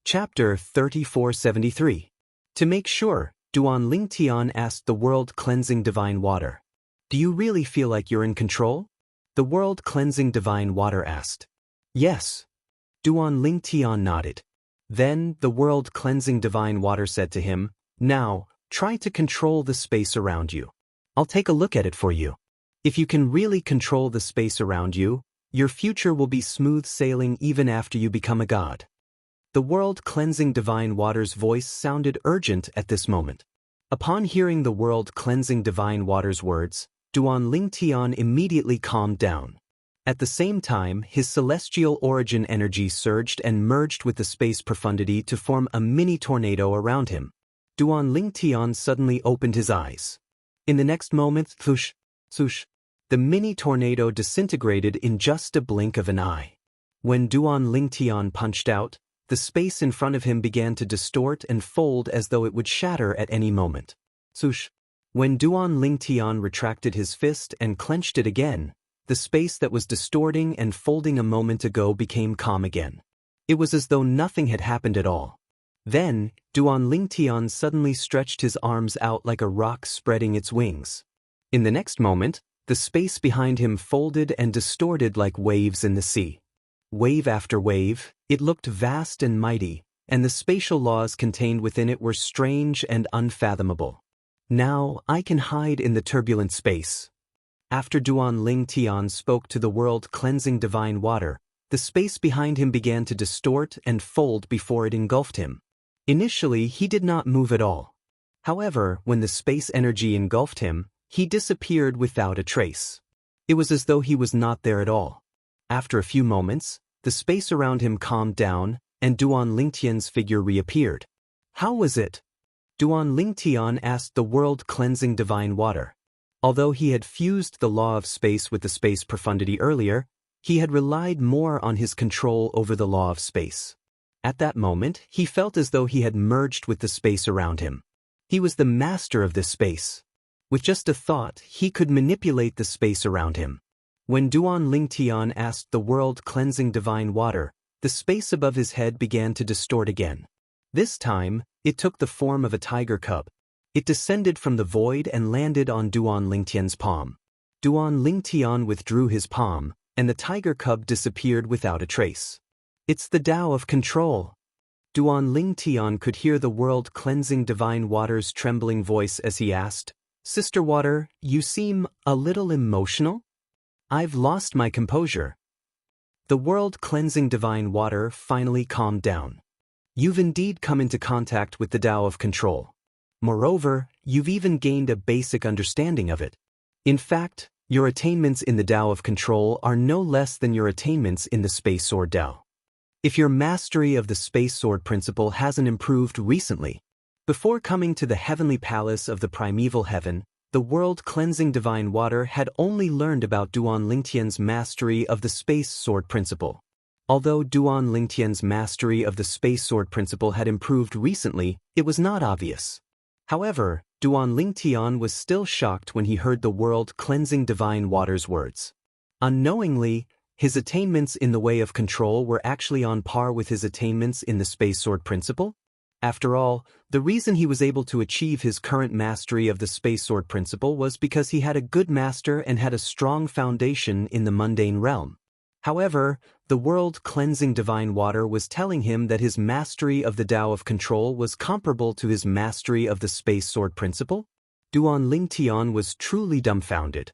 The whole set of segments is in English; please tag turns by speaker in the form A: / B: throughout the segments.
A: Chapter 3473. To make sure, Duan Lingtian asked the world-cleansing divine water. Do you really feel like you're in control? The world-cleansing divine water asked. Yes. Duan Lingtian nodded. Then, the world-cleansing divine water said to him, Now, try to control the space around you. I'll take a look at it for you. If you can really control the space around you, your future will be smooth sailing even after you become a god. The world-cleansing divine water's voice sounded urgent at this moment. Upon hearing the world-cleansing divine water's words, Duan Lingtian immediately calmed down. At the same time, his celestial origin energy surged and merged with the space profundity to form a mini tornado around him. Duan Lingtian suddenly opened his eyes. In the next moment, thush, thush, the mini tornado disintegrated in just a blink of an eye. When Duan Lingtian punched out, the space in front of him began to distort and fold as though it would shatter at any moment. Thush. When Duan Lingtian retracted his fist and clenched it again, the space that was distorting and folding a moment ago became calm again. It was as though nothing had happened at all. Then, Duan Lingtian suddenly stretched his arms out like a rock spreading its wings. In the next moment, the space behind him folded and distorted like waves in the sea. Wave after wave, it looked vast and mighty, and the spatial laws contained within it were strange and unfathomable. Now, I can hide in the turbulent space. After Duan Lingtian spoke to the world-cleansing divine water, the space behind him began to distort and fold before it engulfed him. Initially, he did not move at all. However, when the space energy engulfed him, he disappeared without a trace. It was as though he was not there at all. After a few moments, the space around him calmed down, and Duan Lingtian's figure reappeared. How was it? Duan Lingtian asked the world-cleansing divine water. Although he had fused the law of space with the space profundity earlier, he had relied more on his control over the law of space. At that moment, he felt as though he had merged with the space around him. He was the master of this space. With just a thought, he could manipulate the space around him. When Duan Lingtian asked the world-cleansing divine water, the space above his head began to distort again. This time, it took the form of a tiger cub. It descended from the void and landed on Duan Lingtian's palm. Duan Lingtian withdrew his palm, and the tiger cub disappeared without a trace. It's the Tao of control. Duan Lingtian could hear the world-cleansing divine water's trembling voice as he asked, Sister Water, you seem a little emotional? I've lost my composure. The world-cleansing divine water finally calmed down. You've indeed come into contact with the Tao of control. Moreover, you've even gained a basic understanding of it. In fact, your attainments in the Tao of control are no less than your attainments in the Space Sword Tao. If your mastery of the Space Sword principle hasn't improved recently, before coming to the heavenly palace of the primeval heaven, the world-cleansing divine water had only learned about Duan Lingtian's mastery of the Space Sword principle. Although Duan Lingtian's mastery of the Space Sword principle had improved recently, it was not obvious. However, Duan Lingtian was still shocked when he heard the world-cleansing divine water's words. Unknowingly, his attainments in the way of control were actually on par with his attainments in the Space Sword principle. After all, the reason he was able to achieve his current mastery of the Space Sword principle was because he had a good master and had a strong foundation in the mundane realm. However, the world-cleansing divine water was telling him that his mastery of the Tao of control was comparable to his mastery of the Space Sword principle. Duan Lingtian was truly dumbfounded.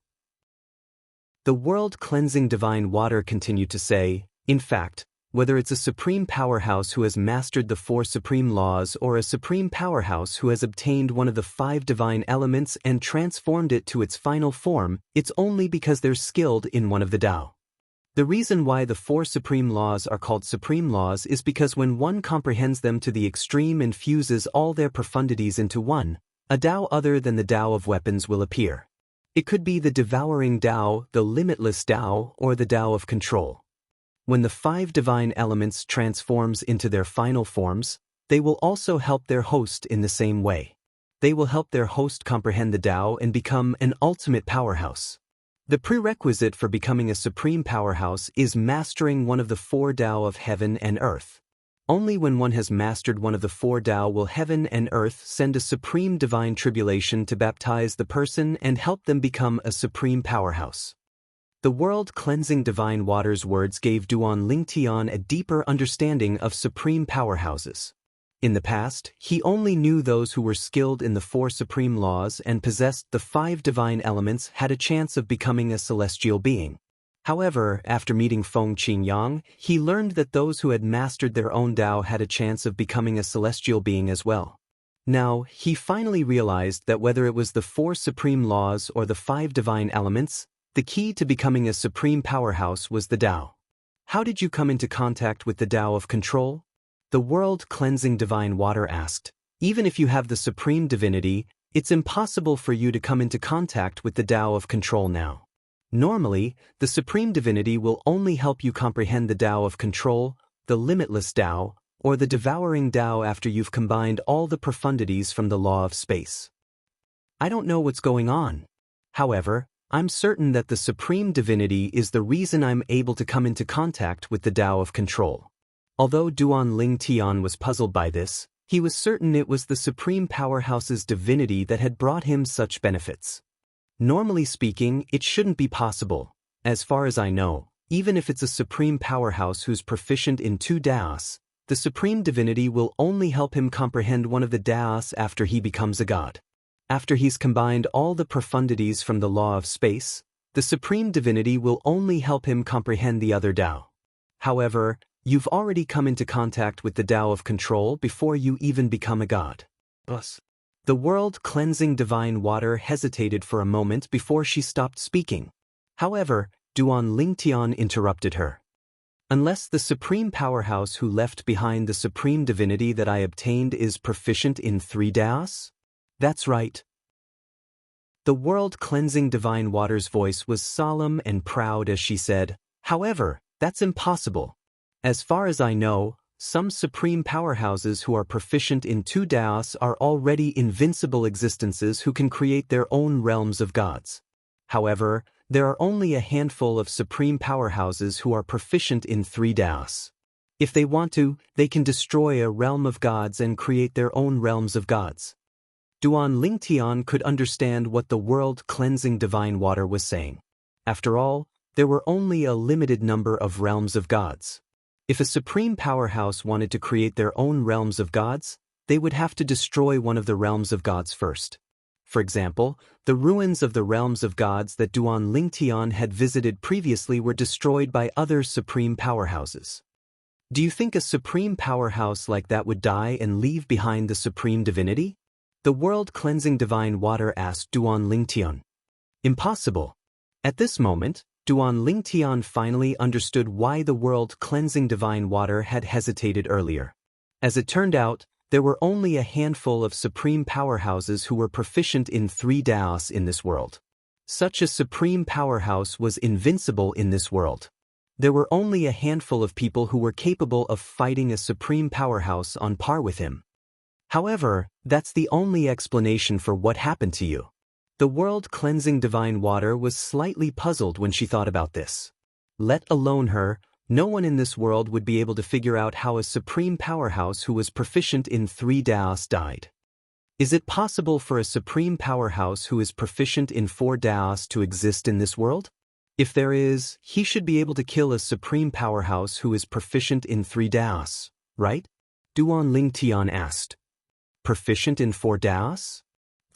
A: The world-cleansing divine water continued to say, in fact, whether it's a supreme powerhouse who has mastered the 4 supreme laws or a supreme powerhouse who has obtained one of the 5 divine elements and transformed it to its final form, it's only because they're skilled in one of the Tao. The reason why the 4 supreme laws are called supreme laws is because when one comprehends them to the extreme and fuses all their profundities into one, a Tao other than the Tao of weapons will appear. It could be the devouring Tao, the limitless Tao, or the Tao of control. When the 5 divine elements transforms into their final forms, they will also help their host in the same way. They will help their host comprehend the Tao and become an ultimate powerhouse. The prerequisite for becoming a supreme powerhouse is mastering one of the 4 Tao of heaven and earth. Only when one has mastered one of the four Tao will heaven and earth send a supreme divine tribulation to baptize the person and help them become a supreme powerhouse. The world-cleansing divine water's words gave Duan Lingtian a deeper understanding of supreme powerhouses. In the past, he only knew those who were skilled in the four supreme laws and possessed the five divine elements had a chance of becoming a celestial being. However, after meeting Feng Qingyang, he learned that those who had mastered their own Tao had a chance of becoming a celestial being as well. Now, he finally realized that whether it was the four supreme laws or the five divine elements, the key to becoming a supreme powerhouse was the Tao. How did you come into contact with the Tao of control? The world-cleansing divine water asked. Even if you have the supreme divinity, it's impossible for you to come into contact with the Tao of control now. Normally, the supreme divinity will only help you comprehend the Tao of control, the limitless Tao, or the devouring Tao after you've combined all the profundities from the law of space. I don't know what's going on. However, I'm certain that the supreme divinity is the reason I'm able to come into contact with the Tao of control. Although Duan Lingtian was puzzled by this, he was certain it was the supreme powerhouse's divinity that had brought him such benefits. Normally speaking, it shouldn't be possible. As far as I know, even if it's a supreme powerhouse who's proficient in two Taos, the supreme divinity will only help him comprehend one of the Taos after he becomes a god. After he's combined all the profundities from the law of space, the supreme divinity will only help him comprehend the other Tao. However, you've already come into contact with the Tao of control before you even become a god. The world-cleansing divine water hesitated for a moment before she stopped speaking. However, Duan Lingtian interrupted her. Unless the supreme powerhouse who left behind the supreme divinity that I obtained is proficient in three Taos? That's right. The world-cleansing divine water's voice was solemn and proud as she said, however, that's impossible. As far as I know, some supreme powerhouses who are proficient in two Taos are already invincible existences who can create their own realms of gods. However, there are only a handful of supreme powerhouses who are proficient in three Taos. If they want to, they can destroy a realm of gods and create their own realms of gods. Duan Lingtian could understand what the world-cleansing divine water was saying. After all, there were only a limited number of realms of gods. If a supreme powerhouse wanted to create their own realms of gods, they would have to destroy one of the realms of gods first. For example, the ruins of the realms of gods that Duan Lingtian had visited previously were destroyed by other supreme powerhouses. Do you think a supreme powerhouse like that would die and leave behind the supreme divinity? The world-cleansing divine water asked Duan Lingtian. Impossible. At this moment, Duan Lingtian finally understood why the world-cleansing divine water had hesitated earlier. As it turned out, there were only a handful of supreme powerhouses who were proficient in three Taos in this world. Such a supreme powerhouse was invincible in this world. There were only a handful of people who were capable of fighting a supreme powerhouse on par with him. However, that's the only explanation for what happened to you. The world-cleansing divine water was slightly puzzled when she thought about this. Let alone her, no one in this world would be able to figure out how a supreme powerhouse who was proficient in three Taos died. Is it possible for a supreme powerhouse who is proficient in four Taos to exist in this world? If there is, he should be able to kill a supreme powerhouse who is proficient in three Taos, right? Duan Lingtian asked. Proficient in four Taos?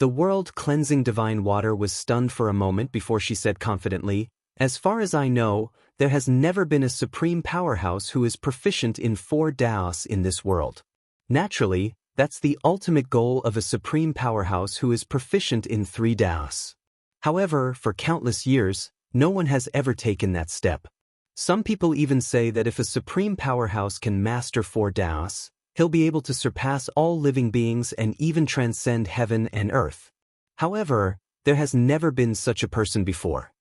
A: The world-cleansing divine water was stunned for a moment before she said confidently, as far as I know, there has never been a supreme powerhouse who is proficient in four Taos in this world. Naturally, that's the ultimate goal of a supreme powerhouse who is proficient in three Taos. However, for countless years, no one has ever taken that step. Some people even say that if a supreme powerhouse can master four Taos, he'll be able to surpass all living beings and even transcend heaven and earth. However, there has never been such a person before.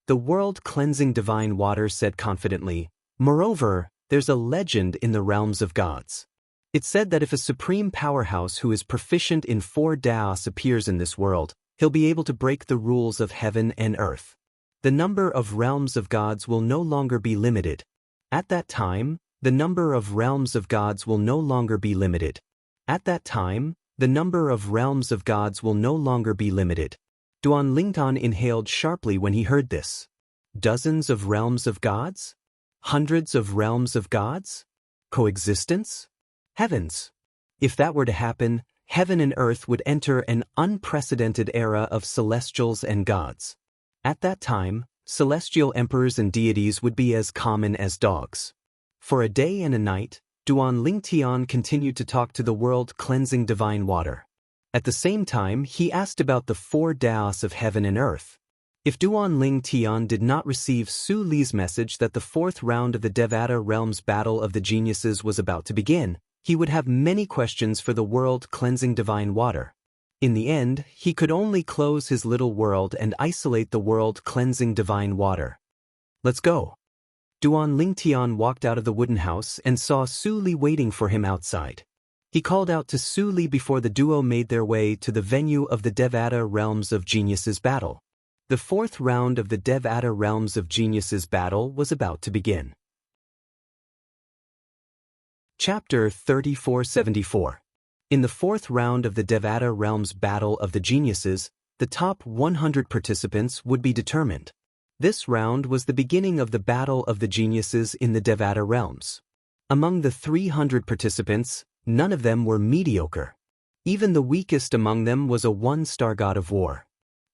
A: The world-cleansing divine water said confidently, moreover, there's a legend in the realms of gods. It's said that if a supreme powerhouse who is proficient in four Taos appears in this world, he'll be able to break the rules of heaven and earth. The number of realms of gods will no longer be limited. At that time, the number of realms of gods will no longer be limited. At that time, the number of realms of gods will no longer be limited. Duan Lingtan inhaled sharply when he heard this. Dozens of realms of gods? Hundreds of realms of gods? Coexistence? Heavens! If that were to happen, heaven and earth would enter an unprecedented era of celestials and gods. At that time, celestial emperors and deities would be as common as dogs. For a day and a night, Duan Lingtian continued to talk to the world-cleansing divine water. At the same time, he asked about the 4 daos of heaven and earth. If Duan Lingtian did not receive Su Li's message that the 4th round of the Devata Realms Battle of the Geniuses was about to begin, he would have many questions for the world-cleansing divine water. In the end, he could only close his little world and isolate the world-cleansing divine water. Let's go. Duan Lingtian walked out of the wooden house and saw Su Li waiting for him outside. He called out to Su Li before the duo made their way to the venue of the Devata Realms of Geniuses battle. The 4th round of the Devata Realms of Geniuses battle was about to begin. Chapter 3474. In the 4th round of the Devata Realms Battle of the Geniuses, the top 100 participants would be determined. This round was the beginning of the Battle of the Geniuses in the Devata Realms. Among the 300 participants, none of them were mediocre. Even the weakest among them was a 1-star god of war.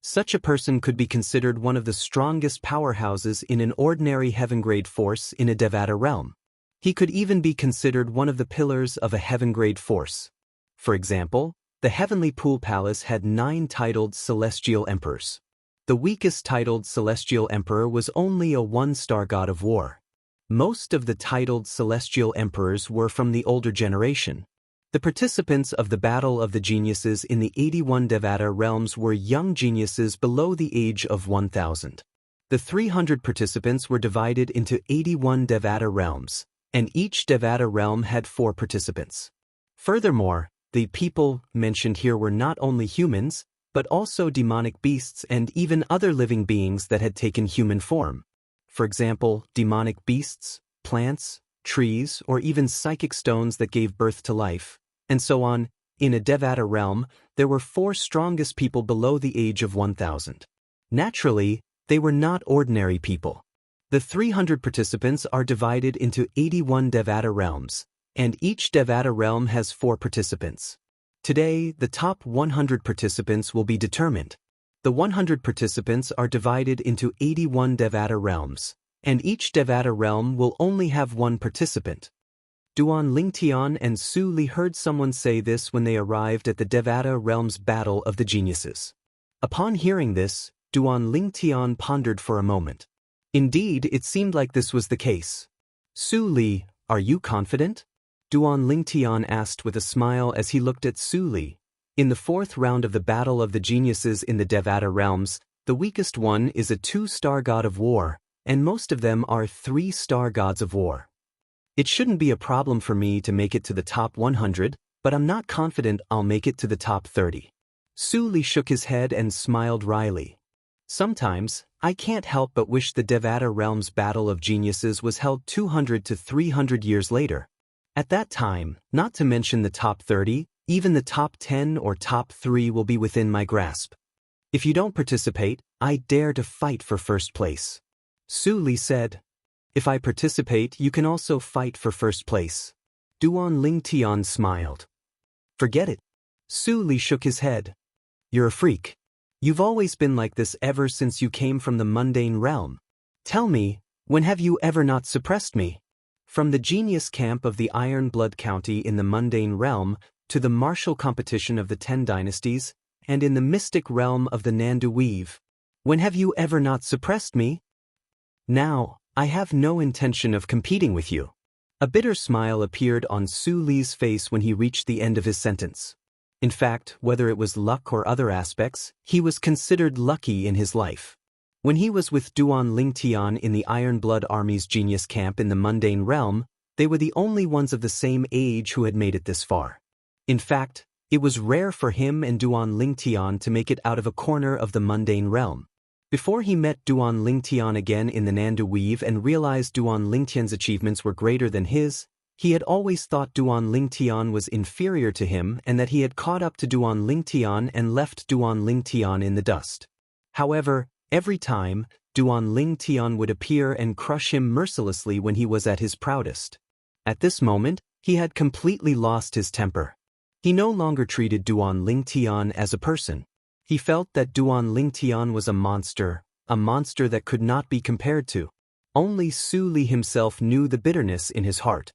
A: Such a person could be considered one of the strongest powerhouses in an ordinary heaven-grade force in a Devata realm. He could even be considered one of the pillars of a heaven-grade force. For example, the Heavenly Pool Palace had 9 titled celestial emperors. The weakest titled celestial emperor was only a 1-star god of war. Most of the titled celestial emperors were from the older generation. The participants of the Battle of the Geniuses in the 81 Devata realms were young geniuses below the age of 1,000. The 300 participants were divided into 81 Devata realms, and each Devata realm had 4 participants. Furthermore, the people mentioned here were not only humans, but also demonic beasts and even other living beings that had taken human form. For example, demonic beasts, plants, trees, or even psychic stones that gave birth to life, and so on. In a Devata realm, there were 4 strongest people below the age of 1,000. Naturally, they were not ordinary people. The 300 participants are divided into 81 Devata realms, and each Devata realm has 4 participants. Today, the top 100 participants will be determined. The 100 participants are divided into 81 Devata realms, and each Devata realm will only have 1 participant. Duan Lingtian and Su Li heard someone say this when they arrived at the Devata Realms Battle of the Geniuses. Upon hearing this, Duan Lingtian pondered for a moment. Indeed, it seemed like this was the case. Su Li, are you confident? Duan Lingtian asked with a smile as he looked at Su Li. In the 4th round of the Battle of the Geniuses in the Devata realms, the weakest one is a 2-star god of war, and most of them are 3-star gods of war. It shouldn't be a problem for me to make it to the top 100, but I'm not confident I'll make it to the top 30. Su Li shook his head and smiled wryly. Sometimes, I can't help but wish the Devata Realms Battle of Geniuses was held 200 to 300 years later. At that time, not to mention the top 30, even the top 10 or top 3 will be within my grasp. If you don't participate, I dare to fight for first place. Su Li said. If I participate, you can also fight for first place. Duan Lingtian smiled. Forget it. Su Li shook his head. You're a freak. You've always been like this ever since you came from the mundane realm. Tell me, when have you ever not suppressed me? From the genius camp of the Iron Blood County in the mundane realm, to the martial competition of the 10 dynasties, and in the mystic realm of the Nandu Weave, when have you ever not suppressed me? Now, I have no intention of competing with you. A bitter smile appeared on Su Li's face when he reached the end of his sentence. In fact, whether it was luck or other aspects, he was considered lucky in his life. When he was with Duan Lingtian in the Iron Blood Army's genius camp in the mundane realm, they were the only ones of the same age who had made it this far. In fact, it was rare for him and Duan Lingtian to make it out of a corner of the mundane realm. Before he met Duan Lingtian again in the Nandu Weave and realized Duan Lingtian's achievements were greater than his, he had always thought Duan Lingtian was inferior to him and that he had caught up to Duan Lingtian and left Duan Lingtian in the dust. However, every time, Duan Lingtian would appear and crush him mercilessly when he was at his proudest. At this moment, he had completely lost his temper. He no longer treated Duan Lingtian as a person. He felt that Duan Lingtian was a monster that could not be compared to. Only Su Li himself knew the bitterness in his heart.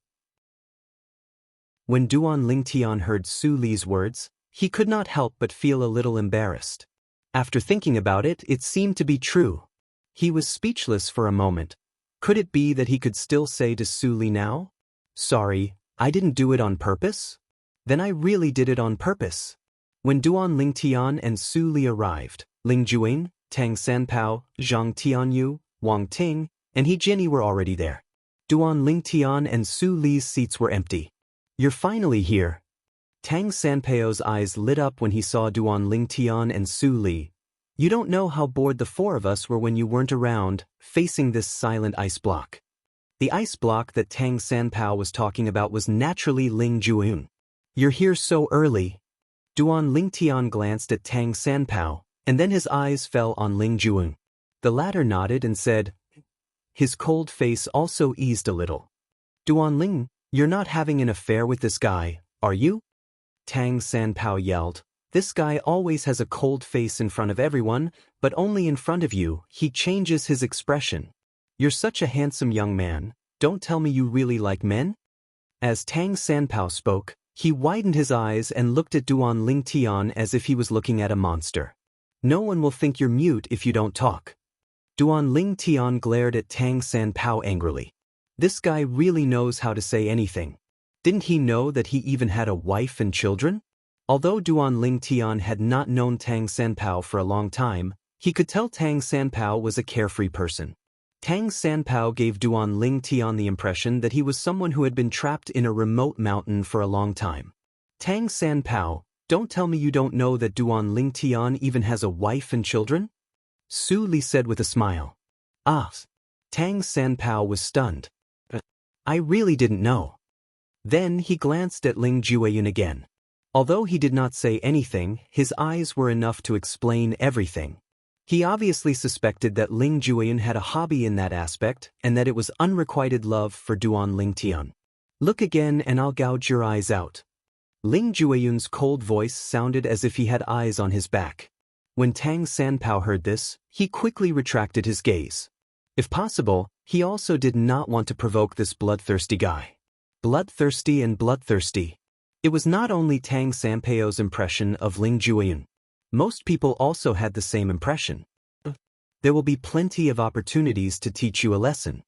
A: When Duan Lingtian heard Su Li's words, he could not help but feel a little embarrassed. After thinking about it, it seemed to be true. He was speechless for a moment. Could it be that he could still say to Su Li now, "Sorry, I didn't do it on purpose? Then I really did it on purpose." When Duan Lingtian and Su Li arrived, Ling Juyin, Tang Sanpao, Zhang Tianyu, Wang Ting, and He Jinni were already there. Duan Lingtian and Su Li's seats were empty. "You're finally here." Tang Sanpao's eyes lit up when he saw Duan Lingtian and Su Li. "You don't know how bored the four of us were when you weren't around, facing this silent ice block." The ice block that Tang Sanpao was talking about was naturally Ling Juyin. "You're here so early." Duan Lingtian glanced at Tang Sanpao, and then his eyes fell on Ling Juyin. The latter nodded and said, his cold face also eased a little. "Duan Ling, you're not having an affair with this guy, are you?" Tang Sanpao yelled. "This guy always has a cold face in front of everyone, but only in front of you, he changes his expression. You're such a handsome young man, don't tell me you really like men?" As Tang Sanpao spoke, he widened his eyes and looked at Duan Lingtian as if he was looking at a monster. "No one will think you're mute if you don't talk." Duan Lingtian glared at Tang Sanpao angrily. This guy really knows how to say anything. Didn't he know that he even had a wife and children? Although Duan Lingtian had not known Tang Sanpao for a long time, he could tell Tang Sanpao was a carefree person. Tang Sanpao gave Duan Lingtian the impression that he was someone who had been trapped in a remote mountain for a long time. "Tang Sanpao, don't tell me you don't know that Duan Lingtian even has a wife and children?" Su Li said with a smile. "Ah." Tang Sanpao was stunned. "I really didn't know." Then he glanced at Ling Juyin again. Although he did not say anything, his eyes were enough to explain everything. He obviously suspected that Ling Juyin had a hobby in that aspect and that it was unrequited love for Duan Lingtian. "Look again and I'll gouge your eyes out." Ling Juyin's cold voice sounded as if he had eyes on his back. When Tang Sanpao heard this, he quickly retracted his gaze. If possible, he also did not want to provoke this bloodthirsty guy. Bloodthirsty and bloodthirsty. It was not only Tang Sanpao's impression of Ling Juyin. Most people also had the same impression. "There will be plenty of opportunities to teach you a lesson,"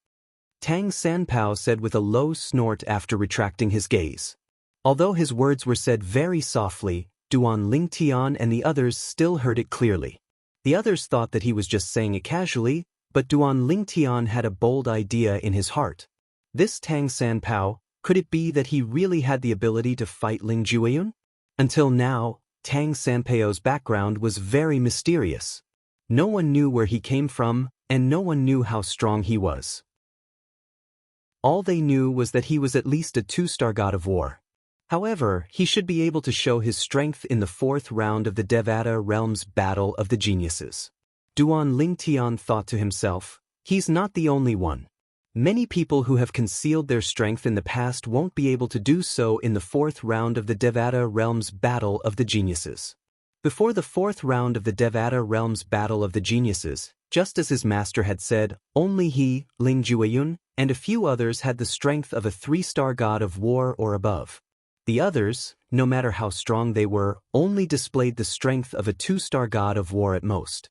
A: Tang Sanpao said with a low snort after retracting his gaze. Although his words were said very softly, Duan Lingtian and the others still heard it clearly. The others thought that he was just saying it casually, but Duan Lingtian had a bold idea in his heart. This Tang Sanpao, could it be that he really had the ability to fight Ling Juyin? Until now, Tang Sanpao's background was very mysterious. No one knew where he came from, and no one knew how strong he was. All they knew was that he was at least a 2-star god of war. However, he should be able to show his strength in the 4th round of the Devata Realms Battle of the Geniuses. Duan Lingtian thought to himself, he's not the only one. Many people who have concealed their strength in the past won't be able to do so in the 4th round of the Devata Realms Battle of the Geniuses. Before the 4th round of the Devata Realms Battle of the Geniuses, just as his master had said, only he, Ling Juyin, and a few others had the strength of a 3-star god of war or above. The others, no matter how strong they were, only displayed the strength of a 2-star god of war at most.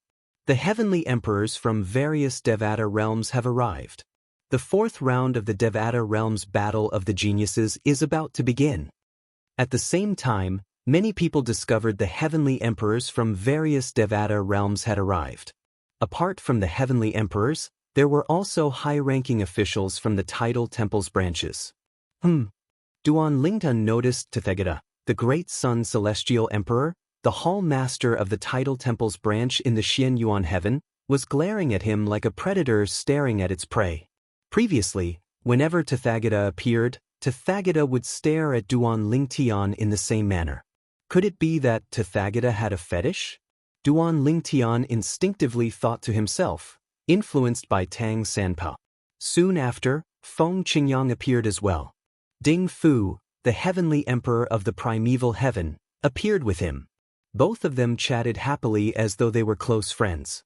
A: The heavenly emperors from various Devata realms have arrived. The 4th round of the Devata Realms Battle of the Geniuses is about to begin. At the same time, many people discovered the heavenly emperors from various Devata realms had arrived. Apart from the heavenly emperors, there were also high-ranking officials from the tidal temple's branches. Duan Lingtian noticed Tathagata, the great sun celestial emperor, the hall master of the tidal temple's branch in the Xianyuan heaven, was glaring at him like a predator staring at its prey. Previously, whenever Tathagata appeared, Tathagata would stare at Duan Lingtian in the same manner. Could it be that Tathagata had a fetish? Duan Lingtian instinctively thought to himself, influenced by Tang Sanpao. Soon after, Feng Qingyang appeared as well. Ding Fu, the heavenly emperor of the primeval heaven, appeared with him. Both of them chatted happily as though they were close friends.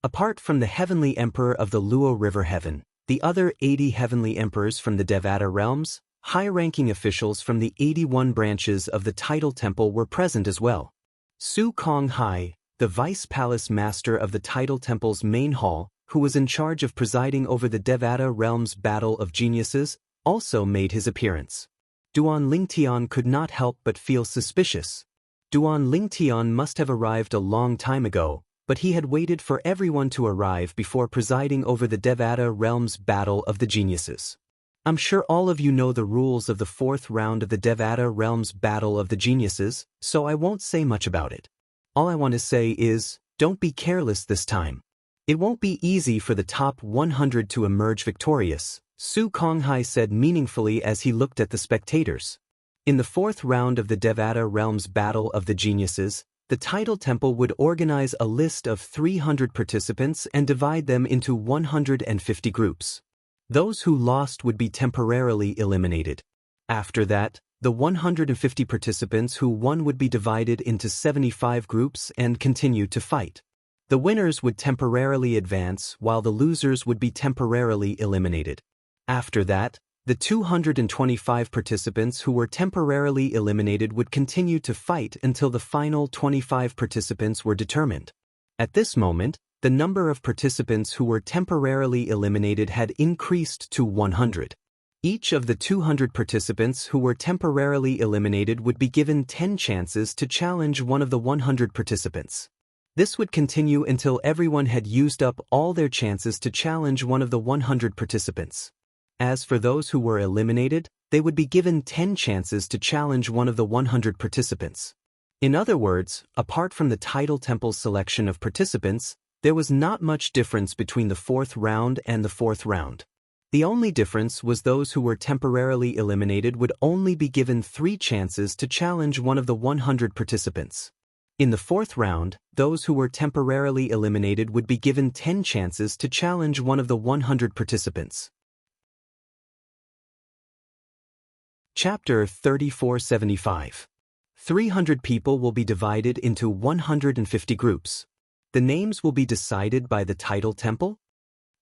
A: Apart from the heavenly emperor of the Luo River Heaven, the other 80 heavenly emperors from the Devata realms, high-ranking officials from the 81 branches of the Tidal Temple were present as well. Su Konghai, the vice palace master of the Tidal Temple's main hall, who was in charge of presiding over the Devata realm's battle of geniuses, also made his appearance. Duan Lingtian could not help but feel suspicious. Duan Lingtian must have arrived a long time ago, but he had waited for everyone to arrive before presiding over the Devata realm's battle of the geniuses. I'm sure all of you know the rules of the 4th round of the Devata realm's battle of the geniuses, so I won't say much about it. All I want to say is, don't be careless this time. It won't be easy for the top 100 to emerge victorious, Su Konghai said meaningfully as he looked at the spectators. In the 4th round of the Devata realm's battle of the geniuses, the Tidal Temple would organize a list of 300 participants and divide them into 150 groups. Those who lost would be temporarily eliminated. After that, the 150 participants who won would be divided into 75 groups and continue to fight. The winners would temporarily advance while the losers would be temporarily eliminated. After that, the 225 participants who were temporarily eliminated would continue to fight until the final 25 participants were determined. At this moment, the number of participants who were temporarily eliminated had increased to 100. Each of the 200 participants who were temporarily eliminated would be given 10 chances to challenge one of the 100 participants. This would continue until everyone had used up all their chances to challenge one of the 100 participants. As for those who were eliminated, they would be given 10 chances to challenge one of the 100 participants. In other words, apart from the Tidal Temple's selection of participants, there was not much difference between the 4th round and the 4th round. The only difference was those who were temporarily eliminated would only be given 3 chances to challenge one of the 100 participants. In the 4th round, those who were temporarily eliminated would be given 10 chances to challenge one of the 100 participants. Chapter 3475. 300 people will be divided into 150 groups. The names will be decided by the Tidal Temple?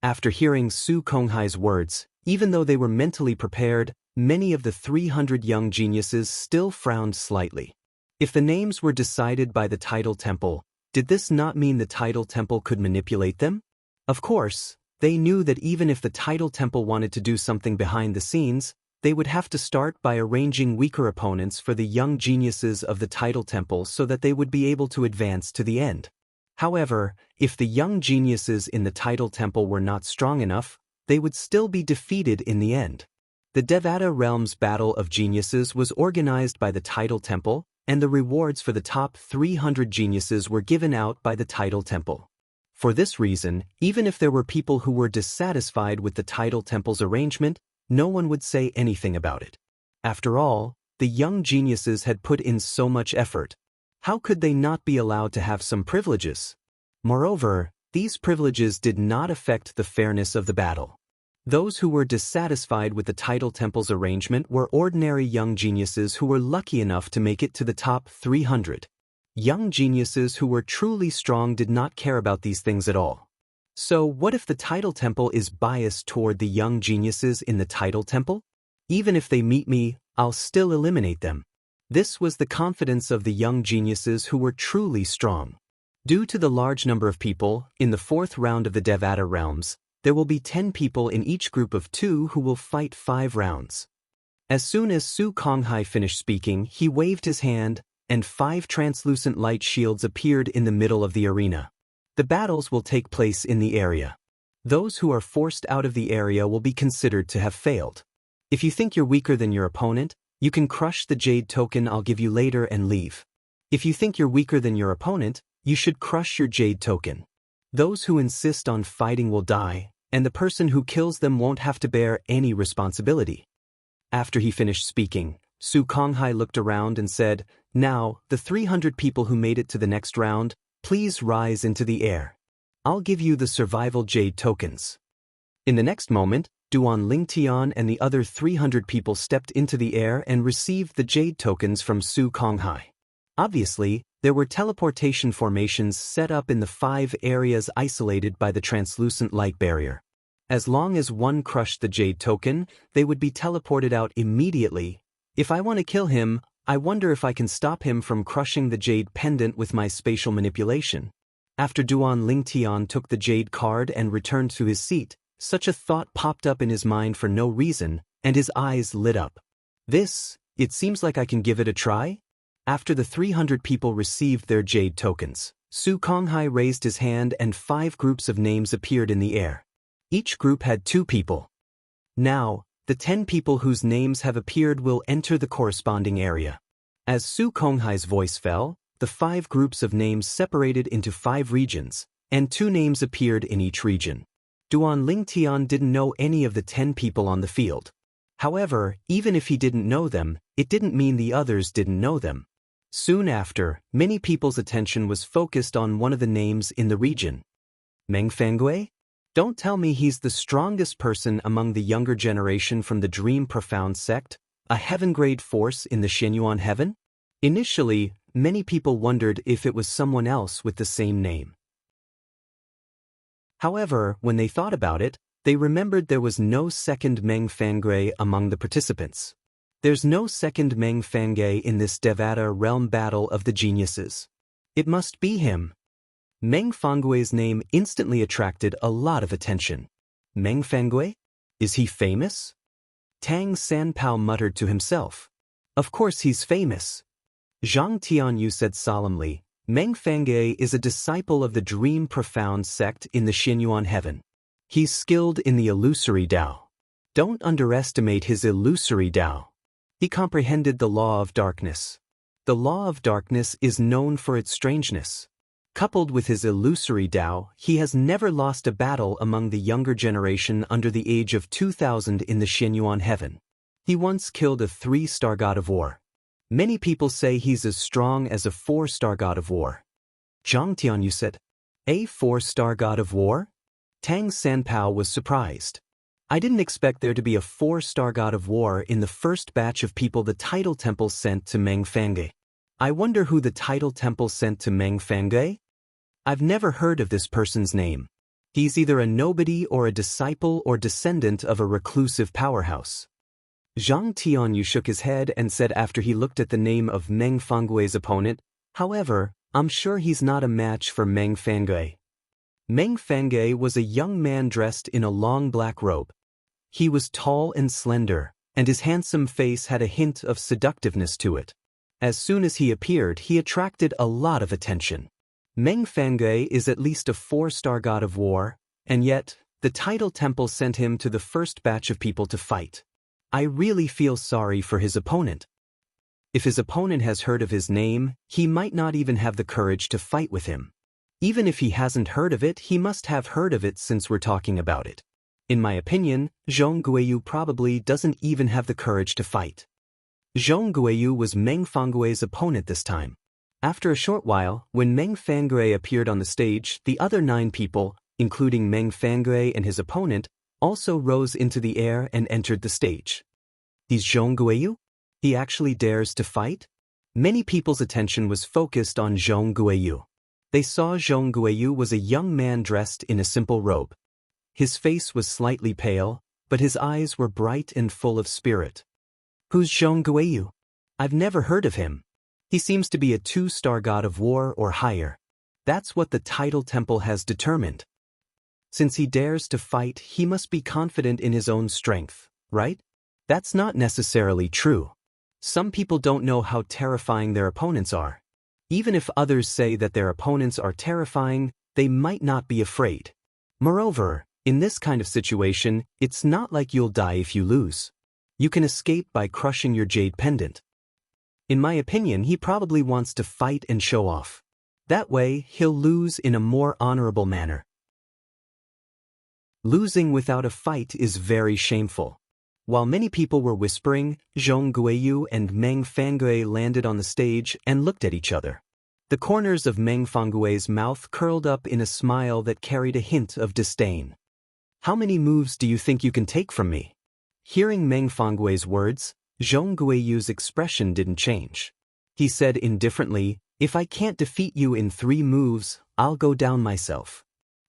A: After hearing Su Konghai's words, even though they were mentally prepared, many of the 300 young geniuses still frowned slightly. If the names were decided by the Tidal Temple, did this not mean the Tidal Temple could manipulate them? Of course, they knew that even if the Tidal Temple wanted to do something behind the scenes, they would have to start by arranging weaker opponents for the young geniuses of the Tidal Temple so that they would be able to advance to the end. However, if the young geniuses in the Tidal Temple were not strong enough, they would still be defeated in the end. The Devata Realm's Battle of Geniuses was organized by the Tidal Temple, and the rewards for the top 300 geniuses were given out by the Tidal Temple. For this reason, even if there were people who were dissatisfied with the Tidal Temple's arrangement, no one would say anything about it. After all, the young geniuses had put in so much effort. How could they not be allowed to have some privileges? Moreover, these privileges did not affect the fairness of the battle. Those who were dissatisfied with the Tidal Temple's arrangement were ordinary young geniuses who were lucky enough to make it to the top 300. Young geniuses who were truly strong did not care about these things at all. So what if the Tidal Temple is biased toward the young geniuses in the Tidal Temple? Even if they meet me, I'll still eliminate them. This was the confidence of the young geniuses who were truly strong. Due to the large number of people, in the 4th round of the Devata realms, there will be 10 people in each group of 2 who will fight 5 rounds. As soon as Su Konghai finished speaking, he waved his hand, and 5 translucent light shields appeared in the middle of the arena. The battles will take place in the area. Those who are forced out of the area will be considered to have failed. If you think you're weaker than your opponent, you can crush the jade token I'll give you later and leave. If you think you're weaker than your opponent, you should crush your jade token. Those who insist on fighting will die, and the person who kills them won't have to bear any responsibility. After he finished speaking, Su Konghai looked around and said, "Now, the 300 people who made it to the next round, please rise into the air. I'll give you the survival jade tokens." In the next moment, Duan Lingtian and the other 300 people stepped into the air and received the jade tokens from Su Konghai. Obviously, there were teleportation formations set up in the 5 areas isolated by the translucent light barrier. As long as one crushed the jade token, they would be teleported out immediately. If I want to kill him, I wonder if I can stop him from crushing the jade pendant with my spatial manipulation. After Duan Lingtian took the jade card and returned to his seat, such a thought popped up in his mind for no reason, and his eyes lit up. It seems like I can give it a try? After the 300 people received their jade tokens, Su Konghai raised his hand and 5 groups of names appeared in the air. Each group had 2 people. Now, the 10 people whose names have appeared will enter the corresponding area. As Su Konghai's voice fell, the 5 groups of names separated into 5 regions, and 2 names appeared in each region. Duan Lingtian didn't know any of the 10 people on the field. However, even if he didn't know them, it didn't mean the others didn't know them. Soon after, many people's attention was focused on one of the names in the region. Meng Fangui? Don't tell me he's the strongest person among the younger generation from the Dream Profound sect, a heaven-grade force in the Xianyuan heaven? Initially, many people wondered if it was someone else with the same name. However, when they thought about it, they remembered there was no second Meng Fangui among the participants. There's no second Meng Fangui in this Devata realm battle of the geniuses. It must be him. Meng Fangui's name instantly attracted a lot of attention. Meng Fangui? Is he famous? Tang Sanpao muttered to himself. Of course he's famous. Zhang Tianyu said solemnly, Meng Fangui is a disciple of the Dream Profound sect in the Xianyuan heaven. He's skilled in the illusory Tao. Don't underestimate his illusory Tao. He comprehended the law of darkness. The law of darkness is known for its strangeness. Coupled with his illusory Tao, he has never lost a battle among the younger generation under the age of 2000 in the Xianyuan heaven. He once killed a 3-star god of war. Many people say he's as strong as a 4-star god of war. Zhang Tianyu said, "A 4-star god of war?" Tang Sanpao was surprised. I didn't expect there to be a 4-star god of war in the first batch of people the Title Temple sent to Meng Fangui. I wonder who the Title Temple sent to Meng Fangui? I've never heard of this person's name. He's either a nobody or a disciple or descendant of a reclusive powerhouse. Zhang Tianyu shook his head and said after he looked at the name of Meng Fangui's opponent, however, I'm sure he's not a match for Meng Fangui. Meng Fangui was a young man dressed in a long black robe. He was tall and slender, and his handsome face had a hint of seductiveness to it. As soon as he appeared, he attracted a lot of attention. Meng Fangui is at least a 4-star god of war, and yet, the Title Temple sent him to the first batch of people to fight. I really feel sorry for his opponent. If his opponent has heard of his name, he might not even have the courage to fight with him. Even if he hasn't heard of it, he must have heard of it since we're talking about it. In my opinion, Zhong Guiyu probably doesn't even have the courage to fight. Zhong Guiyu was Meng Fangui's opponent this time. After a short while, when Meng Fangui appeared on the stage, the other 9 people, including Meng Fangui and his opponent, also rose into the air and entered the stage. He's Zhong Guiyu? He actually dares to fight? Many people's attention was focused on Zhong Guiyu. They saw Zhong Guiyu was a young man dressed in a simple robe. His face was slightly pale, but his eyes were bright and full of spirit. Who's Zhong Guiyu? I've never heard of him. He seems to be a 2-star god of war or higher. That's what the Title Temple has determined. Since he dares to fight, he must be confident in his own strength, right? That's not necessarily true. Some people don't know how terrifying their opponents are. Even if others say that their opponents are terrifying, they might not be afraid. Moreover, in this kind of situation, it's not like you'll die if you lose. You can escape by crushing your jade pendant. In my opinion, he probably wants to fight and show off. That way, he'll lose in a more honorable manner. Losing without a fight is very shameful. While many people were whispering, Zhong Guiyu and Meng Fangui landed on the stage and looked at each other. The corners of Meng Fangui's mouth curled up in a smile that carried a hint of disdain. How many moves do you think you can take from me? Hearing Meng Fangui's words, Zhong Guiyu's expression didn't change. He said indifferently, "If I can't defeat you in 3 moves, I'll go down myself."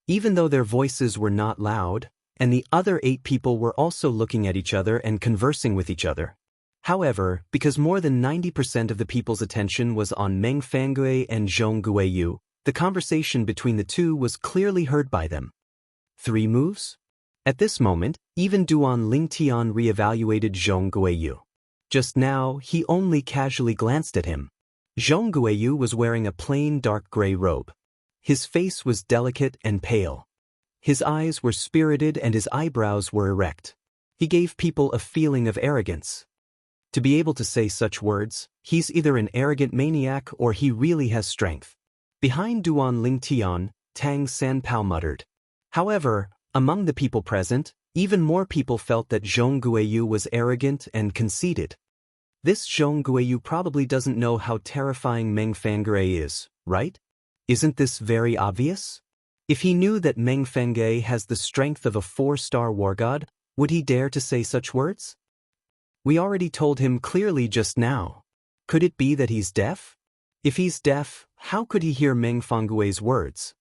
A: Even though their voices were not loud, and the other 8 people were also looking at each other and conversing with each other. However, because more than 90% of the people's attention was on Meng Fangui and Zhong Guiyu, the conversation between the two was clearly heard by them. 3 moves? At this moment, even Duan Lingtian re-evaluated Zhong Guiyu. Just now, he only casually glanced at him. Zhong Guiyu was wearing a plain dark gray robe. His face was delicate and pale. His eyes were spirited and his eyebrows were erect. He gave people a feeling of arrogance. To be able to say such words, he's either an arrogant maniac or he really has strength. Behind Duan Lingtian, Tang Sanpao muttered. However, among the people present, even more people felt that Zhong Guiyu was arrogant and conceited. This Zhong Guiyu probably doesn't know how terrifying Meng Fangui is, right? Isn't this very obvious? If he knew that Meng Fangui has the strength of a 4-star war god, would he dare to say such words? We already told him clearly just now. Could it be that he's deaf? If he's deaf, how could he hear Meng Fangui's words?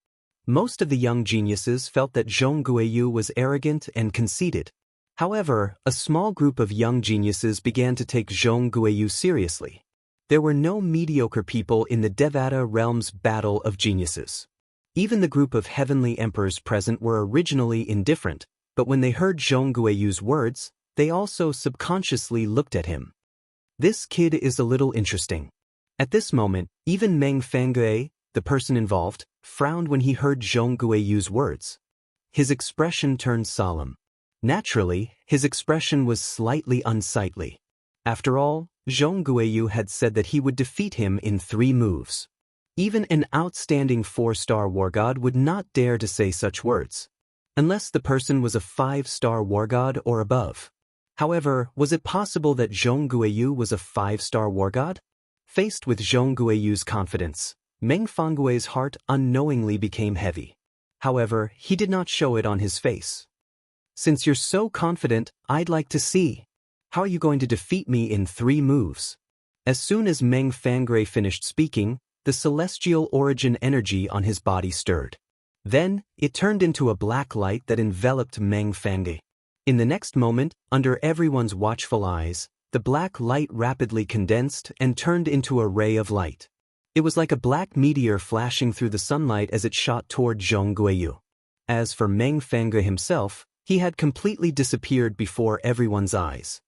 A: Most of the young geniuses felt that Zhong Guiyu was arrogant and conceited. However, a small group of young geniuses began to take Zhong Guiyu seriously. There were no mediocre people in the Devata realm's battle of geniuses. Even the group of heavenly emperors present were originally indifferent, but when they heard Zhong Guiyu's words, they also subconsciously looked at him. This kid is a little interesting. At this moment, even Meng Fangui, the person involved, frowned when he heard Zhong Guiyu's words. His expression turned solemn. Naturally, his expression was slightly unsightly. After all, Zhong Guiyu had said that he would defeat him in 3 moves. Even an outstanding 4-star war god would not dare to say such words, unless the person was a 5-star war god or above. However, was it possible that Zhong Guiyu was a 5-star war god? Faced with Zhong Guiyu's confidence, Meng Fangui's heart unknowingly became heavy. However, he did not show it on his face. Since you're so confident, I'd like to see. How are you going to defeat me in 3 moves? As soon as Meng Fangui finished speaking, the celestial origin energy on his body stirred. Then, it turned into a black light that enveloped Meng Fangui. In the next moment, under everyone's watchful eyes, the black light rapidly condensed and turned into a ray of light. It was like a black meteor flashing through the sunlight as it shot toward Zhong Guiyu. As for Meng Fangui himself, he had completely disappeared before everyone's eyes.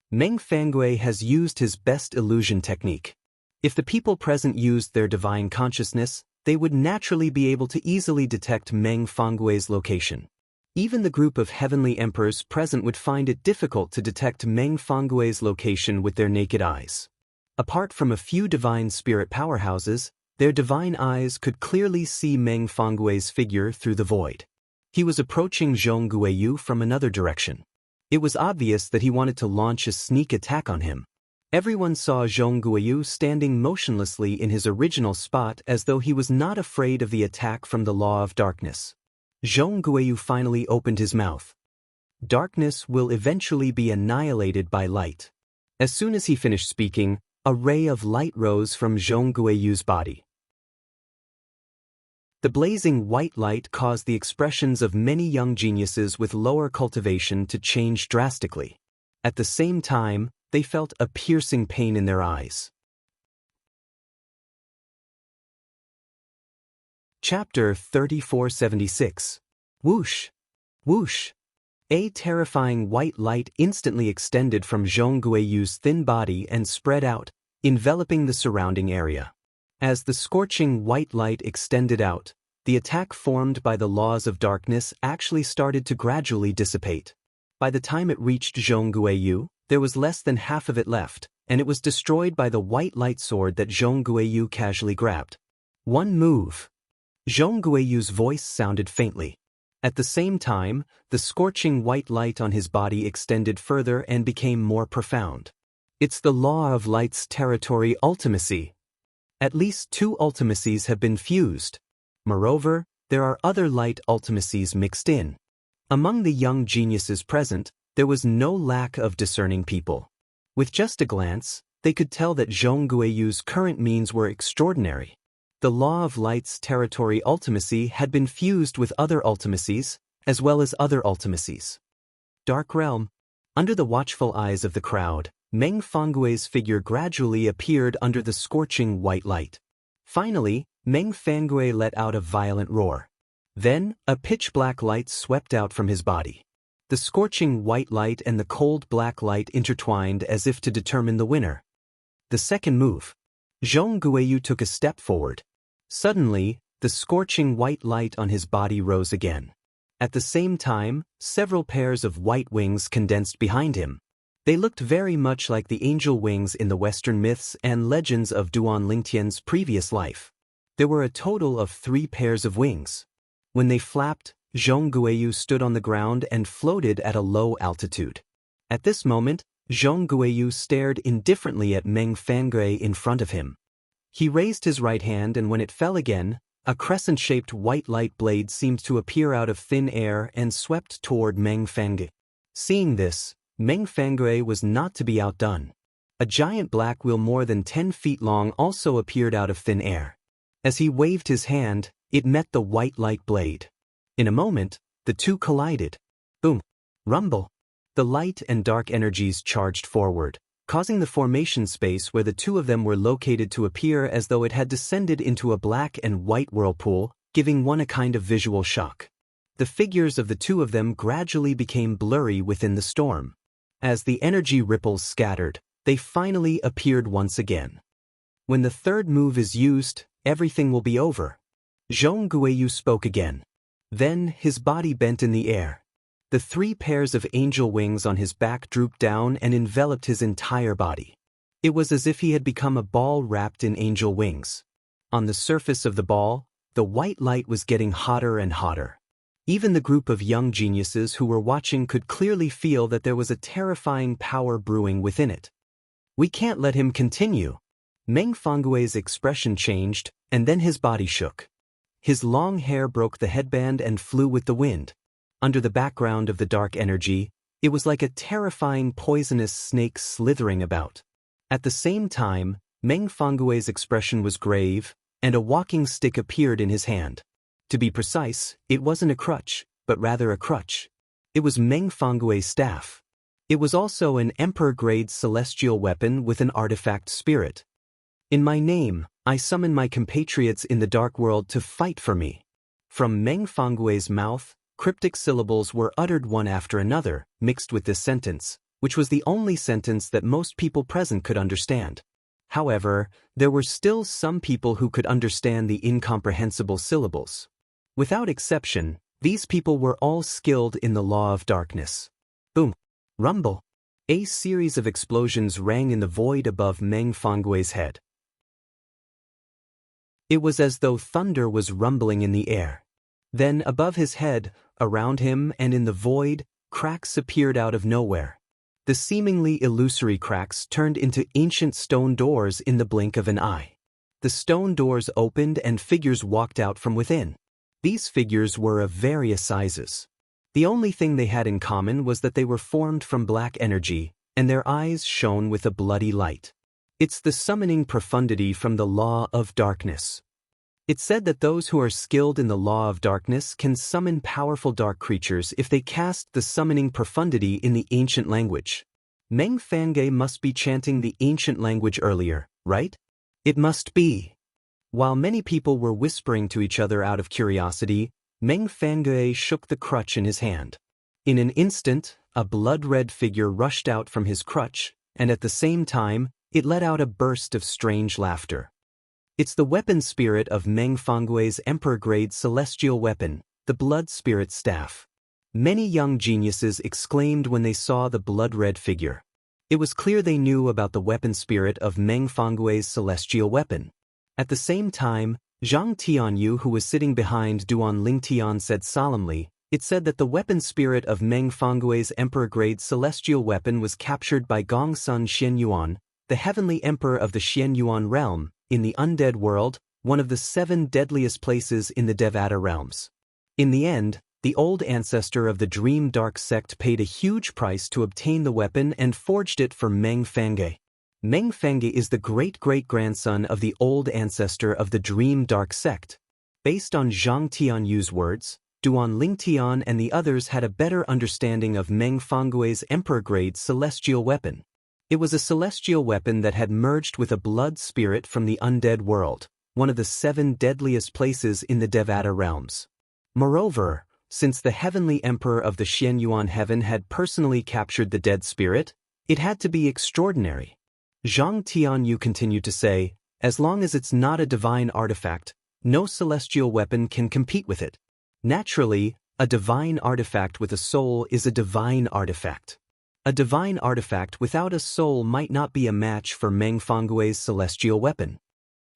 A: Meng Fangui has used his best illusion technique. If the people present used their divine consciousness, they would naturally be able to easily detect Meng Fangui's location. Even the group of heavenly emperors present would find it difficult to detect Meng Fangui's location with their naked eyes. Apart from a few divine spirit powerhouses, their divine eyes could clearly see Meng Fangui's figure through the void. He was approaching Zhong Guiyu from another direction. It was obvious that he wanted to launch a sneak attack on him. Everyone saw Zhong Guiyu standing motionlessly in his original spot as though he was not afraid of the attack from the law of darkness. Zhong Guiyu finally opened his mouth. Darkness will eventually be annihilated by light. As soon as he finished speaking, a ray of light rose from Zhong Guiyu's body. The blazing white light caused the expressions of many young geniuses with lower cultivation to change drastically. At the same time, they felt a piercing pain in their eyes. Chapter 3476. Whoosh! Whoosh! A terrifying white light instantly extended from Zhong Guiyu's thin body and spread out, enveloping the surrounding area. As the scorching white light extended out, the attack formed by the laws of darkness actually started to gradually dissipate. By the time it reached Zhong Guiyu, there was less than half of it left, and it was destroyed by the white light sword that Zhong Guiyu casually grabbed. One move. Zhong Guiyu's voice sounded faintly. At the same time, the scorching white light on his body extended further and became more profound. It's the law of light's territory ultimacy. At least 2 ultimacies have been fused. Moreover, there are other light ultimacies mixed in. Among the young geniuses present, there was no lack of discerning people. With just a glance, they could tell that Zhong Guiyu's current means were extraordinary. The law of light's territory ultimacy had been fused with other ultimacies, as well as other ultimacies. Dark Realm. Under the watchful eyes of the crowd, Meng Fangui's figure gradually appeared under the scorching white light. Finally, Meng Fangui let out a violent roar. Then, a pitch-black light swept out from his body. The scorching white light and the cold black light intertwined as if to determine the winner. The second move. Zhong Guiyu took a step forward. Suddenly, the scorching white light on his body rose again. At the same time, several pairs of white wings condensed behind him. They looked very much like the angel wings in the Western myths and legends of Duan Lingtian's previous life. There were a total of 3 pairs of wings. When they flapped, Zhong Guiyu stood on the ground and floated at a low altitude. At this moment, Zhong Guiyu stared indifferently at Meng Fangui in front of him. He raised his right hand, and when it fell again, a crescent-shaped white light blade seemed to appear out of thin air and swept toward Meng Fangui. Seeing this, Meng Fangui was not to be outdone. A giant black wheel more than 10 feet long also appeared out of thin air. As he waved his hand, it met the white light blade. In a moment, the two collided. Boom! Rumble! The light and dark energies charged forward, causing the formation space where the two of them were located to appear as though it had descended into a black and white whirlpool, giving one a kind of visual shock. The figures of the two of them gradually became blurry within the storm. As the energy ripples scattered, they finally appeared once again. When the third move is used, everything will be over. Zhong Guiyu spoke again. Then his body bent in the air. The 3 pairs of angel wings on his back drooped down and enveloped his entire body. It was as if he had become a ball wrapped in angel wings. On the surface of the ball, the white light was getting hotter and hotter. Even the group of young geniuses who were watching could clearly feel that there was a terrifying power brewing within it. We can't let him continue. Meng Fangui's expression changed, and then his body shook. His long hair broke the headband and flew with the wind. Under the background of the dark energy, it was like a terrifying poisonous snake slithering about. At the same time, Meng Fangui's expression was grave, and a walking stick appeared in his hand. To be precise, it wasn't a crutch, but rather a crutch. It was Meng Fangui's staff. It was also an Emperor-grade celestial weapon with an artifact spirit. In my name, I summon my compatriots in the dark world to fight for me. From Meng Fangui's mouth, cryptic syllables were uttered one after another, mixed with this sentence, which was the only sentence that most people present could understand. However, there were still some people who could understand the incomprehensible syllables. Without exception, these people were all skilled in the law of darkness. Boom! Rumble! A series of explosions rang in the void above Meng Fangui's head. It was as though thunder was rumbling in the air. Then, above his head, around him and in the void, cracks appeared out of nowhere. The seemingly illusory cracks turned into ancient stone doors in the blink of an eye. The stone doors opened and figures walked out from within. These figures were of various sizes. The only thing they had in common was that they were formed from black energy, and their eyes shone with a bloody light. It's the summoning profundity from the law of darkness. It's said that those who are skilled in the law of darkness can summon powerful dark creatures if they cast the summoning profundity in the ancient language. Meng Fangui must be chanting the ancient language earlier, right? It must be. While many people were whispering to each other out of curiosity, Meng Fangui shook the crutch in his hand. In an instant, a blood-red figure rushed out from his crutch, and at the same time, it let out a burst of strange laughter. It's the weapon spirit of Meng Fangui's Emperor-grade celestial weapon, the Blood Spirit Staff. Many young geniuses exclaimed when they saw the blood-red figure. It was clear they knew about the weapon spirit of Meng Fangui's celestial weapon. At the same time, Zhang Tianyu, who was sitting behind Duan Lingtian, said solemnly, "It said that the weapon spirit of Meng Fanggui's emperor-grade celestial weapon was captured by Gongsun Xianyuan, the heavenly emperor of the Xianyuan realm, in the undead world, one of the 7 deadliest places in the Devata realms. In the end, the old ancestor of the Dream Dark sect paid a huge price to obtain the weapon and forged it for Meng Fangge. Meng Fangge is the great-great-grandson of the old ancestor of the Dream Dark sect." Based on Zhang Tianyu's words, Duan Lingtian and the others had a better understanding of Meng Fanggui's emperor-grade celestial weapon. It was a celestial weapon that had merged with a blood spirit from the undead world, one of the 7 deadliest places in the Devata realms. Moreover, since the heavenly emperor of the Xianyuan heaven had personally captured the dead spirit, it had to be extraordinary. Zhang Tianyu continued to say, "As long as it's not a divine artifact, no celestial weapon can compete with it. Naturally, a divine artifact with a soul is a divine artifact. A divine artifact without a soul might not be a match for Meng Fanggui's celestial weapon."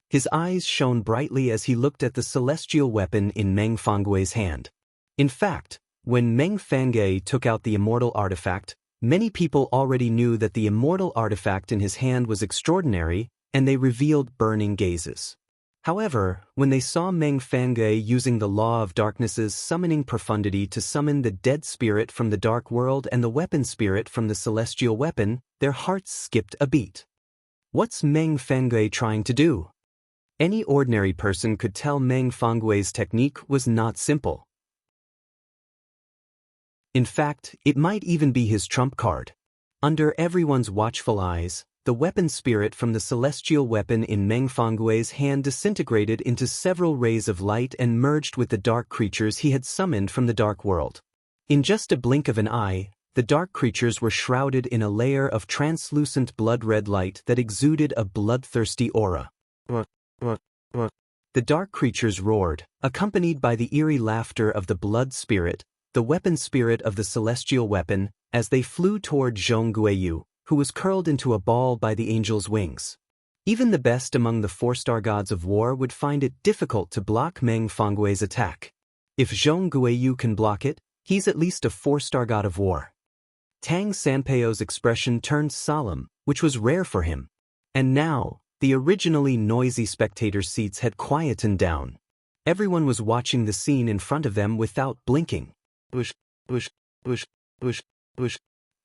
A: His eyes shone brightly as he looked at the celestial weapon in Meng Fanggui's hand. In fact, when Meng Fangge took out the immortal artifact, many people already knew that the immortal artifact in his hand was extraordinary, and they revealed burning gazes. However, when they saw Meng Fangge using the Law of Darkness's summoning profundity to summon the dead spirit from the dark world and the weapon spirit from the celestial weapon, their hearts skipped a beat. What's Meng Fangge trying to do? Any ordinary person could tell Meng Fanggui's technique was not simple. In fact, it might even be his trump card. Under everyone's watchful eyes, the weapon spirit from the celestial weapon in Meng Fanggui's hand disintegrated into several rays of light and merged with the dark creatures he had summoned from the dark world. In just a blink of an eye, the dark creatures were shrouded in a layer of translucent blood-red light that exuded a bloodthirsty aura. The dark creatures roared, accompanied by the eerie laughter of the blood spirit, the weapon spirit of the celestial weapon, as they flew toward Zhong Guiyu, who was curled into a ball by the angel's wings. Even the best among the 4-star gods of war would find it difficult to block Meng Fanggui's attack. If Zhong Guiyu can block it, he's at least a 4-star god of war. Tang Sanpeio's expression turned solemn, which was rare for him. And now, the originally noisy spectator seats had quietened down. Everyone was watching the scene in front of them without blinking. Bush, bush, bush, bush, bush.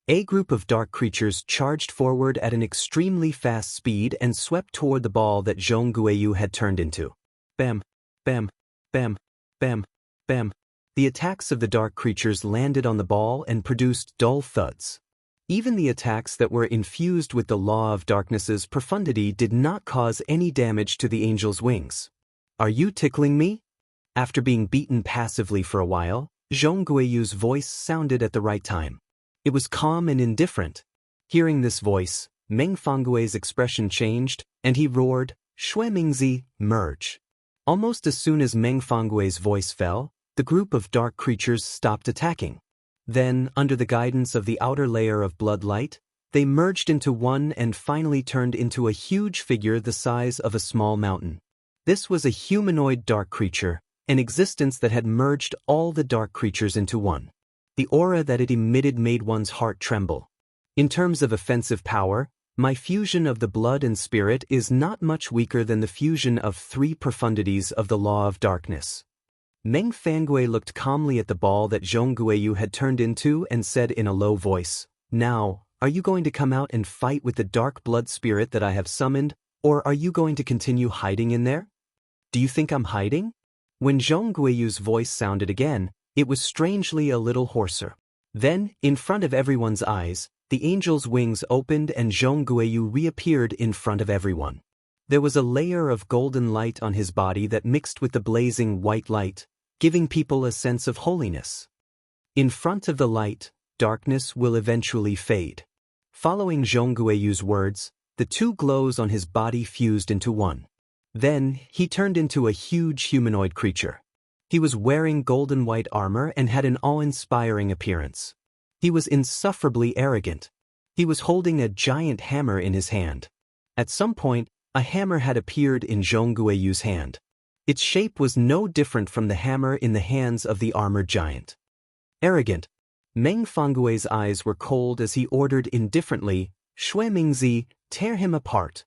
A: A group of dark creatures charged forward at an extremely fast speed and swept toward the ball that Zhong Guiyu had turned into. Bam, bam, bam, bam, bam. The attacks of the dark creatures landed on the ball and produced dull thuds. Even the attacks that were infused with the Law of Darkness's profundity did not cause any damage to the angel's wings. "Are you tickling me?" After being beaten passively for a while, Zhong Guiyu's voice sounded at the right time. It was calm and indifferent. Hearing this voice, Meng Fanggui's expression changed, and he roared, "Shui Mingzi, merge." Almost as soon as Meng Fanggui's voice fell, the group of dark creatures stopped attacking. Then, under the guidance of the outer layer of blood light, they merged into one and finally turned into a huge figure the size of a small mountain. This was a humanoid dark creature, an existence that had merged all the dark creatures into one. The aura that it emitted made one's heart tremble. In terms of offensive power, my fusion of the blood and spirit is not much weaker than the fusion of 3 profundities of the Law of Darkness. Meng Fanggui looked calmly at the ball that Zhong Guiyu had turned into and said in a low voice, "Now, are you going to come out and fight with the dark blood spirit that I have summoned, or are you going to continue hiding in there? Do you think I'm hiding?" When Zhong Guiyu's voice sounded again, it was strangely a little hoarser. Then, in front of everyone's eyes, the angel's wings opened and Zhong Guiyu reappeared in front of everyone. There was a layer of golden light on his body that mixed with the blazing white light, giving people a sense of holiness. In front of the light, darkness will eventually fade. Following Zhong Guiyu's words, the 2 glows on his body fused into one. Then, he turned into a huge humanoid creature. He was wearing golden white armor and had an awe-inspiring appearance. He was insufferably arrogant. He was holding a giant hammer in his hand. At some point, a hammer had appeared in Zhong Guiyu's hand. Its shape was no different from the hammer in the hands of the armored giant. Arrogant. Meng Fangui's eyes were cold as he ordered indifferently, "Shui Mingzi, tear him apart."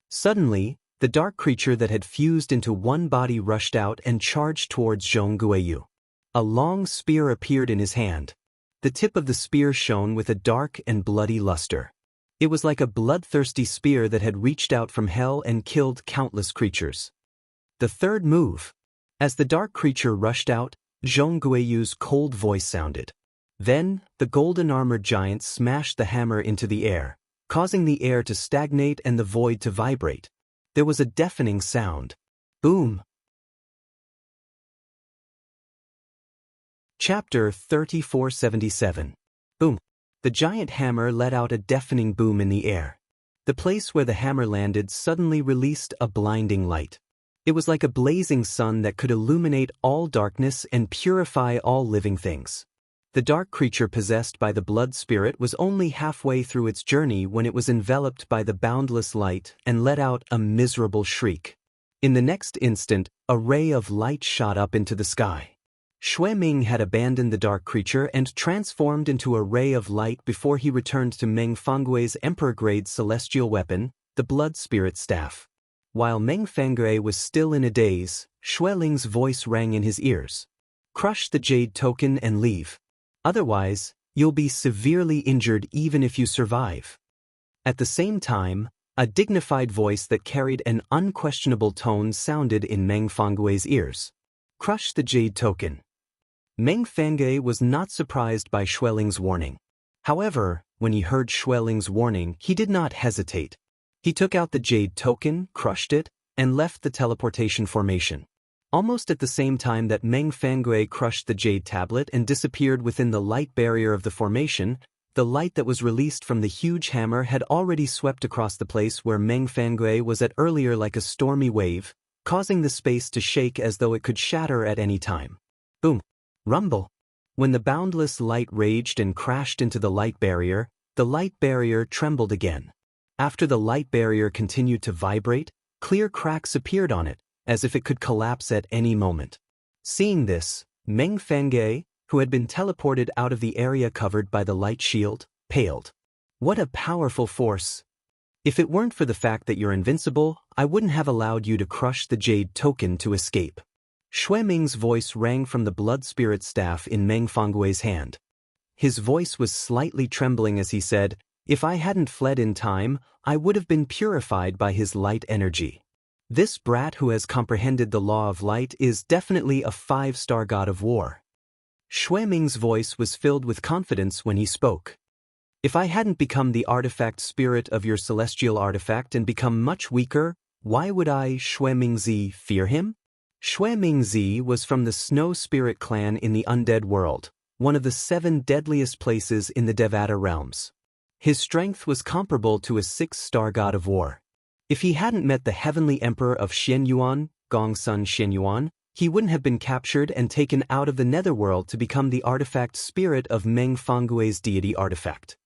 A: Suddenly, the dark creature that had fused into one body rushed out and charged towards Zhong Guiyu. A long spear appeared in his hand. The tip of the spear shone with a dark and bloody luster. It was like a bloodthirsty spear that had reached out from hell and killed countless creatures. The third move. As the dark creature rushed out, Zhong Guiyu's cold voice sounded. Then, the golden armored giant smashed the hammer into the air, causing the air to stagnate and the void to vibrate. There was a deafening sound. Boom! Chapter 3477. Boom! The giant hammer let out a deafening boom in the air. The place where the hammer landed suddenly released a blinding light. It was like a blazing sun that could illuminate all darkness and purify all living things. The dark creature possessed by the blood spirit was only halfway through its journey when it was enveloped by the boundless light and let out a miserable shriek. In the next instant, a ray of light shot up into the sky. Shui Ming had abandoned the dark creature and transformed into a ray of light before he returned to Meng Fangui's emperor-grade celestial weapon, the blood spirit staff. While Meng Fangui was still in a daze, Shui Ling's voice rang in his ears. "Crush the jade token and leave. Otherwise, you'll be severely injured even if you survive." At the same time, a dignified voice that carried an unquestionable tone sounded in Meng Fangui's ears. "Crush the jade token." Meng Fangui was not surprised by Shui Ling's warning. However, when he heard Shui Ling's warning, he did not hesitate. He took out the jade token, crushed it, and left the teleportation formation. Almost at the same time that Meng Fangui crushed the jade tablet and disappeared within the light barrier of the formation, the light that was released from the huge hammer had already swept across the place where Meng Fangui was at earlier like a stormy wave, causing the space to shake as though it could shatter at any time. Boom! Rumble! When the boundless light raged and crashed into the light barrier trembled again. After the light barrier continued to vibrate, clear cracks appeared on it, as if it could collapse at any moment. Seeing this, Meng Fangui, who had been teleported out of the area covered by the light shield, paled. "What a powerful force! If it weren't for the fact that you're invincible, I wouldn't have allowed you to crush the jade token to escape." Shui Ming's voice rang from the blood spirit staff in Meng Fangui's hand. His voice was slightly trembling as he said, "If I hadn't fled in time, I would have been purified by his light energy. This brat who has comprehended the law of light is definitely a 5-star god of war." Shui Ming's voice was filled with confidence when he spoke. "If I hadn't become the artifact spirit of your celestial artifact and become much weaker, why would I, Shui Mingzi, fear him?" Shui Mingzi was from the Snow Spirit clan in the undead world, one of the 7 deadliest places in the Devata realms. His strength was comparable to a 6-star god of war. If he hadn't met the heavenly emperor of Xianyuan, Gongsun Xianyuan, he wouldn't have been captured and taken out of the netherworld to become the artifact spirit of Meng Fangui's deity artifact.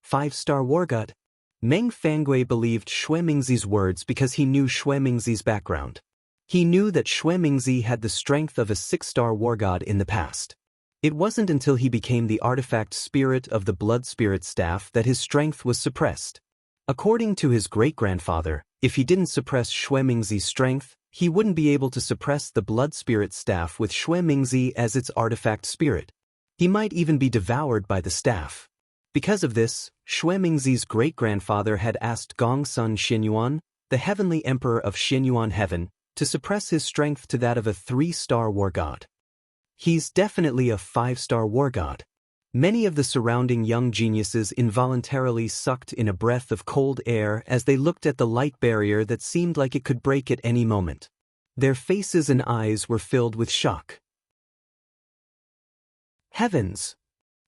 A: 5-star war god. Meng Fangui believed Shui Mingzi's words because he knew Shui Mingzi's background. He knew that Shui Mingzi had the strength of a 6-star war god in the past. It wasn't until he became the artifact spirit of the blood spirit staff that his strength was suppressed. According to his great-grandfather, if he didn't suppress Shui Mingzi's strength, he wouldn't be able to suppress the blood spirit staff with Shui Mingzi as its artifact spirit. He might even be devoured by the staff. Because of this, Shui Mingzi's great-grandfather had asked Gongsun Xianyuan, the heavenly emperor of Xianyuan heaven, to suppress his strength to that of a 3-star war god. He's definitely a 5-star war god. Many of the surrounding young geniuses involuntarily sucked in a breath of cold air as they looked at the light barrier that seemed like it could break at any moment. Their faces and eyes were filled with shock. Heavens!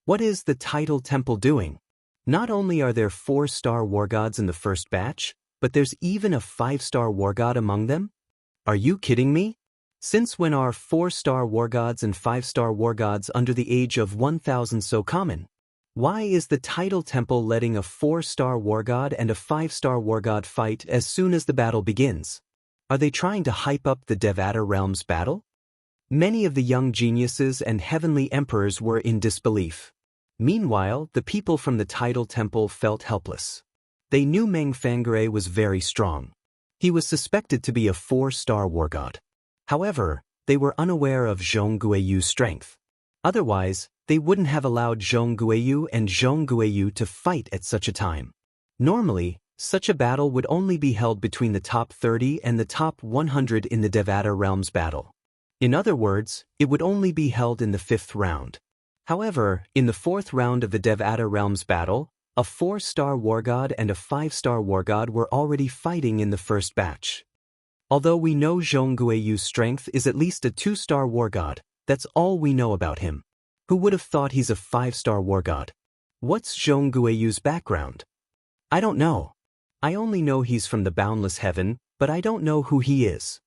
A: What is the Tidal Temple doing? Not only are there 4-star war gods in the first batch, but there's even a 5-star war god among them? Are you kidding me? Since when are 4-star war gods and 5-star war gods under the age of 1,000 so common? Why is the Tidal Temple letting a 4-star war god and a 5-star war god fight as soon as the battle begins? Are they trying to hype up the Devata realm's battle? Many of the young geniuses and heavenly emperors were in disbelief. Meanwhile, the people from the tidal temple felt helpless. They knew Meng Fangre was very strong. He was suspected to be a 4-star war god. However, they were unaware of Zhong Guiyu's strength. Otherwise, they wouldn't have allowed Zhong Guiyu and Zhong Guiyu to fight at such a time. Normally, such a battle would only be held between the top 30 and the top 100 in the Devata realm's battle. In other words, it would only be held in the 5th round. However, in the 4th round of the Devata realm's battle, a 4-star war god and a 5-star war god were already fighting in the first batch. Although we know Zhong Guiyu's strength is at least a 2-star war god, that's all we know about him. Who would have thought he's a 5-star war god? What's Zhong Guiyu's background? I don't know. I only know he's from the boundless heaven, but I don't know who he is.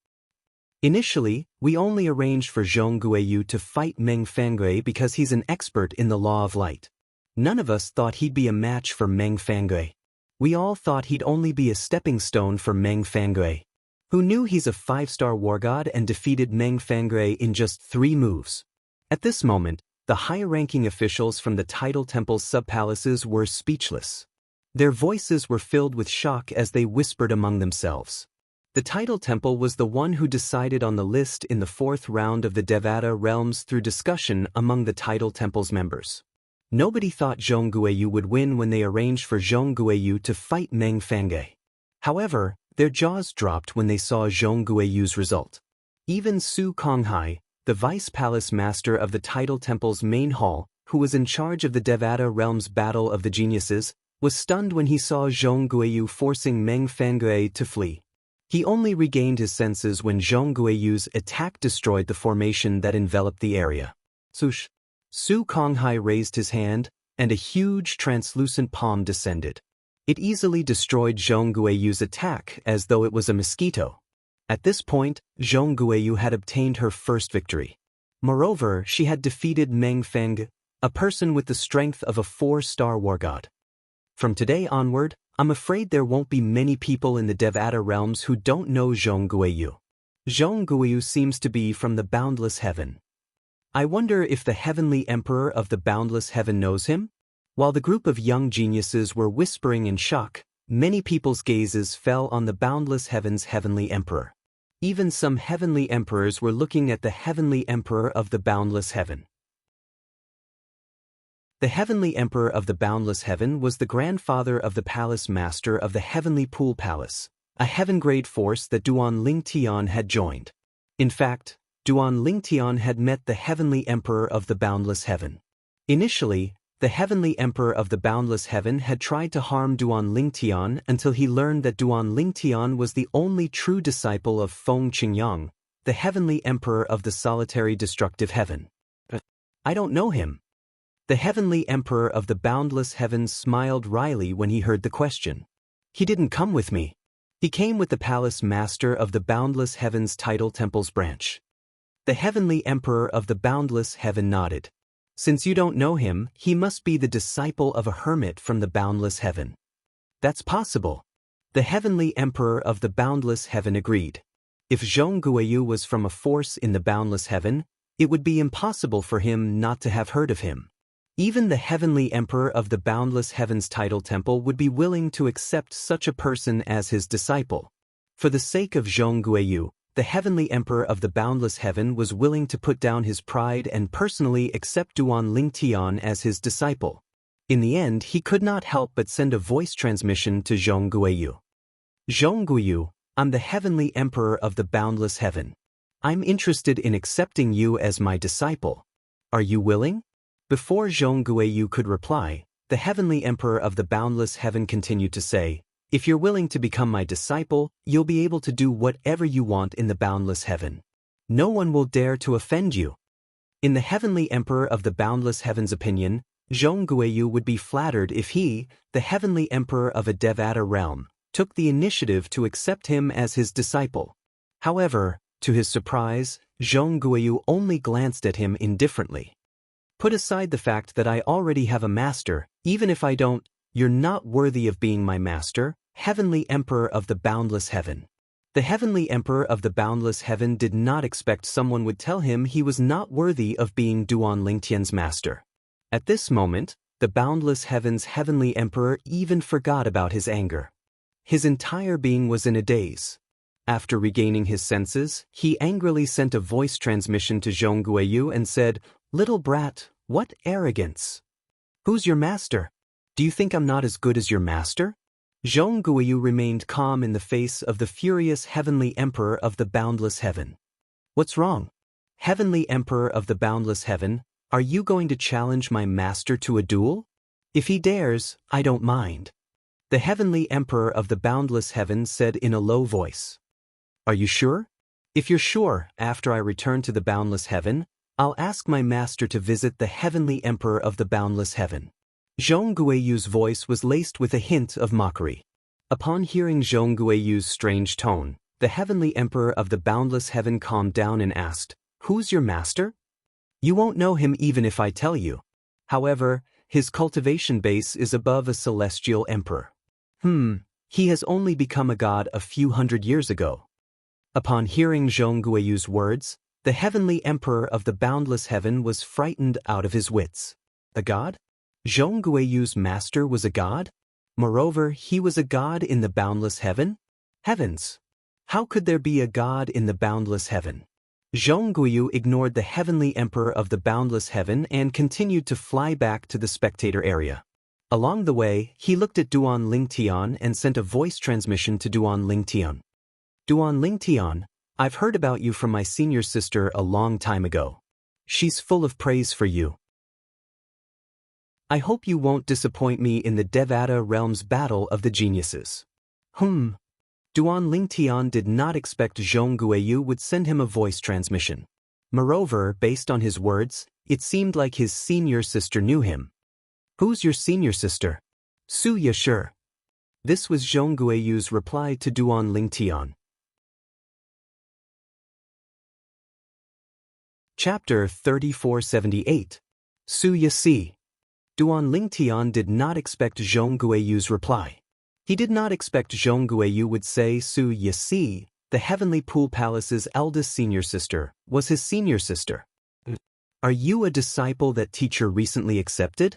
A: Initially, we only arranged for Zhong Guiyu to fight Meng Fangre because he's an expert in the law of light. None of us thought he'd be a match for Meng Fangre. We all thought he'd only be a stepping stone for Meng Fangre. Who knew he's a 5-star war god and defeated Meng Fangre in just 3 moves? At this moment, the high-ranking officials from the tidal temple's sub-palaces were speechless. Their voices were filled with shock as they whispered among themselves. The tidal temple was the one who decided on the list in the 4th round of the Devata realms through discussion among the tidal temple's members. Nobody thought Zhong Guiyu would win when they arranged for Zhong Guiyu to fight Meng Fangre. However, their jaws dropped when they saw Zhong Guiyu's result. Even Su Konghai, the vice palace master of the tidal temple's main hall, who was in charge of the Devata realm's battle of the geniuses, was stunned when he saw Zhong Guiyu forcing Meng Fangre to flee. He only regained his senses when Zhong Guiyu's attack destroyed the formation that enveloped the area. Sush! Su Konghai raised his hand, and a huge translucent palm descended. It easily destroyed Zhong Guiyu's attack as though it was a mosquito. At this point, Zhong Guiyu had obtained her first victory. Moreover, she had defeated Meng Fangre, a person with the strength of a 4-star war god. From today onward, I'm afraid there won't be many people in the Devata realms who don't know Zhong Guiyu. Zhong Guiyu seems to be from the boundless heaven. I wonder if the heavenly emperor of the boundless heaven knows him? While the group of young geniuses were whispering in shock, many people's gazes fell on the boundless heaven's heavenly emperor. Even some heavenly emperors were looking at the heavenly emperor of the boundless heaven. The heavenly emperor of the boundless heaven was the grandfather of the palace master of the heavenly pool palace, a heaven-grade force that Duan Lingtian had joined. In fact, Duan Lingtian had met the heavenly emperor of the boundless heaven. Initially, the heavenly emperor of the boundless heaven had tried to harm Duan Lingtian until he learned that Duan Lingtian was the only true disciple of Feng Qingyang, the heavenly emperor of the solitary destructive heaven. I don't know him. The heavenly emperor of the boundless heavens smiled wryly when he heard the question. He didn't come with me. He came with the palace master of the boundless heavens tidal temple's branch. The heavenly emperor of the boundless heaven nodded. Since you don't know him, he must be the disciple of a hermit from the boundless heaven. That's possible. The heavenly emperor of the boundless heaven agreed. If Zhong Guiyu was from a force in the boundless heaven, it would be impossible for him not to have heard of him. Even the heavenly emperor of the boundless heaven's tidal temple would be willing to accept such a person as his disciple. For the sake of Zhong Guiyu, the heavenly emperor of the boundless heaven was willing to put down his pride and personally accept Duan Lingtian as his disciple. In the end, he could not help but send a voice transmission to Zhong Guiyu. Zhong Guiyu, I'm the heavenly emperor of the boundless heaven. I'm interested in accepting you as my disciple. Are you willing? Before Zhong Guiyu could reply, the heavenly emperor of the boundless heaven continued to say, if you're willing to become my disciple, you'll be able to do whatever you want in the boundless heaven. No one will dare to offend you. In the heavenly emperor of the boundless heaven's opinion, Zhong Guiyu would be flattered if he, the heavenly emperor of a Devata realm, took the initiative to accept him as his disciple. However, to his surprise, Zhong Guiyu only glanced at him indifferently. Put aside the fact that I already have a master, even if I don't, you're not worthy of being my master, heavenly emperor of the boundless heaven. The heavenly emperor of the boundless heaven did not expect someone would tell him he was not worthy of being Duan Lingtian's master. At this moment, the boundless heaven's heavenly emperor even forgot about his anger. His entire being was in a daze. After regaining his senses, he angrily sent a voice transmission to Zhong Guiyu and said, "Little brat, what arrogance! Who's your master? Do you think I'm not as good as your master?" Zhong Guiyu remained calm in the face of the furious heavenly emperor of the boundless heaven. "What's wrong? Heavenly emperor of the boundless heaven, are you going to challenge my master to a duel? If he dares, I don't mind." The heavenly emperor of the boundless heaven said in a low voice. "Are you sure? If you're sure, after I return to the boundless heaven, I'll ask my master to visit the heavenly emperor of the boundless heaven." Zhong Guiyu's voice was laced with a hint of mockery. Upon hearing Zhong Guiyu's strange tone, the heavenly emperor of the boundless heaven calmed down and asked, "Who's your master?" "You won't know him even if I tell you. However, his cultivation base is above a celestial emperor." He has only become a god a few hundred years ago." Upon hearing Zhong Guiyu's words, the heavenly emperor of the boundless heaven was frightened out of his wits. A god? Zhong Guiyu's master was a god? Moreover, he was a god in the boundless heaven? Heavens! How could there be a god in the boundless heaven? Zhong Guiyu ignored the heavenly emperor of the boundless heaven and continued to fly back to the spectator area. Along the way, he looked at Duan Lingtian and sent a voice transmission to Duan Lingtian. "Duan Lingtian, I've heard about you from my senior sister a long time ago. She's full of praise for you. I hope you won't disappoint me in the Devata realm's battle of the geniuses." Duan Lingtian did not expect Zhong Guiyu would send him a voice transmission. Moreover, based on his words, it seemed like his senior sister knew him. "Who's your senior sister?" "Su Yashur." This was Zhong Guiyu's reply to Duan Lingtian. Chapter 3478. Su Yasi. Duan Lingtian did not expect Zhong Guiyu's reply. He did not expect Zhong Guiyu would say Su Yasi, the Heavenly Pool Palace's eldest senior sister, was his senior sister. "Are you a disciple that teacher recently accepted?"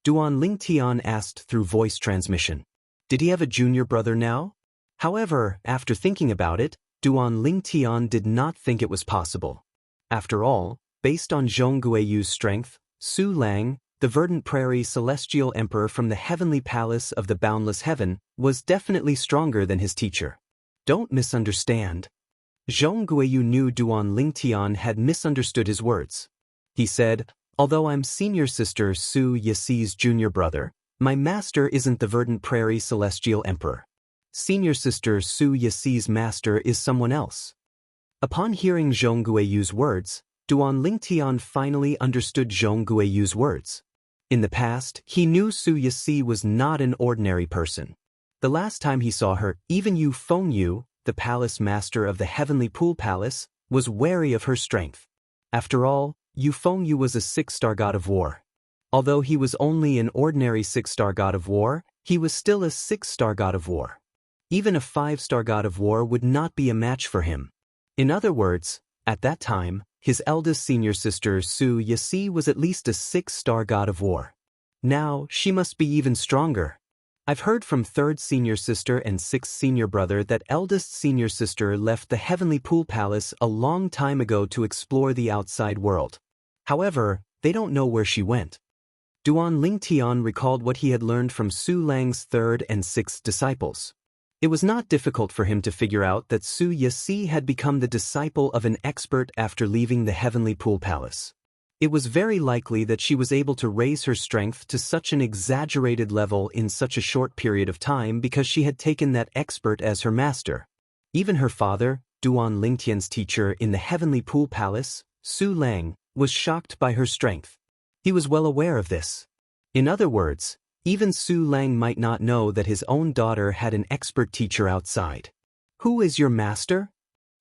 A: Duan Lingtian asked through voice transmission. Did he have a junior brother now? However, after thinking about it, Duan Lingtian did not think it was possible. After all, based on Zhong Guiyu's strength, Su Lang, the Verdant Prairie celestial emperor from the heavenly palace of the boundless heaven, was definitely stronger than his teacher. Don't misunderstand. Zhong Guiyu knew Duan Lingtian had misunderstood his words. He said, "Although I'm senior sister Su Yasi's junior brother, my master isn't the Verdant Prairie celestial emperor. Senior sister Su Yasi's master is someone else." Upon hearing Zhong Guiyu's words, Duan Lingtian finally understood Zhong Guiyu's words. In the past, he knew Su Yasi was not an ordinary person. The last time he saw her, even Yu Fengyu, the palace master of the Heavenly Pool Palace, was wary of her strength. After all, Yu Fengyu was a six-star god of war. Although he was only an ordinary six-star god of war, he was still a six-star god of war. Even a five-star god of war would not be a match for him. In other words, at that time, his eldest senior sister Su Yasi was at least a six-star god of war. Now, she must be even stronger. I've heard from third senior sister and sixth senior brother that eldest senior sister left the Heavenly Pool Palace a long time ago to explore the outside world. However, they don't know where she went. Duan Lingtian recalled what he had learned from Su Lang's third and sixth disciples. It was not difficult for him to figure out that Su Yasi had become the disciple of an expert after leaving the Heavenly Pool Palace. It was very likely that she was able to raise her strength to such an exaggerated level in such a short period of time because she had taken that expert as her master. Even her father, Duan Lingtian's teacher in the Heavenly Pool Palace, Su Lang, was shocked by her strength. He was well aware of this. In other words, even Su Lang might not know that his own daughter had an expert teacher outside. "Who is your master?"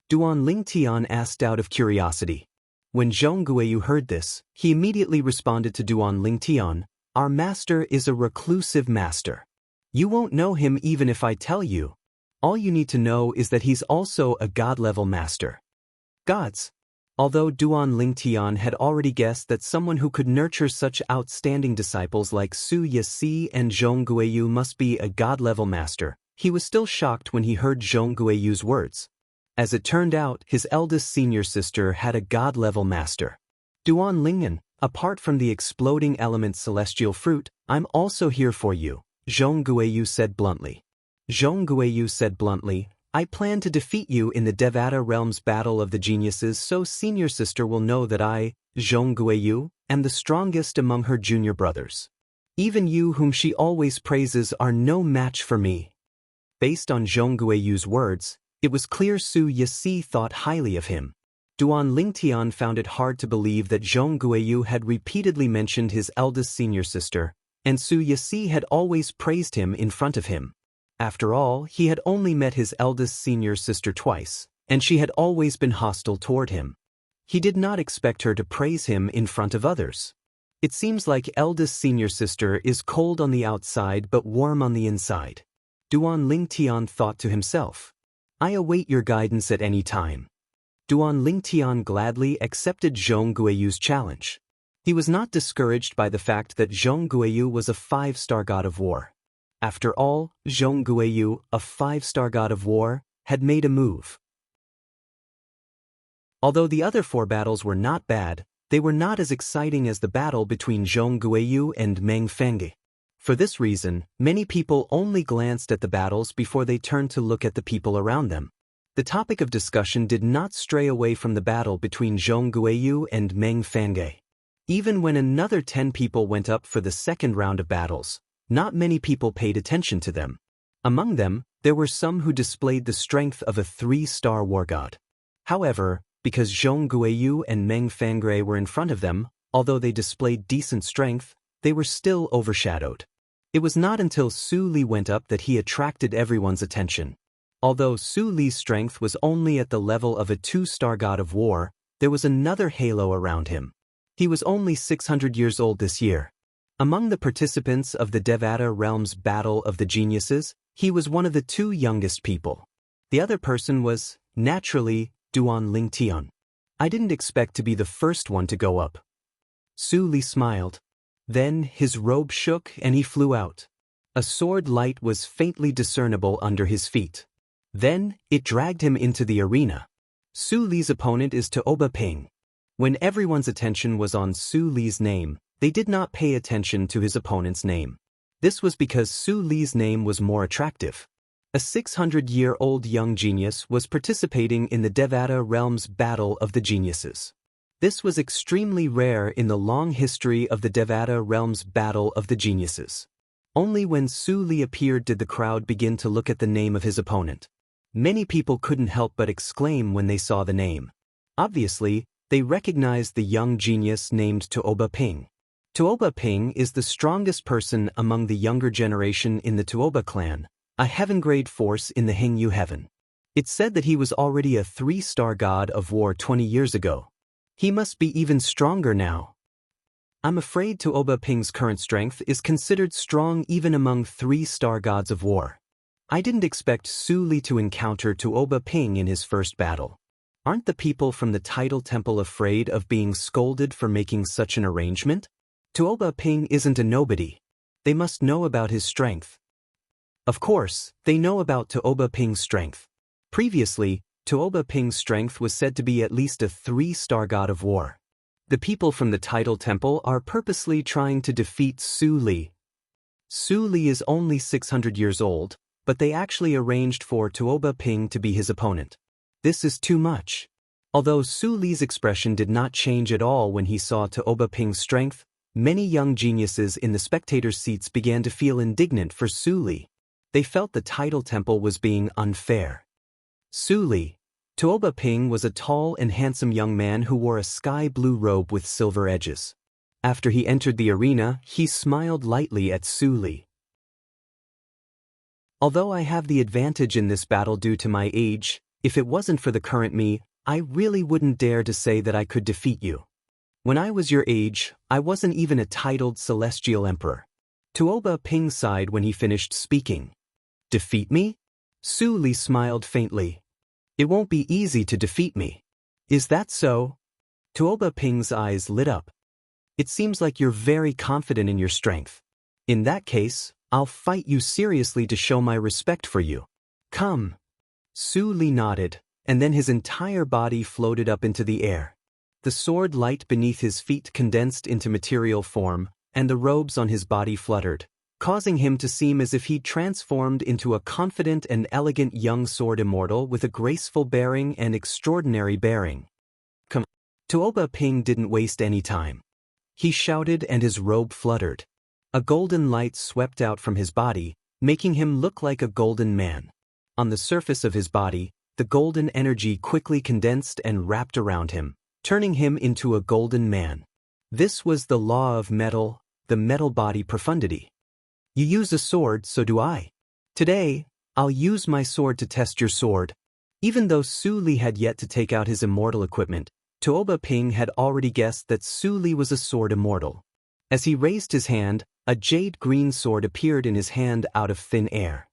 A: Duan Lingtian asked out of curiosity. When Zhong Guiyu heard this, he immediately responded to Duan Lingtian, "Our master is a reclusive master. You won't know him even if I tell you. All you need to know is that he's also a god-level master. Gods. Although Duan Lingtian had already guessed that someone who could nurture such outstanding disciples like Su Yixi and Zhong Guiyu must be a god-level master, he was still shocked when he heard Zhong Guiyu's words. As it turned out, his eldest senior sister had a god-level master. Duan Lingyan, apart from the exploding element celestial fruit, I'm also here for you, Zhong Guiyu said bluntly. Zhong Guiyu said bluntly, I plan to defeat you in the Devata Realms Battle of the Geniuses so senior sister will know that I, Zhong Guiyu, am the strongest among her junior brothers. Even you whom she always praises are no match for me. Based on Zhong Guiyu's words, it was clear Su Yixi thought highly of him. Duan Lingtian found it hard to believe that Zhong Guiyu had repeatedly mentioned his eldest senior sister, and Su Yixi had always praised him in front of him. After all, he had only met his eldest senior sister twice, and she had always been hostile toward him. He did not expect her to praise him in front of others. It seems like eldest senior sister is cold on the outside but warm on the inside. Duan Lingtian thought to himself. I await your guidance at any time. Duan Lingtian gladly accepted Zhong Guiyu's challenge. He was not discouraged by the fact that Zhong Guiyu was a 5-star god of war. After all, Zhong Guiyu, a 5-star god of war, had made a move. Although the other 4 battles were not bad, they were not as exciting as the battle between Zhong Guiyu and Meng Fengge. For this reason, many people only glanced at the battles before they turned to look at the people around them. The topic of discussion did not stray away from the battle between Zhong Guiyu and Meng Fengge. Even when another 10 people went up for the second round of battles, not many people paid attention to them. Among them, there were some who displayed the strength of a 3-star war god. However, because Zhong Guiyu and Meng Fengge were in front of them, although they displayed decent strength, they were still overshadowed. It was not until Su Li went up that he attracted everyone's attention. Although Su Li's strength was only at the level of a 2-star god of war, there was another halo around him. He was only 600 years old this year. Among the participants of the Devata Realms Battle of the Geniuses, he was one of the 2 youngest people. The other person was, naturally, Duan Lingtian. I didn't expect to be the first one to go up. Su Li smiled. Then his robe shook and he flew out. A sword light was faintly discernible under his feet. Then, it dragged him into the arena. Su Li's opponent is Tuoba Ping. When everyone's attention was on Su Li's name, they did not pay attention to his opponent's name. This was because Su Li's name was more attractive. A 600-year-old young genius was participating in the Devata Realms Battle of the Geniuses. This was extremely rare in the long history of the Devata Realms Battle of the Geniuses. Only when Su Li appeared did the crowd begin to look at the name of his opponent. Many people couldn't help but exclaim when they saw the name. Obviously, they recognized the young genius named Tuoba Ping. Tuoba Ping is the strongest person among the younger generation in the Tuoba clan, a heaven-grade force in the Hengyu heaven. It's said that he was already a 3-star god of war 20 years ago. He must be even stronger now. I'm afraid Tuoba Ping's current strength is considered strong even among 3-star gods of war. I didn't expect Su Li to encounter Tuoba Ping in his first battle. Aren't the people from the Tidal Temple afraid of being scolded for making such an arrangement? Tuoba Ping isn't a nobody. They must know about his strength. Of course, they know about Tuoba Ping's strength. Previously, Tuoba Ping's strength was said to be at least a 3-star god of war. The people from the Tidal Temple are purposely trying to defeat Su Li. Su Li is only 600 years old, but they actually arranged for Tuoba Ping to be his opponent. This is too much. Although Su Li's expression did not change at all when he saw Tuoba Ping's strength, many young geniuses in the spectators' seats began to feel indignant for Su Li. They felt the Tidal Temple was being unfair. Su Li. Tuoba Ping was a tall and handsome young man who wore a sky-blue robe with silver edges. After he entered the arena, he smiled lightly at Su Li. Although I have the advantage in this battle due to my age, if it wasn't for the current me, I really wouldn't dare to say that I could defeat you. When I was your age, I wasn't even a titled Celestial Emperor. Tuoba Ping sighed when he finished speaking. Defeat me? Su Li smiled faintly. It won't be easy to defeat me. Is that so? Tuoba Ping's eyes lit up. It seems like you're very confident in your strength. In that case, I'll fight you seriously to show my respect for you. Come. Su Li nodded, and then his entire body floated up into the air. The sword light beneath his feet condensed into material form, and the robes on his body fluttered, causing him to seem as if he'd transformed into a confident and elegant young sword immortal with a graceful bearing and extraordinary bearing. Come. Tuoba Ping didn't waste any time. He shouted and his robe fluttered. A golden light swept out from his body, making him look like a golden man. On the surface of his body, the golden energy quickly condensed and wrapped around him, turning him into a golden man. This was the law of metal, the metal body profundity. You use a sword, so do I. Today, I'll use my sword to test your sword. Even though Su Li had yet to take out his immortal equipment, Tuoba Ping had already guessed that Su Li was a sword immortal. As he raised his hand, a jade-green sword appeared in his hand out of thin air.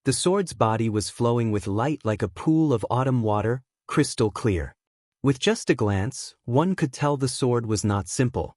A: The sword's body was flowing with light like a pool of autumn water, crystal clear. With just a glance, one could tell the sword was not simple.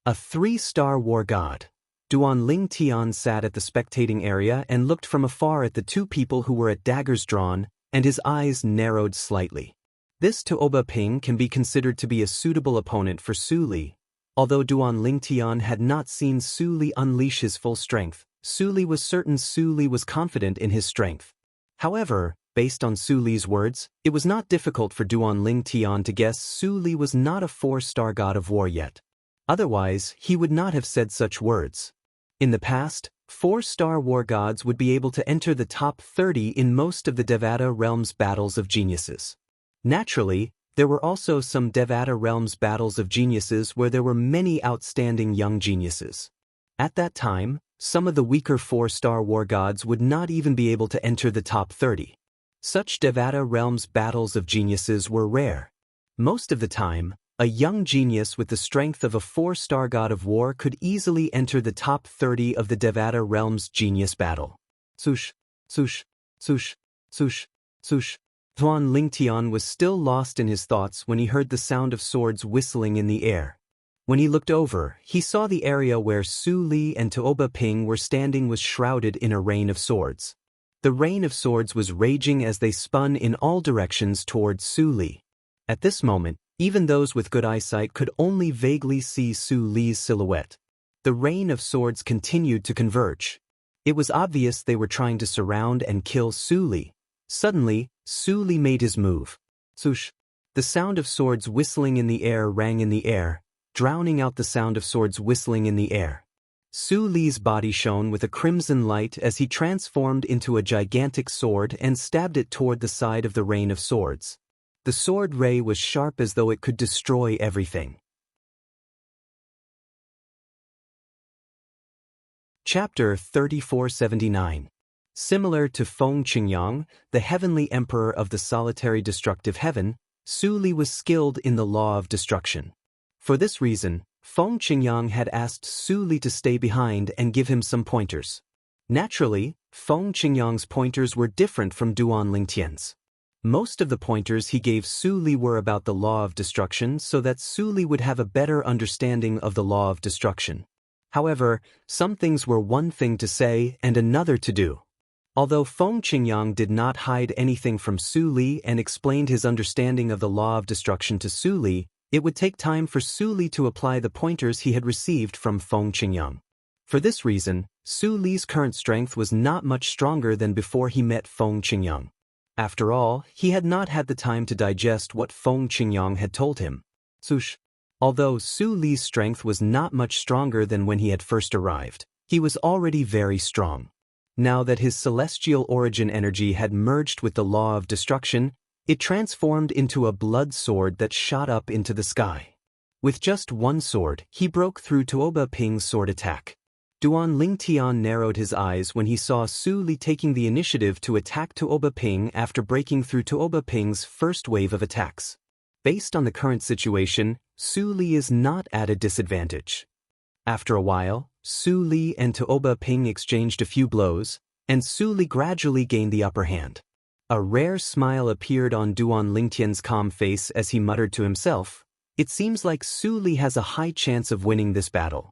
A: A 3-star war god. Duan Ling Tian sat at the spectating area and looked from afar at the two people who were at daggers drawn, and his eyes narrowed slightly. This Tuoba Ping can be considered to be a suitable opponent for Su Li. Although Duan Ling Tian had not seen Su Li unleash his full strength, Su Li was certain Su Li was confident in his strength. However, based on Su Li's words, it was not difficult for Duan Ling Tian to guess Su Li was not a 4-star god of war yet. Otherwise, he would not have said such words. In the past, 4-star war gods would be able to enter the top 30 in most of the Devata realms battles of geniuses. Naturally, there were also some Devata realms battles of geniuses where there were many outstanding young geniuses. At that time, some of the weaker 4-star war gods would not even be able to enter the top 30. Such Devata realms battles of geniuses were rare. Most of the time, a young genius with the strength of a 4-star god of war could easily enter the top 30 of the Devata realms genius battle. Sush, sush, sush, sush, sush. Duan Lingtian was still lost in his thoughts when he heard the sound of swords whistling in the air. When he looked over, he saw the area where Su Li and Tuoba Ping were standing was shrouded in a rain of swords. The rain of swords was raging as they spun in all directions towards Su Li. At this moment, even those with good eyesight could only vaguely see Su Li's silhouette. The rain of swords continued to converge. It was obvious they were trying to surround and kill Su Li. Suddenly, Su Li made his move. Swoosh! The sound of swords whistling in the air rang in the air, drowning out the sound of swords whistling in the air. Su Li's body shone with a crimson light as he transformed into a gigantic sword and stabbed it toward the side of the rain of swords. The sword ray was sharp as though it could destroy everything. Chapter 3479. Similar to Feng Qingyang, the heavenly emperor of the solitary destructive heaven, Su Li was skilled in the law of destruction. For this reason, Feng Qingyang had asked Su Li to stay behind and give him some pointers. Naturally, Feng Qingyang's pointers were different from Duan Lingtian's. Most of the pointers he gave Su Li were about the law of destruction so that Su Li would have a better understanding of the law of destruction. However, some things were one thing to say and another to do. Although Feng Qingyang did not hide anything from Su Li and explained his understanding of the law of destruction to Su Li, it would take time for Su Li to apply the pointers he had received from Feng Qingyang. For this reason, Su Li's current strength was not much stronger than before he met Feng Qingyang. After all, he had not had the time to digest what Feng Qingyang had told him. Swoosh! Although Su Li's strength was not much stronger than when he had first arrived, he was already very strong. Now that his celestial origin energy had merged with the law of destruction, it transformed into a blood sword that shot up into the sky. With just one sword, he broke through Tuoba Ping's sword attack. Duan Lingtian narrowed his eyes when he saw Su Li taking the initiative to attack Tuoba Ping after breaking through Tuoba Ping's first wave of attacks. Based on the current situation, Su Li is not at a disadvantage. After a while, Su Li and Tuoba Ping exchanged a few blows, and Su Li gradually gained the upper hand. A rare smile appeared on Duan Lingtian's calm face as he muttered to himself, "It seems like Su Li has a high chance of winning this battle."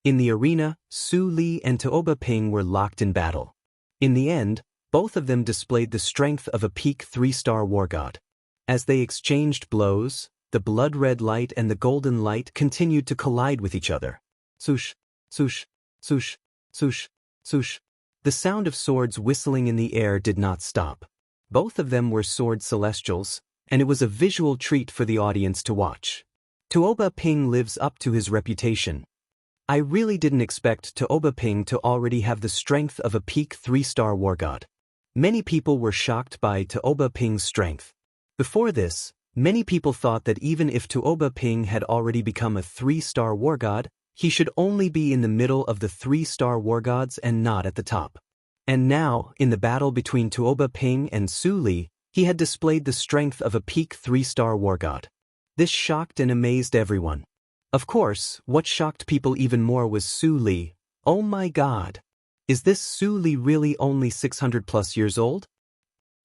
A: In the arena, Su Li and Tuoba Ping were locked in battle. In the end, both of them displayed the strength of a peak 3-star war god. As they exchanged blows, the blood-red light and the golden light continued to collide with each other. Swoosh, swoosh, swoosh, swoosh, swoosh. The sound of swords whistling in the air did not stop. Both of them were sword celestials, and it was a visual treat for the audience to watch. Tuoba Ping lives up to his reputation. I really didn't expect Tuoba Ping to already have the strength of a peak 3-star war god. Many people were shocked by Tuoba Ping's strength. Before this, many people thought that even if Tuoba Ping had already become a 3-star war god, he should only be in the middle of the 3-star war gods and not at the top. And now, in the battle between Tuoba Ping and Su Li, he had displayed the strength of a peak 3-star war god. This shocked and amazed everyone. Of course, what shocked people even more was Su Li. Oh my god! Is this Su Li really only 600 plus years old?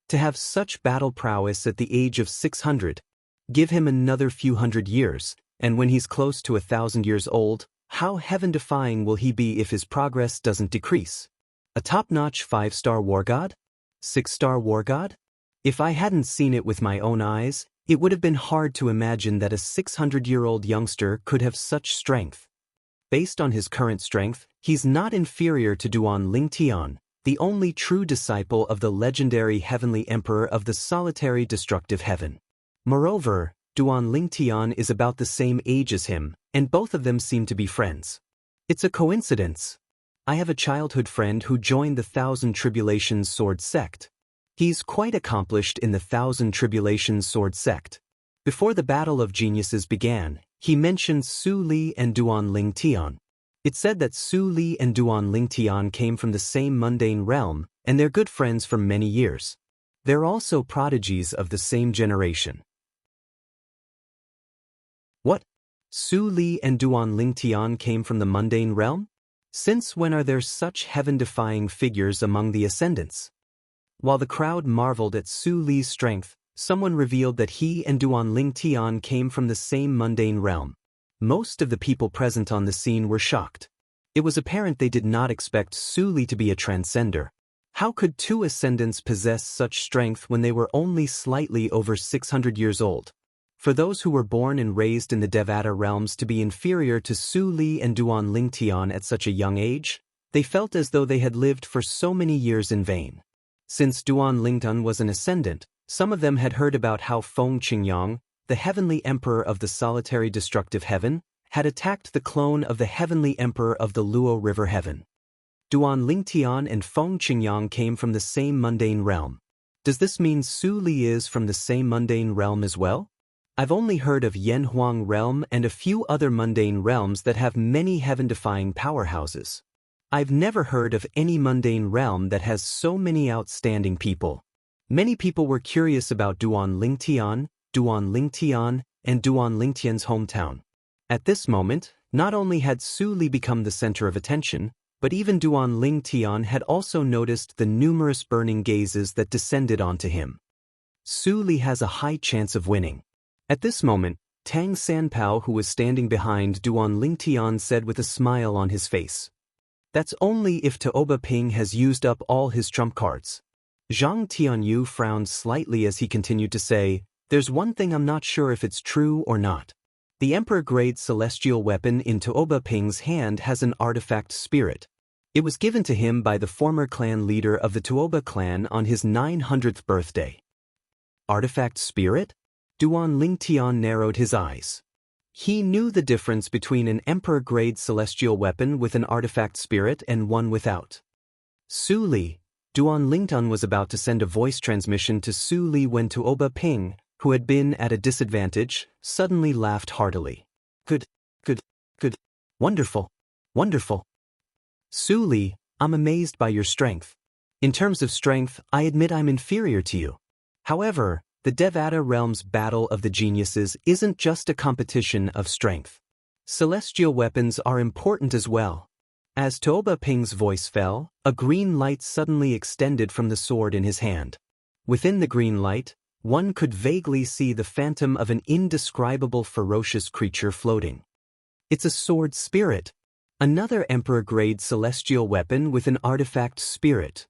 A: To have such battle prowess at the age of 600, give him another few hundred years, and when he's close to 1,000 years old, how heaven-defying will he be if his progress doesn't decrease? A top-notch 5-star war god? 6-star war god? If I hadn't seen it with my own eyes, it would have been hard to imagine that a 600-year-old youngster could have such strength. Based on his current strength, he's not inferior to Duan Lingtian, the only true disciple of the legendary heavenly emperor of the solitary destructive heaven. Moreover, Duan Lingtian is about the same age as him, and both of them seem to be friends. It's a coincidence. I have a childhood friend who joined the Thousand Tribulations Sword sect. He's quite accomplished in the Thousand Tribulations Sword sect. Before the Battle of Geniuses began, he mentioned Su Li and Duan Lingtian. It said that Su Li and Duan Lingtian came from the same mundane realm, and they're good friends for many years. They're also prodigies of the same generation. What? Su Li and Duan Lingtian came from the mundane realm? Since when are there such heaven-defying figures among the Ascendants? While the crowd marveled at Su Li's strength, someone revealed that he and Duan Lingtian came from the same mundane realm. Most of the people present on the scene were shocked. It was apparent they did not expect Su Li to be a transcender. How could two Ascendants possess such strength when they were only slightly over 600 years old? For those who were born and raised in the Devata realms to be inferior to Su Li and Duan Lingtian at such a young age, they felt as though they had lived for so many years in vain. Since Duan Lingtian was an Ascendant, some of them had heard about how Feng Qingyang, the heavenly emperor of the solitary destructive heaven, had attacked the clone of the heavenly emperor of the Luo River heaven. Duan Lingtian and Feng Qingyang came from the same mundane realm. Does this mean Su Li is from the same mundane realm as well? I've only heard of Yanhuang realm and a few other mundane realms that have many heaven-defying powerhouses. I've never heard of any mundane realm that has so many outstanding people. Many people were curious about Duan Lingtian, and Duan Lingtian's hometown. At this moment, not only had Su Li become the center of attention, but even Duan Lingtian had also noticed the numerous burning gazes that descended onto him. Su Li has a high chance of winning. At this moment, Tang Sanpao, who was standing behind Duan Lingtian, said with a smile on his face, "That's only if Tuoba Ping has used up all his trump cards." Zhang Tianyu frowned slightly as he continued to say, "There's one thing I'm not sure if it's true or not. The Emperor-grade celestial weapon in Tuoba Ping's hand has an artifact spirit. It was given to him by the former clan leader of the Tuoba clan on his 900th birthday." Artifact spirit? Duan Lingtian narrowed his eyes. He knew the difference between an Emperor-grade celestial weapon with an artifact spirit and one without. Su Li. Duan Lingtian was about to send a voice transmission to Su Li when Tuoba Ping, who had been at a disadvantage, suddenly laughed heartily. Good. Wonderful. Su Li, I'm amazed by your strength. In terms of strength, I admit I'm inferior to you. However, the Devata realm's battle of the geniuses isn't just a competition of strength. Celestial weapons are important as well. As Tuoba Ping's voice fell, a green light suddenly extended from the sword in his hand. Within the green light, one could vaguely see the phantom of an indescribable ferocious creature floating. It's a sword spirit. Another Emperor-grade celestial weapon with an artifact spirit.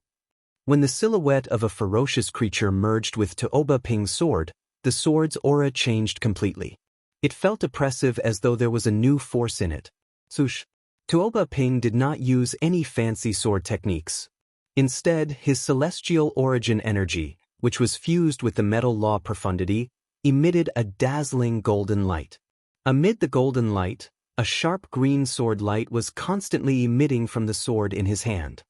A: When the silhouette of a ferocious creature merged with Tuoba Ping's sword, the sword's aura changed completely. It felt oppressive as though there was a new force in it. Sush. Tuoba Ping did not use any fancy sword techniques. Instead, his celestial origin energy, which was fused with the metal law profundity, emitted a dazzling golden light. Amid the golden light, a sharp green sword light was constantly emitting from the sword in his hand.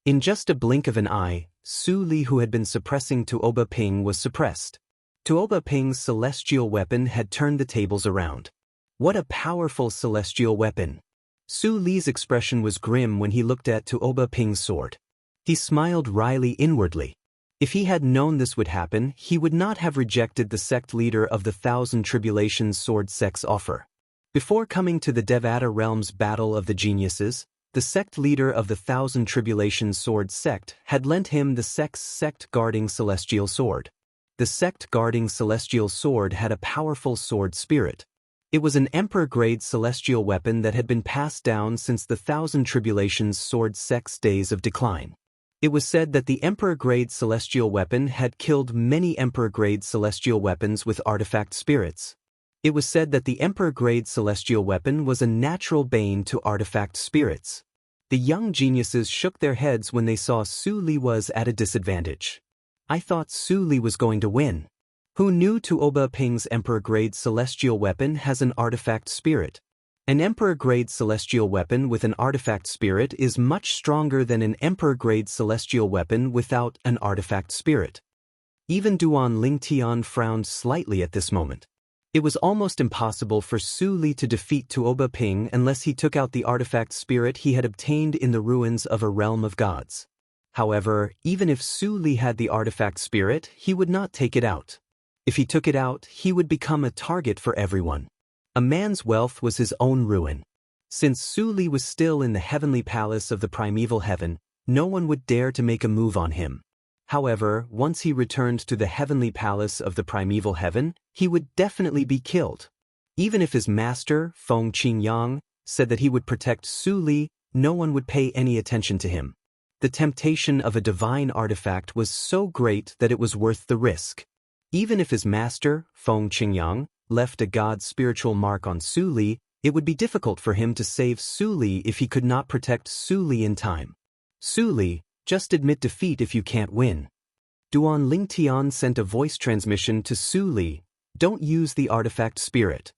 A: In just a blink of an eye, Su Li, who had been suppressing Tuoba Ping, was suppressed. Tuoba Ping's celestial weapon had turned the tables around. What a powerful celestial weapon! Su Li's expression was grim when he looked at Tuoba Ping's sword. He smiled wryly inwardly. If he had known this would happen, he would not have rejected the sect leader of the Thousand Tribulations sword sect's offer. Before coming to the Devata Realm's Battle of the Geniuses, the sect leader of the Thousand Tribulations sword sect had lent him the sect's sect-guarding celestial sword. The sect-guarding celestial sword had a powerful sword spirit. It was an Emperor-grade celestial weapon that had been passed down since the Thousand Tribulations sword sect's days of decline. It was said that the Emperor-grade celestial weapon had killed many Emperor-grade celestial weapons with artifact spirits. It was said that the Emperor-grade celestial weapon was a natural bane to artifact spirits. The young geniuses shook their heads when they saw Su Li was at a disadvantage. I thought Su Li was going to win. Who knew Tuoba Ping's Emperor-grade celestial weapon has an artifact spirit? An Emperor-grade celestial weapon with an artifact spirit is much stronger than an Emperor-grade celestial weapon without an artifact spirit. Even Duan Lingtian frowned slightly at this moment. It was almost impossible for Su Li to defeat Tuoba Ping unless he took out the artifact spirit he had obtained in the ruins of a realm of gods. However, even if Su Li had the artifact spirit, he would not take it out. If he took it out, he would become a target for everyone. A man's wealth was his own ruin. Since Su Li was still in the heavenly palace of the primeval heaven, no one would dare to make a move on him. However, once he returned to the heavenly palace of the primeval heaven, he would definitely be killed. Even if his master, Feng Qingyang, said that he would protect Su Li, no one would pay any attention to him. The temptation of a divine artifact was so great that it was worth the risk. Even if his master, Feng Qingyang, left a god's spiritual mark on Su Li, it would be difficult for him to save Su Li if he could not protect Su Li in time. Su Li, just admit defeat if you can't win. Duan Lingtian sent a voice transmission to Su Li, don't use the artifact spirit.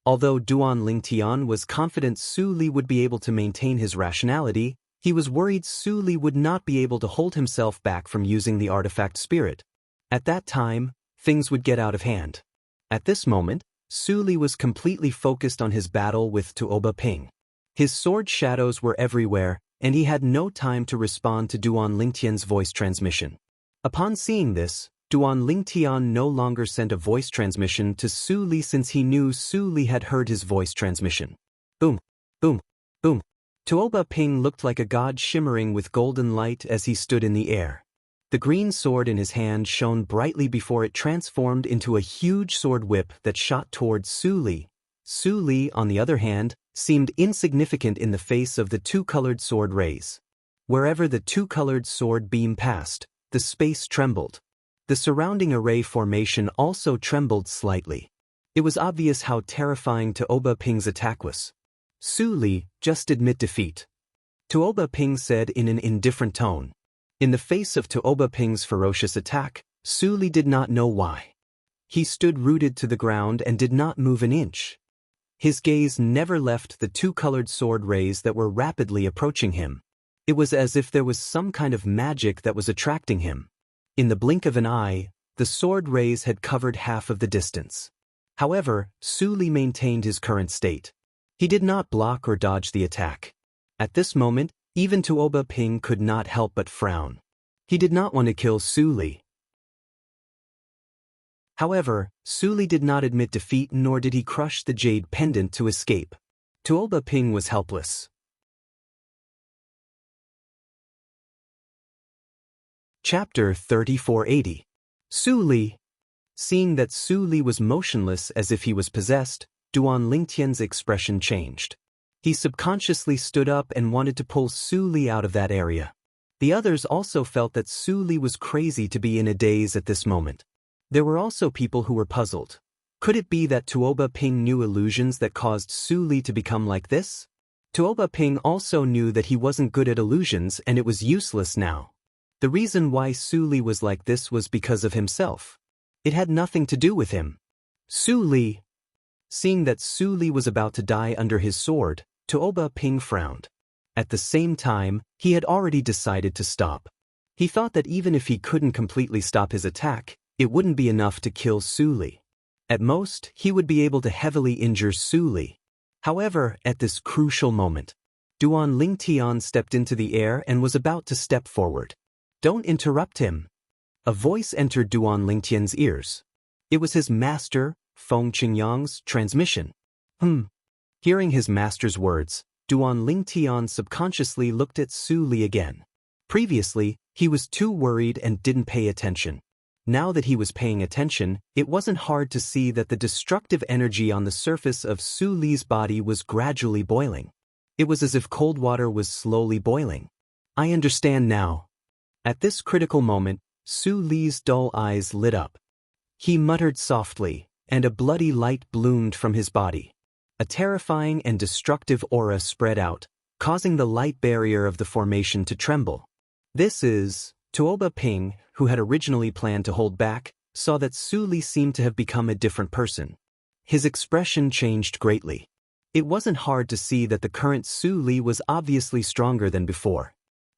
A: Although Duan Lingtian was confident Su Li would be able to maintain his rationality, he was worried Su Li would not be able to hold himself back from using the artifact spirit. At that time, things would get out of hand. At this moment, Su Li was completely focused on his battle with Tuoba Ping. His sword shadows were everywhere, and he had no time to respond to Duan Lingtian's voice transmission. Upon seeing this, Duan Lingtian no longer sent a voice transmission to Su Li since he knew Su Li had heard his voice transmission. Boom, boom, boom. Tuoba Ping looked like a god shimmering with golden light as he stood in the air. The green sword in his hand shone brightly before it transformed into a huge sword whip that shot towards Su Li. Su Li, on the other hand, seemed insignificant in the face of the two-colored sword rays. Wherever the two-colored sword beam passed, the space trembled. The surrounding array formation also trembled slightly. It was obvious how terrifying Tuoba Ping's attack was. Su Li, just admit defeat. Tuoba Ping said in an indifferent tone. In the face of Tuoba Ping's ferocious attack, Su Li did not know why. He stood rooted to the ground and did not move an inch. His gaze never left the two-colored sword rays that were rapidly approaching him. It was as if there was some kind of magic that was attracting him. In the blink of an eye, the sword rays had covered half of the distance. However, Su Li maintained his current state. He did not block or dodge the attack. At this moment, even Tuoba Ping could not help but frown. He did not want to kill Su Li. However, Su Li did not admit defeat nor did he crush the jade pendant to escape. Tuoba Ping was helpless. Chapter 3480. Su Li. Seeing that Su Li was motionless as if he was possessed, Duan Lingtian's expression changed. He subconsciously stood up and wanted to pull Su Li out of that area. The others also felt that Su Li was crazy to be in a daze at this moment. There were also people who were puzzled. Could it be that Tuoba Ping knew illusions that caused Su Li to become like this? Tuoba Ping also knew that he wasn't good at illusions and it was useless now. The reason why Su Li was like this was because of himself. It had nothing to do with him. Su Li. Seeing that Su Li was about to die under his sword, Tuoba Ping frowned. At the same time, he had already decided to stop. He thought that even if he couldn't completely stop his attack, it wouldn't be enough to kill Su Li. At most, he would be able to heavily injure Su Li. However, at this crucial moment, Duan Lingtian stepped into the air and was about to step forward. "Don't interrupt him." A voice entered Duan Lingtian's ears. It was his master, Feng Qingyang's transmission. Hearing his master's words, Duan Lingtian subconsciously looked at Su Li again. Previously, he was too worried and didn't pay attention. Now that he was paying attention, it wasn't hard to see that the destructive energy on the surface of Su Li's body was gradually boiling. It was as if cold water was slowly boiling. "I understand now." At this critical moment, Su Li's dull eyes lit up. He muttered softly, and a bloody light bloomed from his body. A terrifying and destructive aura spread out, causing the light barrier of the formation to tremble. This is... Tuoba Ping, who had originally planned to hold back, saw that Su Li seemed to have become a different person. His expression changed greatly. It wasn't hard to see that the current Su Li was obviously stronger than before.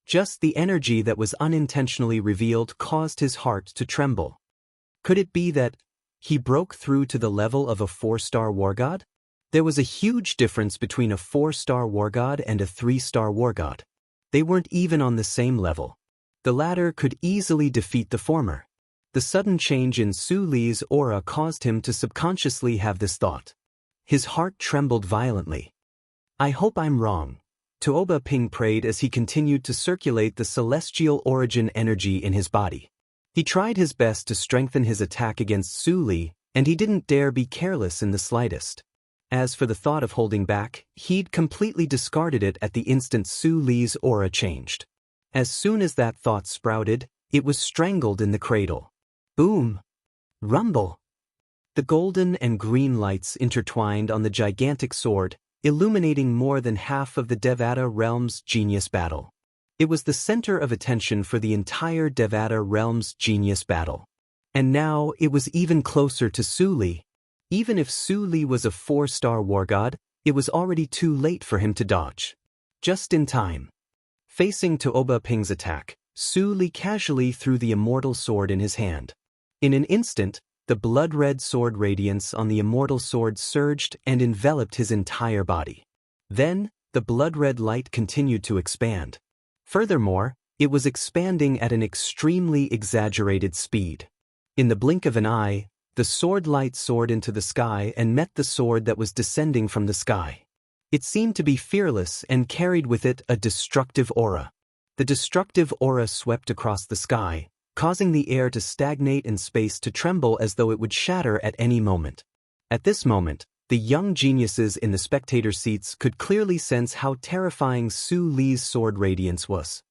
A: Just the energy that was unintentionally revealed caused his heart to tremble. Could it be that he broke through to the level of a 4-star war god? There was a huge difference between a 4-star war god and a 3-star war god. They weren't even on the same level. The latter could easily defeat the former. The sudden change in Su Li's aura caused him to subconsciously have this thought. His heart trembled violently. "I hope I'm wrong," Tuoba Ping prayed as he continued to circulate the celestial origin energy in his body. He tried his best to strengthen his attack against Su Li, and he didn't dare be careless in the slightest. As for the thought of holding back, he'd completely discarded it at the instant Su Li's aura changed. As soon as that thought sprouted, it was strangled in the cradle. Boom! Rumble! The golden and green lights intertwined on the gigantic sword, illuminating more than half of the Devata realm's genius battle. It was the center of attention for the entire Devata realm's genius battle. And now it was even closer to Su Li. Even if Su Li was a 4-star war god, it was already too late for him to dodge. Just in time. Facing Tuoba Ping's attack, Su Li casually threw the immortal sword in his hand. In an instant, the blood-red sword radiance on the immortal sword surged and enveloped his entire body. Then, the blood-red light continued to expand. Furthermore, it was expanding at an extremely exaggerated speed. In the blink of an eye, the sword light soared into the sky and met the sword that was descending from the sky. It seemed to be fearless and carried with it a destructive aura. The destructive aura swept across the sky, causing the air to stagnate and space to tremble as though it would shatter at any moment. At this moment, the young geniuses in the spectator seats could clearly sense how terrifying Su Li's sword radiance was.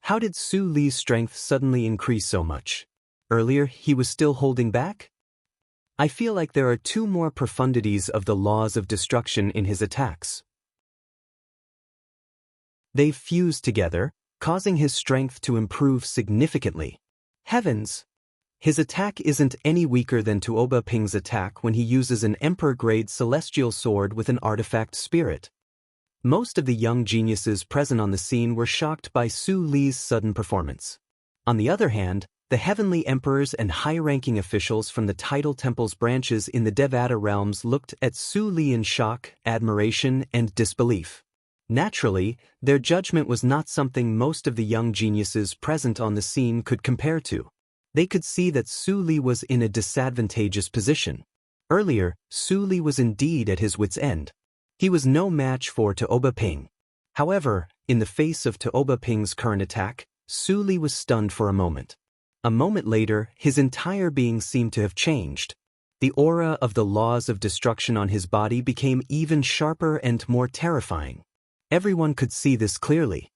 A: How did Su Li's strength suddenly increase so much? Earlier, he was still holding back? I feel like there are 2 more profundities of the laws of destruction in his attacks. They fused together, causing his strength to improve significantly. Heavens! His attack isn't any weaker than Tuoba Ping's attack when he uses an Emperor-grade celestial sword with an artifact spirit. Most of the young geniuses present on the scene were shocked by Su Li's sudden performance. On the other hand, the heavenly emperors and high-ranking officials from the tidal temple's branches in the Devata realms looked at Su Li in shock, admiration, and disbelief. Naturally, their judgment was not something most of the young geniuses present on the scene could compare to. They could see that Su Li was in a disadvantageous position. Earlier, Su Li was indeed at his wit's end. He was no match for Tuoba Ping. However, in the face of Tuoba Ping's current attack, Su Li was stunned for a moment. A moment later, his entire being seemed to have changed. The aura of the laws of destruction on his body became even sharper and more terrifying. Everyone could see this clearly.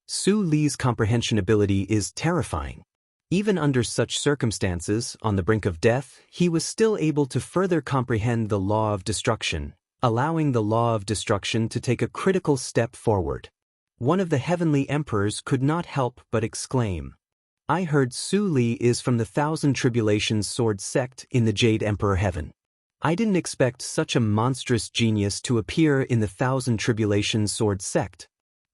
A: Su Li's comprehension ability is terrifying. Even under such circumstances, on the brink of death, he was still able to further comprehend the law of destruction, allowing the law of destruction to take a critical step forward. One of the heavenly emperors could not help but exclaim, "I heard Su Li is from the Thousand Tribulations Sword sect in the Jade Emperor Heaven. I didn't expect such a monstrous genius to appear in the Thousand Tribulations Sword sect.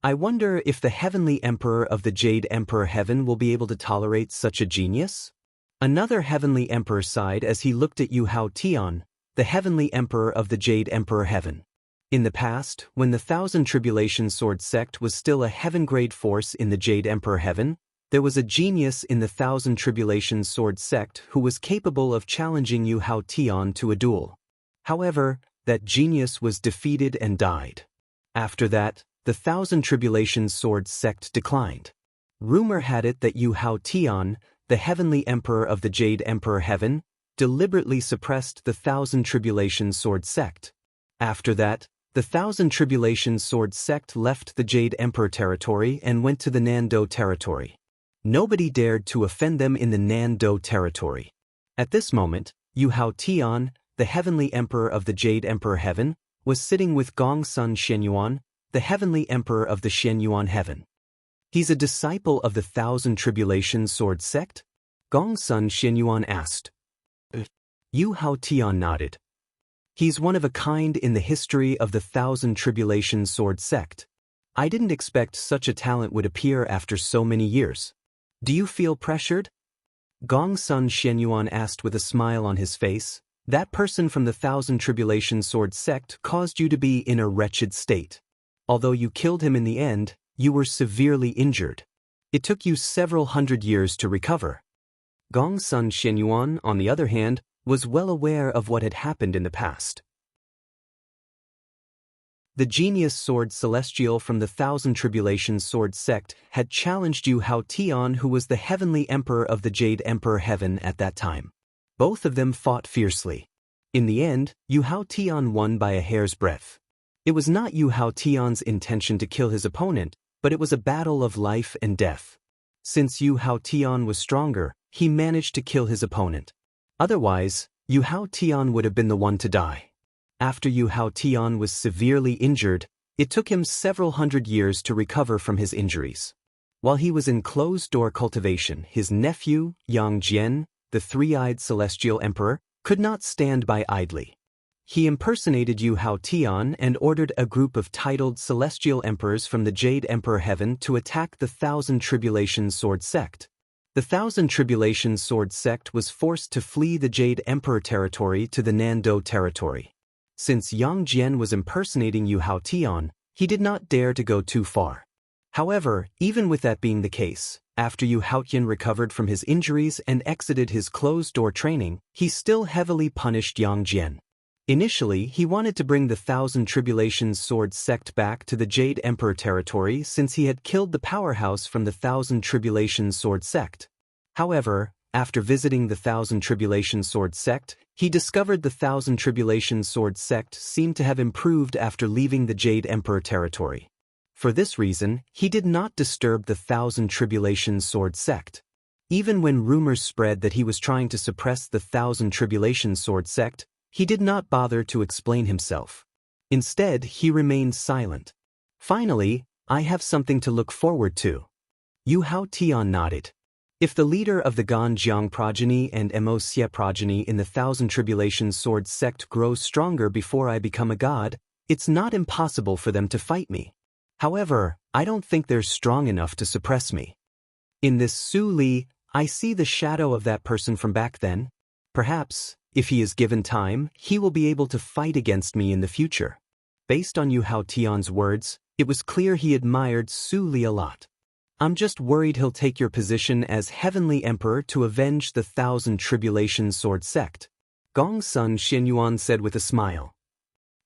A: I wonder if the Heavenly Emperor of the Jade Emperor Heaven will be able to tolerate such a genius?" Another Heavenly Emperor sighed as he looked at Yu Hao Tian, the Heavenly Emperor of the Jade Emperor Heaven. In the past, when the Thousand Tribulations Sword sect was still a heaven-grade force in the Jade Emperor Heaven, there was a genius in the Thousand Tribulations Sword sect who was capable of challenging Yu Hao Tian to a duel. However, that genius was defeated and died. After that, the Thousand Tribulations Sword sect declined. Rumor had it that Yu Hao Tian, the Heavenly Emperor of the Jade Emperor Heaven, deliberately suppressed the Thousand Tribulations Sword sect. After that, the Thousand Tribulations Sword sect left the Jade Emperor territory and went to the Nando territory. Nobody dared to offend them in the Nando territory. At this moment, Yu Hao Tian, the Heavenly Emperor of the Jade Emperor Heaven, was sitting with Gongsun Xianyuan, the Heavenly Emperor of the Xianyuan Heaven. "He's a disciple of the Thousand Tribulations Sword sect?" Gongsun Xianyuan asked. Yu Hao Tian nodded. "He's one of a kind in the history of the Thousand Tribulations Sword sect. I didn't expect such a talent would appear after so many years. Do you feel pressured?" Gongsun Xianyuan asked with a smile on his face. "That person from the Thousand Tribulations Sword sect caused you to be in a wretched state. Although you killed him in the end, you were severely injured. It took you several hundred years to recover." Gongsun Xianyuan, on the other hand, was well aware of what had happened in the past. The genius sword celestial from the Thousand Tribulations Sword sect had challenged Yu Hao Tian, who was the Heavenly Emperor of the Jade Emperor Heaven at that time. Both of them fought fiercely. In the end, Yu Hao Tian won by a hair's breadth. It was not Yu Hao Tian's intention to kill his opponent, but it was a battle of life and death. Since Yu Hao Tian was stronger, he managed to kill his opponent. Otherwise, Yu Hao Tian would have been the one to die. After Yu Hao Tian was severely injured, it took him several hundred years to recover from his injuries. While he was in closed-door cultivation, his nephew, Yang Jian, the three-eyed celestial emperor, could not stand by idly. He impersonated Yu Hao Tian and ordered a group of titled celestial emperors from the Jade Emperor Heaven to attack the Thousand Tribulations Sword sect. The Thousand Tribulations Sword sect was forced to flee the Jade Emperor territory to the Nando territory. Since Yang Jian was impersonating Yu Hao Tian, he did not dare to go too far. However, even with that being the case, after Yu Hao Tian recovered from his injuries and exited his closed-door training, he still heavily punished Yang Jian. Initially, he wanted to bring the Thousand Tribulations Sword sect back to the Jade Emperor territory since he had killed the powerhouse from the Thousand Tribulations Sword sect. However, after visiting the Thousand Tribulations Sword sect, he discovered the Thousand Tribulations Sword sect seemed to have improved after leaving the Jade Emperor territory. For this reason, he did not disturb the Thousand Tribulations Sword sect. Even when rumors spread that he was trying to suppress the Thousand Tribulations Sword sect, he did not bother to explain himself. Instead, he remained silent. "Finally, I have something to look forward to." Yu Hao Tian nodded. "If the leader of the Ganjiang progeny and Mo Xie progeny in the Thousand Tribulations Sword sect grows stronger before I become a god, it's not impossible for them to fight me. However, I don't think they're strong enough to suppress me. In this Su Li, I see the shadow of that person from back then. Perhaps, if he is given time, he will be able to fight against me in the future." Based on Yu Hao Tian's words, it was clear he admired Su Li a lot. "I'm just worried he'll take your position as Heavenly Emperor to avenge the Thousand Tribulations Sword sect," Gongsun Xianyuan said with a smile.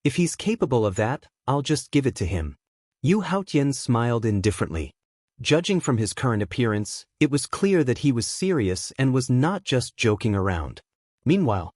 A: If he's capable of that, I'll just give it to him. Yu Haotian smiled indifferently. Judging from his current appearance, it was clear that he was serious and was not just joking around. Meanwhile,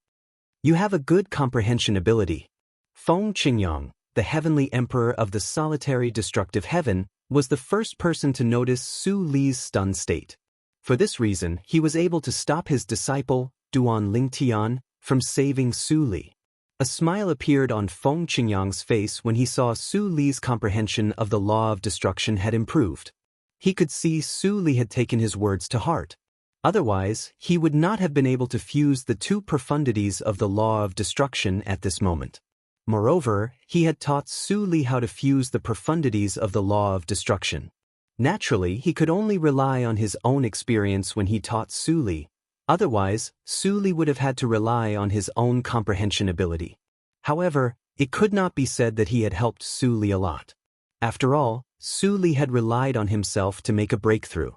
A: you have a good comprehension ability. Feng Qingyang, the heavenly emperor of the solitary destructive heaven, was the first person to notice Su Li's stunned state. For this reason, he was able to stop his disciple, Duan Lingtian, from saving Su Li. A smile appeared on Feng Qingyang's face when he saw Su Li's comprehension of the law of destruction had improved. He could see Su Li had taken his words to heart. Otherwise, he would not have been able to fuse the two profundities of the law of destruction at this moment. Moreover, he had taught Su Li how to fuse the profundities of the law of destruction. Naturally, he could only rely on his own experience when he taught Su Li. Otherwise, Su Li would have had to rely on his own comprehension ability. However, it could not be said that he had helped Su Li a lot. After all, Su Li had relied on himself to make a breakthrough.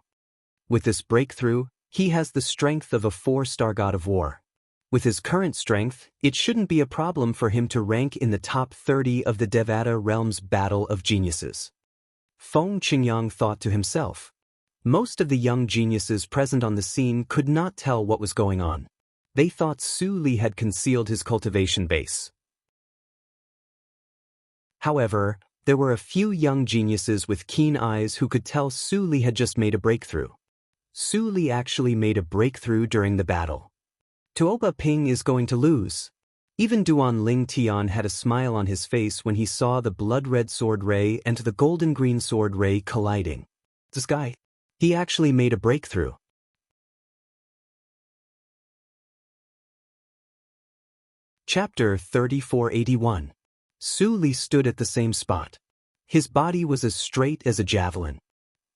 A: With this breakthrough, he has the strength of a 4-star god of war. With his current strength, it shouldn't be a problem for him to rank in the top 30 of the Devata realm's battle of geniuses. Feng Qingyang thought to himself. Most of the young geniuses present on the scene could not tell what was going on. They thought Su Li had concealed his cultivation base. However, there were a few young geniuses with keen eyes who could tell Su Li had just made a breakthrough. Su Li actually made a breakthrough during the battle. Tuoba Ping is going to lose. Even Duan Lingtian had a smile on his face when he saw the blood-red sword ray and the golden-green sword ray colliding. This guy, he actually made a breakthrough. Chapter 3481. Su Li stood at the same spot. His body was as straight as a javelin.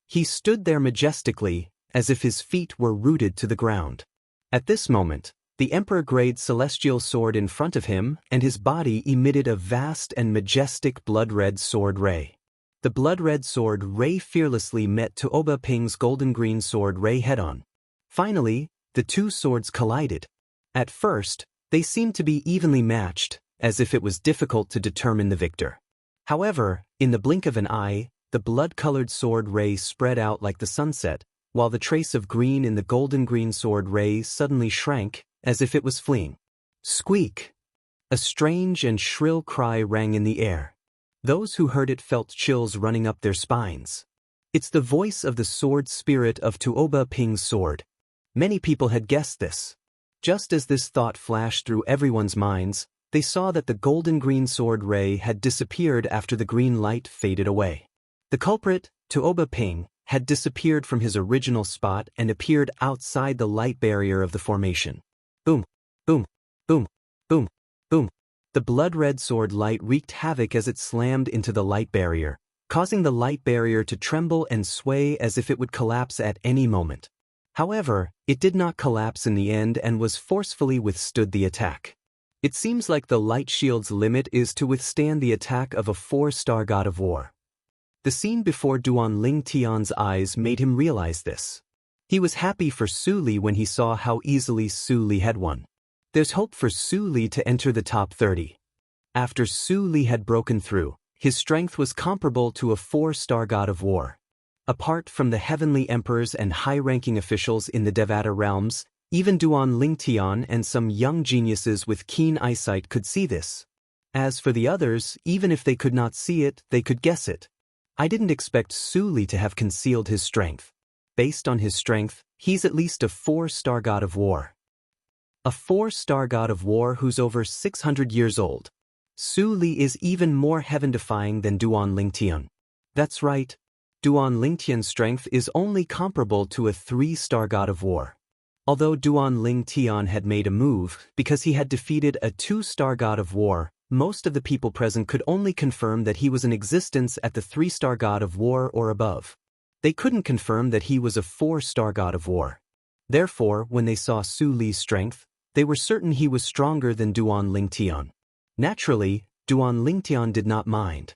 A: He stood there majestically, as if his feet were rooted to the ground. At this moment, the Emperor-grade celestial sword in front of him and his body emitted a vast and majestic blood-red sword ray. The blood-red sword ray fearlessly met Tuoba Ping's golden-green sword ray head-on. Finally, the two swords collided. At first, they seemed to be evenly matched, as if it was difficult to determine the victor. However, in the blink of an eye, the blood-colored sword ray spread out like the sunset, while the trace of green in the golden-green sword ray suddenly shrank, as if it was fleeing. Squeak! A strange and shrill cry rang in the air. Those who heard it felt chills running up their spines. It's the voice of the sword spirit of Tuoba Ping's sword. Many people had guessed this. Just as this thought flashed through everyone's minds, they saw that the golden-green sword ray had disappeared after the green light faded away. The culprit, Tuoba Ping, had disappeared from his original spot and appeared outside the light barrier of the formation. Boom, boom, boom, boom, boom. The blood-red sword light wreaked havoc as it slammed into the light barrier, causing the light barrier to tremble and sway as if it would collapse at any moment. However, it did not collapse in the end and was forcefully withstood the attack. It seems like the light shield's limit is to withstand the attack of a 4-star god of war. The scene before Duan Lingtian's eyes made him realize this. He was happy for Su Li when he saw how easily Su Li had won. There's hope for Su Li to enter the top 30. After Su Li had broken through, his strength was comparable to a 4-star god of war. Apart from the heavenly emperors and high-ranking officials in the Devata realms, even Duan Lingtian and some young geniuses with keen eyesight could see this. As for the others, even if they could not see it, they could guess it. I didn't expect Su Li to have concealed his strength. Based on his strength, he's at least a 4-star god of war. A 4-star god of war who's over 600 years old. Su Li is even more heaven-defying than Duan Lingtian. That's right. Duan Lingtian's strength is only comparable to a 3-star god of war. Although Duan Lingtian had made a move because he had defeated a 2-star god of war, most of the people present could only confirm that he was in existence at the 3-star god of war or above. They couldn't confirm that he was a 4-star god of war. Therefore, when they saw Su Li's strength, they were certain he was stronger than Duan Lingtian. Naturally, Duan Lingtian did not mind.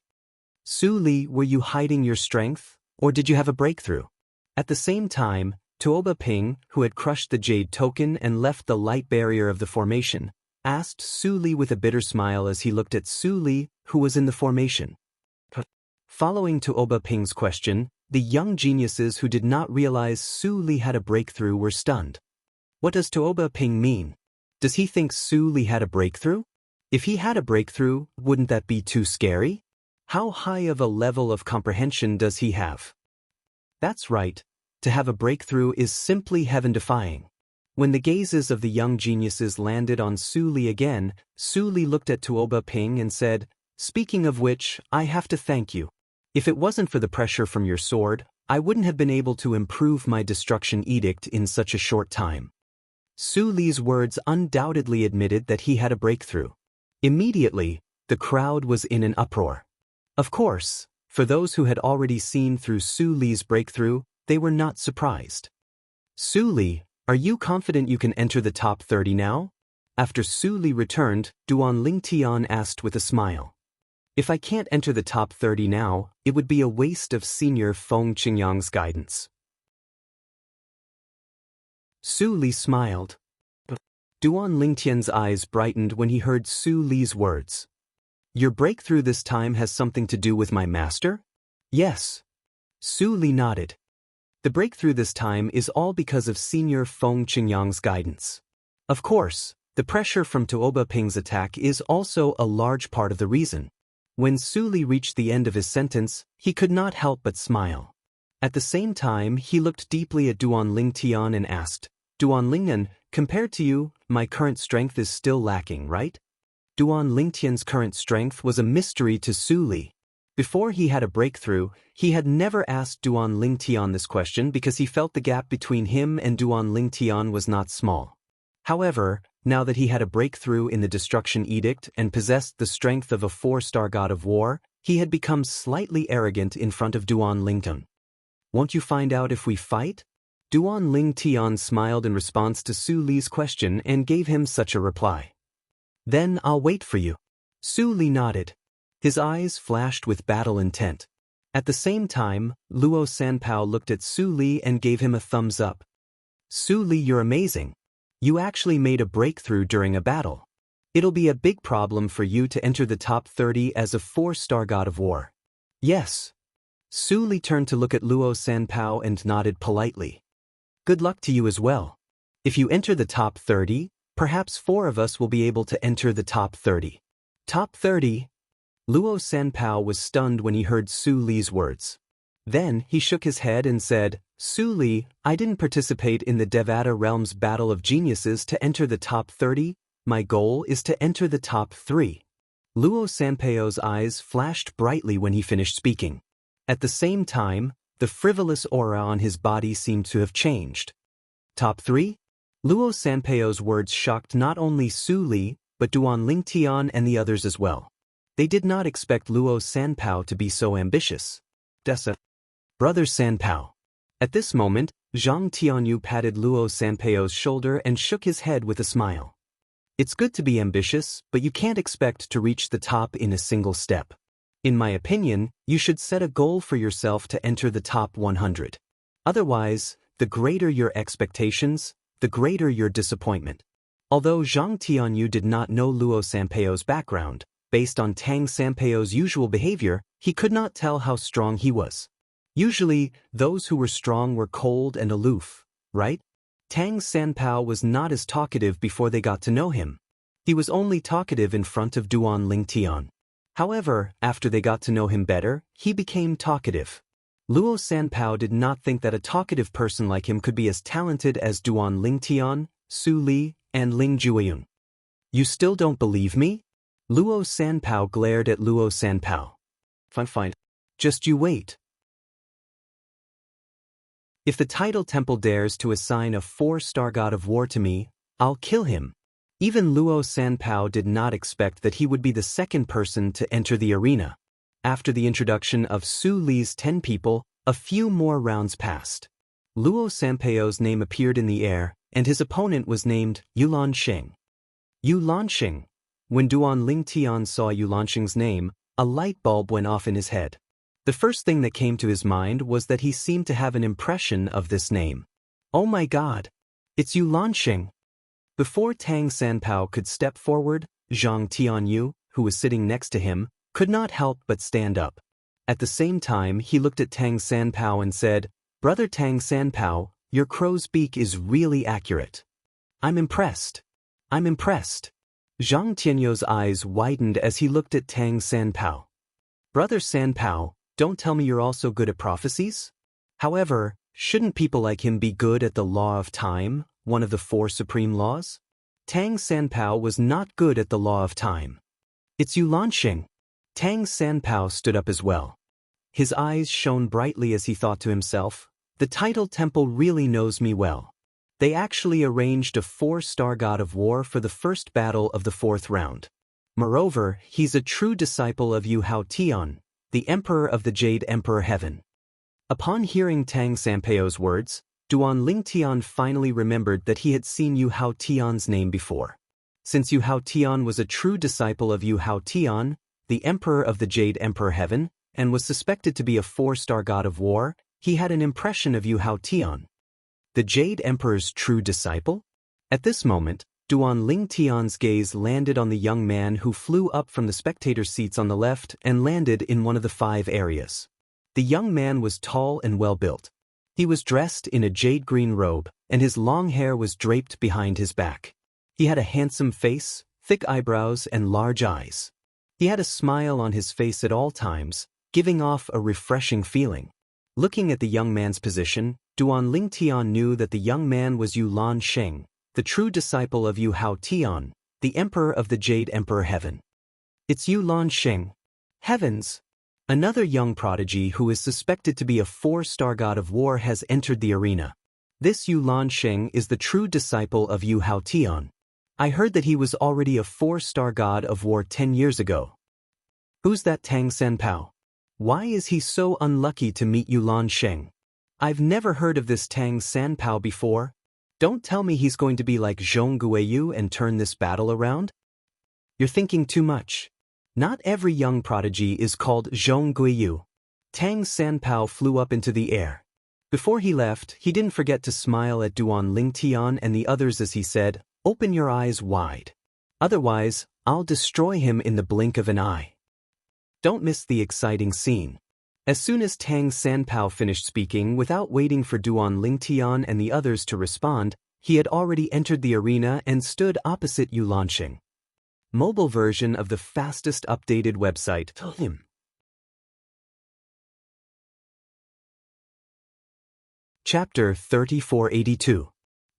A: Su Li, were you hiding your strength, or did you have a breakthrough? At the same time, Tuoba Ping, who had crushed the jade token and left the light barrier of the formation, asked Su Li with a bitter smile as he looked at Su Li, who was in the formation. Following Tuoba Ping's question, the young geniuses who did not realize Su Li had a breakthrough were stunned. What does Tuoba Ping mean? Does he think Su Li had a breakthrough? If he had a breakthrough, wouldn't that be too scary? How high of a level of comprehension does he have? That's right. To have a breakthrough is simply heaven-defying. When the gazes of the young geniuses landed on Su Li again, Su Li looked at Tuoba Ping and said, "Speaking of which, I have to thank you. If it wasn't for the pressure from your sword, I wouldn't have been able to improve my destruction edict in such a short time." Su Li's words undoubtedly admitted that he had a breakthrough. Immediately, the crowd was in an uproar. Of course, for those who had already seen through Su Li's breakthrough, they were not surprised. "Su Li, are you confident you can enter the top 30 now?" After Su Li returned, Duan Lingtian asked with a smile. "If I can't enter the top 30 now, it would be a waste of Senior Feng Qingyang's guidance." Su Li smiled. Duan Lingtian's eyes brightened when he heard Su Li's words. "Your breakthrough this time has something to do with my master?" "Yes." Su Li nodded. "The breakthrough this time is all because of Senior Feng Qingyang's guidance. Of course, the pressure from Tuoba Ping's attack is also a large part of the reason." When Su Li reached the end of his sentence, he could not help but smile. At the same time, he looked deeply at Duan Lingtian and asked, "Duan Lingnan, compared to you, my current strength is still lacking, right?" Duan Lingtian's current strength was a mystery to Su Li. Before he had a breakthrough, he had never asked Duan Lingtian this question because he felt the gap between him and Duan Lingtian was not small. However, now that he had a breakthrough in the Destruction Edict and possessed the strength of a 4-star god of war, he had become slightly arrogant in front of Duan Lingtian. "Won't you find out if we fight?" Duan Lingtian smiled in response to Su Li's question and gave him such a reply. "Then I'll wait for you." Su Li nodded. His eyes flashed with battle intent. At the same time, Luo Sanpao looked at Su Li and gave him a thumbs up. "Su Li, you're amazing. You actually made a breakthrough during a battle. It'll be a big problem for you to enter the top 30 as a 4-star god of war." "Yes." Su Li turned to look at Luo Sanpao and nodded politely. "Good luck to you as well. If you enter the top 30, perhaps 4 of us will be able to enter the top 30. Top 30? Luo Sanpao was stunned when he heard Su Li's words. Then he shook his head and said, "Su Li, I didn't participate in the Devata Realm's Battle of Geniuses to enter the top 30. My goal is to enter the top 3. Luo Sanpao's eyes flashed brightly when he finished speaking. At the same time, the frivolous aura on his body seemed to have changed. Top 3? Luo Sanpao's words shocked not only Su Li, but Duan Lingtian and the others as well. They did not expect Luo Sanpao to be so ambitious. Dessa. Brother Sanpao. At this moment, Zhang Tianyu patted Luo Sanpao's shoulder and shook his head with a smile. It's good to be ambitious, but you can't expect to reach the top in a single step. In my opinion, you should set a goal for yourself to enter the top 100. Otherwise, the greater your expectations, the greater your disappointment. Although Zhang Tianyu did not know Luo Sanpao's background, based on Tang Sanpao's usual behavior, he could not tell how strong he was. Usually, those who were strong were cold and aloof, right? Tang Sanpao was not as talkative before they got to know him. He was only talkative in front of Duan Lingtian. However, after they got to know him better, he became talkative. Luo Sanpao did not think that a talkative person like him could be as talented as Duan Lingtian, Su Li, and Ling Jueyun. You still don't believe me? Luo Sanpao glared at Luo Sanpao. Fine. Just you wait. If the Tidal Temple dares to assign a 4-star god of war to me, I'll kill him. Even Luo Sanpao did not expect that he would be the second person to enter the arena. After the introduction of Su Li's 10 people, a few more rounds passed. Luo Sanpao's name appeared in the air, and his opponent was named Yu Lanxing. Yu Lanxing. When Duan Lingtian saw Yu Lanxing's name, a light bulb went off in his head. The first thing that came to his mind was that he seemed to have an impression of this name. Oh my god! It's Yu Lanxing! Before Tang Sanpao could step forward, Zhang Tianyu, who was sitting next to him, could not help but stand up. At the same time, he looked at Tang Sanpao and said, "Brother Tang Sanpao, your crow's beak is really accurate. I'm impressed. I'm impressed." Zhang Tianyu's eyes widened as he looked at Tang Sanpao. "Brother Sanpao, don't tell me you're also good at prophecies? However, shouldn't people like him be good at the law of time, one of the 4 supreme laws?" Tang Sanpao was not good at the law of time. "It's Yulanxing." Tang Sanpao stood up as well. His eyes shone brightly as he thought to himself, "The title temple really knows me well. They actually arranged a 4-star god of war for the first battle of the 4th round. Moreover, he's a true disciple of Yu Hao Tian, the Emperor of the Jade Emperor Heaven." Upon hearing Tang Sanpao's words, Duan Lingtian finally remembered that he had seen Yu Hao Tian's name before. Since Yu Hao Tian was a true disciple of Yu Hao Tian, the Emperor of the Jade Emperor Heaven, and was suspected to be a 4-star god of war, he had an impression of Yu Hao Tian. The Jade Emperor's true disciple? At this moment, Duan Lingtian's gaze landed on the young man who flew up from the spectator seats on the left and landed in one of the 5 areas. The young man was tall and well-built. He was dressed in a jade-green robe, and his long hair was draped behind his back. He had a handsome face, thick eyebrows, and large eyes. He had a smile on his face at all times, giving off a refreshing feeling. Looking at the young man's position, Duan Lingtian knew that the young man was Yu Lansheng, the true disciple of Yu Hao Tian, the Emperor of the Jade Emperor Heaven. "It's Yu Lansheng." Heavens! Another young prodigy who is suspected to be a 4-star god of war has entered the arena. This Yu Lansheng is the true disciple of Yu Hao Tian. I heard that he was already a 4-star god of war 10 years ago. Who's that Tang Sanpao? Why is he so unlucky to meet Yu Lansheng? I've never heard of this Tang Sanpao before. Don't tell me he's going to be like Zhong Guiyu and turn this battle around? You're thinking too much. Not every young prodigy is called Zhong Guiyu. Tang Sanpao flew up into the air. Before he left, he didn't forget to smile at Duan Lingtian and the others as he said, "Open your eyes wide. Otherwise, I'll destroy him in the blink of an eye." Don't miss the exciting scene. As soon as Tang Sanpao finished speaking, without waiting for Duan Lingtian and the others to respond, he had already entered the arena and stood opposite Yu Lansheng. Mobile version of the fastest updated website. Chapter 3482.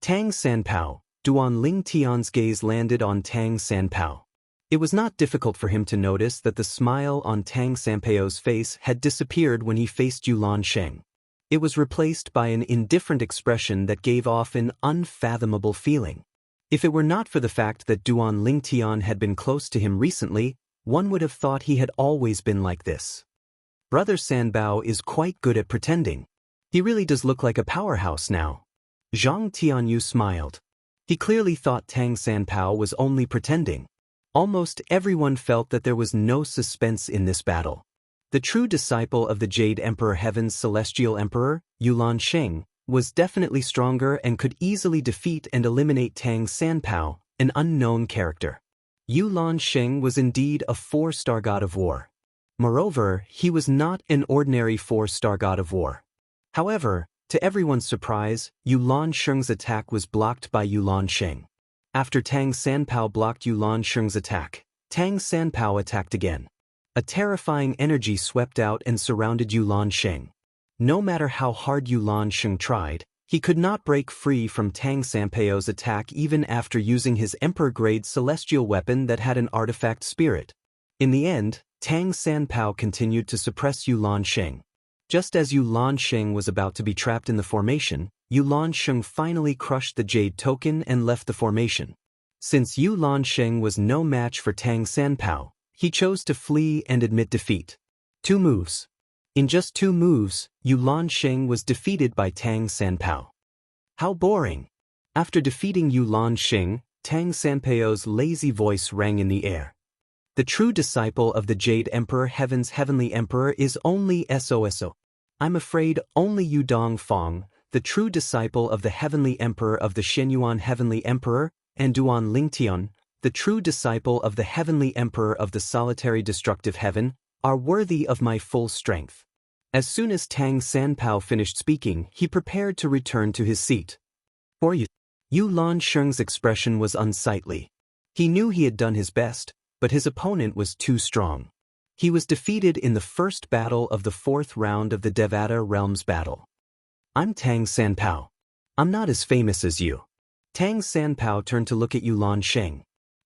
A: Tang Sanpao. Duan Lingtian's gaze landed on Tang Sanpao. It was not difficult for him to notice that the smile on Tang Sanpao's face had disappeared when he faced Yu Lansheng. It was replaced by an indifferent expression that gave off an unfathomable feeling. If it were not for the fact that Duan Lingtian had been close to him recently, one would have thought he had always been like this. Brother Sanbao is quite good at pretending. He really does look like a powerhouse now. Zhang Tianyu smiled. He clearly thought Tang Sanpao was only pretending. Almost everyone felt that there was no suspense in this battle. The true disciple of the Jade Emperor Heaven's Celestial Emperor, Yu Lansheng, was definitely stronger and could easily defeat and eliminate Tang Sanpao, an unknown character. Yu Lansheng was indeed a 4-star god of war. Moreover, he was not an ordinary 4-star god of war. However, to everyone's surprise, Yu Lansheng's attack was blocked by Yu Lansheng. After Tang Sanpao blocked Yu Lansheng's attack, Tang Sanpao attacked again. A terrifying energy swept out and surrounded Yu Lansheng. No matter how hard Yu Lansheng tried, he could not break free from Tang Sanpao's attack even after using his Emperor-grade celestial weapon that had an artifact spirit. In the end, Tang Sanpao continued to suppress Yu Lansheng. Just as Yu Lansheng was about to be trapped in the formation, Yu Lansheng finally crushed the Jade Token and left the formation. Since Yu Lansheng was no match for Tang Sanpao, he chose to flee and admit defeat. 2 moves. In just 2 moves, Yu Lansheng was defeated by Tang Sanpao. How boring! After defeating Yu Lansheng, Tang Sanpao's lazy voice rang in the air. The true disciple of the Jade Emperor Heaven's Heavenly Emperor is only SOSO. I'm afraid only Yu Dongfang, the true disciple of the Heavenly Emperor of the Shenyuan Heavenly Emperor, and Duan Lingtian, the true disciple of the heavenly emperor of the solitary destructive heaven, are worthy of my full strength. As soon as Tang Sanpao finished speaking, he prepared to return to his seat. For you, Yu Lansheng's expression was unsightly. He knew he had done his best, but his opponent was too strong. He was defeated in the first battle of the 4th round of the Devata Realms battle. I'm Tang Sanpao. I'm not as famous as you. Tang Sanpao turned to look at Yu Lansheng.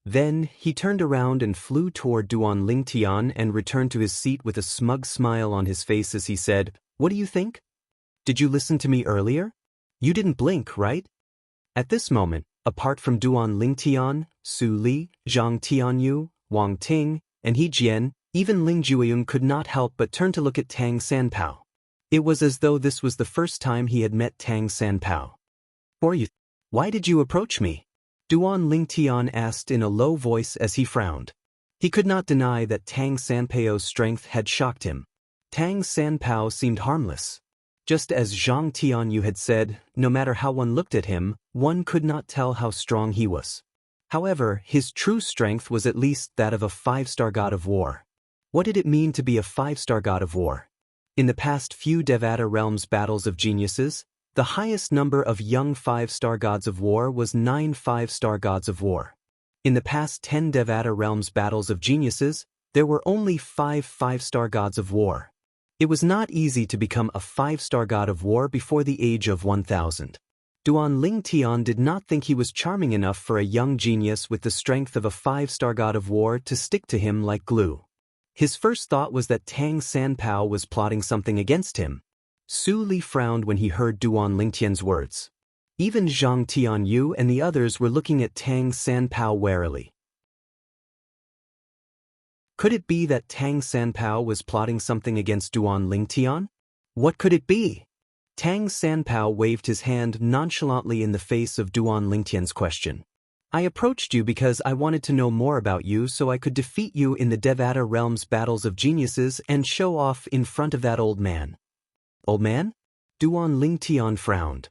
A: Then, he turned around and flew toward Duan Lingtian and returned to his seat with a smug smile on his face as he said, "What do you think? Did you listen to me earlier? You didn't blink, right?" At this moment, apart from Duan Lingtian, Su Li, Zhang Tianyu, Wang Ting, and He Jian, even Ling Jueyun could not help but turn to look at Tang Sanpao. It was as though this was the first time he had met Tang Sanpao. "For you, why did you approach me?" Duan Lingtian asked in a low voice as he frowned. He could not deny that Tang Sanpao's strength had shocked him. Tang Sanpao seemed harmless. Just as Zhang Tianyu had said, no matter how one looked at him, one could not tell how strong he was. However, his true strength was at least that of a 5-star god of war. What did it mean to be a 5-star god of war? In the past few Devata Realms battles of geniuses, the highest number of young 5-star gods of war was 9 5-star gods of war. In the past 10 Devata Realms battles of geniuses, there were only 5 5-star gods of war. It was not easy to become a 5-star god of war before the age of 1000. Duan Lingtian did not think he was charming enough for a young genius with the strength of a 5-star god of war to stick to him like glue. His first thought was that Tang Sanpao was plotting something against him. Su Li frowned when he heard Duan Lingtian's words. Even Zhang Tianyu and the others were looking at Tang Sanpao warily. Could it be that Tang Sanpao was plotting something against Duan Lingtian? What could it be? Tang Sanpao waved his hand nonchalantly in the face of Duan Lingtian's question. "I approached you because I wanted to know more about you so I could defeat you in the Devata Realms battles of geniuses and show off in front of that old man." "Old man?" Duan Lingtian frowned.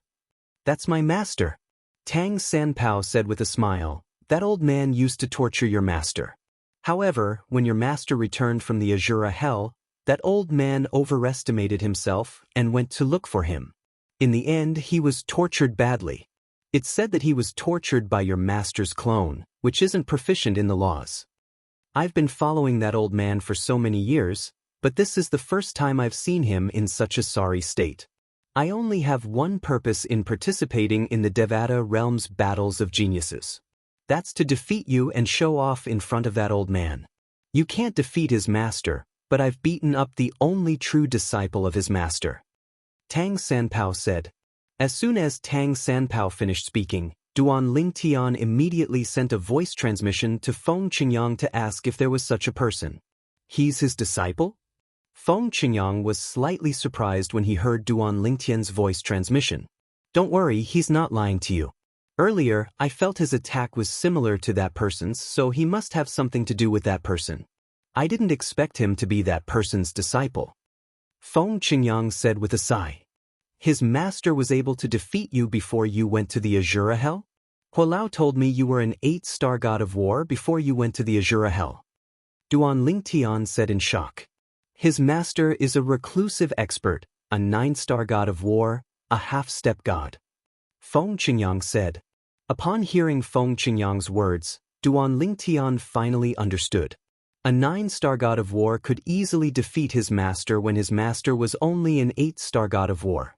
A: "That's my master," Tang Sanpao said with a smile. "That old man used to torture your master. However, when your master returned from the Azura Hell, that old man overestimated himself and went to look for him. In the end, he was tortured badly. It's said that he was tortured by your master's clone, which isn't proficient in the laws. I've been following that old man for so many years, but this is the first time I've seen him in such a sorry state. I only have one purpose in participating in the Devata Realms battles of geniuses. That's to defeat you and show off in front of that old man. You can't defeat his master, but I've beaten up the only true disciple of his master," Tang Sanpao said. As soon as Tang Sanpao finished speaking, Duan Lingtian immediately sent a voice transmission to Feng Qingyang to ask if there was such a person. "He's his disciple?" Feng Qingyang was slightly surprised when he heard Duan Lingtian's voice transmission. "Don't worry, he's not lying to you. Earlier, I felt his attack was similar to that person's, so he must have something to do with that person. I didn't expect him to be that person's disciple," Feng Qingyang said with a sigh. "His master was able to defeat you before you went to the Azura Hell? Hualao told me you were an 8-star god of war before you went to the Azura Hell," Duan Lingtian said in shock. "His master is a reclusive expert, a 9-star god of war, a half-step god," Feng Qingyang said. Upon hearing Feng Qingyang's words, Duan Lingtian finally understood. A 9-star god of war could easily defeat his master when his master was only an 8-star god of war.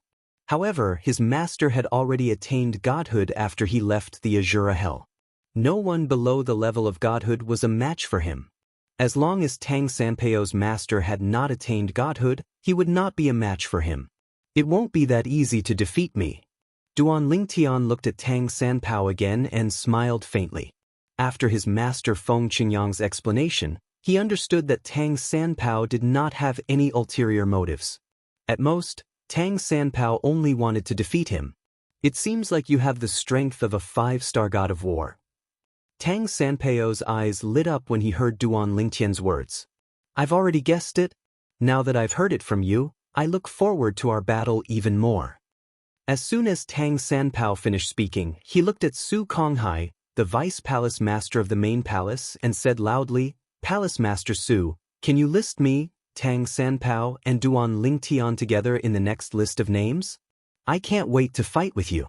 A: However, his master had already attained godhood after he left the Azura Hell. No one below the level of godhood was a match for him. As long as Tang Sanpao's master had not attained godhood, he would not be a match for him. "It won't be that easy to defeat me." Duan Lingtian looked at Tang Sanpao again and smiled faintly. After his master Feng Qingyang's explanation, he understood that Tang Sanpao did not have any ulterior motives. At most, Tang Sanpao only wanted to defeat him. "It seems like you have the strength of a 5-star god of war." Tang Sanpao's eyes lit up when he heard Duan Lingtian's words. "I've already guessed it. Now that I've heard it from you, I look forward to our battle even more." As soon as Tang Sanpao finished speaking, he looked at Su Konghai, the vice palace master of the main palace, and said loudly, "Palace Master Su, can you list me, Tang Sanpao, and Duan Lingtian together in the next list of names? I can't wait to fight with you."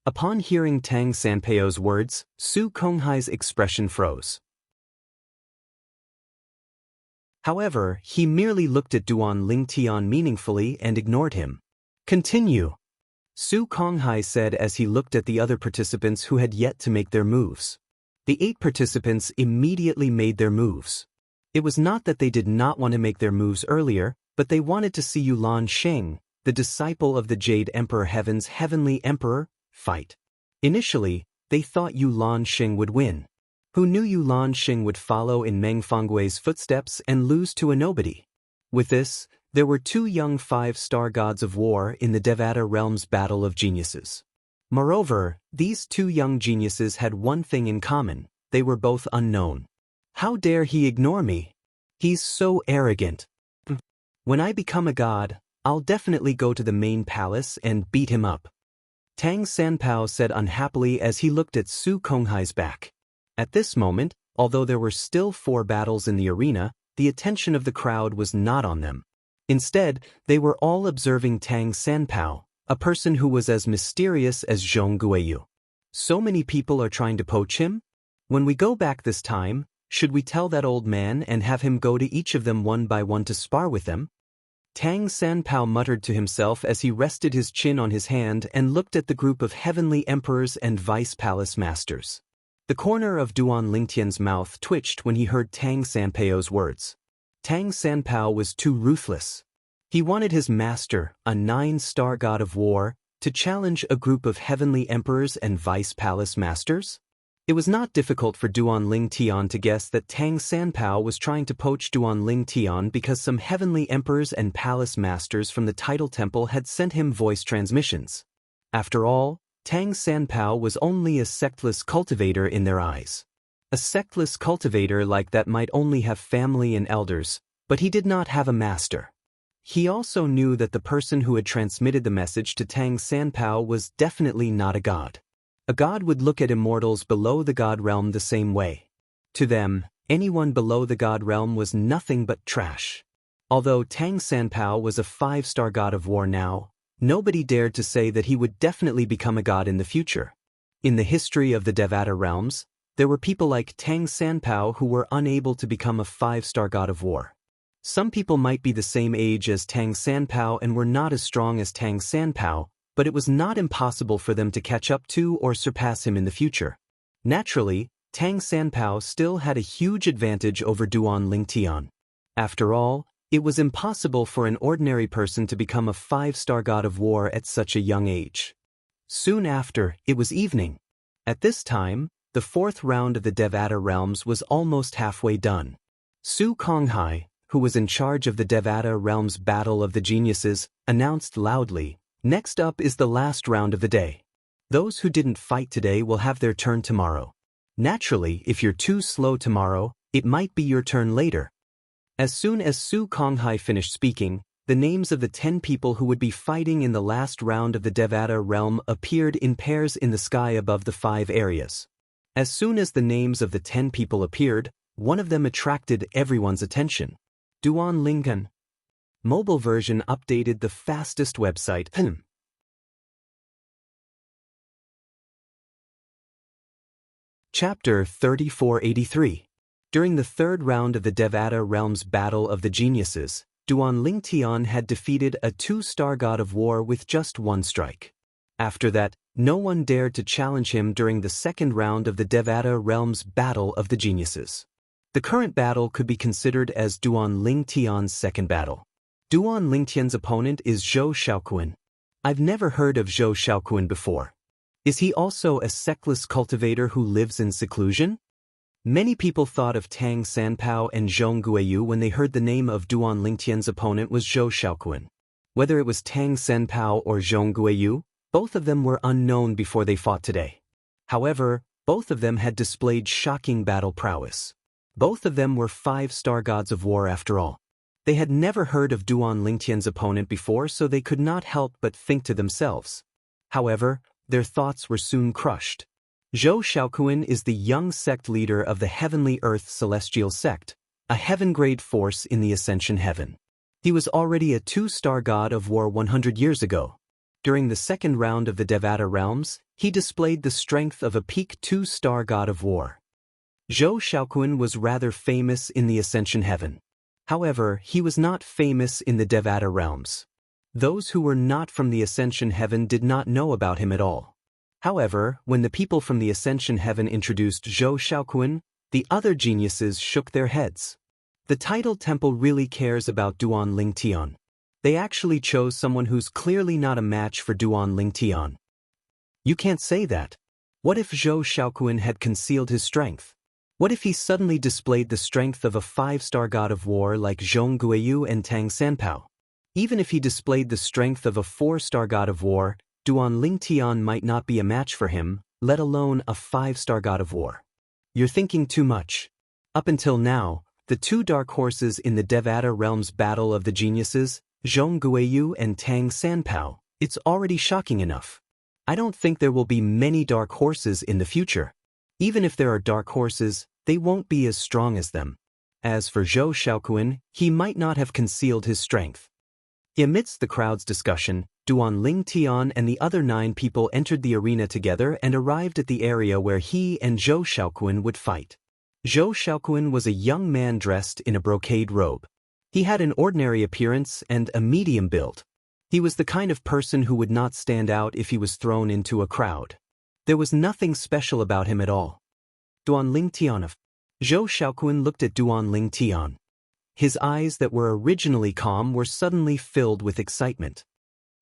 A: Upon hearing Tang Sanpao's words, Su Konghai's expression froze. However, he merely looked at Duan Lingtian meaningfully and ignored him. "Continue," Su Konghai said as he looked at the other participants who had yet to make their moves. The 8 participants immediately made their moves. It was not that they did not want to make their moves earlier, but they wanted to see Yulan Sheng, the disciple of the Jade Emperor Heaven's Heavenly Emperor, fight. Initially, they thought Yulan Sheng would win. Who knew Yulan Sheng would follow in Meng Fanggui's footsteps and lose to a nobody? With this, there were 2 young 5-star gods of war in the Devata realm's battle of geniuses. Moreover, these 2 young geniuses had one thing in common: they were both unknown. How dare he ignore me? He's so arrogant. When I become a god, I'll definitely go to the main palace and beat him up, Tang Sanpao said unhappily as he looked at Su Konghai's back. At this moment, although there were still 4 battles in the arena, the attention of the crowd was not on them. Instead, they were all observing Tang Sanpao, a person who was as mysterious as Zhong Guiyu. So many people are trying to poach him? When we go back this time, should we tell that old man and have him go to each of them one by one to spar with them? Tang Sanpao muttered to himself as he rested his chin on his hand and looked at the group of heavenly emperors and vice palace masters. The corner of Duan Lingtian's mouth twitched when he heard Tang Sanpao's words. Tang Sanpao was too ruthless. He wanted his master, a 9-star god of war, to challenge a group of heavenly emperors and vice palace masters? It was not difficult for Duan Lingtian to guess that Tang Sanpao was trying to poach Duan Lingtian because some heavenly emperors and palace masters from the Tidal Temple had sent him voice transmissions. After all, Tang Sanpao was only a sectless cultivator in their eyes. A sectless cultivator like that might only have family and elders, but he did not have a master. He also knew that the person who had transmitted the message to Tang Sanpao was definitely not a god. A god would look at immortals below the god realm the same way. To them, anyone below the god realm was nothing but trash. Although Tang Sanpao was a 5-star god of war now, nobody dared to say that he would definitely become a god in the future. In the history of the Devata realms, there were people like Tang Sanpao who were unable to become a 5-star god of war. Some people might be the same age as Tang Sanpao and were not as strong as Tang Sanpao, but it was not impossible for them to catch up to or surpass him in the future. Naturally, Tang Sanpao still had a huge advantage over Duan Lingtian. After all, it was impossible for an ordinary person to become a 5-star god of war at such a young age. Soon after, it was evening. At this time, the 4th round of the Devata realms was almost halfway done. Su Konghai, who was in charge of the Devata realm's battle of the geniuses, announced loudly, "Next up is the last round of the day. Those who didn't fight today will have their turn tomorrow. Naturally, if you're too slow tomorrow, it might be your turn later." As soon as Su Konghai finished speaking, the names of the 10 people who would be fighting in the last round of the Devata realm appeared in pairs in the sky above the 5 areas. As soon as the names of the 10 people appeared, one of them attracted everyone's attention. Duan Lingtian. Mobile version updated the fastest website. Chapter 3483. During the 3rd round of the Devata realm's battle of the geniuses, Duan Lingtian had defeated a 2-star god of war with just 1 strike. After that, no one dared to challenge him during the 2nd round of the Devata realm's battle of the geniuses. The current battle could be considered as Duan Lingtian's 2nd battle. Duan Lingtian's opponent is Zhou Xiaoquan. I've never heard of Zhou Xiaoquan before. Is he also a sectless cultivator who lives in seclusion? Many people thought of Tang Sanpao and Zhong Guiyu when they heard the name of Duan Lingtian's opponent was Zhou Xiaoquan. Whether it was Tang Sanpao or Zhong Guiyu, both of them were unknown before they fought today. However, both of them had displayed shocking battle prowess. Both of them were 5-star gods of war after all. They had never heard of Duan Lingtian's opponent before, so they could not help but think to themselves. However, their thoughts were soon crushed. Zhou Xiaoquan is the young sect leader of the Heavenly Earth Celestial Sect, a heaven-grade force in the Ascension Heaven. He was already a 2-star god of war 100 years ago. During the second round of the Devata realms, he displayed the strength of a peak 2-star god of war. Zhou Xiaoquan was rather famous in the Ascension Heaven. However, he was not famous in the Devata realms. Those who were not from the Ascension Heaven did not know about him at all. However, when the people from the Ascension Heaven introduced Zhou Xiaoquan, the other geniuses shook their heads. The title temple really cares about Duan Lingtian. They actually chose someone who's clearly not a match for Duan Lingtian. You can't say that. What if Zhou Xiaoquan had concealed his strength? What if he suddenly displayed the strength of a 5-star god of war like Zhong Guiyu and Tang Sanpao? Even if he displayed the strength of a 4-star god of war, Duan Lingtian might not be a match for him, let alone a 5-star god of war. You're thinking too much. Up until now, the 2 dark horses in the Devata realms battle of the geniuses, Zhong Guiyu and Tang Sanpao, it's already shocking enough. I don't think there will be many dark horses in the future. Even if there are dark horses, they won't be as strong as them. As for Zhou Xiaoquan, he might not have concealed his strength. Amidst the crowd's discussion, Duan Lingtian and the other 9 people entered the arena together and arrived at the area where he and Zhou Xiaoquan would fight. Zhou Xiaoquan was a young man dressed in a brocade robe. He had an ordinary appearance and a medium build. He was the kind of person who would not stand out if he was thrown into a crowd. There was nothing special about him at all. Duan Lingtian. Zhou Xiaoquan looked at Duan Lingtian. His eyes that were originally calm were suddenly filled with excitement.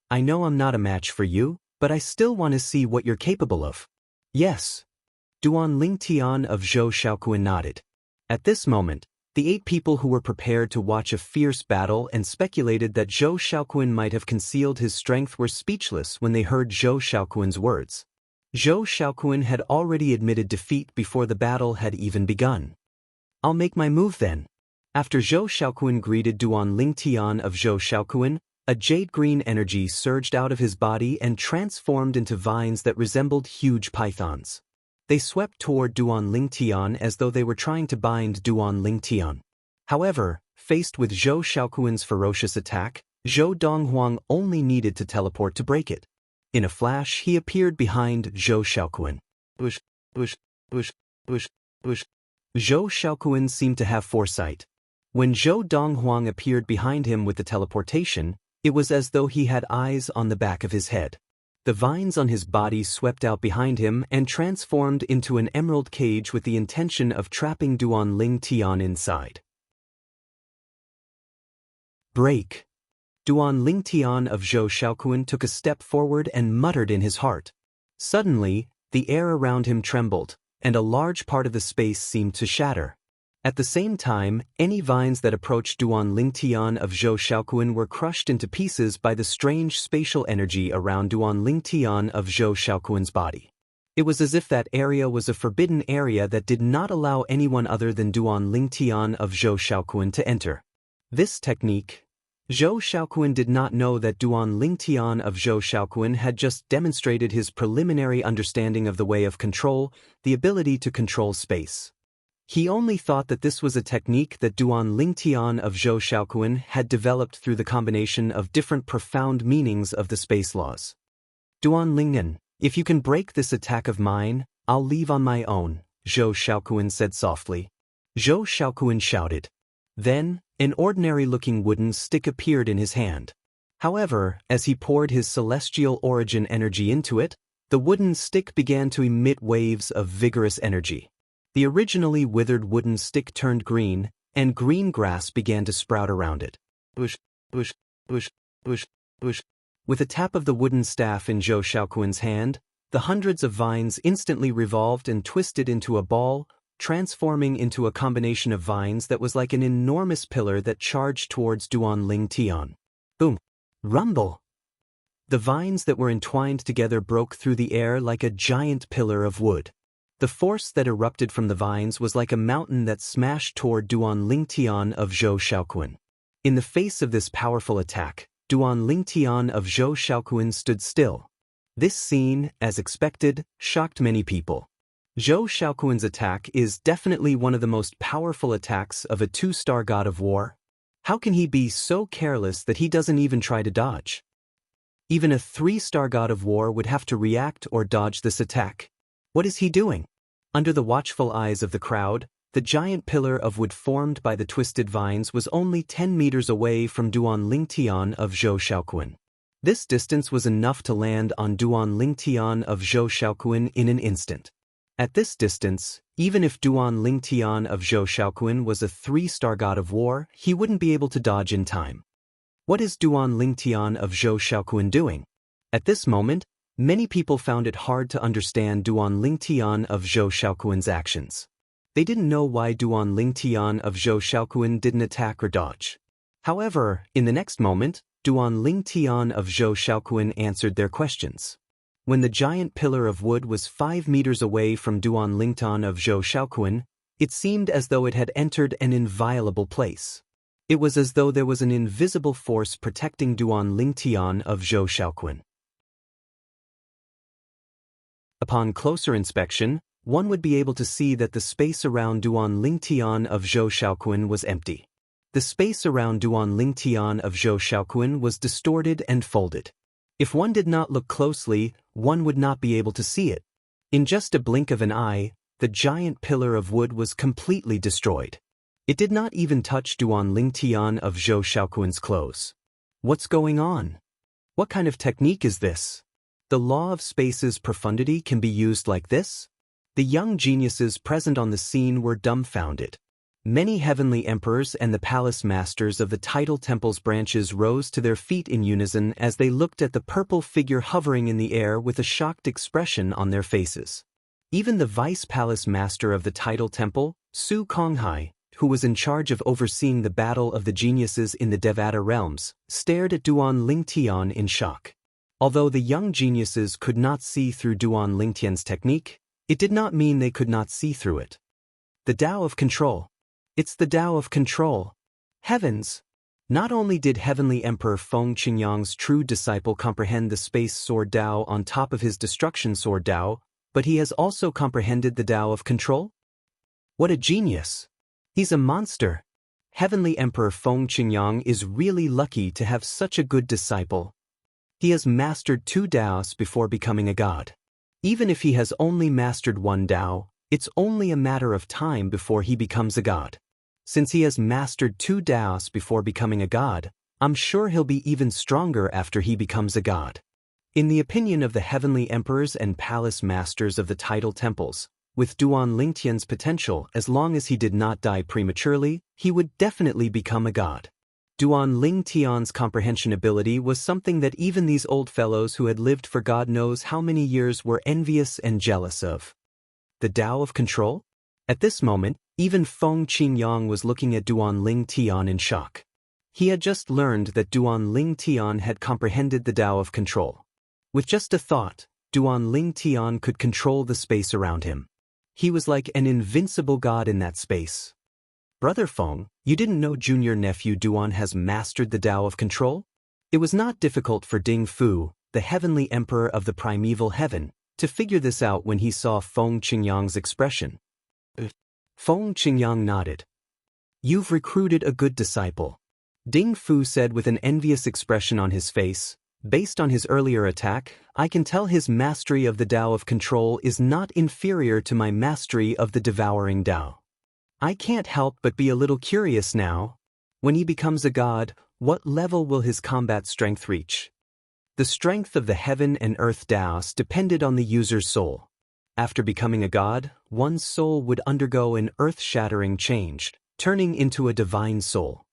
A: I know I'm not a match for you, but I still want to see what you're capable of. Yes. Duan Lingtian of Zhou Xiaoquan nodded. At this moment, the 8 people who were prepared to watch a fierce battle and speculated that Zhou Xiaoquan might have concealed his strength were speechless when they heard Zhou Xiaoquan's words. Zhou Xiaoquan had already admitted defeat before the battle had even begun. I'll make my move then. After Zhou Xiaoquan greeted Duan Lingtian of Zhou Xiaoquan, a jade-green energy surged out of his body and transformed into vines that resembled huge pythons. They swept toward Duan Lingtian as though they were trying to bind Duan Lingtian. However, faced with Zhou Xiaoquan's ferocious attack, Zhou Donghuang only needed to teleport to break it. In a flash, he appeared behind Zhou Xiaoquan. Zhou Xiaoquan seemed to have foresight. When Zhou Donghuang appeared behind him with the teleportation, it was as though he had eyes on the back of his head. The vines on his body swept out behind him and transformed into an emerald cage with the intention of trapping Duan Lingtian inside. Break. Duan Lingtian of Zhou Xiaoquan took a step forward and muttered in his heart. Suddenly, the air around him trembled, and a large part of the space seemed to shatter. At the same time, any vines that approached Duan Lingtian of Zhou Xiaoquan were crushed into pieces by the strange spatial energy around Duan Lingtian of Zhou Xiaoquan's body. It was as if that area was a forbidden area that did not allow anyone other than Duan Lingtian of Zhou Xiaoquan to enter. This technique, Zhou Xiaoquan did not know that Duan Lingtian of Zhou Xiaoquan had just demonstrated his preliminary understanding of the way of control, the ability to control space. He only thought that this was a technique that Duan Lingtian of Zhou Xiaoquan had developed through the combination of different profound meanings of the space laws. Duan Lingyan, if you can break this attack of mine, I'll leave on my own, Zhou Xiaoquan said softly. Zhou Xiaoquan shouted. Then, an ordinary-looking wooden stick appeared in his hand. However, as he poured his celestial origin energy into it, the wooden stick began to emit waves of vigorous energy. The originally withered wooden stick turned green, and green grass began to sprout around it. With a tap of the wooden staff in Zhou Xiaoquan's hand, the hundreds of vines instantly revolved and twisted into a ball, transforming into a combination of vines that was like an enormous pillar that charged towards Duan Lingtian. Boom! Rumble! The vines that were entwined together broke through the air like a giant pillar of wood. The force that erupted from the vines was like a mountain that smashed toward Duan Lingtian of Zhou Xiaoquan. In the face of this powerful attack, Duan Lingtian of Zhou Xiaoquan stood still. This scene, as expected, shocked many people. Zhou Xiaoquan's attack is definitely one of the most powerful attacks of a 2-star god of war. How can he be so careless that he doesn't even try to dodge? Even a 3-star god of war would have to react or dodge this attack. What is he doing? Under the watchful eyes of the crowd, the giant pillar of wood formed by the twisted vines was only 10 meters away from Duan Lingtian of Zhou Xiaoquan. This distance was enough to land on Duan Lingtian of Zhou Xiaoquan in an instant. At this distance, even if Duan Lingtian of Zhou Xiaoquan was a 3-star god of war, he wouldn't be able to dodge in time. What is Duan Lingtian of Zhou Xiaoquan doing? At this moment, many people found it hard to understand Duan Lingtian of Zhou Xiaoquan's actions. They didn't know why Duan Lingtian of Zhou Xiaoquan didn't attack or dodge. However, in the next moment, Duan Lingtian of Zhou Xiaoquan answered their questions. When the giant pillar of wood was 5 meters away from Duan Lingtian of Zhou Xiaoquan, it seemed as though it had entered an inviolable place. It was as though there was an invisible force protecting Duan Lingtian of Zhou Xiaoquan. Upon closer inspection, one would be able to see that the space around Duan Lingtian of Zhou Xiaoquan was empty. The space around Duan Lingtian of Zhou Xiaoquan was distorted and folded. If one did not look closely, one would not be able to see it. In just a blink of an eye, the giant pillar of wood was completely destroyed. It did not even touch Duan Lingtian of Zhou Xiaoquan's clothes. What's going on? What kind of technique is this? The law of space's profundity can be used like this? The young geniuses present on the scene were dumbfounded. Many heavenly emperors and the palace masters of the tidal temple's branches rose to their feet in unison as they looked at the purple figure hovering in the air with a shocked expression on their faces. Even the vice-palace master of the tidal temple, Su Konghai, who was in charge of overseeing the battle of the geniuses in the Devata realms, stared at Duan Lingtian in shock. Although the young geniuses could not see through Duan Lingtian's technique, it did not mean they could not see through it. The Tao of Control. It's the Tao of Control. Heavens! Not only did Heavenly Emperor Feng Qingyang's true disciple comprehend the space sword Tao on top of his destruction sword Tao, but he has also comprehended the Tao of Control? What a genius! He's a monster. Heavenly Emperor Feng Qingyang is really lucky to have such a good disciple. He has mastered 2 Taos before becoming a god. Even if he has only mastered 1 Tao, it's only a matter of time before he becomes a god. Since he has mastered 2 Taos before becoming a god, I'm sure he'll be even stronger after he becomes a god. In the opinion of the heavenly emperors and palace masters of the tidal temples, with Duan Lingtian's potential, as long as he did not die prematurely, he would definitely become a god. Duan Lingtian's comprehension ability was something that even these old fellows who had lived for God knows how many years were envious and jealous of. The Tao of Control? At this moment, even Feng Qingyang was looking at Duan Lingtian in shock. He had just learned that Duan Lingtian had comprehended the Tao of Control. With just a thought, Duan Lingtian could control the space around him. He was like an invincible god in that space. Brother Feng, you didn't know junior nephew Duan has mastered the Tao of Control? It was not difficult for Ding Fu, the heavenly emperor of the primeval heaven, to figure this out when he saw Feng Qingyang's expression. Feng Qingyang nodded. You've recruited a good disciple. Ding Fu said with an envious expression on his face. Based on his earlier attack, I can tell his mastery of the Tao of Control is not inferior to my mastery of the devouring Tao. I can't help but be a little curious now. When he becomes a god, what level will his combat strength reach? The strength of the heaven and earth Taos depended on the user's soul. After becoming a god, one's soul would undergo an earth-shattering change, turning into a divine soul.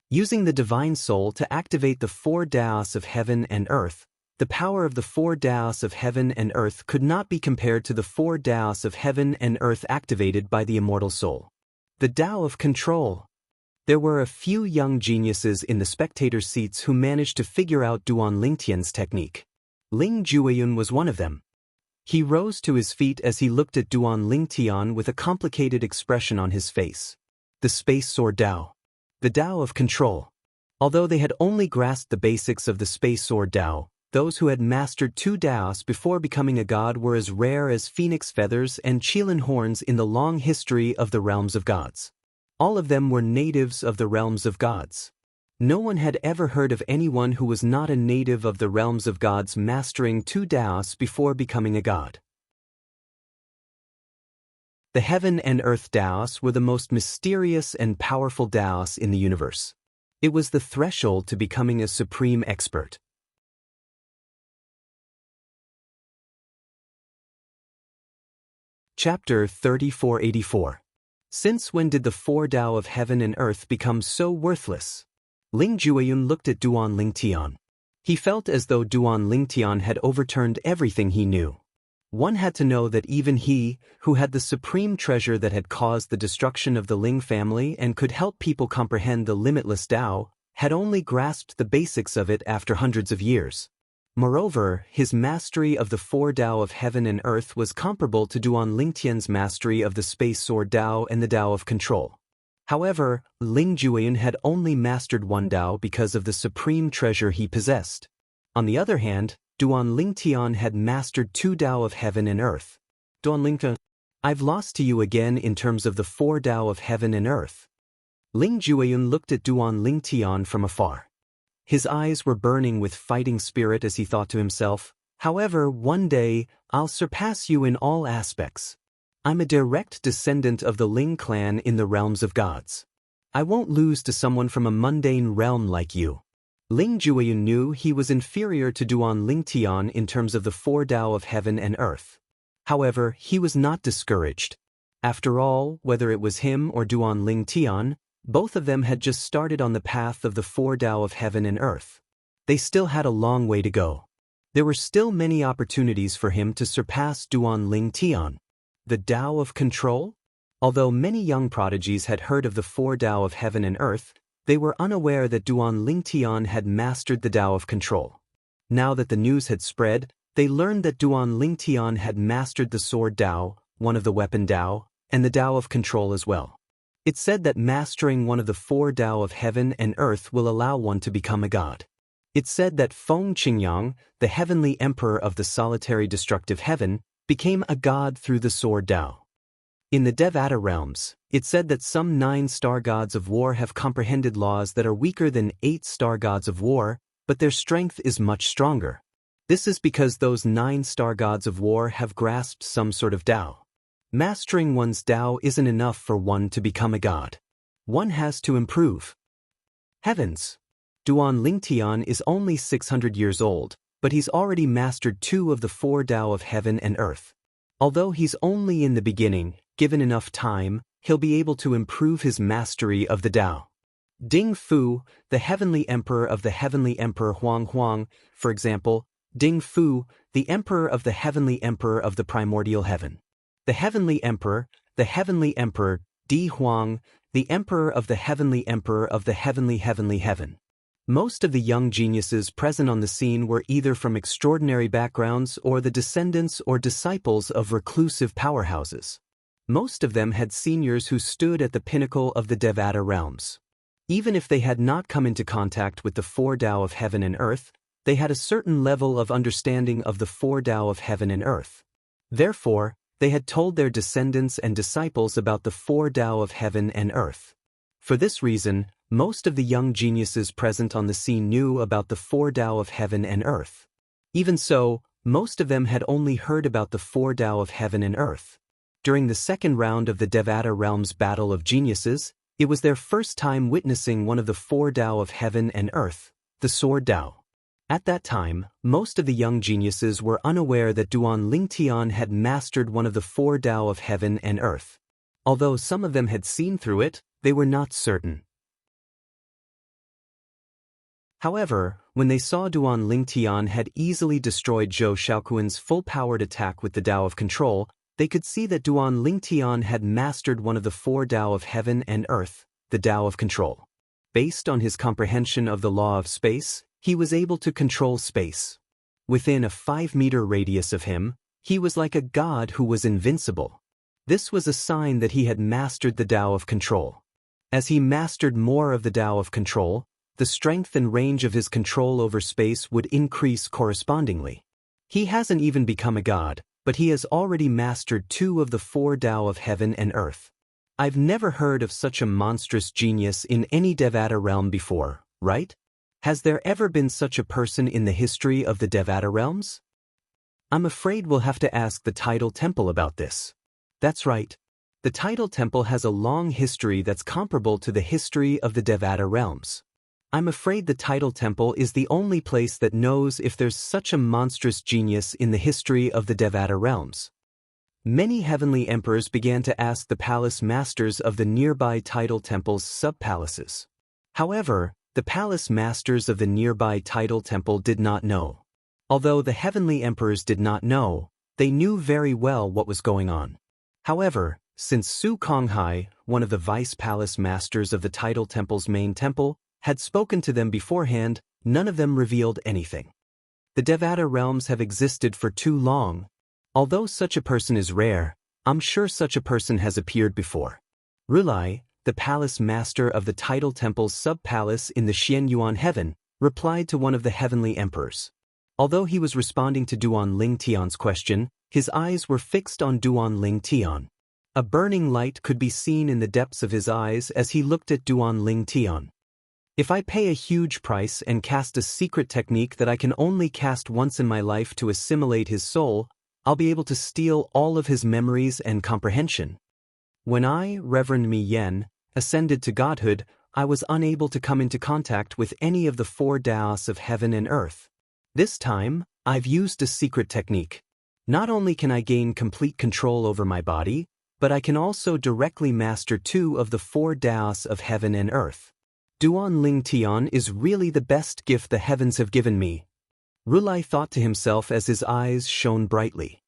A: Using the divine soul to activate the 4 Taos of heaven and earth, the power of the 4 Taos of heaven and earth could not be compared to the 4 Taos of heaven and earth activated by the immortal soul. The Tao of Control. There were a few young geniuses in the spectator seats who managed to figure out Duan Lingtian's technique. Ling Jueyun was one of them. He rose to his feet as he looked at Duan Lingtian with a complicated expression on his face. The space sword Tao. The Tao of Control. Although they had only grasped the basics of the space sword Tao, Those who had mastered 2 Daos before becoming a god were as rare as phoenix feathers and qilin horns in the long history of the realms of gods. All of them were natives of the realms of gods. No one had ever heard of anyone who was not a native of the realms of gods mastering 2 Daos before becoming a god. The heaven and earth Daos were the most mysterious and powerful Daos in the universe. It was the threshold to becoming a supreme expert. Chapter 3484. Since when did the 4 Tao of heaven and earth become so worthless? Ling Jueyun looked at Duan Lingtian. He felt as though Duan Lingtian had overturned everything he knew. One had to know that even he, who had the supreme treasure that had caused the destruction of the Ling family and could help people comprehend the limitless Tao, had only grasped the basics of it after hundreds of years. Moreover, his mastery of the 4 Tao of heaven and earth was comparable to Duan Lingtian's mastery of the space sword Tao and the Tao of control. However, Ling Jueyun had only mastered 1 Tao because of the supreme treasure he possessed. On the other hand, Duan Lingtian had mastered 2 Tao of heaven and earth. Duan Lingtian, I've lost to you again in terms of the 4 Tao of heaven and earth. Ling Jueyun looked at Duan Lingtian from afar. His eyes were burning with fighting spirit as he thought to himself, however, one day, I'll surpass you in all aspects. I'm a direct descendant of the Ling clan in the realms of gods. I won't lose to someone from a mundane realm like you. Ling Jueyun knew he was inferior to Duan Lingtian in terms of the 4 Tao of heaven and earth. However, he was not discouraged. After all, whether it was him or Duan Lingtian, both of them had just started on the path of the 4 Tao of heaven and earth. They still had a long way to go. There were still many opportunities for him to surpass Duan Lingtian. The Tao of control? Although many young prodigies had heard of the 4 Tao of heaven and earth, they were unaware that Duan Lingtian had mastered the Tao of control. Now that the news had spread, they learned that Duan Lingtian had mastered the sword Tao, one of the weapon Tao, and the Tao of control as well. It said that mastering one of the 4 Tao of heaven and earth will allow one to become a god. It said that Feng Qingyang, the heavenly emperor of the solitary destructive heaven, became a god through the sword Tao. In the Devata realms, it said that some 9 star gods of war have comprehended laws that are weaker than 8 star gods of war, but their strength is much stronger. This is because those 9 star gods of war have grasped some sort of Tao. Mastering one's Tao isn't enough for one to become a god. One has to improve. Heavens! Duan Lingtian is only 600 years old, but he's already mastered 2 of the 4 Tao of heaven and earth. Although he's only in the beginning, given enough time, he'll be able to improve his mastery of the Tao. Ding Fu, the heavenly emperor of the heavenly emperor Huang Huang, for example, Ding Fu, the emperor of the heavenly emperor of the primordial heaven. The heavenly emperor Di Huang, the emperor of the heavenly emperor of the heavenly heaven. Most of the young geniuses present on the scene were either from extraordinary backgrounds or the descendants or disciples of reclusive powerhouses. Most of them had seniors who stood at the pinnacle of the Devata realms. Even if they had not come into contact with the 4 Tao of heaven and earth, they had a certain level of understanding of the 4 Tao of heaven and earth. Therefore, they had told their descendants and disciples about the 4 Tao of heaven and earth. For this reason, most of the young geniuses present on the scene knew about the 4 Tao of heaven and earth. Even so, most of them had only heard about the 4 Tao of heaven and earth. During the second round of the Devata realms battle of geniuses, it was their first time witnessing one of the 4 Tao of heaven and earth, the sword Tao. At that time, most of the young geniuses were unaware that Duan Lingtian had mastered one of the 4 Tao of heaven and earth. Although some of them had seen through it, they were not certain. However, when they saw Duan Lingtian had easily destroyed Zhou Shaoquan's full-powered attack with the Tao of control, they could see that Duan Lingtian had mastered one of the 4 Tao of heaven and earth, the Tao of control. Based on his comprehension of the law of space, he was able to control space. Within a 5-meter radius of him, he was like a god who was invincible. This was a sign that he had mastered the Tao of control. As he mastered more of the Tao of control, the strength and range of his control over space would increase correspondingly. He hasn't even become a god, but he has already mastered 2 of the 4 Tao of heaven and earth. I've never heard of such a monstrous genius in any Devata realm before, right? Has there ever been such a person in the history of the Devata realms? I'm afraid we'll have to ask the Tidal Temple about this. That's right. The Tidal Temple has a long history that's comparable to the history of the Devata realms. I'm afraid the Tidal Temple is the only place that knows if there's such a monstrous genius in the history of the Devata realms. Many heavenly emperors began to ask the palace masters of the nearby Tidal Temple's sub-palaces. However, the palace masters of the nearby Tidal Temple did not know. Although the heavenly emperors did not know, they knew very well what was going on. However, since Su Konghai, one of the vice palace masters of the Tidal Temple's main temple, had spoken to them beforehand, none of them revealed anything. The Devata realms have existed for too long. Although such a person is rare, I'm sure such a person has appeared before. Rulai, the palace master of the Tidal Temple's sub-palace in the Xianyuan heaven, replied to one of the heavenly emperors. Although he was responding to Duan Ling Tian's question, his eyes were fixed on Duan Ling Tian. A burning light could be seen in the depths of his eyes as he looked at Duan Ling Tian. If I pay a huge price and cast a secret technique that I can only cast once in my life to assimilate his soul, I'll be able to steal all of his memories and comprehension. When I, Reverend Mi Yen, ascended to godhood, I was unable to come into contact with any of the 4 Taos of heaven and earth. This time, I've used a secret technique. Not only can I gain complete control over my body, but I can also directly master 2 of the 4 Taos of heaven and earth. Duan Ling Tian is really the best gift the heavens have given me. Rulai thought to himself as his eyes shone brightly.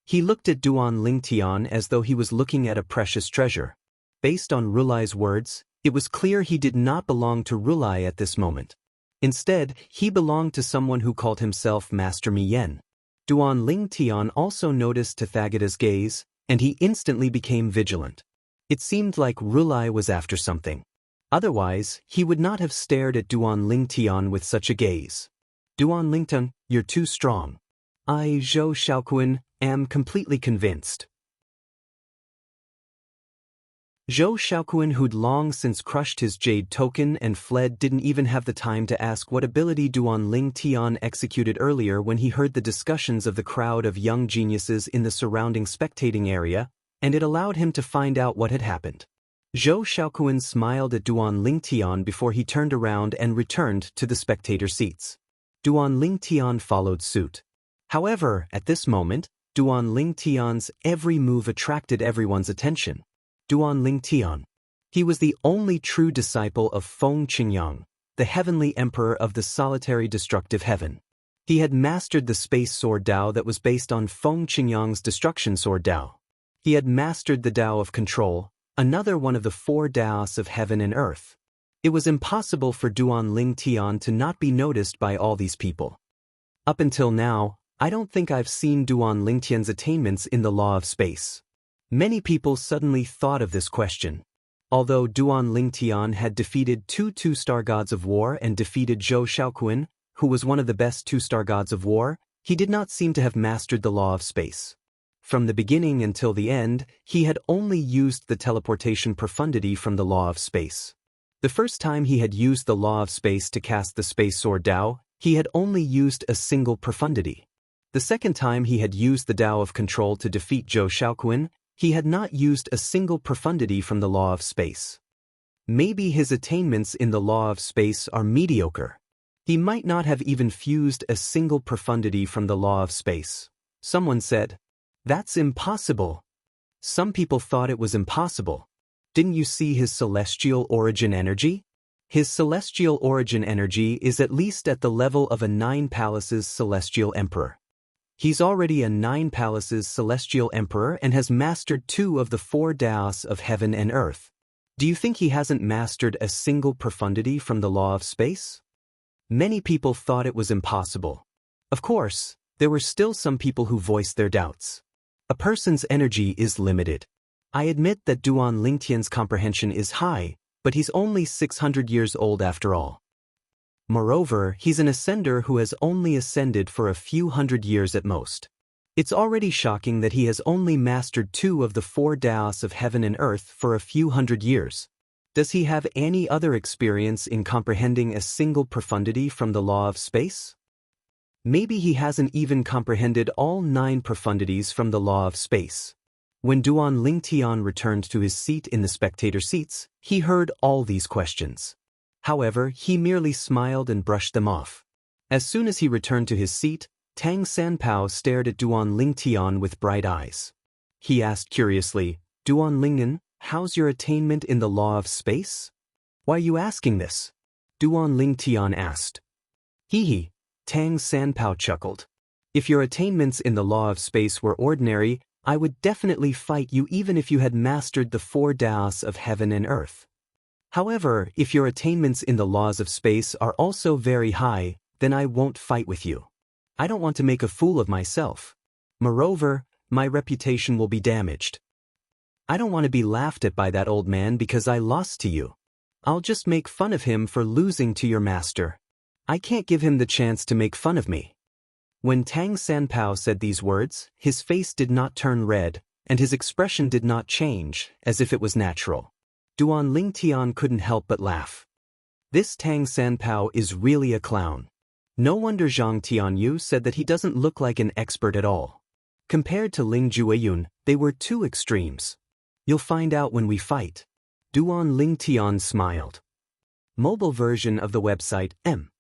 A: He looked at Duan Ling Tian as though he was looking at a precious treasure. Based on Rulai's words, it was clear he did not belong to Rulai at this moment. Instead, he belonged to someone who called himself Master Mi Yen. Duan Ling Tian also noticed Tathagata's gaze, and he instantly became vigilant. It seemed like Rulai was after something. Otherwise, he would not have stared at Duan Ling Tian with such a gaze. Duan Ling Tian, you're too strong. I, Zhou Xiaoquan, am completely convinced. Zhou Xiaoquan, who'd long since crushed his jade token and fled, didn't even have the time to ask what ability Duan Ling Tian executed earlier when he heard the discussions of the crowd of young geniuses in the surrounding spectating area, and it allowed him to find out what had happened. Zhou Xiaoquan smiled at Duan Ling Tian before he turned around and returned to the spectator seats. Duan Ling Tian followed suit. However, at this moment, Duan Ling Tian's every move attracted everyone's attention. Duan Ling Tian. He was the only true disciple of Feng Qingyang, the heavenly emperor of the solitary destructive heaven. He had mastered the space sword Dao that was based on Feng Qingyang's destruction sword Dao. He had mastered the Dao of control, another one of the 4 Taos of heaven and earth. It was impossible for Duan Ling Tian to not be noticed by all these people. Up until now, I don't think I've seen Duan Ling Tian's attainments in the law of space. Many people suddenly thought of this question. Although Duan Ling Tian had defeated 2 2-star gods of war and defeated Zhou Xiaoquan, who was one of the best 2-star gods of war, he did not seem to have mastered the law of space. From the beginning until the end, he had only used the teleportation profundity from the law of space. The first time he had used the law of space to cast the space sword Dao, he had only used a single profundity. The second time he had used the Dao of control to defeat Zhou Xiaoquan, he had not used a single profundity from the law of space. Maybe his attainments in the law of space are mediocre. He might not have even fused a single profundity from the law of space. Someone said, "That's impossible." Some people thought it was impossible. Didn't you see his celestial origin energy? His celestial origin energy is at least at the level of a 9 palaces celestial emperor. He's already a 9 palaces celestial emperor and has mastered 2 of the 4 Taos of heaven and earth. Do you think he hasn't mastered a single profundity from the law of space? Many people thought it was impossible. Of course, there were still some people who voiced their doubts. A person's energy is limited. I admit that Duan Ling Tian's comprehension is high, but he's only 600 years old after all. Moreover, he's an ascender who has only ascended for a few hundred years at most. It's already shocking that he has only mastered 2 of the 4 Daos of heaven and earth for a few hundred years. Does he have any other experience in comprehending a single profundity from the law of space? Maybe he hasn't even comprehended all 9 profundities from the law of space. When Duan Lingtian returned to his seat in the spectator seats, he heard all these questions. However, he merely smiled and brushed them off. As soon as he returned to his seat, Tang Sanpao stared at Duan Lingtian with bright eyes. He asked curiously, "Duan Lingnan, how's your attainment in the law of space?" "Why are you asking this?" Duan Lingtian asked. "Hee," Tang Sanpao chuckled. "If your attainments in the law of space were ordinary, I would definitely fight you even if you had mastered the 4 Daos of heaven and earth. However, if your attainments in the laws of space are also very high, then I won't fight with you. I don't want to make a fool of myself. Moreover, my reputation will be damaged. I don't want to be laughed at by that old man because I lost to you. I'll just make fun of him for losing to your master. I can't give him the chance to make fun of me." When Tang Sanpao said these words, his face did not turn red, and his expression did not change, as if it was natural. Duan Lingtian couldn't help but laugh. This Tang Sanpao is really a clown. No wonder Zhang Tianyu said that he doesn't look like an expert at all. Compared to Ling Jueyun, they were 2 extremes. You'll find out when we fight. Duan Lingtian smiled. Mobile version of the website M.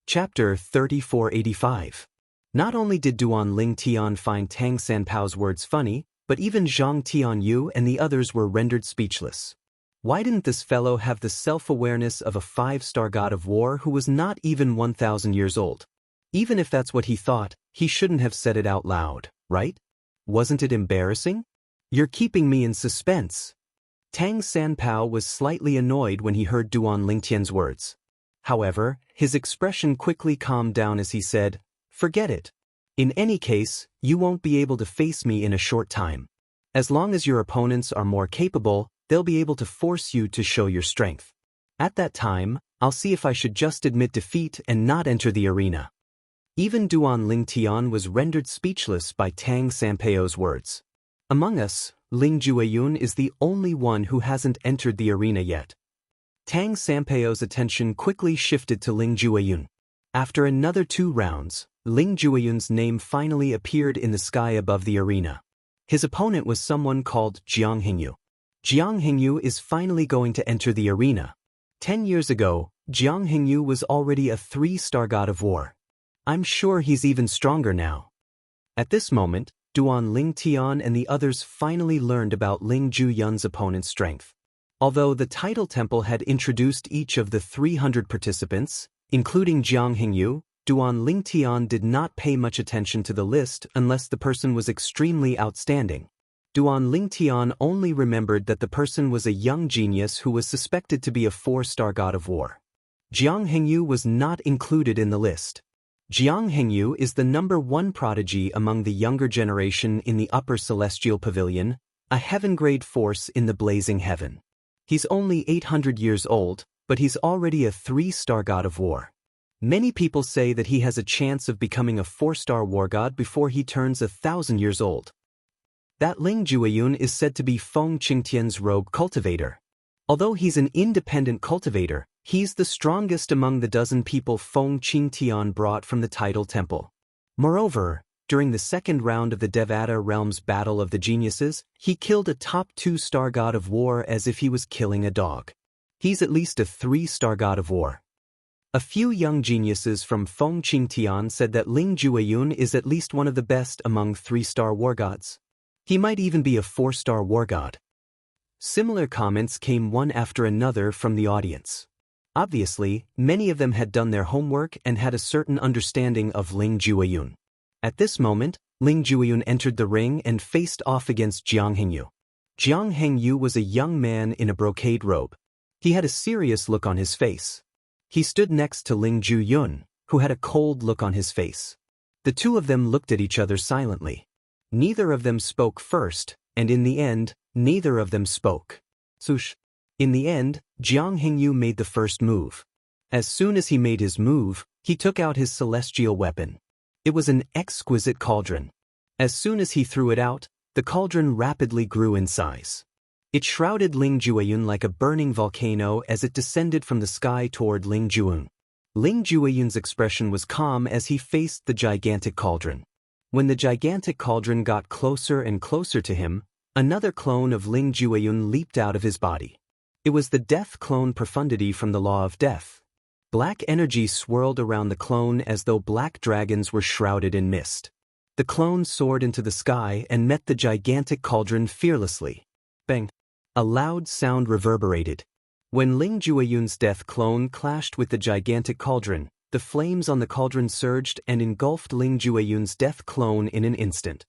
A: Chapter 3485. Not only did Duan Lingtian find Tang Sanpao's words funny, but even Zhang Tianyu and the others were rendered speechless. Why didn't this fellow have the self-awareness of a 5-star god of war who was not even 1,000 years old? Even if that's what he thought, he shouldn't have said it out loud, right? Wasn't it embarrassing? You're keeping me in suspense. Tang Sanpao was slightly annoyed when he heard Duan Lingtian's words. However, his expression quickly calmed down as he said, "Forget it. In any case, you won't be able to face me in a short time. As long as your opponents are more capable, they'll be able to force you to show your strength. At that time, I'll see if I should just admit defeat and not enter the arena." Even Duan Lingtian was rendered speechless by Tang Sanpao's words. Among us, Ling Jueyun is the only one who hasn't entered the arena yet. Tang Sanpao's attention quickly shifted to Ling Jueyun. After another 2 rounds, Ling Jueyun's name finally appeared in the sky above the arena. His opponent was someone called Jiang Hingyu. Jiang Hingyu is finally going to enter the arena. 10 years ago, Jiang Hingyu was already a 3-star god of war. I'm sure he's even stronger now. At this moment, Duan Lingtian and the others finally learned about Ling Jueyun's opponent's strength. Although the title temple had introduced each of the 300 participants, including Jiang Hingyu, Duan Lingtian did not pay much attention to the list unless the person was extremely outstanding. Duan Lingtian only remembered that the person was a young genius who was suspected to be a 4-star god of war. Jiang Hingyu was not included in the list. Jiang Hingyu is the #1 prodigy among the younger generation in the Upper Celestial Pavilion, a heaven-grade force in the blazing heaven. He's only 800 years old, but he's already a 3-star god of war. Many people say that he has a chance of becoming a 4-star war god before he turns 1,000 years old. That Ling Jueyun is said to be Feng Qingtian's rogue cultivator. Although he's an independent cultivator, he's the strongest among the dozen people Feng Qingtian brought from the title temple. Moreover, during the 2nd round of the Devata Realm's Battle of the Geniuses, he killed a top 2-star god of war as if he was killing a dog. He's at least a 3-star god of war. A few young geniuses from Feng Qingtian said that Ling Jueyun is at least one of the best among 3-star war gods. He might even be a 4-star war god. Similar comments came one after another from the audience. Obviously, many of them had done their homework and had a certain understanding of Ling Jueyun. At this moment, Ling Jueyun entered the ring and faced off against Jiang Hingyu. Jiang Hingyu was a young man in a brocade robe. He had a serious look on his face. He stood next to Ling Jueyun, who had a cold look on his face. The 2 of them looked at each other silently. Neither of them spoke first, and in the end, neither of them spoke. Swoosh. In the end, Jiang Hingyu made the first move. As soon as he made his move, he took out his celestial weapon. It was an exquisite cauldron. As soon as he threw it out, the cauldron rapidly grew in size. It shrouded Ling Jueyun like a burning volcano as it descended from the sky toward Ling Jueyun. Ling Jueyun's expression was calm as he faced the gigantic cauldron. When the gigantic cauldron got closer and closer to him, another clone of Ling Jueyun leaped out of his body. It was the death clone Profundity from the Law of Death. Black energy swirled around the clone as though black dragons were shrouded in mist. The clone soared into the sky and met the gigantic cauldron fearlessly. Bang! A loud sound reverberated. When Ling Jueyun's death clone clashed with the gigantic cauldron, the flames on the cauldron surged and engulfed Ling Jueyun's death clone in an instant.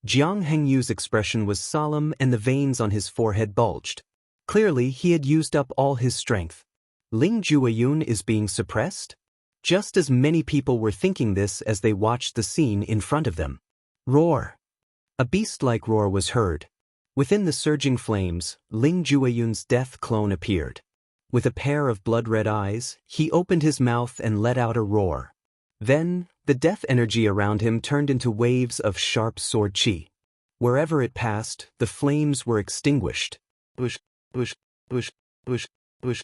A: Jiang Hengyu's expression was solemn and the veins on his forehead bulged. Clearly, he had used up all his strength. Ling Jueyun is being suppressed? Just as many people were thinking this as they watched the scene in front of them. Roar! A beast-like roar was heard. Within the surging flames, Ling Jueyun's death clone appeared. With a pair of blood-red eyes, he opened his mouth and let out a roar. Then, the death energy around him turned into waves of sharp sword qi. Wherever it passed, the flames were extinguished. Bush, bush, bush, bush, bush.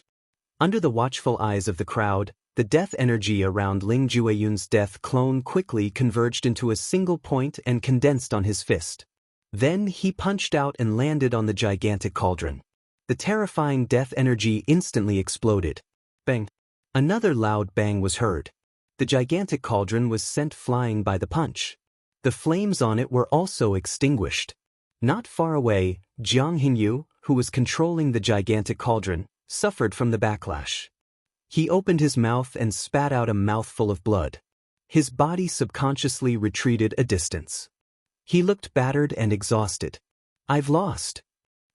A: Under the watchful eyes of the crowd, the death energy around Ling Jueyun's death clone quickly converged into a single point and condensed on his fist. Then he punched out and landed on the gigantic cauldron. The terrifying death energy instantly exploded. Bang! Another loud bang was heard. The gigantic cauldron was sent flying by the punch. The flames on it were also extinguished. Not far away, Jiang Hingyu, who was controlling the gigantic cauldron, suffered from the backlash. He opened his mouth and spat out a mouthful of blood. His body subconsciously retreated a distance. He looked battered and exhausted. I've lost.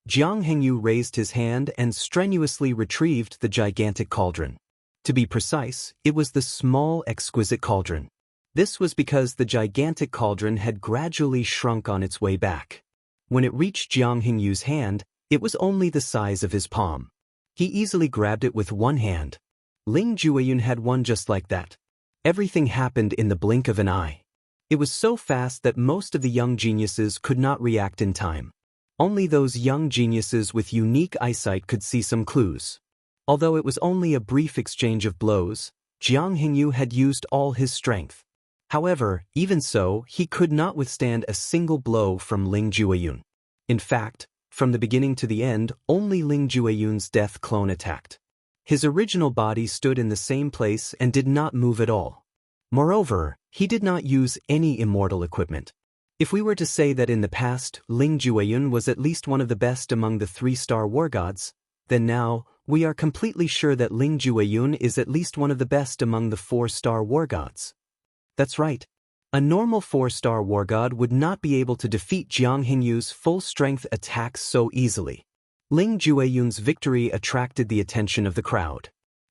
A: Jiang Hengyu raised his hand and strenuously retrieved the gigantic cauldron. To be precise, it was the small, exquisite cauldron. This was because the gigantic cauldron had gradually shrunk on its way back. When it reached Jiang Hengyu's hand, it was only the size of his palm. He easily grabbed it with one hand. Ling Jueyun had one just like that. Everything happened in the blink of an eye. It was so fast that most of the young geniuses could not react in time. Only those young geniuses with unique eyesight could see some clues. Although it was only a brief exchange of blows, Jiang Hengyu had used all his strength. However, even so, he could not withstand a single blow from Ling Jueyun. In fact, from the beginning to the end, only Ling Jueyun's death clone attacked. His original body stood in the same place and did not move at all. Moreover, he did not use any immortal equipment. If we were to say that in the past, Ling Jueyun was at least one of the best among the 3-star war gods, then now, we are completely sure that Ling Jueyun is at least one of the best among the 4-star war gods. That's right. A normal 4-star war god would not be able to defeat Jiang Hengyu's full-strength attacks so easily. Ling Jueyun's victory attracted the attention of the crowd.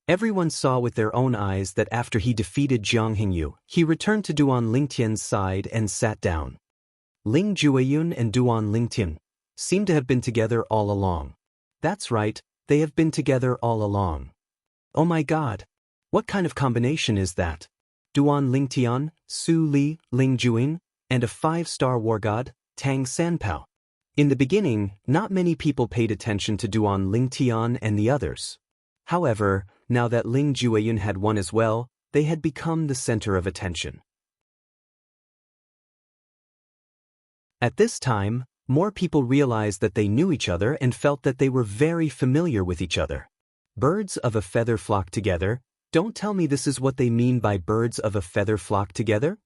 A: Everyone saw with their own eyes that after he defeated Jiang Hengyu, he returned to Duan Lingtian's side and sat down. Ling Jueyun and Duan Lingtian seem to have been together all along. That's right, they have been together all along. Oh my god! What kind of combination is that? Duan Lingtian, Su Li, Ling Jueyun, and a 5-star war god, Tang Sanpao. In the beginning, not many people paid attention to Duan Lingtian and the others. However, now that Ling Jueyun had won as well, they had become the center of attention. At this time, more people realized that they knew each other and felt that they were very familiar with each other. Birds of a feather flock together. Don't tell me this is what they mean by birds of a feather flock together?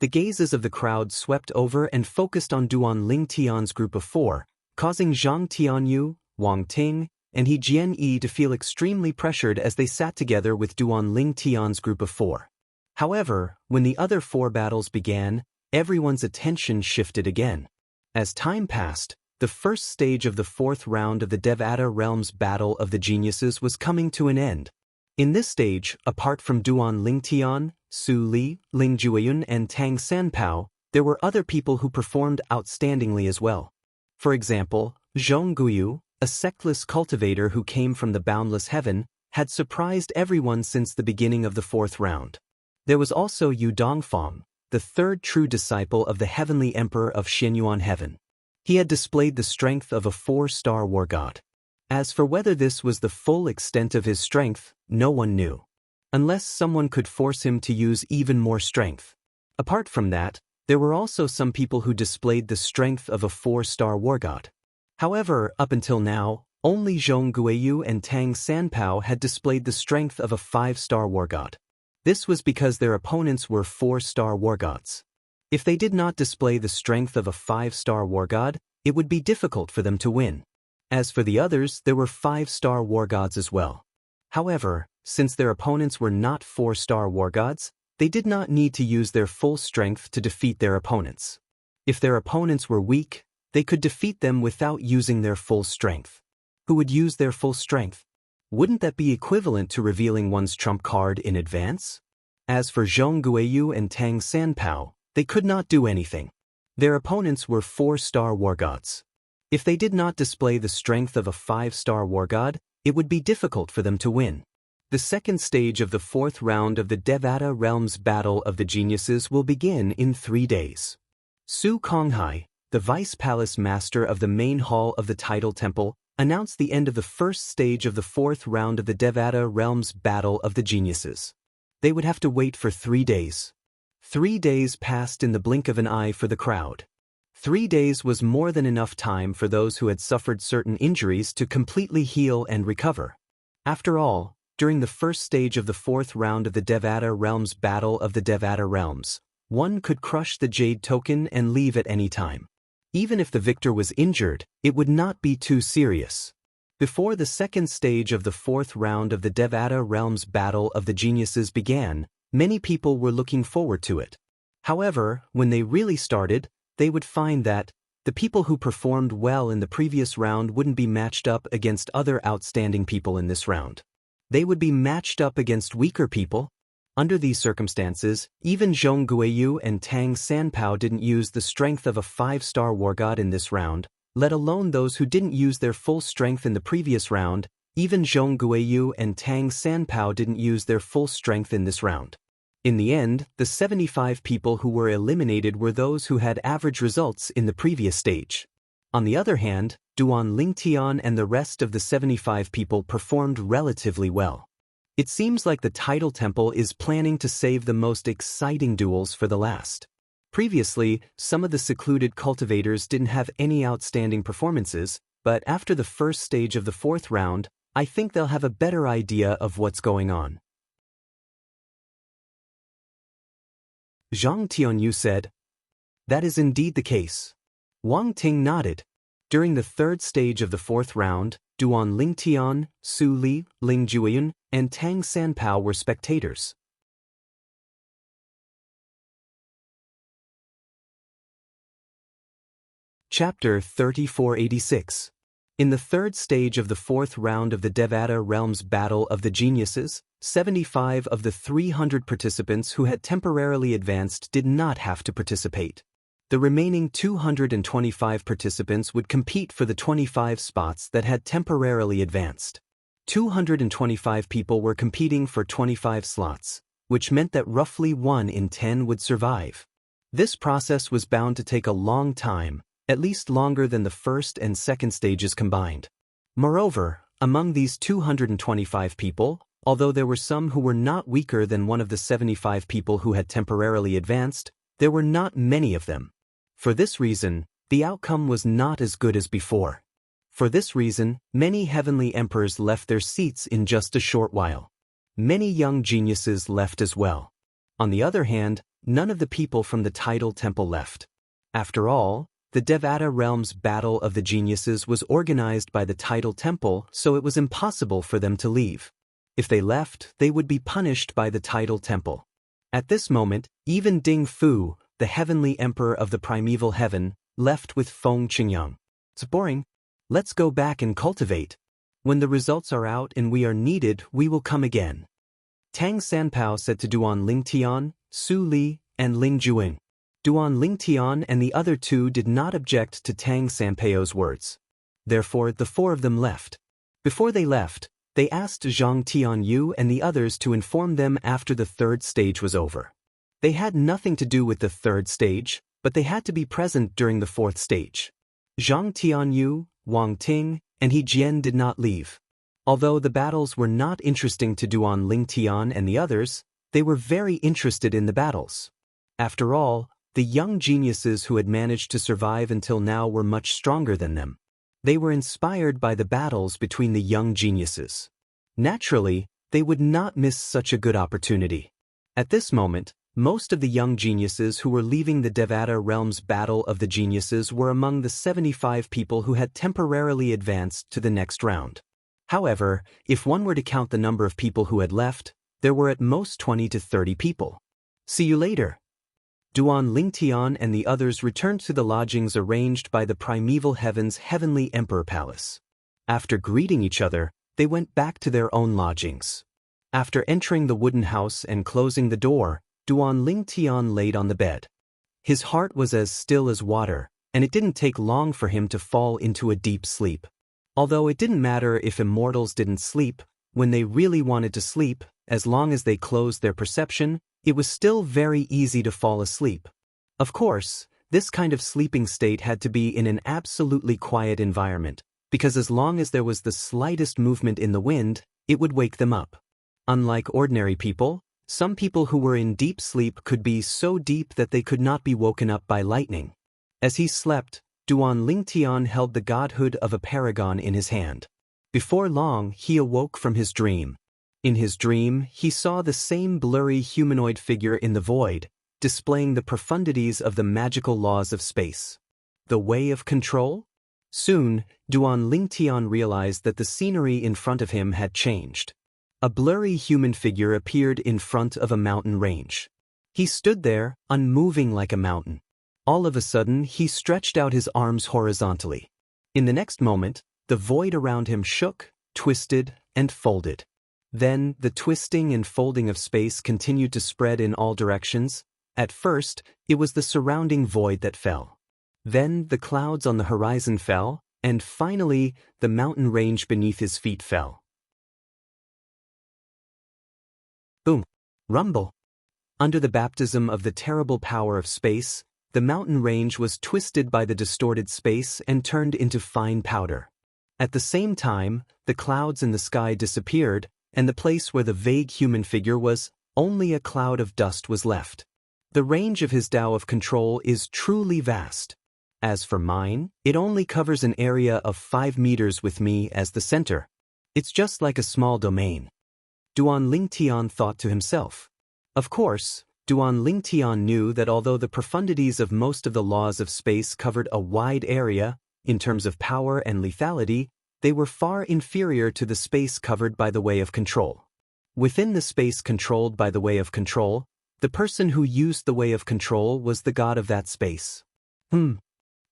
A: The gazes of the crowd swept over and focused on Duan Lingtian's group of 4, causing Zhang Tianyu, Wang Ting, and He Jianyi to feel extremely pressured as they sat together with Duan Lingtian's group of 4. However, when the other 4 battles began, everyone's attention shifted again. As time passed, the first stage of the 4th round of the Devata Realms Battle of the Geniuses was coming to an end. In this stage, apart from Duan Lingtian, Su Li, Ling Jueyun and Tang Sanpao, there were other people who performed outstandingly as well. For example, Zhong Guiyu, a sectless cultivator who came from the boundless heaven, had surprised everyone since the beginning of the 4th round. There was also Yu Dongfang, the 3rd true disciple of the heavenly emperor of Xianyuan heaven. He had displayed the strength of a 4-star war god. As for whether this was the full extent of his strength, no one knew. Unless someone could force him to use even more strength. Apart from that, there were also some people who displayed the strength of a 4-star war god. However, up until now, only Zhong Guiyu and Tang Sanpao had displayed the strength of a 5-star war god. This was because their opponents were 4-star war gods. If they did not display the strength of a 5-star war god, it would be difficult for them to win. As for the others, there were 5-star war gods as well. However, since their opponents were not 4-star war gods, they did not need to use their full strength to defeat their opponents. If their opponents were weak, they could defeat them without using their full strength. Who would use their full strength? Wouldn't that be equivalent to revealing one's trump card in advance? As for Zhong Guiyu and Tang Sanpao, they could not do anything. Their opponents were 4-star war gods. If they did not display the strength of a 5-star war god, it would be difficult for them to win. The second stage of the 4th round of the Devata Realms Battle of the Geniuses will begin in 3 days. Su Konghai, the Vice Palace Master of the main hall of the Tidal Temple, announced the end of the first stage of the 4th round of the Devata Realms Battle of the Geniuses. They would have to wait for 3 days. 3 days passed in the blink of an eye for the crowd. 3 days was more than enough time for those who had suffered certain injuries to completely heal and recover. After all, during the first stage of the 4th round of the Devata Realms Battle of the Devata Realms, one could crush the Jade Token and leave at any time. Even if the victor was injured, it would not be too serious. Before the second stage of the 4th round of the Devata Realms Battle of the Geniuses began, many people were looking forward to it. However, when they really started, they would find that the people who performed well in the previous round wouldn't be matched up against other outstanding people in this round. They would be matched up against weaker people. Under these circumstances, even Zhong Guiyu and Tang Sanpao didn't use the strength of a 5-star war god in this round, let alone those who didn't use their full strength in the previous round. Even Zhong Guiyu and Tang Sanpao didn't use their full strength in this round. In the end, the 75 people who were eliminated were those who had average results in the previous stage. On the other hand, Duan Lingtian and the rest of the 75 people performed relatively well. It seems like the Tidal Temple is planning to save the most exciting duels for the last. Previously, some of the secluded cultivators didn't have any outstanding performances, but after the first stage of the 4th round, I think they'll have a better idea of what's going on. Zhang Tianyu said, "That is indeed the case." Wang Ting nodded. During the 3rd stage of the 4th round, Duan Lingtian, Su Li, Ling Juiyun, and Tang Sanpao were spectators. Chapter 3486. In the 3rd stage of the 4th round of the Devata Realms Battle of the Geniuses, 75 of the 300 participants who had temporarily advanced did not have to participate. The remaining 225 participants would compete for the 25 spots that had temporarily advanced. 225 people were competing for 25 slots, which meant that roughly 1 in 10 would survive. This process was bound to take a long time, at least longer than the first and second stages combined. Moreover, among these 225 people, although there were some who were not weaker than one of the 75 people who had temporarily advanced, there were not many of them. For this reason, the outcome was not as good as before. For this reason, many heavenly emperors left their seats in just a short while. Many young geniuses left as well. On the other hand, none of the people from the Tidal Temple left. After all, the Devata Realms Battle of the Geniuses was organized by the Tidal Temple, so it was impossible for them to leave. If they left, they would be punished by the Tidal Temple. At this moment, even Ding Fu, the heavenly emperor of the primeval heaven, left with Feng Qingyang. "It's boring. Let's go back and cultivate. When the results are out and we are needed, we will come again." Tang Sanpao said to Duan Lingtian, Su Li, and Ling Juiyun. Duan Lingtian and the other two did not object to Tang Sanpeio's words. Therefore, the four of them left. Before they left, they asked Zhang Tianyu and the others to inform them after the third stage was over. They had nothing to do with the third stage, but they had to be present during the fourth stage. Zhang Tianyu, Wang Ting, and He Jian did not leave. Although the battles were not interesting to Duan Lingtian and the others, they were very interested in the battles. After all, the young geniuses who had managed to survive until now were much stronger than them. They were inspired by the battles between the young geniuses. Naturally, they would not miss such a good opportunity. At this moment, most of the young geniuses who were leaving the Devata Realm's Battle of the Geniuses were among the 75 people who had temporarily advanced to the next round. However, if one were to count the number of people who had left, there were at most 20 to 30 people. See you later. Duan Lingtian and the others returned to the lodgings arranged by the Primeval Heaven's Heavenly Emperor Palace. After greeting each other, they went back to their own lodgings. After entering the wooden house and closing the door, Duan Lingtian laid on the bed. His heart was as still as water, and it didn't take long for him to fall into a deep sleep. Although it didn't matter if immortals didn't sleep, when they really wanted to sleep, as long as they closed their perception, it was still very easy to fall asleep. Of course, this kind of sleeping state had to be in an absolutely quiet environment, because as long as there was the slightest movement in the wind, it would wake them up. Unlike ordinary people, some people who were in deep sleep could be so deep that they could not be woken up by lightning. As he slept, Duan Lingtian held the godhood of a paragon in his hand. Before long, he awoke from his dream. In his dream, he saw the same blurry humanoid figure in the void, displaying the profundities of the magical laws of space. The way of control? Soon, Duan Lingtian realized that the scenery in front of him had changed. A blurry human figure appeared in front of a mountain range. He stood there, unmoving like a mountain. All of a sudden, he stretched out his arms horizontally. In the next moment, the void around him shook, twisted, and folded. Then, the twisting and folding of space continued to spread in all directions. At first, it was the surrounding void that fell. Then, the clouds on the horizon fell, and finally, the mountain range beneath his feet fell. Boom! Rumble! Under the baptism of the terrible power of space, the mountain range was twisted by the distorted space and turned into fine powder. At the same time, the clouds in the sky disappeared, and the place where the vague human figure was, only a cloud of dust was left. The range of his Tao of control is truly vast. As for mine, it only covers an area of 5 meters with me as the center. It's just like a small domain. Duan Lingtian thought to himself. Of course, Duan Lingtian knew that although the profundities of most of the laws of space covered a wide area, in terms of power and lethality, they were far inferior to the space covered by the way of control. Within the space controlled by the way of control, the person who used the way of control was the god of that space.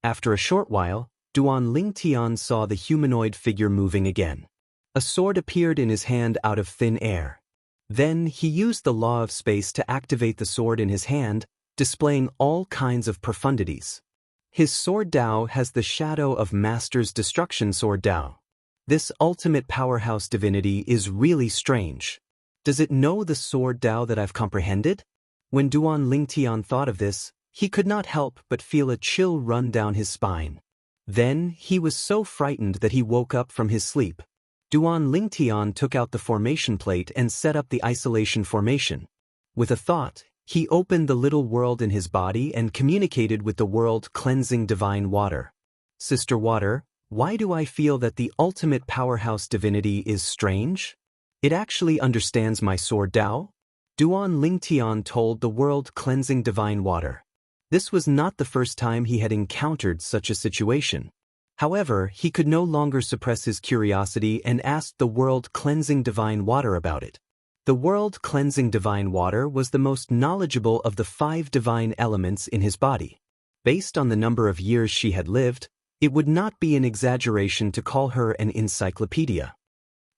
A: After a short while, Duan Lingtian saw the humanoid figure moving again. A sword appeared in his hand out of thin air. Then he used the law of space to activate the sword in his hand, displaying all kinds of profundities. His sword Tao has the shadow of Master's destruction sword Tao. This ultimate powerhouse divinity is really strange. Does it know the sword Tao that I've comprehended? When Duan Lingtian thought of this, he could not help but feel a chill run down his spine. Then he was so frightened that he woke up from his sleep. Duan Lingtian took out the formation plate and set up the isolation formation. With a thought, he opened the little world in his body and communicated with the world cleansing divine water. Sister Water, why do I feel that the ultimate powerhouse divinity is strange? It actually understands my sword Tao? Duan Lingtian told the world cleansing divine water. This was not the first time he had encountered such a situation. However, he could no longer suppress his curiosity and asked the world cleansing divine water about it. The world cleansing divine water was the most knowledgeable of the 5 divine elements in his body. Based on the number of years she had lived, it would not be an exaggeration to call her an encyclopedia.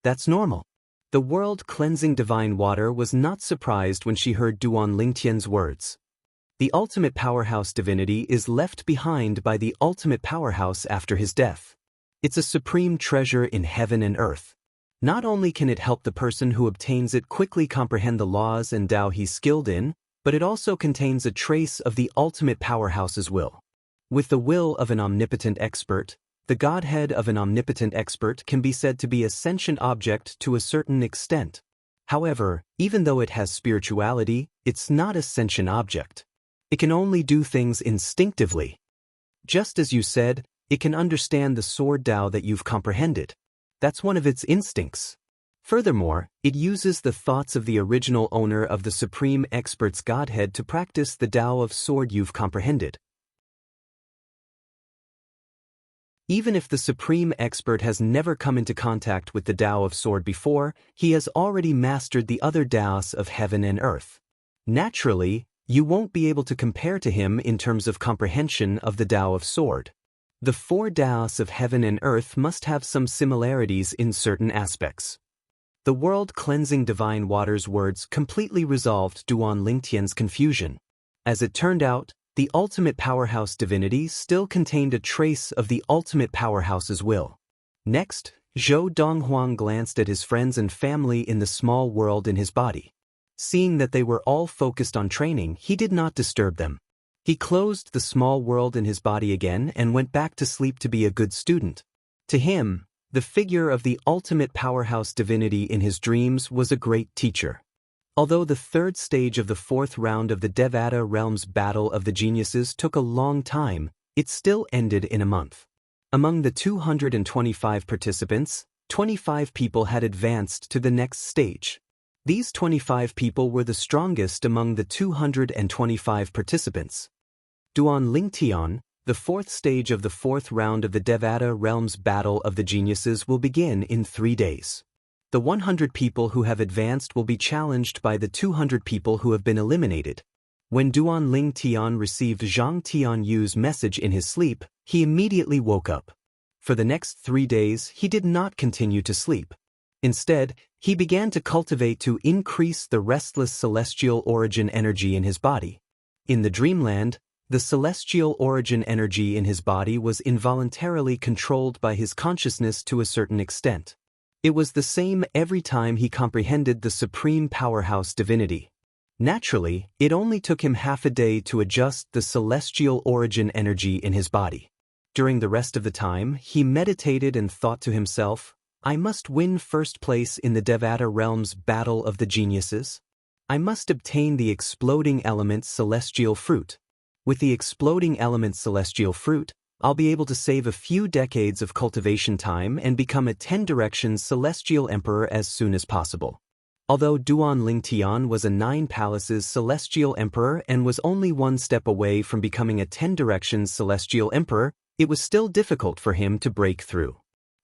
A: That's normal. The world cleansing divine water was not surprised when she heard Duan Lingtian's words. The ultimate powerhouse divinity is left behind by the ultimate powerhouse after his death. It's a supreme treasure in heaven and earth. Not only can it help the person who obtains it quickly comprehend the laws and Tao he's skilled in, but it also contains a trace of the ultimate powerhouse's will. With the will of an omnipotent expert, the godhead of an omnipotent expert can be said to be a sentient object to a certain extent. However, even though it has spirituality, it's not a sentient object. It can only do things instinctively. Just as you said, it can understand the sword Tao that you've comprehended. That's one of its instincts. Furthermore, it uses the thoughts of the original owner of the supreme expert's godhead to practice the Tao of sword you've comprehended. Even if the supreme expert has never come into contact with the Tao of sword before, he has already mastered the other Taos of heaven and earth. Naturally, you won't be able to compare to him in terms of comprehension of the Tao of sword. The four Taos of heaven and earth must have some similarities in certain aspects. The world-cleansing divine water's words completely resolved Duan Lingtian's confusion. As it turned out, the ultimate powerhouse divinity still contained a trace of the ultimate powerhouse's will. Next, Zhou Donghuang glanced at his friends and family in the small world in his body. Seeing that they were all focused on training, he did not disturb them. He closed the small world in his body again and went back to sleep to be a good student. To him, the figure of the ultimate powerhouse divinity in his dreams was a great teacher. Although the third stage of the fourth round of the Devata Realms Battle of the Geniuses took a long time, it still ended in a month. Among the 225 participants, 25 people had advanced to the next stage. These 25 people were the strongest among the 225 participants. Duan Lingtian, the fourth stage of the fourth round of the Devata Realms Battle of the Geniuses will begin in 3 days. The 100 people who have advanced will be challenged by the 200 people who have been eliminated. When Duan Lingtian received Zhang Tianyu's message in his sleep, he immediately woke up. For the next 3 days, he did not continue to sleep. Instead, he began to cultivate to increase the restless celestial origin energy in his body. In the dreamland, the celestial origin energy in his body was involuntarily controlled by his consciousness to a certain extent. It was the same every time he comprehended the supreme powerhouse divinity. Naturally, it only took him half a day to adjust the celestial origin energy in his body. During the rest of the time, he meditated and thought to himself, I must win first place in the Devata Realms Battle of the Geniuses. I must obtain the exploding element celestial fruit. With the exploding element celestial fruit, I'll be able to save a few decades of cultivation time and become a 10 Directions Celestial Emperor as soon as possible. Although Duan Lingtian was a 9 Palaces Celestial Emperor and was only one step away from becoming a 10 Directions Celestial Emperor, it was still difficult for him to break through.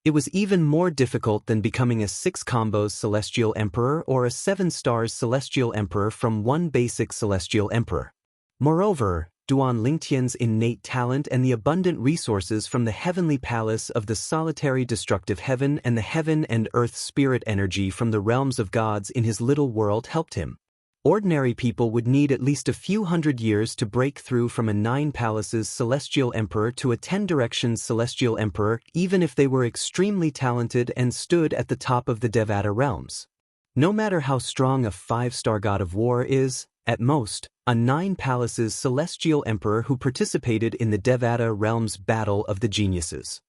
A: It was even more difficult than becoming a 6 Combos Celestial Emperor or a 7 Stars Celestial Emperor from one basic Celestial Emperor. Moreover, Duan Lingtian's innate talent and the abundant resources from the heavenly palace of the solitary destructive heaven and the heaven and earth spirit energy from the realms of gods in his little world helped him. Ordinary people would need at least a few hundred years to break through from a 9 Palaces Celestial Emperor to a 10 Directions Celestial Emperor, even if they were extremely talented and stood at the top of the Devata realms. No matter how strong a 5-star god of war is, at most, a 9 Palaces Celestial Emperor who participated in the Devata Realms Battle of the Geniuses.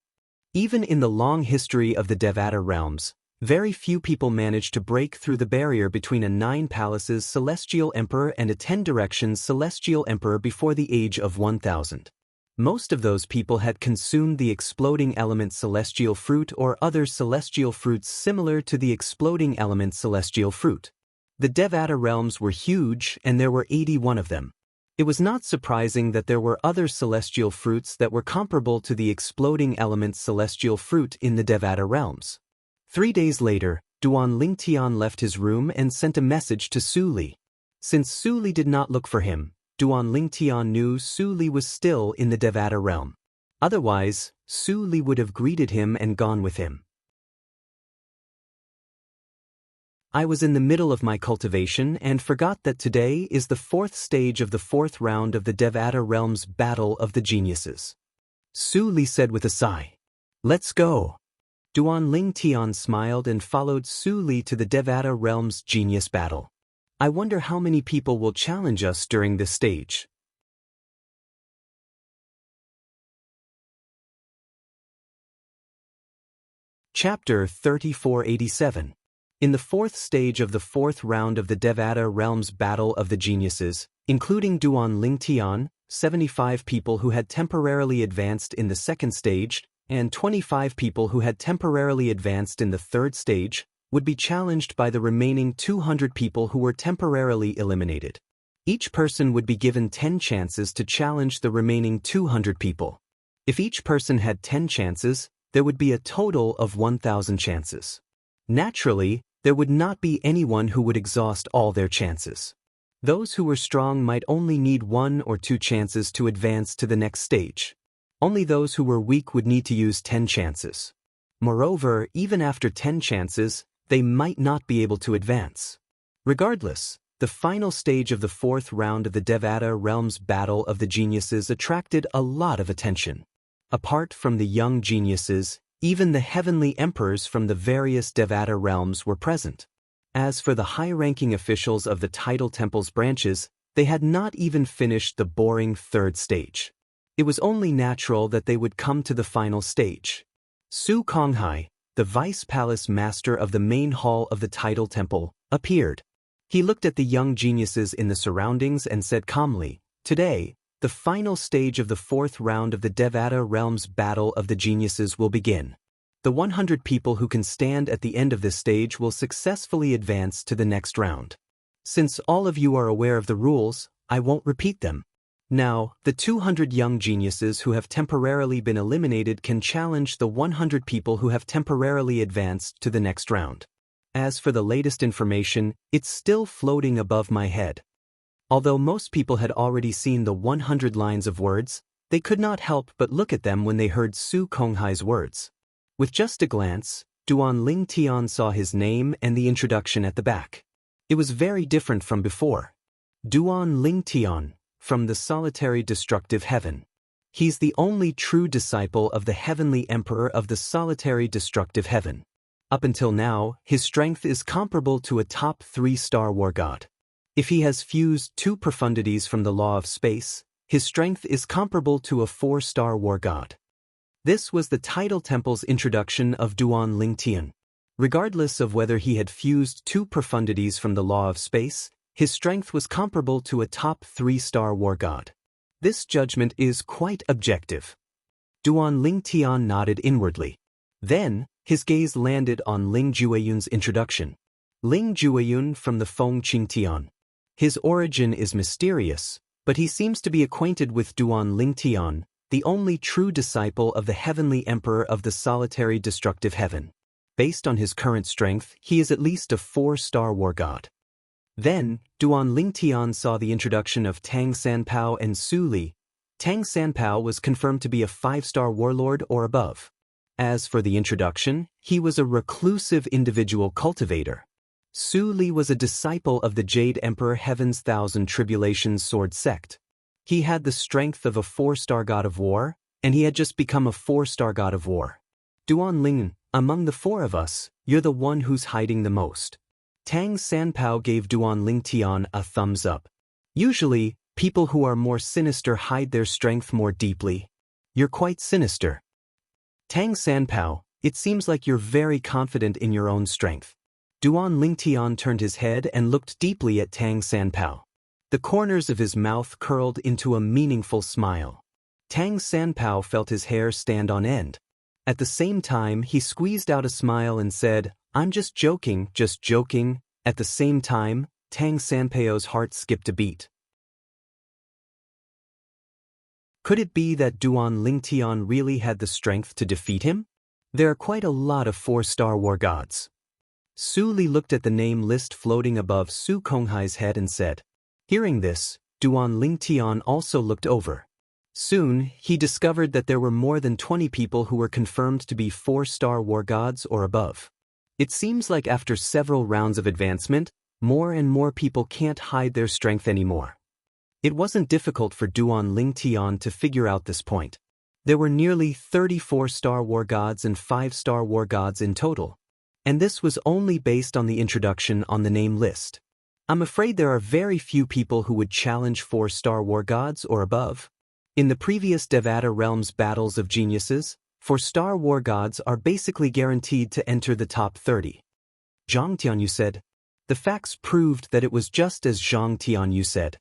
A: Even in the long history of the Devata realms, very few people managed to break through the barrier between a 9 Palaces Celestial Emperor and a 10 Directions Celestial Emperor before the age of 1000. Most of those people had consumed the exploding element celestial fruit or other celestial fruits similar to the exploding element celestial fruit. The Devata realms were huge and there were 81 of them. It was not surprising that there were other celestial fruits that were comparable to the exploding element celestial fruit in the Devata realms. 3 days later, Duan Lingtian left his room and sent a message to Su Li. Since Su Li did not look for him, Duan Lingtian knew Su Li was still in the Devata realm. Otherwise, Su Li would have greeted him and gone with him. I was in the middle of my cultivation and forgot that today is the 4th stage of the 4th round of the Devata Realm's Battle of the Geniuses. Su Li said with a sigh. Let's go. Duan Ling Tian smiled and followed Su Li to the Devata Realm's Genius Battle. I wonder how many people will challenge us during this stage. Chapter 3487. In the 4th stage of the 4th round of the Devata Realm's Battle of the Geniuses, including Duan Ling Tian, 75 people who had temporarily advanced in the 2nd stage, and 25 people who had temporarily advanced in the 3rd stage, would be challenged by the remaining 200 people who were temporarily eliminated. Each person would be given 10 chances to challenge the remaining 200 people. If each person had 10 chances, there would be a total of 1,000 chances. Naturally, there would not be anyone who would exhaust all their chances. Those who were strong might only need 1 or 2 chances to advance to the next stage. Only those who were weak would need to use 10 chances. Moreover, even after 10 chances, they might not be able to advance. Regardless, the final stage of the 4th round of the Devata Realm's Battle of the Geniuses attracted a lot of attention. Apart from the young geniuses, even the heavenly emperors from the various Devata realms were present. As for the high-ranking officials of the Tidal Temple's branches, they had not even finished the boring 3rd stage. It was only natural that they would come to the final stage. Su Konghai, the Vice Palace Master of the main hall of the Tidal Temple, appeared. He looked at the young geniuses in the surroundings and said calmly, "Today, the final stage of the 4th round of the Devata Realm's Battle of the Geniuses will begin. The 100 people who can stand at the end of this stage will successfully advance to the next round. Since all of you are aware of the rules, I won't repeat them. Now, the 200 young geniuses who have temporarily been eliminated can challenge the 100 people who have temporarily advanced to the next round. As for the latest information, it's still floating above my head." Although most people had already seen the 100 lines of words, they could not help but look at them when they heard Su Konghai's words. With just a glance, Duan Ling Tian saw his name and the introduction at the back. It was very different from before. Duan Ling Tian, from the solitary destructive heaven. He's the only true disciple of the heavenly emperor of the solitary destructive heaven. Up until now, his strength is comparable to a top 3-star war god. If he has fused 2 profundities from the law of space, his strength is comparable to a 4-star war god. This was the Tidal Temple's introduction of Duan Ling Tian. Regardless of whether he had fused 2 profundities from the law of space, his strength was comparable to a top 3-star war god. This judgment is quite objective. Duan Ling Tian nodded inwardly. Then, his gaze landed on Ling Jueyun's introduction. Ling Jueyun from the Feng Qing Tian. His origin is mysterious, but he seems to be acquainted with Duan Ling Tian, the only true disciple of the heavenly emperor of the solitary destructive heaven. Based on his current strength, he is at least a 4-star war god. Then, Duan Ling Tian saw the introduction of Tang Sanpao and Su Li. Tang Sanpao was confirmed to be a 5-star warlord or above. As for the introduction, he was a reclusive individual cultivator. Su Li was a disciple of the Jade Emperor Heaven's Thousand Tribulations Sword sect. He had the strength of a 4-star god of war, and he had just become a 4-star god of war. Duan Ling, among the 4 of us, you're the one who's hiding the most. Tang Sanpao gave Duan Ling Tian a thumbs up. Usually, people who are more sinister hide their strength more deeply. You're quite sinister. Tang Sanpao, it seems like you're very confident in your own strength. Duan Ling Tian turned his head and looked deeply at Tang Sanpao. The corners of his mouth curled into a meaningful smile. Tang Sanpao felt his hair stand on end. At the same time, he squeezed out a smile and said, "I'm just joking, just joking." At the same time, Tang Sanpao's heart skipped a beat. Could it be that Duan Ling Tian really had the strength to defeat him? There are quite a lot of 4-star war gods. Su Li looked at the name list floating above Su Konghai's head and said. Hearing this, Duan Ling Tian also looked over. Soon, he discovered that there were more than 20 people who were confirmed to be 4-star war gods or above. It seems like after several rounds of advancement, more and more people can't hide their strength anymore. It wasn't difficult for Duan Lingtian to figure out this point. There were nearly 34 Star War gods and 5 Star War gods in total. And this was only based on the introduction on the name list. I'm afraid there are very few people who would challenge 4 Star War gods or above. In the previous Devata Realms battles of geniuses, 4 Star War gods are basically guaranteed to enter the top 30. Zhang Tianyu said. The facts proved that it was just as Zhang Tianyu said.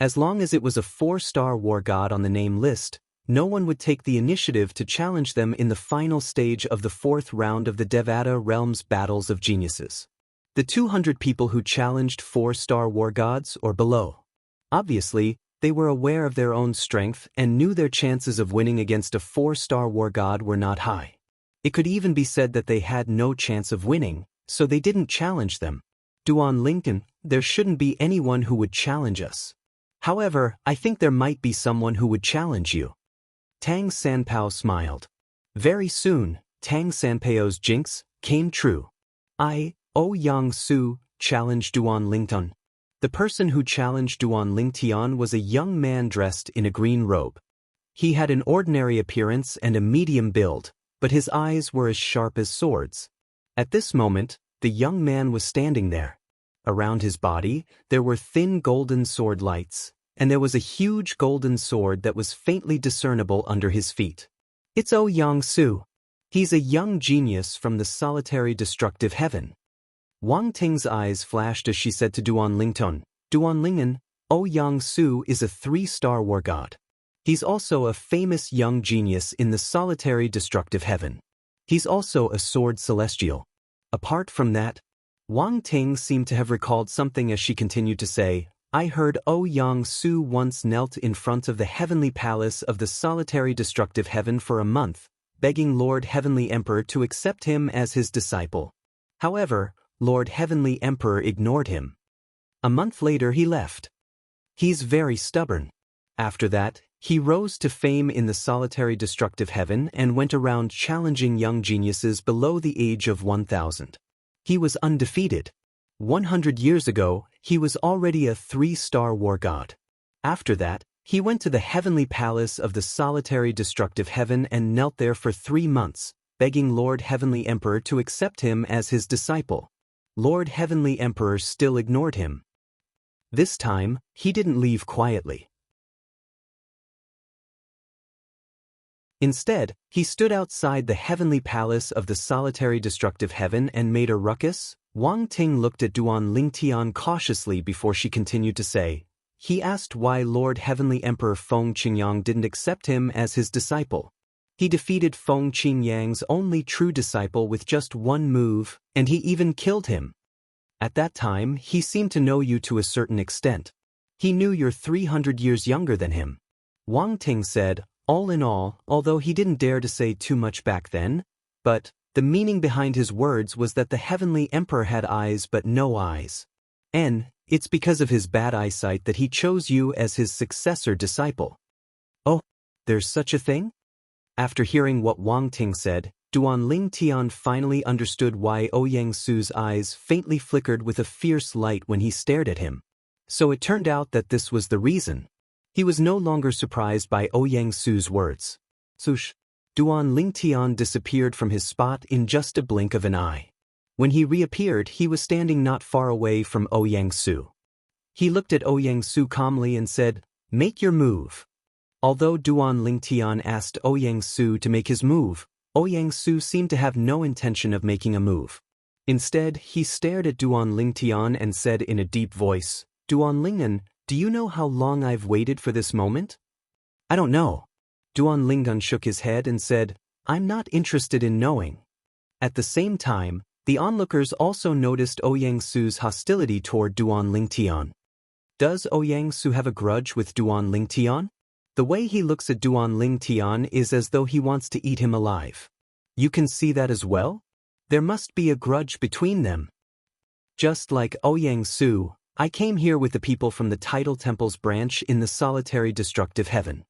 A: As long as it was a 4 Star War god on the name list, no one would take the initiative to challenge them in the final stage of the 4th round of the Devata Realms battles of geniuses. The 200 people who challenged 4 Star War gods or below. Obviously, they were aware of their own strength and knew their chances of winning against a 4 Star War god were not high. It could even be said that they had no chance of winning, so they didn't challenge them. Duan Lincoln, there shouldn't be anyone who would challenge us. However, I think there might be someone who would challenge you. Tang Sanpao smiled. Very soon, Tang Sanpao's jinx came true. Ouyang Su, challenged Duan Lingtian. The person who challenged Duan Lingtian was a young man dressed in a green robe. He had an ordinary appearance and a medium build, but his eyes were as sharp as swords. At this moment, the young man was standing there. Around his body, there were thin golden sword lights, and there was a huge golden sword that was faintly discernible under his feet. It's Ouyang Su. He's a young genius from the solitary destructive heaven. Wang Ting's eyes flashed as she said to Duan Lingtian, Duan Lingtian, Ouyang Su is a 3 Star War god. He's also a famous young genius in the solitary destructive heaven. He's also a sword celestial. Apart from that, Wang Ting seemed to have recalled something as she continued to say, I heard Ouyang Su once knelt in front of the heavenly palace of the solitary destructive heaven for a month, begging Lord Heavenly Emperor to accept him as his disciple. However, Lord Heavenly Emperor ignored him. A month later he left. He's very stubborn. After that, he rose to fame in the solitary destructive heaven and went around challenging young geniuses below the age of 1000. He was undefeated. 100 years ago, he was already a 3 Star War god. After that, he went to the heavenly palace of the solitary destructive heaven and knelt there for 3 months, begging Lord Heavenly Emperor to accept him as his disciple. Lord Heavenly Emperor still ignored him. This time, he didn't leave quietly. Instead, he stood outside the heavenly palace of the solitary destructive heaven and made a ruckus. Wang Ting looked at Duan Lingtian cautiously before she continued to say, he asked why Lord Heavenly Emperor Feng Qingyang didn't accept him as his disciple. He defeated Feng Qingyang's only true disciple with just one move, and he even killed him. At that time, he seemed to know you to a certain extent. He knew you're 300 years younger than him. Wang Ting said, all in all, although he didn't dare to say too much back then, but the meaning behind his words was that the Heavenly Emperor had eyes but no eyes. And it's because of his bad eyesight that he chose you as his successor disciple. Oh, there's such a thing? After hearing what Wang Ting said, Duan Lingtian finally understood why Ouyang Su's eyes faintly flickered with a fierce light when he stared at him. So it turned out that this was the reason. He was no longer surprised by Ouyang Su's words. Swoosh! Duan Lingtian disappeared from his spot in just a blink of an eye. When he reappeared, he was standing not far away from Ouyang Su. He looked at Ouyang Su calmly and said, make your move. Although Duan Lingtian asked Ouyang Su to make his move, Ouyang Su seemed to have no intention of making a move. Instead, he stared at Duan Lingtian and said in a deep voice, Duan Lingtian, do you know how long I've waited for this moment? I don't know. Duan Lingtian shook his head and said, I'm not interested in knowing. At the same time, the onlookers also noticed Ouyang Su's hostility toward Duan Lingtian. Does Ouyang Su have a grudge with Duan Lingtian? The way he looks at Duan Lingtian is as though he wants to eat him alive. You can see that as well? There must be a grudge between them. Just like Ouyang Su, I came here with the people from the Tidal Temple's branch in the solitary destructive heaven.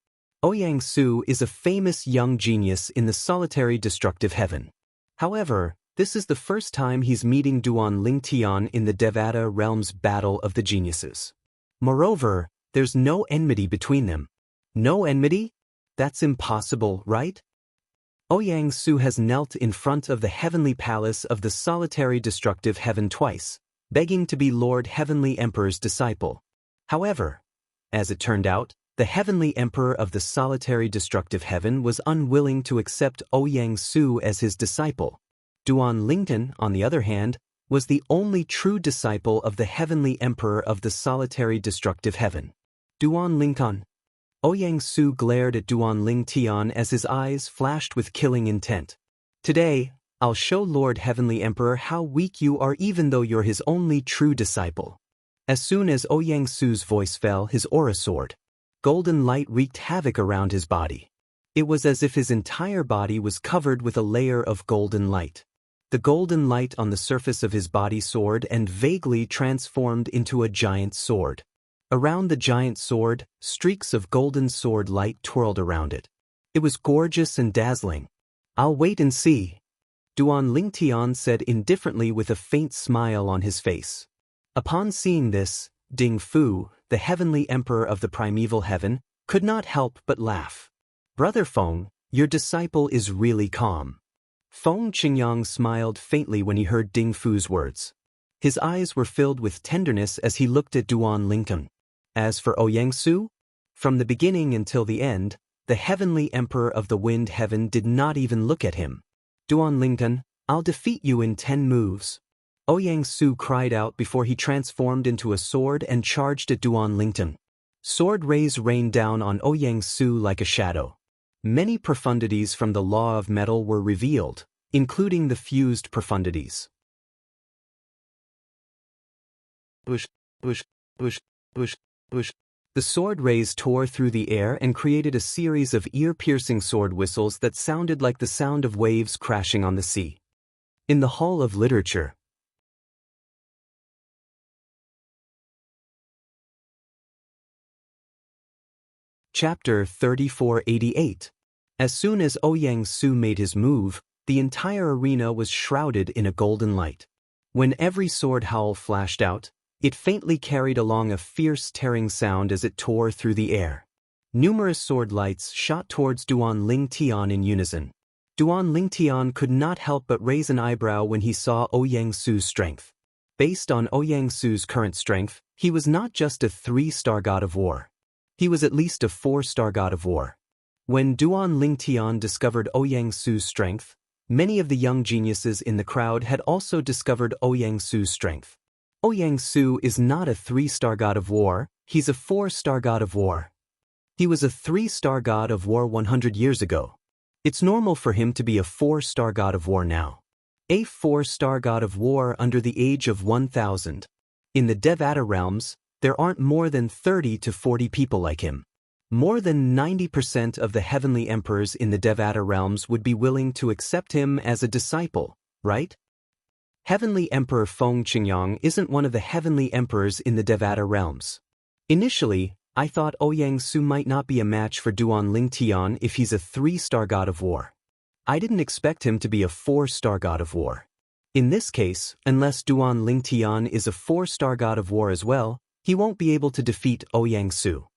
A: Ouyang Su is a famous young genius in the solitary destructive heaven. However, This is the first time he's meeting Duan Lingtian in the Devata realm's Battle of the Geniuses. Moreover, there's no enmity between them. No enmity? That's impossible, right? Ouyang Su has knelt in front of the heavenly palace of the solitary destructive heaven twice, begging to be Lord Heavenly Emperor's disciple. However, as it turned out, the Heavenly Emperor of the solitary destructive heaven was unwilling to accept Ouyang Su as his disciple. Duan Lingtian, on the other hand, was the only true disciple of the Heavenly Emperor of the solitary destructive heaven. Duan Lingtian. Ouyang Su glared at Duan Lingtian as his eyes flashed with killing intent. Today, I'll show Lord Heavenly Emperor how weak you are even though you're his only true disciple. As soon as Ouyang Su's voice fell, his aura soared. Golden light wreaked havoc around his body. It was as if his entire body was covered with a layer of golden light. The golden light on the surface of his body soared and vaguely transformed into a giant sword. Around the giant sword, streaks of golden sword light twirled around it. It was gorgeous and dazzling. I'll wait and see, Duan Lingtian said indifferently with a faint smile on his face. Upon seeing this, Ding Fu, the Heavenly Emperor of the primeval heaven, could not help but laugh. Brother Feng, your disciple is really calm. Feng Qingyang smiled faintly when he heard Ding Fu's words. His eyes were filled with tenderness as he looked at Duan Lingtian. As for Ouyang Su, from the beginning until the end, the Heavenly Emperor of the Wind Heaven did not even look at him. Duan Lingtian, I'll defeat you in 10 moves. Ouyang Su cried out before he transformed into a sword and charged at Duan Lingtian. Sword rays rained down on Ouyang Su like a shadow. Many profundities from the law of metal were revealed, including the fused profundities. Bush, bush, bush, bush, bush. The sword rays tore through the air and created a series of ear-piercing sword whistles that sounded like the sound of waves crashing on the sea. In the Hall of Literature, Chapter 3488. As soon as Ouyang Su made his move, the entire arena was shrouded in a golden light. When every sword howl flashed out, it faintly carried along a fierce tearing sound as it tore through the air. Numerous sword lights shot towards Duan Lingtian in unison. Duan Lingtian could not help but raise an eyebrow when he saw Ouyang Su's strength. Based on Ouyang Su's current strength, he was not just a 3-star god of war. He was at least a 4-star god of war. When Duan Lingtian discovered Ouyang Su's strength, many of the young geniuses in the crowd had also discovered Ouyang Su's strength. Ouyang Su is not a 3-star god of war, he's a 4-star god of war. He was a 3-star god of war 100 years ago. It's normal for him to be a 4-star god of war now. A 4-star god of war under the age of 1000. In the Devata realms, there aren't more than 30 to 40 people like him. More than 90% of the heavenly emperors in the Devata realms would be willing to accept him as a disciple, right? Heavenly Emperor Feng Qingyang isn't one of the heavenly emperors in the Devata realms. Initially, I thought Ouyang Su might not be a match for Duan Lingtian if he's a 3-star god of war. I didn't expect him to be a 4-star god of war. In this case, unless Duan Lingtian is a 4-star god of war as well, he won't be able to defeat Ouyang Su.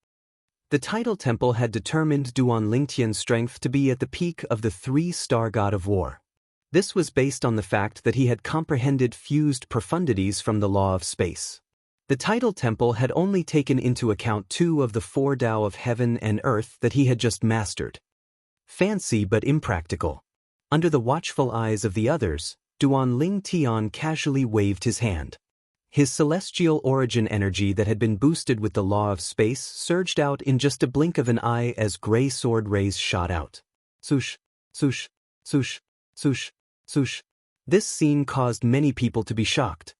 A: The title temple had determined Duan Lingtian's strength to be at the peak of the 3-star god of war. This was based on the fact that he had comprehended fused profundities from the law of space. The title temple had only taken into account 2 of the 4 Tao of heaven and earth that he had just mastered. Fancy but impractical. Under the watchful eyes of the others, Duan Lingtian casually waved his hand. His celestial origin energy that had been boosted with the law of space surged out in just a blink of an eye as gray sword rays shot out. Swoosh, swoosh, swoosh, swoosh, swoosh. This scene caused many people to be shocked.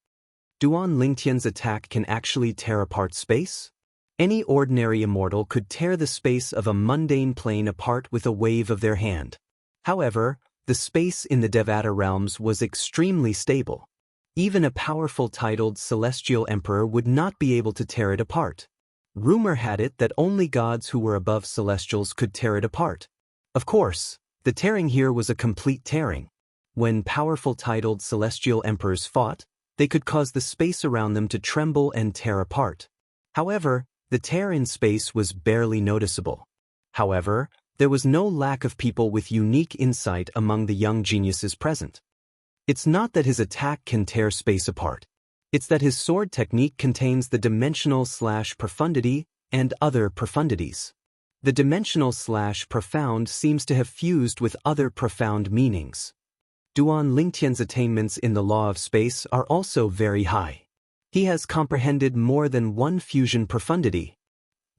A: Duan Lingtian's attack can actually tear apart space? Any ordinary immortal could tear the space of a mundane plane apart with a wave of their hand. However, the space in the Devata realms was extremely stable. Even a powerful titled celestial emperor would not be able to tear it apart. Rumor had it that only gods who were above celestials could tear it apart. Of course, the tearing here was a complete tearing. When powerful titled celestial emperors fought, they could cause the space around them to tremble and tear apart. However, the tear in space was barely noticeable. However, there was no lack of people with unique insight among the young geniuses present. It's not that his attack can tear space apart. It's that his sword technique contains the dimensional/profundity and other profundities. The dimensional/profound seems to have fused with other profound meanings. Duan Lingtian's attainments in the law of space are also very high. He has comprehended more than one fusion profundity.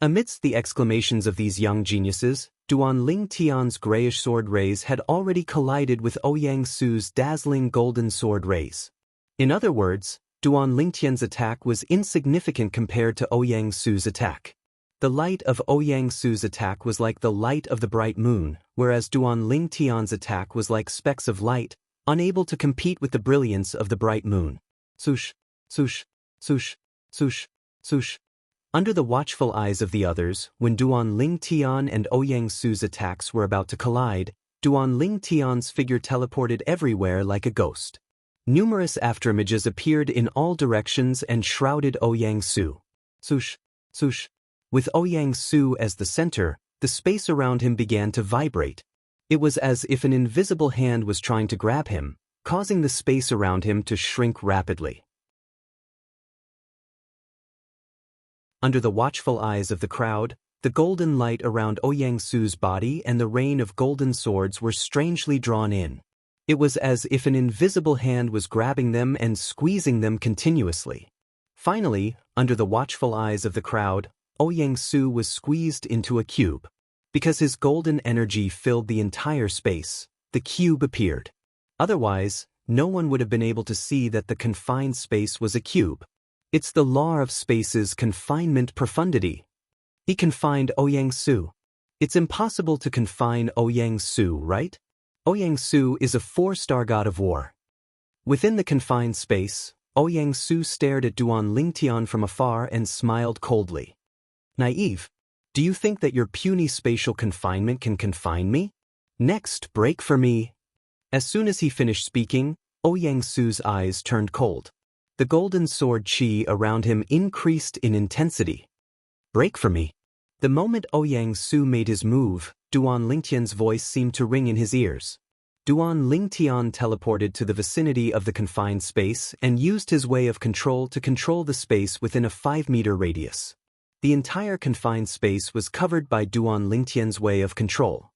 A: Amidst the exclamations of these young geniuses, Duan Lingtian's grayish sword rays had already collided with Ouyang Su's dazzling golden sword rays. In other words, Duan Lingtian's attack was insignificant compared to Ouyang Su's attack. The light of Ouyang Su's attack was like the light of the bright moon, whereas Duan Lingtian's attack was like specks of light, unable to compete with the brilliance of the bright moon. Swoosh, swoosh, swoosh, swoosh, swoosh. Under the watchful eyes of the others, when Duan Lingtian and Ouyang Su's attacks were about to collide, Duan Lingtian's figure teleported everywhere like a ghost. Numerous afterimages appeared in all directions and shrouded Ouyang Su. Swoosh, swoosh. With Ouyang Su as the center, the space around him began to vibrate. It was as if an invisible hand was trying to grab him, causing the space around him to shrink rapidly. Under the watchful eyes of the crowd, the golden light around Ouyang Su's body and the rain of golden swords were strangely drawn in. It was as if an invisible hand was grabbing them and squeezing them continuously. Finally, under the watchful eyes of the crowd, Ouyang Su was squeezed into a cube. Because his golden energy filled the entire space, the cube appeared. Otherwise, no one would have been able to see that the confined space was a cube. It's the law of space's confinement profundity. He confined Ouyang Su. It's impossible to confine Ouyang Su, right? Ouyang Su is a 4-star god of war. Within the confined space, Ouyang Su stared at Duan Lingtian from afar and smiled coldly. Naive. Do you think that your puny spatial confinement can confine me? Next, break for me. As soon as he finished speaking, Ouyang Su's eyes turned cold. The golden sword chi around him increased in intensity. Break for me. The moment Ouyang Su made his move, Duan Lingtian's voice seemed to ring in his ears. Duan Lingtian teleported to the vicinity of the confined space and used his way of control to control the space within a 5-meter radius. The entire confined space was covered by Duan Lingtian's way of control.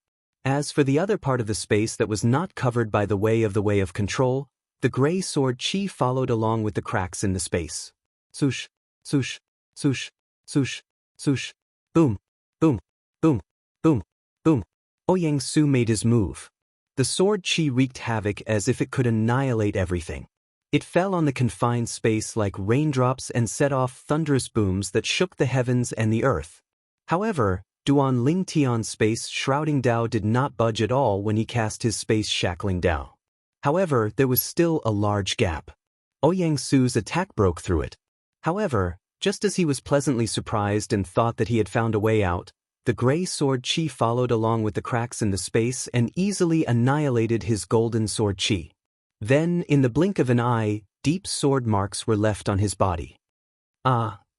A: As for the other part of the space that was not covered by the way of control, the gray sword chi followed along with the cracks in the space. Swoosh, swoosh, swoosh, swoosh, swoosh, boom, boom, boom, boom, boom. Ouyang Su made his move. The sword chi wreaked havoc as if it could annihilate everything. It fell on the confined space like raindrops and set off thunderous booms that shook the heavens and the earth. However, Duan Lingtian's space shrouding Dao did not budge at all when he cast his space shackling Dao. However, there was still a large gap. Ouyang Su's attack broke through it. However, just as he was pleasantly surprised and thought that he had found a way out, the gray sword chi followed along with the cracks in the space and easily annihilated his golden sword chi. Then, in the blink of an eye, deep sword marks were left on his body.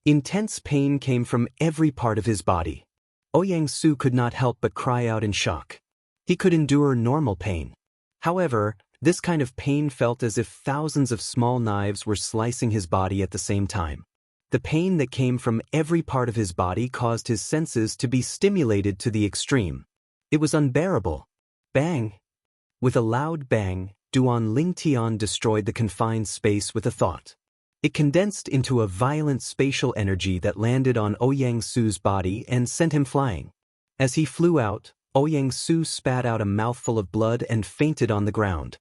A: Intense pain came from every part of his body. Ouyang Su could not help but cry out in shock. He could endure normal pain. However, this kind of pain felt as if thousands of small knives were slicing his body at the same time. The pain that came from every part of his body caused his senses to be stimulated to the extreme. It was unbearable. Bang! With a loud bang, Duan Lingtian destroyed the confined space with a thought. It condensed into a violent spatial energy that landed on Ouyang Su's body and sent him flying. As he flew out, Ouyang Su spat out a mouthful of blood and fainted on the ground.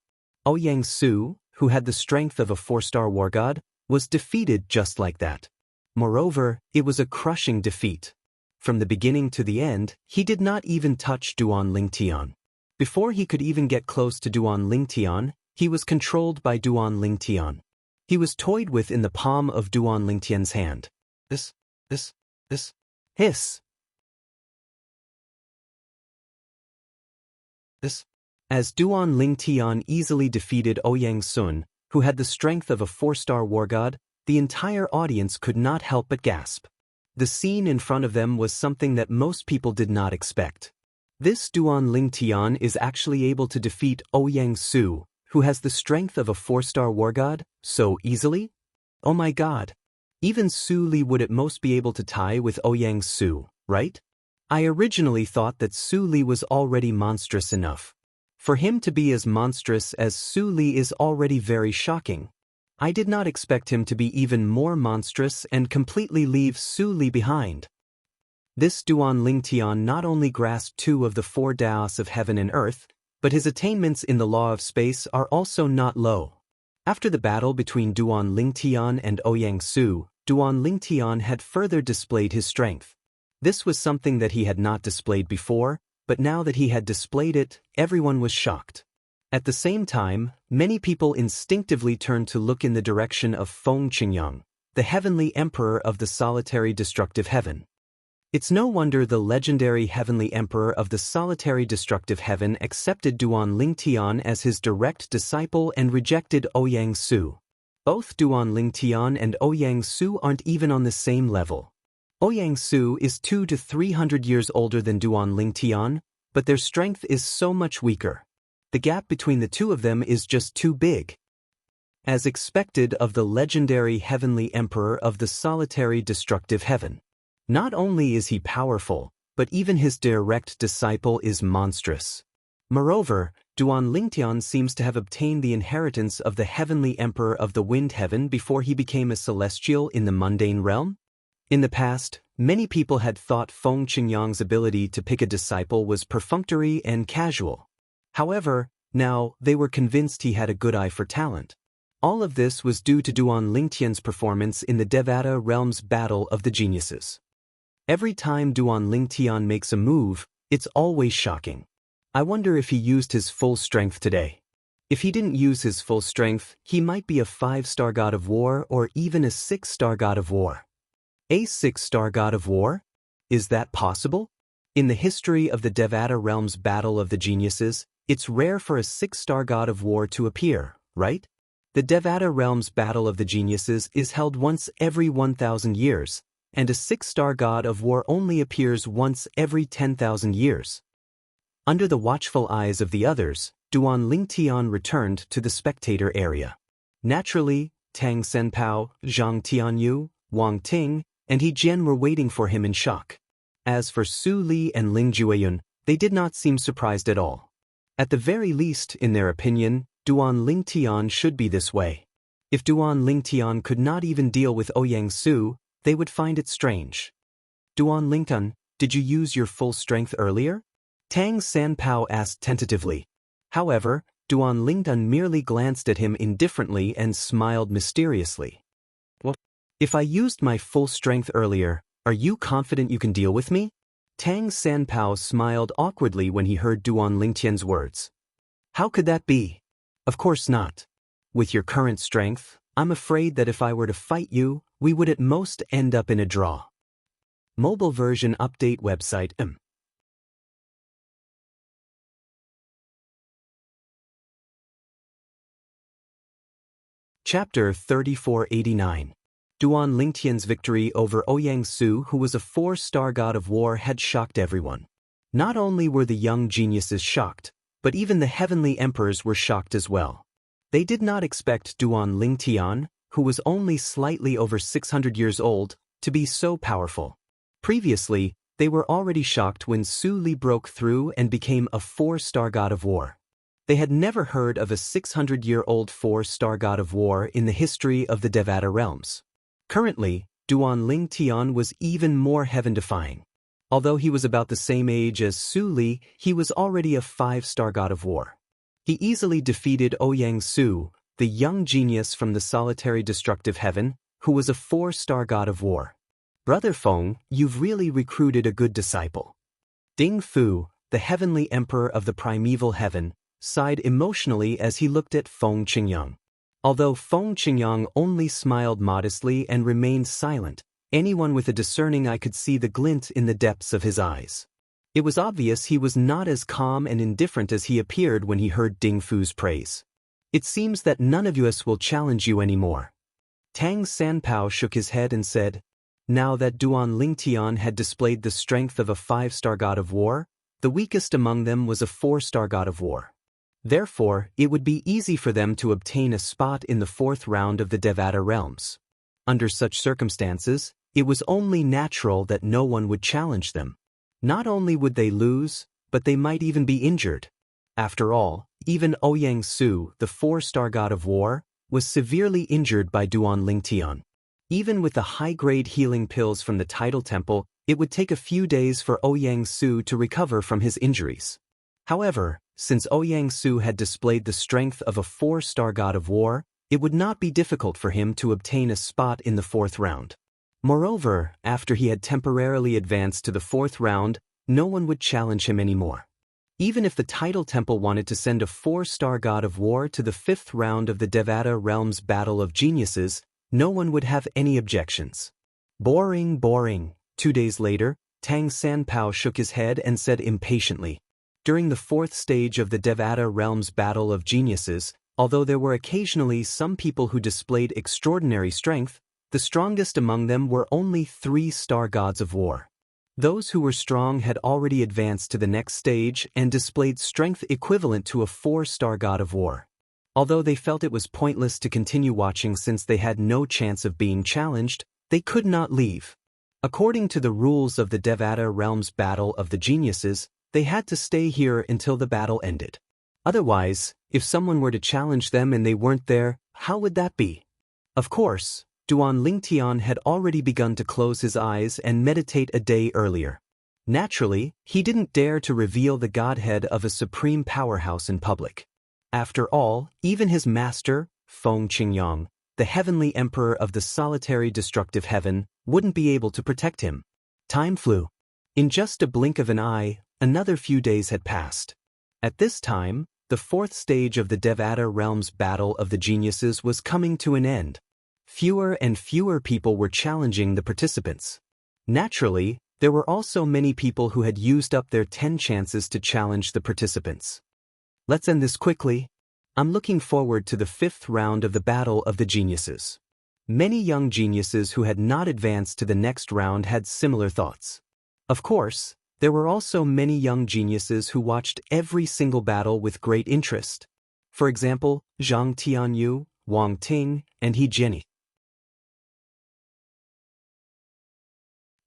A: Ouyang Su, who had the strength of a 4-star war god, was defeated just like that. Moreover, it was a crushing defeat. From the beginning to the end, he did not even touch Duan Lingtian. Before he could even get close to Duan Lingtian, he was controlled by Duan Lingtian. He was toyed with in the palm of Duan Lingtian's hand. Hiss. This. As Duan Ling Tian easily defeated Ouyang Sun, who had the strength of a 4-star war god, the entire audience could not help but gasp. The scene in front of them was something that most people did not expect. This Duan Ling Tian is actually able to defeat Ouyang Su, who has the strength of a 4-star war god, so easily? Oh my god. Even Su Li would at most be able to tie with Ouyang Su, right? I originally thought that Su Li was already monstrous enough. For him to be as monstrous as Su Li is already very shocking. I did not expect him to be even more monstrous and completely leave Su Li behind. This Duan Ling Tian not only grasped 2 of the 4 Daos of heaven and earth, but his attainments in the law of space are also not low. After the battle between Duan Ling Tian and Ouyang Su, Duan Ling Tian had further displayed his strength. This was something that he had not displayed before, but now that he had displayed it, everyone was shocked. At the same time, many people instinctively turned to look in the direction of Feng Qingyang, the heavenly emperor of the solitary destructive heaven. It's no wonder the legendary heavenly emperor of the solitary destructive heaven accepted Duan Ling Tian as his direct disciple and rejected Ouyang Su. Both Duan Ling Tian and Ouyang Su aren't even on the same level. Ouyang Su is 200 to 300 years older than Duan Ling Tian, but their strength is so much weaker. The gap between the 2 of them is just too big. As expected of the legendary heavenly emperor of the solitary destructive heaven. Not only is he powerful, but even his direct disciple is monstrous. Moreover, Duan Ling Tian seems to have obtained the inheritance of the heavenly emperor of the wind heaven before he became a celestial in the mundane realm. In the past, many people had thought Feng Qingyang's ability to pick a disciple was perfunctory and casual. However, now they were convinced he had a good eye for talent. All of this was due to Duan Ling Tian's performance in the Devata realm's Battle of the Geniuses. Every time Duan Ling Tian makes a move, it's always shocking. I wonder if he used his full strength today. If he didn't use his full strength, he might be a 5-star god of war or even a 6-star god of war. A 6-star god of war? Is that possible? In the history of the Devata realm's Battle of the Geniuses, it's rare for a 6-star god of war to appear, right? The Devata realm's Battle of the Geniuses is held once every 1,000 years, and a 6-star god of war only appears once every 10,000 years. Under the watchful eyes of the others, Duan Ling Tian returned to the spectator area. Naturally, Tang Senpao, Zhang Tianyu, Wang Ting, and He Jian were waiting for him in shock. As for Su Li and Ling Jueyun, they did not seem surprised at all. At the very least, in their opinion, Duan Ling Tian should be this way. If Duan Ling Tian could not even deal with Ouyang Su, they would find it strange. Duan Ling Tian, did you use your full strength earlier? Tang Sanpao asked tentatively. However, Duan Ling Tian merely glanced at him indifferently and smiled mysteriously. What? If I used my full strength earlier, are you confident you can deal with me? Tang Sanpao smiled awkwardly when he heard Duan Ling Tian's words. How could that be? Of course not. With your current strength, I'm afraid that if I were to fight you, we would at most end up in a draw. Mobile version update website Chapter 3489. Duan Ling Tian's victory over Ouyang Su, who was a 4-star god of war, had shocked everyone. Not only were the young geniuses shocked, but even the heavenly emperors were shocked as well. They did not expect Duan Ling Tian, who was only slightly over 600 years old, to be so powerful. Previously, they were already shocked when Su Li broke through and became a 4-star god of war. They had never heard of a 600-year-old 4-star god of war in the history of the Devata realms. Currently, Duan Ling Tian was even more heaven-defying. Although he was about the same age as Su Li, he was already a 5-star god of war. He easily defeated Ouyang Su, the young genius from the solitary destructive heaven, who was a 4-star god of war. Brother Feng, you've really recruited a good disciple. Ding Fu, the heavenly emperor of the primeval heaven, sighed emotionally as he looked at Feng Qingyang. Although Feng Qingyang only smiled modestly and remained silent, anyone with a discerning eye could see the glint in the depths of his eyes. It was obvious he was not as calm and indifferent as he appeared when he heard Ding Fu's praise. It seems that none of us will challenge you anymore. Tang Sanpao shook his head and said, now that Duan Lingtian had displayed the strength of a 5-star god of war, the weakest among them was a 4-star god of war. Therefore, it would be easy for them to obtain a spot in the 4th round of the Devata realms. Under such circumstances, it was only natural that no one would challenge them. Not only would they lose, but they might even be injured. After all, even Ouyang Su, the 4-star god of war, was severely injured by Duan Lingtian. Even with the high-grade healing pills from the Tidal Temple, it would take a few days for Ouyang Su to recover from his injuries. However, since Ouyang Su had displayed the strength of a 4-star god of war, it would not be difficult for him to obtain a spot in the 4th round. Moreover, after he had temporarily advanced to the 4th round, no one would challenge him anymore. Even if the Tidal Temple wanted to send a 4-star god of war to the 5th round of the Devata Realms Battle of Geniuses, no one would have any objections. Boring, boring. 2 days later, Tang Sanpao shook his head and said impatiently, during the 4th stage of the Devata Realms Battle of Geniuses, although there were occasionally some people who displayed extraordinary strength, the strongest among them were only 3-star gods of war. Those who were strong had already advanced to the next stage and displayed strength equivalent to a 4-star god of war. Although they felt it was pointless to continue watching since they had no chance of being challenged, they could not leave. According to the rules of the Devata Realms Battle of the Geniuses, they had to stay here until the battle ended. Otherwise, if someone were to challenge them and they weren't there, how would that be? Of course, Duan Lingtian had already begun to close his eyes and meditate a day earlier. Naturally, he didn't dare to reveal the godhead of a supreme powerhouse in public. After all, even his master, Feng Qingyang, the heavenly emperor of the solitary destructive heaven, wouldn't be able to protect him. Time flew. In just a blink of an eye, another few days had passed. At this time, the 4th stage of the Devata Realms Battle of the Geniuses was coming to an end. Fewer and fewer people were challenging the participants. Naturally, there were also many people who had used up their 10 chances to challenge the participants. Let's end this quickly. I'm looking forward to the 5th round of the Battle of the Geniuses. Many young geniuses who had not advanced to the next round had similar thoughts. Of course, there were also many young geniuses who watched every single battle with great interest. For example, Zhang Tianyu, Wang Ting, and He Jianyi.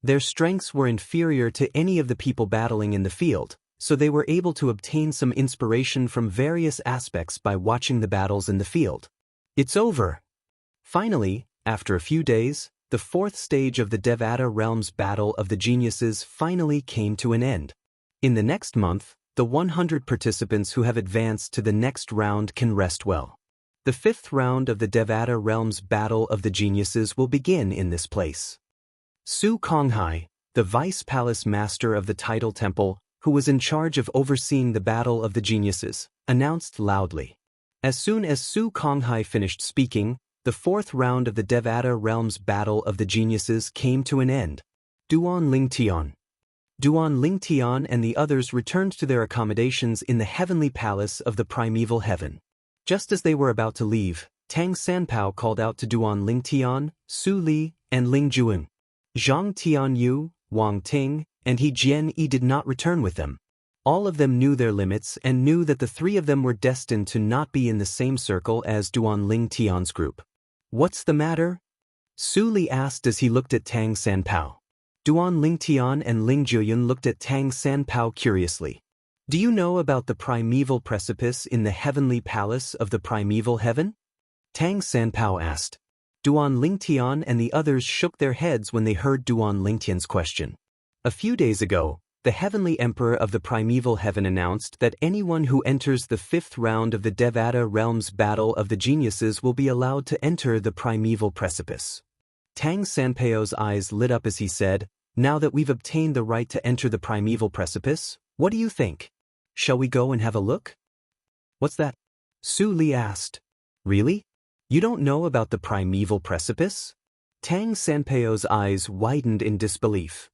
A: Their strengths were inferior to any of the people battling in the field, so they were able to obtain some inspiration from various aspects by watching the battles in the field. It's over. Finally, after a few days, the 4th stage of the Devata Realms Battle of the Geniuses finally came to an end. In the next month, the 100 participants who have advanced to the next round can rest well. The 5th round of the Devata Realms Battle of the Geniuses will begin in this place. Su Konghai, the Vice Palace Master of the Tidal Temple, who was in charge of overseeing the Battle of the Geniuses, announced loudly. As soon as Su Konghai finished speaking, the 4th round of the Devata Realms Battle of the Geniuses came to an end. Duan Lingtian and the others returned to their accommodations in the heavenly palace of the primeval heaven. Just as they were about to leave, Tang Sanpao called out to Duan Lingtian, Su Li, and Ling Juan. Zhang Tianyu, Wang Ting, and He Jianyi did not return with them. All of them knew their limits and knew that the 3 of them were destined to not be in the same circle as Duan Lingtian's group. What's the matter? Su Li asked as he looked at Tang Sanpao. Duan Lingtian and Ling Juyan looked at Tang Sanpao curiously. Do you know about the primeval precipice in the heavenly palace of the primeval heaven? Tang Sanpao asked. Duan Lingtian and the others shook their heads when they heard Duan Lingtian's question. A few days ago, the heavenly emperor of the primeval heaven announced that anyone who enters the 5th round of the Devata Realms Battle of the Geniuses will be allowed to enter the primeval precipice. Tang Sanpao's eyes lit up as he said, now that we've obtained the right to enter the primeval precipice, what do you think? Shall we go and have a look? What's that? Su Li asked. Really? You don't know about the primeval precipice? Tang Sanpao's eyes widened in disbelief.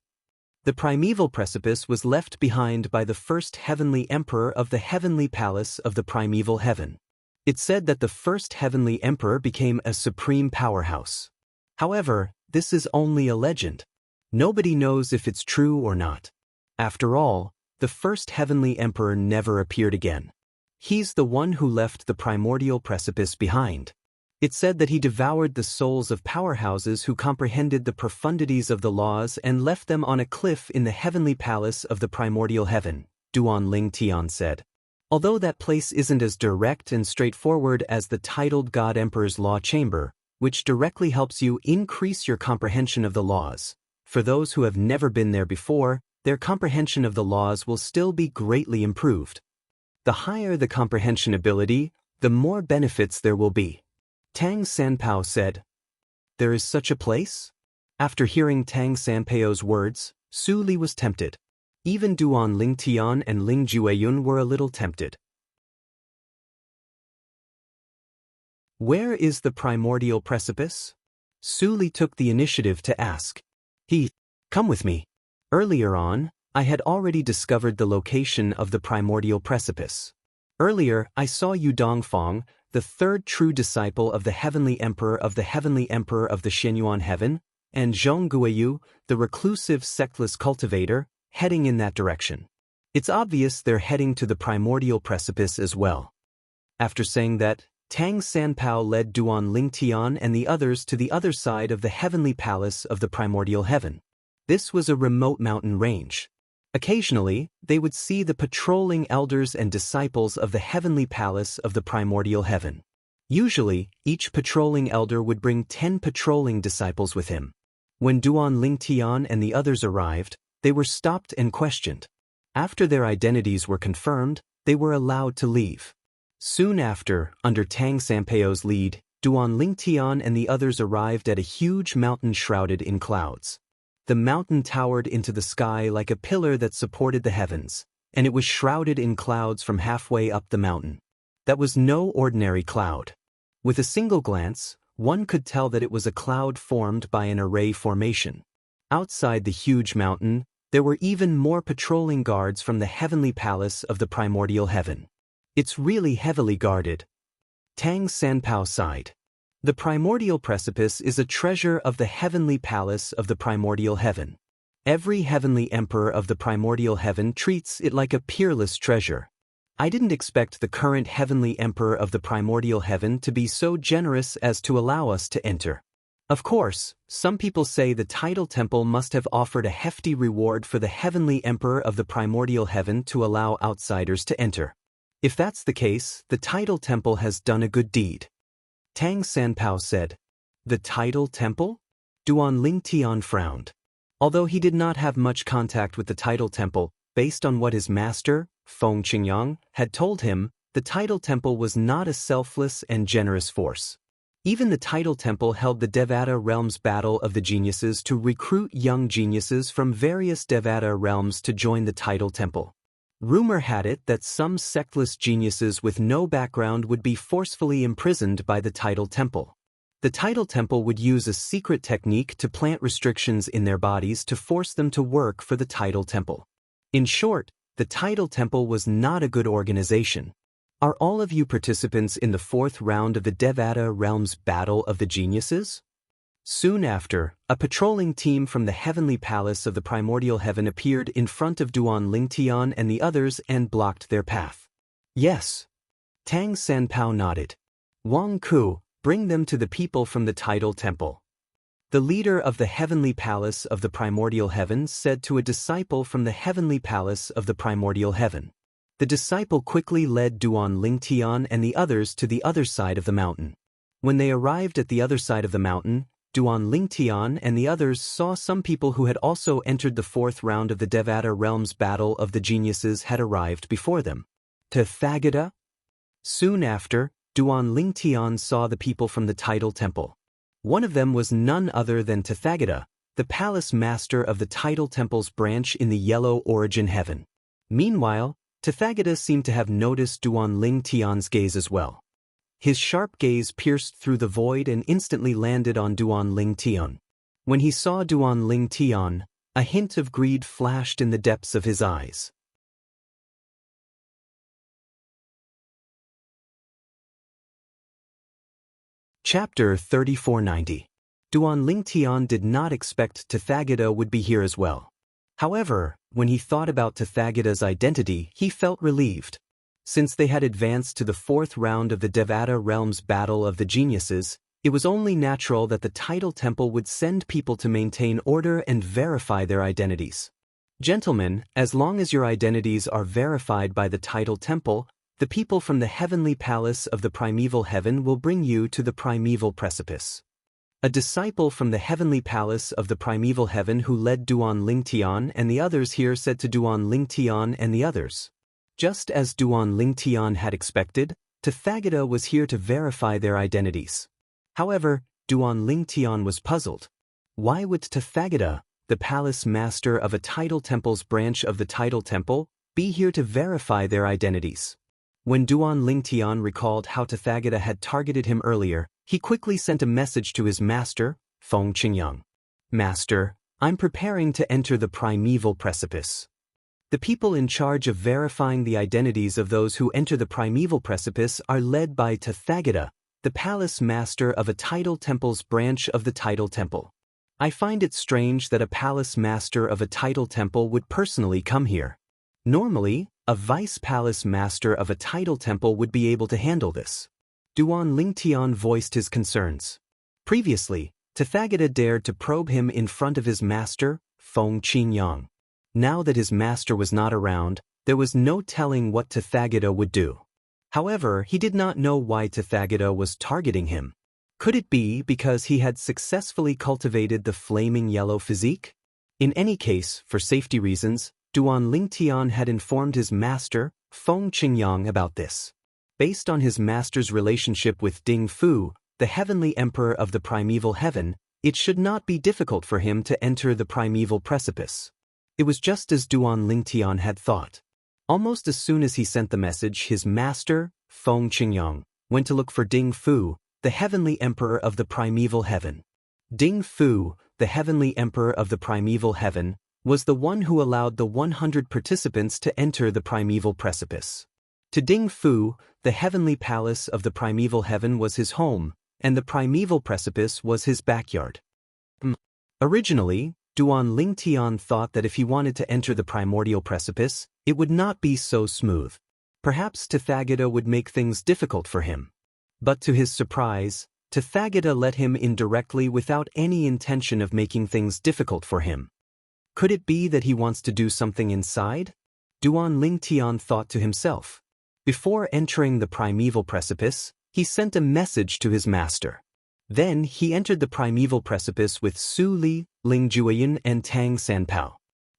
A: The primeval precipice was left behind by the first heavenly emperor of the heavenly palace of the primeval heaven. It said that the first heavenly emperor became a supreme powerhouse. However, this is only a legend. Nobody knows if it's true or not. After all, the first heavenly emperor never appeared again. He's the one who left the primordial precipice behind. It said that he devoured the souls of powerhouses who comprehended the profundities of the laws and left them on a cliff in the heavenly palace of the primordial heaven, Duan Ling Tian said. Although that place isn't as direct and straightforward as the titled God Emperor's law chamber, which directly helps you increase your comprehension of the laws, for those who have never been there before, their comprehension of the laws will still be greatly improved. The higher the comprehension ability, the more benefits there will be. Tang Sanpao said. There is such a place? After hearing Tang Sanpao's words, Su Li was tempted. Even Duan Ling Tian and Ling Jueyun were a little tempted. Where is the primordial precipice? Su Li took the initiative to ask. Come with me. Earlier on, I had already discovered the location of the primordial precipice. Earlier, I saw Yu Dongfang, the third true disciple of the heavenly emperor of the Xianyuan heaven, and Zhong Guiyu, the reclusive sectless cultivator, heading in that direction. It's obvious they're heading to the primordial precipice as well. After saying that, Tang Sanpao led Duan Ling Tian and the others to the other side of the heavenly palace of the primordial heaven. This was a remote mountain range. Occasionally, they would see the patrolling elders and disciples of the heavenly palace of the primordial heaven. Usually, each patrolling elder would bring 10 patrolling disciples with him. When Duan Ling Tian and the others arrived, they were stopped and questioned. After their identities were confirmed, they were allowed to leave. Soon after, under Tang Sanpao's lead, Duan Ling Tian and the others arrived at a huge mountain shrouded in clouds. The mountain towered into the sky like a pillar that supported the heavens, and it was shrouded in clouds from halfway up the mountain. That was no ordinary cloud. With a single glance, one could tell that it was a cloud formed by an array formation. Outside the huge mountain, there were even more patrolling guards from the heavenly palace of the primordial heaven. It's really heavily guarded. Tang Sanpao sighed. The primordial precipice is a treasure of the heavenly palace of the primordial heaven. Every heavenly emperor of the primordial heaven treats it like a peerless treasure. I didn't expect the current heavenly emperor of the primordial heaven to be so generous as to allow us to enter. Of course, some people say the tidal temple must have offered a hefty reward for the heavenly emperor of the primordial heaven to allow outsiders to enter. If that's the case, the tidal temple has done a good deed. Tang Sanpao said. The tidal temple? Duan Ling Tian frowned. Although he did not have much contact with the tidal temple, based on what his master, Feng Qingyang, had told him, the tidal temple was not a selfless and generous force. Even the tidal temple held the Devata realms battle of the geniuses to recruit young geniuses from various Devata realms to join the tidal temple. Rumor had it that some sectless geniuses with no background would be forcefully imprisoned by the tidal temple. The tidal temple would use a secret technique to plant restrictions in their bodies to force them to work for the tidal temple. In short, the tidal temple was not a good organization. Are all of you participants in the 4th round of the Devata Realms Battle of the Geniuses? Soon after, a patrolling team from the heavenly palace of the primordial heaven appeared in front of Duan Ling Tian and the others and blocked their path. Yes. Tang Sanpao nodded. Wang Ku, bring them to the people from the tidal temple. The leader of the heavenly palace of the primordial heaven said to a disciple from the heavenly palace of the primordial heaven. The disciple quickly led Duan Ling Tian and the others to the other side of the mountain. When they arrived at the other side of the mountain, Duan Ling Tian and the others saw some people who had also entered the 4th round of the Devata Realms Battle of the Geniuses had arrived before them. Tathagata? Soon after, Duan Ling Tian saw the people from the tidal temple. One of them was none other than Tathagata, the palace master of the tidal temple's branch in the Yellow Origin Heaven. Meanwhile, Tathagata seemed to have noticed Duan Ling Tian's gaze as well. His sharp gaze pierced through the void and instantly landed on Duan Ling Tian. When he saw Duan Ling Tian, A hint of greed flashed in the depths of his eyes. Chapter 3490. Duan Lingtian did not expect Tathagata would be here as well. However, when he thought about Tathagata's identity, he felt relieved. Since they had advanced to the fourth round of the Devata Realm's Battle of the Geniuses, it was only natural that the Tidal Temple would send people to maintain order and verify their identities. Gentlemen, as long as your identities are verified by the Tidal Temple, the people from the heavenly palace of the primeval heaven will bring you to the primeval precipice. A disciple from the heavenly palace of the primeval heaven who led Duan Lingtian and the others here said to Duan Lingtian and the others. Just as Duan Lingtian had expected, Tathagata was here to verify their identities. However, Duan Lingtian was puzzled. Why would Tathagata, the palace master of a Tidal Temple's branch of the Tidal Temple, be here to verify their identities? When Duan Lingtian recalled how Tathagata had targeted him earlier, he quickly sent a message to his master, Feng Qingyang. Master, I'm preparing to enter the primeval precipice. The people in charge of verifying the identities of those who enter the primeval precipice are led by Tathagata, the palace master of a Tidal Temple's branch of the Tidal Temple. I find it strange that a palace master of a Tidal Temple would personally come here. Normally, a vice-palace master of a Tidal Temple would be able to handle this. Duan Lingtian voiced his concerns. Previously, Tathagata dared to probe him in front of his master, Feng Qingyang. Now that his master was not around, there was no telling what Tathagata would do. However, he did not know why Tathagata was targeting him. Could it be because he had successfully cultivated the flaming yellow physique? In any case, for safety reasons, Duan Lingtian had informed his master, Feng Qingyang, about this. Based on his master's relationship with Ding Fu, the heavenly emperor of the primeval heaven, it should not be difficult for him to enter the primeval precipice. It was just as Duan Lingtian had thought. Almost as soon as he sent the message, his master, Feng Qingyang, went to look for Ding Fu, the heavenly emperor of the primeval heaven. Ding Fu, the heavenly emperor of the primeval heaven, was the one who allowed the 100 participants to enter the primeval precipice. To Ding Fu, the heavenly palace of the primeval heaven was his home, and the primeval precipice was his backyard. Originally, Duan Lingtian thought that if he wanted to enter the primordial precipice, it would not be so smooth. Perhaps Tathagata would make things difficult for him. But to his surprise, Tathagata let him in directly without any intention of making things difficult for him. Could it be that he wants to do something inside? Duan Lingtian thought to himself. Before entering the primeval precipice, he sent a message to his master. Then he entered the primeval precipice with Su Li, Ling Juoyin, and Tang Sanpao.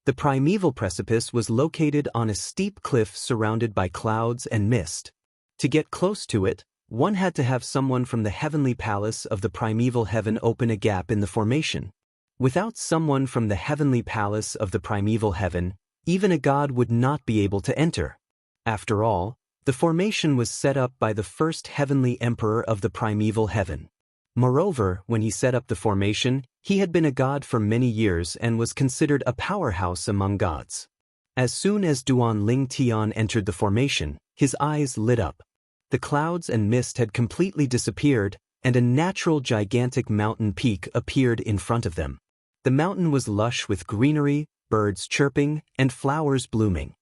A: The primeval precipice was located on a steep cliff surrounded by clouds and mist. To get close to it, one had to have someone from the heavenly palace of the primeval heaven open a gap in the formation. Without someone from the heavenly palace of the primeval heaven, even a god would not be able to enter. After all, the formation was set up by the first heavenly emperor of the primeval heaven. Moreover, when he set up the formation, he had been a god for many years and was considered a powerhouse among gods. As soon as Duan Lingtian entered the formation, his eyes lit up. The clouds and mist had completely disappeared, and a natural gigantic mountain peak appeared in front of them. The mountain was lush with greenery, birds chirping, and flowers blooming.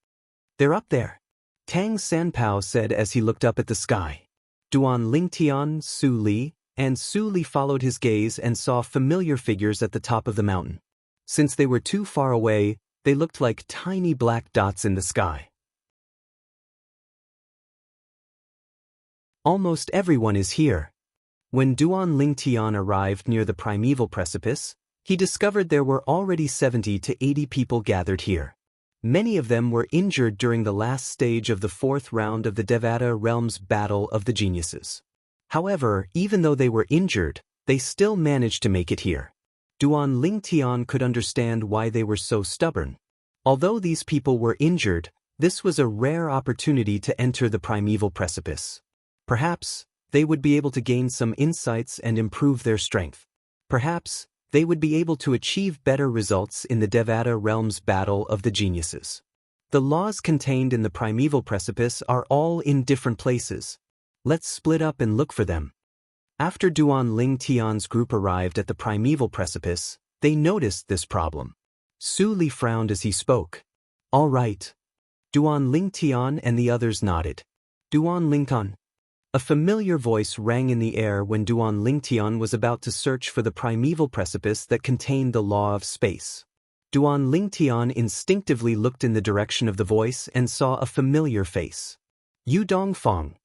A: "They're up there," Tang Sanpao said as he looked up at the sky. Duan Lingtian, Su Li, and Su Li followed his gaze and saw familiar figures at the top of the mountain. Since they were too far away, they looked like tiny black dots in the sky. Almost everyone is here. When Duan Lingtian arrived near the primeval precipice, he discovered there were already 70 to 80 people gathered here. Many of them were injured during the last stage of the fourth round of the Devata Realm's Battle of the Geniuses. However, even though they were injured, they still managed to make it here. Duan Lingtian could understand why they were so stubborn. Although these people were injured, this was a rare opportunity to enter the primeval precipice. Perhaps they would be able to gain some insights and improve their strength. Perhaps they would be able to achieve better results in the Devata realm's battle of the geniuses. The laws contained in the primeval precipice are all in different places. Let's split up and look for them. After Duan Ling Tian's group arrived at the primeval precipice, they noticed this problem. Su Li frowned as he spoke. All right. Duan Ling Tian and the others nodded. Duan Ling Tian. A familiar voice rang in the air when Duan Ling Tian was about to search for the primeval precipice that contained the law of space. Duan Ling Tian instinctively looked in the direction of the voice and saw a familiar face. Yu Dongfang.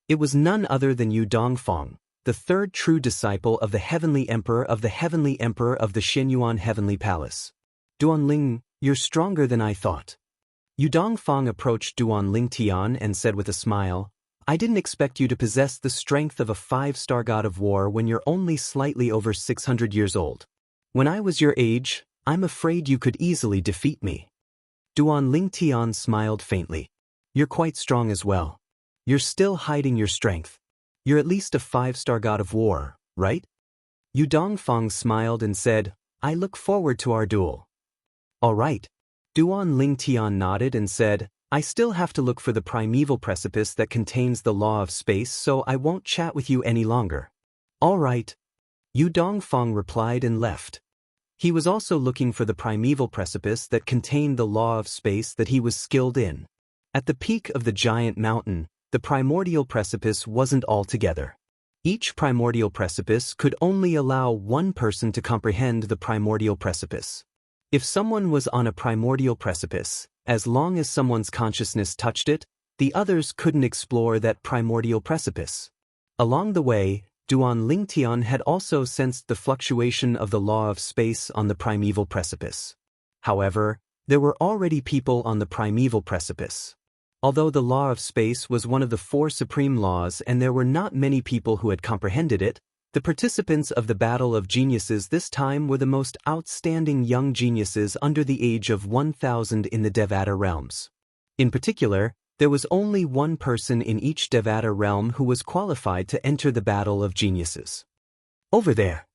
A: It was none other than Yu Dongfang, the third true disciple of the Heavenly Emperor of the Xianyuan Heavenly Palace. Duan Ling, you're stronger than I thought. Yu Dongfang approached Duan Ling Tian and said with a smile, I didn't expect you to possess the strength of a 5-star god of war when you're only slightly over 600 years old. When I was your age, I'm afraid you could easily defeat me. Duan Ling Tian smiled faintly. You're quite strong as well. You're still hiding your strength. You're at least a 5-star god of war, right? Yu Dongfang smiled and said, I look forward to our duel. All right. Duan Ling Tian nodded and said, I still have to look for the primeval precipice that contains the law of space, so I won't chat with you any longer. All right. Yu Dongfang replied and left. He was also looking for the primeval precipice that contained the law of space that he was skilled in. At the peak of the giant mountain, the primordial precipice wasn't all together. Each primordial precipice could only allow one person to comprehend the primordial precipice. If someone was on a primordial precipice, as long as someone's consciousness touched it, the others couldn't explore that primordial precipice. Along the way, Duan Ling Tian had also sensed the fluctuation of the law of space on the primeval precipice. However, there were already people on the primeval precipice. Although the law of space was one of the 4 supreme laws and there were not many people who had comprehended it, the participants of the Battle of Geniuses this time were the most outstanding young geniuses under the age of 1,000 in the Devata realms. In particular, there was only one person in each Devata realm who was qualified to enter the Battle of Geniuses. Over there.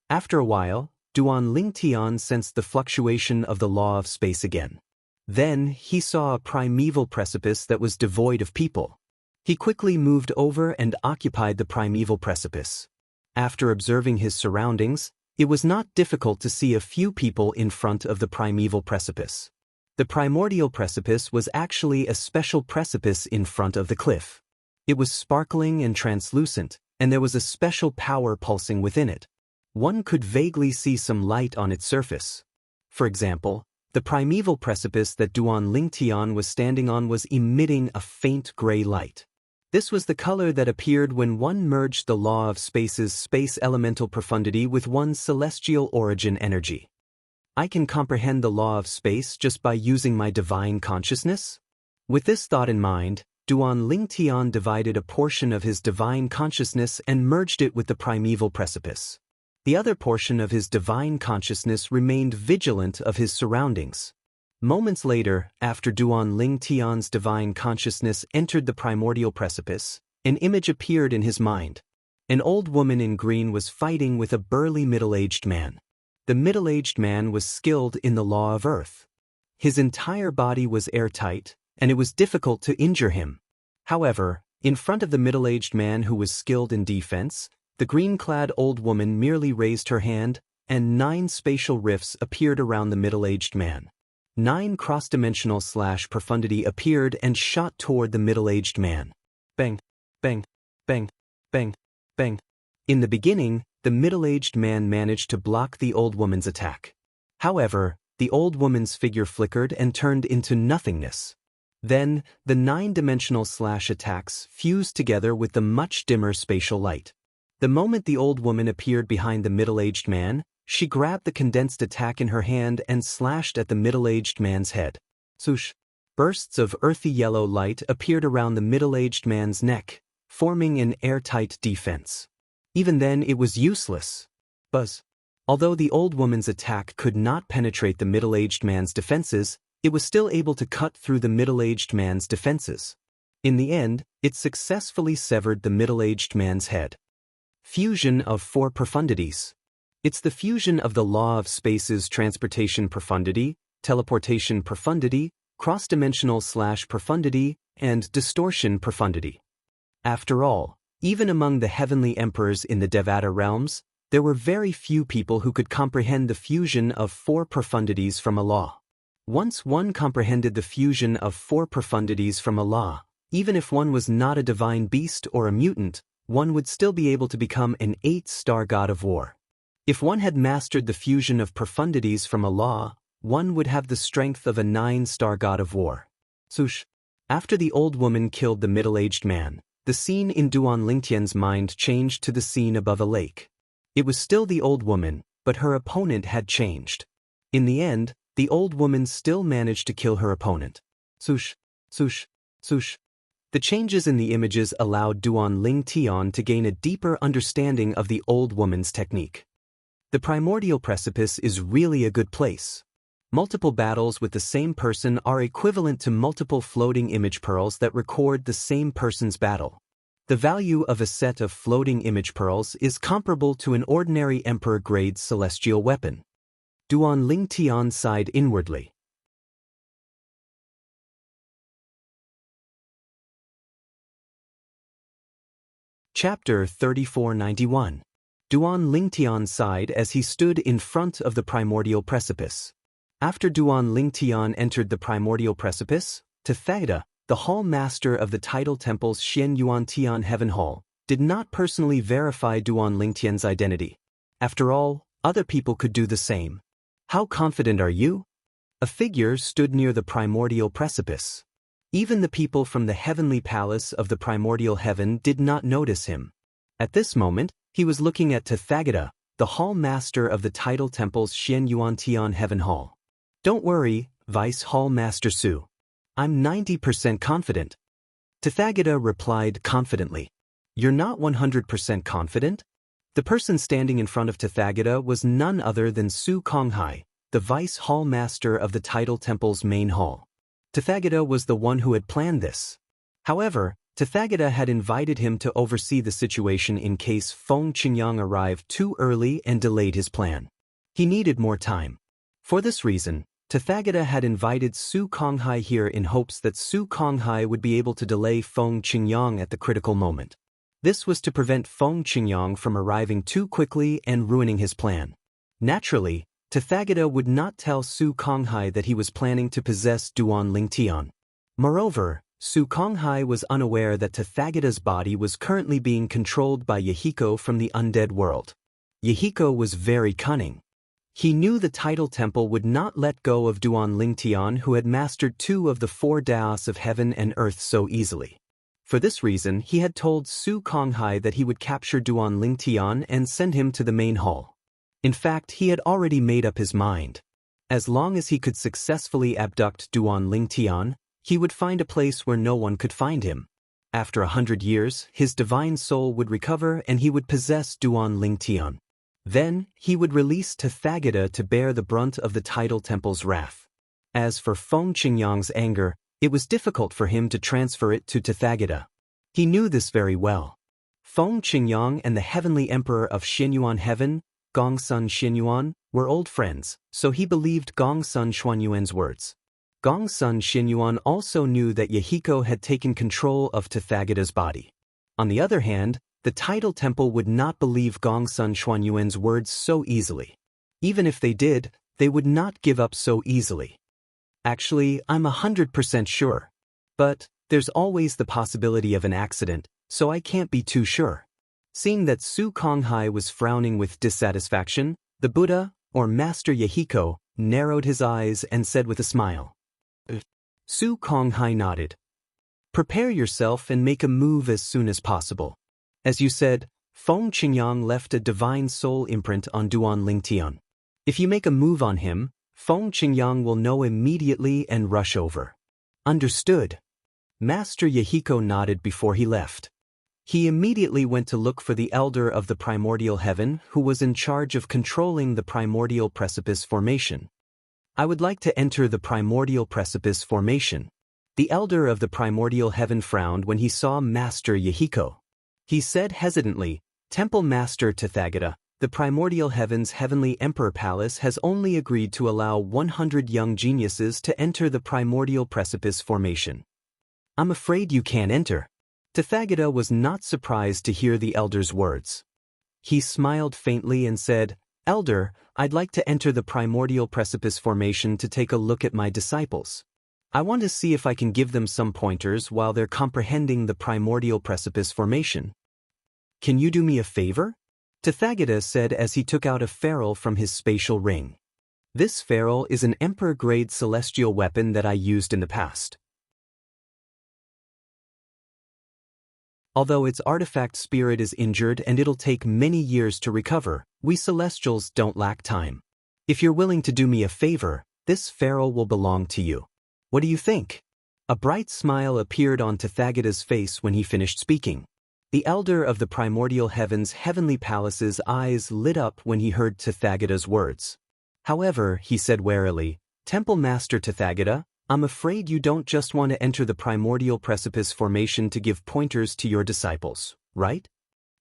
A: After a while, Duan Ling Tian sensed the fluctuation of the law of space again. Then, he saw a primeval precipice that was devoid of people. He quickly moved over and occupied the primeval precipice. After observing his surroundings, it was not difficult to see a few people in front of the primeval precipice. The primordial precipice was actually a special precipice in front of the cliff. It was sparkling and translucent, and there was a special power pulsing within it. One could vaguely see some light on its surface. For example, the primeval precipice that Duan Ling Tian was standing on was emitting a faint gray light. This was the color that appeared when one merged the law of space's space elemental profundity with one's celestial origin energy. I can comprehend the law of space just by using my divine consciousness? With this thought in mind, Duan Ling Tian divided a portion of his divine consciousness and merged it with the primeval precipice. The other portion of his divine consciousness remained vigilant of his surroundings. Moments later, after Duan Ling Tian's divine consciousness entered the primordial precipice, an image appeared in his mind. An old woman in green was fighting with a burly middle-aged man. The middle-aged man was skilled in the law of earth. His entire body was airtight, and it was difficult to injure him. However, in front of the middle-aged man who was skilled in defense, the green-clad old woman merely raised her hand, and 9 spatial rifts appeared around the middle-aged man. 9 cross-dimensional / profundity appeared and shot toward the middle-aged man. Bang, bang, bang, bang, bang. In the beginning, the middle-aged man managed to block the old woman's attack. However, the old woman's figure flickered and turned into nothingness. Then, the 9-dimensional / attacks fused together with the much dimmer spatial light. The moment the old woman appeared behind the middle-aged man, she grabbed the condensed attack in her hand and slashed at the middle-aged man's head. Swoosh! Bursts of earthy yellow light appeared around the middle-aged man's neck, forming an airtight defense. Even then it was useless. Buzz! Although the old woman's attack could not penetrate the middle-aged man's defenses, it was still able to cut through the middle-aged man's defenses. In the end, it successfully severed the middle-aged man's head. Fusion of four profundities. It's the fusion of the law of space's transportation profundity, teleportation profundity, cross-dimensional / profundity, and distortion profundity. After all, even among the heavenly emperors in the Devata realms, there were very few people who could comprehend the fusion of four profundities from a law. Once one comprehended the fusion of four profundities from a law, even if one was not a divine beast or a mutant, one would still be able to become an 8-star god of war. If one had mastered the fusion of profundities from a law, one would have the strength of a 9-star god of war. Sush. After the old woman killed the middle-aged man, the scene in Duan Lingtian's mind changed to the scene above a lake. It was still the old woman, but her opponent had changed. In the end, the old woman still managed to kill her opponent. Sush, sush, sush. The changes in the images allowed Duan Lingtian to gain a deeper understanding of the old woman's technique. The primordial precipice is really a good place. Multiple battles with the same person are equivalent to multiple floating image pearls that record the same person's battle. The value of a set of floating image pearls is comparable to an ordinary emperor-grade celestial weapon. Duan Lingtian sighed inwardly. Chapter 3491. Duan Lingtian sighed as he stood in front of the primordial precipice. After Duan Lingtian entered the primordial precipice, Tathagata, the hall master of the tidal temple's Xianxia Heaven Hall, did not personally verify Duan Lingtian's identity. After all, other people could do the same. How confident are you? A figure stood near the primordial precipice. Even the people from the heavenly palace of the primordial heaven did not notice him. At this moment, he was looking at Tathagata, the hall master of the tidal temple's Xianxia Heaven Hall. Don't worry, Vice Hall Master Su. I'm 90% confident. Tathagata replied confidently. You're not 100% confident? The person standing in front of Tathagata was none other than Su Konghai, the Vice Hall Master of the tidal temple's main hall. Tathagata was the one who had planned this. However, Tathagata had invited him to oversee the situation in case Feng Qingyang arrived too early and delayed his plan. He needed more time. For this reason, Tathagata had invited Su Konghai here in hopes that Su Konghai would be able to delay Feng Qingyang at the critical moment. This was to prevent Feng Qingyang from arriving too quickly and ruining his plan. Naturally, Tathagata would not tell Su Konghai that he was planning to possess Duan Lingtian. Moreover, Su Konghai was unaware that Tathagata's body was currently being controlled by Yahiko from the undead world. Yahiko was very cunning. He knew the tidal temple would not let go of Duan Lingtian, who had mastered 2 of the 4 Daos of heaven and earth so easily. For this reason, he had told Su Konghai that he would capture Duan Lingtian and send him to the main hall. In fact, he had already made up his mind. As long as he could successfully abduct Duan Lingtian, he would find a place where no one could find him. After 100 years, his divine soul would recover and he would possess Duan Lingtian. Then, he would release Tathagata to bear the brunt of the tidal temple's wrath. As for Feng Qingyang's anger, it was difficult for him to transfer it to Tathagata. He knew this very well. Feng Qingyang and the heavenly emperor of Xianyuan heaven, Gongsun Xianyuan, were old friends, so he believed Gongsun Xuanyuan's words. Gongsun Xianyuan also knew that Yahiko had taken control of Tathagata's body. On the other hand, the tidal temple would not believe Gongsun Xuanyuan's words so easily. Even if they did, they would not give up so easily. Actually, I'm 100% sure. But there's always the possibility of an accident, so I can't be too sure. Seeing that Su Konghai was frowning with dissatisfaction, the Buddha, or Master Yahiko, narrowed his eyes and said with a smile. Su Konghai nodded. Prepare yourself and make a move as soon as possible. As you said, Feng Qingyang left a divine soul imprint on Duan Lingtian. If you make a move on him, Feng Qingyang will know immediately and rush over. Understood. Master Yahiko nodded before he left. He immediately went to look for the elder of the primordial heaven who was in charge of controlling the primordial precipice formation. I would like to enter the primordial precipice formation. The elder of the primordial heaven frowned when he saw Master Yahiko. He said hesitantly, Temple Master Tathagata, the Primordial Heaven's Heavenly Emperor Palace has only agreed to allow 100 young geniuses to enter the Primordial Precipice formation. I'm afraid you can't enter. Tathagata was not surprised to hear the elder's words. He smiled faintly and said, "Elder, I'd like to enter the Primordial Precipice formation to take a look at my disciples. I want to see if I can give them some pointers while they're comprehending the Primordial Precipice formation. Can you do me a favor?" Tathagata said as he took out a ferrule from his spatial ring. This ferrule is an Emperor-grade celestial weapon that I used in the past. Although its artifact spirit is injured and it'll take many years to recover, we Celestials don't lack time. If you're willing to do me a favor, this ferrule will belong to you. What do you think? A bright smile appeared on Tathagata's face when he finished speaking. The elder of the Primordial Heaven's Heavenly Palace's eyes lit up when he heard Tathagata's words. However, he said warily, "Temple Master Tathagata, I'm afraid you don't just want to enter the Primordial Precipice formation to give pointers to your disciples, right?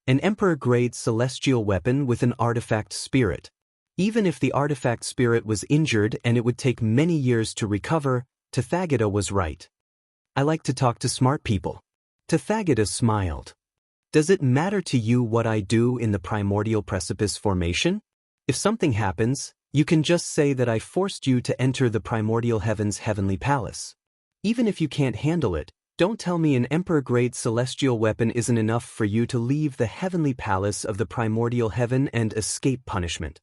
A: An Emperor-grade celestial weapon with an artifact spirit. Even if the artifact spirit was injured and it would take many years to recover, Tathagata was right. I like to talk to smart people." Tathagata smiled. "Does it matter to you what I do in the Primordial Precipice formation? If something happens, you can just say that I forced you to enter the Primordial Heaven's Heavenly Palace. Even if you can't handle it, don't tell me an Emperor-grade celestial weapon isn't enough for you to leave the Heavenly Palace of the Primordial Heaven and escape punishment."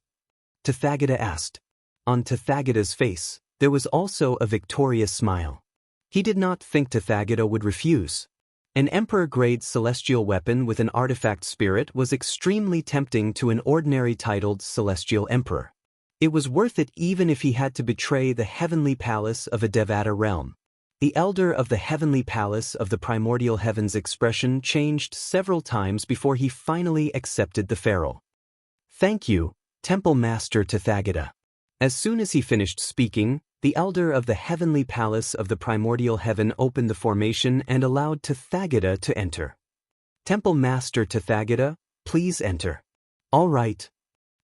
A: Tathagata asked. On Tathagata's face, there was also a victorious smile. He did not think Tathagata would refuse. An Emperor-grade celestial weapon with an artifact spirit was extremely tempting to an ordinary titled Celestial Emperor. It was worth it even if he had to betray the Heavenly Palace of a Devata realm. The elder of the Heavenly Palace of the Primordial Heaven's expression changed several times before he finally accepted the ferrule. "Thank you, Temple Master Tathagata." As soon as he finished speaking, the elder of the Heavenly Palace of the Primordial Heaven opened the formation and allowed Tathagata to enter. "Temple Master Tathagata, please enter." "All right."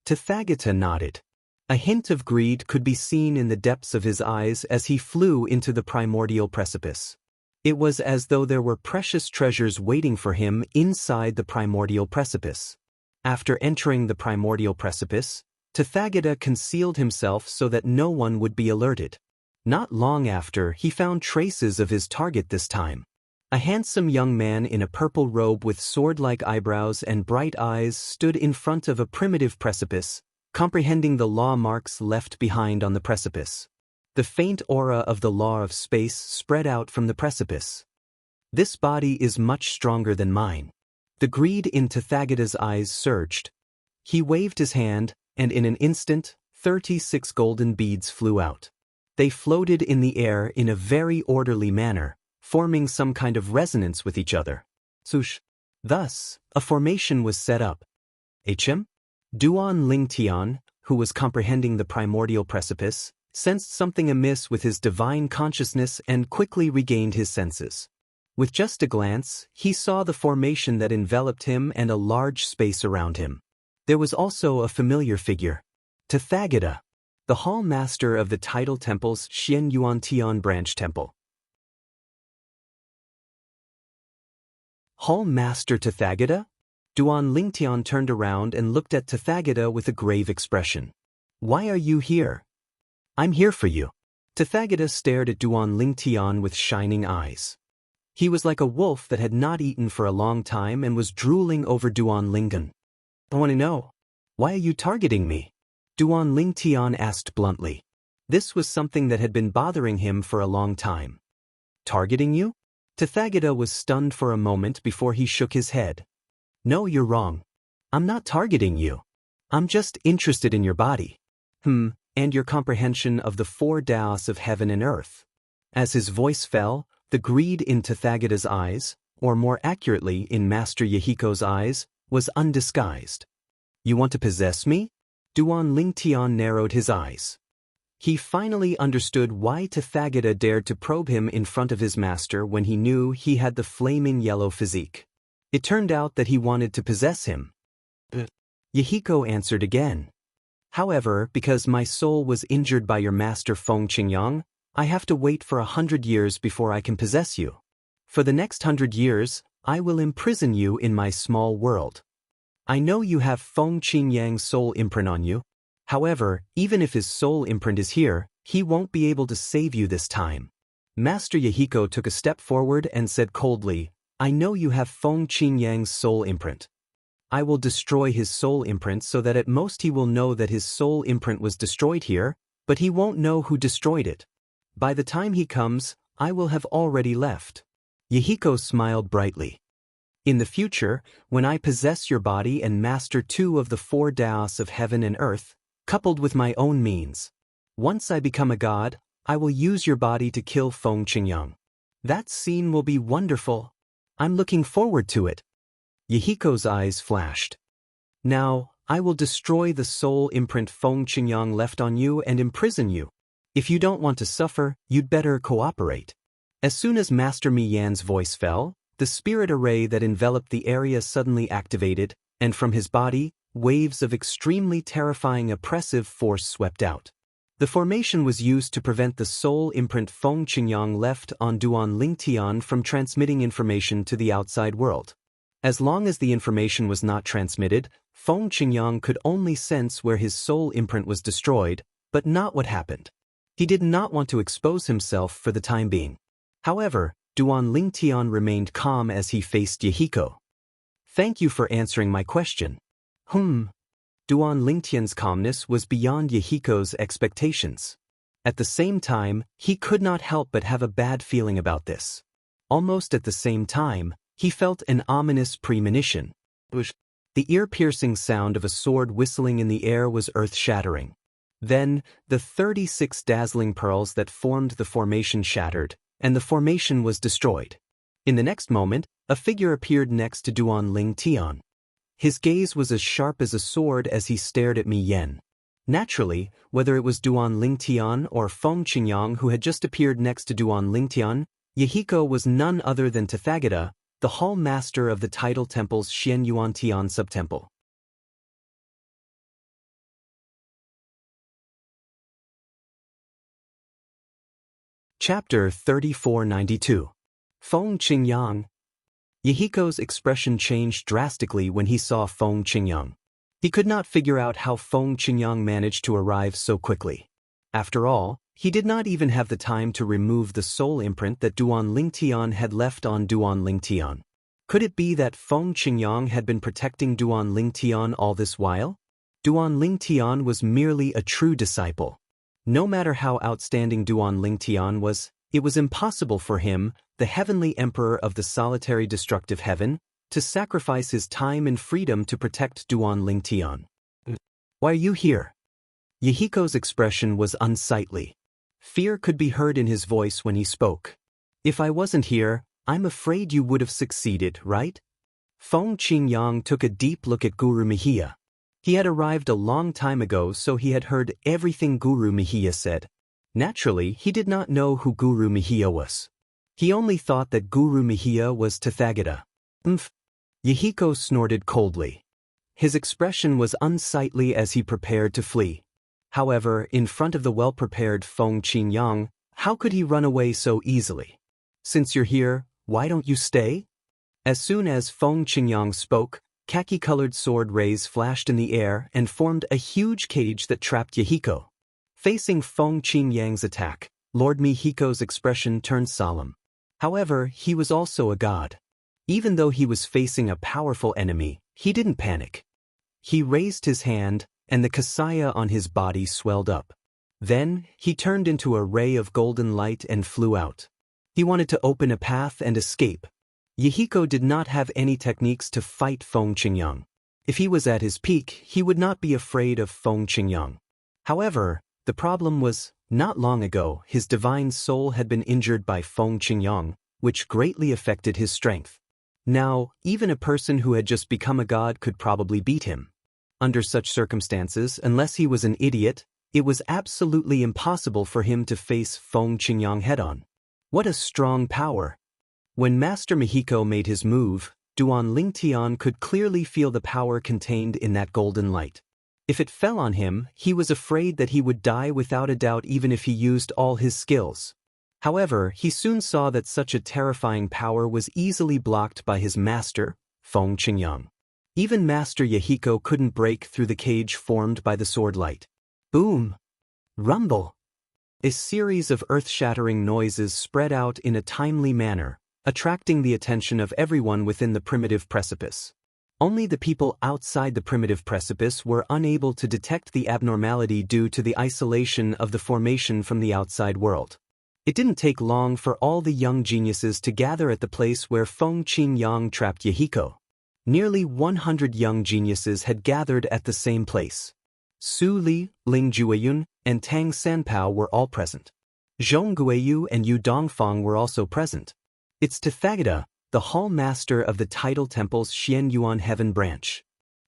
A: Tathagata nodded. A hint of greed could be seen in the depths of his eyes as he flew into the Primordial Precipice. It was as though there were precious treasures waiting for him inside the Primordial Precipice. After entering the Primordial Precipice, Tathagata concealed himself so that no one would be alerted. Not long after, he found traces of his target this time. A handsome young man in a purple robe with sword-like eyebrows and bright eyes stood in front of a primitive precipice, comprehending the law marks left behind on the precipice. The faint aura of the law of space spread out from the precipice. "This body is much stronger than mine." The greed in Tathagata's eyes surged. He waved his hand, and in an instant, 36 golden beads flew out. They floated in the air in a very orderly manner, forming some kind of resonance with each other. Sush. Thus, a formation was set up. HM? Duan Lingtian, who was comprehending the Primordial Precipice, sensed something amiss with his divine consciousness and quickly regained his senses. With just a glance, he saw the formation that enveloped him and a large space around him. There was also a familiar figure. Tathagata, the hall master of the tidal temple's Xianxia branch temple. Hall Master Tathagata? Duan Lingtian turned around and looked at Tathagata with a grave expression. "Why are you here?" "I'm here for you." Tathagata stared at Duan Lingtian with shining eyes. He was like a wolf that had not eaten for a long time and was drooling over Duan Lingen. "I want to know, why are you targeting me?" Duan Lingtian asked bluntly. This was something that had been bothering him for a long time. "Targeting you?" Tathagata was stunned for a moment before he shook his head. "No, you're wrong. I'm not targeting you. I'm just interested in your body. And your comprehension of the 4 Daos of heaven and earth." As his voice fell, the greed in Tathagata's eyes, or more accurately in Master Yahiko's eyes, was undisguised. "You want to possess me?" Duan Lingtian narrowed his eyes. He finally understood why Tathagata dared to probe him in front of his master when he knew he had the flaming yellow physique. It turned out that he wanted to possess him. Yahiko answered again. However, because my soul was injured by your master Feng Qingyang, I have to wait for 100 years before I can possess you. For the next 100 years, I will imprison you in my small world. I know you have Feng Qingyang's soul imprint on you. However, even if his soul imprint is here, he won't be able to save you this time. Master Yahiko took a step forward and said coldly, I know you have Feng Qingyang's soul imprint. I will destroy his soul imprint so that at most he will know that his soul imprint was destroyed here, but he won't know who destroyed it. By the time he comes, I will have already left. Yahiko smiled brightly. In the future, when I possess your body and master 2 of the 4 Daos of heaven and earth, coupled with my own means, once I become a god, I will use your body to kill Feng Qingyang. That scene will be wonderful. I'm looking forward to it. Yahiko's eyes flashed. Now, I will destroy the soul imprint Feng Qingyang left on you and imprison you. If you don't want to suffer, you'd better cooperate. As soon as Master Mi Yan's voice fell, the spirit array that enveloped the area suddenly activated, and from his body, waves of extremely terrifying oppressive force swept out. The formation was used to prevent the soul imprint Feng Qingyang left on Duan Lingtian from transmitting information to the outside world. As long as the information was not transmitted, Feng Qingyang could only sense where his soul imprint was destroyed, but not what happened. He did not want to expose himself for the time being. However, Duan Lingtian remained calm as he faced Yahiko. Thank you for answering my question. Duan Lingtian's calmness was beyond Yahiko's expectations. At the same time, he could not help but have a bad feeling about this. Almost at the same time, he felt an ominous premonition. The ear-piercing sound of a sword whistling in the air was earth-shattering. Then, the 36 dazzling pearls that formed the formation shattered, and the formation was destroyed. In the next moment, a figure appeared next to Duan Lingtian. His gaze was as sharp as a sword as he stared at Mi Yan. Naturally, whether it was Duan Lingtian or Feng Qingyang who had just appeared next to Duan Lingtian, Yahiko was none other than Tathagata, the hall master of the tidal temple's Xianyuantian subtemple. Chapter 3492. Feng Qingyang. Yahiko's expression changed drastically when he saw Feng Qingyang. He could not figure out how Feng Qingyang managed to arrive so quickly. After all, he did not even have the time to remove the soul imprint that Duan Lingtian had left on Duan Lingtian. Could it be that Feng Qingyang had been protecting Duan Lingtian all this while? Duan Lingtian was merely a true disciple. No matter how outstanding Duan Lingtian was, it was impossible for him, the heavenly emperor of the solitary destructive heaven, to sacrifice his time and freedom to protect Duan Lingtian. Why are you here? Yahiko's expression was unsightly. Fear could be heard in his voice when he spoke. If I wasn't here, I'm afraid you would have succeeded, right? Feng Qingyang took a deep look at Guru Mihia. He had arrived a long time ago, so he had heard everything Guru Mihia said. Naturally, he did not know who Guru Mihia was. He only thought that Guru Mihia was Tathagata. Yahiko snorted coldly. His expression was unsightly as he prepared to flee. However, in front of the well-prepared Feng Qingyang, how could he run away so easily? Since you're here, why don't you stay? As soon as Feng Qingyang spoke, khaki-colored sword rays flashed in the air and formed a huge cage that trapped Yahiko. Facing Feng Qingyang's attack, Lord Mihiko's expression turned solemn. However, he was also a god. Even though he was facing a powerful enemy, he didn't panic. He raised his hand, and the kasaya on his body swelled up. Then, he turned into a ray of golden light and flew out. He wanted to open a path and escape. Yahiko did not have any techniques to fight Feng Qingyang. If he was at his peak, he would not be afraid of Feng Qingyang. However, the problem was, not long ago, his divine soul had been injured by Feng Qingyang, which greatly affected his strength. Now, even a person who had just become a god could probably beat him. Under such circumstances, unless he was an idiot, it was absolutely impossible for him to face Feng Qingyang head-on. What a strong power! When Master Mihiko made his move, Duan Lingtian could clearly feel the power contained in that golden light. If it fell on him, he was afraid that he would die without a doubt even if he used all his skills. However, he soon saw that such a terrifying power was easily blocked by his master, Feng Qingyang. Even Master Yahiko couldn't break through the cage formed by the sword light. Boom! Rumble! A series of earth-shattering noises spread out in a timely manner, attracting the attention of everyone within the primitive precipice. Only the people outside the primitive precipice were unable to detect the abnormality due to the isolation of the formation from the outside world. It didn't take long for all the young geniuses to gather at the place where Feng Qingyang trapped Yahiko. Nearly 100 young geniuses had gathered at the same place. Su Li, Ling Jueyun, and Tang Sanpao were all present. Zhong Guiyu and Yu Dongfang were also present. It's Tathagata, the Hall Master of the Tidal Temple's Xianyuan Heaven branch.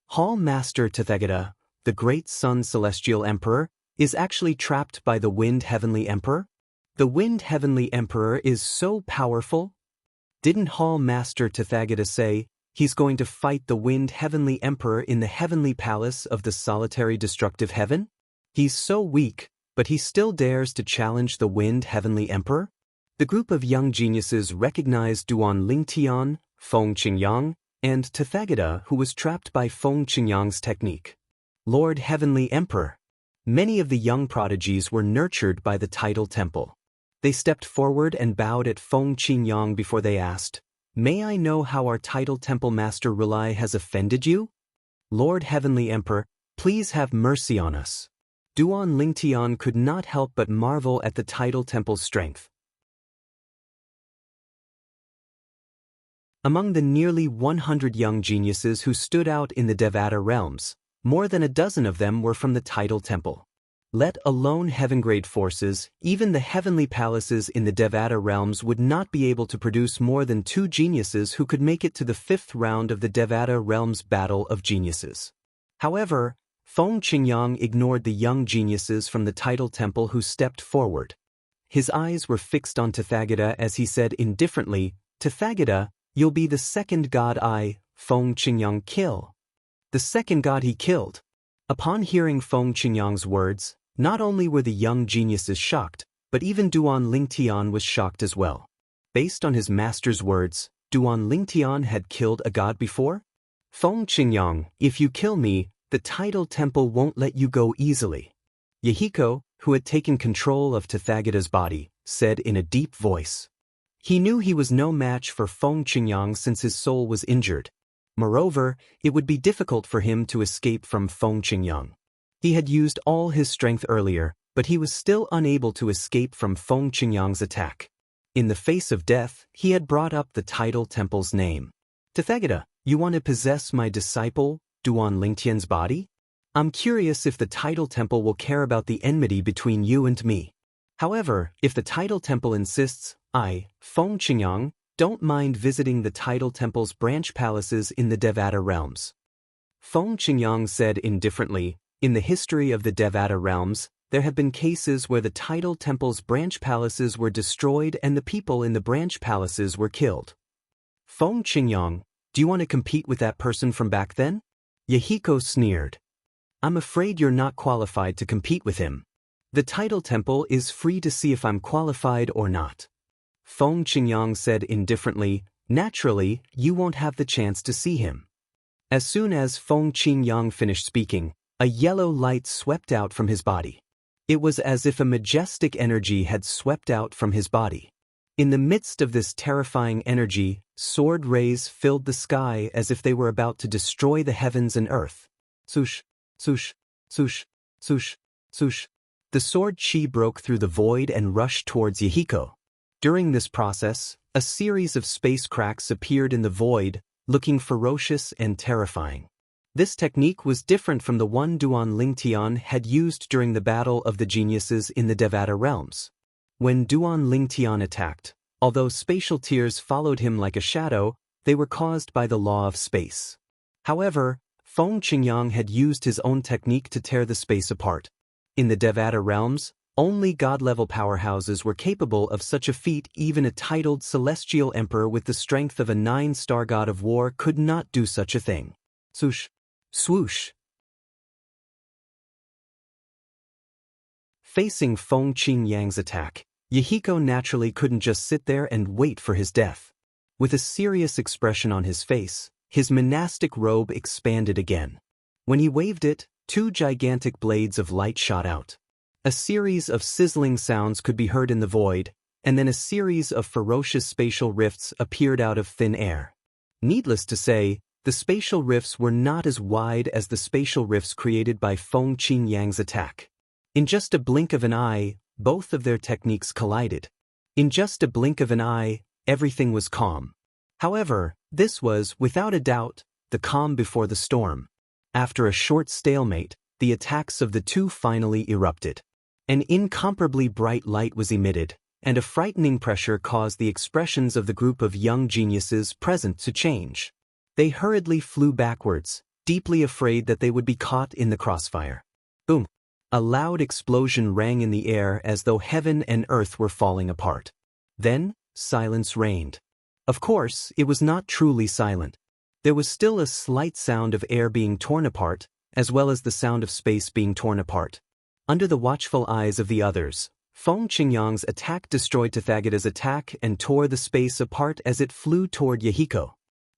A: Hall Master Tathagata, the Great Sun Celestial Emperor, is actually trapped by the Wind Heavenly Emperor. The Wind Heavenly Emperor is so powerful. Didn't Hall Master Tathagata say he's going to fight the Wind Heavenly Emperor in the Heavenly Palace of the Solitary Destructive Heaven? He's so weak, but he still dares to challenge the Wind Heavenly Emperor? The group of young geniuses recognized Duan Lingtian, Feng Qingyang, and Tathagata, who was trapped by Feng Qingyang's technique. Lord Heavenly Emperor. Many of the young prodigies were nurtured by the Tidal Temple. They stepped forward and bowed at Feng Qingyang before they asked, "May I know how our Tidal Temple Master R'lyeh has offended you? Lord Heavenly Emperor, please have mercy on us." Duan Lingtian could not help but marvel at the Tidal Temple's strength. Among the nearly 100 young geniuses who stood out in the Devata realms, more than a dozen of them were from the Tidal Temple. Let alone heaven-grade forces, even the heavenly palaces in the Devata realms would not be able to produce more than 2 geniuses who could make it to the 5th round of the Devata realms Battle of Geniuses. However, Feng Qingyang ignored the young geniuses from the Tidal Temple who stepped forward. His eyes were fixed on Tathagata as he said indifferently, "Tathagata, you'll be the second god I, Feng Qingyang, kill." The second god he killed. Upon hearing Feng Qingyang's words, not only were the young geniuses shocked, but even Duan Lingtian was shocked as well. Based on his master's words, Duan Lingtian had killed a god before? "Feng Qingyang, if you kill me, the Tidal Temple won't let you go easily." Yahiko, who had taken control of Tathagata's body, said in a deep voice. He knew he was no match for Feng Qingyang since his soul was injured. Moreover, it would be difficult for him to escape from Feng Qingyang. He had used all his strength earlier, but he was still unable to escape from Feng Qingyang's attack. In the face of death, he had brought up the Tidal Temple's name. "Tathagata, you want to possess my disciple, Duan Lingtian's body? I'm curious if the Tidal Temple will care about the enmity between you and me. However, if the Tidal Temple insists, I, Feng Qingyang, don't mind visiting the Tidal Temple's branch palaces in the Devata realms." Feng Qingyang said indifferently, "In the history of the Devata realms, there have been cases where the Tidal Temple's branch palaces were destroyed and the people in the branch palaces were killed. Feng Qingyang, do you want to compete with that person from back then?" Yahiko sneered. "I'm afraid you're not qualified to compete with him. The Tidal Temple is free to see if I'm qualified or not." Feng Qingyang said indifferently, "Naturally, you won't have the chance to see him." As soon as Feng Qingyang finished speaking, a yellow light swept out from his body. It was as if a majestic energy had swept out from his body. In the midst of this terrifying energy, sword rays filled the sky as if they were about to destroy the heavens and earth. Swoosh, swoosh, swoosh, swoosh, swoosh. The sword chi broke through the void and rushed towards Yahiko. During this process, a series of space cracks appeared in the void, looking ferocious and terrifying. This technique was different from the one Duan Lingtian had used during the Battle of the Geniuses in the Devata realms. When Duan Lingtian attacked, although spatial tears followed him like a shadow, they were caused by the law of space. However, Feng Qingyang had used his own technique to tear the space apart. In the Devata realms, Only god-level powerhouses were capable of such a feat. Even a titled celestial emperor with the strength of a 9-star god of war could not do such a thing. Swoosh. Swoosh. Facing Feng Qingyang's attack, Yahiko naturally couldn't just sit there and wait for his death. With a serious expression on his face, his monastic robe expanded again. When he waved it, 2 gigantic blades of light shot out. A series of sizzling sounds could be heard in the void, and then a series of ferocious spatial rifts appeared out of thin air. Needless to say, the spatial rifts were not as wide as the spatial rifts created by Feng Qingyang's attack. In just a blink of an eye, both of their techniques collided. In just a blink of an eye, everything was calm. However, this was, without a doubt, the calm before the storm. After a short stalemate, the attacks of the two finally erupted. An incomparably bright light was emitted, and a frightening pressure caused the expressions of the group of young geniuses present to change. They hurriedly flew backwards, deeply afraid that they would be caught in the crossfire. Boom! A loud explosion rang in the air as though heaven and earth were falling apart. Then, silence reigned. Of course, it was not truly silent. There was still a slight sound of air being torn apart, as well as the sound of space being torn apart. Under the watchful eyes of the others, Feng Qingyang's attack destroyed Tathagata's attack and tore the space apart as it flew toward Yahiko.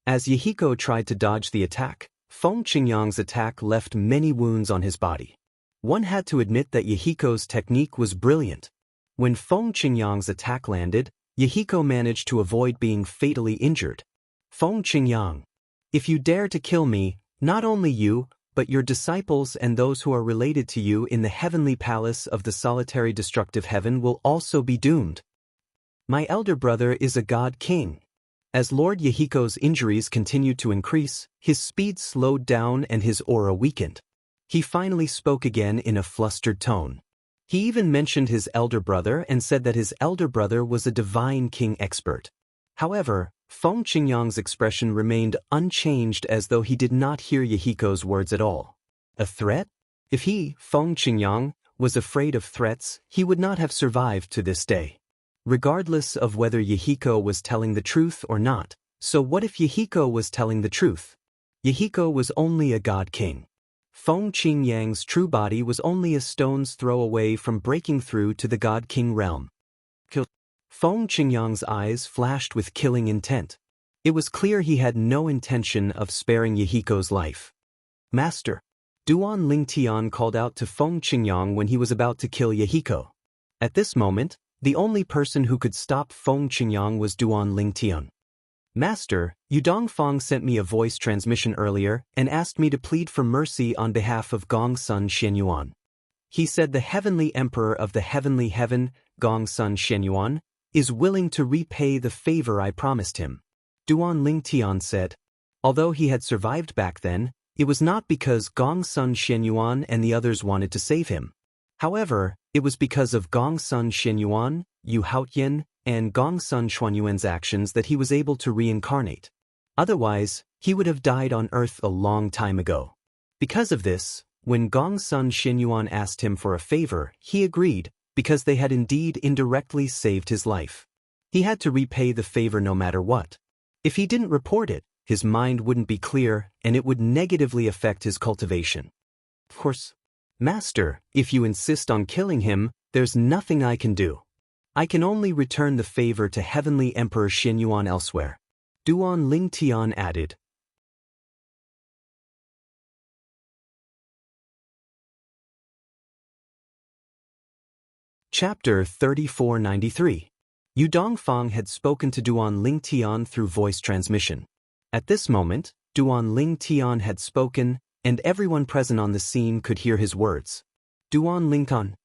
A: As Yahiko tried to dodge the attack, Feng Qingyang's attack left many wounds on his body. One had to admit that Yahiko's technique was brilliant. When Feng Qingyang's attack landed, Yahiko managed to avoid being fatally injured. Feng Qingyang, if you dare to kill me, not only you, but your disciples and those who are related to you in the heavenly palace of the solitary destructive heaven will also be doomed. My elder brother is a god king. As Lord Yahiko's injuries continued to increase, his speed slowed down and his aura weakened. He finally spoke again in a flustered tone. He even mentioned his elder brother and said that his elder brother was a divine king expert. However, Feng Qingyang's expression remained unchanged as though he did not hear Yahiko's words at all. A threat? If he, Feng Qingyang, was afraid of threats, he would not have survived to this day. Regardless of whether Yahiko was telling the truth or not, so what if Yahiko was telling the truth? Yahiko was only a god king. Feng Qingyang's true body was only a stone's throw away from breaking through to the god king realm. Feng Qingyang's eyes flashed with killing intent. It was clear he had no intention of sparing Yahiko's life. Master, Duan Lingtian called out to Feng Qingyang when he was about to kill Yahiko. At this moment, the only person who could stop Feng Qingyang was Duan Lingtian. Master, Yudong Feng sent me a voice transmission earlier and asked me to plead for mercy on behalf of Gongsun Xianyuan. He said the heavenly emperor of the heavenly heaven, Gongsun Xianyuan, is willing to repay the favor I promised him. Duan Lingtian said. Although he had survived back then, it was not because Gongsun Xianyuan and the others wanted to save him. However, it was because of Gongsun Xianyuan, Yu Haotian, and Gongsun Xuanyuan's actions that he was able to reincarnate. Otherwise, he would have died on Earth a long time ago. Because of this, when Gongsun Xianyuan asked him for a favor, he agreed, because they had indeed indirectly saved his life. He had to repay the favor no matter what. If he didn't report it, his mind wouldn't be clear and it would negatively affect his cultivation. Of course, Master, if you insist on killing him, there's nothing I can do. I can only return the favor to Heavenly Emperor Xianyuan elsewhere. Duan Lingtian added. Chapter 3493. Yu Dongfang had spoken to Duan Lingtian through voice transmission. At this moment, Duan Lingtian had spoken, and everyone present on the scene could hear his words. Duan Lingtian.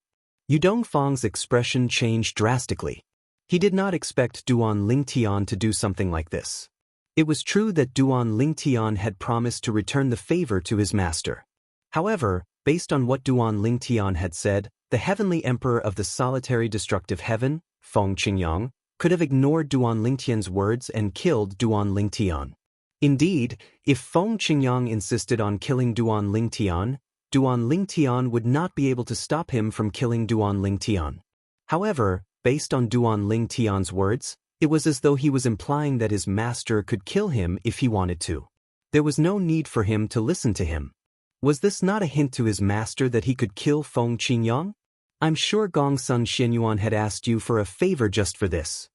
A: Yu Dongfang's expression changed drastically. He did not expect Duan Lingtian to do something like this. It was true that Duan Lingtian had promised to return the favor to his master. However, based on what Duan Lingtian had said, the heavenly emperor of the solitary destructive heaven, Feng Qingyang, could have ignored Duan Lingtian's words and killed Duan Lingtian. Indeed, if Feng Qingyang insisted on killing Duan Lingtian, Duan Lingtian would not be able to stop him from killing Duan Lingtian. However, based on Duan Lingtian's words, it was as though he was implying that his master could kill him if he wanted to. There was no need for him to listen to him. Was this not a hint to his master that he could kill Feng Qingyang? I'm sure Gongsun Xianyuan had asked you for a favor just for this.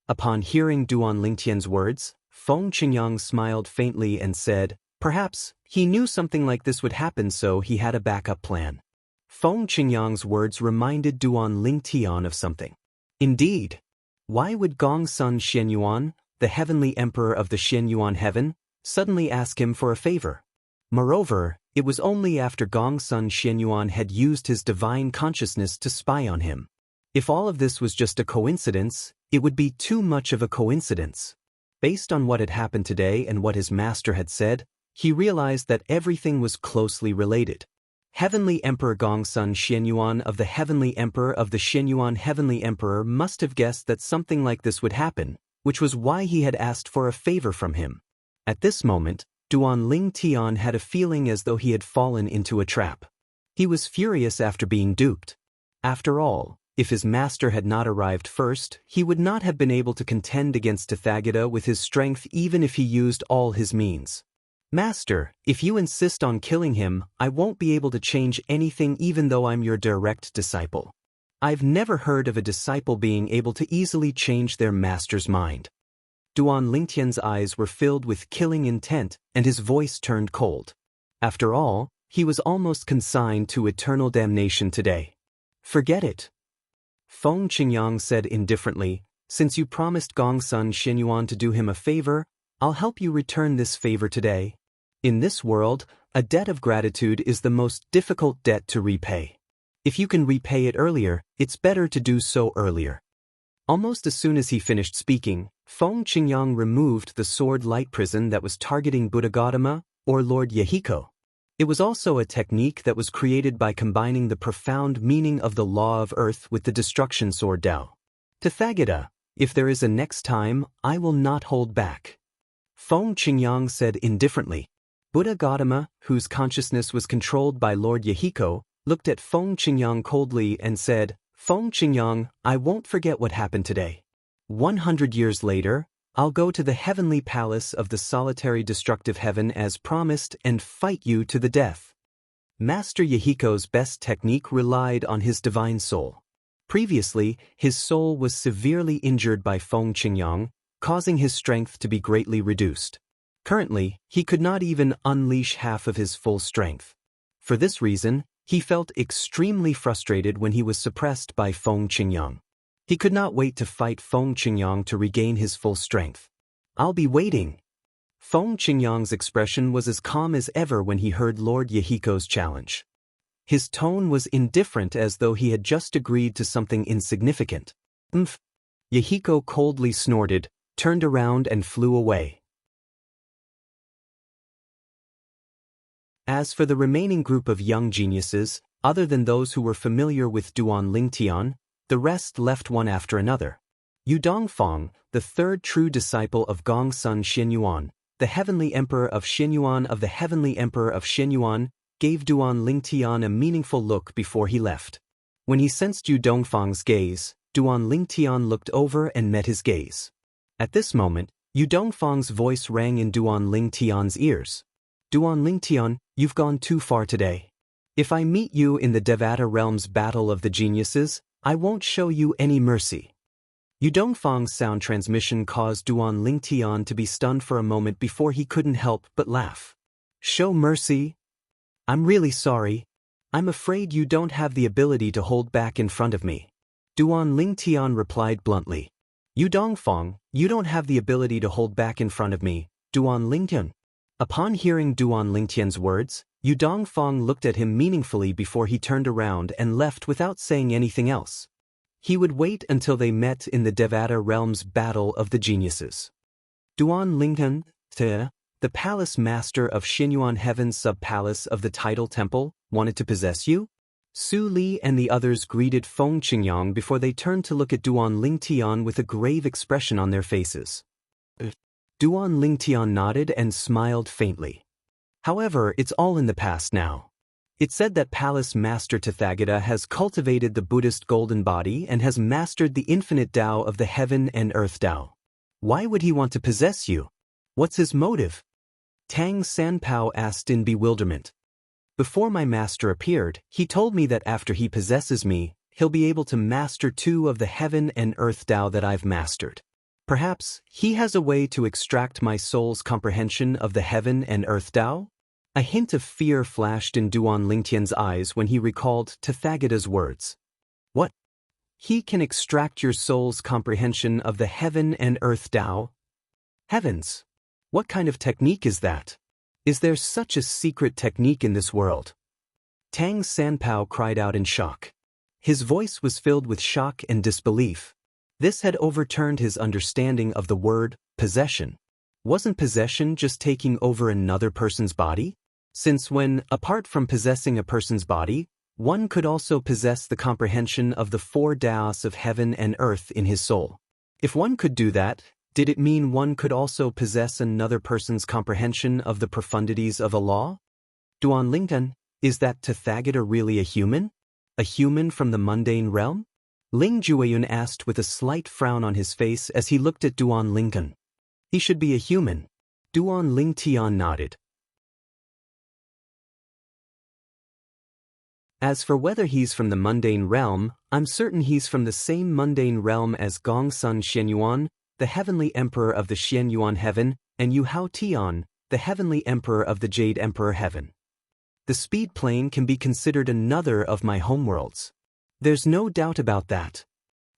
A: Upon hearing Duan Lingtian's words, Feng Qingyang smiled faintly and said, perhaps, he knew something like this would happen, so he had a backup plan. Feng Qingyang's words reminded Duan Lingtian of something. Indeed. Why would Gongsun Xianyuan, the heavenly emperor of the Xianyuan heaven, suddenly ask him for a favor? Moreover, it was only after Gongsun Xianyuan had used his divine consciousness to spy on him. If all of this was just a coincidence, it would be too much of a coincidence. Based on what had happened today and what his master had said, he realized that everything was closely related. Heavenly Emperor Gongsun Xianyuan of the Heavenly Emperor of the Xianyuan Heavenly Emperor must have guessed that something like this would happen, which was why he had asked for a favor from him. At this moment, Duan Lingtian had a feeling as though he had fallen into a trap. He was furious after being duped. After all, if his master had not arrived first, he would not have been able to contend against Tathagata with his strength even if he used all his means. Master, if you insist on killing him, I won't be able to change anything even though I'm your direct disciple. I've never heard of a disciple being able to easily change their master's mind. Duan Lingtian's eyes were filled with killing intent, and his voice turned cold. After all, he was almost consigned to eternal damnation today. Forget it. Feng Qingyang said indifferently, since you promised Gongsun Xianyuan to do him a favor, I'll help you return this favor today. In this world, a debt of gratitude is the most difficult debt to repay. If you can repay it earlier, it's better to do so earlier. Almost as soon as he finished speaking, Feng Qingyang removed the sword light prison that was targeting Buddha Gautama, or Lord Yehiko. It was also a technique that was created by combining the profound meaning of the law of earth with the destruction sword Tao. Tathagata, if there is a next time, I will not hold back. Feng Qingyang said indifferently. Buddha Gautama, whose consciousness was controlled by Lord Yehiko, looked at Feng Qingyang coldly and said, Feng Qingyang, I won't forget what happened today. 100 years later, I'll go to the heavenly palace of the solitary destructive heaven as promised and fight you to the death. Master Yehiko's best technique relied on his divine soul. Previously, his soul was severely injured by Feng Qingyang, causing his strength to be greatly reduced. Currently, he could not even unleash half of his full strength. For this reason, he felt extremely frustrated when he was suppressed by Feng Qingyang. He could not wait to fight Feng Qingyang to regain his full strength. I'll be waiting. Feng Qingyang's expression was as calm as ever when he heard Lord Yehiko's challenge. His tone was indifferent as though he had just agreed to something insignificant. Yehiko coldly snorted, turned around and flew away. As for the remaining group of young geniuses, other than those who were familiar with Duan Lingtian, the rest left one after another. Yu Dongfang, the third true disciple of Gongsun Xianyuan, the heavenly emperor of Xianyuan of the heavenly emperor of Xianyuan, gave Duan Lingtian a meaningful look before he left. When he sensed Yu Dongfang's gaze, Duan Lingtian looked over and met his gaze. At this moment, Yu Dongfang's voice rang in Duan Lingtian's ears. Duan Lingtian, you've gone too far today. If I meet you in the Devata realm's battle of the geniuses, I won't show you any mercy. Yu Dongfang's sound transmission caused Duan Lingtian to be stunned for a moment before he couldn't help but laugh. Show mercy? I'm really sorry. I'm afraid you don't have the ability to hold back in front of me. Duan Lingtian replied bluntly. Yu Dongfang, you don't have the ability to hold back in front of me, Duan Lingtian. Upon hearing Duan Lingtian's words, Yu Dongfang looked at him meaningfully before he turned around and left without saying anything else. He would wait until they met in the Devata realm's battle of the geniuses. Duan Lingtian, the palace master of Xianyuan Heaven's sub-palace of the Tidal Temple, wanted to possess you? Su Li and the others greeted Feng Qingyang before they turned to look at Duan Lingtian with a grave expression on their faces. Duan Lingtian nodded and smiled faintly. However, it's all in the past now. It said that Palace Master Tathagata has cultivated the Buddhist golden body and has mastered the infinite Tao of the heaven and earth Tao. Why would he want to possess you? What's his motive? Tang Sanpao asked in bewilderment. Before my master appeared, he told me that after he possesses me, he'll be able to master two of the heaven and earth Tao that I've mastered. Perhaps he has a way to extract my soul's comprehension of the heaven and earth Tao? A hint of fear flashed in Duan Lingtian's eyes when he recalled Tathagata's words. What? He can extract your soul's comprehension of the heaven and earth Tao? Heavens! What kind of technique is that? Is there such a secret technique in this world? Tang Sanpao cried out in shock. His voice was filled with shock and disbelief. This had overturned his understanding of the word possession. Wasn't possession just taking over another person's body? Since when, apart from possessing a person's body, one could also possess the comprehension of the four Taos of heaven and earth in his soul. If one could do that, did it mean one could also possess another person's comprehension of the profundities of a law? Duan Lingtian, is that Tathagata really a human? A human from the mundane realm? Ling Jueyun asked with a slight frown on his face as he looked at Duan Lingtian. He should be a human. Duan Lingtian nodded. As for whether he's from the mundane realm, I'm certain he's from the same mundane realm as Gongsun Xianyuan, the heavenly emperor of the Xianyuan heaven, and Yu Hao Tian, the heavenly emperor of the Jade Emperor heaven. The speed plane can be considered another of my homeworlds. There's no doubt about that.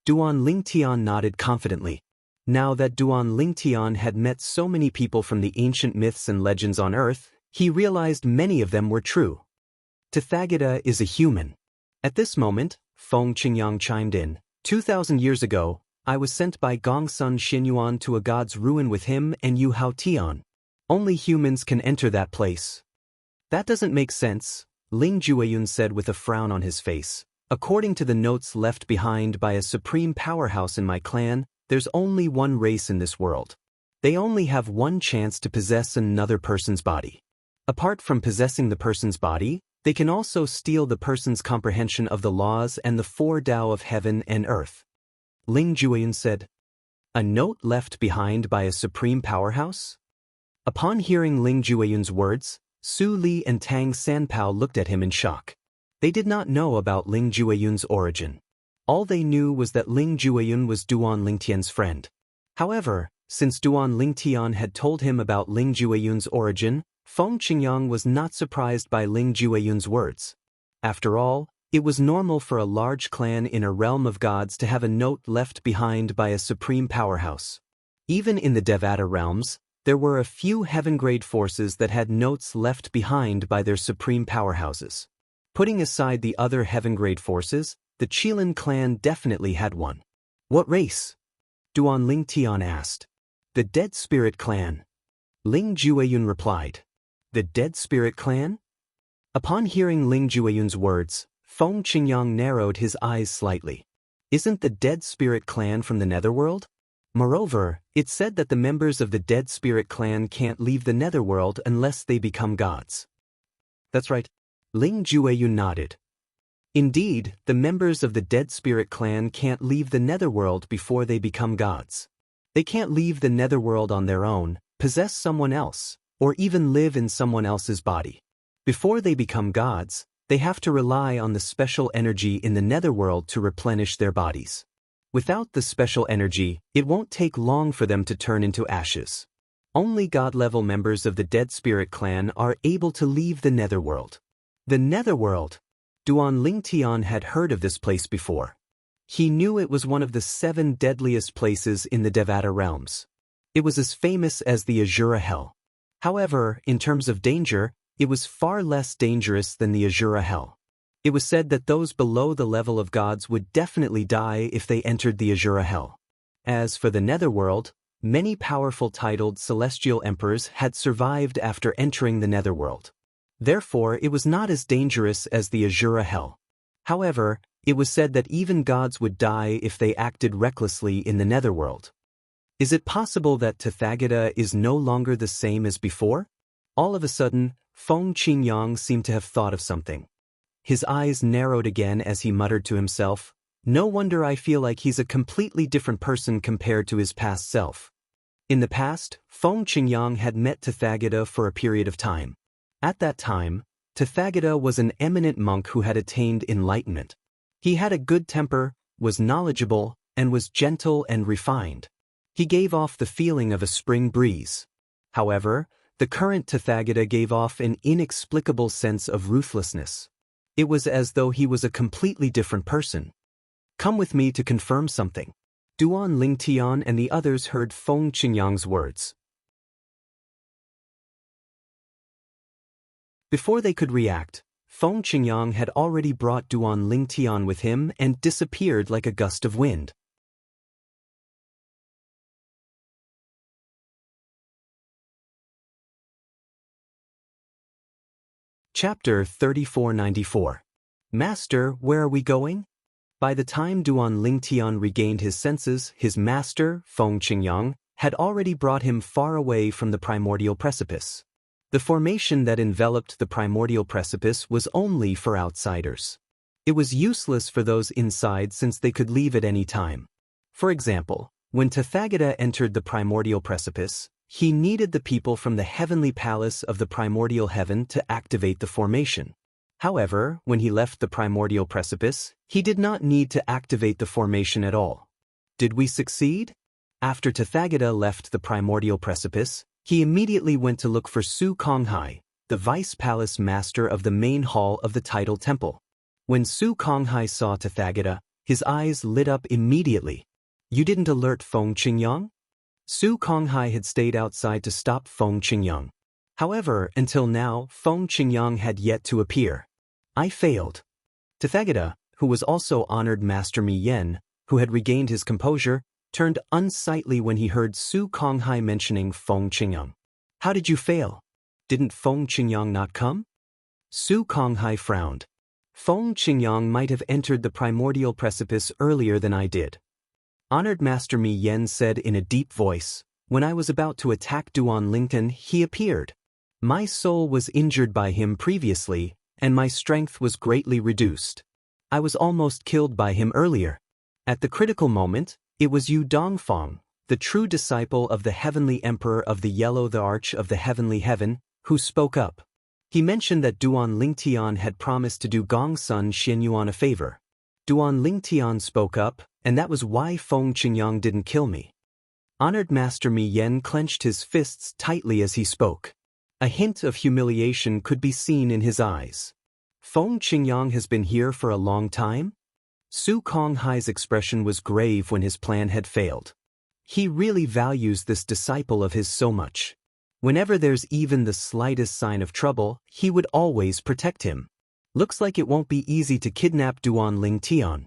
A: Duan Lingtian nodded confidently. Now that Duan Lingtian had met so many people from the ancient myths and legends on Earth, he realized many of them were true. Tathagata is a human. At this moment, Feng Qingyang chimed in. 2,000 years ago, I was sent by Gongsun Xianyuan to a god's ruin with him and Yu Hao Tian. Only humans can enter that place. That doesn't make sense, Ling Jueyun said with a frown on his face. According to the notes left behind by a supreme powerhouse in my clan, there's only one race in this world. They only have one chance to possess another person's body. Apart from possessing the person's body, they can also steal the person's comprehension of the laws and the four Tao of heaven and earth. Ling Jueyun said. A note left behind by a supreme powerhouse? Upon hearing Ling Jueyun's words, Su Li and Tang Sanpao looked at him in shock. They did not know about Ling Jueyun's origin. All they knew was that Ling Jueyun was Duan Lingtian's friend. However, since Duan Lingtian had told him about Ling Jueyun's origin, Feng Qingyang was not surprised by Ling Jueyun's words. After all, it was normal for a large clan in a realm of gods to have a note left behind by a supreme powerhouse. Even in the Devata realms, there were a few heaven-grade forces that had notes left behind by their supreme powerhouses. Putting aside the other heaven-grade forces, the Qilin clan definitely had one. What race? Duan Lingtian asked. The Dead Spirit clan. Ling Jueyun replied. The Dead Spirit clan? Upon hearing Ling Jueyun's words, Feng Qingyang narrowed his eyes slightly. Isn't the Dead Spirit clan from the Netherworld? Moreover, it said that the members of the Dead Spirit clan can't leave the Netherworld unless they become gods. That's right. Ling Jueyun nodded. Indeed, the members of the Dead Spirit clan can't leave the Netherworld before they become gods. They can't leave the Netherworld on their own, possess someone else, or even live in someone else's body. Before they become gods, they have to rely on the special energy in the Netherworld to replenish their bodies. Without the special energy, it won't take long for them to turn into ashes. Only God-level members of the Dead Spirit clan are able to leave the Netherworld. The Netherworld! Duan Lingtian had heard of this place before. He knew it was one of the 7 deadliest places in the Devata realms. It was as famous as the Azura Hell. However, in terms of danger, it was far less dangerous than the Azura Hell. It was said that those below the level of gods would definitely die if they entered the Azura Hell. As for the Netherworld, many powerful titled celestial emperors had survived after entering the Netherworld. Therefore, it was not as dangerous as the Azura Hell. However, it was said that even gods would die if they acted recklessly in the Netherworld. Is it possible that Tathagata is no longer the same as before? All of a sudden, Feng Qingyang seemed to have thought of something. his eyes narrowed again as he muttered to himself, "No wonder I feel like he's a completely different person compared to his past self." In the past, Feng Qingyang had met Tathagata for a period of time. At that time, Tathagata was an eminent monk who had attained enlightenment. He had a good temper, was knowledgeable, and was gentle and refined. He gave off the feeling of a spring breeze. However, the current Tathagata gave off an inexplicable sense of ruthlessness. It was as though he was a completely different person. "Come with me to confirm something." Duan Lingtian and the others heard Feng Qingyang's words. Before they could react, Feng Qingyang had already brought Duan Lingtian with him and disappeared like a gust of wind. Chapter 3494. Master, where are we going? By the time Duan Lingtian regained his senses, his master, Feng Qingyang, had already brought him far away from the primordial precipice. The formation that enveloped the primordial precipice was only for outsiders. It was useless for those inside since they could leave at any time. For example, when Tathagata entered the primordial precipice, he needed the people from the heavenly palace of the primordial heaven to activate the formation. However, when he left the primordial precipice, he did not need to activate the formation at all. Did we succeed? After Tathagata left the primordial precipice, he immediately went to look for Su Konghai, the vice palace master of the main hall of the tidal temple. When Su Konghai saw Tathagata, his eyes lit up immediately. "You didn't alert Feng Qingyang?" Su Konghai had stayed outside to stop Feng Qingyang. However, until now, Feng Qingyang had yet to appear. "I failed." Tathagata, who was also honored Master Mi Yen, who had regained his composure, turned unsightly when he heard Su Konghai mentioning Feng Qingyang. "How did you fail? Didn't Feng Qingyang not come?" Su Konghai frowned. "Feng Qingyang might have entered the primordial precipice earlier than I did." Honored Master Mi Yen said in a deep voice, "When I was about to attack Duan Lingtian, he appeared. My soul was injured by him previously, and my strength was greatly reduced. I was almost killed by him earlier. At the critical moment, it was Yu Dongfang, the true disciple of the heavenly emperor of the Arch of the heavenly heaven, who spoke up. He mentioned that Duan Lingtian had promised to do Gongsun Xianyuan a favor. Duan Lingtian spoke up, and that was why Feng Qingyang didn't kill me." Honored Master Mi Yen clenched his fists tightly as he spoke. A hint of humiliation could be seen in his eyes. "Feng Qingyang has been here for a long time?" Su Konghai's expression was grave when his plan had failed. He really values this disciple of his so much. Whenever there's even the slightest sign of trouble, he would always protect him. Looks like it won't be easy to kidnap Duan Lingtian.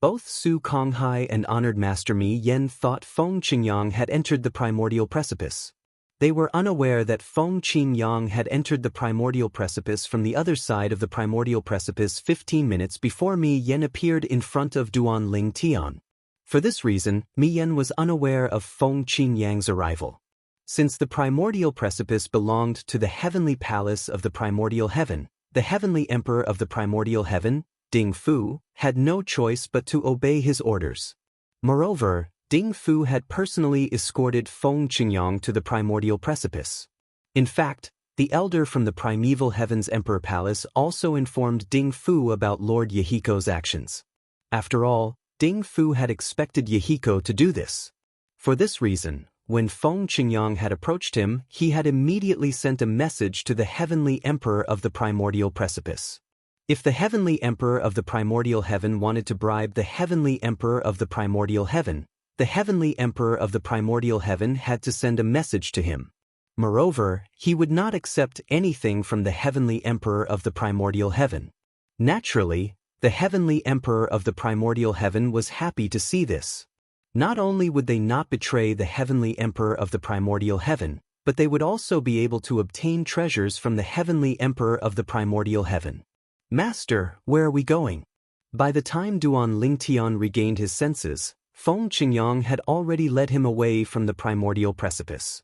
A: Both Su Konghai and honored Master Mi Yen thought Feng Qingyang had entered the primordial precipice. They were unaware that Feng Qingyang had entered the primordial precipice from the other side of the primordial precipice 15 minutes before Mi Yen appeared in front of Duan Lingtian. For this reason, Mi Yen was unaware of Feng Qingyang's arrival. Since the primordial precipice belonged to the heavenly palace of the primordial heaven, the heavenly emperor of the primordial heaven, Ding Fu, had no choice but to obey his orders. Moreover, Ding Fu had personally escorted Feng Qingyang to the primordial precipice. In fact, the elder from the primeval heaven's emperor palace also informed Ding Fu about Lord Yahiko's actions. After all, Ding Fu had expected Yahiko to do this. For this reason, when Feng Qingyang had approached him, he had immediately sent a message to the heavenly emperor of the primordial precipice. If the heavenly emperor of the primordial heaven wanted to bribe the heavenly emperor of the primordial heaven, the heavenly emperor of the primordial heaven had to send a message to him. Moreover, he would not accept anything from the heavenly emperor of the primordial heaven. Naturally, the heavenly emperor of the primordial heaven was happy to see this. Not only would they not betray the heavenly emperor of the primordial heaven, but they would also be able to obtain treasures from the heavenly emperor of the primordial heaven. "Master, where are we going?" By the time Duan Lingtian regained his senses, Feng Qingyang had already led him away from the primordial precipice.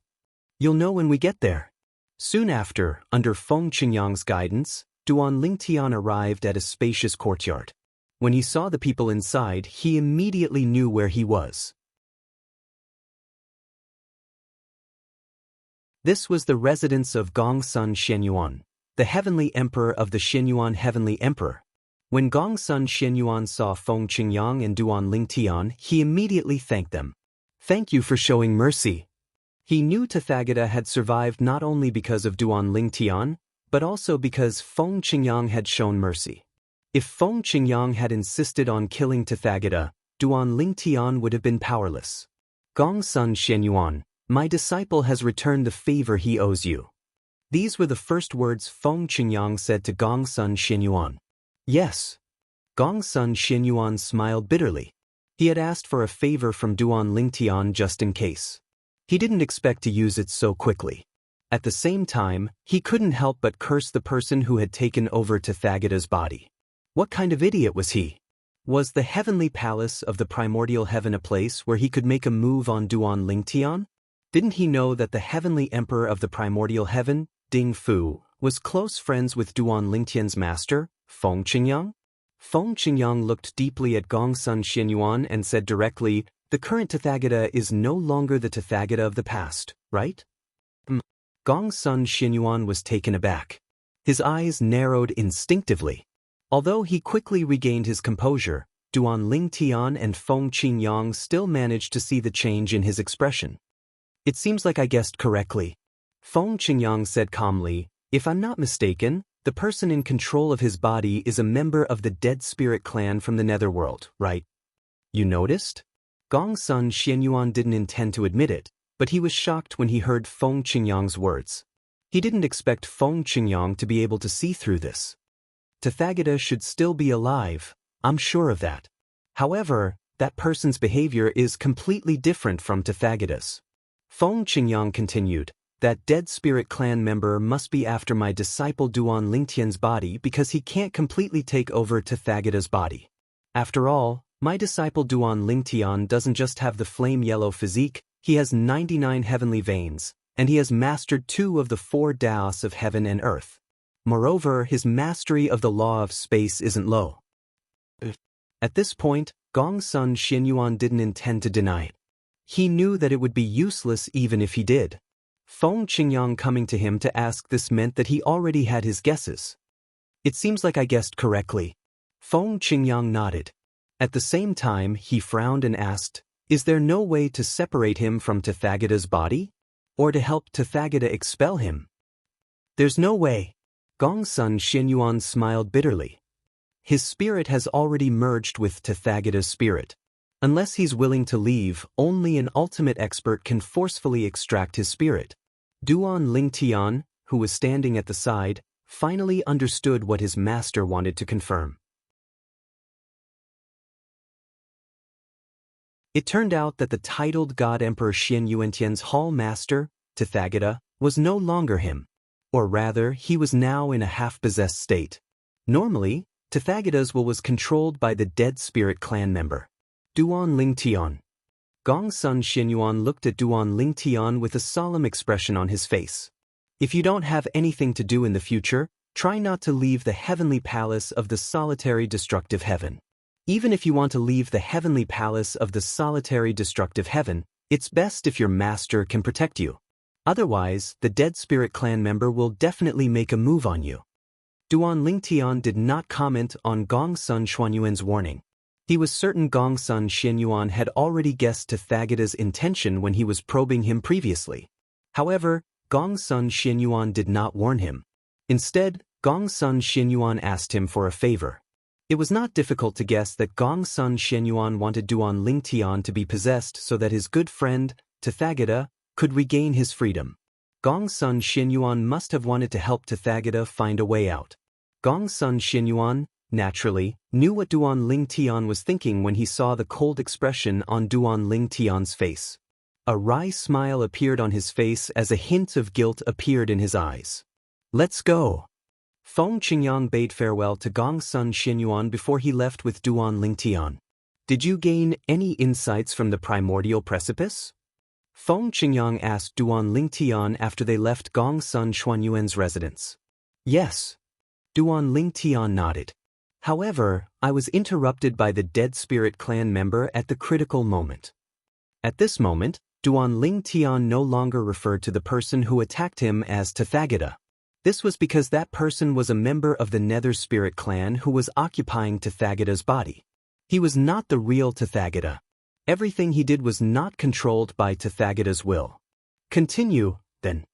A: "You'll know when we get there." Soon after, under Feng Qingyang's guidance, Duan Lingtian arrived at a spacious courtyard. When he saw the people inside, he immediately knew where he was. This was the residence of Gongsun Xianyuan, the heavenly emperor of the Xianyuan heavenly emperor. When Gongsun Xianyuan saw Feng Qingyang and Duan Lingtian, he immediately thanked them. Thank you for showing mercy. He knew Tathagata had survived not only because of Duan Lingtian, but also because Feng Qingyang had shown mercy. If Feng Qingyang had insisted on killing Tathagata, Duan Lingtian would have been powerless. Gongsun Xianyuan, my disciple has returned the favor he owes you. These were the first words Feng Qingyang said to Gongsun Xianyuan. Yes. Gongsun Xianyuan smiled bitterly. He had asked for a favor from Duan Lingtian just in case. He didn't expect to use it so quickly. At the same time, he couldn't help but curse the person who had taken over Tathagata's body. What kind of idiot was he? Was the heavenly palace of the primordial heaven a place where he could make a move on Duan Lingtian? Didn't he know that the heavenly emperor of the primordial heaven, Ding Fu, was close friends with Duan Lingtian's master, Feng Qingyang? Feng Qingyang looked deeply at Gongsun Xianyuan and said directly, the current Tathagata is no longer the Tathagata of the past, right? Gongsun Xianyuan was taken aback. His eyes narrowed instinctively. Although he quickly regained his composure, Duan Lingtian and Feng Qingyang still managed to see the change in his expression. It seems like I guessed correctly. Feng Qingyang said calmly, if I'm not mistaken, the person in control of his body is a member of the Dead Spirit clan from the Netherworld, right? You noticed? Gongsun Xianyuan didn't intend to admit it, but he was shocked when he heard Feng Qingyang's words. He didn't expect Feng Qingyang to be able to see through this. Tathagata should still be alive, I'm sure of that. However, that person's behavior is completely different from Tathagata's. Feng Qingyang continued, that Dead Spirit clan member must be after my disciple Duan Lingtian's body because he can't completely take over Tathagata's body. After all, my disciple Duan Lingtian doesn't just have the flame yellow physique, he has 99 heavenly veins, and he has mastered 2 of the 4 Daos of heaven and earth. Moreover, his mastery of the law of space isn't low. At this point, Gongsun Xianyuan didn't intend to deny it. He knew that it would be useless even if he did. Feng Qingyang coming to him to ask this meant that he already had his guesses. It seems like I guessed correctly. Feng Qingyang nodded. At the same time, he frowned and asked, is there no way to separate him from Tathagata's body? Or to help Tathagata expel him? There's no way. Gongsun Xianyuan smiled bitterly. His spirit has already merged with Tathagata's spirit. Unless he's willing to leave, only an ultimate expert can forcefully extract his spirit. Duan Lingtian, who was standing at the side, finally understood what his master wanted to confirm. It turned out that the titled God Emperor Xian Yuantian's hall master, Tathagata, was no longer him. Or rather, he was now in a half-possessed state. Normally, Tathagata's will was controlled by the Dead Spirit clan member, Duan Lingtian. Gongsun Xianyuan looked at Duan Lingtian with a solemn expression on his face. If you don't have anything to do in the future, try not to leave the heavenly palace of the solitary destructive heaven. Even if you want to leave the heavenly palace of the solitary destructive heaven, it's best if your master can protect you. Otherwise, the Dead Spirit clan member will definitely make a move on you. Duan Lingtian did not comment on Gongsun Xianyuan's warning. He was certain Gongsun Xianyuan had already guessed Tathagata's intention when he was probing him previously. However, Gongsun Xianyuan did not warn him. Instead, Gongsun Xianyuan asked him for a favor. It was not difficult to guess that Gongsun Xianyuan wanted Duan Lingtian to be possessed so that his good friend, Tathagata, could regain his freedom. Gongsun Xianyuan must have wanted to help Tathagata find a way out. Gongsun Xianyuan, naturally, knew what Duan Lingtian was thinking when he saw the cold expression on Duan Lingtian's face. A wry smile appeared on his face as a hint of guilt appeared in his eyes. Let's go. Feng Qingyang bade farewell to Gongsun Xianyuan before he left with Duan Lingtian. Did you gain any insights from the primordial precipice? Feng Qingyang asked Duan Lingtian after they left Gongsun Xianyuan's residence. Yes. Duan Lingtian nodded. However, I was interrupted by the Dead Spirit clan member at the critical moment. At this moment, Duan Lingtian no longer referred to the person who attacked him as Tathagata. This was because that person was a member of the Nether Spirit clan who was occupying Tathagata's body. He was not the real Tathagata. Everything he did was not controlled by Tathagata's will. Continue, then.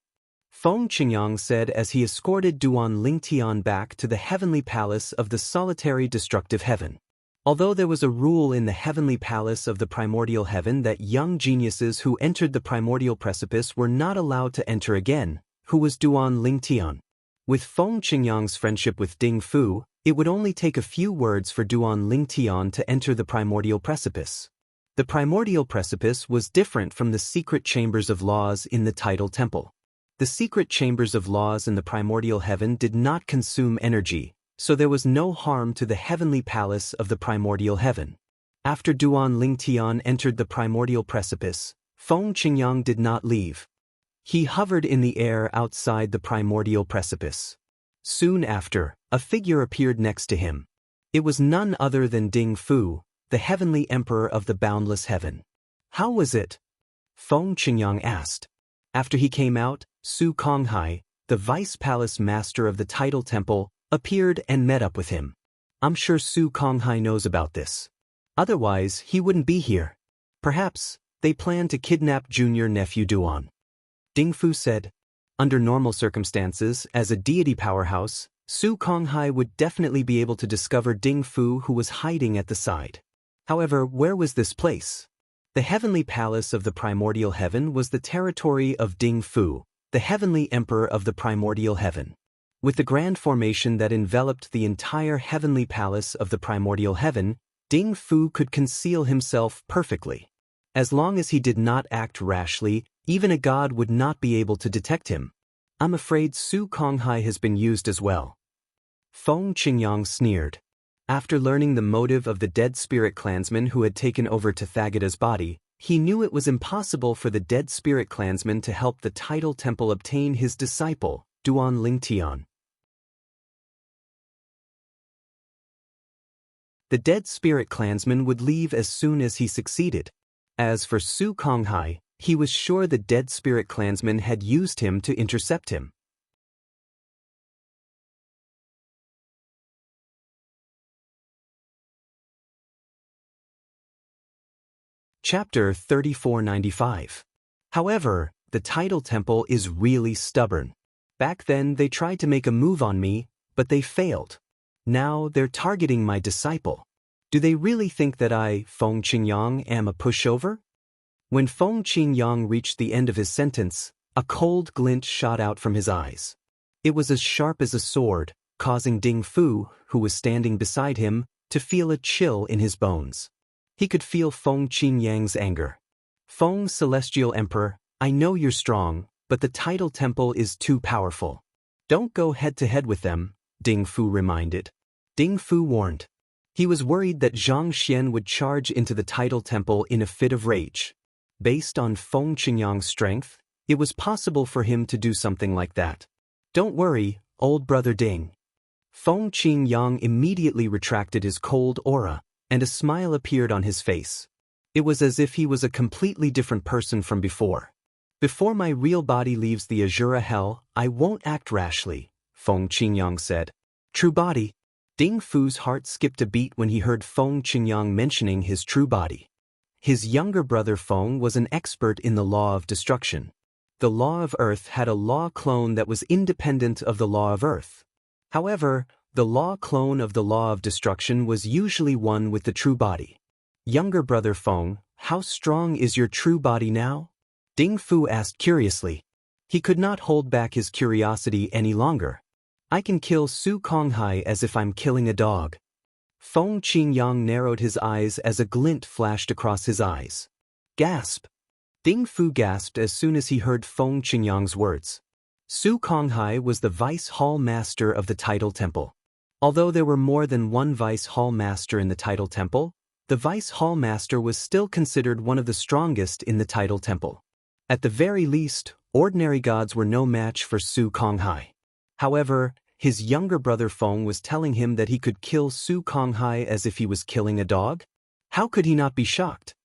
A: Feng Qingyang said as he escorted Duan Lingtian back to the heavenly palace of the solitary destructive heaven. Although there was a rule in the heavenly palace of the primordial heaven that young geniuses who entered the primordial precipice were not allowed to enter again, who was Duan Lingtian. With Feng Qingyang's friendship with Ding Fu, it would only take a few words for Duan Lingtian to enter the primordial precipice. The primordial precipice was different from the secret chambers of laws in the tidal temple. The secret chambers of laws in the primordial heaven did not consume energy, so there was no harm to the heavenly palace of the primordial heaven. After Duan Lingtian entered the primordial precipice, Feng Qingyang did not leave. He hovered in the air outside the primordial precipice. Soon after, a figure appeared next to him. It was none other than Ding Fu, the heavenly emperor of the boundless heaven. How was it? Feng Qingyang asked. After he came out, Su Konghai, the vice palace master of the tidal temple, appeared and met up with him. I'm sure Su Konghai knows about this. Otherwise, he wouldn't be here. Perhaps, they plan to kidnap junior nephew Duan. Ding Fu said. Under normal circumstances, as a deity powerhouse, Su Konghai would definitely be able to discover Ding Fu who was hiding at the side. However, where was this place? The heavenly palace of the primordial heaven was the territory of Ding Fu, the heavenly emperor of the primordial heaven. With the grand formation that enveloped the entire heavenly palace of the primordial heaven, Ding Fu could conceal himself perfectly. As long as he did not act rashly, even a god would not be able to detect him. I'm afraid Su Konghai has been used as well. Feng Qingyang sneered. After learning the motive of the dead spirit clansman who had taken over Tathagata's body, he knew it was impossible for the dead spirit clansman to help the tidal temple obtain his disciple, Duan Lingtian. The dead spirit clansman would leave as soon as he succeeded. As for Su Konghai, he was sure the dead spirit clansman had used him to intercept him. Chapter 3495. However, the tidal temple is really stubborn. Back then they tried to make a move on me, but they failed. Now they're targeting my disciple. Do they really think that I, Feng Qingyang, am a pushover? When Feng Qingyang reached the end of his sentence, a cold glint shot out from his eyes. It was as sharp as a sword, causing Ding Fu, who was standing beside him, to feel a chill in his bones. He could feel Feng Qingyang's anger. Feng Celestial Emperor, I know you're strong, but the tidal temple is too powerful. Don't go head-to-head with them, Ding Fu reminded. Ding Fu warned. He was worried that Xianxia would charge into the tidal temple in a fit of rage. Based on Feng Qingyang's strength, it was possible for him to do something like that. Don't worry, old brother Ding. Feng Qingyang immediately retracted his cold aura, and a smile appeared on his face. It was as if he was a completely different person from before. Before my real body leaves the Azura Hell, I won't act rashly, Feng Qingyang said. True body. Ding Fu's heart skipped a beat when he heard Feng Qingyang mentioning his true body. His younger brother Feng was an expert in the law of destruction. The law of Earth had a law clone that was independent of the law of Earth. However, the law clone of the law of destruction was usually one with the true body. Younger brother Feng, how strong is your true body now? Ding Fu asked curiously. He could not hold back his curiosity any longer. I can kill Su Konghai as if I'm killing a dog. Feng Qingyang narrowed his eyes as a glint flashed across his eyes. Gasp! Ding Fu gasped as soon as he heard Feng Qingyang's words. Su Konghai was the vice hall master of the tidal temple. Although there were more than one vice hall master in the tidal temple, the vice hall master was still considered one of the strongest in the tidal temple. At the very least, ordinary gods were no match for Su Konghai. However, his younger brother Feng was telling him that he could kill Su Konghai as if he was killing a dog? How could he not be shocked?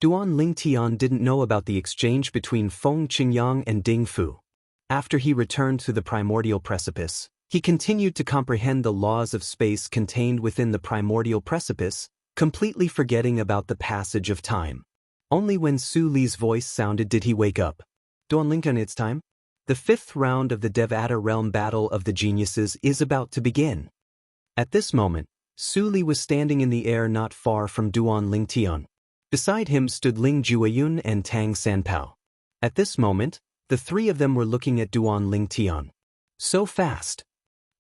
A: Duan Lingtian didn't know about the exchange between Feng Qingyang and Ding Fu. After he returned to the primordial precipice, he continued to comprehend the laws of space contained within the primordial precipice, completely forgetting about the passage of time. Only when Su Li's voice sounded did he wake up. Duan Lingtian, it's time. The 5th round of the Devata Realm Battle of the Geniuses is about to begin. At this moment, Su Li was standing in the air not far from Duan Lingtian. Beside him stood Ling Jueyun and Tang Sanpao. At this moment, the three of them were looking at Duan Lingtian. So fast.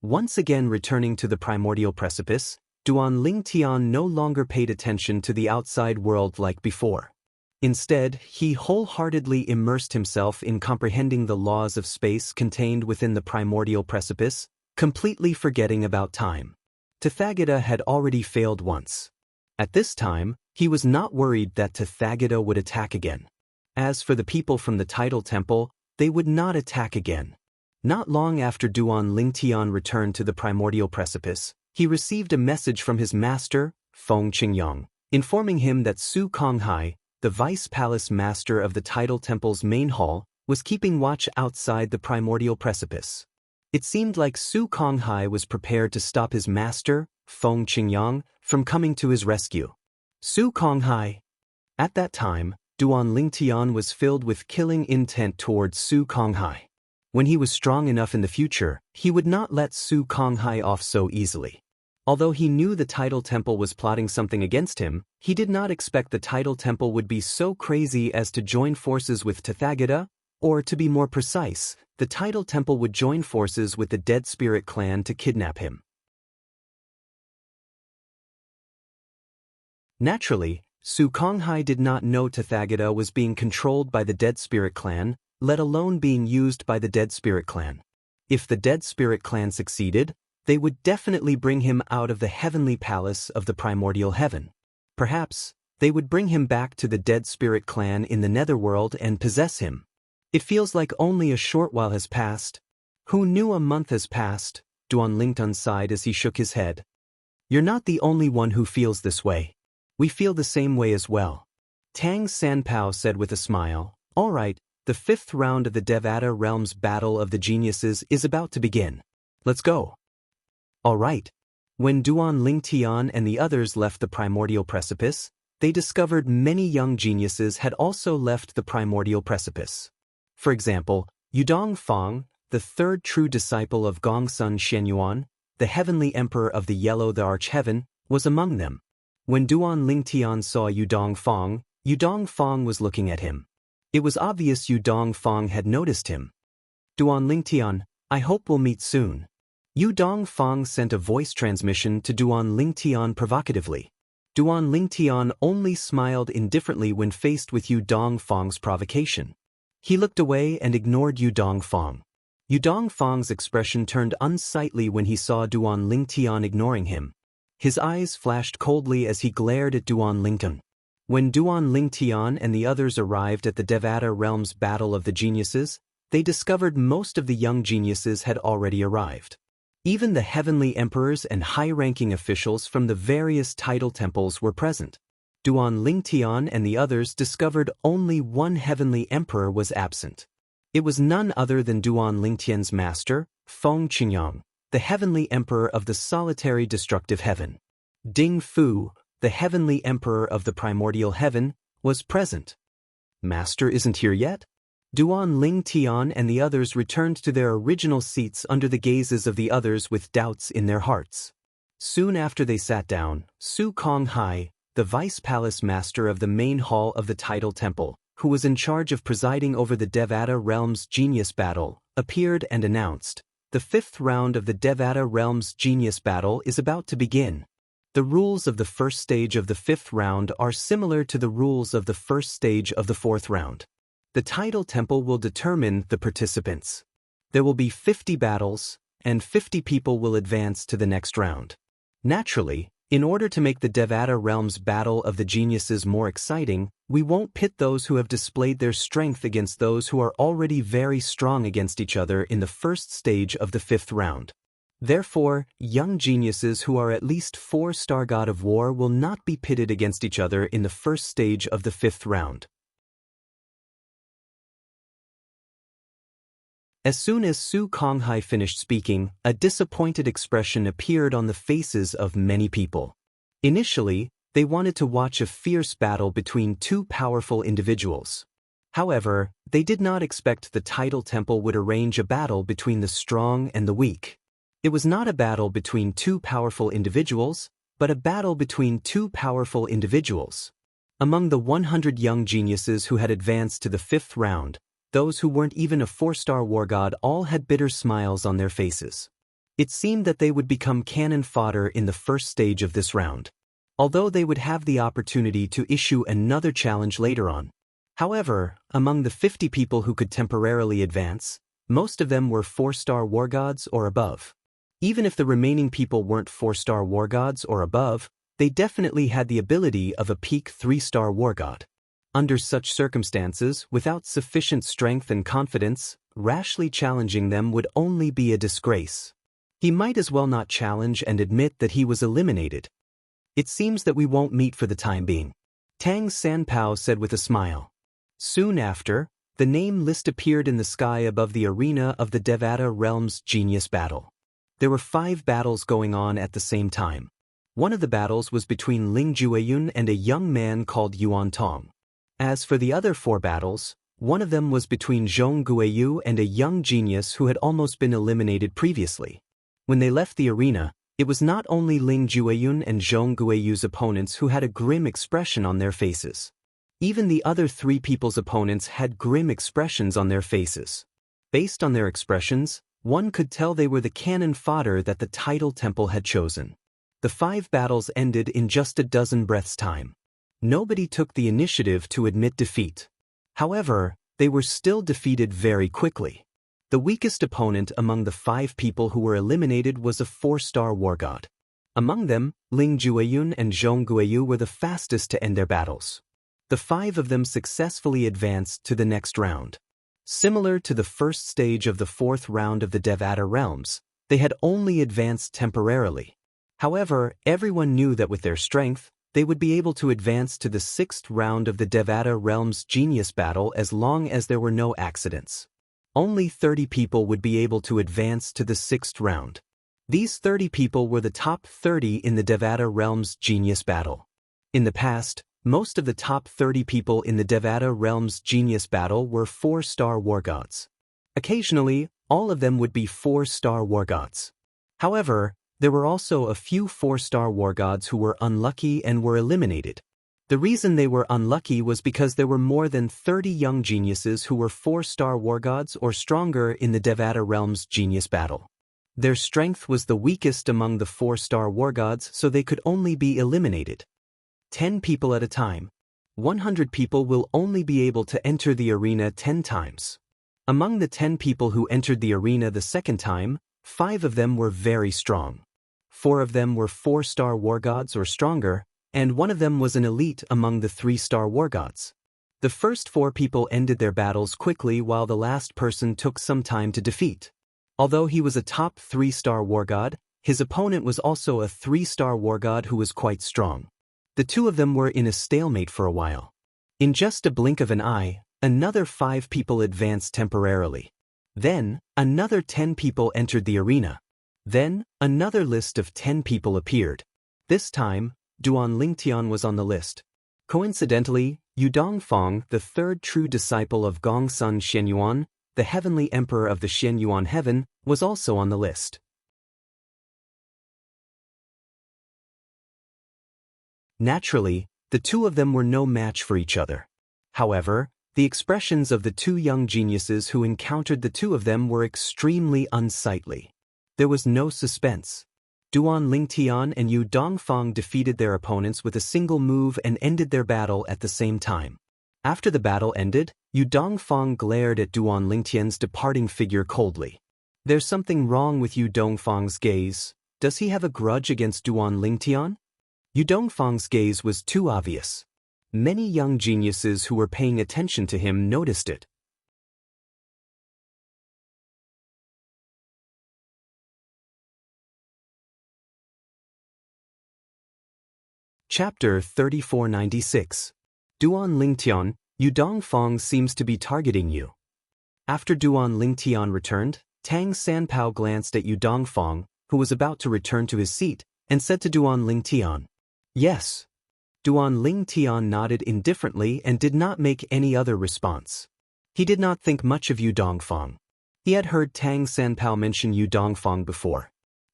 A: Once again returning to the primordial precipice, Duan Lingtian no longer paid attention to the outside world like before. Instead, he wholeheartedly immersed himself in comprehending the laws of space contained within the primordial precipice, completely forgetting about time. Tathagata had already failed once. At this time, he was not worried that Tathagata would attack again. As for the people from the Tidal Temple, they would not attack again. Not long after Duan Lingtian returned to the primordial precipice, he received a message from his master, Feng Qingyang, informing him that Su Konghai, the vice palace master of the Tidal Temple's main hall, was keeping watch outside the primordial precipice. It seemed like Su Konghai was prepared to stop his master, Feng Qingyang, from coming to his rescue. Su Konghai. At that time, Duan Lingtian was filled with killing intent towards Su Konghai. When he was strong enough in the future, he would not let Su Konghai off so easily. Although he knew the Tidal Temple was plotting something against him, he did not expect the Tidal Temple would be so crazy as to join forces with Tathagata, or to be more precise, the Tidal Temple would join forces with the Dead Spirit clan to kidnap him. Naturally, Su Konghai did not know Tathagata was being controlled by the Dead Spirit clan, let alone being used by the Dead Spirit clan. If the Dead Spirit clan succeeded, they would definitely bring him out of the heavenly palace of the primordial heaven. Perhaps, they would bring him back to the Dead Spirit clan in the netherworld and possess him. It feels like only a short while has passed. Who knew a month has passed? Duan Lingtian sighed as he shook his head. You're not the only one who feels this way. We feel the same way as well. Tang Sanpao said with a smile. All right, the 5th round of the Devata Realms Battle of the Geniuses is about to begin. Let's go. All right. When Duan Lingtian and the others left the primordial precipice, they discovered many young geniuses had also left the primordial precipice. For example, Yudong Fang, the 3rd true disciple of Gongsun Shenyuan, the heavenly emperor of the Yellow the Arch-Heaven, was among them. When Duan Lingtian saw Yudong Fang was looking at him. It was obvious Yudong Fang had noticed him. Duan Lingtian, I hope we'll meet soon. Yudong Fang sent a voice transmission to Duan Lingtian provocatively. Duan Lingtian only smiled indifferently when faced with Yudong Fang's provocation. He looked away and ignored Yudong Fang. Yudong Fang's expression turned unsightly when he saw Duan Lingtian ignoring him. His eyes flashed coldly as he glared at Duan Lingtian. When Duan Lingtian and the others arrived at the Devata Realms Battle of the Geniuses, they discovered most of the young geniuses had already arrived. Even the heavenly emperors and high-ranking officials from the various Tidal Temples were present. Duan Lingtian and the others discovered only one heavenly emperor was absent. It was none other than Duan Lingtian's master, Feng Qingyang, the heavenly emperor of the solitary destructive heaven. Ding Fu, the heavenly emperor of the primordial heaven, was present. Master isn't here yet? Duan Lingtian and the others returned to their original seats under the gazes of the others with doubts in their hearts. Soon after they sat down, Su Konghai, the vice palace master of the main hall of the Tidal Temple, who was in charge of presiding over the Devata Realms Genius Battle, appeared and announced, "The 5th round of the Devata Realms Genius Battle is about to begin. The rules of the first stage of the 5th round are similar to the rules of the first stage of the 4th round. The Tidal Temple will determine the participants. There will be 50 battles, and 50 people will advance to the next round. Naturally, in order to make the Devata Realms Battle of the Geniuses more exciting, we won't pit those who have displayed their strength against those who are already very strong against each other in the first stage of the 5th round. Therefore, young geniuses who are at least 4-star God of War will not be pitted against each other in the first stage of the 5th round. As soon as Su Konghai finished speaking, a disappointed expression appeared on the faces of many people. Initially, they wanted to watch a fierce battle between two powerful individuals. However, they did not expect the Tidal Temple would arrange a battle between the strong and the weak. It was not a battle between two powerful individuals, but a battle between two powerful individuals. Among the 100 young geniuses who had advanced to the 5th round, those who weren't even a 4-star war god all had bitter smiles on their faces. It seemed that they would become cannon fodder in the first stage of this round, although they would have the opportunity to issue another challenge later on. However, among the 50 people who could temporarily advance, most of them were 4-star war gods or above. Even if the remaining people weren't 4-star war gods or above, they definitely had the ability of a peak 3-star war god. Under such circumstances, without sufficient strength and confidence, rashly challenging them would only be a disgrace. He might as well not challenge and admit that he was eliminated. It seems that we won't meet for the time being, Tang Sanpao said with a smile. Soon after, the name list appeared in the sky above the arena of the Devata Realm's Genius Battle. There were 5 battles going on at the same time. One of the battles was between Ling Jueyun and a young man called Yuan Tong. As for the other 4 battles, one of them was between Zhong Guiyu and a young genius who had almost been eliminated previously. When they left the arena, it was not only Ling Jueyun and Zhong Guiyu's opponents who had a grim expression on their faces. Even the other 3 people's opponents had grim expressions on their faces. Based on their expressions, one could tell they were the cannon fodder that the Tidal Temple had chosen. The 5 battles ended in just a dozen breaths' time. Nobody took the initiative to admit defeat. However, they were still defeated very quickly. The weakest opponent among the 5 people who were eliminated was a 4-star war god. Among them, Ling Jueyun and Zhong Guiyu were the fastest to end their battles. The 5 of them successfully advanced to the next round. Similar to the first stage of the 4th round of the Devata Realms, they had only advanced temporarily. However, everyone knew that with their strength, they would be able to advance to the 6th round of the Devata Realm's Genius Battle as long as there were no accidents. Only 30 people would be able to advance to the 6th round. These 30 people were the top 30 in the Devata Realm's Genius Battle. In the past, most of the top 30 people in the Devata Realm's Genius Battle were 4-star war gods. Occasionally, all of them would be 4-star war gods. However, there were also a few 4-star war gods who were unlucky and were eliminated. The reason they were unlucky was because there were more than 30 young geniuses who were 4-star war gods or stronger in the Devata Realm's Genius Battle. Their strength was the weakest among the 4-star war gods, so they could only be eliminated. 10 people at a time. 100 people will only be able to enter the arena 10 times. Among the 10 people who entered the arena the second time, 5 of them were very strong. 4 of them were 4-star war gods or stronger, and 1 of them was an elite among the 3-star war gods. The first 4 people ended their battles quickly while the last person took some time to defeat. Although he was a top 3-star war god, his opponent was also a 3-star war god who was quite strong. The 2 of them were in a stalemate for a while. In just a blink of an eye, another 5 people advanced temporarily. Then, another 10 people entered the arena. Then, another list of 10 people appeared. This time, Duan Lingtian was on the list. Coincidentally, Yu Dongfang, the 3rd true disciple of Gongsun Xianyuan, the heavenly emperor of the Xianyuan heaven, was also on the list. Naturally, the 2 of them were no match for each other. However, the expressions of the 2 young geniuses who encountered the 2 of them were extremely unsightly. There was no suspense. Duan Lingtian and Yu Dongfang defeated their opponents with a single move and ended their battle at the same time. After the battle ended, Yu Dongfang glared at Duan Lingtian's departing figure coldly. There's something wrong with Yu Dongfang's gaze. Does he have a grudge against Duan Lingtian? Yu Dongfang's gaze was too obvious. Many young geniuses who were paying attention to him noticed it. Chapter 3496. Duan Lingtian, Yu Dongfang seems to be targeting you. After Duan Lingtian returned, Tang Sanpao glanced at Yu Dongfang, who was about to return to his seat, and said to Duan Lingtian, "Yes." Duan Lingtian nodded indifferently and did not make any other response. He did not think much of Yu Dongfang. He had heard Tang Sanpao mention Yu Dongfang before.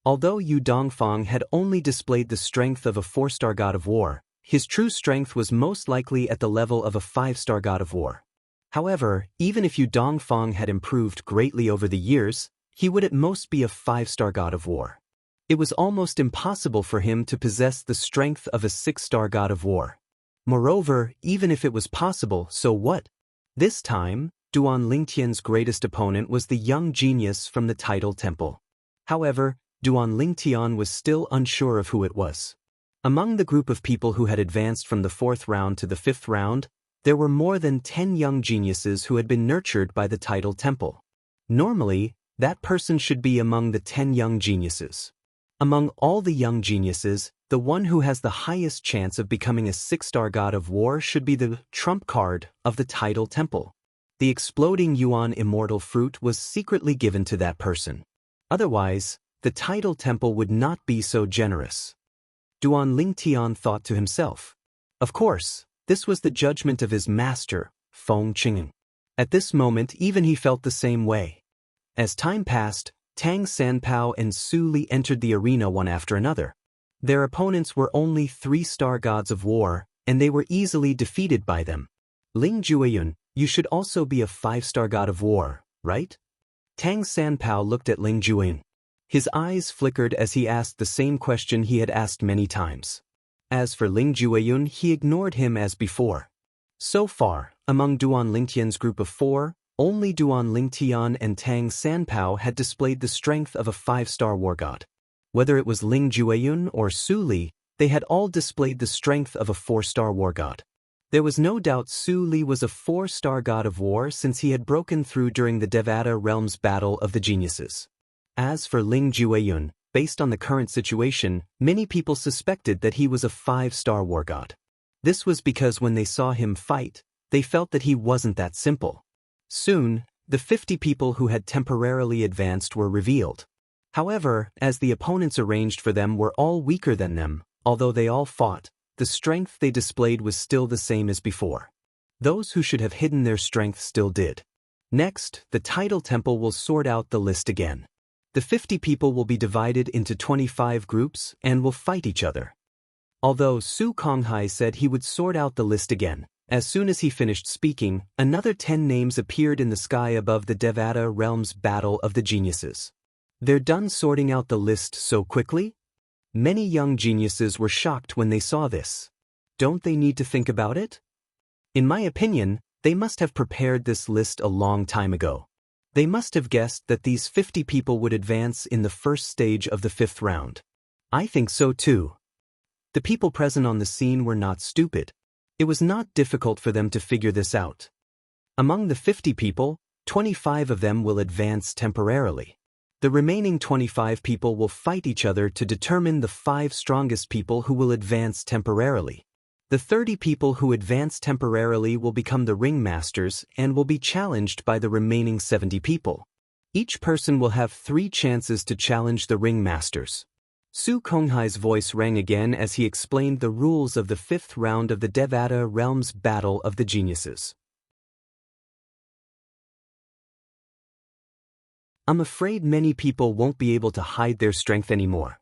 A: Although Yu Dongfang had only displayed the strength of a 4-star god of war, his true strength was most likely at the level of a 5-star god of war. However, even if Yu Dongfang had improved greatly over the years, he would at most be a 5-star god of war. It was almost impossible for him to possess the strength of a 6-star god of war. Moreover, even if it was possible, so what? This time, Duan Lingtian's greatest opponent was the young genius from the Tidal Temple. However, Duan Lingtian was still unsure of who it was. Among the group of people who had advanced from the 4th round to the 5th round, there were more than 10 young geniuses who had been nurtured by the Tidal Temple. Normally, that person should be among the 10 young geniuses. Among all the young geniuses, the one who has the highest chance of becoming a 6-star god of war should be the trump card of the Tidal Temple. The exploding Yuan immortal fruit was secretly given to that person. Otherwise, the Tidal Temple would not be so generous. Duan Lingtian thought to himself. Of course, this was the judgment of his master, Feng Qing'an. At this moment even he felt the same way. As time passed, Tang Sanpao and Su Li entered the arena one after another. Their opponents were only 3-star gods of war, and they were easily defeated by them. Ling Jueyun, you should also be a 5-star god of war, right? Tang Sanpao looked at Ling Jueyun. His eyes flickered as he asked the same question he had asked many times. As for Ling Jueyun, he ignored him as before. So far, among Duan Lingtian's group of 4, only Duan Lingtian and Tang Sanpao had displayed the strength of a 5-star war god. Whether it was Ling Jueyun or Su Li, they had all displayed the strength of a 4-star war god. There was no doubt Su Li was a 4-star god of war since he had broken through during the Devata Realms Battle of the Geniuses. As for Ling Jueyun, based on the current situation, many people suspected that he was a 5-star war god. This was because when they saw him fight, they felt that he wasn't that simple. Soon, the 50 people who had temporarily advanced were revealed. However, as the opponents arranged for them were all weaker than them, although they all fought, the strength they displayed was still the same as before. Those who should have hidden their strength still did. Next, the Tidal Temple will sort out the list again. The 50 people will be divided into 25 groups and will fight each other. Although Su Konghai said he would sort out the list again, as soon as he finished speaking, another 10 names appeared in the sky above the Devata Realms Battle of the Geniuses. They're done sorting out the list so quickly? Many young geniuses were shocked when they saw this. Don't they need to think about it? In my opinion, they must have prepared this list a long time ago. They must have guessed that these 50 people would advance in the first stage of the 5th round. I think so too. The people present on the scene were not stupid. It was not difficult for them to figure this out. Among the 50 people, 25 of them will advance temporarily. The remaining 25 people will fight each other to determine the 5 strongest people who will advance temporarily. The 30 people who advance temporarily will become the ringmasters and will be challenged by the remaining 70 people. Each person will have 3 chances to challenge the ringmasters. Su Konghai's voice rang again as he explained the rules of the 5th round of the Devata Realms Battle of the Geniuses. I'm afraid many people won't be able to hide their strength anymore.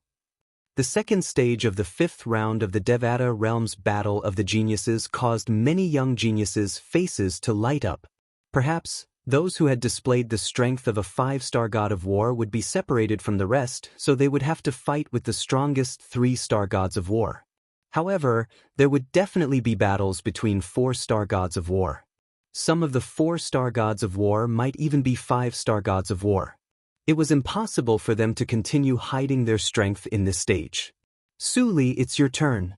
A: The second stage of the 5th round of the Devata Realms Battle of the Geniuses caused many young geniuses' faces to light up. Perhaps, those who had displayed the strength of a 5-star god of war would be separated from the rest, so they would have to fight with the strongest 3-star gods of war. However, there would definitely be battles between 4-star gods of war. Some of the 4-star gods of war might even be 5-star gods of war. It was impossible for them to continue hiding their strength in this stage. Su Li, it's your turn.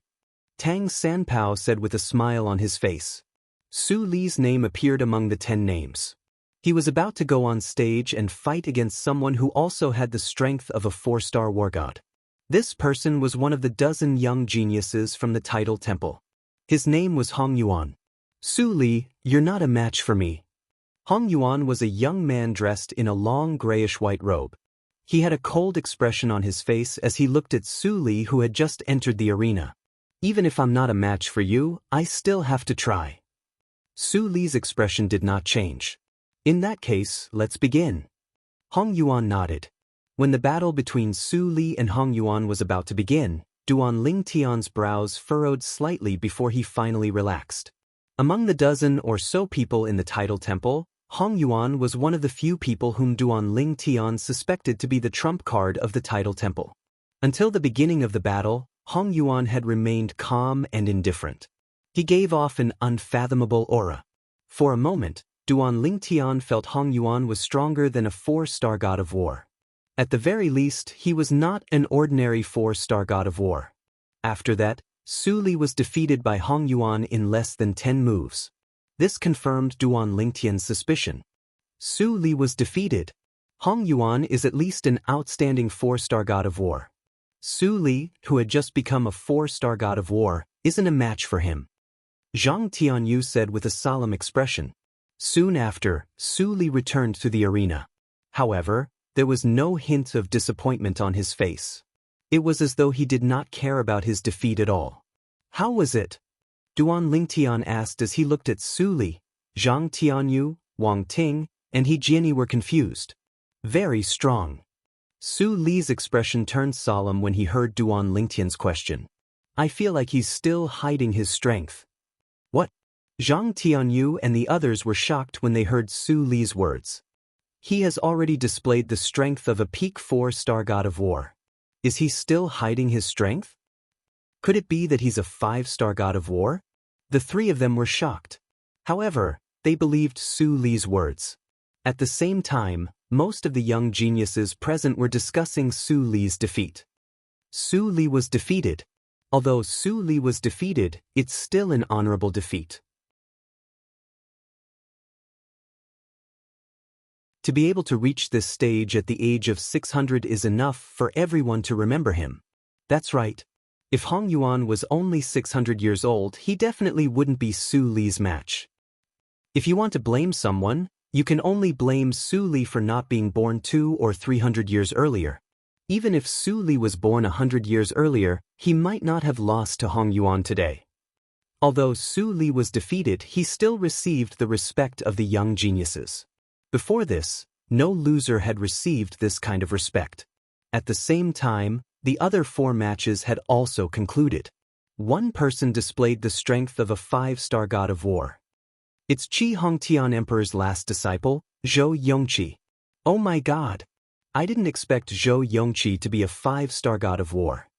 A: Tang Sanpao said with a smile on his face. Su Li's name appeared among the 10 names. He was about to go on stage and fight against someone who also had the strength of a 4-star war god. This person was one of the dozen young geniuses from the Tidal Temple. His name was Hong Yuan. Su Li, you're not a match for me. Hong Yuan was a young man dressed in a long grayish-white robe. He had a cold expression on his face as he looked at Su Li, who had just entered the arena. Even if I'm not a match for you, I still have to try. Su Li's expression did not change. In that case, let's begin. Hong Yuan nodded. When the battle between Su Li and Hong Yuan was about to begin, Duan Lingtian's brows furrowed slightly before he finally relaxed. Among the dozen or so people in the Tidal Temple, Hong Yuan was one of the few people whom Duan Lingtian suspected to be the trump card of the Tidal Temple. Until the beginning of the battle, Hong Yuan had remained calm and indifferent. He gave off an unfathomable aura. For a moment, Duan Lingtian felt Hong Yuan was stronger than a 4-star god of war. At the very least, he was not an ordinary 4-star god of war. After that, Su Li was defeated by Hong Yuan in less than 10 moves. This confirmed Duan Lingtian's suspicion. Su Li was defeated. Hong Yuan is at least an outstanding 4-star god of war. Su Li, who had just become a 4-star god of war, isn't a match for him. Zhang Tianyu said with a solemn expression. Soon after, Su Li returned to the arena. However, there was no hint of disappointment on his face. It was as though he did not care about his defeat at all. How was it? Duan Lingtian asked as he looked at Su Li. Zhang Tianyu, Wang Ting, and He Jianyi were confused. Very strong. Su Li's expression turned solemn when he heard Duan Lingtian's question. I feel like he's still hiding his strength. What? Zhang Tianyu and the others were shocked when they heard Su Li's words. He has already displayed the strength of a peak 4-star god of war. Is he still hiding his strength? Could it be that he's a 5-star god of war? The three of them were shocked. However, they believed Su Li's words. At the same time, most of the young geniuses present were discussing Su Li's defeat. Su Li was defeated. Although Su Li was defeated, it's still an honorable defeat. To be able to reach this stage at the age of 600 is enough for everyone to remember him. That's right. If Hong Yuan was only 600 years old, he definitely wouldn't be Su Li's match. If you want to blame someone, you can only blame Su Li for not being born 200 or 300 years earlier. Even if Su Li was born 100 years earlier, he might not have lost to Hong Yuan today. Although Su Li was defeated, he still received the respect of the young geniuses. Before this, no loser had received this kind of respect. At the same time, the other 4 matches had also concluded. One person displayed the strength of a 5-star god of war. It's Qi Hongtian Emperor's last disciple, Zhou Yongqi. Oh my god! I didn't expect Zhou Yongqi to be a 5-star god of war.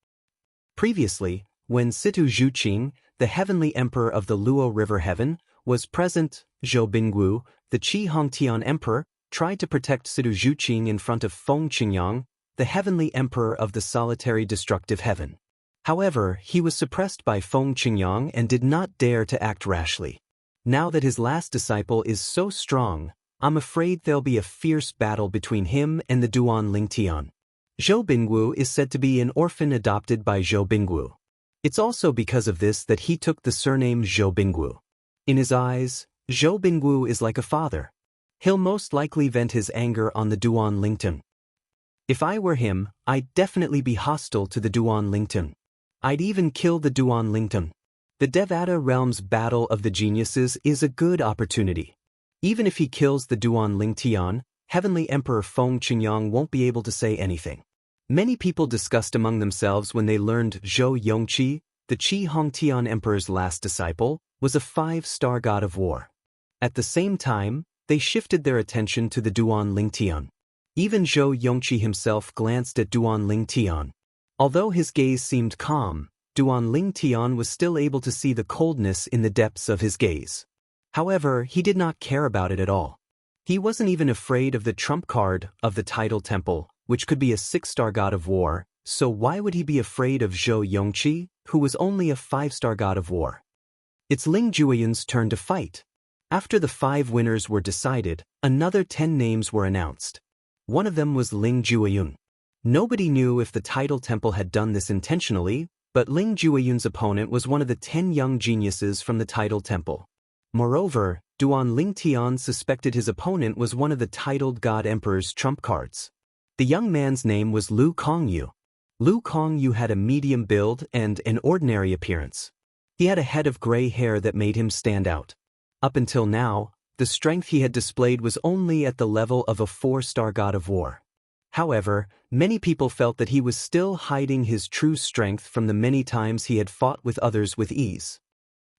A: Previously, when Situ Zhuqing, the heavenly emperor of the Luo River Heaven, was present, Zhou Binggu, the Qi Hongtian Emperor, tried to protect Situ Zhuqing in front of Feng Qingyang, the heavenly emperor of the solitary destructive heaven. However, he was suppressed by Feng Qingyang and did not dare to act rashly. Now that his last disciple is so strong, I'm afraid there'll be a fierce battle between him and the Duan Lingtian. Zhou Binggu is said to be an orphan adopted by Zhou Binggu. It's also because of this that he took the surname Zhou Binggu. In his eyes, Zhou Binggu is like a father. He'll most likely vent his anger on the Duan Lingtian. If I were him, I'd definitely be hostile to the Duan Lingtian. I'd even kill the Duan Lingtian. The Devata Realm's Battle of the Geniuses is a good opportunity. Even if he kills the Duan Lingtian, Heavenly Emperor Feng Qingyang won't be able to say anything. Many people discussed among themselves when they learned Zhou Yongqi, the Qi Hongtian Emperor's last disciple, was a 5-star god of war. At the same time, they shifted their attention to the Duan Lingtian. Even Zhou Yongqi himself glanced at Duan Lingtian. Although his gaze seemed calm, Duan Lingtian was still able to see the coldness in the depths of his gaze. However, he did not care about it at all. He wasn't even afraid of the trump card of the Tidal Temple, which could be a 6-star god of war, so why would he be afraid of Zhou Yongqi, who was only a 5-star god of war? It's Ling Jueyun's turn to fight. After the 5 winners were decided, another 10 names were announced. One of them was Ling Jueyun. Nobody knew if the Tidal Temple had done this intentionally, but Ling Jueyun's opponent was one of the 10 young geniuses from the Tidal Temple. Moreover, Duan Ling Tian suspected his opponent was one of the titled God Emperor's trump cards. The young man's name was Lu Kongyu. Lu Kongyu had a medium build and an ordinary appearance. He had a head of gray hair that made him stand out. Up until now, the strength he had displayed was only at the level of a 4-star god of war. However, many people felt that he was still hiding his true strength from the many times he had fought with others with ease.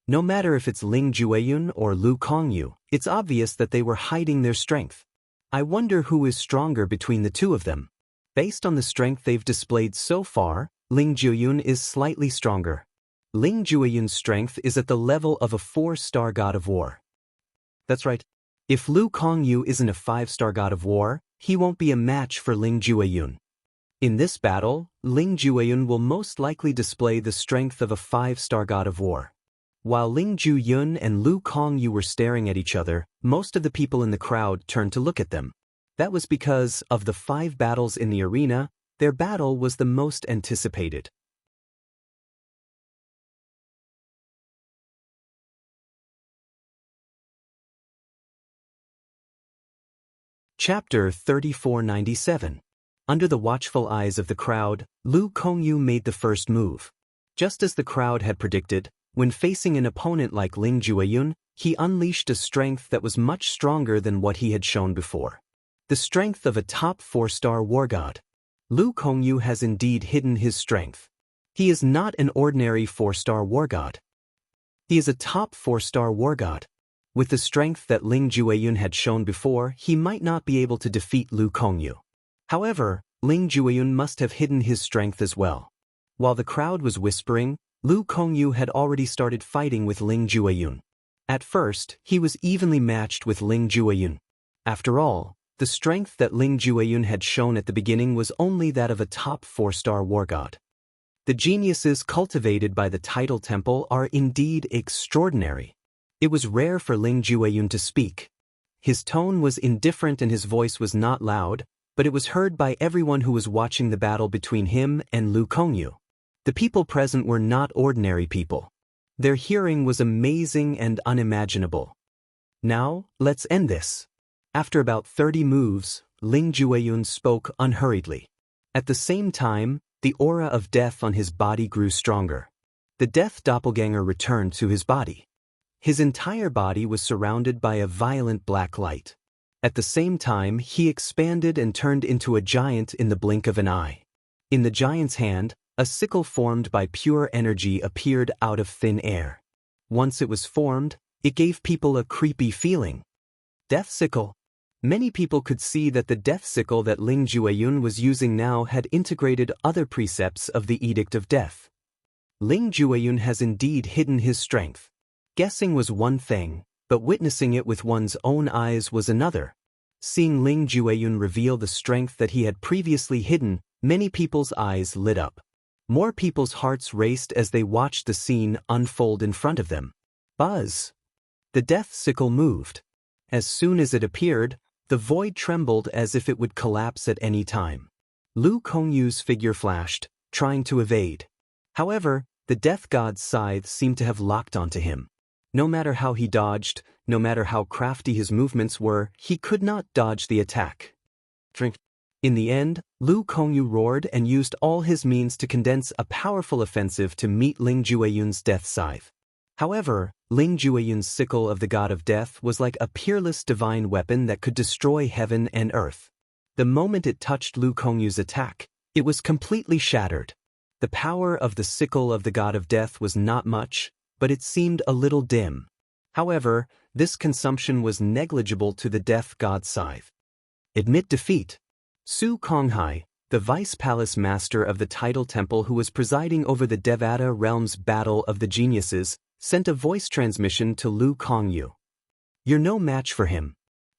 A: No matter if it's Ling Jueyun or Lu Kongyu, it's obvious that they were hiding their strength. I wonder who is stronger between the two of them. Based on the strength they've displayed so far, Ling Jueyun is slightly stronger. Ling Jueyun's strength is at the level of a 4-star god of war. That's right. If Lu Kongyu isn't a 5-star god of war, he won't be a match for Ling Jueyun. In this battle, Ling Jueyun will most likely display the strength of a 5-star god of war. While Ling Jueyun and Lu Kongyu were staring at each other, most of the people in the crowd turned to look at them. That was because, of the 5 battles in the arena, their battle was the most anticipated. Chapter 3497. Under the watchful eyes of the crowd, Lu Kongyu made the first move. Just as the crowd had predicted, when facing an opponent like Ling Jueyun, he unleashed a strength that was much stronger than what he had shown before. The strength of a top 4-star war god. Lu Kongyu has indeed hidden his strength. He is not an ordinary 4-star war god. He is a top 4-star war god. With the strength that Ling Jueyun had shown before, he might not be able to defeat Lu Kongyu. However, Ling Jueyun must have hidden his strength as well. While the crowd was whispering, Lu Kongyu had already started fighting with Ling Jueyun. At first, he was evenly matched with Ling Jueyun. After all, the strength that Ling Jueyun had shown at the beginning was only that of a top 4-star war god. The geniuses cultivated by the Tidal Temple are indeed extraordinary. It was rare for Ling Jueyun to speak. His tone was indifferent and his voice was not loud, but it was heard by everyone who was watching the battle between him and Lu Kongyu. The people present were not ordinary people. Their hearing was amazing and unimaginable. Now, let's end this. After about 30 moves, Ling Jueyun spoke unhurriedly. At the same time, the aura of death on his body grew stronger. The death doppelganger returned to his body. His entire body was surrounded by a violent black light. At the same time, he expanded and turned into a giant in the blink of an eye. In the giant's hand, a sickle formed by pure energy appeared out of thin air. Once it was formed, it gave people a creepy feeling. Death sickle. Many people could see that the death sickle that Ling Jueyun was using now had integrated other precepts of the Edict of Death. Ling Jueyun has indeed hidden his strength. Guessing was one thing, but witnessing it with one's own eyes was another. Seeing Ling Jueyun reveal the strength that he had previously hidden, many people's eyes lit up. More people's hearts raced as they watched the scene unfold in front of them. Buzz! The death sickle moved. As soon as it appeared, the void trembled as if it would collapse at any time. Lu Kongyu's figure flashed, trying to evade. However, the death god's scythe seemed to have locked onto him. No matter how he dodged, no matter how crafty his movements were, he could not dodge the attack. In the end, Lu Kongyu roared and used all his means to condense a powerful offensive to meet Ling Jueyun's death scythe. However, Ling Jueyun's sickle of the god of death was like a peerless divine weapon that could destroy heaven and earth. The moment it touched Lu Kongyu's attack, it was completely shattered. The power of the sickle of the god of death was not much, but it seemed a little dim. However, this consumption was negligible to the death god's scythe. Admit defeat. Su Konghai, the vice palace master of the Tidal Temple who was presiding over the Devata realm's battle of the geniuses, sent a voice transmission to Lu Kongyu. You're no match for him.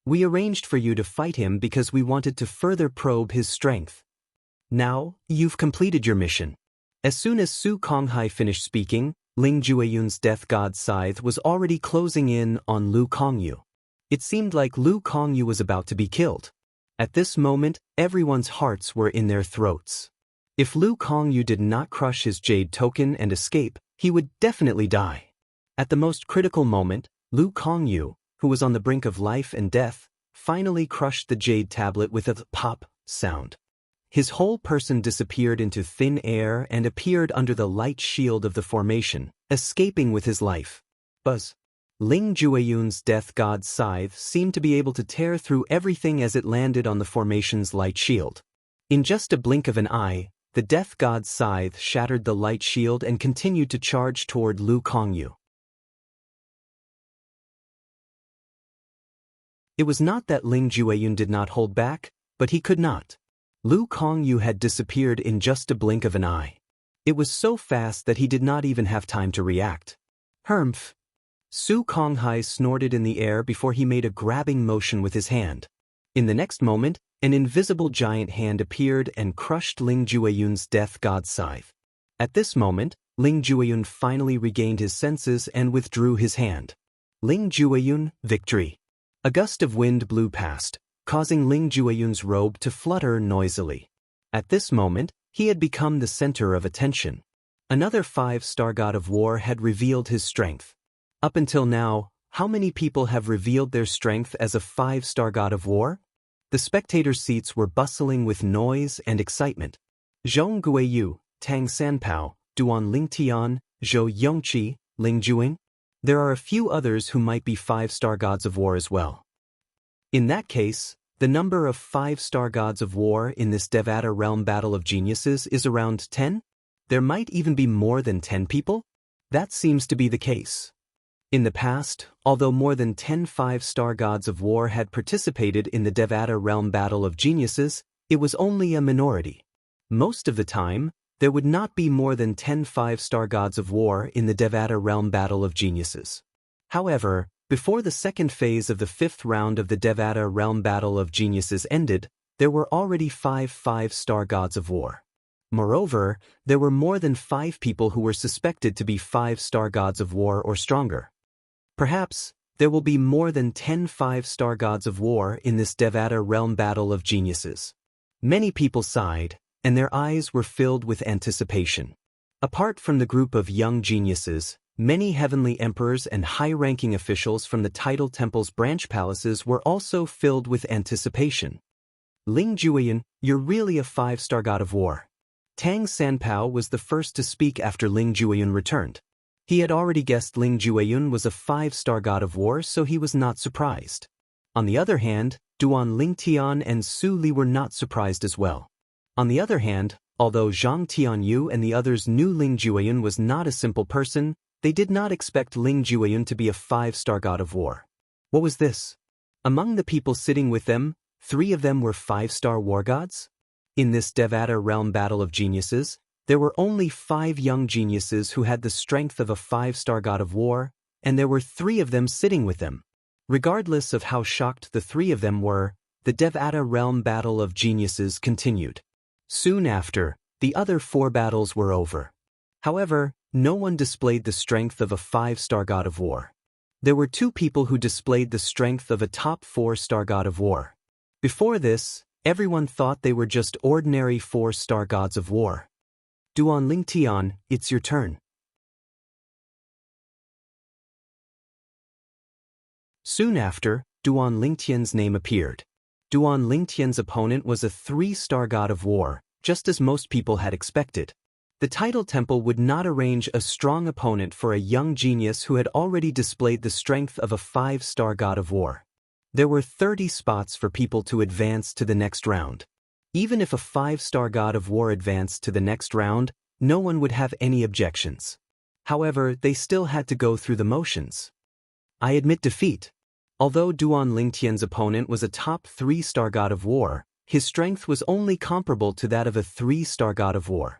A: We arranged for you to fight him because we wanted to further probe his strength. Now, you've completed your mission. As soon as Su Konghai finished speaking, Ling Jueyun's death god scythe was already closing in on Lu Kongyu. It seemed like Lu Kongyu was about to be killed. At this moment, everyone's hearts were in their throats. If Lu Kongyu did not crush his jade token and escape, he would definitely die. At the most critical moment, Lu Kongyu, who was on the brink of life and death, finally crushed the jade tablet with a pop sound. His whole person disappeared into thin air and appeared under the light shield of the formation, escaping with his life. Buzz. Ling Jueyun's death god's scythe seemed to be able to tear through everything as it landed on the formation's light shield. In just a blink of an eye, the death god's scythe shattered the light shield and continued to charge toward Lu Kongyu. It was not that Ling Jueyun did not hold back, but he could not. Lu Kongyu had disappeared in just a blink of an eye. It was so fast that he did not even have time to react. Humph! Su Konghai snorted in the air before he made a grabbing motion with his hand. In the next moment, an invisible giant hand appeared and crushed Ling Jueyun's death god's scythe. At this moment, Ling Jueyun finally regained his senses and withdrew his hand. Ling Jueyun, victory! A gust of wind blew past, causing Ling Jueyun's robe to flutter noisily. At this moment, he had become the center of attention. Another 5-star god of war had revealed his strength. Up until now, how many people have revealed their strength as a 5-star god of war? The spectators' seats were bustling with noise and excitement. Zhong Guiyu, Tang Sanpao, Duan Lingtian, Zhou Yongqi, Ling Juing. There are a few others who might be 5-star gods of war as well. In that case, the number of 5-star gods of war in this Devata realm battle of geniuses is around 10? There might even be more than 10 people? That seems to be the case. In the past, although more than 10 5-star gods of war had participated in the Devata realm battle of geniuses, it was only a minority. Most of the time, there would not be more than 10 5-star gods of war in the Devata realm battle of geniuses. However, before the second phase of the 5th round of the Devata realm battle of geniuses ended, there were already 5 5-star gods of war. Moreover, there were more than 5 people who were suspected to be 5-star gods of war or stronger. Perhaps, there will be more than 10 5-star gods of war in this Devata realm battle of geniuses. Many people sighed, and their eyes were filled with anticipation. Apart from the group of young geniuses, many heavenly emperors and high-ranking officials from the Tidal Temple's branch palaces were also filled with anticipation. Ling Jueyun, you're really a 5-star god of war. Tang Sanpao was the first to speak after Ling Jueyun returned. He had already guessed Ling Jueyun was a 5-star god of war, so he was not surprised. On the other hand, Duan Lingtian and Su Li were not surprised as well. On the other hand, although Zhang Tianyu and the others knew Ling Jueyun was not a simple person, they did not expect Ling Jueyun to be a 5-star god of war. What was this? Among the people sitting with them, 3 of them were 5-star war gods? In this Devata realm battle of geniuses, there were only 5 young geniuses who had the strength of a 5-star god of war, and there were 3 of them sitting with them. Regardless of how shocked the 3 of them were, the Devata realm battle of geniuses continued. Soon after, the other 4 battles were over. However, no one displayed the strength of a 5-star god of war. There were 2 people who displayed the strength of a top 4-star god of war. Before this, everyone thought they were just ordinary 4-star gods of war. Duan Lingtian, it's your turn. Soon after, Duan Lingtian's name appeared. Duan Lingtian's opponent was a 3-star god of war, just as most people had expected. The Tidal Temple would not arrange a strong opponent for a young genius who had already displayed the strength of a 5-star god of war. There were 30 spots for people to advance to the next round. Even if a 5-star god of war advanced to the next round, no one would have any objections. However, they still had to go through the motions. I admit defeat. Although Duan Lingtian's opponent was a top 3-star god of war, his strength was only comparable to that of a 3-star god of war.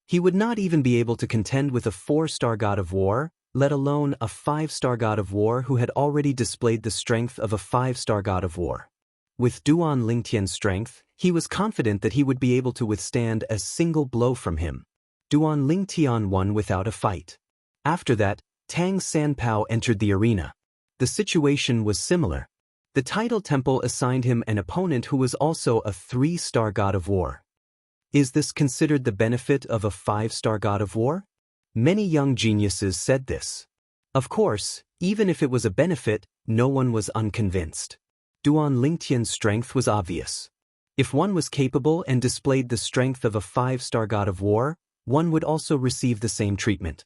A: He would not even be able to contend with a 4-star god of war, let alone a 5-star god of war who had already displayed the strength of a 5-star god of war. With Duan Lingtian's strength, he was confident that he would be able to withstand a single blow from him. Duan Lingtian won without a fight. After that, Tang Sanpao entered the arena. The situation was similar. The title temple assigned him an opponent who was also a 3-star god of war. Is this considered the benefit of a 5-star god of war? Many young geniuses said this. Of course, even if it was a benefit, no one was unconvinced. Duan Lingtian's strength was obvious. If one was capable and displayed the strength of a 5-star god of war, one would also receive the same treatment.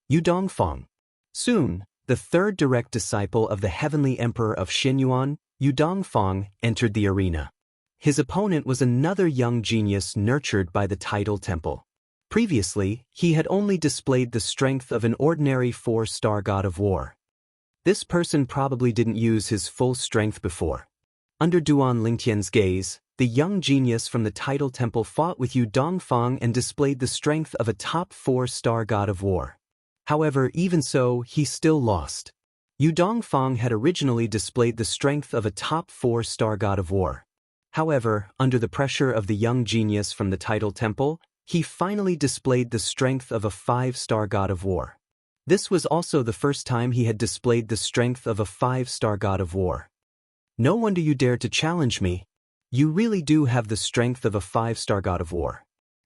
A: Yu Dongfang. Soon, the third direct disciple of the heavenly emperor of Xinyuan, Yu Dongfang, entered the arena. His opponent was another young genius nurtured by the title temple. Previously, he had only displayed the strength of an ordinary 4-star god of war. This person probably didn't use his full strength before. Under Duan Lingtian's gaze, the young genius from the title temple fought with Yu Dongfang and displayed the strength of a top 4-star god of war. However, even so, he still lost. Yu Dongfang had originally displayed the strength of a top 4-star god of war. However, under the pressure of the young genius from the title temple, he finally displayed the strength of a 5-star god of war. This was also the first time he had displayed the strength of a 5-star god of war. No wonder you dare to challenge me. You really do have the strength of a 5-star god of war.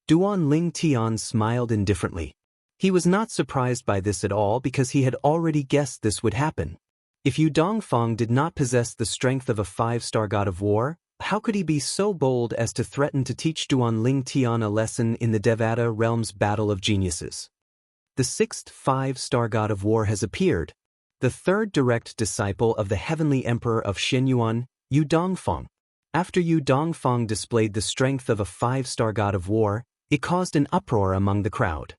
A: Duan Lingtian smiled indifferently. He was not surprised by this at all because he had already guessed this would happen. If Yu Dongfang did not possess the strength of a 5-star god of war, how could he be so bold as to threaten to teach Duan Lingtian a lesson in the Devata realm's battle of geniuses? The 6th 5-star god of war has appeared, the third direct disciple of the heavenly emperor of Xinyuan, Yu Dongfang. After Yu Dongfang displayed the strength of a 5-star god of war, it caused an uproar among the crowd.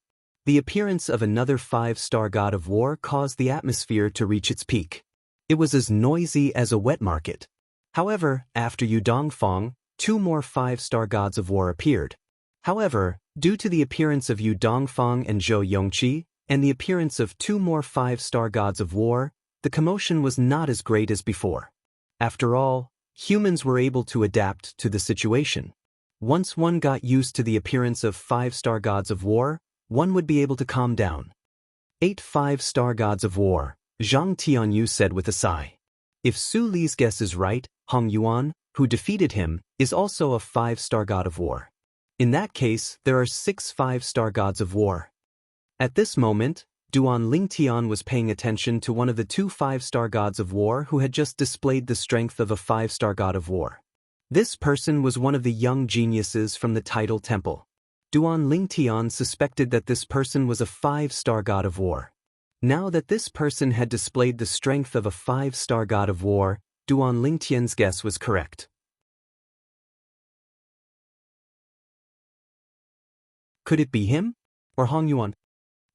A: The appearance of another 5-star god of war caused the atmosphere to reach its peak. It was as noisy as a wet market. However, after Yu Dongfang, 2 more 5-star gods of war appeared. However, due to the appearance of Yu Dongfang and Zhou Yongqi, and the appearance of 2 more 5-star gods of war, the commotion was not as great as before. After all, humans were able to adapt to the situation. Once one got used to the appearance of 5-star gods of war, one would be able to calm down. 8 5-star gods of war, Zhang Tianyu said with a sigh. If Su Li's guess is right, Hong Yuan, who defeated him, is also a 5-star god of war. In that case, there are 6 5-star gods of war. At this moment, Duan Lingtian was paying attention to one of the 2 5-star gods of war who had just displayed the strength of a 5-star god of war. This person was one of the young geniuses from the title temple. Duan Lingtian suspected that this person was a 5-star god of war. Now that this person had displayed the strength of a 5-star god of war, Duan Lingtian's guess was correct. Could it be him? Or Hong Yuan?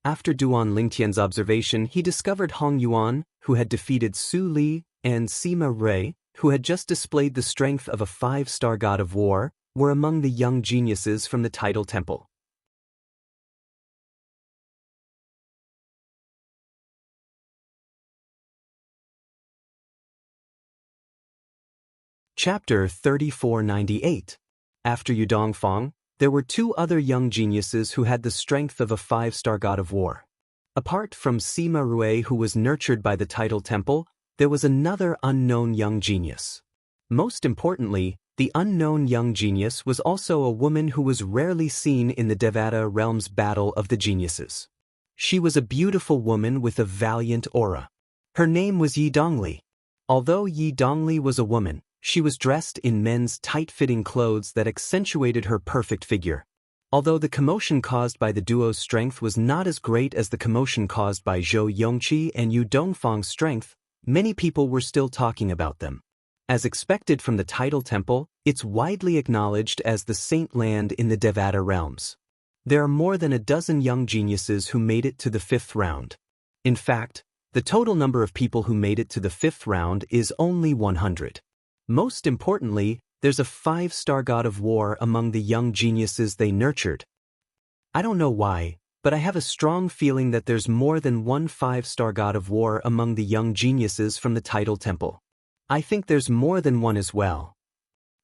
A: After Duan Lingtian's observation, he discovered Hong Yuan, who had defeated Su Li, and Sima Rui, who had just displayed the strength of a 5-star god of war, were among the young geniuses from the title temple. Chapter 3498. After Yu Dongfang, there were 2 other young geniuses who had the strength of a 5-star god of war. Apart from Sima Rui, who was nurtured by the title temple, there was another unknown young genius. Most importantly, the unknown young genius was also a woman who was rarely seen in the Devata realm's battle of the geniuses. She was a beautiful woman with a valiant aura. Her name was Yi Dongli. Although Yi Dongli was a woman, she was dressed in men's tight-fitting clothes that accentuated her perfect figure. Although the commotion caused by the duo's strength was not as great as the commotion caused by Zhou Yongqi and Yu Dongfang's strength, many people were still talking about them. As expected from the title temple, it's widely acknowledged as the saint land in the Devata realms. There are more than a dozen young geniuses who made it to the 5th round. In fact, the total number of people who made it to the 5th round is only 100. Most importantly, there's a 5-star god of war among the young geniuses they nurtured. I don't know why, but I have a strong feeling that there's more than one 5-star god of war among the young geniuses from the title temple. I think there's more than one as well.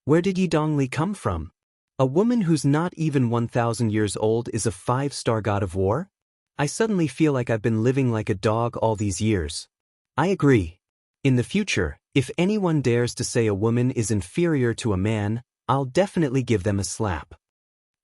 A: Where did Yi Dongli come from? A woman who's not even 1,000 years old is a 5-star god of war? I suddenly feel like I've been living like a dog all these years. I agree. In the future, If anyone dares to say a woman is inferior to a man, I'll definitely give them a slap.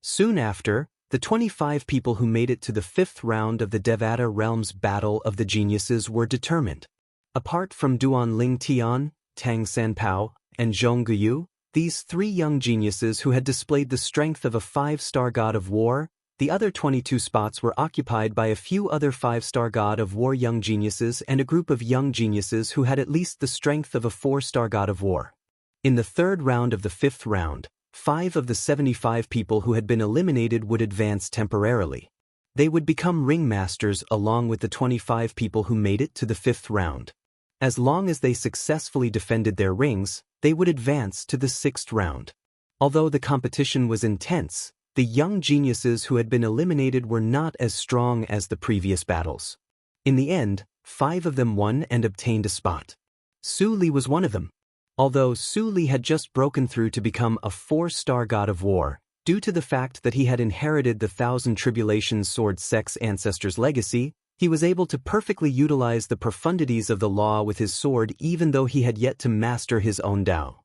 A: Soon after, the 25 people who made it to the 5th round of the Devata Realms Battle of the Geniuses were determined. Apart from Duan Ling Tian, Tang Sanpao, and Zhong Guyu, these 3 young geniuses who had displayed the strength of a 5-star god of war, the other 22 spots were occupied by a few other 5-star god of war young geniuses and a group of young geniuses who had at least the strength of a 4-star god of war. In the 3rd round of the 5th round, 5 of the 75 people who had been eliminated would advance temporarily. They would become ringmasters along with the 25 people who made it to the 5th round. As long as they successfully defended their rings, they would advance to the 6th round. Although the competition was intense, the young geniuses who had been eliminated were not as strong as the previous battles. In the end, 5 of them won and obtained a spot. Su Li was one of them. Although Su Li had just broken through to become a 4-star god of war, due to the fact that he had inherited the Thousand Tribulations Sword Sect's ancestors' legacy, he was able to perfectly utilize the profundities of the law with his sword even though he had yet to master his own Dao.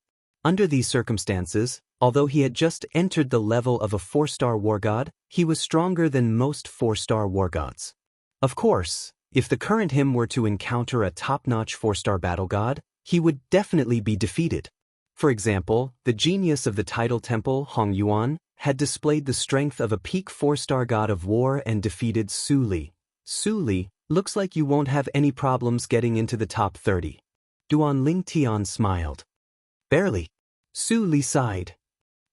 A: Under these circumstances, although he had just entered the level of a 4-star war god, he was stronger than most 4-star war gods. Of course, if the current him were to encounter a top-notch 4-star battle god, he would definitely be defeated. For example, the genius of the Tidal Temple, Hong Yuan, had displayed the strength of a peak 4-star god of war and defeated Su Li. Su Li, looks like you won't have any problems getting into the top 30. Duan Ling Tian smiled. Barely. Su Li sighed.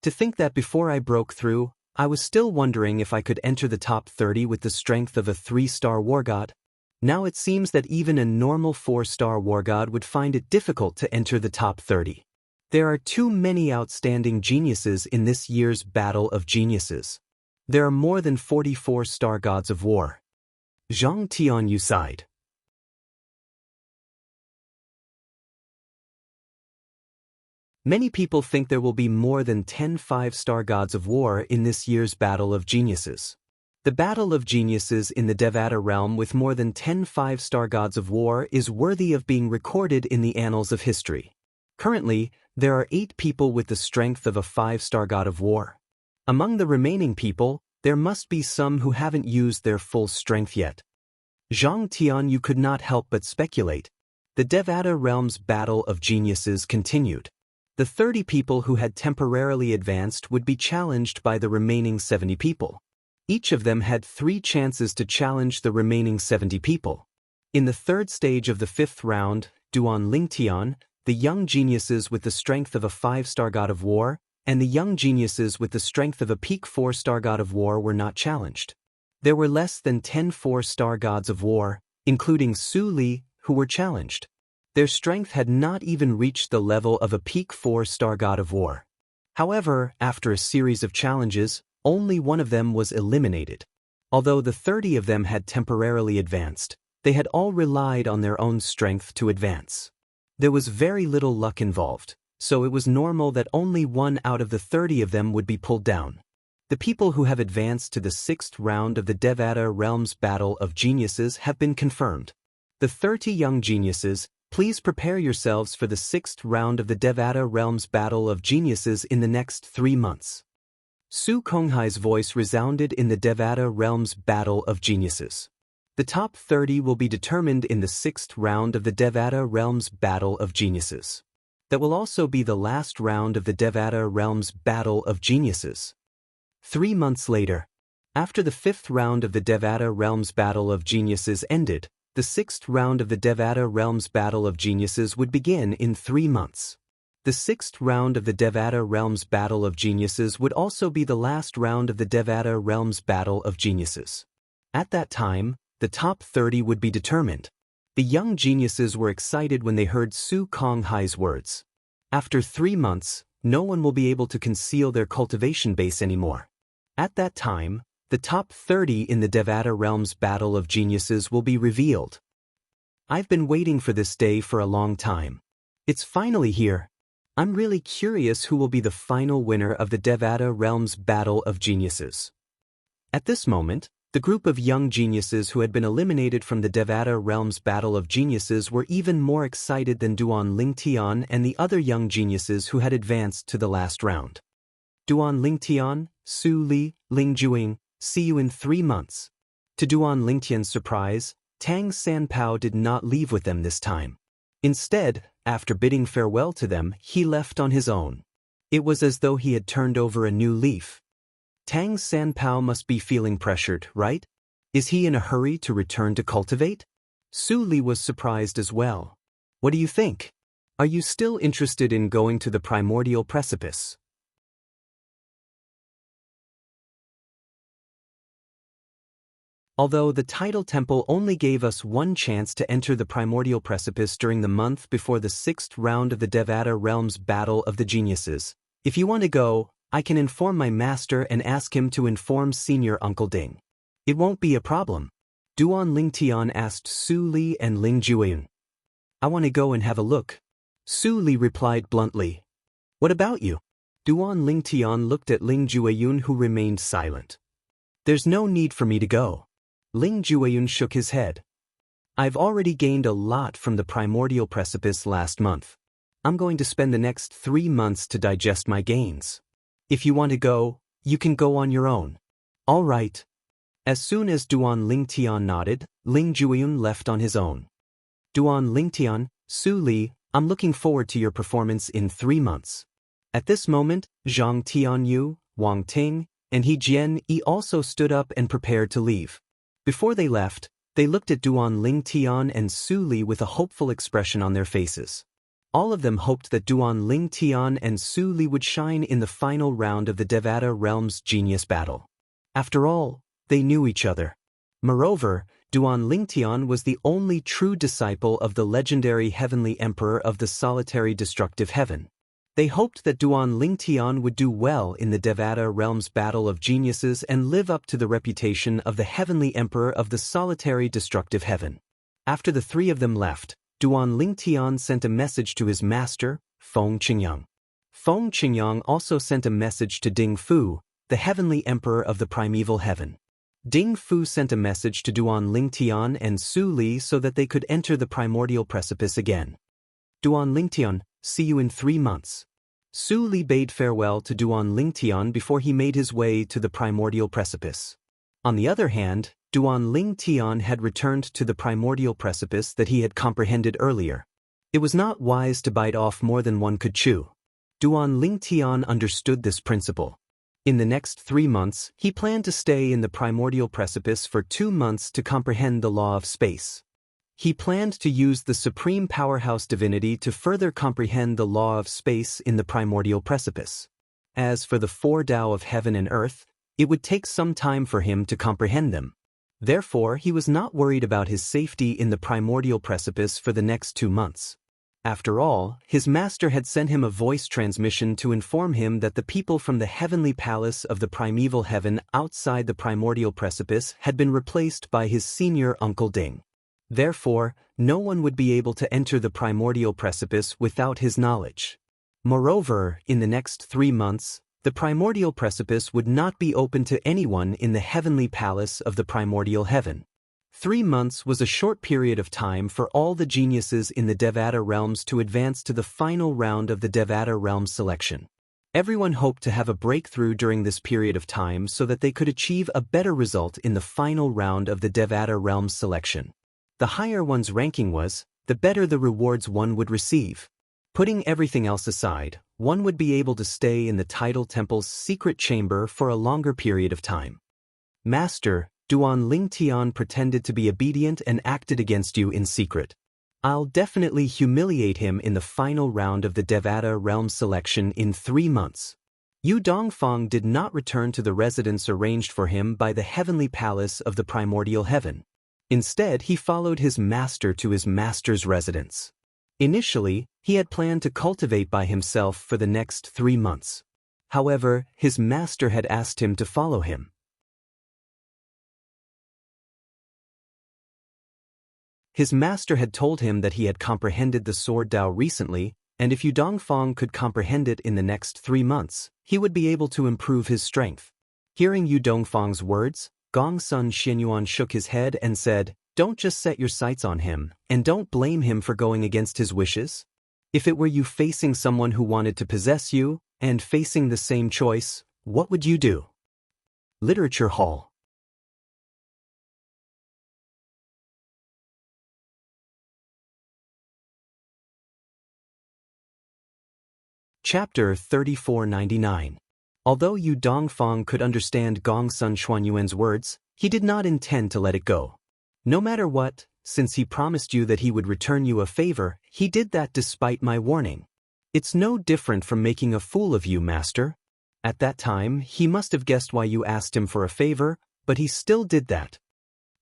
A: To think that before I broke through, I was still wondering if I could enter the top 30 with the strength of a 3-star war god. Now it seems that even a normal 4-star war god would find it difficult to enter the top 30. There are too many outstanding geniuses in this year's Battle of Geniuses. There are more than 44 star gods of war. Zhang Tianyu sighed. Many people think there will be more than 10 5-star gods of war in this year's Battle of Geniuses. The Battle of Geniuses in the Devata realm with more than 10 5-star gods of war is worthy of being recorded in the annals of history. Currently, there are 8 people with the strength of a 5-star god of war. Among the remaining people, there must be some who haven't used their full strength yet. Zhang Tianyu could not help but speculate. The Devata realm's Battle of Geniuses continued. The 30 people who had temporarily advanced would be challenged by the remaining 70 people. Each of them had 3 chances to challenge the remaining 70 people. In the 3rd stage of the 5th round, Duan Lingtian, the young geniuses with the strength of a 5-star god of war, and the young geniuses with the strength of a peak 4-star god of war were not challenged. There were less than 10 4-star gods of war, including Su Li, who were challenged. Their strength had not even reached the level of a peak 4-star god of war. However, after a series of challenges, only one of them was eliminated. Although the 30 of them had temporarily advanced, they had all relied on their own strength to advance. There was very little luck involved, so it was normal that only 1 out of the 30 of them would be pulled down. The people who have advanced to the 6th round of the Devata Realms Battle of Geniuses have been confirmed. The 30 young geniuses, please prepare yourselves for the 6th round of the Devata Realms Battle of Geniuses in the next 3 months. Su Konghai's voice resounded in the Devata Realms Battle of Geniuses. The top 30 will be determined in the 6th round of the Devata Realms Battle of Geniuses. That will also be the last round of the Devata Realms Battle of Geniuses. 3 months later, after the 5th round of the Devata Realms Battle of Geniuses ended, the 6th round of the Devata Realms Battle of Geniuses would begin in 3 months. The 6th round of the Devata Realms Battle of Geniuses would also be the last round of the Devata Realms Battle of Geniuses. At that time, the top 30 would be determined. The young geniuses were excited when they heard Su Konghai's words. After 3 months, no one will be able to conceal their cultivation base anymore. At that time, the top 30 in the Devata Realms Battle of Geniuses will be revealed. I've been waiting for this day for a long time. It's finally here. I'm really curious who will be the final winner of the Devata Realms Battle of Geniuses. At this moment, The group of young geniuses who had been eliminated from the Devata Realm's Battle of Geniuses were even more excited than Duan Lingtian and the other young geniuses who had advanced to the last round. Duan Lingtian, Su Li, Ling Juing, see you in 3 months. To Duan Lingtian's surprise, Tang Sanpao did not leave with them this time. Instead, after bidding farewell to them, he left on his own. It was as though he had turned over a new leaf. Tang Sanpao must be feeling pressured, right? Is he in a hurry to return to cultivate? Su Li was surprised as well. What do you think? Are you still interested in going to the primordial precipice? Although the Tidal Temple only gave us one chance to enter the primordial precipice during the month before the 6th round of the Devata Realm's Battle of the Geniuses, if you want to go, I can inform my master and ask him to inform Senior Uncle Ding. It won't be a problem. Duan Lingtian asked Su Li and Ling Jueyun. I want to go and have a look. Su Li replied bluntly. What about you? Duan Lingtian looked at Ling Jueyun, who remained silent. There's no need for me to go. Ling Jueyun shook his head. I've already gained a lot from the primordial precipice last month. I'm going to spend the next 3 months to digest my gains. If you want to go, you can go on your own. All right. As soon as Duan Lingtian nodded, Ling Jueyun left on his own. Duan Lingtian, Su Li, I'm looking forward to your performance in 3 months. At this moment, Zhang Tianyu, Wang Ting, and He Jian-yi also stood up and prepared to leave. Before they left, they looked at Duan Lingtian and Su Li with a hopeful expression on their faces. All of them hoped that Duan Lingtian and Su Li would shine in the final round of the Devata Realm's Genius Battle. After all, they knew each other. Moreover, Duan Lingtian was the only true disciple of the legendary Heavenly Emperor of the solitary destructive heaven. They hoped that Duan Lingtian would do well in the Devata Realm's Battle of Geniuses and live up to the reputation of the Heavenly Emperor of the solitary destructive heaven. After the 3 of them left, Duan Lingtian sent a message to his master, Feng Qingyang. Feng Qingyang also sent a message to Ding Fu, the Heavenly Emperor of the primeval heaven. Ding Fu sent a message to Duan Lingtian and Su Li so that they could enter the primordial precipice again. Duan Lingtian, see you in 3 months. Su Li bade farewell to Duan Lingtian before he made his way to the primordial precipice. On the other hand, Duan Lingtian had returned to the primordial precipice that he had comprehended earlier. It was not wise to bite off more than one could chew. Duan Lingtian understood this principle. In the next 3 months, he planned to stay in the primordial precipice for 2 months to comprehend the law of space. He planned to use the supreme powerhouse divinity to further comprehend the law of space in the primordial precipice. As for the 4 Tao of heaven and earth, it would take some time for him to comprehend them. Therefore, he was not worried about his safety in the primordial precipice for the next 2 months. After all, his master had sent him a voice transmission to inform him that the people from the heavenly palace of the primeval heaven outside the primordial precipice had been replaced by his senior Uncle Ding. Therefore, no one would be able to enter the primordial precipice without his knowledge. Moreover, in the next 3 months, the primordial precipice would not be open to anyone in the heavenly palace of the primordial heaven. 3 months was a short period of time for all the geniuses in the Devata realms to advance to the final round of the Devata realm selection. Everyone hoped to have a breakthrough during this period of time so that they could achieve a better result in the final round of the Devata realm selection. The higher one's ranking was, the better the rewards one would receive. Putting everything else aside, one would be able to stay in the Tidal Temple's secret chamber for a longer period of time. Master, Duan Lingtian pretended to be obedient and acted against you in secret. I'll definitely humiliate him in the final round of the Devata realm selection in 3 months. Yu Dongfang did not return to the residence arranged for him by the heavenly palace of the primordial heaven. Instead, he followed his master to his master's residence. Initially, he had planned to cultivate by himself for the next 3 months. However, his master had asked him to follow him. His master had told him that he had comprehended the Sword Tao recently, and if Yu Dongfang could comprehend it in the next 3 months, he would be able to improve his strength. Hearing Yu Dongfang's words, Gongsun Xianyuan shook his head and said, "Don't just set your sights on him, and don't blame him for going against his wishes. If it were you facing someone who wanted to possess you, and facing the same choice, what would you do?" Literature Hall. Chapter 3499. Although Yu Dongfang could understand Gongsun Xuanyuan's words, he did not intend to let it go. No matter what, since he promised you that he would return you a favor, he did that despite my warning. It's no different from making a fool of you, master. At that time, he must have guessed why you asked him for a favor, but he still did that.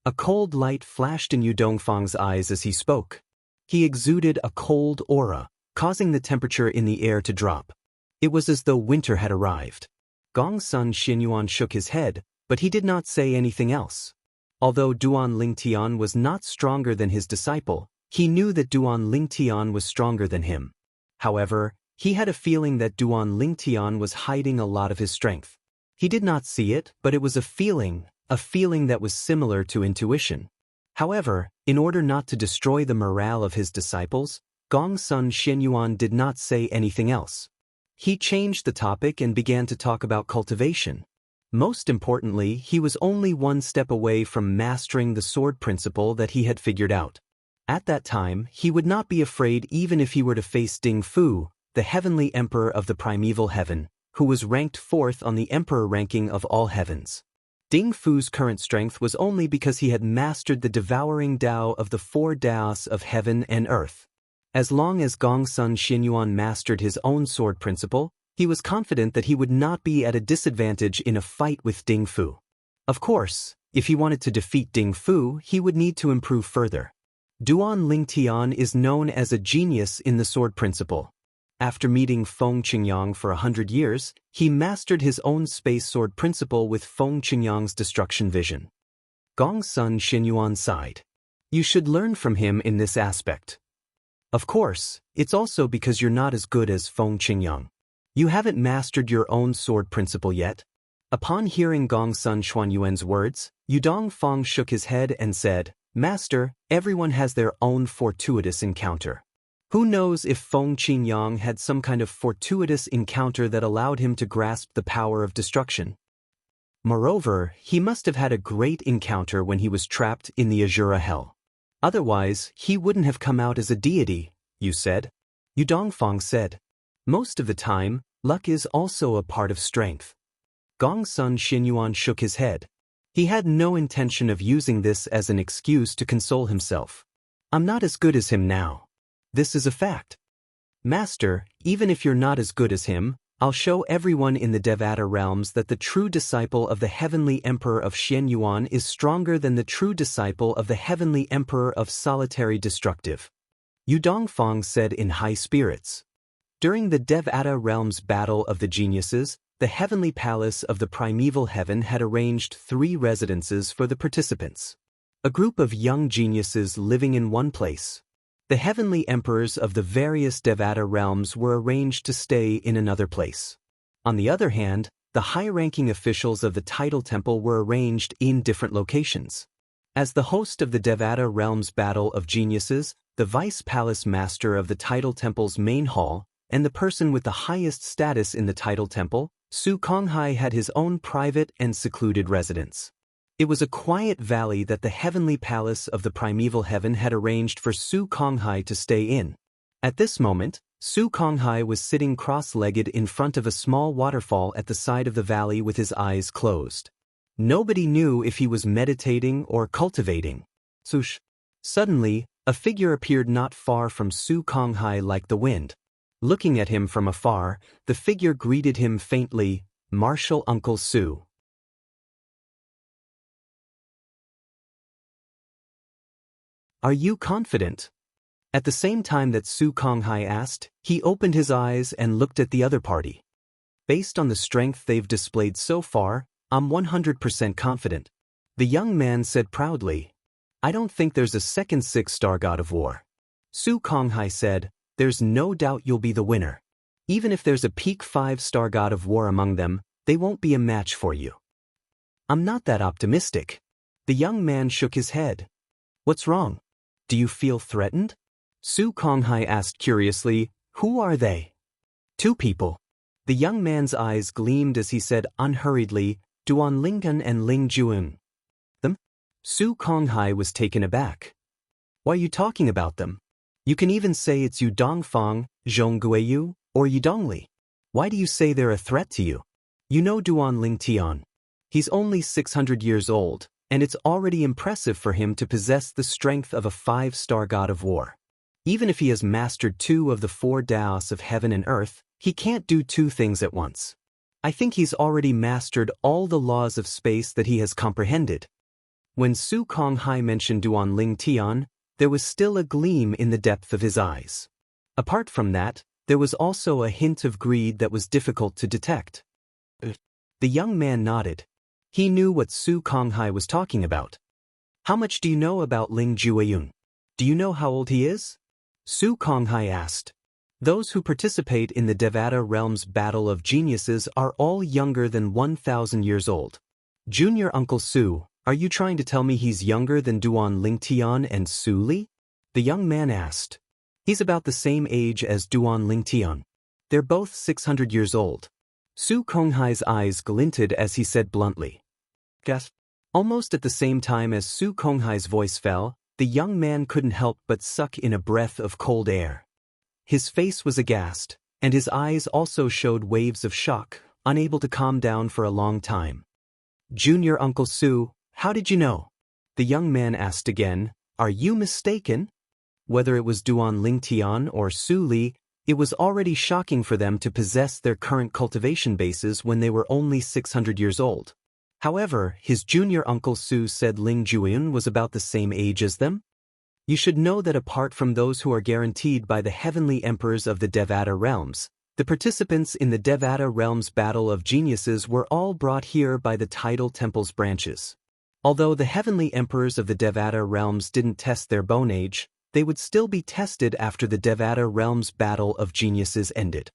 A: A cold light flashed in Yu Dongfang's eyes as he spoke. He exuded a cold aura, causing the temperature in the air to drop. It was as though winter had arrived. Gongsun Xianyuan shook his head, but he did not say anything else. Although Duan Lingtian was not stronger than his disciple, he knew that Duan Lingtian was stronger than him. However, he had a feeling that Duan Lingtian was hiding a lot of his strength. He did not see it, but it was a feeling that was similar to intuition. However, in order not to destroy the morale of his disciples, Gongsun Xianyuan did not say anything else. He changed the topic and began to talk about cultivation. Most importantly, he was only one step away from mastering the sword principle that he had figured out. At that time, he would not be afraid even if he were to face Ding Fu, the heavenly emperor of the primeval heaven, who was ranked 4th on the emperor ranking of all heavens. Ding Fu's current strength was only because he had mastered the devouring Tao of the 4 Taos of heaven and earth. As long as Gongsun Xianyuan mastered his own sword principle, he was confident that he would not be at a disadvantage in a fight with Ding Fu. Of course, if he wanted to defeat Ding Fu, he would need to improve further. Duan Lingtian is known as a genius in the sword principle. After meeting Feng Qingyang for 100 years, he mastered his own space sword principle with Feng Qingyang's destruction vision. Gongsun Xianyuan sighed. You should learn from him in this aspect. Of course, it's also because you're not as good as Feng Qingyang. You haven't mastered your own sword principle yet. Upon hearing Gongsun Xuanyuan's words, Yu Dongfang shook his head and said, "Master, everyone has their own fortuitous encounter. Who knows if Feng Qingyang had some kind of fortuitous encounter that allowed him to grasp the power of destruction? Moreover, he must have had a great encounter when he was trapped in the Azura Hell. Otherwise, he wouldn't have come out as a deity, you said." Yu Dongfang said. Most of the time, luck is also a part of strength. Gongsun Xianyuan shook his head. He had no intention of using this as an excuse to console himself. I'm not as good as him now. This is a fact. Master, even if you're not as good as him, I'll show everyone in the Devata realms that the true disciple of the heavenly emperor of Xianyuan is stronger than the true disciple of the heavenly emperor of solitary destructive. Yu Dongfang said in high spirits. During the Devata realms battle of the geniuses, the heavenly palace of the primeval heaven had arranged 3 residences for the participants. A group of young geniuses living in one place. The heavenly emperors of the various Devata realms were arranged to stay in another place. On the other hand, the high-ranking officials of the Tidal Temple were arranged in different locations. As the host of the Devata realms battle of geniuses, the vice palace master of the Tidal Temple's main hall, and the person with the highest status in the Tidal Temple, Su Konghai, had his own private and secluded residence. It was a quiet valley that the heavenly palace of the primeval heaven had arranged for Su Konghai to stay in. At this moment, Su Konghai was sitting cross-legged in front of a small waterfall at the side of the valley with his eyes closed. Nobody knew if he was meditating or cultivating. Sush. Suddenly, a figure appeared not far from Su Konghai like the wind. Looking at him from afar, the figure greeted him faintly, "Martial Uncle Su." Are you confident? At the same time that Su Konghai asked, he opened his eyes and looked at the other party. Based on the strength they've displayed so far, I'm 100% confident. The young man said proudly. I don't think there's a second 6-star god of war. Su Konghai said, there's no doubt you'll be the winner. Even if there's a peak 5-star god of war among them, they won't be a match for you. I'm not that optimistic. The young man shook his head. What's wrong? Do you feel threatened? Su Konghai asked curiously, who are they? Two people. The young man's eyes gleamed as he said unhurriedly, Duan Lingan and Ling Juan. Them? Su Konghai was taken aback. Why are you talking about them? You can even say it's Yu Dongfang, Zhongguiyu, or Yudongli. Why do you say they're a threat to you? You know Duan Ling Tian. He's only 600 years old, and it's already impressive for him to possess the strength of a 5-star god of war. Even if he has mastered 2 of the 4 Daos of heaven and earth, he can't do 2 things at once. I think he's already mastered all the laws of space that he has comprehended. When Su Konghai mentioned Duan Ling Tian, there was still a gleam in the depth of his eyes. Apart from that, there was also a hint of greed that was difficult to detect. The young man nodded. He knew what Su Konghai was talking about. How much do you know about Ling Jueyun? Do you know how old he is? Su Konghai asked. Those who participate in the Devata Realm's Battle of Geniuses are all younger than 1,000 years old. Junior Uncle Su, are you trying to tell me he's younger than Duan Ling Tian and Su Li? The young man asked. He's about the same age as Duan Ling Tian. They're both 600 years old. Su Konghai's eyes glinted as he said bluntly. Gasp. Almost at the same time as Su Konghai's voice fell, the young man couldn't help but suck in a breath of cold air. His face was aghast, and his eyes also showed waves of shock, unable to calm down for a long time. Junior Uncle Su, how did you know? The young man asked again, are you mistaken? Whether it was Duan Ling Tian or Su Li, it was already shocking for them to possess their current cultivation bases when they were only 600 years old. However, his junior Uncle Su said Ling Jueyun was about the same age as them. You should know that apart from those who are guaranteed by the heavenly emperors of the Devata realms, the participants in the Devata realm's Battle of Geniuses were all brought here by the tidal temple's branches. Although the heavenly emperors of the Devata realms didn't test their bone age, they would still be tested after the Devata realm's Battle of Geniuses ended.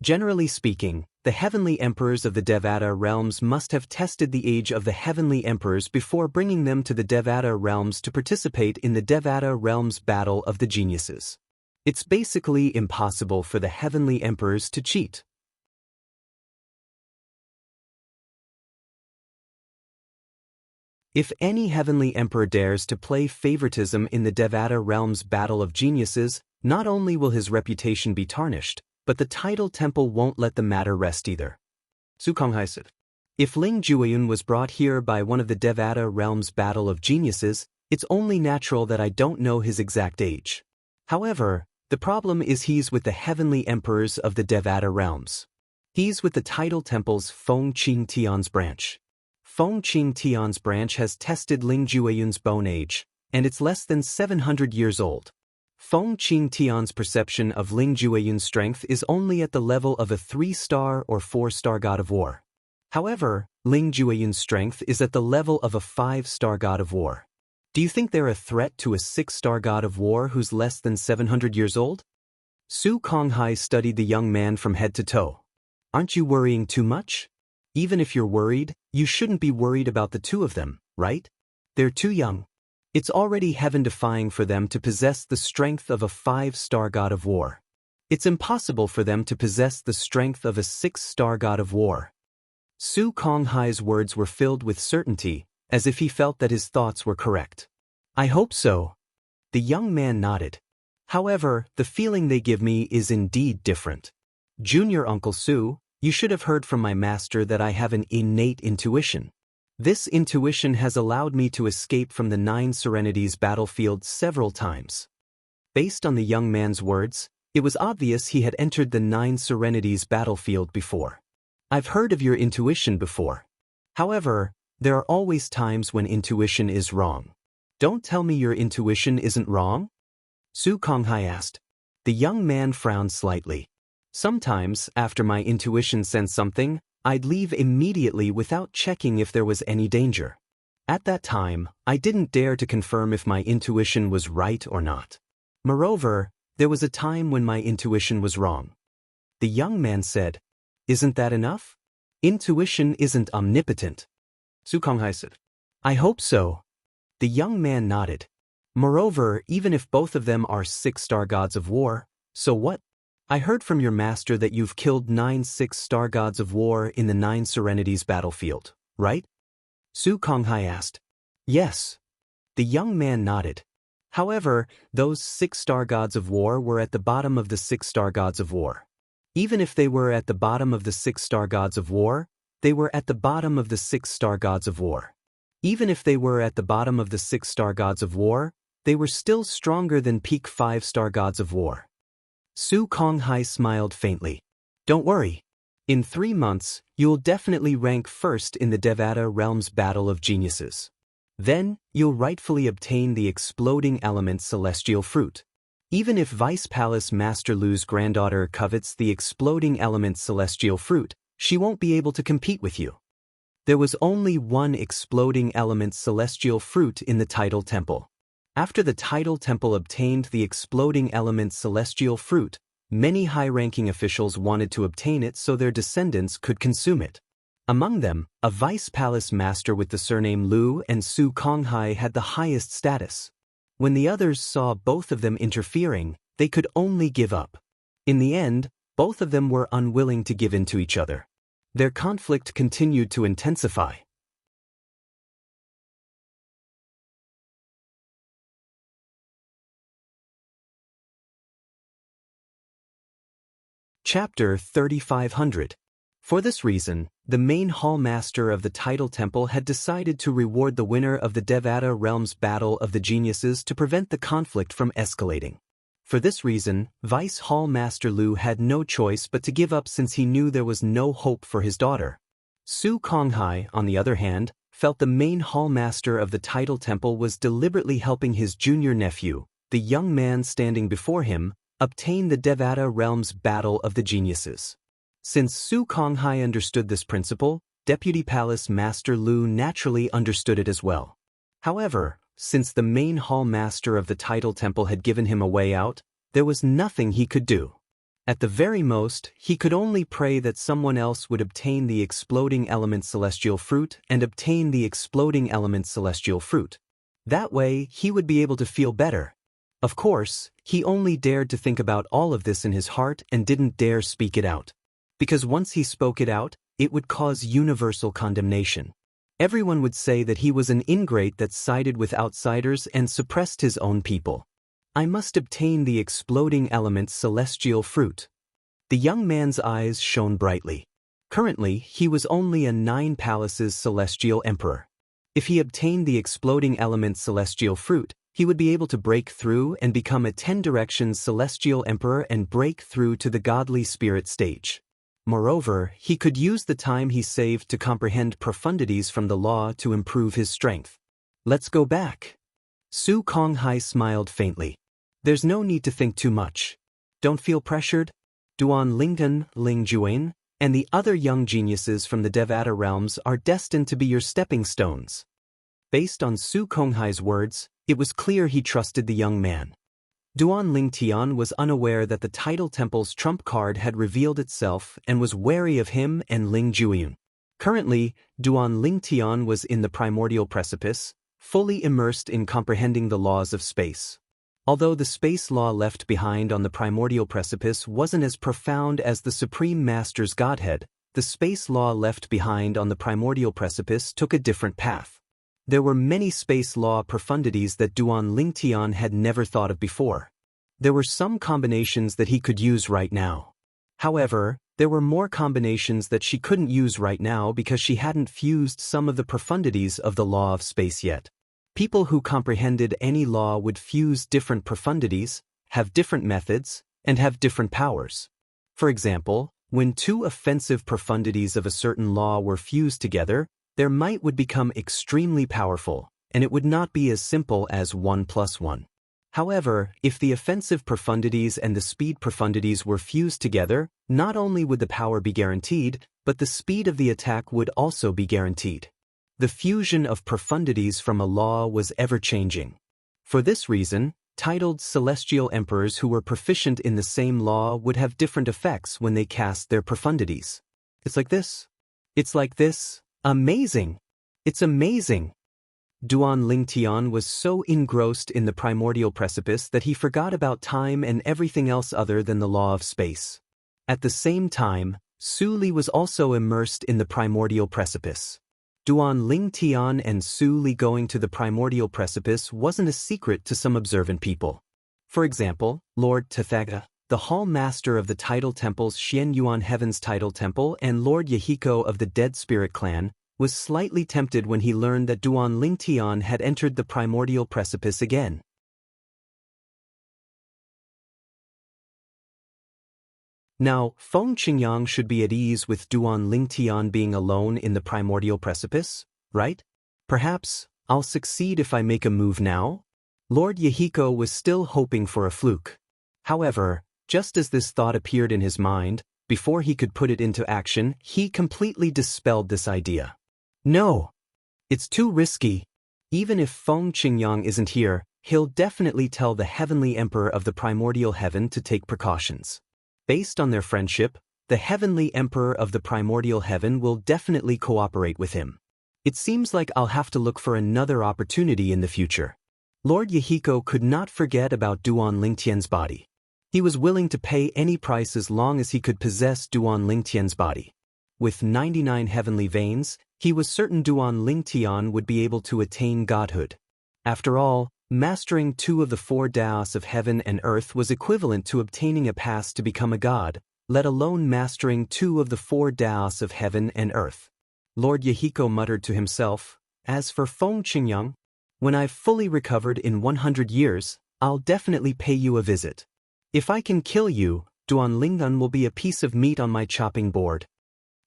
A: Generally speaking, the heavenly emperors of the Devata realms must have tested the age of the heavenly emperors before bringing them to the Devata realms to participate in the Devata realm's Battle of the Geniuses. It's basically impossible for the heavenly emperors to cheat. If any heavenly emperor dares to play favoritism in the Devata realm's Battle of Geniuses, not only will his reputation be tarnished, but the tidal temple won't let the matter rest either. Su Konghai said. If Ling Jueyun was brought here by one of the Devata realm's Battle of Geniuses, it's only natural that I don't know his exact age. However, the problem is he's with the heavenly emperors of the Devata realms. He's with the tidal temple's Feng Qing Tian's branch. Feng Qing Tian's branch has tested Ling Jueyun's bone age, and it's less than 700 years old. Feng Qing Tian's perception of Ling Jueyun's strength is only at the level of a 3-star or 4-star god of war. However, Ling Jueyun's strength is at the level of a 5-star god of war. Do you think they're a threat to a 6-star god of war who's less than 700 years old? Su Konghai studied the young man from head to toe. Aren't you worrying too much? Even if you're worried, you shouldn't be worried about the 2 of them, right? They're too young. It's already heaven-defying for them to possess the strength of a 5-star god of war. It's impossible for them to possess the strength of a 6-star god of war. Su Konghai's words were filled with certainty, as if he felt that his thoughts were correct. I hope so. The young man nodded. However, the feeling they give me is indeed different. Junior Uncle Su, you should have heard from my master that I have an innate intuition. This intuition has allowed me to escape from the 9 Serenities battlefield several times. Based on the young man's words, it was obvious he had entered the 9 Serenities battlefield before. I've heard of your intuition before. However, there are always times when intuition is wrong. Don't tell me your intuition isn't wrong? Su Konghai asked. The young man frowned slightly. Sometimes, after my intuition sensed something, I'd leave immediately without checking if there was any danger. At that time, I didn't dare to confirm if my intuition was right or not. Moreover, there was a time when my intuition was wrong. The young man said, Isn't that enough? Intuition isn't omnipotent. Su Konghai said. I hope so. The young man nodded. Moreover, even if both of them are 6-star gods of war, so what? I heard from your master that you've killed 9 6-star gods of war in the 9 Serenities battlefield, right? Su Konghai asked. Yes. The young man nodded. However, those 6-star gods of war were at the bottom of the 6-star gods of war. Even if they were at the bottom of the 6-star gods of war, they were at the bottom of the 6-star gods of war. Even if they were at the bottom of the 6-star gods of war, they were still stronger than peak 5-star gods of war. Su Konghai smiled faintly. Don't worry. In 3 months, you'll definitely rank first in the Devata Realm's Battle of Geniuses. Then, you'll rightfully obtain the Exploding Element Celestial Fruit. Even if Vice Palace Master Lu's granddaughter covets the Exploding Element Celestial Fruit, she won't be able to compete with you. There was only one Exploding Element Celestial Fruit in the Tidal Temple. After the Tidal Temple obtained the Exploding Element Celestial Fruit, many high-ranking officials wanted to obtain it so their descendants could consume it. Among them, a Vice Palace Master with the surname Lu and Su Konghai had the highest status. When the others saw both of them interfering, they could only give up. In the end, both of them were unwilling to give in to each other. Their conflict continued to intensify. Chapter 3500. For this reason, the main Hall Master of the Tidal Temple had decided to reward the winner of the Devata Realm's Battle of the Geniuses to prevent the conflict from escalating. For this reason, Vice Hall Master Lu had no choice but to give up since he knew there was no hope for his daughter. Su Konghai, on the other hand, felt the main Hall Master of the Tidal Temple was deliberately helping his junior nephew, the young man standing before him, obtain the Devata Realm's Battle of the Geniuses. Since Su Konghai understood this principle, Deputy Palace Master Lu naturally understood it as well. However, since the main Hall Master of the Tidal Temple had given him a way out, there was nothing he could do. At the very most, he could only pray that someone else would obtain the Exploding Element Celestial Fruit and obtain the Exploding Element Celestial Fruit. That way, he would be able to feel better. Of course, he only dared to think about all of this in his heart and didn't dare speak it out. Because once he spoke it out, it would cause universal condemnation. Everyone would say that he was an ingrate that sided with outsiders and suppressed his own people. I must obtain the Exploding Element Celestial Fruit. The young man's eyes shone brightly. Currently, he was only a 9 palaces celestial emperor. If he obtained the Exploding Element Celestial Fruit, he would be able to break through and become a 10 directions celestial emperor and break through to the godly spirit stage. Moreover, he could use the time he saved to comprehend profundities from the law to improve his strength. Let's go back. Su Konghai smiled faintly. There's no need to think too much. Don't feel pressured. Duan Lingdan, Ling Juan, and the other young geniuses from the Devata realms are destined to be your stepping stones. Based on Su Konghai's words, it was clear he trusted the young man. Duan Lingtian was unaware that the Tidal Temple's trump card had revealed itself and was wary of him and Ling Juiyun. Currently, Duan Lingtian was in the primordial precipice, fully immersed in comprehending the laws of space. Although the space law left behind on the primordial precipice wasn't as profound as the Supreme Master's Godhead, the space law left behind on the primordial precipice took a different path. There were many space law profundities that Duan Lingtian had never thought of before. There were some combinations that he could use right now. However, there were more combinations that she couldn't use right now because she hadn't fused some of the profundities of the law of space yet. People who comprehended any law would fuse different profundities, have different methods, and have different powers. For example, when 2 offensive profundities of a certain law were fused together, their might would become extremely powerful, and it would not be as simple as 1 + 1. However, if the offensive profundities and the speed profundities were fused together, not only would the power be guaranteed, but the speed of the attack would also be guaranteed. The fusion of profundities from a law was ever-changing. For this reason, titled celestial emperors who were proficient in the same law would have different effects when they cast their profundities. It's like this. It's like this. Amazing! It's amazing! Duan Lingtian was so engrossed in the primordial precipice that he forgot about time and everything else other than the law of space. At the same time, Su Li was also immersed in the primordial precipice. Duan Lingtian and Su Li going to the primordial precipice wasn't a secret to some observant people. For example, Lord Tathaga, the Hall Master of the Tidal Temple's Xianyuan Heaven's Tidal Temple, and Lord Yahiko of the Dead Spirit Clan, was slightly tempted when he learned that Duan Lingtian had entered the primordial precipice again. Now, Feng Qingyang should be at ease with Duan Lingtian being alone in the primordial precipice, right? Perhaps, I'll succeed if I make a move now? Lord Yahiko was still hoping for a fluke. However, just as this thought appeared in his mind, before he could put it into action, he completely dispelled this idea. No! It's too risky. Even if Feng Qingyang isn't here, he'll definitely tell the Heavenly Emperor of the Primordial Heaven to take precautions. Based on their friendship, the Heavenly Emperor of the Primordial Heaven will definitely cooperate with him. It seems like I'll have to look for another opportunity in the future. Lord Yahiko could not forget about Duan Lingtian's body. He was willing to pay any price as long as he could possess Duan Lingtian's body. With 99 heavenly veins, he was certain Duan Lingtian would be able to attain godhood. After all, mastering 2 of the 4 Daos of heaven and earth was equivalent to obtaining a pass to become a god, let alone mastering 2 of the 4 Daos of heaven and earth. Lord Yahiko muttered to himself, as for Feng Qingyang, when I've fully recovered in 100 years, I'll definitely pay you a visit. If I can kill you, Duan Lingnan will be a piece of meat on my chopping board.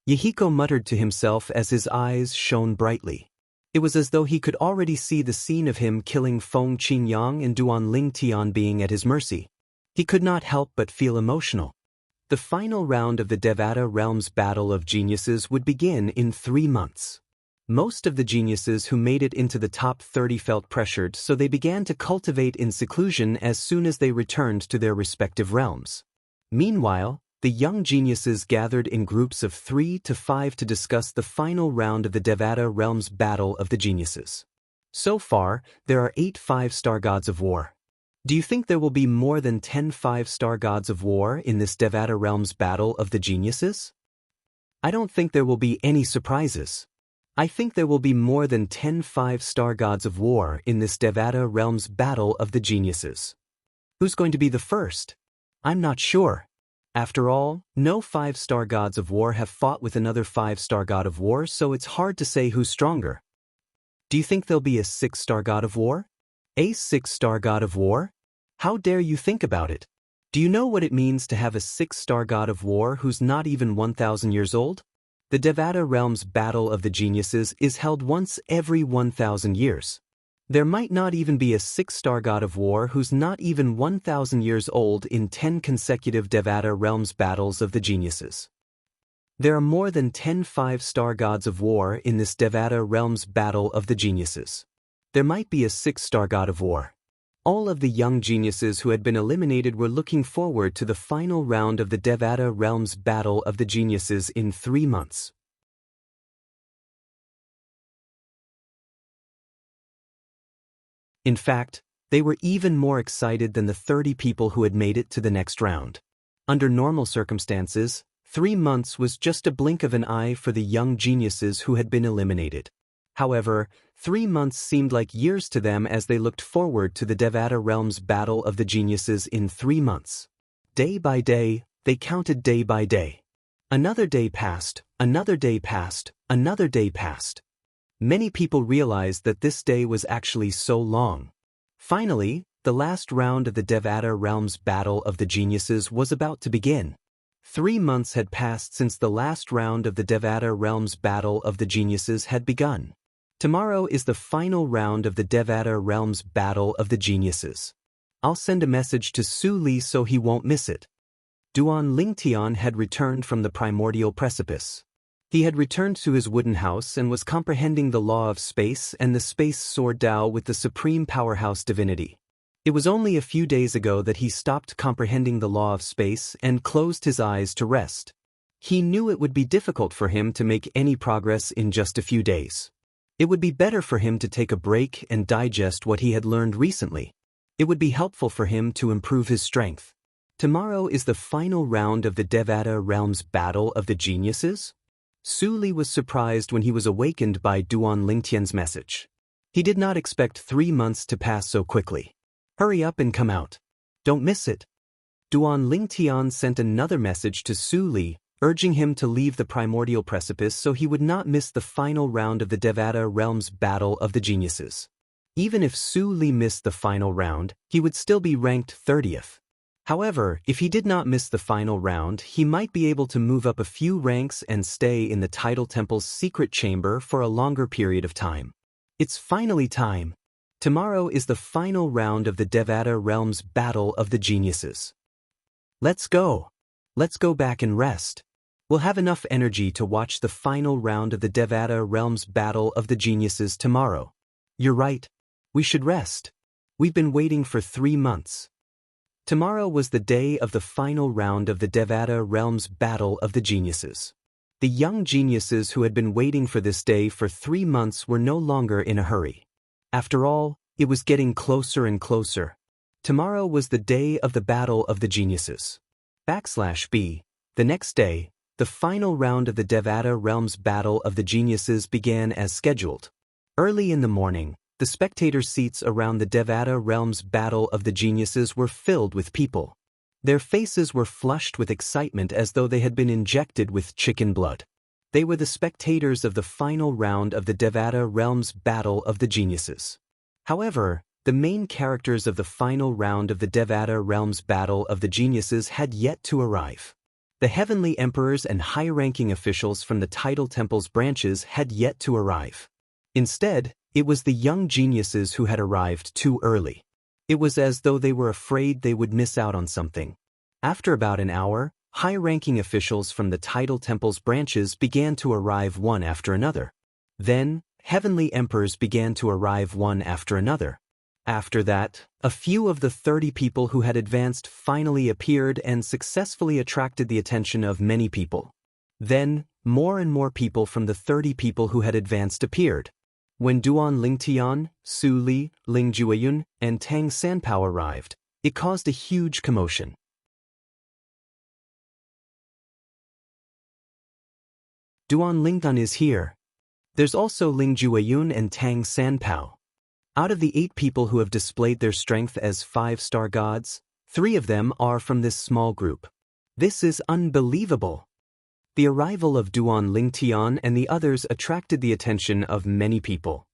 A: Yahiko muttered to himself as his eyes shone brightly. It was as though he could already see the scene of him killing Feng Qingyang and Duan Lingtian being at his mercy. He could not help but feel emotional. The final round of the Devata Realms Battle of Geniuses would begin in 3 months. Most of the geniuses who made it into the top 30 felt pressured, so they began to cultivate in seclusion as soon as they returned to their respective realms. Meanwhile, the young geniuses gathered in groups of 3 to 5 to discuss the final round of the Devata Realms Battle of the Geniuses. So far, there are 8 5-star gods of war. Do you think there will be more than 10 5-star gods of war in this Devata Realms Battle of the Geniuses? I don't think there will be any surprises. I think there will be more than 10 5-star gods of war in this Devata Realms Battle of the Geniuses. Who's going to be the first? I'm not sure. After all, no 5-star gods of war have fought with another 5-star god of war, so it's hard to say who's stronger. Do you think there'll be a 6-star god of war? A 6-star god of war? How dare you think about it? Do you know what it means to have a 6-star god of war who's not even 1,000 years old? The Devata Realms Battle of the Geniuses is held once every 1,000 years. There might not even be a 6-star god of war who's not even 1,000 years old in 10 consecutive Devata Realms Battles of the Geniuses. There are more than 10 5-star gods of war in this Devata Realms Battle of the Geniuses. There might be a 6-star god of war. All of the young geniuses who had been eliminated were looking forward to the final round of the Devata Realms Battle of the Geniuses in 3 months. In fact, they were even more excited than the 30 people who had made it to the next round. Under normal circumstances, 3 months was just a blink of an eye for the young geniuses who had been eliminated. However, 3 months seemed like years to them as they looked forward to the Devata Realms Battle of the Geniuses in 3 months. Day by day, they counted day by day. Another day passed, another day passed, another day passed. Many people realized that this day was actually so long. Finally, the last round of the Devata Realms Battle of the Geniuses was about to begin. 3 months had passed since the last round of the Devata Realms Battle of the Geniuses had begun. Tomorrow is the final round of the Devata Realms Battle of the Geniuses. I'll send a message to Su Li so he won't miss it. Duan Lingtian had returned from the primordial precipice. He had returned to his wooden house and was comprehending the law of space and the space sword Tao with the supreme powerhouse divinity. It was only a few days ago that he stopped comprehending the law of space and closed his eyes to rest. He knew it would be difficult for him to make any progress in just a few days. It would be better for him to take a break and digest what he had learned recently. It would be helpful for him to improve his strength. Tomorrow is the final round of the Devata Realm's Battle of the Geniuses? Su Li was surprised when he was awakened by Duan Lingtian's message. He did not expect 3 months to pass so quickly. Hurry up and come out. Don't miss it. Duan Lingtian sent another message to Su Li, urging him to leave the primordial precipice so he would not miss the final round of the Devata Realm's Battle of the Geniuses. Even if Su Li missed the final round, he would still be ranked 30th. However, if he did not miss the final round, he might be able to move up a few ranks and stay in the Tidal Temple's secret chamber for a longer period of time. It's finally time. Tomorrow is the final round of the Devata Realm's Battle of the Geniuses. Let's go. Let's go back and rest. We'll have enough energy to watch the final round of the Devata Realm's Battle of the Geniuses tomorrow. You're right. We should rest. We've been waiting for 3 months. Tomorrow was the day of the final round of the Devata Realm's Battle of the Geniuses. The young geniuses who had been waiting for this day for 3 months were no longer in a hurry. After all, it was getting closer and closer. Tomorrow was the day of the Battle of the Geniuses. /B. The next day, the final round of the Devata Realm's Battle of the Geniuses began as scheduled. Early in the morning, the spectator seats around the Devata Realm's Battle of the Geniuses were filled with people. Their faces were flushed with excitement as though they had been injected with chicken blood. They were the spectators of the final round of the Devata Realm's Battle of the Geniuses. However, the main characters of the final round of the Devata Realm's Battle of the Geniuses had yet to arrive. The heavenly emperors and high-ranking officials from the Tidal Temple's branches had yet to arrive. Instead, it was the young geniuses who had arrived too early. It was as though they were afraid they would miss out on something. After about an hour, high-ranking officials from the Tidal Temple's branches began to arrive one after another. Then, heavenly emperors began to arrive one after another. After that, a few of the 30 people who had advanced finally appeared and successfully attracted the attention of many people. Then, more and more people from the 30 people who had advanced appeared. When Duan Lingtian, Su Li, Ling Jueyun, and Tang Sanpao arrived, it caused a huge commotion. Duan Lingtian is here. There's also Ling Jueyun and Tang Sanpao. Out of the 8 people who have displayed their strength as 5-star gods, 3 of them are from this small group. This is unbelievable. The arrival of Duan Lingtian and the others attracted the attention of many people.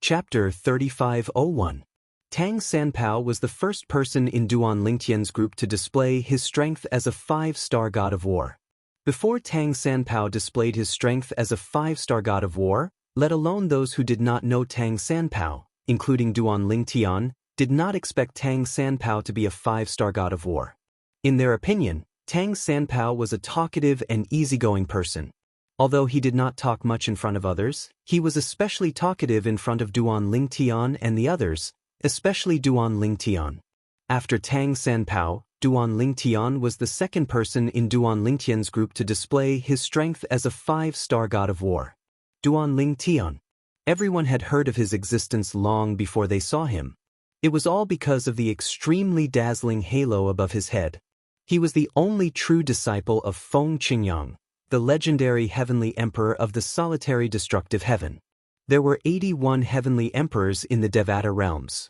A: Chapter 3501. Tang Sanpao was the first person in Duan Lingtian's group to display his strength as a 5-star god of war. Before Tang Sanpao displayed his strength as a 5-star god of war, let alone those who did not know Tang Sanpao, including Duan Lingtian, did not expect Tang Sanpao to be a 5-star god of war. In their opinion, Tang Sanpao was a talkative and easygoing person. Although he did not talk much in front of others, he was especially talkative in front of Duan Lingtian and the others, especially Duan Lingtian. After Tang Sanpao, Duan Lingtian was the second person in Duan Lingtian's group to display his strength as a 5-star god of war. Duan Lingtian. Everyone had heard of his existence long before they saw him. It was all because of the extremely dazzling halo above his head. He was the only true disciple of Feng Qingyang, the legendary heavenly emperor of the solitary destructive heaven. There were 81 heavenly emperors in the Devata realms.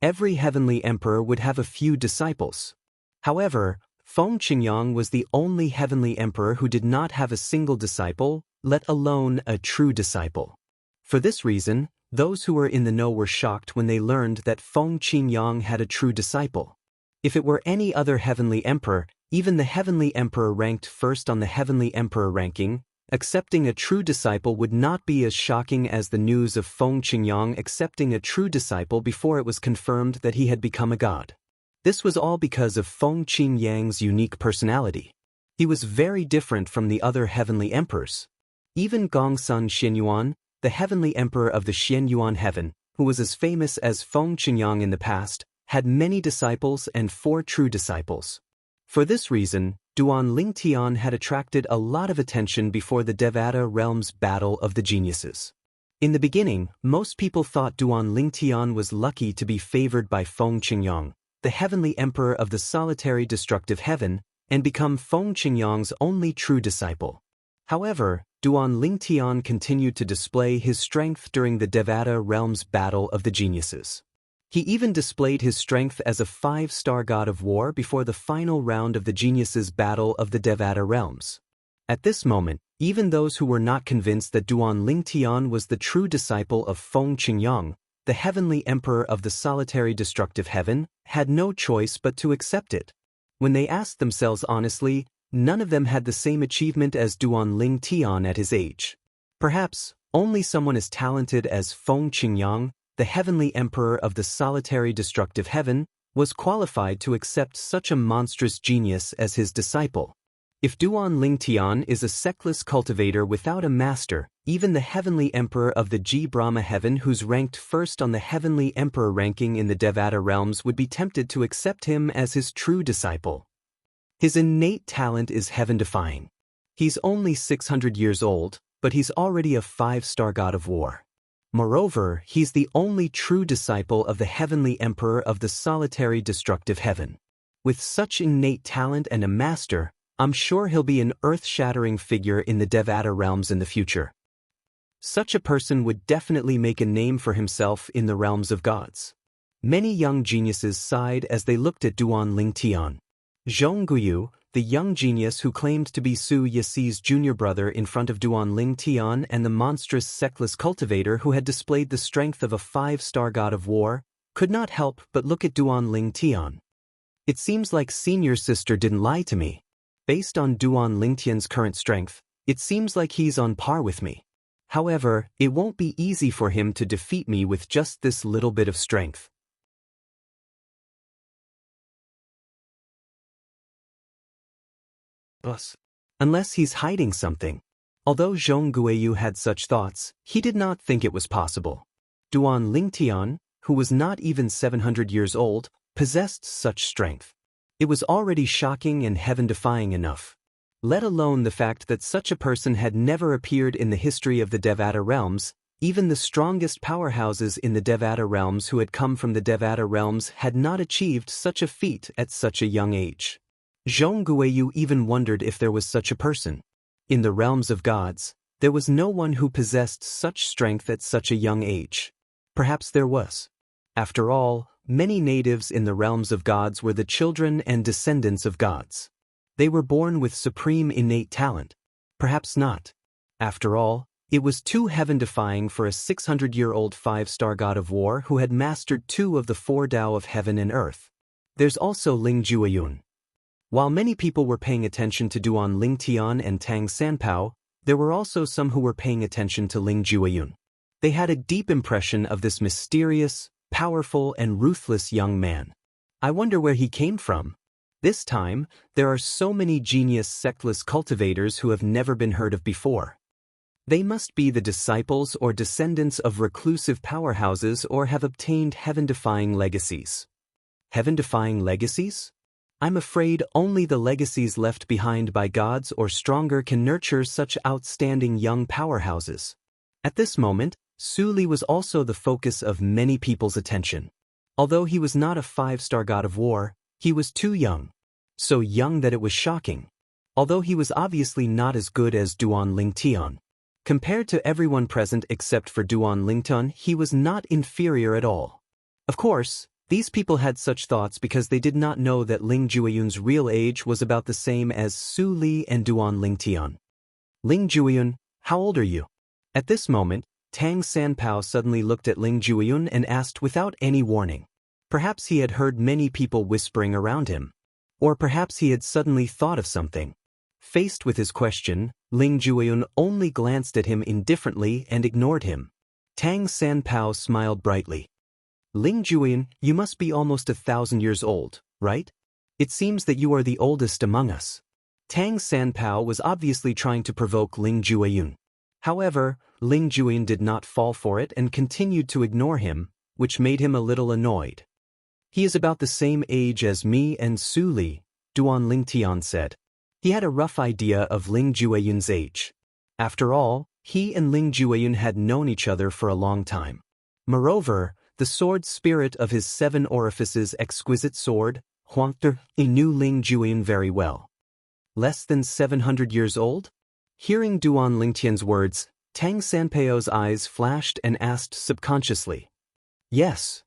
A: Every heavenly emperor would have a few disciples. However, Feng Qingyang was the only heavenly emperor who did not have a single disciple, let alone a true disciple. For this reason, those who were in the know were shocked when they learned that Feng Qingyang had a true disciple. If it were any other heavenly emperor, even the heavenly emperor ranked first on the heavenly emperor ranking, accepting a true disciple would not be as shocking as the news of Feng Qingyang accepting a true disciple before it was confirmed that he had become a god. This was all because of Feng Qingyang's unique personality. He was very different from the other heavenly emperors. Even Gongsun Xianyuan, the heavenly emperor of the Xianyuan heaven, who was as famous as Feng Qingyang in the past, had many disciples and 4 true disciples. For this reason, Duan Lingtian had attracted a lot of attention before the Devata realm's battle of the geniuses. In the beginning, most people thought Duan Lingtian was lucky to be favored by Feng Qingyang, the heavenly emperor of the solitary destructive heaven, and become Feng Qingyang's only true disciple. However, Duan Lingtian continued to display his strength during the Devata realm's battle of the geniuses. He even displayed his strength as a 5-star god of war before the final round of the geniuses' battle of the Devata realms. At this moment, even those who were not convinced that Duan Lingtian was the true disciple of Feng Qingyang, the heavenly emperor of the solitary destructive heaven, had no choice but to accept it. When they asked themselves honestly, none of them had the same achievement as Duan Lingtian at his age. Perhaps, only someone as talented as Feng Qingyang, the heavenly emperor of the solitary destructive heaven, was qualified to accept such a monstrous genius as his disciple. If Duan Lingtian is a sectless cultivator without a master, even the heavenly emperor of the G Brahma heaven who's ranked first on the heavenly emperor ranking in the Devata realms would be tempted to accept him as his true disciple. His innate talent is heaven-defying. He's only 600 years old, but he's already a 5-star god of war. Moreover, he's the only true disciple of the heavenly emperor of the solitary destructive heaven. With such innate talent and a master, I'm sure he'll be an earth-shattering figure in the Devata realms in the future. Such a person would definitely make a name for himself in the realms of gods. Many young geniuses sighed as they looked at Duan Lingtian. Zhong Guiyu, the young genius who claimed to be Su Yixi's junior brother in front of Duan Lingtian and the monstrous sectless cultivator who had displayed the strength of a 5-star god of war, could not help but look at Duan Lingtian. It seems like senior sister didn't lie to me. Based on Duan Lingtian's current strength, it seems like he's on par with me. However, it won't be easy for him to defeat me with just this little bit of strength. Unless he's hiding something. Although Zhong Guiyu had such thoughts, he did not think it was possible. Duan Lingtian, who was not even 700 years old, possessed such strength. It was already shocking and heaven-defying enough. Let alone the fact that such a person had never appeared in the history of the Devata realms. Even the strongest powerhouses in the Devata realms who had come from the Devata realms had not achieved such a feat at such a young age. Zhong Guiyu even wondered if there was such a person. In the realms of gods, there was no one who possessed such strength at such a young age. Perhaps there was. After all, many natives in the realms of gods were the children and descendants of gods. They were born with supreme innate talent. Perhaps not. After all, it was too heaven-defying for a 600-year-old 5-star god of war who had mastered 2 of the 4 Tao of heaven and earth. There's also Ling Jueyun. While many people were paying attention to Duan Lingtian and Tang Sanpao, there were also some who were paying attention to Ling Jueyun. They had a deep impression of this mysterious, powerful, and ruthless young man. I wonder where he came from. This time, there are so many genius sectless cultivators who have never been heard of before. They must be the disciples or descendants of reclusive powerhouses or have obtained heaven-defying legacies. Heaven-defying legacies? I'm afraid only the legacies left behind by gods or stronger can nurture such outstanding young powerhouses. At this moment, Su Li was also the focus of many people's attention. Although he was not a 5-star god of war, he was too young. So young that it was shocking. Although he was obviously not as good as Duan Lingtian. Compared to everyone present except for Duan Lingtian, he was not inferior at all. Of course, these people had such thoughts because they did not know that Ling Jueyun's real age was about the same as Su Li and Duan Lingtian. Ling Jueyun, how old are you? At this moment, Tang Sanpao suddenly looked at Ling Jueyun and asked without any warning. Perhaps he had heard many people whispering around him. Or perhaps he had suddenly thought of something. Faced with his question, Ling Jueyun only glanced at him indifferently and ignored him. Tang Sanpao smiled brightly. Ling Jueyun, you must be almost 1,000 years old, right? It seems that you are the oldest among us. Tang Sanpao was obviously trying to provoke Ling Jueyun. However, Ling Jueyun did not fall for it and continued to ignore him, which made him a little annoyed. He is about the same age as me and Su Li, Duan Lingtian said. He had a rough idea of Ling Jueyun's age. After all, he and Ling Jueyun had known each other for a long time. Moreover, the sword spirit of his 7 orifices exquisite sword, Huangde, he knew Ling Jueyun very well. Less than 700 years old? Hearing Duan Lingtian's words, Tang Sanpeo's eyes flashed and asked subconsciously. Yes.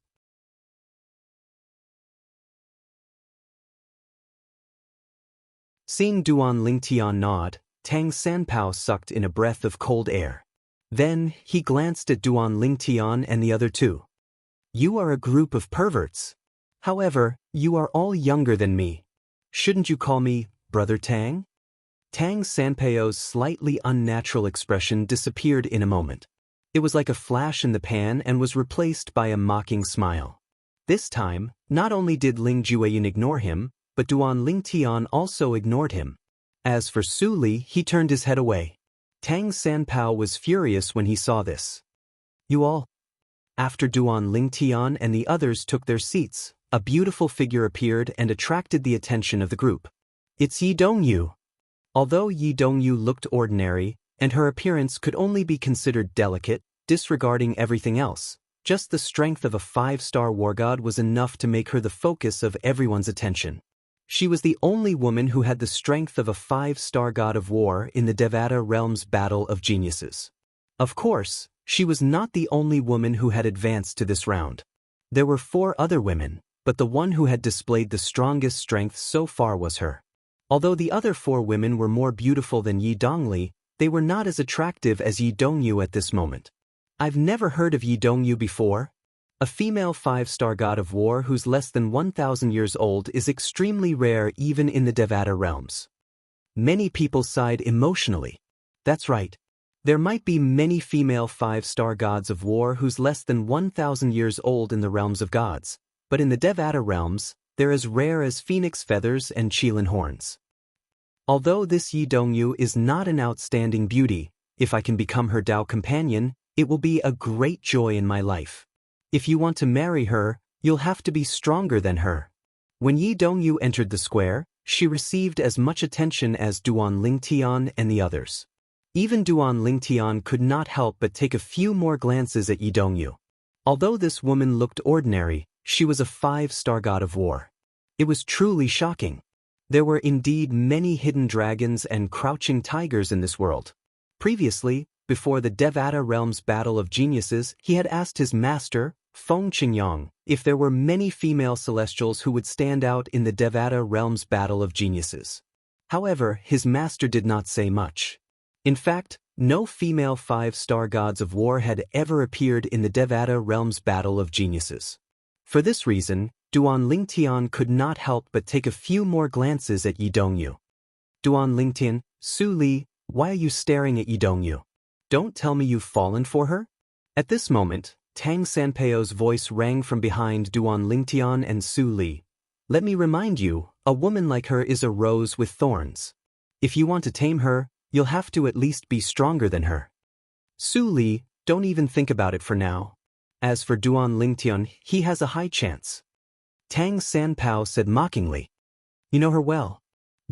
A: Seeing Duan Lingtian nod, Tang Sanpao sucked in a breath of cold air. Then, he glanced at Duan Lingtian and the other two. You are a group of perverts. However, you are all younger than me. Shouldn't you call me Brother Tang? Tang Sanpeo's slightly unnatural expression disappeared in a moment. It was like a flash in the pan and was replaced by a mocking smile. This time, not only did Ling Jueyun ignore him, but Duan Lingtian also ignored him. As for Su Li, he turned his head away. Tang Sanpao was furious when he saw this. You all? After Duan Lingtian and the others took their seats, a beautiful figure appeared and attracted the attention of the group. It's Yi Dongyu. Although Yi Dongyu looked ordinary, and her appearance could only be considered delicate, disregarding everything else, just the strength of a 5-star war god was enough to make her the focus of everyone's attention. She was the only woman who had the strength of a 5-star god of war in the Devata realm's battle of geniuses. Of course, she was not the only woman who had advanced to this round. There were 4 other women, but the one who had displayed the strongest strength so far was her. Although the other 4 women were more beautiful than Yi Dongli, they were not as attractive as Yi Dongyu at this moment. I've never heard of Yi Dongyu before. A female 5-star god of war who's less than 1,000 years old is extremely rare even in the Devata realms. Many people sighed emotionally. That's right. There might be many female 5-star gods of war who's less than 1,000 years old in the realms of gods, but in the Devata realms, they're as rare as phoenix feathers and qilin horns. Although this Yi Dongyu is not an outstanding beauty, if I can become her Dao companion, it will be a great joy in my life. If you want to marry her, you'll have to be stronger than her. When Yi Dongyu entered the square, she received as much attention as Duan Lingtian and the others. Even Duan Lingtian could not help but take a few more glances at Yi Dongyu. Although this woman looked ordinary, she was a 5-star god of war. It was truly shocking. There were indeed many hidden dragons and crouching tigers in this world. Previously, before the Devata realm's battle of geniuses, he had asked his master, Feng Qingyang, if there were many female celestials who would stand out in the Devata realm's battle of geniuses. However, his master did not say much. In fact, no female 5-star gods of war had ever appeared in the Devata realm's battle of geniuses. For this reason, Duan Lingtian could not help but take a few more glances at Yi Dongyu. Duan Lingtian, Su Li, why are you staring at Yi Dongyu? Don't tell me you've fallen for her? At this moment, Tang Sanpeo's voice rang from behind Duan Lingtian and Su Li. Let me remind you, a woman like her is a rose with thorns. If you want to tame her, you'll have to at least be stronger than her. Su Li, don't even think about it for now. As for Duan Lingtian, he has a high chance. Tang Sanpao said mockingly. You know her well.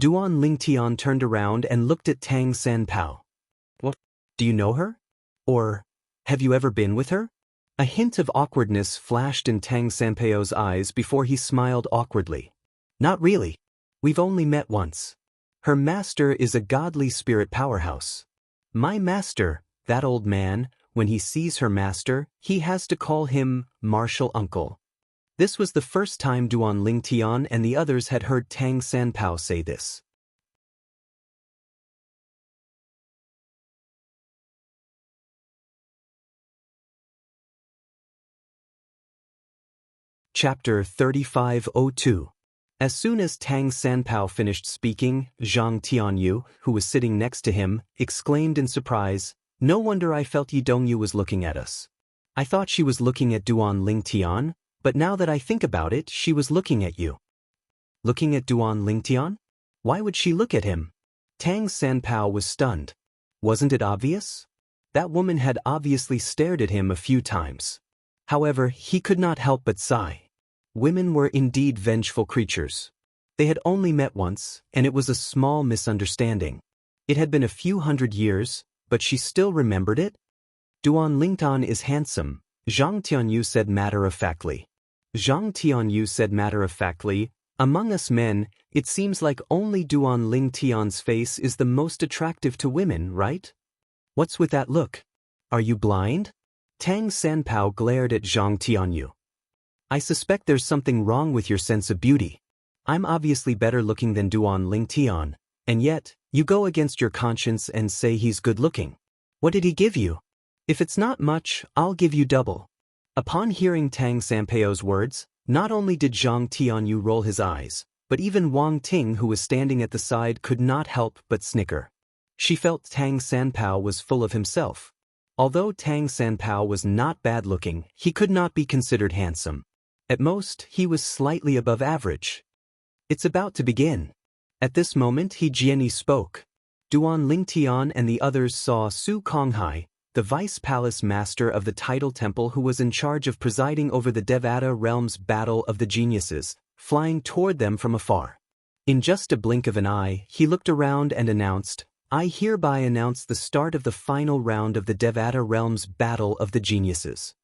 A: Duan Lingtian turned around and looked at Tang Sanpao. What? Do you know her? Or, have you ever been with her? A hint of awkwardness flashed in Tang Sanpeo's eyes before he smiled awkwardly. Not really. We've only met once. Her master is a godly spirit powerhouse. My master, that old man, when he sees her master, he has to call him martial uncle. This was the first time Duan Lingtian and the others had heard Tang Sanpao say this. Chapter 3502. As soon as Tang Sanpao finished speaking, Zhang Tianyu, who was sitting next to him, exclaimed in surprise, "No wonder I felt Yi Dongyu was looking at us. I thought she was looking at Duan Lingtian, but now that I think about it, she was looking at you." Looking at Duan Lingtian? Why would she look at him? Tang Sanpao was stunned. Wasn't it obvious? That woman had obviously stared at him a few times. However, he could not help but sigh. Women were indeed vengeful creatures. They had only met once, and it was a small misunderstanding. It had been a few hundred years, but she still remembered it? Duan Lingtan is handsome, Zhang Tianyu said matter-of-factly. Zhang Tianyu said matter-of-factly, among us men, it seems like only Duan Lingtian's face is the most attractive to women, right? What's with that look? Are you blind? Tang Sanpao glared at Zhang Tianyu. I suspect there's something wrong with your sense of beauty. I'm obviously better looking than Duan Lingtian, and yet, you go against your conscience and say he's good looking. What did he give you? If it's not much, I'll give you double. Upon hearing Tang Sanpao's words, not only did Zhang Tianyu roll his eyes, but even Wang Ting, who was standing at the side, could not help but snicker. She felt Tang Sanpao was full of himself. Although Tang Sanpao was not bad-looking, he could not be considered handsome. At most, he was slightly above average. It's about to begin. At this moment, He Jianyi spoke. Duan Lingtian and the others saw Su Konghai, the vice palace master of the Tidal Temple who was in charge of presiding over the Devata realm's battle of the geniuses, flying toward them from afar. In just a blink of an eye, he looked around and announced, I hereby announce the start of the final round of the Devata realm's battle of the geniuses.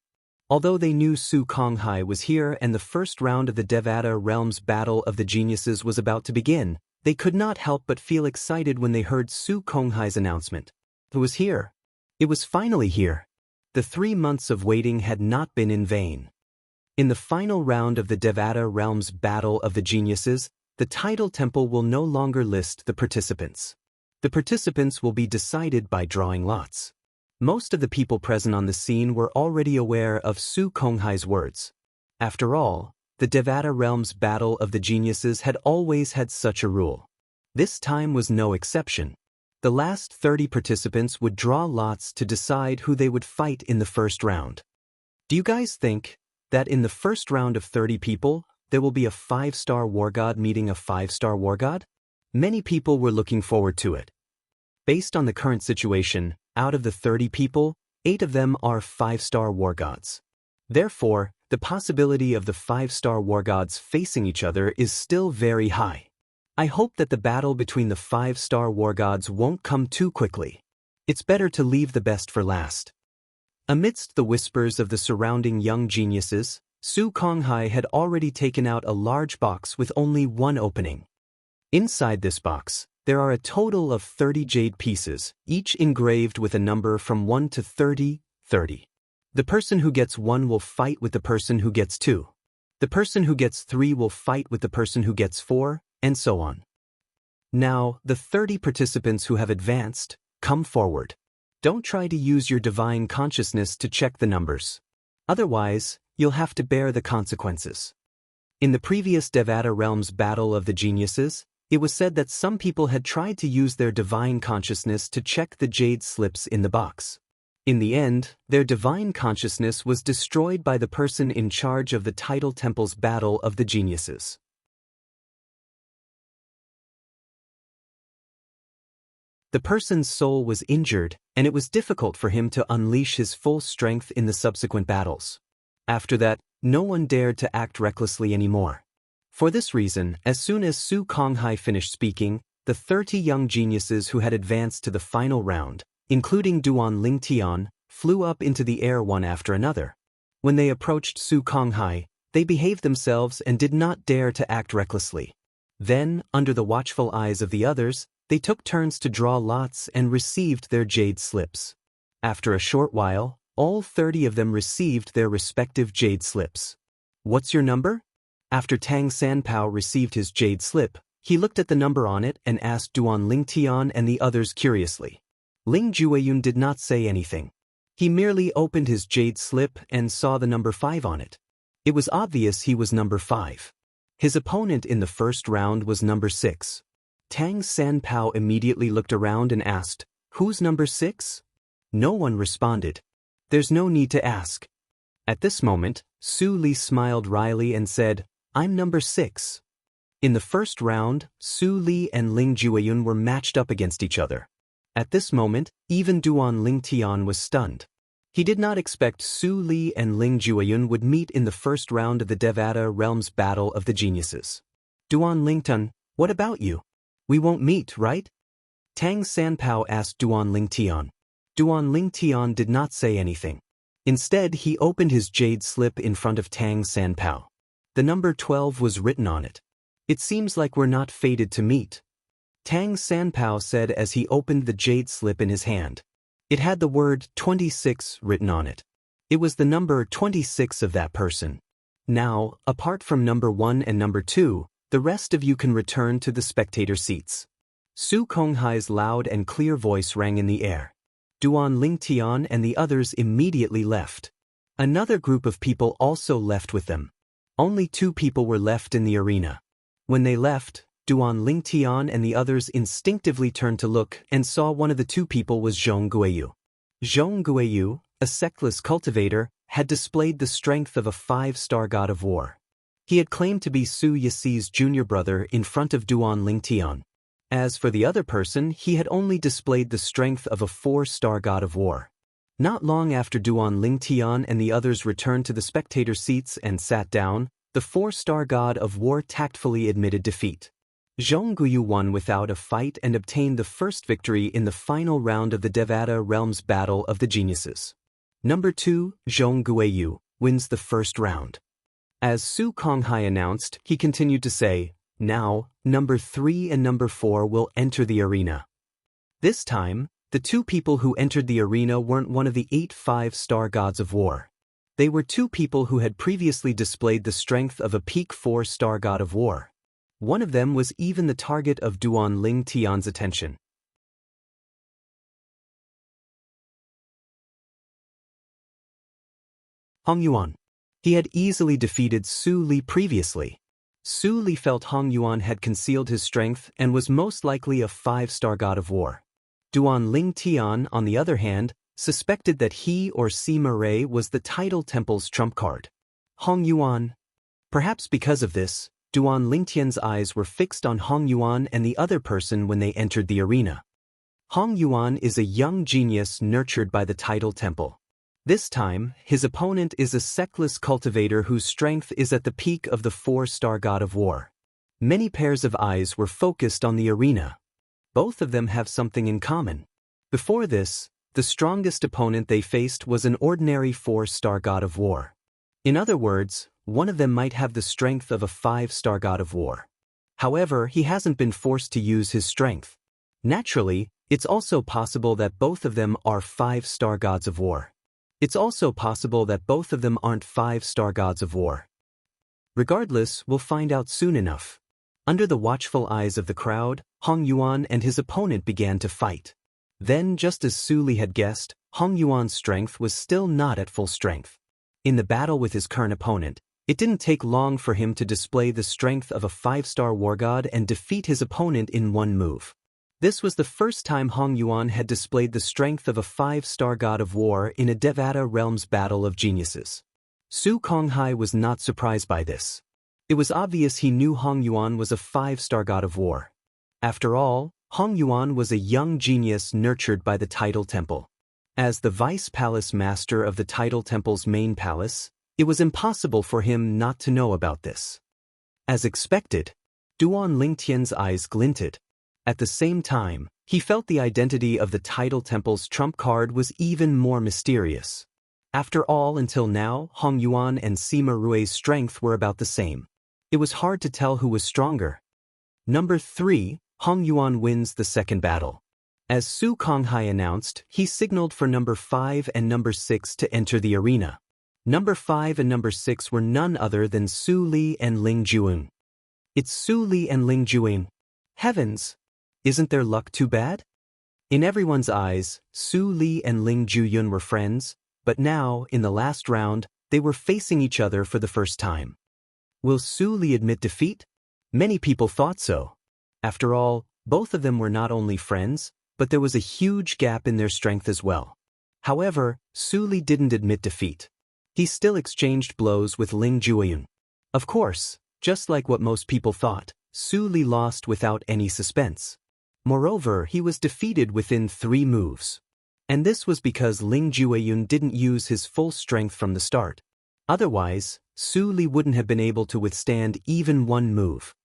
A: Although they knew Su Konghai was here and the first round of the Devata realm's battle of the geniuses was about to begin, they could not help but feel excited when they heard Su Konghai's announcement. It was here. It was finally here. The 3 months of waiting had not been in vain. In the final round of the Devata realm's battle of the geniuses, the Tidal Temple will no longer list the participants. The participants will be decided by drawing lots. Most of the people present on the scene were already aware of Su Konghai's words. After all, the Devata realm's battle of the geniuses had always had such a rule. This time was no exception. The last 30 participants would draw lots to decide who they would fight in the first round. Do you guys think that in the first round of 30 people, there will be a 5-star war god meeting a 5-star war god? Many people were looking forward to it. Based on the current situation, out of the 30 people, 8 of them are 5-star war gods. Therefore, the possibility of the 5-star war gods facing each other is still very high. I hope that the battle between the 5-star war gods won't come too quickly. It's better to leave the best for last. Amidst the whispers of the surrounding young geniuses, Su Konghai had already taken out a large box with only one opening. Inside this box, there are a total of 30 jade pieces, each engraved with a number from 1 to 30. The person who gets 1 will fight with the person who gets 2. The person who gets 3 will fight with the person who gets 4, and so on. Now, the 30 participants who have advanced, come forward. Don't try to use your divine consciousness to check the numbers. Otherwise, you'll have to bear the consequences. In the previous Devata realm's battle of the geniuses, it was said that some people had tried to use their divine consciousness to check the jade slips in the box. In the end, their divine consciousness was destroyed by the person in charge of the Tidal Temple's battle of the geniuses. The person's soul was injured, and it was difficult for him to unleash his full strength in the subsequent battles. After that, no one dared to act recklessly anymore. For this reason, as soon as Su Konghai finished speaking, the 30 young geniuses who had advanced to the final round, including Duan Lingtian, flew up into the air one after another. When they approached Su Konghai, they behaved themselves and did not dare to act recklessly. Then, under the watchful eyes of the others, they took turns to draw lots and received their jade slips. After a short while, all 30 of them received their respective jade slips. What's your number? After Tang Sanpao received his jade slip, he looked at the number on it and asked Duan Lingtian and the others curiously. Ling Jueyun did not say anything. He merely opened his jade slip and saw the number 5 on it. It was obvious he was number 5. His opponent in the first round was number 6. Tang Sanpao immediately looked around and asked, "Who's number 6? No one responded. There's no need to ask. At this moment, Su Li smiled wryly and said, "I'm number 6. In the first round, Su Li and Ling Jueyun were matched up against each other. At this moment, even Duan Lingtian was stunned. He did not expect Su Li and Ling Jueyun would meet in the first round of the Devata Realms Battle of the Geniuses. Duan Lingtian, what about you? We won't meet, right? Tang Sanpao asked Duan Lingtian. Duan Lingtian did not say anything. Instead, he opened his jade slip in front of Tang Sanpao. The number 12 was written on it. It seems like we're not fated to meet, Tang Sanpao said as he opened the jade slip in his hand. It had the word 26 written on it. It was the number 26 of that person. Now, apart from number 1 and number 2, the rest of you can return to the spectator seats. Su Konghai's loud and clear voice rang in the air. Duan Lingtian and the others immediately left. Another group of people also left with them. Only 2 people were left in the arena. When they left, Duan Lingtian and the others instinctively turned to look and saw one of the 2 people was Zhong Guiyu. Zhong Guiyu, a sectless cultivator, had displayed the strength of a 5-star god of war. He had claimed to be Su Yixi's junior brother in front of Duan Lingtian. As for the other person, he had only displayed the strength of a 4-star god of war. Not long after Duan Lingtian and the others returned to the spectator seats and sat down, the 4-star god of war tactfully admitted defeat. Zhong Guiyu won without a fight and obtained the first victory in the final round of the Devata Realms Battle of the Geniuses. Number 2, Zhong Guiyu, wins the first round. As Su Konghai announced, he continued to say, now, number 3 and number 4 will enter the arena. This time, the 2 people who entered the arena weren't one of the 8 5-star gods of war. They were 2 people who had previously displayed the strength of a peak 4-star god of war. One of them was even the target of Duan Lingtian's attention. Hong Yuan. He had easily defeated Su Li previously. Su Li felt Hong Yuan had concealed his strength and was most likely a 5-star god of war. Duan Lingtian, on the other hand, suspected that he or Sima Rui was the Tidal Temple's trump card. Hong Yuan. Perhaps because of this, Duan Lingtian's eyes were fixed on Hong Yuan and the other person when they entered the arena. Hong Yuan is a young genius nurtured by the Tidal Temple. This time, his opponent is a sectless cultivator whose strength is at the peak of the 4-star god of war. Many pairs of eyes were focused on the arena. Both of them have something in common. Before this, the strongest opponent they faced was an ordinary 4-star god of war. In other words, one of them might have the strength of a 5-star god of war. However, he hasn't been forced to use his strength. Naturally, it's also possible that both of them are 5-star gods of war. It's also possible that both of them aren't 5-star gods of war. Regardless, we'll find out soon enough. Under the watchful eyes of the crowd, Hong Yuan and his opponent began to fight. Then, just as Su Li had guessed, Hong Yuan's strength was still not at full strength. In the battle with his current opponent, it didn't take long for him to display the strength of a 5-star war god and defeat his opponent in one move. This was the first time Hong Yuan had displayed the strength of a 5-star god of war in a Devata Realms Battle of Geniuses. Su Konghai was not surprised by this. It was obvious he knew Hong Yuan was a 5-star god of war. After all, Hong Yuan was a young genius nurtured by the Tidal Temple. As the vice palace master of the Tidal Temple's main palace, it was impossible for him not to know about this. As expected, Duan Lingtian's eyes glinted. At the same time, he felt the identity of the Tidal Temple's trump card was even more mysterious. After all, until now, Hong Yuan and Sima Rui's strength were about the same. It was hard to tell who was stronger. Number 3, Hong Yuan wins the second battle. As Su Konghai announced, he signaled for number 5 and number 6 to enter the arena. Number 5 and number 6 were none other than Su Li and Ling Jueyun. It's Su Li and Ling Jueyun. Heavens! Isn't their luck too bad? In everyone's eyes, Su Li and Ling Jueyun were friends, but now, in the last round, they were facing each other for the first time. Will Su Li admit defeat? Many people thought so. After all, both of them were not only friends, but there was a huge gap in their strength as well. However, Su Li didn't admit defeat. He still exchanged blows with Ling Jueyun. Of course, just like what most people thought, Su Li lost without any suspense. Moreover, he was defeated within 3 moves. And this was because Ling Jueyun didn't use his full strength from the start. Otherwise, Su Li wouldn't have been able to withstand even one move.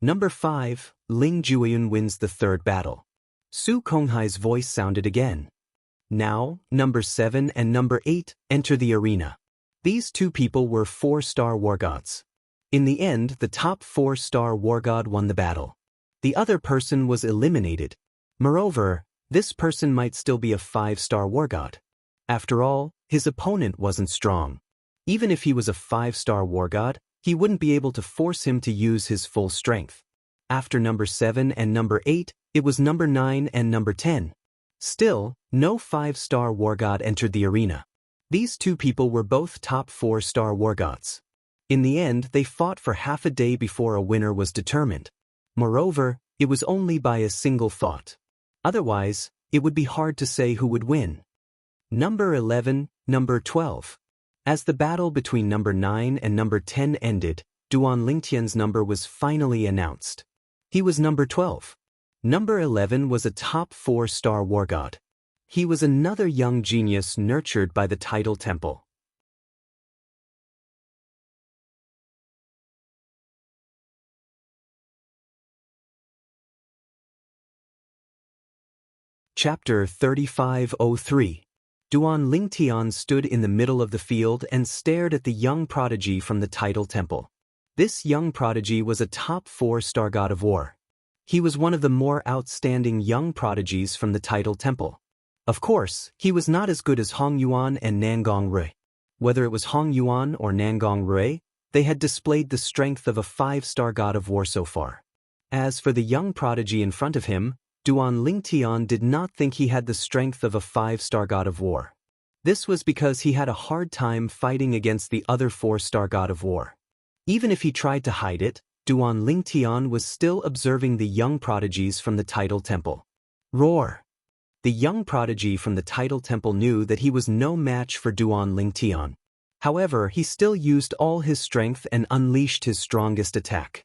A: Number 5, Ling Jueyun wins the third battle. Su Konghai's voice sounded again. Now, number 7 and number 8 enter the arena. These two people were 4-star war gods. In the end, the top 4-star war god won the battle. The other person was eliminated. Moreover, this person might still be a 5-star war god. After all, his opponent wasn't strong. Even if he was a 5-star war god, he wouldn't be able to force him to use his full strength. After number 7 and number 8, it was number 9 and number 10. Still, no 5-star war god entered the arena. These two people were both top 4-star war gods. In the end, they fought for half a day before a winner was determined. Moreover, it was only by a single thought. Otherwise, it would be hard to say who would win. Number 11, number 12. As the battle between number 9 and number 10 ended, Duan Lingtian's number was finally announced. He was number 12. Number 11 was a top 4-star war god. He was another young genius nurtured by the Tidal Temple. Chapter 3503. Duan Lingtian stood in the middle of the field and stared at the young prodigy from the Tidal Temple. This young prodigy was a top 4-star god of war. He was one of the more outstanding young prodigies from the Tidal Temple. Of course, he was not as good as Hong Yuan and Nangong Rui. Whether it was Hong Yuan or Nangong Rui, they had displayed the strength of a 5-star god of war so far. As for the young prodigy in front of him, Duan Lingtian did not think he had the strength of a 5-star god of war. This was because he had a hard time fighting against the other 4-star god of war. Even if he tried to hide it, Duan Lingtian was still observing the young prodigies from the Tidal Temple. Roar! The young prodigy from the Tidal Temple knew that he was no match for Duan Lingtian. However, he still used all his strength and unleashed his strongest attack.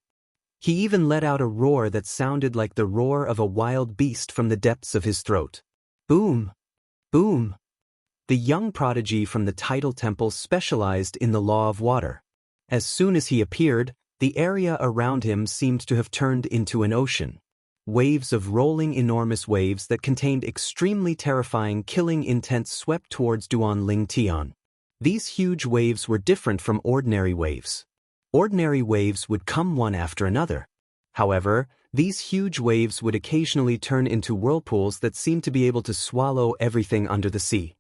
A: He even let out a roar that sounded like the roar of a wild beast from the depths of his throat. Boom! Boom! The young prodigy from the Tidal Temple specialized in the law of water. As soon as he appeared, the area around him seemed to have turned into an ocean. Waves of rolling enormous waves that contained extremely terrifying killing intent swept towards Duan Lingtian. These huge waves were different from ordinary waves. Ordinary waves would come one after another. However, these huge waves would occasionally turn into whirlpools that seemed to be able to swallow everything under the sea.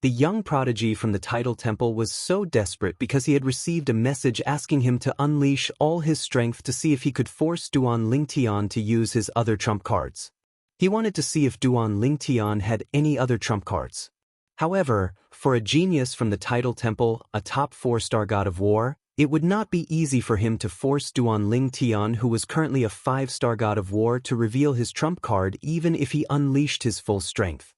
A: The young prodigy from the Tidal Temple was so desperate because he had received a message asking him to unleash all his strength to see if he could force Duan Lingtian to use his other trump cards. He wanted to see if Duan Lingtian had any other trump cards. However, for a genius from the Tidal Temple, a top 4-star god of war, it would not be easy for him to force Duan Lingtian, who was currently a 5-star god of war, to reveal his trump card even if he unleashed his full strength.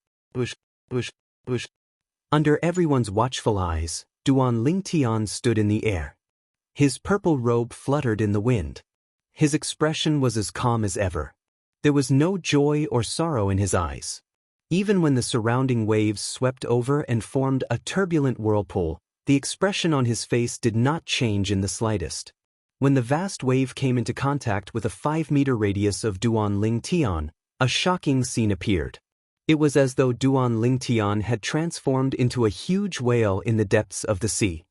A: Under everyone's watchful eyes, Duan Lingtian stood in the air. His purple robe fluttered in the wind. His expression was as calm as ever. There was no joy or sorrow in his eyes. Even when the surrounding waves swept over and formed a turbulent whirlpool, the expression on his face did not change in the slightest. When the vast wave came into contact with a 5-meter radius of Duan Lingtian, a shocking scene appeared. It was as though Duan Lingtian had transformed into a huge whale in the depths of the sea.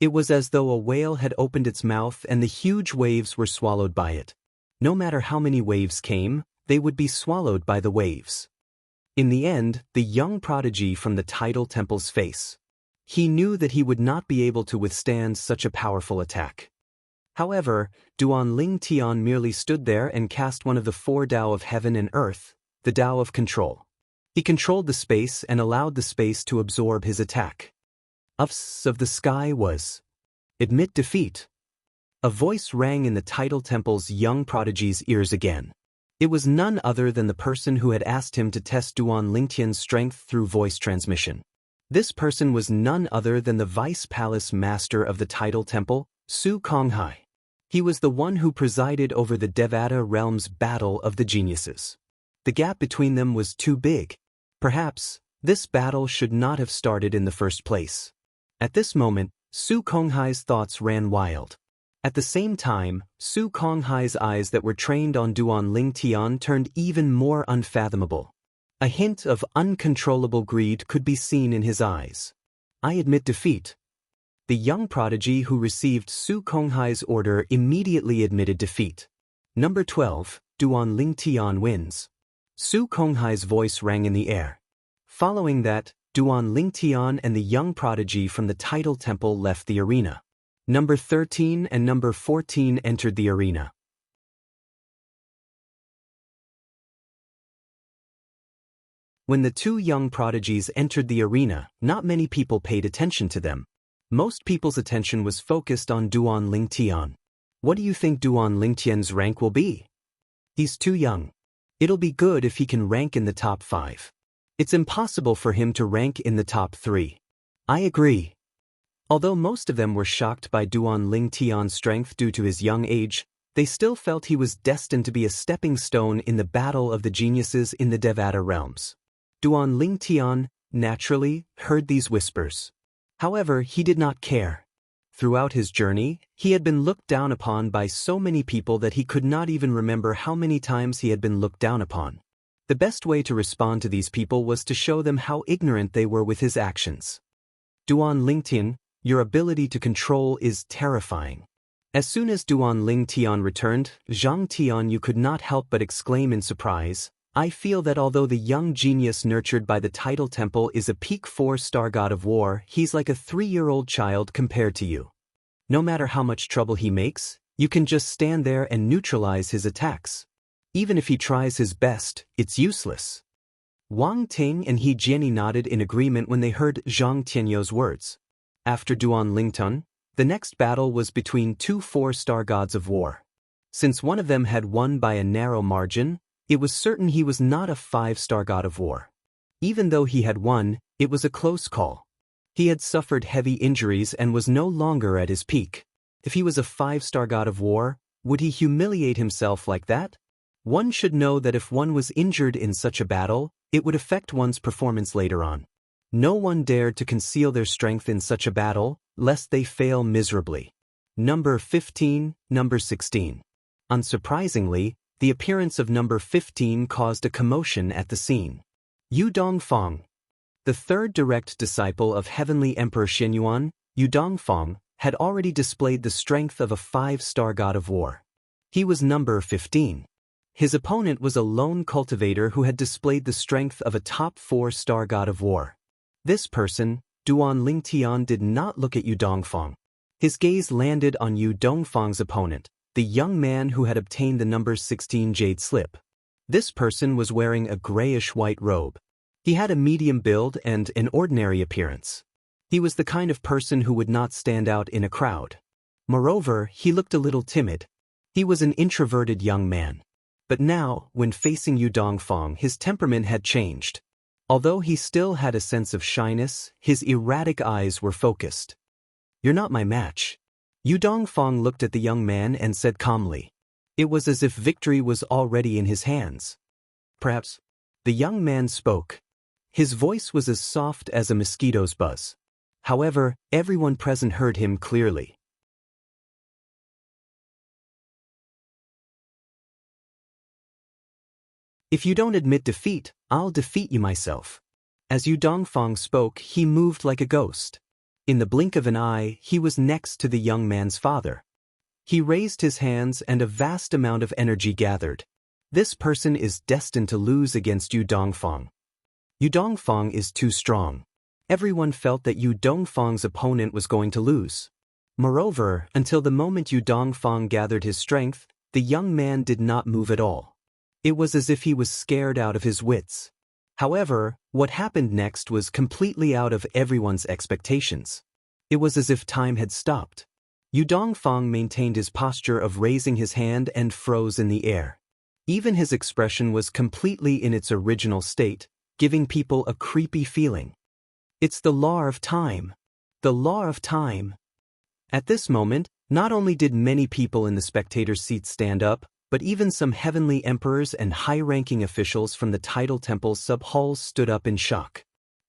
A: It was as though a whale had opened its mouth and the huge waves were swallowed by it. No matter how many waves came, they would be swallowed by the waves. In the end, the young prodigy from the Tidal Temple's face. He knew that he would not be able to withstand such a powerful attack. However, Duan Lingtian merely stood there and cast one of the 4 Tao of heaven and earth, the Tao of control. He controlled the space and allowed the space to absorb his attack. Of the sky was. Admit defeat. A voice rang in the Tidal Temple's young prodigy's ears again. It was none other than the person who had asked him to test Duan Lingtian's strength through voice transmission. This person was none other than the Vice Palace Master of the Tidal Temple, Su Konghai. He was the one who presided over the Devata realm's battle of the geniuses. The gap between them was too big. Perhaps, This battle should not have started in the first place. At this moment, Su Konghai's thoughts ran wild. At the same time, Su Konghai's eyes that were trained on Duan Ling Tian turned even more unfathomable. A hint of uncontrollable greed could be seen in his eyes. I admit defeat. The young prodigy who received Su Konghai's order immediately admitted defeat. Number 12, Duan Ling Tian wins. Su Konghai's voice rang in the air. Following that, Duan Ling Tian and the young prodigy from the title temple left the arena. Number 13 and number 14 entered the arena. When the two young prodigies entered the arena, not many people paid attention to them. Most people's attention was focused on Duan Ling Tian. What do you think Duan Ling Tian's rank will be? He's too young. It'll be good if he can rank in the top 5. It's impossible for him to rank in the top 3. I agree. Although most of them were shocked by Duan Ling Tian's strength due to his young age, they still felt he was destined to be a stepping stone in the battle of the geniuses in the Devata realms. Duan Ling Tian, naturally, heard these whispers. However, he did not care. Throughout his journey, he had been looked down upon by so many people that he could not even remember how many times he had been looked down upon. The best way to respond to these people was to show them how ignorant they were with his actions. Duan Ling Tian, your ability to control is terrifying. As soon as Duan Ling Tian returned, Zhang Tian you could not help but exclaim in surprise, I feel that although the young genius nurtured by the title temple is a peak 4-star god of war, he's like a 3-year-old child compared to you. No matter how much trouble he makes, you can just stand there and neutralize his attacks. Even if he tries his best, it's useless. Wang Ting and He Jianyi nodded in agreement when they heard Zhang Tianyou's words. After Duan Ling Tian, the next battle was between two 4-star gods of war. Since one of them had won by a narrow margin, it was certain he was not a 5-star god of war. Even though he had won, it was a close call. He had suffered heavy injuries and was no longer at his peak. If he was a 5-star god of war, would he humiliate himself like that? One should know that if one was injured in such a battle, it would affect one's performance later on. No one dared to conceal their strength in such a battle, lest they fail miserably. Number 15, number 16. Unsurprisingly, the appearance of number 15 caused a commotion at the scene. Yu Dongfang, the third direct disciple of Heavenly Emperor Xianyuan, Yu Dongfang, had already displayed the strength of a 5-star god of war. He was number 15. His opponent was a lone cultivator who had displayed the strength of a top 4-star god of war. This person, Duan Ling Tian, did not look at Yu Dongfang. His gaze landed on Yu Dongfang's opponent, the young man who had obtained the number 16 jade slip. This person was wearing a grayish-white robe. He had a medium build and an ordinary appearance. He was the kind of person who would not stand out in a crowd. Moreover, he looked a little timid. He was an introverted young man. But now, when facing Yu Dongfang, his temperament had changed. Although he still had a sense of shyness, his erratic eyes were focused. You're not my match. Yu Dongfang looked at the young man and said calmly. It was as if victory was already in his hands. Perhaps. The young man spoke. His voice was as soft as a mosquito's buzz. However, everyone present heard him clearly. If you don't admit defeat, I'll defeat you myself. As Yu Dongfang spoke, he moved like a ghost. In the blink of an eye, he was next to the young man's father. He raised his hands and a vast amount of energy gathered. This person is destined to lose against Yu Dongfang. Yu Dongfang is too strong. Everyone felt that Yu Dongfang's opponent was going to lose. Moreover, until the moment Yu Dongfang gathered his strength, the young man did not move at all. It was as if he was scared out of his wits. However, what happened next was completely out of everyone's expectations. It was as if time had stopped. Yu Dongfang maintained his posture of raising his hand and froze in the air. Even his expression was completely in its original state, giving people a creepy feeling. It's the law of time. The law of time. At this moment, not only did many people in the spectator seats stand up, but even some heavenly emperors and high-ranking officials from the title temple's sub-halls stood up in shock.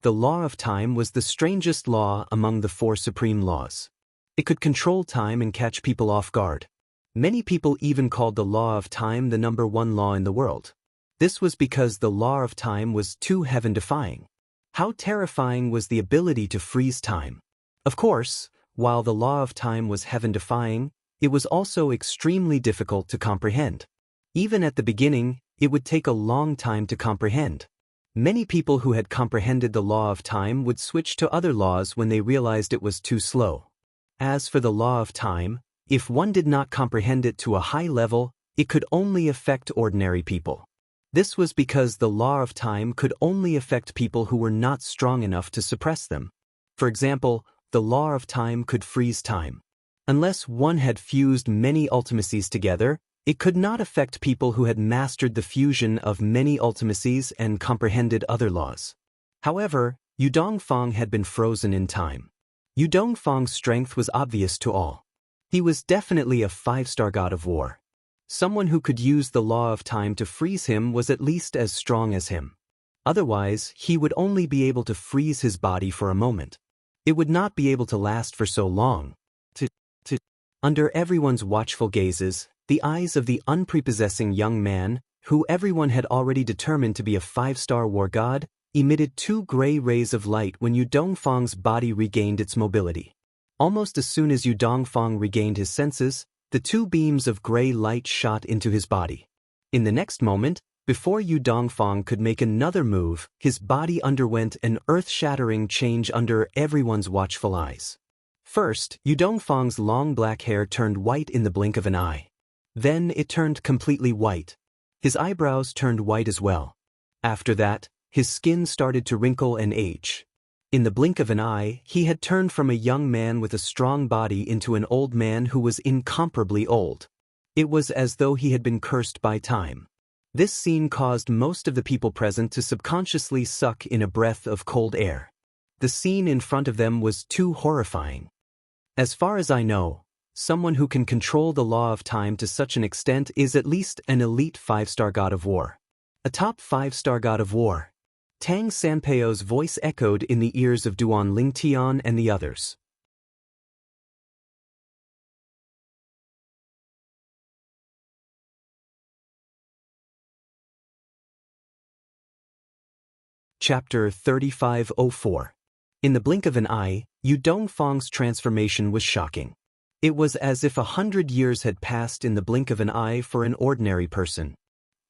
A: the law of time was the strangest law among the four supreme laws. It could control time and catch people off guard. Many people even called the law of time the number one law in the world. This was because the law of time was too heaven-defying. How terrifying was the ability to freeze time? Of course, while the law of time was heaven-defying, it was also extremely difficult to comprehend. Even at the beginning, it would take a long time to comprehend. Many people who had comprehended the law of time would switch to other laws when they realized it was too slow. As for the law of time, if one did not comprehend it to a high level, it could only affect ordinary people. This was because the law of time could only affect people who were not strong enough to suppress them. For example, the law of time could freeze time. Unless one had fused many ultimacies together, it could not affect people who had mastered the fusion of many ultimacies and comprehended other laws. However, Yu Dongfang had been frozen in time. Yu Dongfang's strength was obvious to all. He was definitely a 5-star god of war. Someone who could use the law of time to freeze him was at least as strong as him. Otherwise, he would only be able to freeze his body for a moment. It would not be able to last for so long. Under everyone's watchful gazes, the eyes of the unprepossessing young man, who everyone had already determined to be a 5-star war god, emitted 2 gray rays of light when Yu Dongfang's body regained its mobility. Almost as soon as Yu Dongfang regained his senses, the 2 beams of gray light shot into his body. In the next moment, before Yu Dongfang could make another move, his body underwent an earth-shattering change under everyone's watchful eyes. First, Yu Dongfang's long black hair turned white in the blink of an eye. Then it turned completely white. His eyebrows turned white as well. After that, his skin started to wrinkle and age. In the blink of an eye, he had turned from a young man with a strong body into an old man who was incomparably old. It was as though he had been cursed by time. This scene caused most of the people present to subconsciously suck in a breath of cold air. The scene in front of them was too horrifying. As far as I know, someone who can control the law of time to such an extent is at least an elite 5-star god of war. A top 5-star god of war. Tang Sanpeio's voice echoed in the ears of Duan Lingtian and the others. Chapter 3504. In the blink of an eye, Yu Dongfang's transformation was shocking. It was as if 100 years had passed in the blink of an eye for an ordinary person.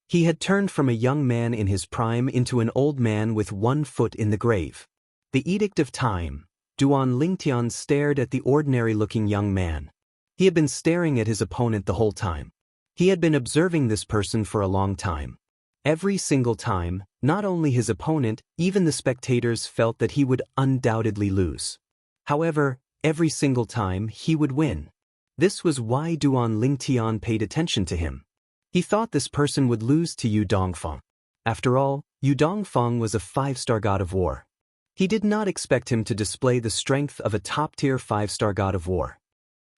A: He had turned from a young man in his prime into an old man with 1 foot in the grave. The Edict of Time. Duan Lingtian stared at the ordinary-looking young man. He had been staring at his opponent the whole time. He had been observing this person for a long time. Every single time, not only his opponent, even the spectators felt that he would undoubtedly lose. However, every single time he would win. This was why Duan Lingtian paid attention to him. He thought this person would lose to Yu Dongfang. After all, Yu Dongfang was a 5-star god of war. He did not expect him to display the strength of a top-tier 5-star god of war.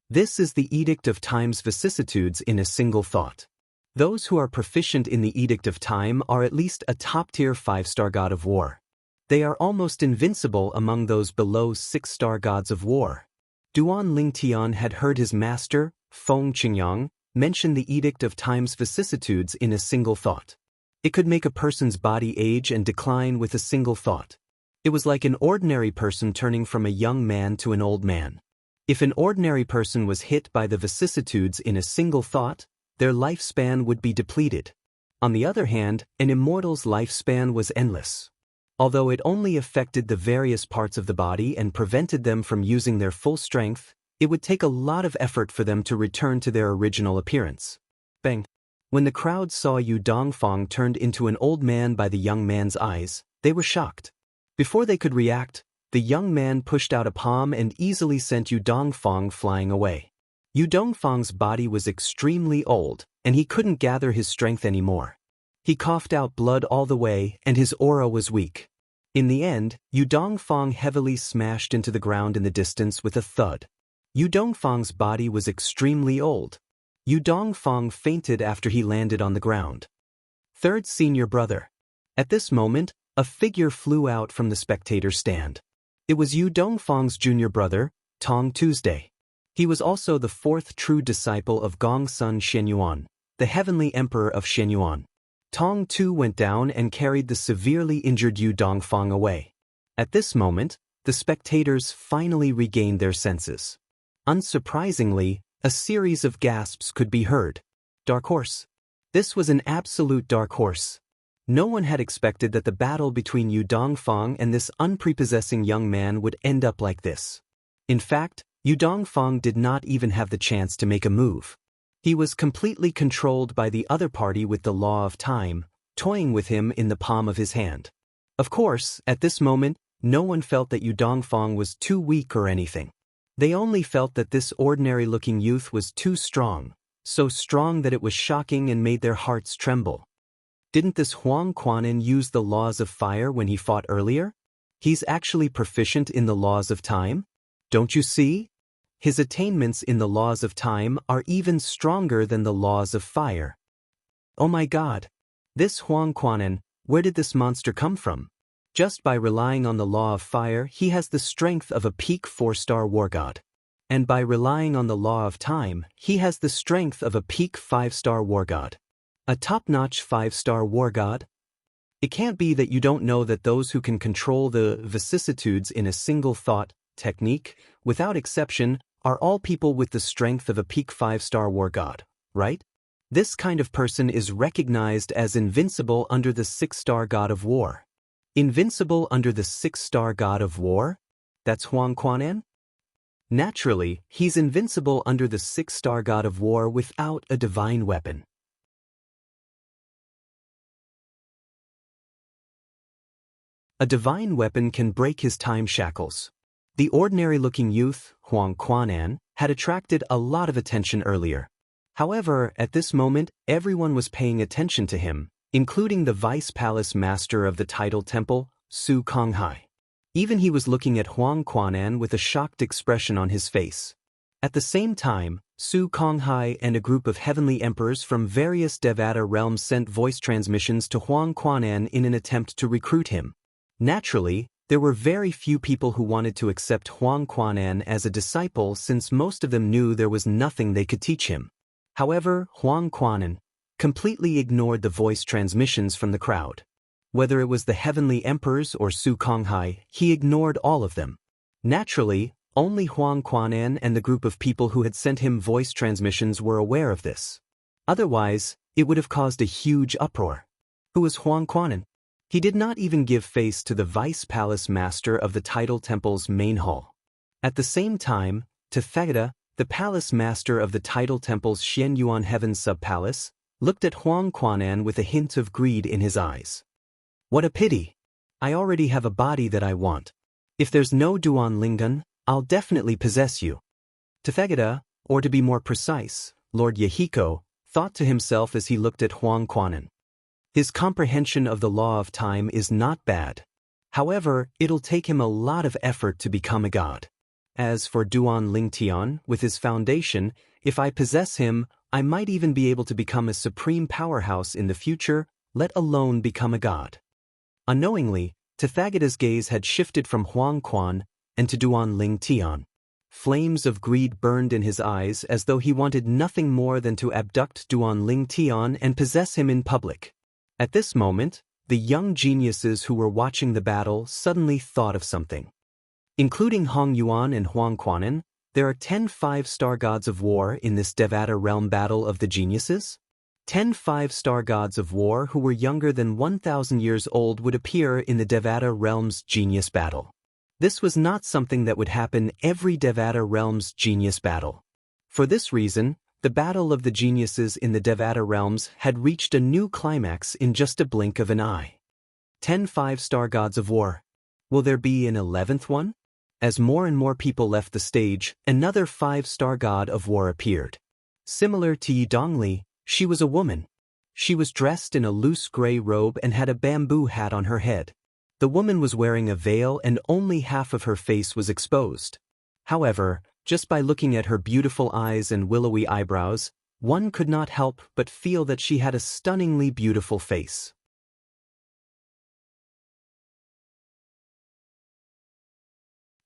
A: This is the Edict of Time's vicissitudes in a single thought. Those who are proficient in the Edict of Time are at least a top-tier 5-star god of war. They are almost invincible among those below 6-star gods of war. Duan Lingtian had heard his master, Feng Qingyang, mention the Edict of Time's vicissitudes in a single thought. It could make a person's body age and decline with a single thought. It was like an ordinary person turning from a young man to an old man. If an ordinary person was hit by the vicissitudes in a single thought, their lifespan would be depleted. On the other hand, an immortal's lifespan was endless. Although it only affected the various parts of the body and prevented them from using their full strength, it would take a lot of effort for them to return to their original appearance. Bang! When the crowd saw Yu Dongfang turned into an old man by the young man's eyes, they were shocked. Before they could react, the young man pushed out a palm and easily sent Yu Dongfang flying away. Yu Dongfang's body was extremely old, and he couldn't gather his strength anymore. He coughed out blood all the way, and his aura was weak. In the end, Yu Dongfang heavily smashed into the ground in the distance with a thud. Yu Dongfang's body was extremely old. Yu Dongfang fainted after he landed on the ground. Third senior brother. At this moment, a figure flew out from the spectator stand. It was Yu Dongfang's junior brother, Tong Tuesday. He was also the fourth true disciple of Gongsun Xianyuan, the heavenly emperor of Xianyuan. Tong Tu went down and carried the severely injured Yu Dongfang away. At this moment, the spectators finally regained their senses. Unsurprisingly, a series of gasps could be heard. Dark horse. This was an absolute dark horse. No one had expected that the battle between Yu Dongfang and this unprepossessing young man would end up like this. In fact, Yu Dongfang did not even have the chance to make a move. He was completely controlled by the other party with the law of time, toying with him in the palm of his hand. Of course, at this moment, no one felt that Yu Dongfang was too weak or anything. They only felt that this ordinary-looking youth was too strong, so strong that it was shocking and made their hearts tremble. Didn't this Huang Quanin use the laws of fire when he fought earlier? He's actually proficient in the laws of time? Don't you see? His attainments in the laws of time are even stronger than the laws of fire. Oh my God! This Huang Quanin, where did this monster come from? Just by relying on the law of fire, he has the strength of a peak 4-star war god. And by relying on the law of time, he has the strength of a peak 5-star war god. A top-notch 5-star war god? It can't be that you don't know that those who can control the vicissitudes in a single thought, technique, without exception, are all people with the strength of a peak 5-star war god, right? This kind of person is recognized as invincible under the 6-star god of war. Invincible under the 6-star god of war? That's Huang Quanin? Naturally, he's invincible under the 6-star god of war without a divine weapon. A divine weapon can break his time shackles. The ordinary-looking youth, Huang Quanin, had attracted a lot of attention earlier. However, at this moment, everyone was paying attention to him, including the vice palace master of the title temple, Su Konghai. Even he was looking at Huang Quanin with a shocked expression on his face. At the same time, Su Konghai and a group of heavenly emperors from various Devata realms sent voice transmissions to Huang Quanin in an attempt to recruit him. Naturally, there were very few people who wanted to accept Huang Quanin as a disciple since most of them knew there was nothing they could teach him. However, Huang Quanin completely ignored the voice transmissions from the crowd. Whether it was the heavenly emperors or Su Konghai, he ignored all of them. Naturally, only Huang Quanin and the group of people who had sent him voice transmissions were aware of this. Otherwise, it would have caused a huge uproar. Who was Huang Quanin? He did not even give face to the vice palace master of the title temple's main hall. At the same time, Tathagata, the palace master of the title temple's Xianyuan heaven sub-palace, looked at Huang Quanin with a hint of greed in his eyes. What a pity! I already have a body that I want. If there's no Duan Lingun, I'll definitely possess you. Tathagata, or to be more precise, Lord Yahiko, thought to himself as he looked at Huang Quanin. His comprehension of the law of time is not bad. However, it'll take him a lot of effort to become a god. As for Duan Lingtian, with his foundation, if I possess him, I might even be able to become a supreme powerhouse in the future, let alone become a god. Unknowingly, Tathagata's gaze had shifted from Huang Quan and to Duan Lingtian. Flames of greed burned in his eyes as though he wanted nothing more than to abduct Duan Lingtian and possess him in public. At this moment, the young geniuses who were watching the battle suddenly thought of something. Including Hong Yuan and Huang Quanin, there are 10 5-star gods of war in this Devata realm battle of the geniuses. 10 5-star gods of war who were younger than 1,000 years old would appear in the Devata realm's genius battle. This was not something that would happen every Devata realm's genius battle. For this reason, the battle of the geniuses in the Devata realms had reached a new climax in just a blink of an eye. 10 5-star gods of war. Will there be an 11th one? As more and more people left the stage, another 5-star god of war appeared. Similar to Yi Dongli, she was a woman. She was dressed in a loose gray robe and had a bamboo hat on her head. The woman was wearing a veil and only half of her face was exposed. However, just by looking at her beautiful eyes and willowy eyebrows, one could not help but feel that she had a stunningly beautiful face.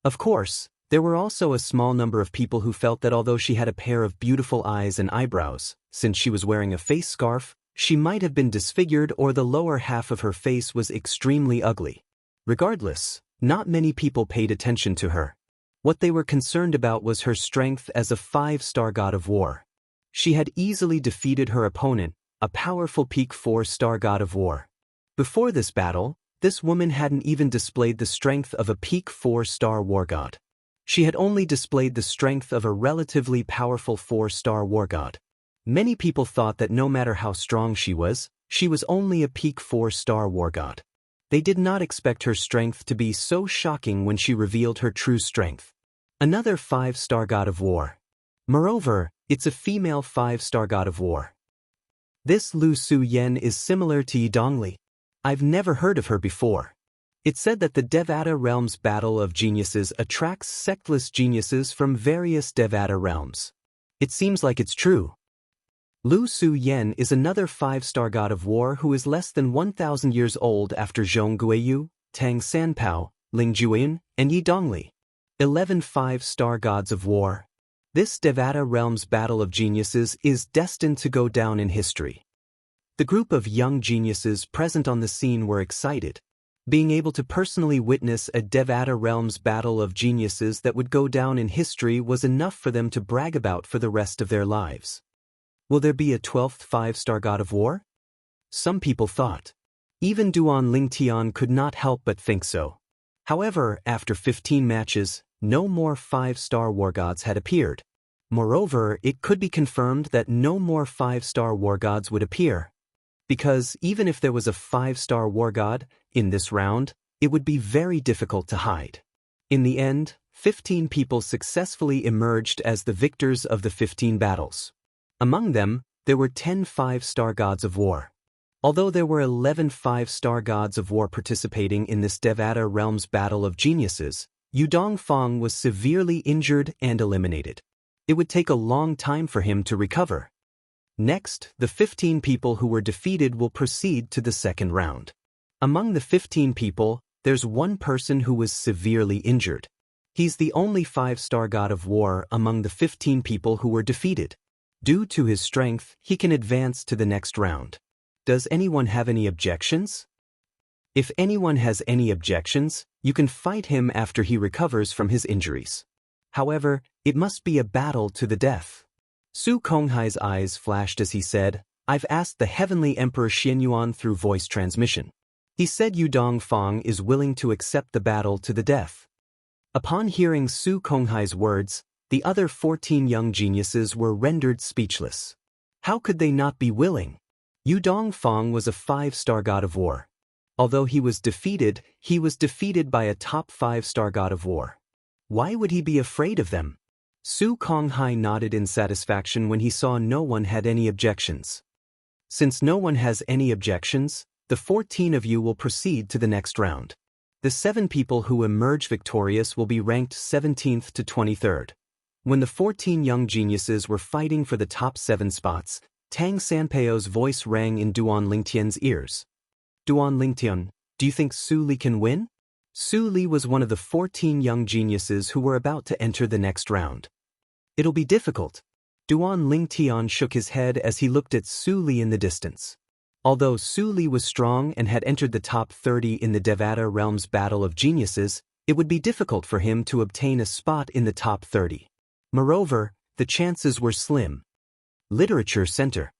A: Of course, there were also a small number of people who felt that although she had a pair of beautiful eyes and eyebrows, since she was wearing a face scarf, she might have been disfigured or the lower half of her face was extremely ugly. Regardless, not many people paid attention to her. What they were concerned about was her strength as a 5-star god of war. She had easily defeated her opponent, a powerful peak 4-star god of war. Before this battle, this woman hadn't even displayed the strength of a peak 4-star war god. She had only displayed the strength of a relatively powerful 4-star war god. Many people thought that no matter how strong she was only a peak 4-star war god. They did not expect her strength to be so shocking when she revealed her true strength. Another 5-star god of war. Moreover, it's a female 5-star god of war. This Lu Su Yen is similar to Yi Dongli. I've never heard of her before. It's said that the Devata Realms Battle of Geniuses attracts sectless geniuses from various Devata realms. It seems like it's true. Lu Su Yen is another 5-star god of war who is less than 1,000 years old after Zhong Guiyu, Tang Sanpao, Ling Juiyun, and Yi Dongli. 11 5-star gods of war. This Devata Realms Battle of Geniuses is destined to go down in history. The group of young geniuses present on the scene were excited. Being able to personally witness a Devata Realms Battle of Geniuses that would go down in history was enough for them to brag about for the rest of their lives. Will there be a 12th 5-star god of war? Some people thought. Even Duan Lingtian could not help but think so. However, after 15 matches, no more 5-star war gods had appeared. Moreover, it could be confirmed that no more 5-star war gods would appear. Because even if there was a 5-star war god, in this round, it would be very difficult to hide. In the end, 15 people successfully emerged as the victors of the 15 battles. Among them, there were 10 5-star gods of war. Although there were 11 5-star gods of war participating in this Devata Realms Battle of Geniuses, Yu Dongfang was severely injured and eliminated. It would take a long time for him to recover. Next, the 15 people who were defeated will proceed to the second round. Among the 15 people, there's one person who was severely injured. He's the only 5-star god of war among the 15 people who were defeated. Due to his strength, he can advance to the next round. Does anyone have any objections? If anyone has any objections, you can fight him after he recovers from his injuries. However, it must be a battle to the death. Su Konghai's eyes flashed as he said, I've asked the Heavenly Emperor Xianyuan through voice transmission. He said Yu Dongfang is willing to accept the battle to the death. Upon hearing Su Konghai's words, the other 14 young geniuses were rendered speechless. How could they not be willing? Yu Dongfang was a 5-star god of war. Although he was defeated by a top 5-star god of war. Why would he be afraid of them? Su Konghai nodded in satisfaction when he saw no one had any objections. Since no one has any objections, the 14 of you will proceed to the next round. The 7 people who emerge victorious will be ranked 17th to 23rd. When the 14 young geniuses were fighting for the top 7 spots, Tang Sanpao's voice rang in Duan Lingtian's ears. Duan Lingtian, do you think Su Li can win? Su Li was one of the 14 young geniuses who were about to enter the next round. It'll be difficult. Duan Lingtian shook his head as he looked at Su Li in the distance. Although Su Li was strong and had entered the top 30 in the Devata Realms Battle of Geniuses, it would be difficult for him to obtain a spot in the top 30. Moreover, the chances were slim. Literature Center.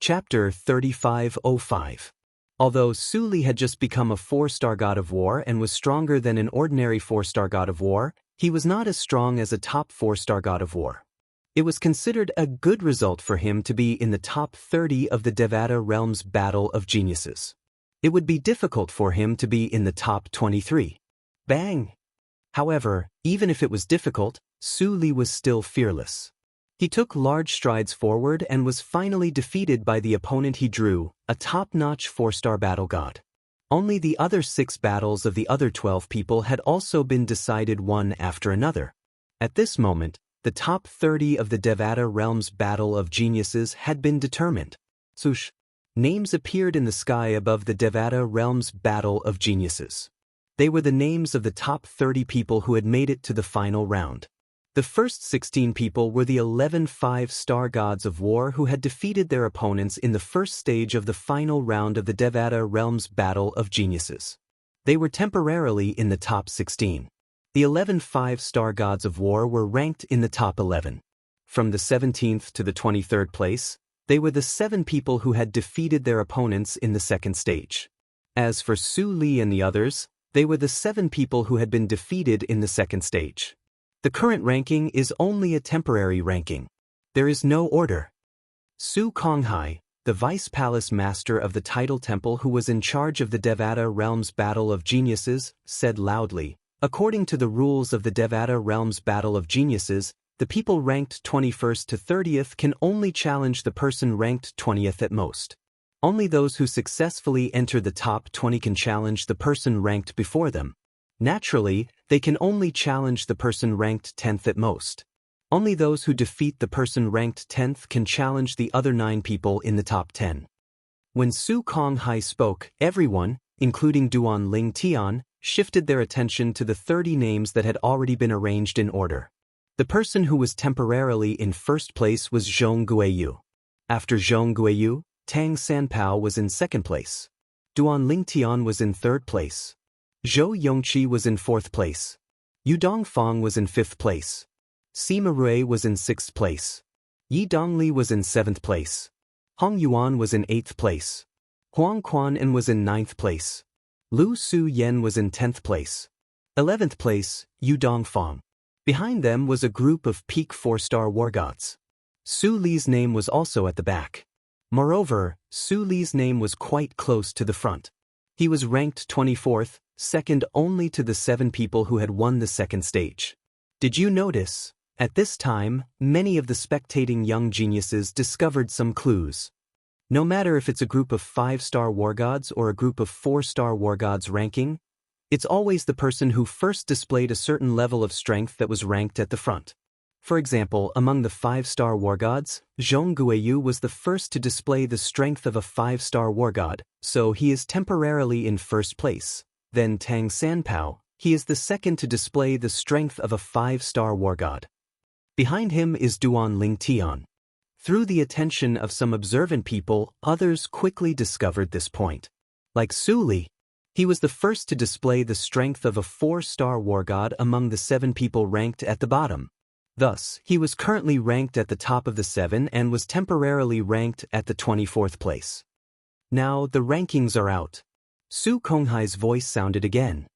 A: Chapter 3505. Although Su Li had just become a 4-star god of war and was stronger than an ordinary 4-star god of war, he was not as strong as a top 4-star god of war. It was considered a good result for him to be in the top 30 of the Devata Realms Battle of Geniuses. It would be difficult for him to be in the top 23. Bang! However, even if it was difficult, Su Li was still fearless. He took large strides forward and was finally defeated by the opponent he drew, a top-notch 4-star battle god. Only the other 6 battles of the other 12 people had also been decided one after another. At this moment, the top 30 of the Devata Realm's Battle of Geniuses had been determined. Sush. Names appeared in the sky above the Devata Realm's Battle of Geniuses. They were the names of the top 30 people who had made it to the final round. The first 16 people were the 11 five-star gods of war who had defeated their opponents in the first stage of the final round of the Devata Realm's Battle of Geniuses. They were temporarily in the top 16. The 11 five-star gods of war were ranked in the top 11. From the 17th to the 23rd place, they were the 7 people who had defeated their opponents in the second stage. As for Su Li and the others, they were the 7 people who had been defeated in the second stage. The current ranking is only a temporary ranking. There is no order. Su Konghai, the Vice Palace Master of the Tidal Temple who was in charge of the Devata Realm's Battle of Geniuses, said loudly, "According to the rules of the Devata Realm's Battle of Geniuses, the people ranked 21st to 30th can only challenge the person ranked 20th at most. Only those who successfully enter the top 20 can challenge the person ranked before them. Naturally, they can only challenge the person ranked 10th at most. Only those who defeat the person ranked 10th can challenge the other 9 people in the top 10. When Su Konghai spoke, everyone, including Duan Ling Tian, shifted their attention to the 30 names that had already been arranged in order. The person who was temporarily in first place was Zhong Guiyu. After Zhong Guiyu, Tang Sanpao was in second place. Duan Ling Tian was in third place. Zhou Yongqi was in fourth place. Yu Dongfang was in fifth place. Sima Rui was in sixth place. Yi Dongli was in seventh place. Hong Yuan was in eighth place. Huang Quanan was in ninth place. Lu Su Yen was in 10th place. 11th place, Yu Dongfang. Behind them was a group of peak 4-star war gods. Su Li's name was also at the back. Moreover, Su Li's name was quite close to the front. He was ranked 24th, second only to the 7 people who had won the second stage. Did you notice? At this time, many of the spectating young geniuses discovered some clues. No matter if it's a group of 5-star war gods or a group of 4-star war gods ranking, it's always the person who first displayed a certain level of strength that was ranked at the front. For example, among the 5-star war gods, Zhong Guiyu was the first to display the strength of a 5-star war god, so he is temporarily in first place. Then Tang Sanpao, he is the second to display the strength of a 5-star war god. Behind him is Duan Ling Tian. Through the attention of some observant people, others quickly discovered this point. Like Su Li, he was the first to display the strength of a 4-star war god among the 7 people ranked at the bottom. Thus, he was currently ranked at the top of the 7 and was temporarily ranked at the 24th place. Now, the rankings are out. Su Konghai's voice sounded again.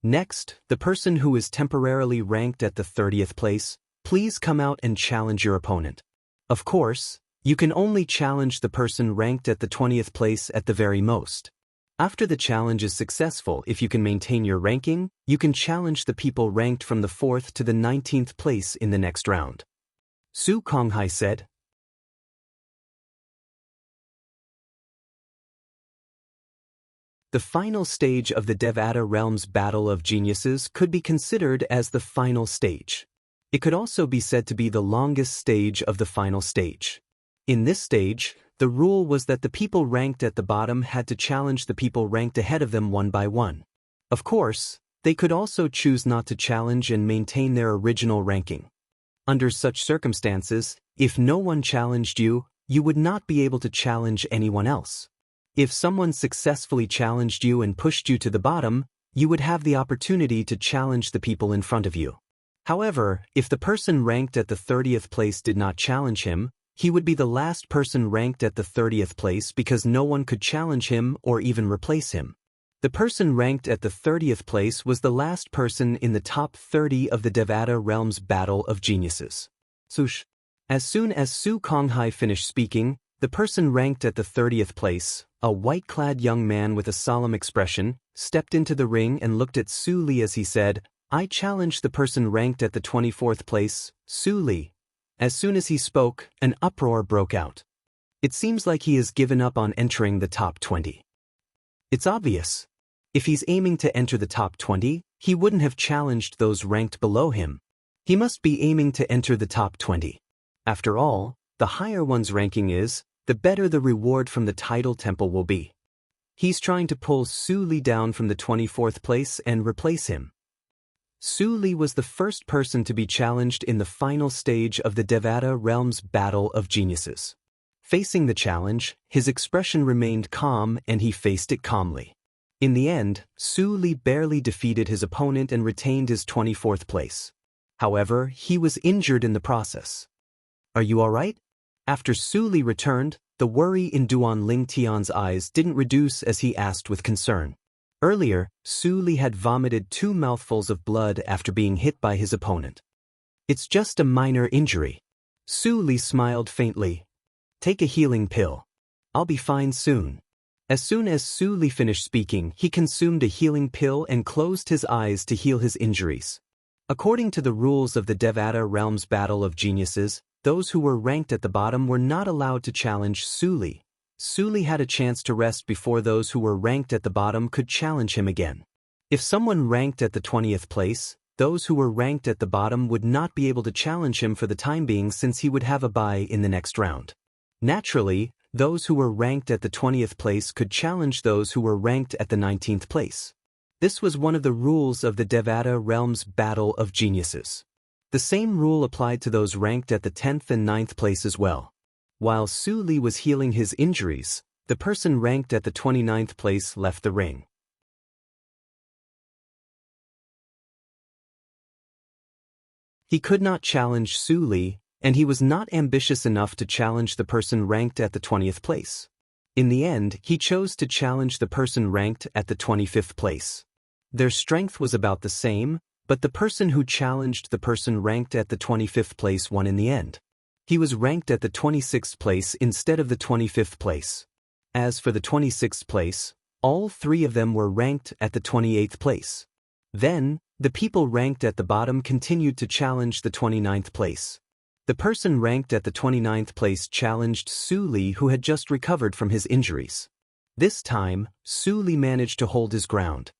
A: Next, the person who is temporarily ranked at the 30th place, please come out and challenge your opponent. Of course, you can only challenge the person ranked at the 20th place at the very most. After the challenge is successful, if you can maintain your ranking, you can challenge the people ranked from the 4th to the 19th place in the next round. Su Konghai said. The final stage of the Devata Realm's Battle of Geniuses could be considered as the final stage. It could also be said to be the longest stage of the final stage. In this stage, the rule was that the people ranked at the bottom had to challenge the people ranked ahead of them one by one. Of course, they could also choose not to challenge and maintain their original ranking. Under such circumstances, if no one challenged you, you would not be able to challenge anyone else. If someone successfully challenged you and pushed you to the bottom, you would have the opportunity to challenge the people in front of you. However, if the person ranked at the 30th place did not challenge him, he would be the last person ranked at the 30th place because no one could challenge him or even replace him. The person ranked at the 30th place was the last person in the top 30 of the Devata Realm's Battle of Geniuses. As soon as Su Konghai finished speaking, the person ranked at the 30th place, a white-clad young man with a solemn expression, stepped into the ring and looked at Su Li as he said, "I challenge the person ranked at the 24th place, Su Li." As soon as he spoke, an uproar broke out. It seems like he has given up on entering the top 20. It's obvious. If he's aiming to enter the top 20, he wouldn't have challenged those ranked below him. He must be aiming to enter the top 20. After all, the higher one's ranking is, the better the reward from the title temple will be. He's trying to pull Su Li down from the 24th place and replace him. Su Li was the first person to be challenged in the final stage of the Devata Realm's Battle of Geniuses. Facing the challenge, his expression remained calm and he faced it calmly. In the end, Su Li barely defeated his opponent and retained his 24th place. However, he was injured in the process. Are you alright? After Su Li returned, the worry in Duan Ling Tian's eyes didn't reduce as he asked with concern. Earlier, Su Li had vomited 2 mouthfuls of blood after being hit by his opponent. It's just a minor injury. Su Li smiled faintly. Take a healing pill. I'll be fine soon. As soon as Su Li finished speaking, he consumed a healing pill and closed his eyes to heal his injuries. According to the rules of the Devata Realm's Battle of Geniuses, those who were ranked at the bottom were not allowed to challenge Su Li. Su Li had a chance to rest before those who were ranked at the bottom could challenge him again. If someone ranked at the 20th place, those who were ranked at the bottom would not be able to challenge him for the time being since he would have a bye in the next round. Naturally, those who were ranked at the 20th place could challenge those who were ranked at the 19th place. This was one of the rules of the Devata Realm's Battle of Geniuses. The same rule applied to those ranked at the 10th and 9th place as well. While Su Li was healing his injuries, the person ranked at the 29th place left the ring. He could not challenge Su Li, and he was not ambitious enough to challenge the person ranked at the 20th place. In the end, he chose to challenge the person ranked at the 25th place. Their strength was about the same, but the person who challenged the person ranked at the 25th place won in the end. He was ranked at the 26th place instead of the 25th place. As for the 26th place, all 3 of them were ranked at the 28th place. Then, the people ranked at the bottom continued to challenge the 29th place. The person ranked at the 29th place challenged Su Li, who had just recovered from his injuries. This time, Su Li managed to hold his ground.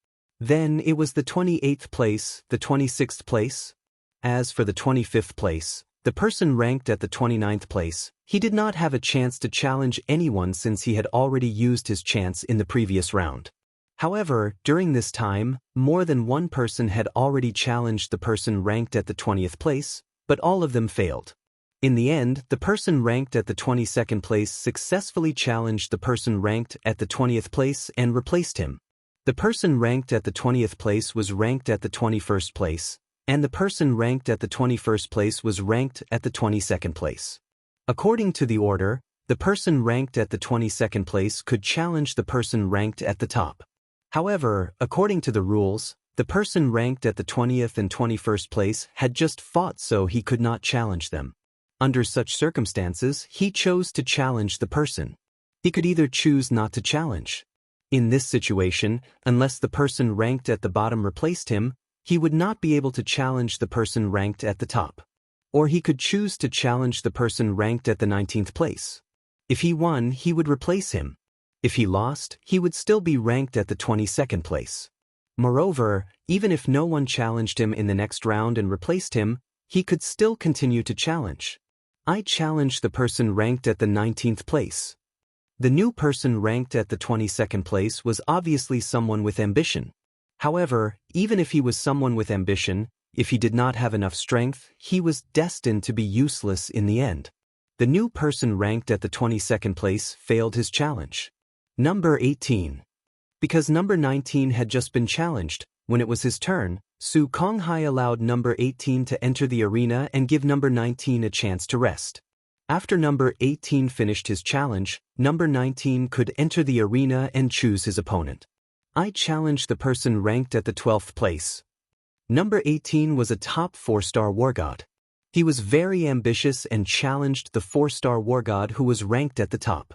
A: Then it was the 28th place, the 26th place. As for the 25th place, the person ranked at the 29th place, he did not have a chance to challenge anyone since he had already used his chance in the previous round. However, during this time, more than one person had already challenged the person ranked at the 20th place, but all of them failed. In the end, the person ranked at the 22nd place successfully challenged the person ranked at the 20th place and replaced him. The person ranked at the 20th place was ranked at the 21st place, and the person ranked at the 21st place was ranked at the 22nd place. According to the order, the person ranked at the 22nd place could challenge the person ranked at the top. However, according to the rules, the person ranked at the 20th and 21st place had just fought, so he could not challenge them. Under such circumstances, he chose to challenge the person. He could either choose not to challenge. In this situation, unless the person ranked at the bottom replaced him, he would not be able to challenge the person ranked at the top. Or he could choose to challenge the person ranked at the 19th place. If he won, he would replace him. If he lost, he would still be ranked at the 22nd place. Moreover, even if no one challenged him in the next round and replaced him, he could still continue to challenge. I challenged the person ranked at the 19th place. The new person ranked at the 22nd place was obviously someone with ambition. However, even if he was someone with ambition, if he did not have enough strength, he was destined to be useless in the end. The new person ranked at the 22nd place failed his challenge. Number 18. Because number 19 had just been challenged, when it was his turn, Su Konghai allowed number 18 to enter the arena and give number 19 a chance to rest. After number 18 finished his challenge, number 19 could enter the arena and choose his opponent. I challenged the person ranked at the 12th place. Number 18 was a top 4-star war god. He was very ambitious and challenged the 4-star war god who was ranked at the top.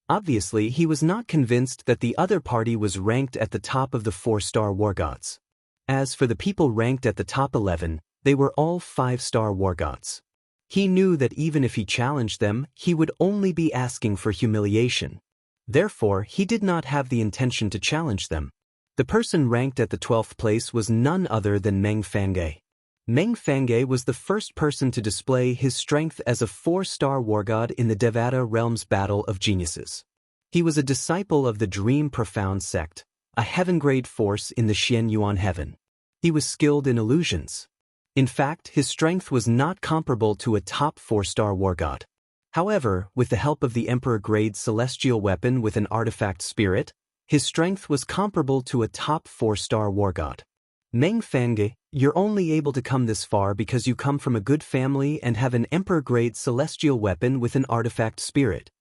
A: Obviously, he was not convinced that the other party was ranked at the top of the 4-star war gods. As for the people ranked at the top 11, they were all 5-star war gods. He knew that even if he challenged them, he would only be asking for humiliation. Therefore, he did not have the intention to challenge them. The person ranked at the 12th place was none other than Meng Fange. Meng Fange was the first person to display his strength as a 4-star war god in the Devata Realm's Battle of Geniuses. He was a disciple of the Dream Profound sect, a heaven-grade force in the Xian Yuan heaven. He was skilled in illusions. In fact, his strength was not comparable to a top 4-star war god. However, with the help of the Emperor-grade celestial weapon with an artifact spirit, his strength was comparable to a top 4-star war god. Meng Fange, you're only able to come this far because you come from a good family and have an Emperor-grade celestial weapon with an artifact spirit.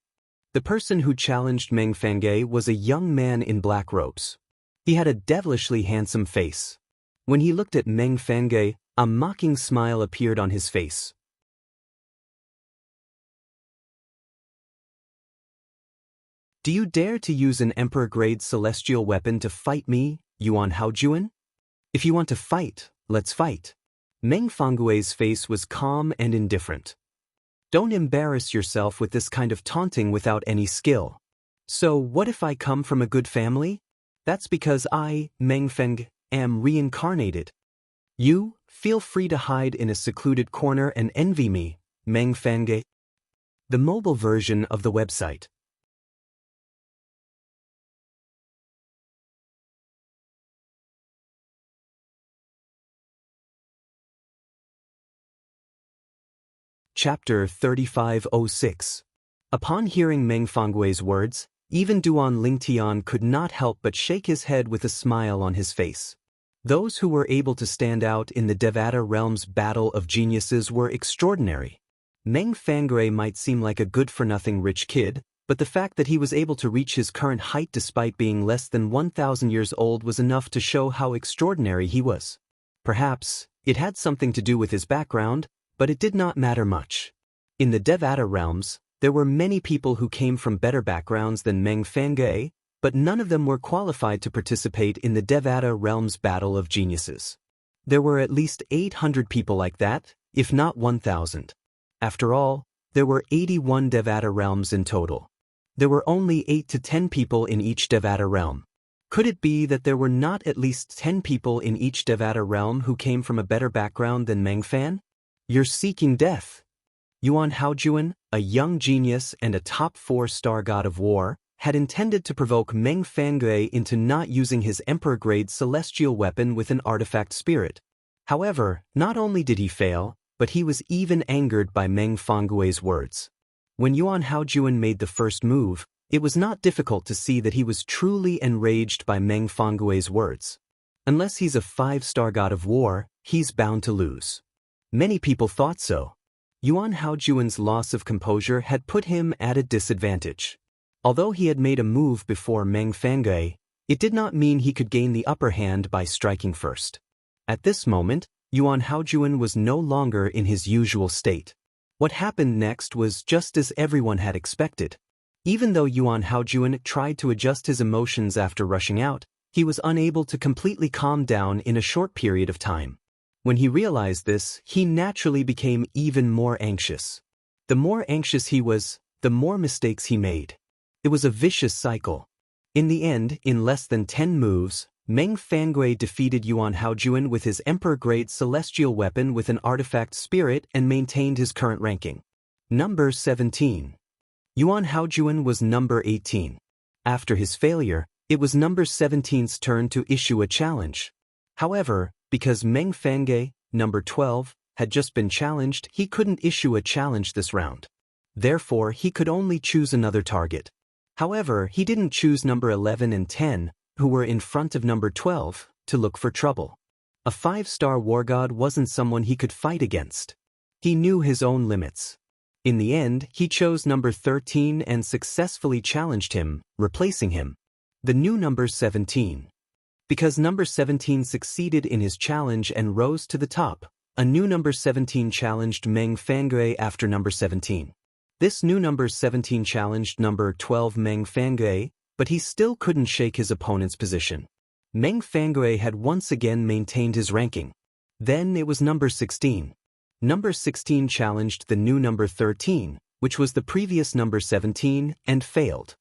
A: The person who challenged Meng Fange was a young man in black robes. He had a devilishly handsome face. When he looked at Meng Fange, a mocking smile appeared on his face. Do you dare to use an Emperor-grade celestial weapon to fight me, Yuan Haojuan? If you want to fight, let's fight. Meng Fangue's face was calm and indifferent. Don't embarrass yourself with this kind of taunting without any skill. So what if I come from a good family? That's because I, Meng Feng, am reincarnated. You, feel free to hide in a secluded corner and envy me, Meng Fange. The mobile version of the website. Chapter 3506. Upon hearing Meng Fangue's words, even Duan Lingtian could not help but shake his head with a smile on his face. Those who were able to stand out in the Devata Realm's Battle of Geniuses were extraordinary. Meng Fangue might seem like a good-for-nothing rich kid, but the fact that he was able to reach his current height despite being less than 1,000 years old was enough to show how extraordinary he was. Perhaps, it had something to do with his background, but it did not matter much. In the Devata realms, there were many people who came from better backgrounds than Meng Fange, but none of them were qualified to participate in the Devata realm's Battle of Geniuses. There were at least 800 people like that, if not 1,000. After all, there were 81 Devata realms in total. There were only 8 to 10 people in each Devata realm. Could it be that there were not at least 10 people in each Devata realm who came from a better background than Meng Fan? You're seeking death. Yuan Haojuan, a young genius and a top 4-star god of war, had intended to provoke Meng Fangue into not using his Emperor-grade celestial weapon with an artifact spirit. However, not only did he fail, but he was even angered by Meng Fangue's words. When Yuan Haojuan made the first move, it was not difficult to see that he was truly enraged by Meng Fangue's words. Unless he's a 5-star god of war, he's bound to lose. Many people thought so. Yuan Haojuan's loss of composure had put him at a disadvantage. Although he had made a move before Meng Fangue, it did not mean he could gain the upper hand by striking first. At this moment, Yuan Haojuan was no longer in his usual state. What happened next was just as everyone had expected. Even though Yuan Haojuan tried to adjust his emotions after rushing out, he was unable to completely calm down in a short period of time. When he realized this, he naturally became even more anxious. The more anxious he was, the more mistakes he made. It was a vicious cycle. In the end, in less than 10 moves, Meng Fangue defeated Yuan Haojuan with his Emperor-grade celestial weapon with an artifact spirit and maintained his current ranking. Number 17. Yuan Haojuan was number 18. After his failure, it was number 17's turn to issue a challenge. However, because Meng Fangue, number 12, had just been challenged, he couldn't issue a challenge this round. Therefore, he could only choose another target. However, he didn't choose number 11 and 10, who were in front of number 12, to look for trouble. A 5-star war god wasn't someone he could fight against. He knew his own limits. In the end, he chose number 13 and successfully challenged him, replacing him. The new number 17. Because number 17 succeeded in his challenge and rose to the top, a new number 17 challenged Meng Fangue after number 17. This new number 17 challenged number 12 Meng Fangue, but he still couldn't shake his opponent's position. Meng Fangue had once again maintained his ranking. Then it was number 16. Number 16 challenged the new number 13, which was the previous number 17, and failed.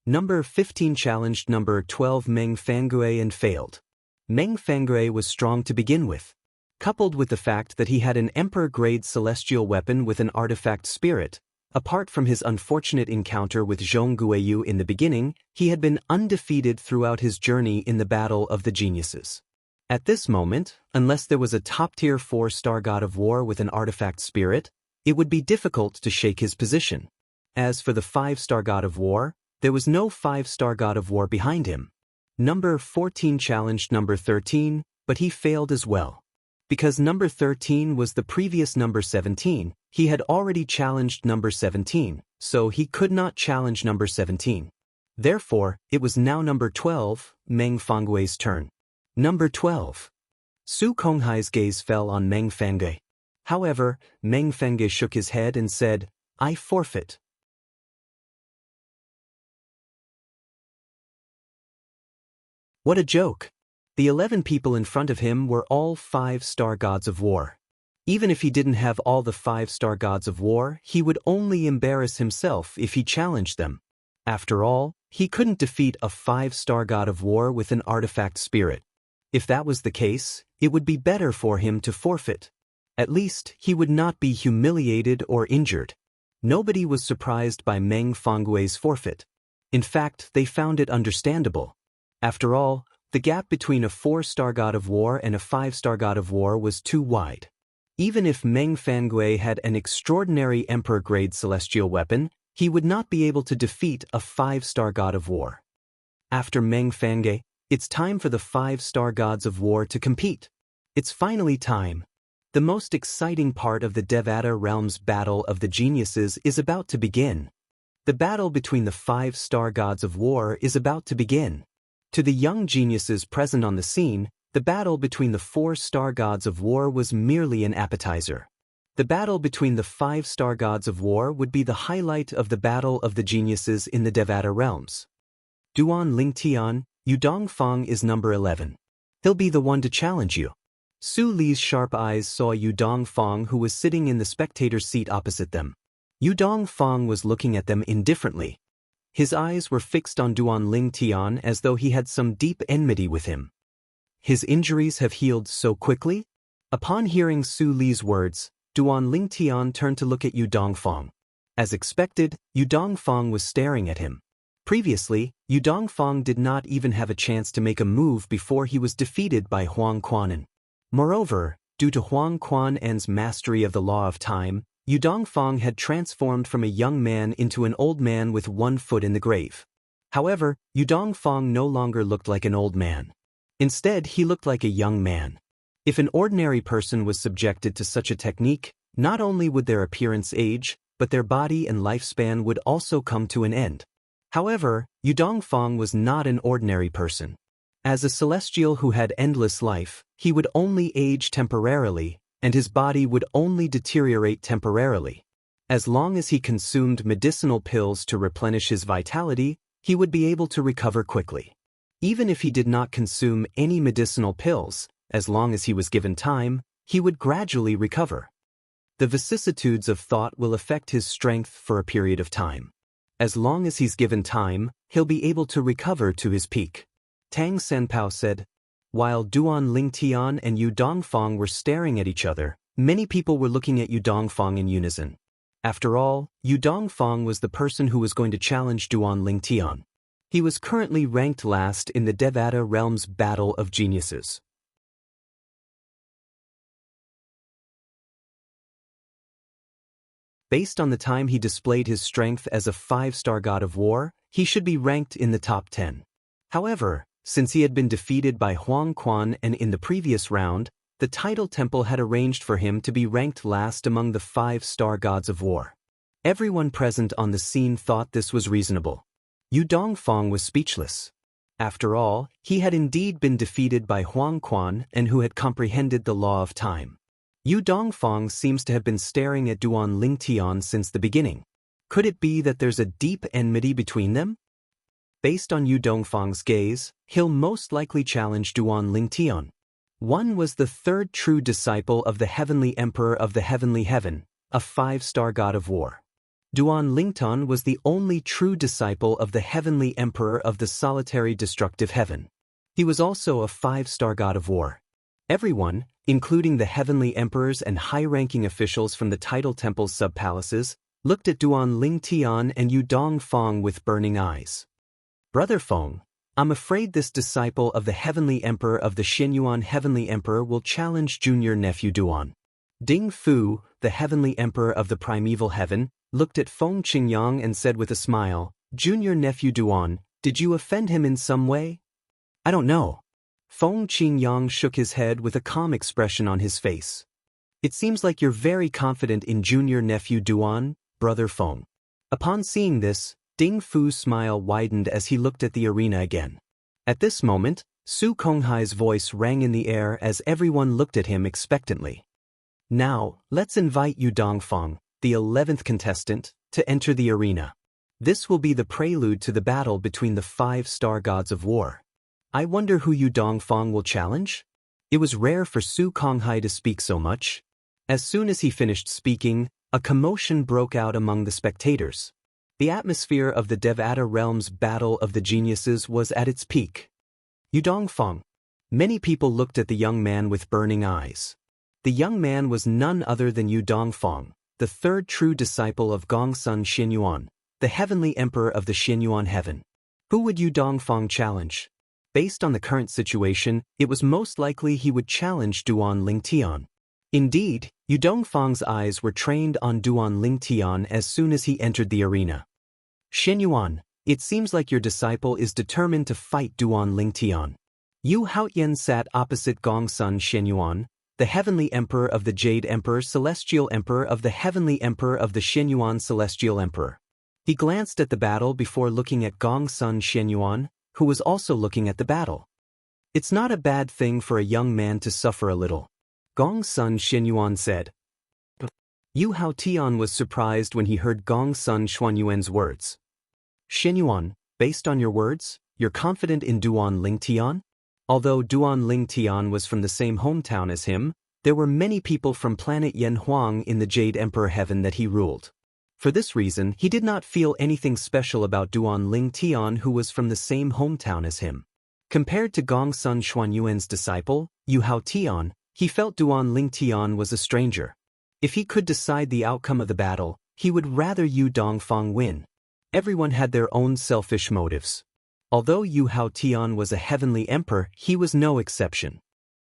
A: Number 15 challenged number 12 Meng Fangue and failed. Meng Fangue was strong to begin with. Coupled with the fact that he had an Emperor-grade celestial weapon with an artifact spirit, apart from his unfortunate encounter with Zhong Guiyu in the beginning, he had been undefeated throughout his journey in the Battle of the Geniuses. At this moment, unless there was a top-tier 4-star god of war with an artifact spirit, it would be difficult to shake his position. As for the 5-star god of war, there was no 5-star god of war behind him. Number 14 challenged number 13, but he failed as well. Because number 13 was the previous number 17, he had already challenged number 17, so he could not challenge number 17. Therefore, it was now number 12, Meng Fangwei's turn. Number 12. Su Konghai's gaze fell on Meng Fangwei. However, Meng Fangwei shook his head and said, "I forfeit." What a joke! The 11 people in front of him were all 5-star gods of war. Even if he didn't have all the 5-star gods of war, he would only embarrass himself if he challenged them. After all, he couldn't defeat a 5-star god of war with an artifact spirit. If that was the case, it would be better for him to forfeit. At least, he would not be humiliated or injured. Nobody was surprised by Meng Fangwei's forfeit. In fact, they found it understandable. After all, the gap between a 4-star god of war and a 5-star god of war was too wide. Even if Meng Fangwei had an extraordinary Emperor-grade celestial weapon, he would not be able to defeat a 5-star god of war. After Meng Fangwei, it's time for the 5-star gods of war to compete. It's finally time. The most exciting part of the Devata Realm's Battle of the Geniuses is about to begin. The battle between the 5-star gods of war is about to begin. To the young geniuses present on the scene, the battle between the 4-star gods of war was merely an appetizer. The battle between the 5-star gods of war would be the highlight of the Battle of the Geniuses in the Devata Realms. Duan Lingtian, Yu Dongfang is number 11. He'll be the one to challenge you. Su Li's sharp eyes saw Yu Dongfang, who was sitting in the spectator's seat opposite them. Yu Dongfang was looking at them indifferently. His eyes were fixed on Duan Lingtian as though he had some deep enmity with him. His injuries have healed so quickly? Upon hearing Su Li's words, Duan Lingtian turned to look at Yu Dongfang. As expected, Yu Dongfang was staring at him. Previously, Yu Dongfang did not even have a chance to make a move before he was defeated by Huang Quanan. Moreover, due to Huang Quanan's mastery of the law of time, Yu Dongfang had transformed from a young man into an old man with one foot in the grave. However, Yu Dongfang no longer looked like an old man. Instead, he looked like a young man. If an ordinary person was subjected to such a technique, not only would their appearance age, but their body and lifespan would also come to an end. However, Yu Dongfang was not an ordinary person. As a celestial who had endless life, he would only age temporarily, and his body would only deteriorate temporarily. As long as he consumed medicinal pills to replenish his vitality, he would be able to recover quickly. Even if he did not consume any medicinal pills, as long as he was given time, he would gradually recover. The vicissitudes of thought will affect his strength for a period of time. As long as he's given time, he'll be able to recover to his peak. Tang Senpao said. While Duan Lingtian and Yu Dongfang were staring at each other, many people were looking at Yu Dongfang in unison. After all, Yu Dongfang was the person who was going to challenge Duan Lingtian. He was currently ranked last in the Devata Realm's Battle of Geniuses. Based on the time he displayed his strength as a 5-star god of war, he should be ranked in the top 10. However, since he had been defeated by Huang Quan and in the previous round, the title temple had arranged for him to be ranked last among the 5-star gods of war. Everyone present on the scene thought this was reasonable. Yu Dongfang was speechless. After all, he had indeed been defeated by Huang Quan and who had comprehended the law of time. Yu Dongfang seems to have been staring at Duan Lingtian since the beginning. Could it be that there's a deep enmity between them? Based on Yu Dongfang's gaze, he'll most likely challenge Duan Lingtian. One was the third true disciple of the Heavenly Emperor of the Heavenly Heaven, a 5-star god of war. Duan Lingtian was the only true disciple of the Heavenly Emperor of the Solitary Destructive Heaven. He was also a 5-star god of war. Everyone, including the heavenly emperors and high-ranking officials from the title temple's sub-palaces, looked at Duan Ling Tian and Yu Dongfang with burning eyes. Brother Feng, I'm afraid this disciple of the heavenly emperor of the Xianyuan heavenly emperor will challenge junior nephew Duan. Ding Fu, the heavenly emperor of the primeval heaven, looked at Feng Qingyang and said with a smile, Junior nephew Duan, did you offend him in some way? I don't know. Feng Qingyang shook his head with a calm expression on his face. It seems like you're very confident in junior nephew Duan, Brother Feng. Upon seeing this, Ding Fu's smile widened as he looked at the arena again. At this moment, Su Konghai's voice rang in the air as everyone looked at him expectantly. Now, let's invite Yu Dongfang, the 11th contestant, to enter the arena. This will be the prelude to the battle between the 5 star gods of war. I wonder who Yu Dongfang will challenge? It was rare for Su Konghai to speak so much. As soon as he finished speaking, a commotion broke out among the spectators. The atmosphere of the Devata Realm's Battle of the Geniuses was at its peak. Yu Dongfang. Many people looked at the young man with burning eyes. The young man was none other than Yu Dongfang, the 3rd true disciple of Gongsun Xianyuan, the heavenly emperor of the Xianyuan heaven. Who would Yu Dongfang challenge? Based on the current situation, it was most likely he would challenge Duan Ling Tian. Indeed, Yu Dongfang's eyes were trained on Duan Ling Tian as soon as he entered the arena. Xianyuan, it seems like your disciple is determined to fight Duan Ling Tian. Yu Haotian sat opposite Gongsun Xianyuan, the heavenly emperor of the Jade Emperor, celestial emperor of the heavenly emperor of the Xianyuan, celestial emperor. He glanced at the battle before looking at Gongsun Xianyuan, who was also looking at the battle. It's not a bad thing for a young man to suffer a little, Gongsun Xianyuan said. Yu Haotian was surprised when he heard Gongsun Xuanyuan's words. Xianyuan, based on your words, you're confident in Duan Ling Tian? Although Duan Ling Tian was from the same hometown as him, there were many people from planet Yanhuang in the Jade Emperor heaven that he ruled. For this reason, he did not feel anything special about Duan Ling Tian, who was from the same hometown as him. Compared to Gongsun Xuanyuan's disciple, Yu Haotian, he felt Duan Ling Tian was a stranger. If he could decide the outcome of the battle, he would rather Yu Dongfang win. Everyone had their own selfish motives. Although Yu Haotian was a heavenly emperor, he was no exception.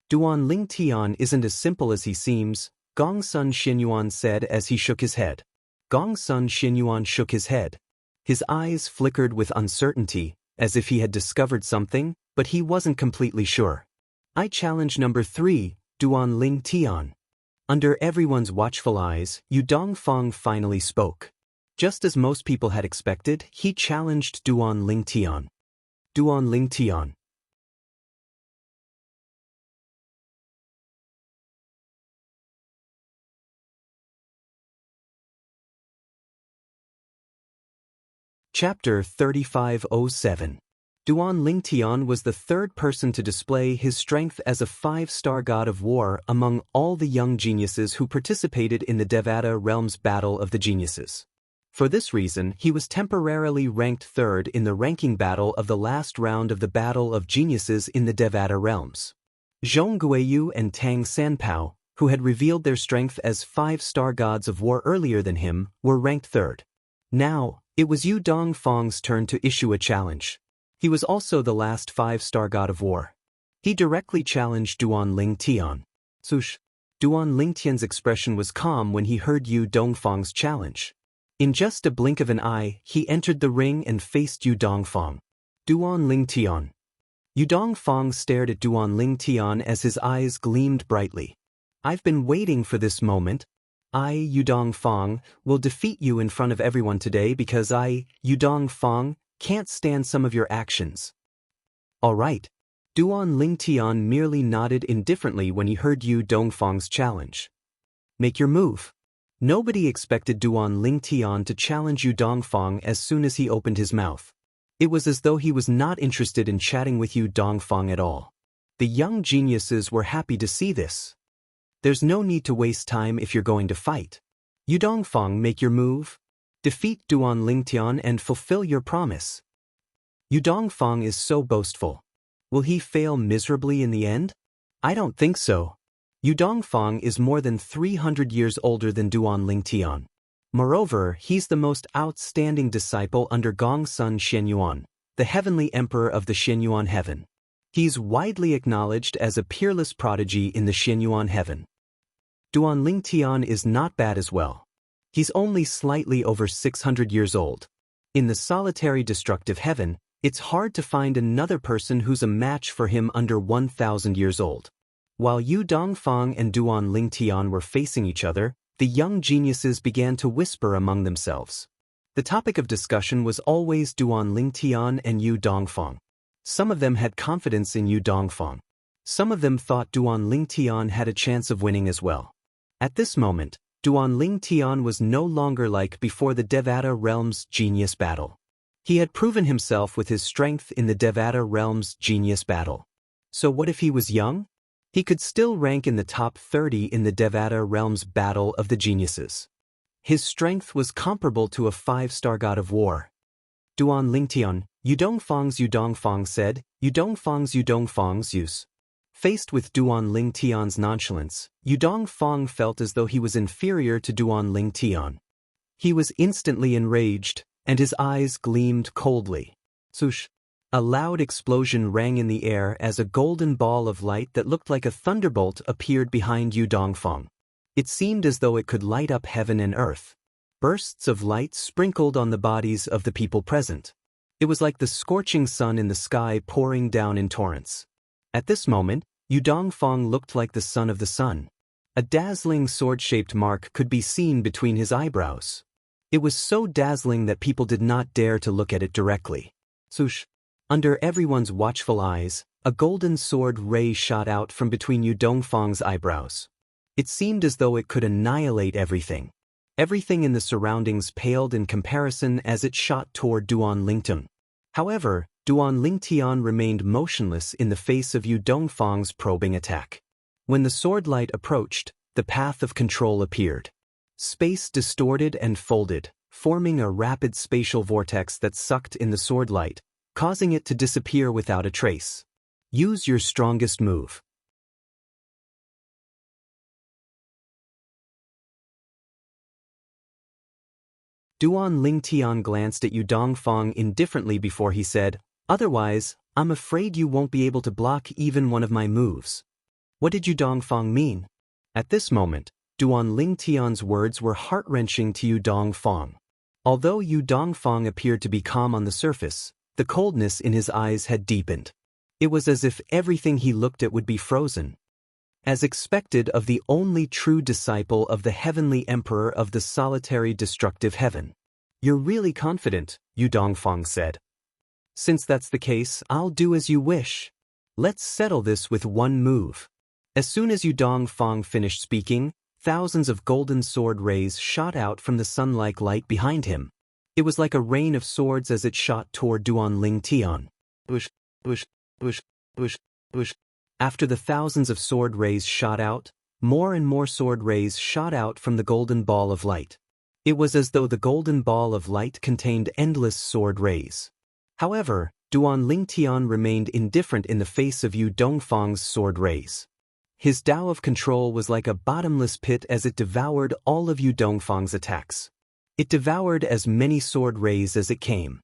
A: Duan Ling Tian isn't as simple as he seems, Gongsun Xianyuan said as he shook his head. Gongsun Xianyuan shook his head. His eyes flickered with uncertainty, as if he had discovered something, but he wasn't completely sure. I challenge number 3, Duan Ling Tian. Under everyone's watchful eyes, Yu Dongfang finally spoke. Just as most people had expected, he challenged Duan Ling Tian. Duan Ling Tian. Chapter 3507. Duan Ling Tian was the 3rd person to display his strength as a 5-star god of war among all the young geniuses who participated in the Devata Realm's Battle of the Geniuses. For this reason, he was temporarily ranked 3rd in the ranking battle of the last round of the Battle of Geniuses in the Devata Realms. Zhong Guiyu and Tang Sanpao, who had revealed their strength as 5-star gods of war earlier than him, were ranked 3rd. Now, it was Yu Dongfang's turn to issue a challenge. He was also the last 5-star god of war. He directly challenged Duan Ling Tian. Sush. Duan Ling Tian's expression was calm when he heard Yu Dongfang's challenge. In just a blink of an eye, he entered the ring and faced Yu Dongfang. Duan Ling Tian. Yu Dongfang stared at Duan Ling Tian as his eyes gleamed brightly. I've been waiting for this moment. I, Yu Dongfang, will defeat you in front of everyone today because I, Yu Dongfang, can't stand some of your actions. All right. Duan Ling Tian merely nodded indifferently when he heard Yu Dongfang's challenge. Make your move. Nobody expected Duan Ling Tian to challenge Yu Dongfang as soon as he opened his mouth. It was as though he was not interested in chatting with Yu Dongfang at all. The young geniuses were happy to see this. There's no need to waste time if you're going to fight. Yu Dongfang, make your move. Defeat Duan Ling Tian and fulfill your promise. Yu Dongfang is so boastful. Will he fail miserably in the end? I don't think so. Yu Dongfang is more than 300 years older than Duan Lingtian. Moreover, he's the most outstanding disciple under Gongsun Xianyuan, the heavenly emperor of the Xianyuan heaven. He's widely acknowledged as a peerless prodigy in the Xianyuan heaven. Duan Lingtian is not bad as well. He's only slightly over 600 years old. In the solitary destructive heaven, it's hard to find another person who's a match for him under 1,000 years old. While Yu Dongfang and Duan Lingtian were facing each other, the young geniuses began to whisper among themselves. The topic of discussion was always Duan Lingtian and Yu Dongfang. Some of them had confidence in Yu Dongfang. Some of them thought Duan Lingtian had a chance of winning as well. At this moment, Duan Lingtian was no longer like before the Devata realm's genius battle. He had proven himself with his strength in the Devata realm's genius battle. So what if he was young? He could still rank in the top 30 in the Devata realm's battle of the geniuses. His strength was comparable to a 5-star god of war. Duan Lingtian, Yu Dongfang said, Yu Dongfang's use. Faced with Duan Lingtian's nonchalance, Yu Dongfang felt as though he was inferior to Duan Lingtian. He was instantly enraged, and his eyes gleamed coldly. Swoosh! A loud explosion rang in the air as a golden ball of light that looked like a thunderbolt appeared behind Yu Dongfang. It seemed as though it could light up heaven and earth. Bursts of light sprinkled on the bodies of the people present. It was like the scorching sun in the sky pouring down in torrents. At this moment, Yu Dongfang looked like the son of the sun. A dazzling sword-shaped mark could be seen between his eyebrows. It was so dazzling that people did not dare to look at it directly. Swoosh! Under everyone's watchful eyes, a golden sword ray shot out from between Yu Dongfang's eyebrows. It seemed as though it could annihilate everything. Everything in the surroundings paled in comparison as it shot toward Duan Lingtian. However, Duan Lingtian remained motionless in the face of Yu Dongfang's probing attack. When the sword light approached, the path of control appeared. Space distorted and folded, forming a rapid spatial vortex that sucked in the sword light, causing it to disappear without a trace. Use your strongest move. Duan Lingtian glanced at Yu Dongfang indifferently before he said, "Otherwise, I'm afraid you won't be able to block even one of my moves." What did Yu Dongfang mean? At this moment, Duan Lingtian's words were heart-wrenching to Yu Dongfang. Although Yu Dongfang appeared to be calm on the surface, the coldness in his eyes had deepened. It was as if everything he looked at would be frozen. As expected of the only true disciple of the heavenly emperor of the solitary destructive heaven. "You're really confident," Yu Dongfang said. "Since that's the case, I'll do as you wish. Let's settle this with one move." As soon as Yu Dongfang finished speaking, thousands of golden sword rays shot out from the sun-like light behind him. It was like a rain of swords as it shot toward Duan Lingtian. Bush, bush, bush, bush, bush. After the thousands of sword rays shot out, more and more sword rays shot out from the golden ball of light. It was as though the golden ball of light contained endless sword rays. However, Duan Lingtian remained indifferent in the face of Yu Dongfang's sword rays. His Tao of control was like a bottomless pit as it devoured all of Yu Dongfang's attacks. It devoured as many sword rays as it came.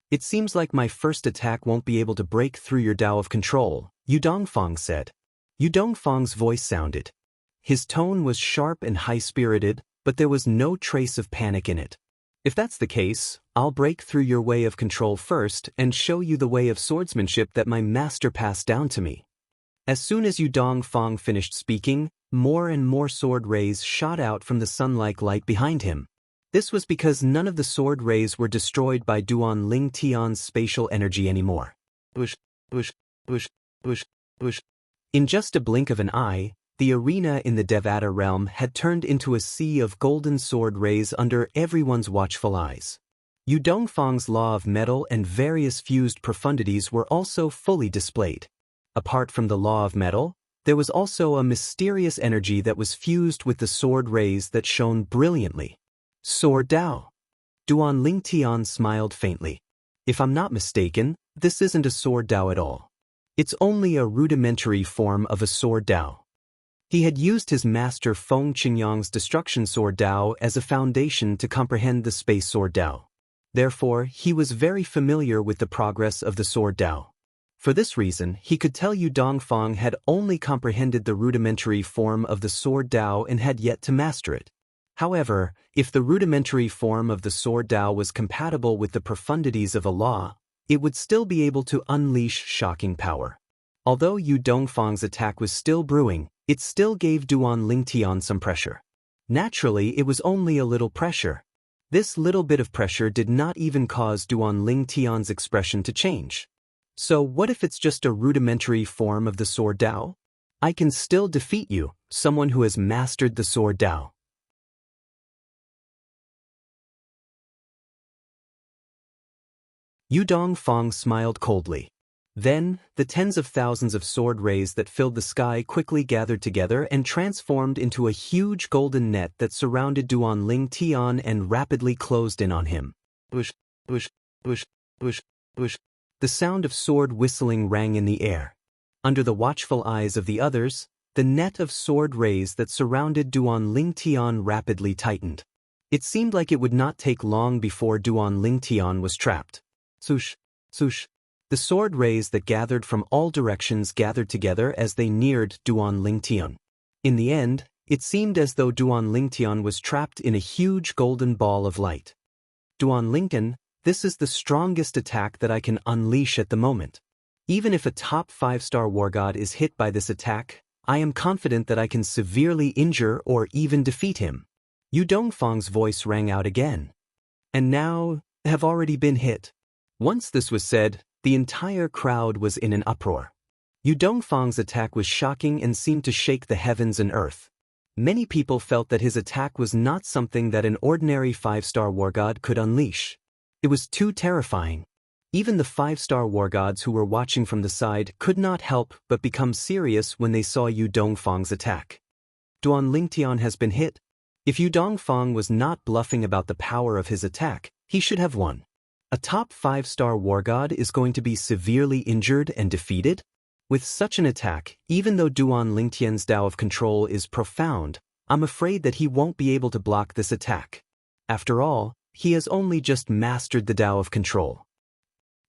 A: "It seems like my first attack won't be able to break through your Tao of control," Yu Dongfang said. Yu Dongfang's voice sounded. His tone was sharp and high-spirited, but there was no trace of panic in it. "If that's the case, I'll break through your way of control first and show you the way of swordsmanship that my master passed down to me." As soon as Yu Dongfang finished speaking, more and more sword rays shot out from the sun-like light behind him. This was because none of the sword rays were destroyed by Duan Lingtian's spatial energy anymore. Bush, bush, bush, bush, bush. In just a blink of an eye, the arena in the Devata realm had turned into a sea of golden sword rays under everyone's watchful eyes. Yu Dongfang's law of metal and various fused profundities were also fully displayed. Apart from the law of metal, there was also a mysterious energy that was fused with the sword rays that shone brilliantly. Sword Tao. Duan Lingtian smiled faintly. "If I'm not mistaken, this isn't a sword Tao at all. It's only a rudimentary form of a sword Dao. He had used his master Feng Qingyang's destruction sword Dao as a foundation to comprehend the space sword Dao. Therefore, he was very familiar with the progress of the sword Dao. For this reason, he could tell Yu Dongfang had only comprehended the rudimentary form of the sword Dao and had yet to master it. However, if the rudimentary form of the sword Dao was compatible with the profundities of a law, it would still be able to unleash shocking power. Although Yu Dongfang's attack was still brewing, it still gave Duan Lingtian some pressure. Naturally, it was only a little pressure. This little bit of pressure did not even cause Duan Lingtian's expression to change. So what if it's just a rudimentary form of the sword Dao? I can still defeat you, someone who has mastered the sword Dao. Yu Dongfang smiled coldly. Then, the tens of thousands of sword rays that filled the sky quickly gathered together and transformed into a huge golden net that surrounded Duan Lingtian and rapidly closed in on him. Bush, bush, bush, bush, bush. The sound of sword whistling rang in the air. Under the watchful eyes of the others, the net of sword rays that surrounded Duan Lingtian rapidly tightened. It seemed like it would not take long before Duan Lingtian was trapped. Swoosh, swoosh. The sword rays that gathered from all directions gathered together as they neared Duan Lingtian. In the end, it seemed as though Duan Lingtian was trapped in a huge golden ball of light. Duan Lingtian, this is the strongest attack that I can unleash at the moment. Even if a top 5-star war god is hit by this attack, I am confident that I can severely injure or even defeat him. Yu Dongfang's voice rang out again. And now, have already been hit. Once this was said, the entire crowd was in an uproar. Yu Dongfang's attack was shocking and seemed to shake the heavens and earth. Many people felt that his attack was not something that an ordinary 5-star war god could unleash. It was too terrifying. Even the 5-star war gods who were watching from the side could not help but become serious when they saw Yu Dongfang's attack. Duan Lingtian has been hit. If Yu Dongfang was not bluffing about the power of his attack, he should have won. A top 5-star war god is going to be severely injured and defeated? With such an attack, even though Duan Lingtian's Dao of Control is profound, I'm afraid that he won't be able to block this attack. After all, he has only just mastered the Dao of Control.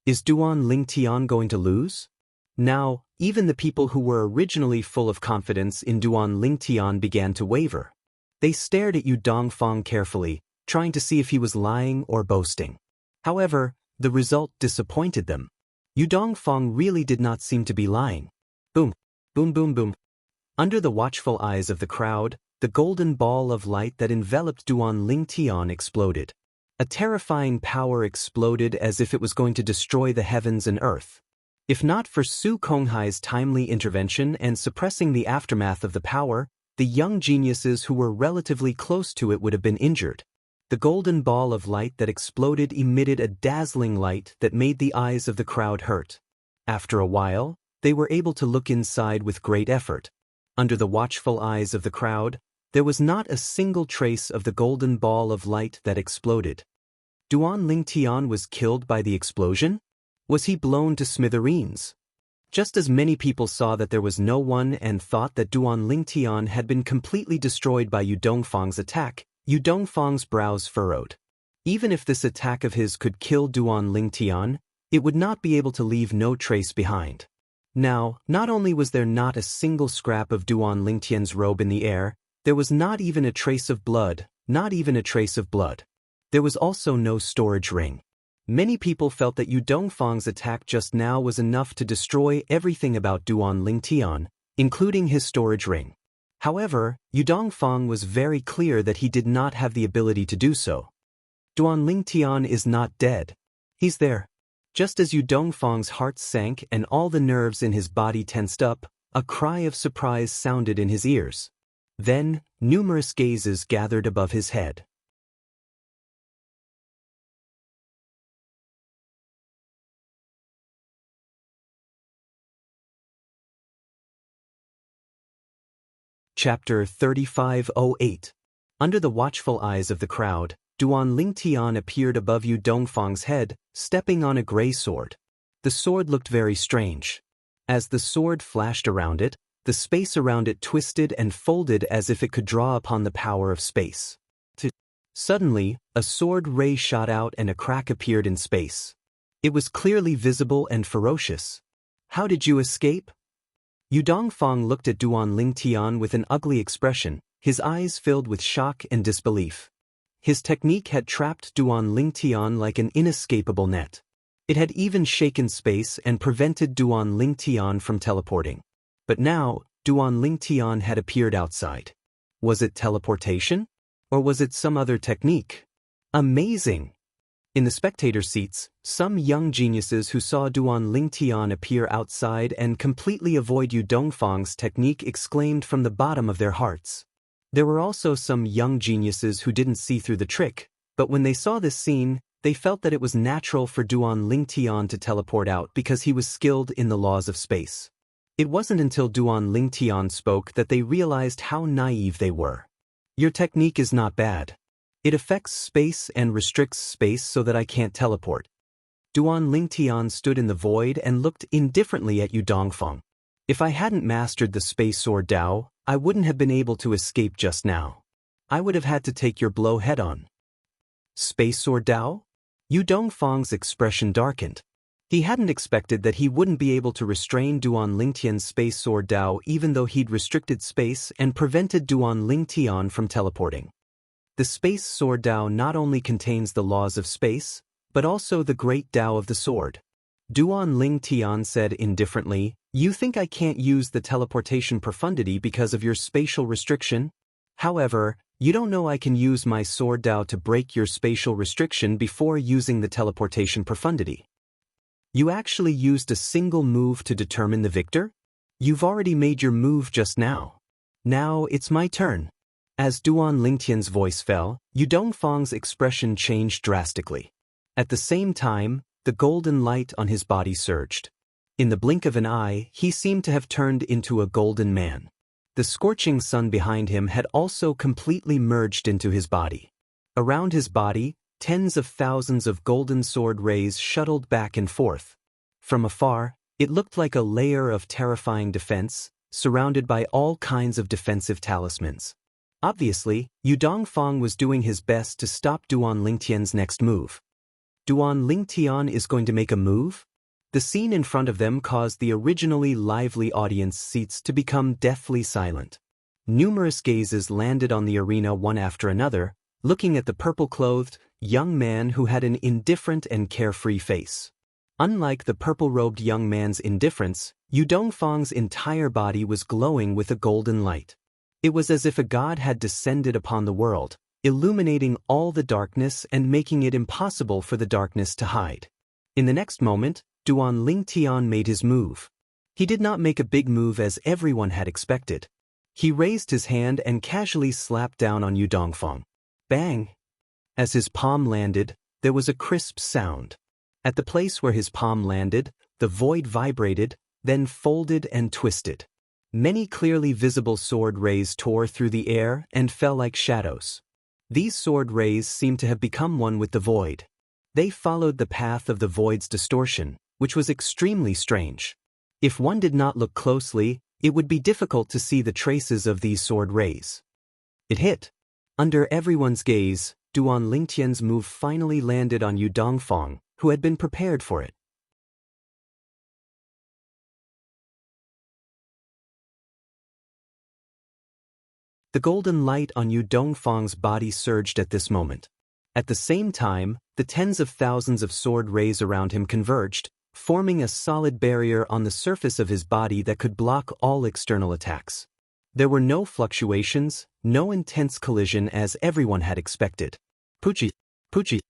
A: Is Duan Lingtian going to lose? Now, even the people who were originally full of confidence in Duan Lingtian began to waver. They stared at Yu Dongfang carefully, trying to see if he was lying or boasting. However, the result disappointed them. Yu Dongfang really did not seem to be lying. Boom, boom, boom, boom. Under the watchful eyes of the crowd, the golden ball of light that enveloped Duan Lingtian exploded. A terrifying power exploded as if it was going to destroy the heavens and earth. If not for Su Konghai's timely intervention and suppressing the aftermath of the power, the young geniuses who were relatively close to it would have been injured. The golden ball of light that exploded emitted a dazzling light that made the eyes of the crowd hurt. After a while, they were able to look inside with great effort. Under the watchful eyes of the crowd, there was not a single trace of the golden ball of light that exploded. Duan Lingtian was killed by the explosion? Was he blown to smithereens? Just as many people saw that there was no one and thought that Duan Lingtian had been completely destroyed by Yu Dongfang's attack, Yu Dongfang's brows furrowed. Even if this attack of his could kill Duan Lingtian, it would not be able to leave no trace behind. Now, not only was there not a single scrap of Duan Lingtian's robe in the air, there was not even a trace of blood, not even a trace of blood. There was also no storage ring. Many people felt that Yu Dongfang's attack just now was enough to destroy everything about Duan Lingtian, including his storage ring. However, Yu Dongfang was very clear that he did not have the ability to do so. Duan Lingtian is not dead. He's there. Just as Yu Dongfang's heart sank and all the nerves in his body tensed up, a cry of surprise sounded in his ears. Then, numerous gazes gathered above his head. Chapter 3508. Under the watchful eyes of the crowd, Duan Lingtian appeared above Yu Dongfang's head, stepping on a gray sword. The sword looked very strange. As the sword flashed around it, the space around it twisted and folded as if it could draw upon the power of space. Suddenly, a sword ray shot out and a crack appeared in space. It was clearly visible and ferocious. How did you escape? Yu Dongfang looked at Duan Lingtian with an ugly expression, his eyes filled with shock and disbelief. His technique had trapped Duan Lingtian like an inescapable net. It had even shaken space and prevented Duan Lingtian from teleporting. But now, Duan Lingtian had appeared outside. Was it teleportation? Or was it some other technique? Amazing! In the spectator seats, some young geniuses who saw Duan Lingtian appear outside and completely avoid Yu Dongfang's technique exclaimed from the bottom of their hearts. There were also some young geniuses who didn't see through the trick, but when they saw this scene, they felt that it was natural for Duan Lingtian to teleport out because he was skilled in the laws of space. It wasn't until Duan Lingtian spoke that they realized how naive they were. Your technique is not bad. It affects space and restricts space so that I can't teleport. Duan Lingtian stood in the void and looked indifferently at Yu Dongfang. If I hadn't mastered the space sword Dao, I wouldn't have been able to escape just now. I would have had to take your blow head-on. Space sword Dao? Yu Dongfang's expression darkened. He hadn't expected that he wouldn't be able to restrain Duan Lingtian's space sword Dao even though he'd restricted space and prevented Duan Lingtian from teleporting. The space sword Dao not only contains the laws of space, but also the great Dao of the sword. Duan Lingtian said indifferently, "You think I can't use the teleportation profundity because of your spatial restriction? However, you don't know I can use my sword Dao to break your spatial restriction before using the teleportation profundity. You actually used a single move to determine the victor? You've already made your move just now. Now it's my turn." As Duan Lingtian's voice fell, Yu Dongfang's expression changed drastically. At the same time, the golden light on his body surged. In the blink of an eye, he seemed to have turned into a golden man. The scorching sun behind him had also completely merged into his body. Around his body, tens of thousands of golden sword rays shuttled back and forth. From afar, it looked like a layer of terrifying defense, surrounded by all kinds of defensive talismans. Obviously, Yu Dongfang was doing his best to stop Duan Lingtian's next move. Duan Lingtian is going to make a move? The scene in front of them caused the originally lively audience seats to become deathly silent. Numerous gazes landed on the arena one after another, looking at the purple-clothed, young man who had an indifferent and carefree face. Unlike the purple-robed young man's indifference, Yu Dongfang's entire body was glowing with a golden light. It was as if a god had descended upon the world, illuminating all the darkness and making it impossible for the darkness to hide. In the next moment, Duan Lingtian made his move. He did not make a big move as everyone had expected. He raised his hand and casually slapped down on Yu Dongfang. Bang! As his palm landed, there was a crisp sound. At the place where his palm landed, the void vibrated, then folded and twisted. Many clearly visible sword rays tore through the air and fell like shadows. These sword rays seemed to have become one with the void. They followed the path of the void's distortion, which was extremely strange. If one did not look closely, it would be difficult to see the traces of these sword rays. It hit. Under everyone's gaze, Duan Lingtian's move finally landed on Yu Dongfang, who had been prepared for it. The golden light on Yu Dongfang's body surged at this moment. At the same time, the tens of thousands of sword rays around him converged, forming a solid barrier on the surface of his body that could block all external attacks. There were no fluctuations, no intense collision as everyone had expected. Poochie, poochie.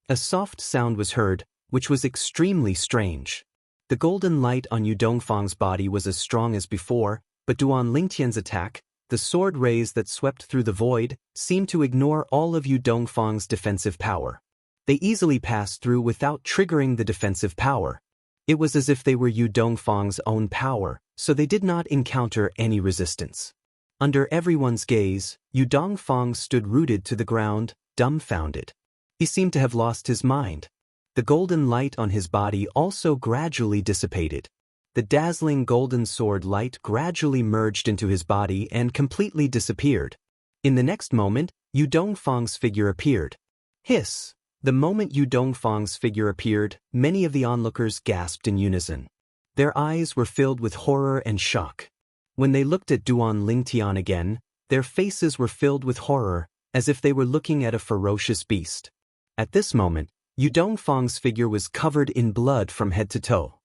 A: A soft sound was heard, which was extremely strange. The golden light on Yu Dongfang's body was as strong as before, but Duan Lingtian's attack, the sword rays that swept through the void, seemed to ignore all of Yu Dongfang's defensive power. They easily passed through without triggering the defensive power. It was as if they were Yu Dongfang's own power, so they did not encounter any resistance. Under everyone's gaze, Yu Dongfang stood rooted to the ground, dumbfounded. He seemed to have lost his mind. The golden light on his body also gradually dissipated. The dazzling golden sword light gradually merged into his body and completely disappeared. In the next moment, Yu Dongfang's figure appeared. Hiss! The moment Yu Dongfang's figure appeared, many of the onlookers gasped in unison. Their eyes were filled with horror and shock. When they looked at Duan Lingtian again, their faces were filled with horror, as if they were looking at a ferocious beast. At this moment, Yu Dongfang's figure was covered in blood from head to toe.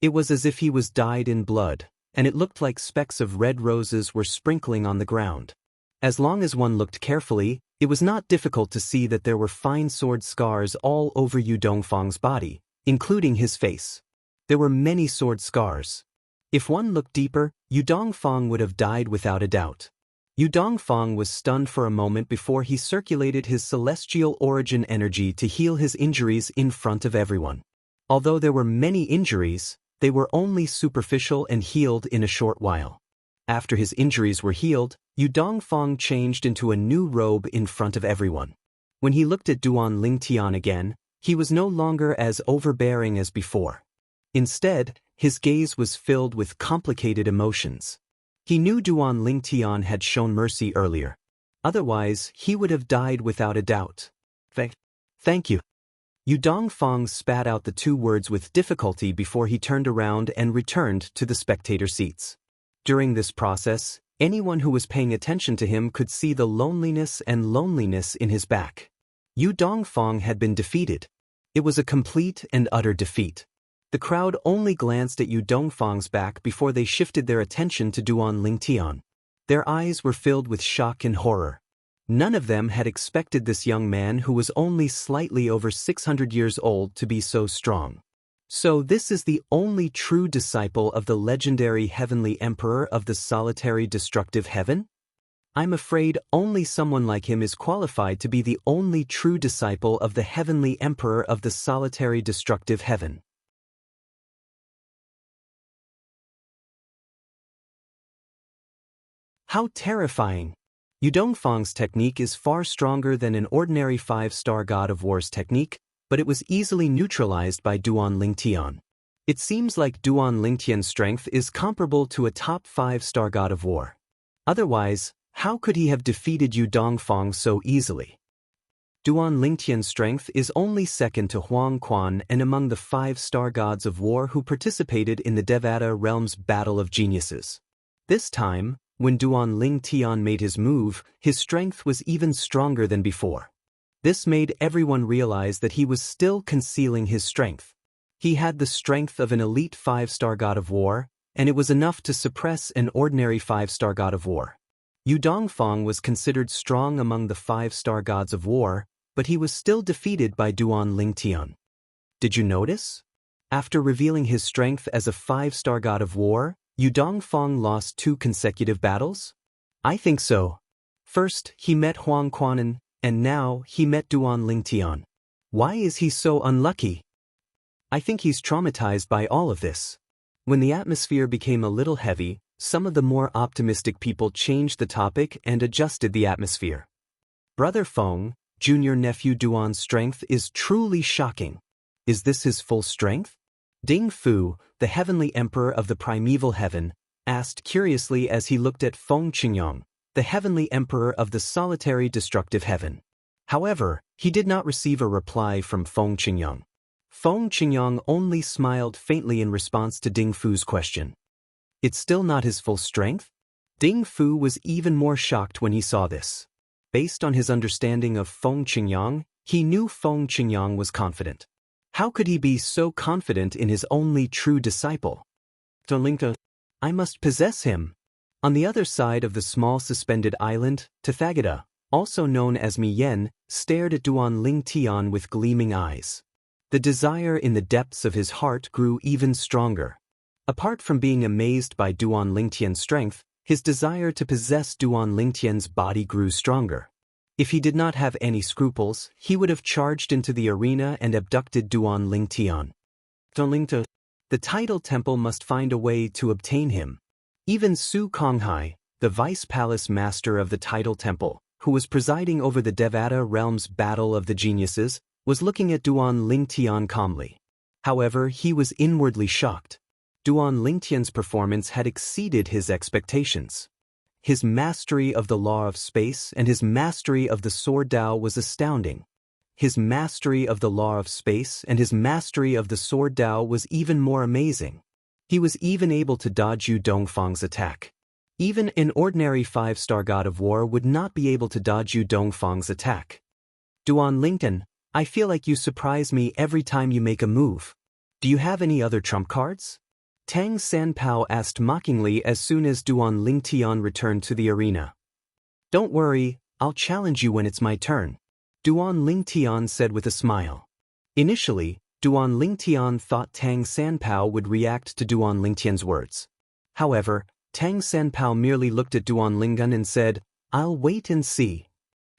A: It was as if he was dyed in blood, and it looked like specks of red roses were sprinkling on the ground. As long as one looked carefully, it was not difficult to see that there were fine sword scars all over Yu Dongfang's body, including his face. There were many sword scars. If one looked deeper, Yu Dongfang would have died without a doubt. Yu Dongfang was stunned for a moment before he circulated his celestial origin energy to heal his injuries in front of everyone. Although there were many injuries, they were only superficial and healed in a short while. After his injuries were healed, Yu Dongfang changed into a new robe in front of everyone. When he looked at Duan Lingtian again, he was no longer as overbearing as before. Instead, his gaze was filled with complicated emotions. He knew Duan Lingtian had shown mercy earlier. Otherwise, he would have died without a doubt. Thank you. Yu Dongfang spat out the two words with difficulty before he turned around and returned to the spectator seats. During this process, anyone who was paying attention to him could see the loneliness in his back. Yu Dongfang had been defeated. It was a complete and utter defeat. The crowd only glanced at Yu Dongfang's back before they shifted their attention to Duan Lingtian. Their eyes were filled with shock and horror. None of them had expected this young man who was only slightly over 600 years old to be so strong. So this is the only true disciple of the legendary Heavenly Emperor of the solitary destructive heaven? I'm afraid only someone like him is qualified to be the only true disciple of the Heavenly Emperor of the solitary destructive heaven. How terrifying! Yu Dongfang's technique is far stronger than an ordinary 5-star God of War's technique, but it was easily neutralized by Duan Lingtian. It seems like Duan Lingtian's strength is comparable to a top 5-star God of War. Otherwise, how could he have defeated Yu Dongfang so easily? Duan Lingtian's strength is only second to Huang Quan and among the 5-star gods of war who participated in the Devata realm's Battle of Geniuses. This time, when Duan Lingtian made his move, his strength was even stronger than before. This made everyone realize that he was still concealing his strength. He had the strength of an elite 5-star God of War, and it was enough to suppress an ordinary 5-star God of War. Yu Dongfang was considered strong among the 5-star gods of war, but he was still defeated by Duan Lingtian. Did you notice? After revealing his strength as a 5-star God of War, Yu Dongfang lost 2 consecutive battles? I think so. First, he met Huang Quanan, and now he met Duan Lingtian. Why is he so unlucky? I think he's traumatized by all of this. When the atmosphere became a little heavy, some of the more optimistic people changed the topic and adjusted the atmosphere. Brother Feng, junior nephew Duan's strength is truly shocking. Is this his full strength? Ding Fu, the heavenly emperor of the primeval heaven, asked curiously as he looked at Feng Qingyang, the heavenly emperor of the solitary destructive heaven. However, he did not receive a reply from Feng Qingyang. Feng Qingyang only smiled faintly in response to Ding Fu's question. It's still not his full strength? Ding Fu was even more shocked when he saw this. Based on his understanding of Feng Qingyang, he knew Feng Qingyang was confident. How could he be so confident in his only true disciple? Tolinka, I must possess him. On the other side of the small suspended island, Tathagata, also known as Mi Yen, stared at Duan Lingtian with gleaming eyes. The desire in the depths of his heart grew even stronger. Apart from being amazed by Duan Lingtian's strength, his desire to possess Duan Lingtian's body grew stronger. If he did not have any scruples, he would have charged into the arena and abducted Duan Lingtian. Tonlingta, the title temple must find a way to obtain him. Even Su Konghai, the vice palace master of the title temple, who was presiding over the Devata realm's Battle of the Geniuses, was looking at Duan Lingtian calmly. However, he was inwardly shocked. Duan Lingtian's performance had exceeded his expectations. His mastery of the law of space and his mastery of the sword Dao was astounding. His mastery of the law of space and his mastery of the sword Dao was even more amazing. He was even able to dodge Yu Dongfang's attack. Even an ordinary 5-star god of war would not be able to dodge Yu Dongfang's attack. Duan Lingtian, I feel like you surprise me every time you make a move. Do you have any other trump cards? Tang Sanpao asked mockingly as soon as Duan Lingtian returned to the arena. Don't worry, I'll challenge you when it's my turn, Duan Lingtian said with a smile. Initially, Duan Lingtian thought Tang Sanpao would react to Duan Lingtian's words. However, Tang Sanpao merely looked at Duan Lingtian and said, I'll wait and see.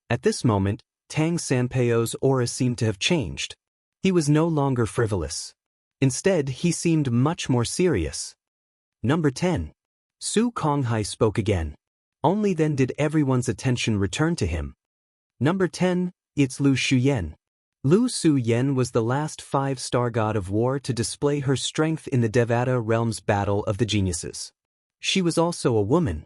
A: At this moment, Tang Sanpao's aura seemed to have changed. He was no longer frivolous. Instead, he seemed much more serious. Number 10. Su Konghai spoke again. Only then did everyone's attention return to him. Number 10, it's Lu Shuyen. Lu Suyen was the last 5-star god of war to display her strength in the Devata realm's battle of the geniuses. She was also a woman.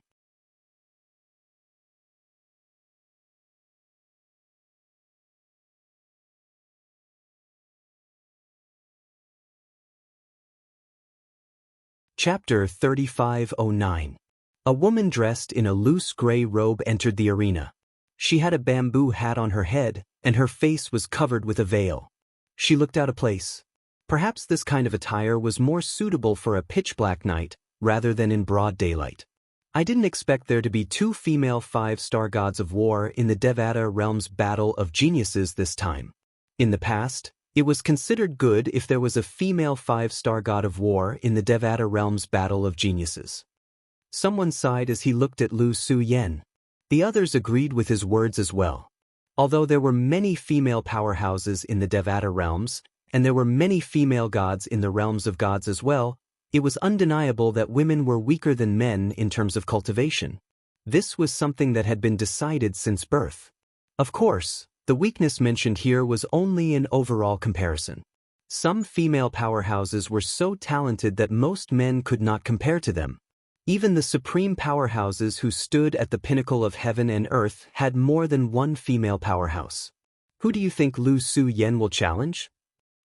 A: Chapter 3509. A woman dressed in a loose gray robe entered the arena. She had a bamboo hat on her head, and her face was covered with a veil. She looked out of place. Perhaps this kind of attire was more suitable for a pitch-black night, rather than in broad daylight. I didn't expect there to be 2 female 5-star gods of war in the Devata realm's battle of geniuses this time. In the past, it was considered good if there was a female 5-star god of war in the Devata realm's battle of geniuses. Someone sighed as he looked at Lu Suyen. The others agreed with his words as well. Although there were many female powerhouses in the Devata realms, and there were many female gods in the realms of gods as well, it was undeniable that women were weaker than men in terms of cultivation. This was something that had been decided since birth. Of course, the weakness mentioned here was only an overall comparison. Some female powerhouses were so talented that most men could not compare to them. Even the supreme powerhouses who stood at the pinnacle of heaven and earth had more than one female powerhouse. Who do you think Lu Suyen will challenge?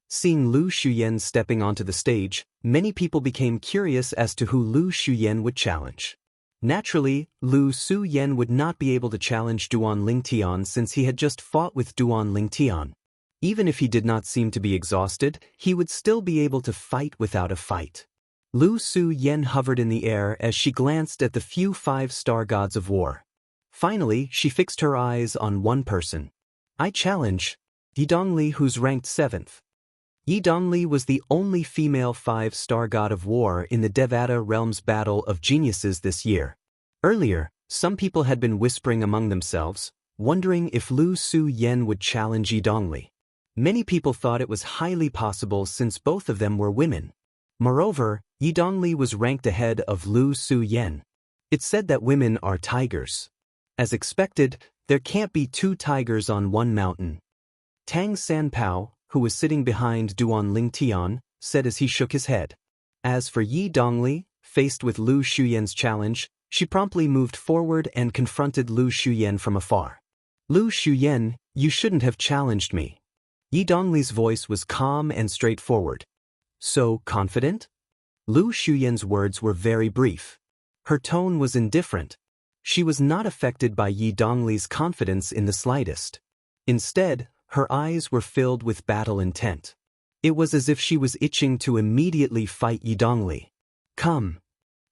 A: Seeing Lu Shuyen stepping onto the stage, many people became curious as to who Lu Shuyen would challenge. Naturally, Lu Suyen would not be able to challenge Duan Lingtian since he had just fought with Duan Lingtian. Even if he did not seem to be exhausted, he would still be able to fight without a fight. Lu Suyen hovered in the air as she glanced at the few 5-star gods of war. Finally, she fixed her eyes on one person. I challenge Yi Dongli, who's ranked 7th. Yi Dongli was the only female 5-star god of war in the Devata realm's battle of geniuses this year. Earlier, some people had been whispering among themselves, wondering if Lu Suyen would challenge Yi Dongli. Many people thought it was highly possible since both of them were women. Moreover, Yi Dongli was ranked ahead of Lu Suyen. It said that women are tigers. As expected, there can't be 2 tigers on one mountain. Tang Sanpao, who was sitting behind Duan Lingtian, said as he shook his head. As for Yi Dongli, faced with Lu Shuyen's challenge, she promptly moved forward and confronted Lu Shuyen from afar. Lu Shuyen, you shouldn't have challenged me. Yi Dongli's voice was calm and straightforward. So confident? Lu Shuyen's words were very brief. Her tone was indifferent. She was not affected by Yi Dongli's confidence in the slightest. Instead, her eyes were filled with battle intent. It was as if she was itching to immediately fight Yi Dongli. Come.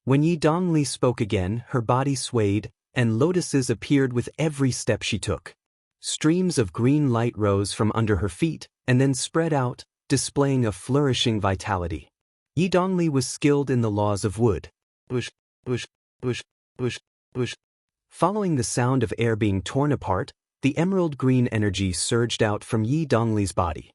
A: When Yi Dongli spoke again, her body swayed, and lotuses appeared with every step she took. Streams of green light rose from under her feet, and then spread out, displaying a flourishing vitality. Yi Dongli was skilled in the laws of wood. Bush, bush, bush, bush, bush. Following the sound of air being torn apart, the emerald green energy surged out from Yi Dongli's body.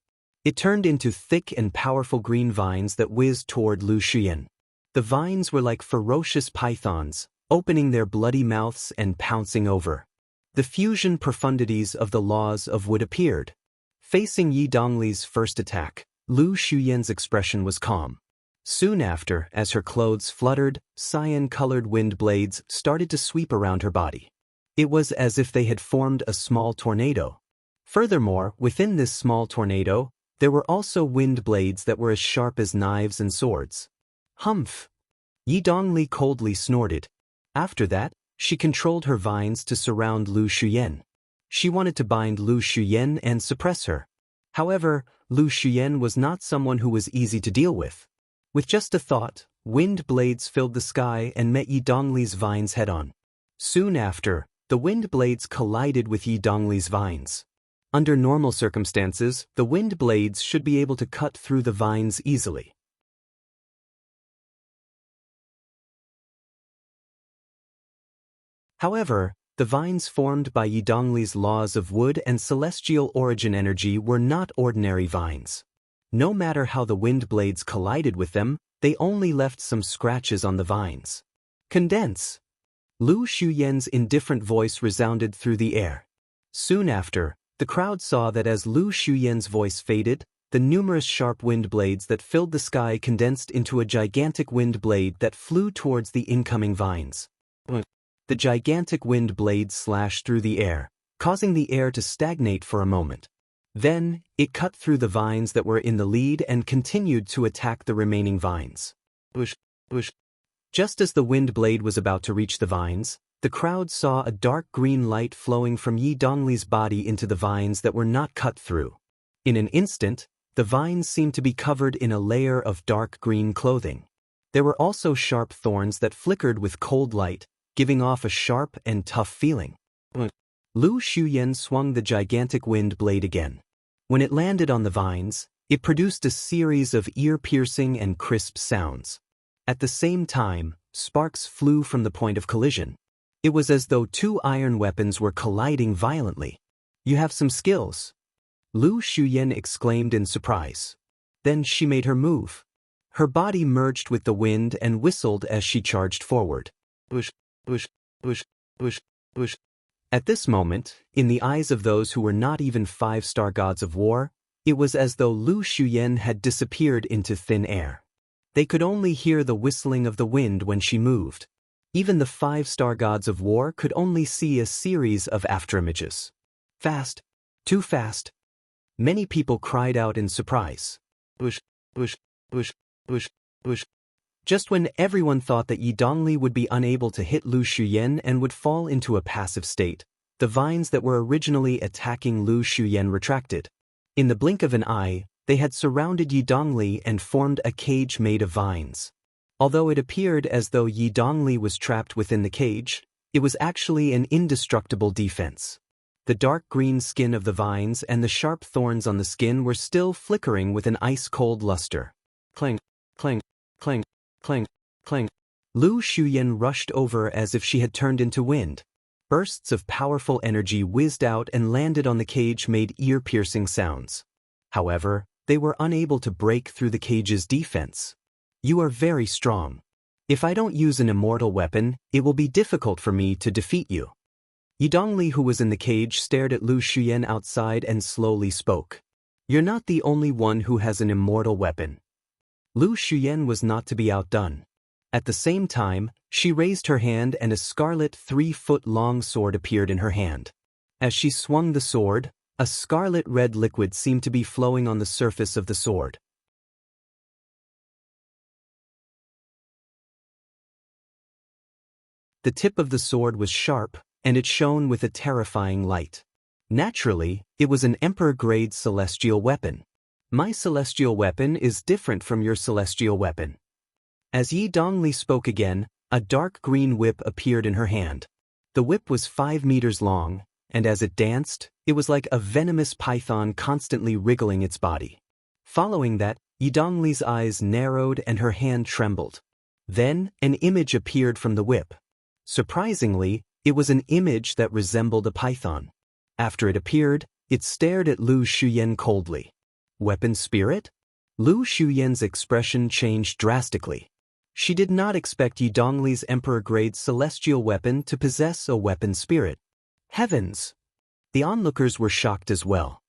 A: It turned into thick and powerful green vines that whizzed toward Lu Shuyen. The vines were like ferocious pythons, opening their bloody mouths and pouncing over. The fusion profundities of the laws of wood appeared. Facing Yi Dongli's first attack, Lu Shuyen's expression was calm. Soon after, as her clothes fluttered, cyan-colored wind blades started to sweep around her body. It was as if they had formed a small tornado. Furthermore, within this small tornado, there were also wind blades that were as sharp as knives and swords. Humph! Yi Dongli coldly snorted. After that, she controlled her vines to surround Lu Shuyan. She wanted to bind Lu Shuyan and suppress her. However, Lu Shuyan was not someone who was easy to deal with. With just a thought, wind blades filled the sky and met Yi Dongli's vines head-on. Soon after, the wind blades collided with Yi Dongli's vines. Under normal circumstances, the wind blades should be able to cut through the vines easily. However, the vines formed by Yi Dongli's laws of wood and celestial origin energy were not ordinary vines. No matter how the wind blades collided with them, they only left some scratches on the vines. Condense! Lu Shuyan's indifferent voice resounded through the air. Soon after, the crowd saw that as Lu Shuyan's voice faded, the numerous sharp wind blades that filled the sky condensed into a gigantic wind blade that flew towards the incoming vines. The gigantic wind blade slashed through the air, causing the air to stagnate for a moment. Then, it cut through the vines that were in the lead and continued to attack the remaining vines. Just as the wind blade was about to reach the vines, the crowd saw a dark green light flowing from Yi Dongli's body into the vines that were not cut through. In an instant, the vines seemed to be covered in a layer of dark green clothing. There were also sharp thorns that flickered with cold light, giving off a sharp and tough feeling. Lu Shuyan swung the gigantic wind blade again. When it landed on the vines, it produced a series of ear-piercing and crisp sounds. At the same time, sparks flew from the point of collision. It was as though two iron weapons were colliding violently. "You have some skills," Lu Shuyan exclaimed in surprise. Then she made her move. Her body merged with the wind and whistled as she charged forward. At this moment, in the eyes of those who were not even five-star gods of war, it was as though Lu Shuyan had disappeared into thin air. They could only hear the whistling of the wind when she moved. Even the five-star gods of war could only see a series of afterimages. Fast. Too fast. Many people cried out in surprise. Just when everyone thought that Yi Dongli would be unable to hit Lu Shuyan and would fall into a passive state, the vines that were originally attacking Lu Shuyan retracted. In the blink of an eye, they had surrounded Yi Dongli and formed a cage made of vines. Although it appeared as though Yi Dongli was trapped within the cage, it was actually an indestructible defense. The dark green skin of the vines and the sharp thorns on the skin were still flickering with an ice-cold luster. Clang, clang, clang. Clang, clang. Lu Shuyan rushed over as if she had turned into wind. Bursts of powerful energy whizzed out and landed on the cage made ear-piercing sounds. However, they were unable to break through the cage's defense. "You are very strong. If I don't use an immortal weapon, it will be difficult for me to defeat you." Yi Dongli, who was in the cage, stared at Lu Shuyan outside and slowly spoke. "You're not the only one who has an immortal weapon." Lu Shuyan was not to be outdone. At the same time, she raised her hand and a scarlet 3-foot-long sword appeared in her hand. As she swung the sword, a scarlet-red liquid seemed to be flowing on the surface of the sword. The tip of the sword was sharp, and it shone with a terrifying light. Naturally, it was an Emperor-grade celestial weapon. "My celestial weapon is different from your celestial weapon." As Yi Dongli spoke again, a dark green whip appeared in her hand. The whip was 5 meters long, and as it danced, it was like a venomous python constantly wriggling its body. Following that, Yi Dongli's eyes narrowed and her hand trembled. Then, an image appeared from the whip. Surprisingly, it was an image that resembled a python. After it appeared, it stared at Lu Shuyan coldly. "Weapon spirit?" Lu Shuyan's expression changed drastically. She did not expect Yi Dongli's Emperor-grade celestial weapon to possess a weapon spirit. Heavens! The onlookers were shocked as well.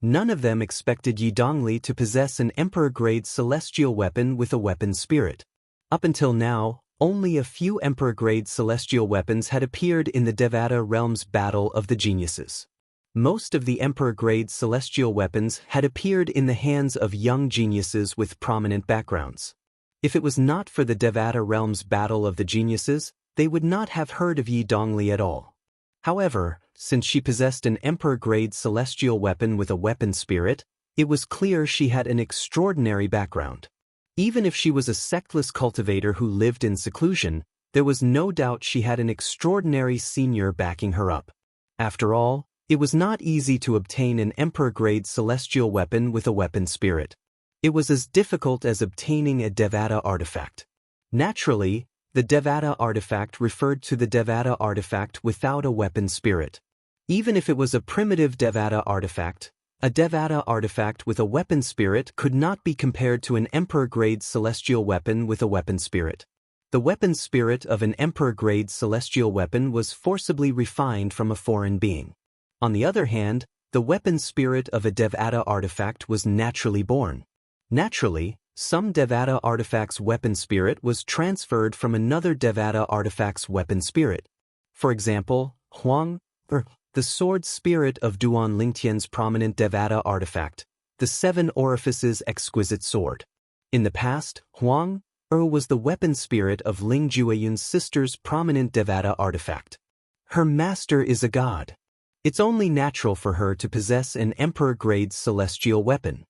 A: None of them expected Yi Dongli to possess an Emperor-grade celestial weapon with a weapon spirit. Up until now, only a few Emperor-grade celestial weapons had appeared in the Devata Realm's Battle of the Geniuses. Most of the Emperor-grade celestial weapons had appeared in the hands of young geniuses with prominent backgrounds. If it was not for the Devata Realm's Battle of the Geniuses, they would not have heard of Yi Dongli at all. However, since she possessed an Emperor-grade celestial weapon with a weapon spirit, it was clear she had an extraordinary background. Even if she was a sectless cultivator who lived in seclusion, there was no doubt she had an extraordinary senior backing her up. After all, it was not easy to obtain an Emperor-grade celestial weapon with a weapon spirit. It was as difficult as obtaining a Devata artifact. Naturally, the Devata artifact referred to the Devata artifact without a weapon spirit. Even if it was a primitive Devata artifact, a Devata artifact with a weapon spirit could not be compared to an Emperor-grade celestial weapon with a weapon spirit. The weapon spirit of an Emperor-grade celestial weapon was forcibly refined from a foreign being. On the other hand, the weapon spirit of a Devata artifact was naturally born. Naturally, some Devata artifact's weapon spirit was transferred from another Devata artifact's weapon spirit. For example, Huang, the sword spirit of Duan Lingtian's prominent Devata artifact, the Seven Orifices Exquisite Sword. In the past, Huang was the weapon spirit of Ling Jueyun's sister's prominent Devata artifact. Her master is a god. It's only natural for her to possess an Emperor-grade celestial weapon.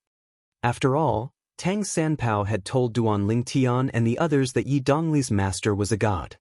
A: After all, Tang Sanpao had told Duan Lingtian and the others that Yi Dongli's master was a god.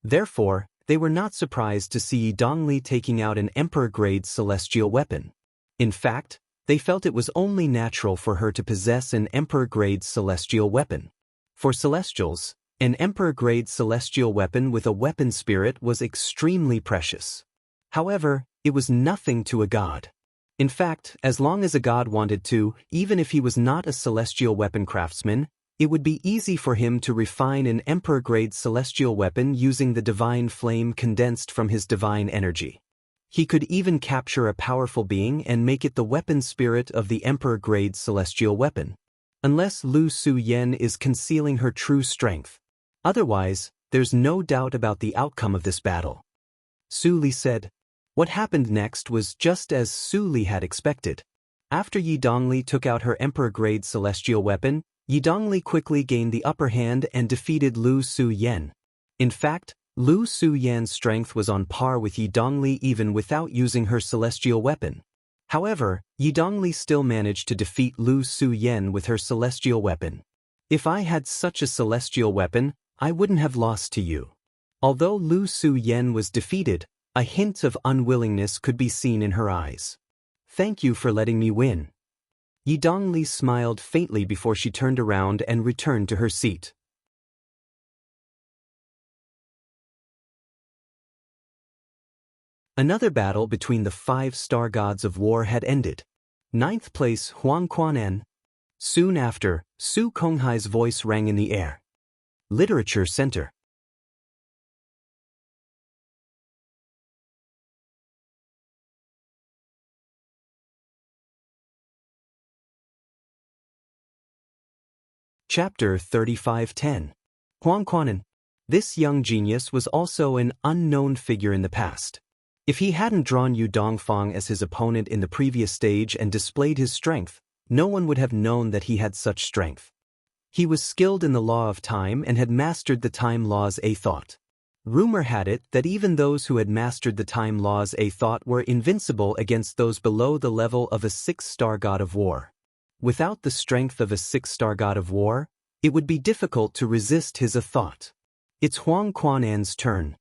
A: Therefore, they were not surprised to see Yi Dongli taking out an Emperor-grade celestial weapon. In fact, they felt it was only natural for her to possess an Emperor-grade celestial weapon. For Celestials, an Emperor-grade celestial weapon with a weapon spirit was extremely precious. However, it was nothing to a god. In fact, as long as a god wanted to, even if he was not a celestial weapon craftsman, it would be easy for him to refine an Emperor-grade celestial weapon using the divine flame condensed from his divine energy. He could even capture a powerful being and make it the weapon spirit of the Emperor-grade celestial weapon. Unless Lu Su Yen is concealing her true strength. Otherwise, there's no doubt about the outcome of this battle. Su Li said. What happened next was just as Su Li had expected. After Yi Dongli took out her Emperor-grade celestial weapon, Yi Dongli quickly gained the upper hand and defeated Lu Su Yen. In fact, Lu Su Yan's strength was on par with Yi Dongli even without using her celestial weapon. However, Yi Dongli still managed to defeat Lu Su Yen with her celestial weapon. If I had such a celestial weapon, I wouldn't have lost to you. Although Lu Su Yen was defeated, a hint of unwillingness could be seen in her eyes. Thank you for letting me win. Yi Dongli smiled faintly before she turned around and returned to her seat. Another battle between the 5 star gods of war had ended. 9th place Huang Quanan. Soon after, Su Konghai's voice rang in the air. Literature Center. Chapter 3510. Huang Quanan. This young genius was also an unknown figure in the past. If he hadn't drawn Yu Dongfang as his opponent in the previous stage and displayed his strength, no one would have known that he had such strength. He was skilled in the law of time and had mastered the time laws a thought. Rumor had it that even those who had mastered the time laws a thought were invincible against those below the level of a 6-star god of war. Without the strength of a 6-star god of war, it would be difficult to resist his thought. It's Huang Quanan's turn.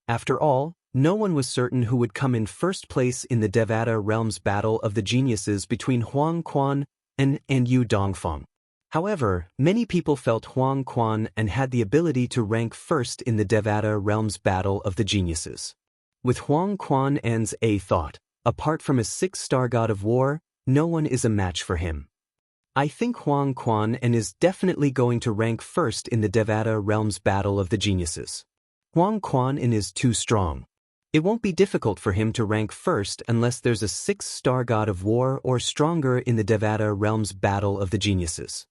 A: After all, no one was certain who would come in first place in the Devata Realm's Battle of the Geniuses between Huang Quan and Yu Dongfang. However, many people felt Huang Quan and had the ability to rank first in the Devata Realm's Battle of the Geniuses. With Huang Quan and's a thought, apart from a 6-star god of war, no one is a match for him. I think Huang Quan and is definitely going to rank first in the Devata Realm's Battle of the Geniuses. Huang Quan is too strong. It won't be difficult for him to rank first unless there's a 6-star god of war or stronger in the Devata realm's battle of the geniuses.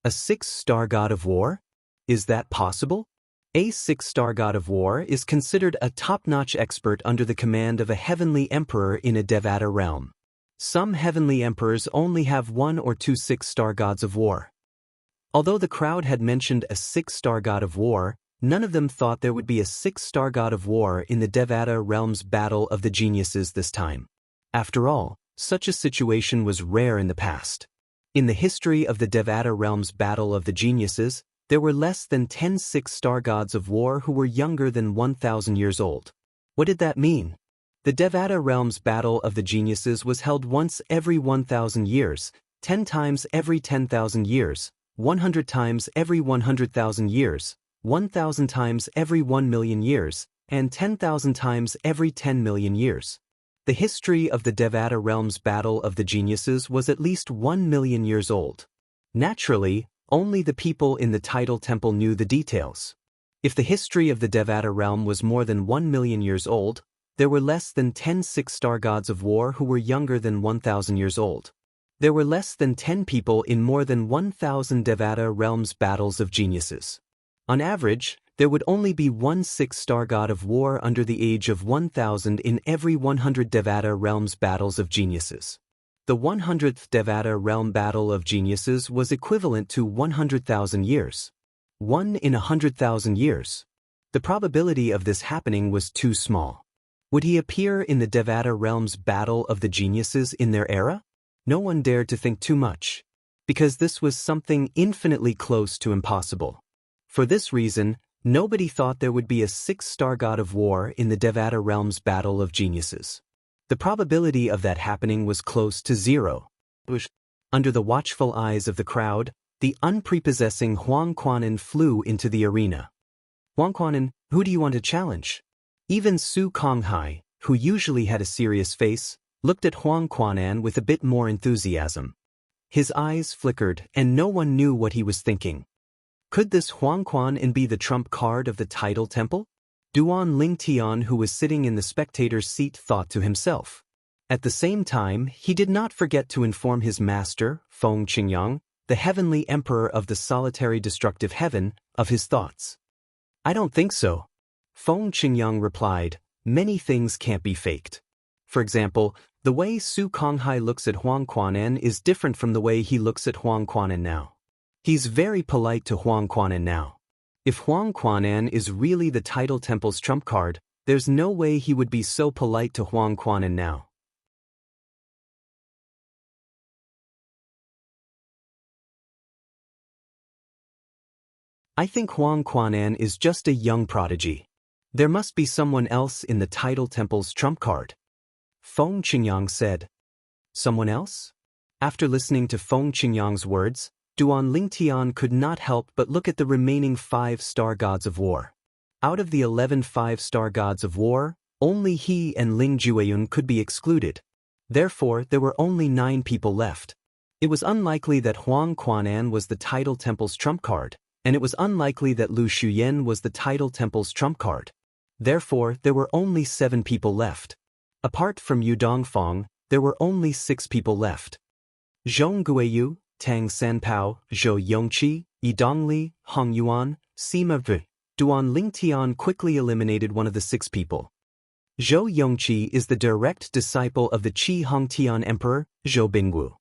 A: A 6-star god of war? Is that possible? A 6-star god of war is considered a top-notch expert under the command of a heavenly emperor in a Devata realm. Some heavenly emperors only have 1 or 2 6-star gods of war. Although the crowd had mentioned a 6-star god of war, none of them thought there would be a 6-star god of war in the Devata realm's battle of the geniuses this time. After all, such a situation was rare in the past. In the history of the Devata realm's battle of the geniuses, there were less than 10 6-star gods of war who were younger than 1,000 years old. What did that mean? The Devata realm's battle of the geniuses was held once every 1,000 years, 10 times every 10,000 years, 100 times every 100,000 years, 1,000 times every 1,000,000 years, and 10,000 times every 10 million years. The history of the Devata realm's battle of the geniuses was at least 1 million years old. Naturally, only the people in the tidal temple knew the details. If the history of the Devata realm was more than 1 million years old, there were less than 10 6-star gods of war who were younger than 1,000 years old. There were less than 10 people in more than 1,000 Devata realms battles of geniuses. On average, there would only be 1 6-star god of war under the age of 1,000 in every 100 Devata realms battles of geniuses. The 100th Devata realm battle of geniuses was equivalent to 100,000 years. 1 in 100,000 years. The probability of this happening was too small. Would he appear in the Devata realm's battle of the geniuses in their era? No one dared to think too much, because this was something infinitely close to impossible. For this reason, nobody thought there would be a 6-star god of war in the Devata realm's battle of geniuses. The probability of that happening was close to 0. Under the watchful eyes of the crowd, the unprepossessing Huang Quanan flew into the arena. Huang Quanan, who do you want to challenge? Even Su Konghai, who usually had a serious face, looked at Huang Quanan with a bit more enthusiasm. His eyes flickered, and no one knew what he was thinking. Could this Huang Quanan be the trump card of the tidal temple? Duan Lingtian, who was sitting in the spectator's seat, thought to himself. At the same time, he did not forget to inform his master, Feng Qingyang, the heavenly emperor of the solitary destructive heaven, of his thoughts. I don't think so. Feng Qingyang replied, many things can't be faked. For example, the way Su Konghai looks at Huang Quanan is different from the way he looks at Huang Quanan now. He's very polite to Huang Quanan now. If Huang Quanan is really the tidal temple's trump card, there's no way he would be so polite to Huang Quanan now. I think Huang Quanan is just a young prodigy. There must be someone else in the tidal temple's trump card. Feng Qingyang said. Someone else? After listening to Feng Qingyang's words, Duan Lingtian could not help but look at the remaining 5-star gods of war. Out of the 11 5-star gods of war, only he and Ling Jueyun could be excluded. Therefore, there were only 9 people left. It was unlikely that Huang Quanan was the tidal temple's trump card, and it was unlikely that Lu Shuyan was the tidal temple's trump card. Therefore, there were only 7 people left. Apart from Yu Dongfang, there were only 6 people left. Zhong Guiyu, Tang Sanpao, Zhou Yongqi, Yi Dongli, Hong Yuan, Sima V. Duan Lingtian quickly eliminated one of the 6 people. Zhou Yongqi is the direct disciple of the Qi Hongtian Emperor, Zhou Bingwu.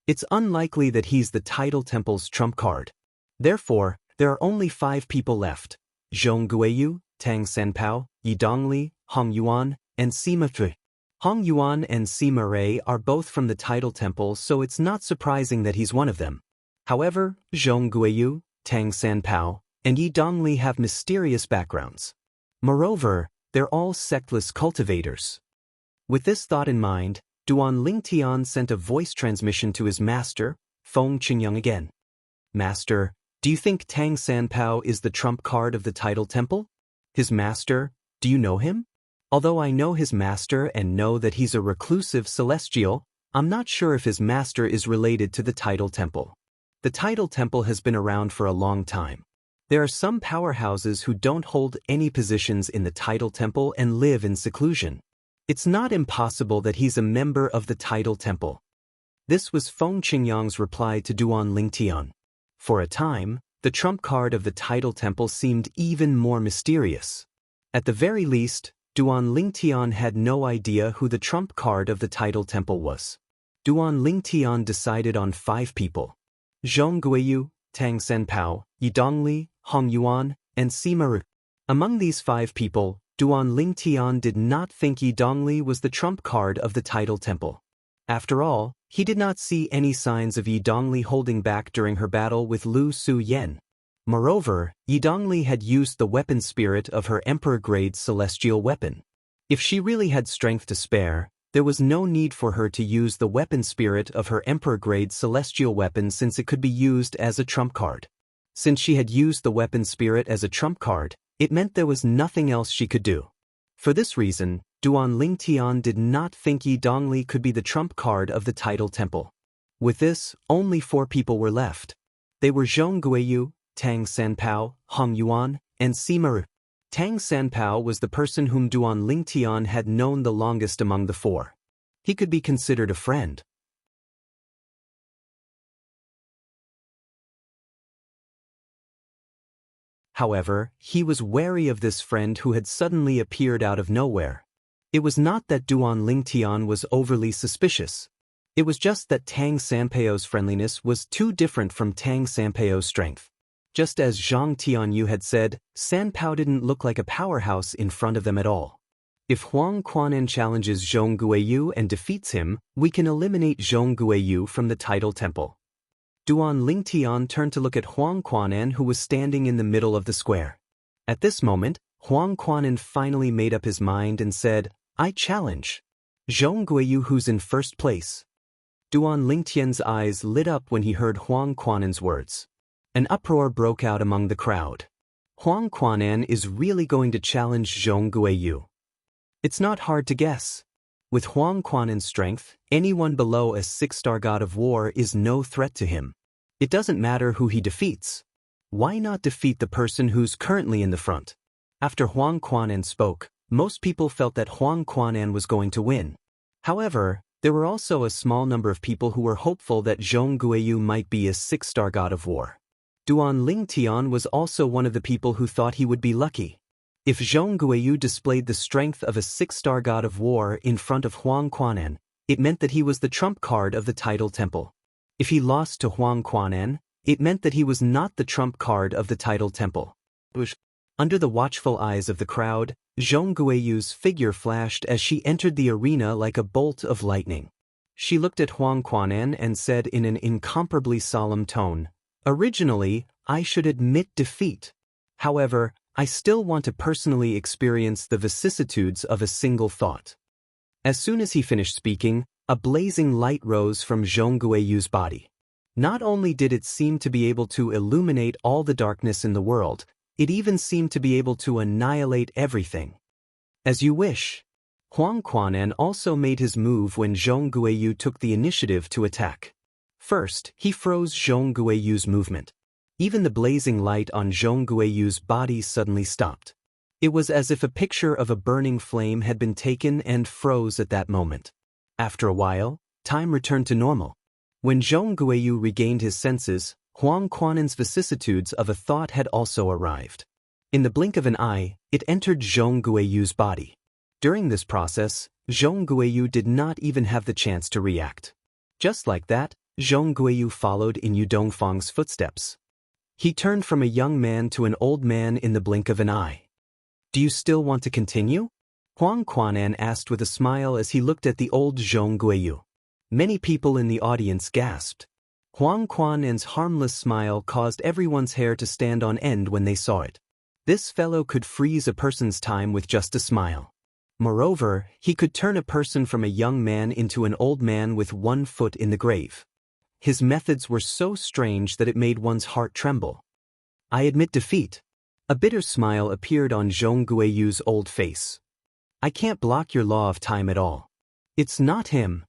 A: It's unlikely that he's the tidal temple's trump card. Therefore, there are only 5 people left. Zhong Guiyu, Tang Sanpao, Yi Dongli, Hong Yuan, and Sima V. Hong Yuan and Sima Rei are both from the tidal temple, so it's not surprising that he's one of them. However, Zhong Guiyu, Tang Sanpao, and Yi Dongli have mysterious backgrounds. Moreover, they're all sectless cultivators. With this thought in mind, Duan Lingtian sent a voice transmission to his master, Feng Qingyang again. Master, do you think Tang Sanpao is the trump card of the tidal temple? His master, do you know him? Although I know his master and know that he's a reclusive celestial, I'm not sure if his master is related to the tidal temple. The tidal temple has been around for a long time. There are some powerhouses who don't hold any positions in the Tidal Temple and live in seclusion. It's not impossible that he's a member of the Tidal Temple. This was Feng Qingyang's reply to Duan Lingtian. For a time, the trump card of the Tidal Temple seemed even more mysterious. At the very least, Duan Lingtian had no idea who the trump card of the Tidal Temple was. Duan Lingtian decided on 5 people: Zhong Guiyu, Tang Sanpao, Yi Dongli, Hong Yuan, and Sima Ru. Among these 5 people, Duan Lingtian did not think Yi Dongli was the trump card of the Tidal Temple. After all, he did not see any signs of Yi Dongli holding back during her battle with Lu Su Yen. Moreover, Yi Dongli had used the weapon spirit of her Emperor-grade celestial weapon. If she really had strength to spare, there was no need for her to use the weapon spirit of her Emperor-grade celestial weapon since it could be used as a trump card. Since she had used the weapon spirit as a trump card, it meant there was nothing else she could do. For this reason, Duan Lingtian did not think Yi Dongli could be the trump card of the Tidal Temple. With this, only 4 people were left. They were Zhong Guiyu, Tang Sanpao, Hong Yuan, and Sima Ru. Tang Sanpao was the person whom Duan Lingtian had known the longest among the 4. He could be considered a friend. However, he was wary of this friend who had suddenly appeared out of nowhere. It was not that Duan Lingtian was overly suspicious. It was just that Tang Sanpao's friendliness was too different from Tang Sanpao's strength. Just as Zhang Tianyu had said, Sanpao didn't look like a powerhouse in front of them at all. If Huang Quanan challenges Zhong Guiyu and defeats him, we can eliminate Zhong Guiyu from the Tidal Temple. Duan Lingtian turned to look at Huang Quanan, who was standing in the middle of the square. At this moment, Huang Quanan finally made up his mind and said, "I challenge Zhong Guiyu, who's in first place." Duan Lingtian's eyes lit up when he heard Huang Quanan's words. An uproar broke out among the crowd. Huang Quanan is really going to challenge Zhong Guiyu. It's not hard to guess. With Huang Quanan's strength, anyone below a 6-star god of war is no threat to him. It doesn't matter who he defeats. Why not defeat the person who's currently in the front? After Huang Quanan spoke, most people felt that Huang Quanan was going to win. However, there were also a small number of people who were hopeful that Zhong Guiyu might be a 6-star god of war. Duan Lingtian was also one of the people who thought he would be lucky. If Zhong Guiyu displayed the strength of a 6-star god of war in front of Huang Quanan, it meant that he was the trump card of the Tidal Temple. If he lost to Huang Quanan, it meant that he was not the trump card of the Tidal Temple. Under the watchful eyes of the crowd, Zhong Guiyu's figure flashed as she entered the arena like a bolt of lightning. She looked at Huang Quanan and said in an incomparably solemn tone, "Originally, I should admit defeat. However, I still want to personally experience the vicissitudes of a single thought." As soon as he finished speaking, a blazing light rose from Zhong Guiyu's body. Not only did it seem to be able to illuminate all the darkness in the world, it even seemed to be able to annihilate everything. "As you wish." Huang Quanan also made his move when Zhong Guiyu took the initiative to attack. First, he froze Zhong Guiyu's movement. Even the blazing light on Zhong Guiyu's body suddenly stopped. It was as if a picture of a burning flame had been taken and froze at that moment. After a while, time returned to normal. When Zhong Guiyu regained his senses, Huang Quanan's vicissitudes of a thought had also arrived. In the blink of an eye, it entered Zhong Guiyu's body. During this process, Zhong Guiyu did not even have the chance to react. Just like that, Zhong Guiyu followed in Yu Dongfang's footsteps. He turned from a young man to an old man in the blink of an eye. "Do you still want to continue?" Huang Quanan asked with a smile as he looked at the old Zhong Guiyu. Many people in the audience gasped. Huang Quanan's harmless smile caused everyone's hair to stand on end when they saw it. This fellow could freeze a person's time with just a smile. Moreover, he could turn a person from a young man into an old man with one foot in the grave. His methods were so strange that it made one's heart tremble. "I admit defeat." A bitter smile appeared on Zhong Guiyu's old face. "I can't block your law of time at all." "It's not him."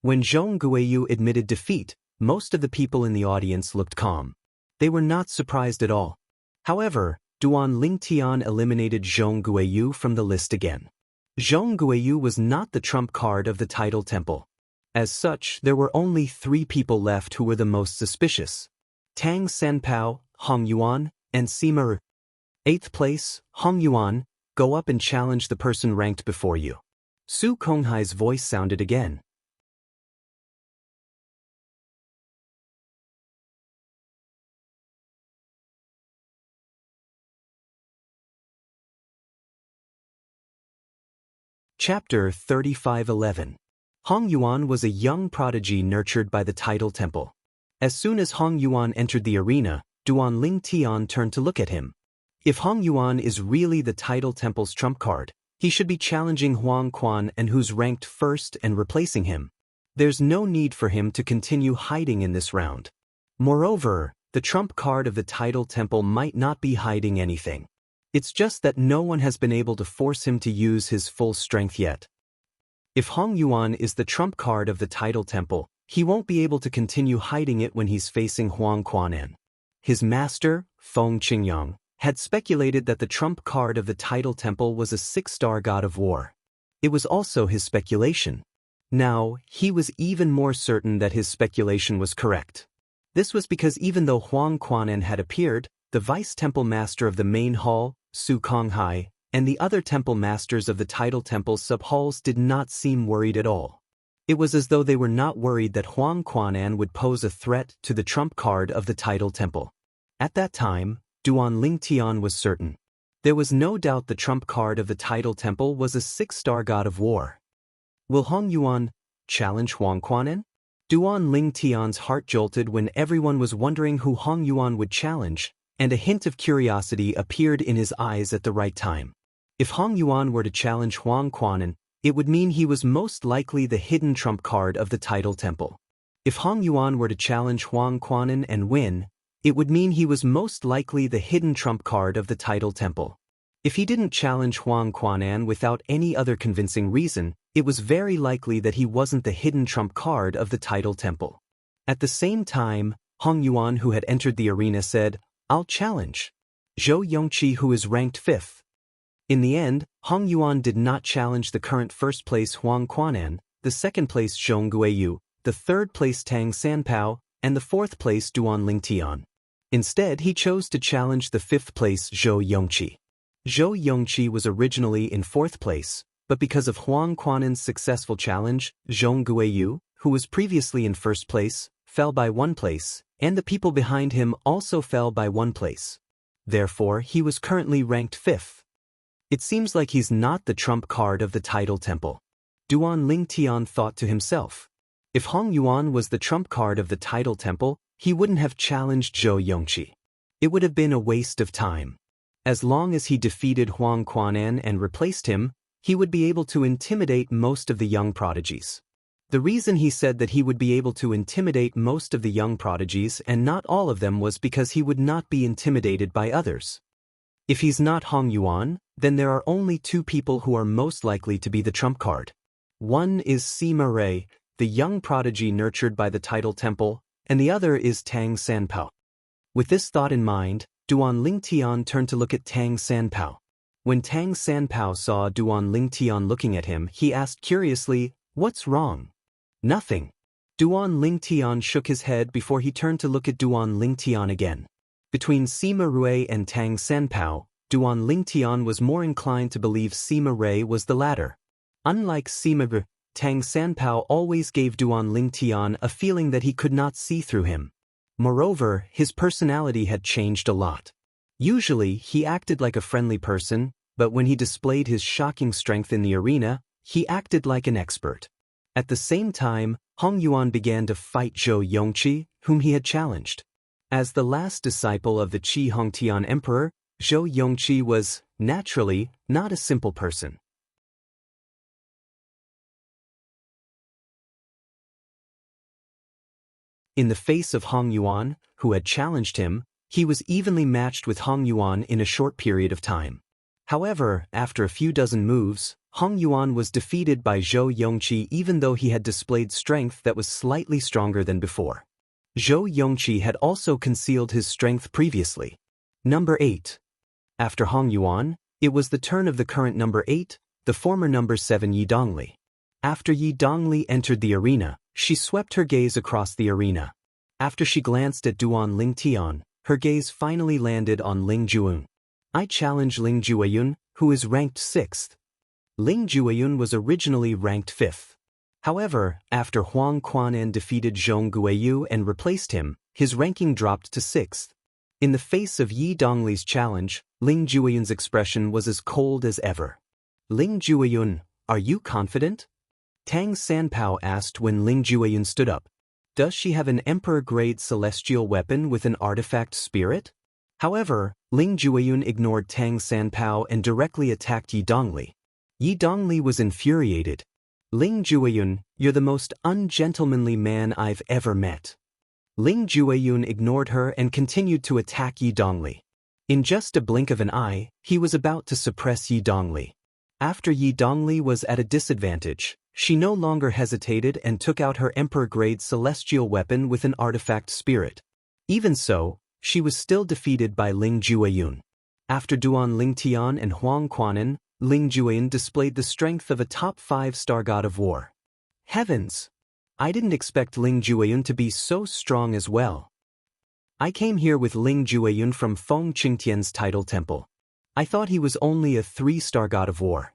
A: When Zhong Guiyu admitted defeat, most of the people in the audience looked calm. They were not surprised at all. However, Duan Lingtian eliminated Zhong Guiyu from the list again. Zhong Guiyu was not the trump card of the Tidal Temple. As such, there were only 3 people left who were the most suspicious: Tang Sanpao, Hong Yuan, and Sima Ru. 8th place, Hong Yuan, go up and challenge the person ranked before you. Su Konghai's voice sounded again. Chapter 3511. Hong Yuan was a young prodigy nurtured by the Tidal Temple. As soon as Hong Yuan entered the arena, Duan Lingtian turned to look at him. If Hong Yuan is really the Tidal Temple's trump card, he should be challenging Huang Quan and who's ranked first and replacing him. There's no need for him to continue hiding in this round. Moreover, the trump card of the Tidal Temple might not be hiding anything. It's just that no one has been able to force him to use his full strength yet. If Hong Yuan is the trump card of the Tidal Temple, he won't be able to continue hiding it when he's facing Huang Quanan. His master, Feng Qingyang, had speculated that the trump card of the Tidal Temple was a 6-star god of war. It was also his speculation. Now, he was even more certain that his speculation was correct. This was because even though Huang Quanan had appeared, the vice-temple master of the main hall, Su Konghai, and the other temple masters of the Tidal Temple sub-halls did not seem worried at all. It was as though they were not worried that Huang Quanan would pose a threat to the trump card of the Tidal Temple. At that time, Duan Lingtian was certain. There was no doubt the trump card of the Tidal Temple was a 6-star god of war. Will Hong Yuan challenge Huang Quanan? Duan Lingtian's heart jolted when everyone was wondering who Hong Yuan would challenge, and a hint of curiosity appeared in his eyes at the right time. If Hong Yuan were to challenge Huang Quanan, it would mean he was most likely the hidden trump card of the Tidal Temple. If Hong Yuan were to challenge Huang Quanan and win, it would mean he was most likely the hidden trump card of the Tidal Temple. If he didn't challenge Huang Quanan without any other convincing reason, it was very likely that he wasn't the hidden trump card of the Tidal Temple. At the same time, Hong Yuan, who had entered the arena, said, "I'll challenge Zhou Yongqi, who is ranked 5th. In the end, Hong Yuan did not challenge the current first-place Huang Quanan, the second-place Zhong Guiyu, the third-place Tang Sanpao, and the fourth-place Duan Lingtian. Instead, he chose to challenge the 5th-place Zhou Yongqi. Zhou Yongqi was originally in 4th place, but because of Huang Quanan's successful challenge, Zhong Guiyu, who was previously in 1st place, fell by 1 place, and the people behind him also fell by 1 place. Therefore, he was currently ranked 5th. It seems like he's not the trump card of the Tidal Temple. Duan Lingtian thought to himself. If Hong Yuan was the trump card of the Tidal Temple, he wouldn't have challenged Zhou Yongqi. It would have been a waste of time. As long as he defeated Huang Quanan and replaced him, he would be able to intimidate most of the young prodigies. The reason he said that he would be able to intimidate most of the young prodigies and not all of them was because he would not be intimidated by others. If he's not Hong Yuan, then there are only 2 people who are most likely to be the trump card. One is Sima Rui, the young prodigy nurtured by the Tidal Temple, and the other is Tang Sanpao. With this thought in mind, Duan Lingtian turned to look at Tang Sanpao. When Tang Sanpao saw Duan Lingtian looking at him, he asked curiously, "What's wrong?" "Nothing." Duan Lingtian shook his head before he turned to look at Duan Lingtian again. Between Sima Rui and Tang Sanpao, Duan Lingtian was more inclined to believe Sima Rui was the latter. Unlike Sima Rui, Tang Sanpao always gave Duan Lingtian a feeling that he could not see through him. Moreover, his personality had changed a lot. Usually, he acted like a friendly person, but when he displayed his shocking strength in the arena, he acted like an expert. At the same time, Hong Yuan began to fight Zhou Yongqi, whom he had challenged. As the last disciple of the Qi Hongtian Emperor, Zhou Yongqi was, naturally, not a simple person. In the face of Hong Yuan, who had challenged him, he was evenly matched with Hong Yuan in a short period of time. However, after a few dozen moves, Hong Yuan was defeated by Zhou Yongqi even though he had displayed strength that was slightly stronger than before. Zhou Yongqi had also concealed his strength previously. Number 8. After Hong Yuan, it was the turn of the current number 8, the former number 7 Yi Dongli. After Yi Dongli entered the arena, she swept her gaze across the arena. After she glanced at Duan Lingtian, her gaze finally landed on Ling Jueyun. I challenge Ling Jueyun, who is ranked 6th. Ling Jueyun was originally ranked 5th. However, after Huang Quanan defeated Zhong Guiyu and replaced him, his ranking dropped to 6th. In the face of Yi Dongli's challenge, Ling Jueyun's expression was as cold as ever. Ling Jueyun, are you confident? Tang Sanpao asked when Ling Jueyun stood up. Does she have an emperor-grade celestial weapon with an artifact spirit? However, Ling Jueyun ignored Tang Sanpao and directly attacked Yi Dongli. Yi Dongli was infuriated. Ling Jueyun, you're the most ungentlemanly man I've ever met. Ling Jueyun ignored her and continued to attack Yi Dongli. In just a blink of an eye, he was about to suppress Yi Dongli. After Yi Dongli was at a disadvantage, she no longer hesitated and took out her emperor-grade celestial weapon with an artifact spirit. Even so, she was still defeated by Ling Jueyun. After Duan Lingtian and Huang Quanan, Ling Jueyun displayed the strength of a top 5-star god of war. Heavens! I didn't expect Ling Jueyun to be so strong as well. I came here with Ling Jueyun from Feng Qingtian's title temple. I thought he was only a 3-star god of war.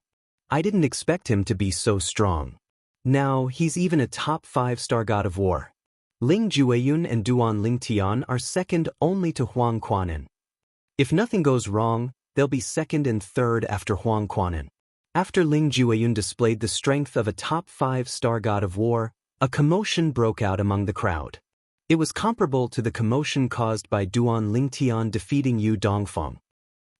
A: I didn't expect him to be so strong. Now he's even a top 5-star god of war. Ling Jueyun and Duan Lingtian are second only to Huang Quanan. If nothing goes wrong, they'll be second and third after Huang Quanan. After Ling Jueyun displayed the strength of a top 5-star god of war, a commotion broke out among the crowd. It was comparable to the commotion caused by Duan Lingtian defeating Yu Dongfeng.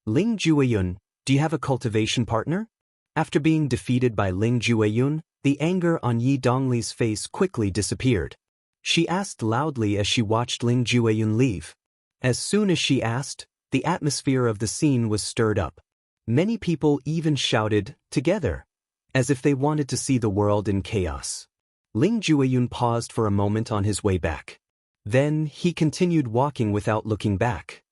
A: Ling Jueyun, do you have a cultivation partner? After being defeated by Ling Jueyun, the anger on Yi Dongli's face quickly disappeared. She asked loudly as she watched Ling Jueyun leave. As soon as she asked, the atmosphere of the scene was stirred up. Many people even shouted, "Together," as if they wanted to see the world in chaos. Ling Jueyun paused for a moment on his way back. Then he continued walking without looking back.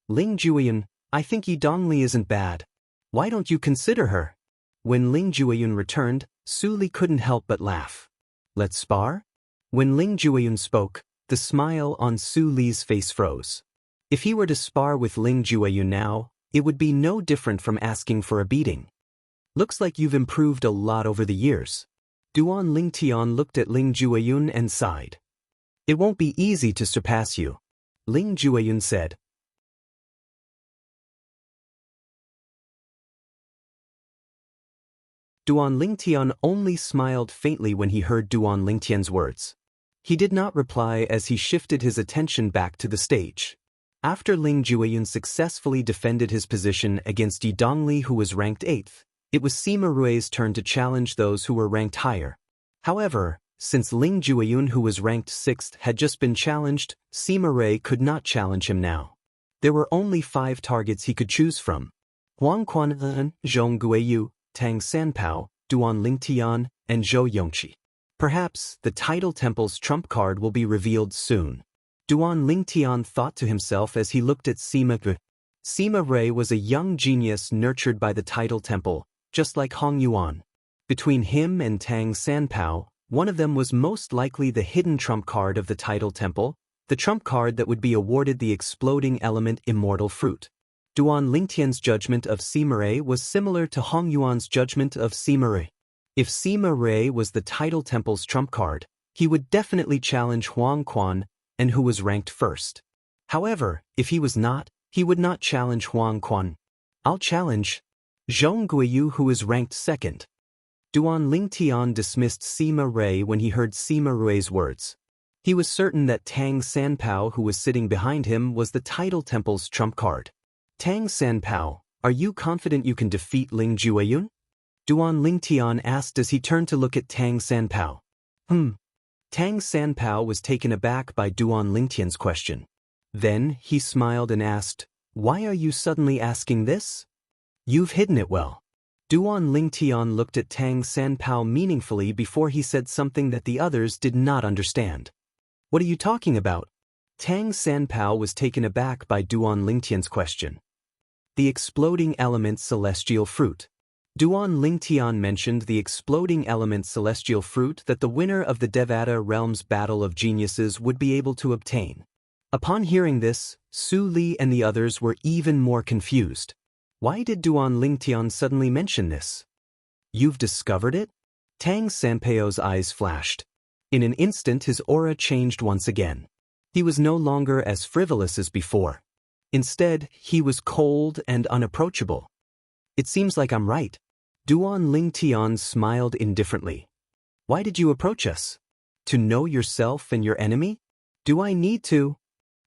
A: Ling Jueyun, I think Yi Dongli isn't bad. Why don't you consider her? When Ling Jueyun returned, Su Li couldn't help but laugh. Let's spar? When Ling Jueyun spoke, the smile on Su Li's face froze. If he were to spar with Ling Jueyun now, it would be no different from asking for a beating. Looks like you've improved a lot over the years. Duan Lingtian looked at Ling Jueyun and sighed. It won't be easy to surpass you, Ling Jueyun said. Duan Lingtian only smiled faintly when he heard Duan Lingtian's words. He did not reply as he shifted his attention back to the stage. After Ling Jueyun successfully defended his position against Yi Dongli, who was ranked 8th, it was Sima Rui's turn to challenge those who were ranked higher. However, since Ling Jueyun, who was ranked 6th, had just been challenged, Sima Rui could not challenge him now. There were only 5 targets he could choose from: Huang Quanan, Zhong Guiyu, Tang Sanpao, Duan Lingtian, and Zhou Yongqi. Perhaps the title temple's trump card will be revealed soon. Duan Lingtian thought to himself as he looked at Sima Rui. Sima Rui was a young genius nurtured by the title temple, just like Hong Yuan. Between him and Tang Sanpao, one of them was most likely the hidden trump card of the title temple, the trump card that would be awarded the exploding element immortal fruit. Duan Lingtian's judgment of Sima Rui was similar to Hong Yuan's judgment of Sima Rui. If Sima Rui was the title temple's trump card, he would definitely challenge Huang Quan, and who was ranked 1st. However, if he was not, he would not challenge Huang Quan. I'll challenge Zhong Guiyu, who is ranked 2nd. Duan Lingtian dismissed Sima Rui when he heard Sima Rui's words. He was certain that Tang Sanpao, who was sitting behind him, was the title temple's trump card. Tang Sanpao, are you confident you can defeat Ling Jueyun? Duan Lingtian asked as he turned to look at Tang Sanpao. Tang Sanpao was taken aback by Duan Lingtian's question. Then he smiled and asked, why are you suddenly asking this? You've hidden it well. Duan Lingtian looked at Tang Sanpao meaningfully before he said something that the others did not understand. What are you talking about? Tang Sanpao was taken aback by Duan Lingtian's question. The exploding element celestial fruit. Duan Lingtian mentioned the exploding element celestial fruit that the winner of the Devata Realms Battle of Geniuses would be able to obtain. Upon hearing this, Su Li and the others were even more confused. Why did Duan Lingtian suddenly mention this? You've discovered it? Tang Sanpao's eyes flashed. In an instant his aura changed once again. He was no longer as frivolous as before. Instead, he was cold and unapproachable. It seems like I'm right. Duan Lingtian smiled indifferently. Why did you approach us? To know yourself and your enemy? Do I need to?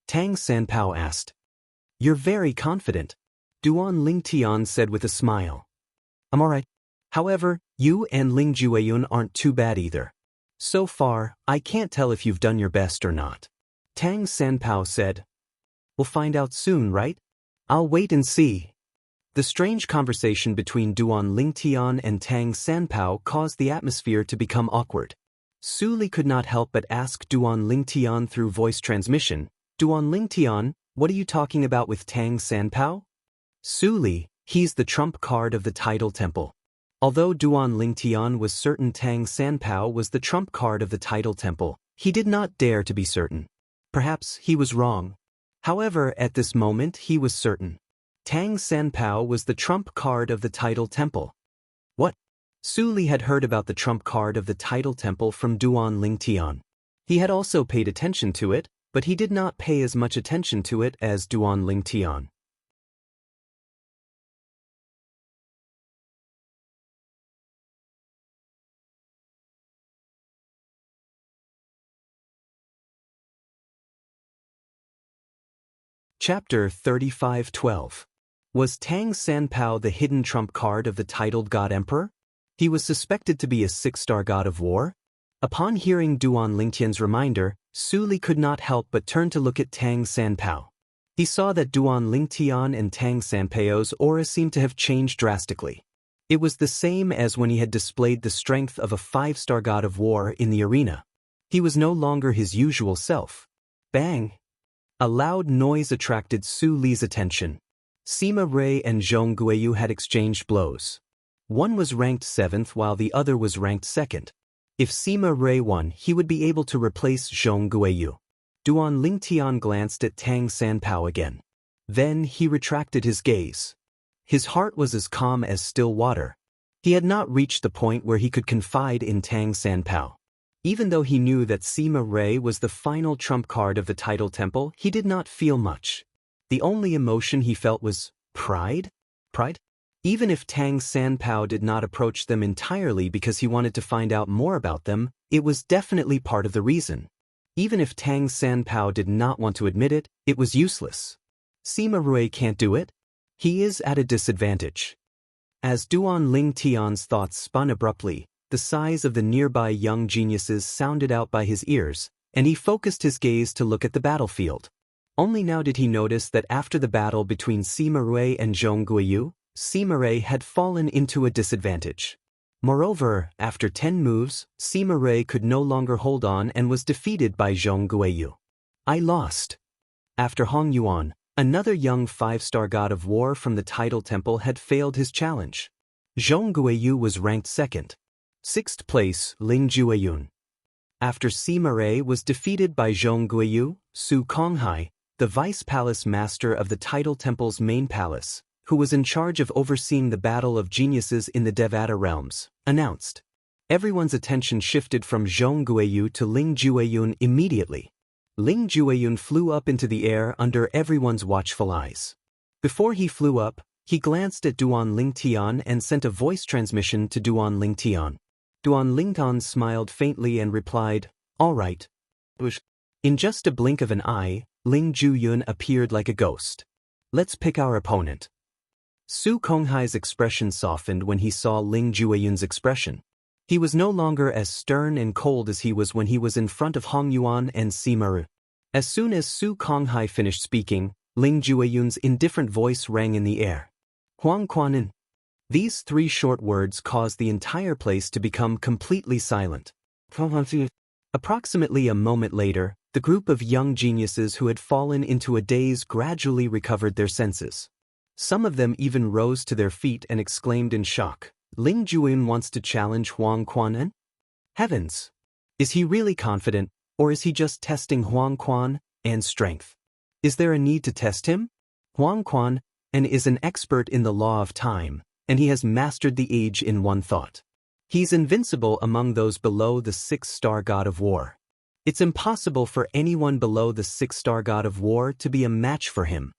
A: Tang Sanpao asked. You're very confident, Duan Lingtian said with a smile. I'm alright. However, you and Ling Jueyun aren't too bad either. So far, I can't tell if you've done your best or not. Tang Sanpao said. We'll find out soon, right? I'll wait and see. The strange conversation between Duan Lingtian and Tang Sanpao caused the atmosphere to become awkward. Su Li could not help but ask Duan Lingtian through voice transmission, Duan Lingtian, what are you talking about with Tang Sanpao? Su Li, he's the trump card of the Tidal Temple. Although Duan Lingtian was certain Tang Sanpao was the trump card of the Tidal Temple, he did not dare to be certain. Perhaps he was wrong. However, at this moment he was certain. Tang Sanpao was the trump card of the Tidal Temple. What? Su Li had heard about the trump card of the Tidal Temple from Duan Lingtian. He had also paid attention to it, but he did not pay as much attention to it as Duan Lingtian. Chapter 35:12. Was Tang Sanpao the hidden trump card of the titled God Emperor? He was suspected to be a six-star god of war? Upon hearing Duan Lingtian's reminder, Su Li could not help but turn to look at Tang Sanpao. He saw that Duan Lingtian and Tang Sanpao's aura seemed to have changed drastically. It was the same as when he had displayed the strength of a five-star god of war in the arena. He was no longer his usual self. Bang! A loud noise attracted Su Li's attention. Sima Rui and Zhong Guiyu had exchanged blows. One was ranked 7th while the other was ranked 2nd. If Sima Rui won, he would be able to replace Zhong Guiyu. Duan Lingtian glanced at Tang Sanpao again. Then he retracted his gaze. His heart was as calm as still water. He had not reached the point where he could confide in Tang Sanpao. Even though he knew that Sima Rui was the final trump card of the Tidal Temple, he did not feel much. The only emotion he felt was pride? Pride? Even if Tang Sanpao did not approach them entirely because he wanted to find out more about them, it was definitely part of the reason. Even if Tang Sanpao did not want to admit it, it was useless. Sima Rui can't do it. He is at a disadvantage. As Duan Lingtian's thoughts spun abruptly, the sighs of the nearby young geniuses sounded out by his ears, and he focused his gaze to look at the battlefield. Only now did he notice that after the battle between Sima Rui and Zhong Guiyu, Sima Rui had fallen into a disadvantage. Moreover, after 10 moves, Sima Rui could no longer hold on and was defeated by Zhong Guiyu. I lost. After Hong Yuan, another young 5-star god of war from the Tidal Temple had failed his challenge. Zhong Guiyu was ranked 2nd. 6th place, Ling Jueyun. After Sima Rui was defeated by Zhong Guiyu, Su Konghai, the Vice Palace Master of the Tidal Temple's main palace, who was in charge of overseeing the battle of geniuses in the Devata realms, announced. Everyone's attention shifted from Zhong Guiyu to Ling Jueyun immediately. Ling Jueyun flew up into the air under everyone's watchful eyes. Before he flew up, he glanced at Duan Lingtian and sent a voice transmission to Duan Lingtian. Duan Lingtian smiled faintly and replied, all right. In just a blink of an eye, Ling Jueyun appeared like a ghost. Let's pick our opponent. Su Konghai's expression softened when he saw Ling Jueyun's expression. He was no longer as stern and cold as he was when he was in front of Hong Yuan and Sima Rui. As soon as Su Konghai finished speaking, Ling Jueyun's indifferent voice rang in the air. Huang Quanin. These 3 short words caused the entire place to become completely silent. Approximately a moment later, The group of young geniuses who had fallen into a daze gradually recovered their senses. Some of them even rose to their feet and exclaimed in shock, "Ling Jueyun wants to challenge Huang Quan? Heavens! Is he really confident, or is he just testing Huang Quan's strength? Is there a need to test him? Huang Quan is an expert in the law of time, and he has mastered the age in one thought. He's invincible among those below the six-star god of war. It's impossible for anyone below the six-star god of war to be a match for him.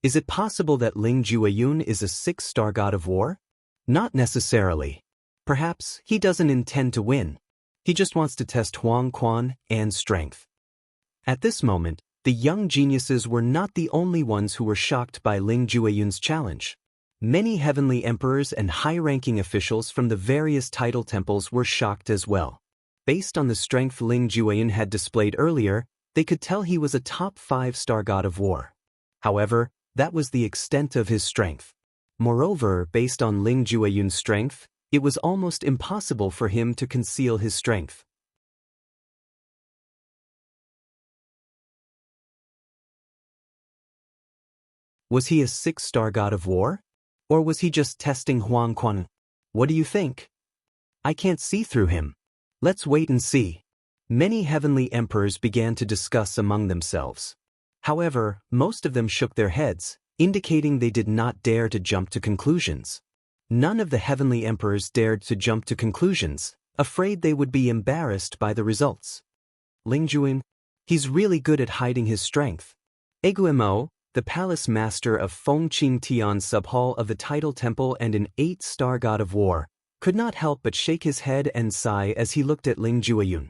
A: Is it possible that Ling Jueyun is a six-star god of war? Not necessarily. Perhaps he doesn't intend to win. He just wants to test Huang Quan's strength." At this moment, the young geniuses were not the only ones who were shocked by Ling Jueyun's challenge. Many heavenly emperors and high-ranking officials from the various title temples were shocked as well. Based on the strength Ling Jueyun had displayed earlier, they could tell he was a top 5-star god of war. However, that was the extent of his strength. Moreover, based on Ling Jueyun's strength, it was almost impossible for him to conceal his strength. Was he a 6-star god of war? Or was he just testing Huang Quan? What do you think? I can't see through him. Let's wait and see. Many heavenly emperors began to discuss among themselves. However, most of them shook their heads, indicating they did not dare to jump to conclusions. None of the heavenly emperors dared to jump to conclusions, afraid they would be embarrassed by the results. Ling Jueyun, he's really good at hiding his strength. Aguimo, the palace master of Fengqing Tian Subhall of the Title Temple and an 8-star god of war, could not help but shake his head and sigh as he looked at Ling Jueyun.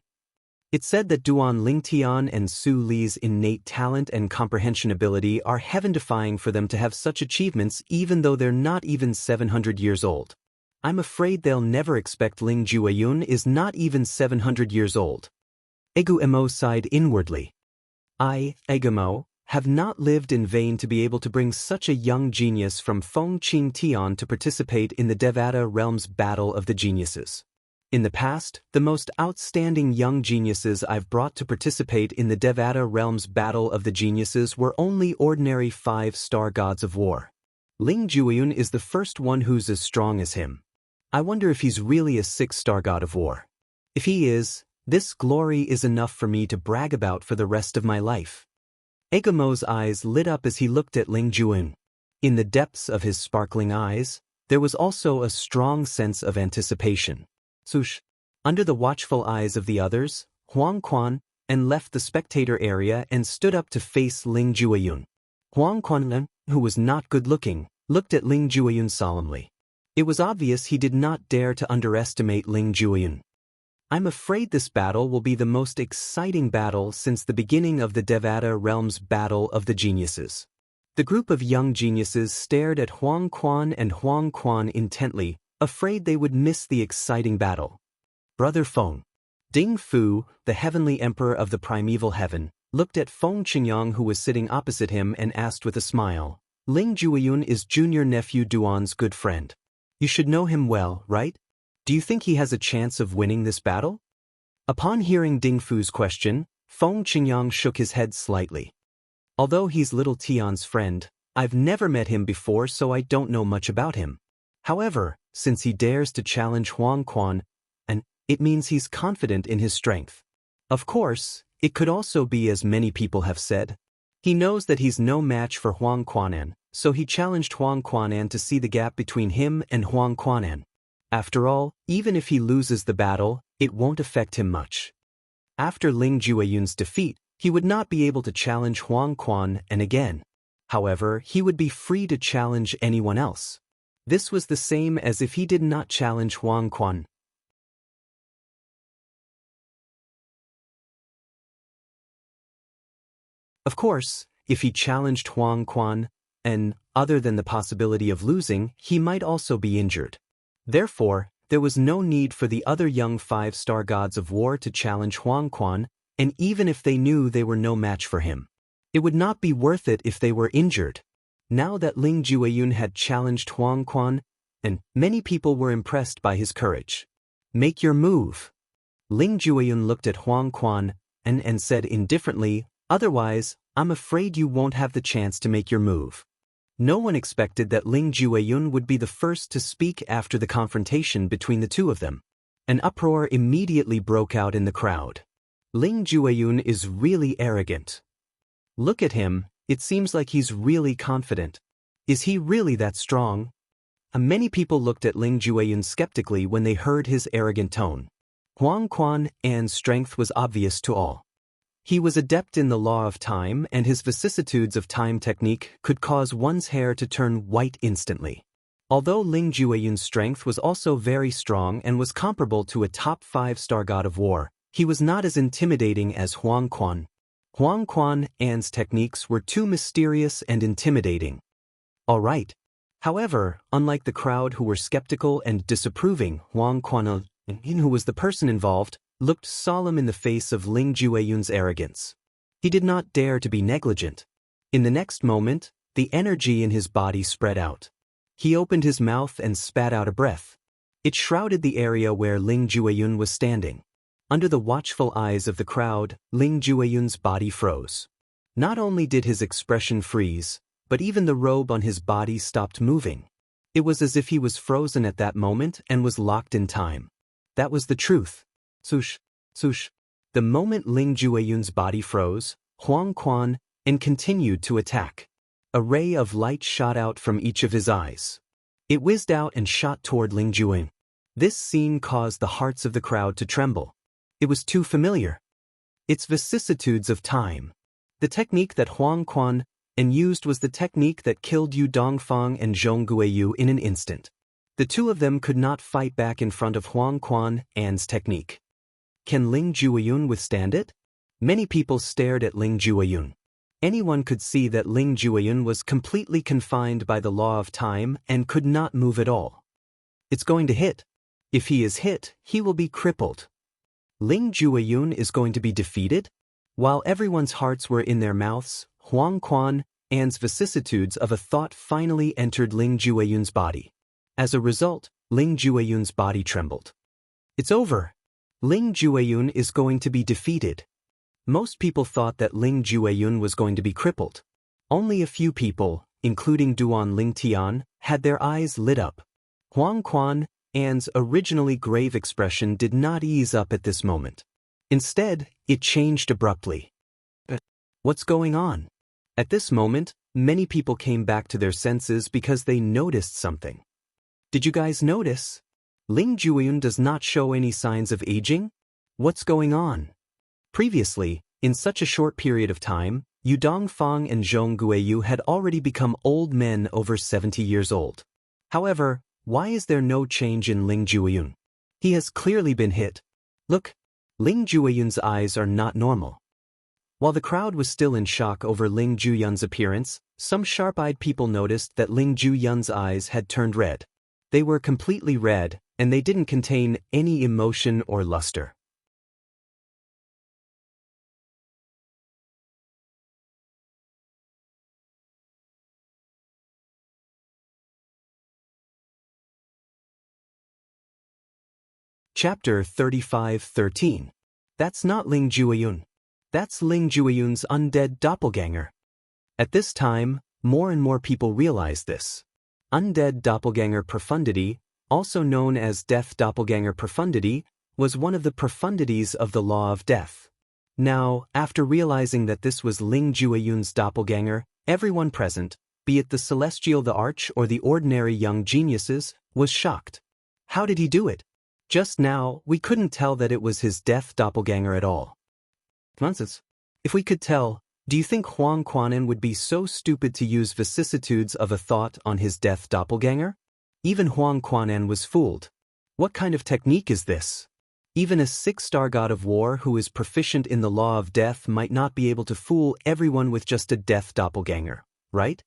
A: It's said that Duan Lingtian and Su Li's innate talent and comprehension ability are heaven-defying for them to have such achievements even though they're not even 700 years old. I'm afraid they'll never expect Ling Jueyun is not even 700 years old. Aguimo sighed inwardly. I, Aguimo, have not lived in vain to be able to bring such a young genius from Fengqing Tian to participate in the Devata Realm's Battle of the Geniuses. In the past, the most outstanding young geniuses I've brought to participate in the Devata Realm's Battle of the Geniuses were only ordinary 5-star gods of war. Ling Jueyun is the first one who's as strong as him. I wonder if he's really a 6-star god of war. If he is, this glory is enough for me to brag about for the rest of my life. Aguimo's eyes lit up as he looked at Ling Jueyun. In the depths of his sparkling eyes, there was also a strong sense of anticipation. Sush, under the watchful eyes of the others, Huang Quan left the spectator area and stood up to face Ling Jueyun. Huang Quan, who was not good-looking, looked at Ling Jueyun solemnly. It was obvious he did not dare to underestimate Ling Jueyun. I'm afraid this battle will be the most exciting battle since the beginning of the Devata Realm's Battle of the Geniuses. The group of young geniuses stared at Huang Quan intently, afraid they would miss the exciting battle. Brother Feng. Ding Fu, the heavenly emperor of the primeval heaven, looked at Feng Qingyang who was sitting opposite him and asked with a smile, Ling Jueyun is junior nephew Duan's good friend. You should know him well, right? Do you think he has a chance of winning this battle? Upon hearing Ding Fu's question, Feng Qingyang shook his head slightly. Although he's little Tian's friend, I've never met him before so I don't know much about him. However, since he dares to challenge Huang Quan, it means he's confident in his strength. Of course, it could also be as many people have said. He knows that he's no match for Huang Quan, so he challenged Huang Quan to see the gap between him and Huang Quan. After all, even if he loses the battle, it won't affect him much. After Ling Jueyun's defeat, he would not be able to challenge Huang Quan again. However, he would be free to challenge anyone else. This was the same as if he did not challenge Huang Quan. Of course, if he challenged Huang Quan, other than the possibility of losing, he might also be injured. Therefore, there was no need for the other young 5-star gods of war to challenge Huang Quan, and even if they knew they were no match for him, it would not be worth it if they were injured. Now that Ling Jueyun had challenged Huang Quan, many people were impressed by his courage. Make your move. Ling Jueyun looked at Huang Quan and said indifferently, "Otherwise, I'm afraid you won't have the chance to make your move." No one expected that Ling Jueyun would be the first to speak after the confrontation between the two of them. An uproar immediately broke out in the crowd. Ling Jueyun is really arrogant. Look at him, it seems like he's really confident. Is he really that strong? Many people looked at Ling Jueyun skeptically when they heard his arrogant tone. Huang Quan's strength was obvious to all. He was adept in the law of time, and his vicissitudes of time technique could cause one's hair to turn white instantly. Although Ling Jueyun's strength was also very strong and was comparable to a top 5-star god of war, he was not as intimidating as Huang Quan. Huang Quan's techniques were too mysterious and intimidating. All right. However, unlike the crowd who were skeptical and disapproving, Huang Quan, who was the person involved, looked solemn in the face of Ling Jueyun's arrogance. He did not dare to be negligent. In the next moment, the energy in his body spread out. He opened his mouth and spat out a breath. It shrouded the area where Ling Jueyun was standing. Under the watchful eyes of the crowd, Ling Jueyun's body froze. Not only did his expression freeze, but even the robe on his body stopped moving. It was as if he was frozen at that moment and was locked in time. That was the truth. Swoosh, swoosh. The moment Ling Jueyun's body froze, Huang Quan continued to attack. A ray of light shot out from each of his eyes. It whizzed out and shot toward Ling Jueyun. This scene caused the hearts of the crowd to tremble. It was too familiar. It's vicissitudes of time. The technique that Huang Quan used was the technique that killed Yu Dongfang and Zhong Guiyu in an instant. The two of them could not fight back in front of Huang Quan's technique. Can Ling Jueyun withstand it? Many people stared at Ling Jueyun. Anyone could see that Ling Jueyun was completely confined by the law of time and could not move at all. It's going to hit. If he is hit, he will be crippled. Ling Jueyun is going to be defeated? While everyone's hearts were in their mouths, Huang Quan's vicissitudes of a thought finally entered Ling Jueyun's body. As a result, Ling Jueyun's body trembled. It's over. Ling Jueyun is going to be defeated. Most people thought that Ling Jueyun was going to be crippled. Only a few people, including Duan Lingtian, had their eyes lit up. Huang Quan's originally grave expression did not ease up at this moment. Instead, it changed abruptly. What's going on? At this moment, many people came back to their senses because they noticed something. Did you guys notice? Ling Jueyun does not show any signs of aging? What's going on? Previously, in such a short period of time, Yu Dongfang and Zhong Guiyu had already become old men over 70 years old. However, why is there no change in Ling Jueyun? He has clearly been hit. Look, Ling Jueyun's eyes are not normal. While the crowd was still in shock over Ling Jueyun's appearance, some sharp-eyed people noticed that Ling Jueyun's eyes had turned red. They were completely red, and they didn't contain any emotion or luster. Chapter 35:13. That's not Ling Jueyun. That's Ling Jueyun's undead doppelganger. At this time, more and more people realized this. Undead doppelganger profundity, also known as death doppelganger profundity, was one of the profundities of the law of death. Now, after realizing that this was Ling Jueyun's doppelganger, everyone present, be it the celestial, the arch, or the ordinary young geniuses, was shocked. How did he do it? Just now, we couldn't tell that it was his death doppelganger at all. Nonsense. If we could tell, do you think Huang Quan would be so stupid to use vicissitudes of a thought on his death doppelganger? Even Huang Quan was fooled. What kind of technique is this? Even a 6-star god of war who is proficient in the law of death might not be able to fool everyone with just a death doppelganger, right?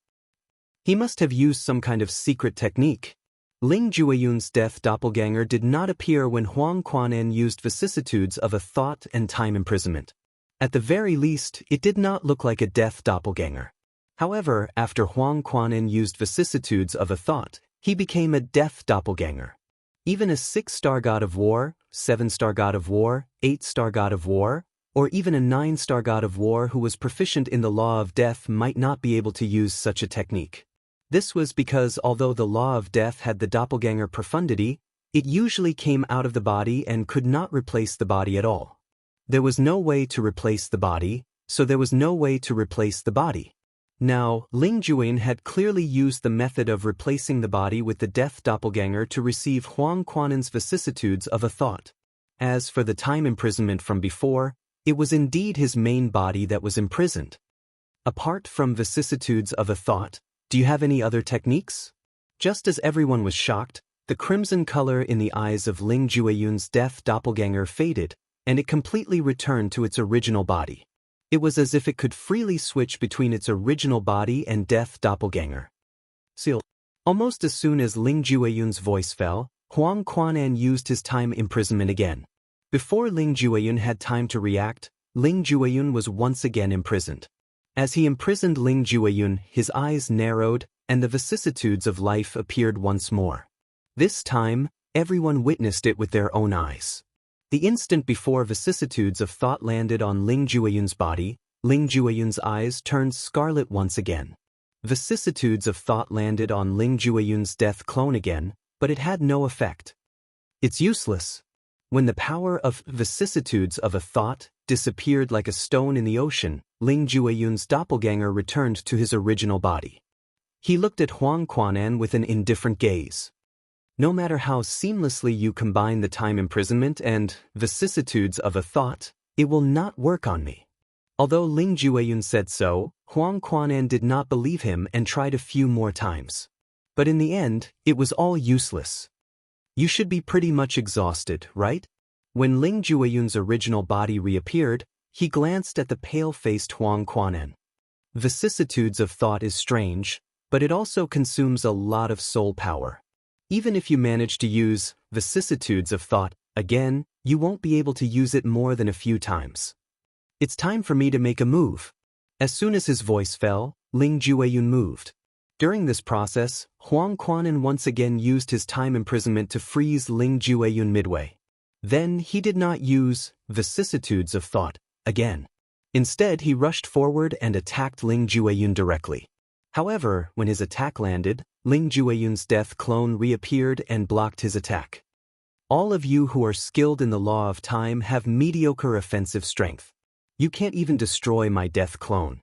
A: He must have used some kind of secret technique. Ling Jueyun's death doppelganger did not appear when Huang Quan used vicissitudes of a thought and time imprisonment. At the very least, it did not look like a death doppelganger. However, after Huang Quan used vicissitudes of a thought, he became a death doppelganger. Even a 6-star god of war, 7-star god of war, 8-star god of war, or even a 9-star god of war who was proficient in the law of death might not be able to use such a technique. This was because although the law of death had the doppelganger profundity, it usually came out of the body and could not replace the body at all. There was no way to replace the body, so there was no way to replace the body. Now, Ling Juyin had clearly used the method of replacing the body with the death doppelganger to receive Huang Quan'an's vicissitudes of a thought. As for the time imprisonment from before, it was indeed his main body that was imprisoned. Apart from vicissitudes of a thought, do you have any other techniques? Just as everyone was shocked, the crimson color in the eyes of Ling Juiyun's death doppelganger faded, and it completely returned to its original body. It was as if it could freely switch between its original body and death doppelganger. Seal. Almost as soon as Ling Juiyun's voice fell, Huang Quan'an used his time imprisonment again. Before Ling Juiyun had time to react, Ling Juiyun was once again imprisoned. As he imprisoned Ling Juiyun, his eyes narrowed, and the vicissitudes of life appeared once more. This time, everyone witnessed it with their own eyes. The instant before vicissitudes of thought landed on Ling Juiyun's body, Ling Juiyun's eyes turned scarlet once again. Vicissitudes of thought landed on Ling Juiyun's death clone again, but it had no effect. It's useless. When the power of vicissitudes of a thought disappeared like a stone in the ocean, Ling Juiyun's doppelganger returned to his original body. He looked at Huang Quan'an with an indifferent gaze. No matter how seamlessly you combine the time imprisonment and vicissitudes of a thought, it will not work on me. Although Ling Juiyun said so, Huang Quan'an did not believe him and tried a few more times. But in the end, it was all useless. You should be pretty much exhausted, right? When Ling Juiyun's original body reappeared, he glanced at the pale-faced Huang Quan'an. Vicissitudes of thought is strange, but it also consumes a lot of soul power. Even if you manage to use vicissitudes of thought again, you won't be able to use it more than a few times. It's time for me to make a move. As soon as his voice fell, Ling Juiyun moved. During this process, Huang Quan'an once again used his time imprisonment to freeze Ling Juiyun midway. Then he did not use vicissitudes of thought again. Instead, he rushed forward and attacked Ling Juiyun directly. However, when his attack landed, Ling Juiyun's death clone reappeared and blocked his attack. All of you who are skilled in the law of time have mediocre offensive strength. You can't even destroy my death clone.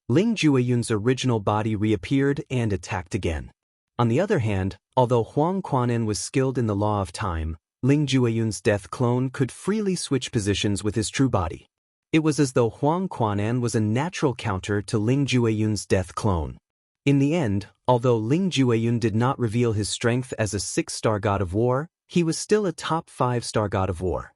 A: Ling Juiyun's original body reappeared and attacked again. On the other hand, although Huang Quan'an was skilled in the law of time, Ling Juiyun's death clone could freely switch positions with his true body. It was as though Huang Quan'an was a natural counter to Ling Juiyun's death clone. In the end, although Ling Juiyun did not reveal his strength as a 6-star god of war, he was still a top 5-star god of war.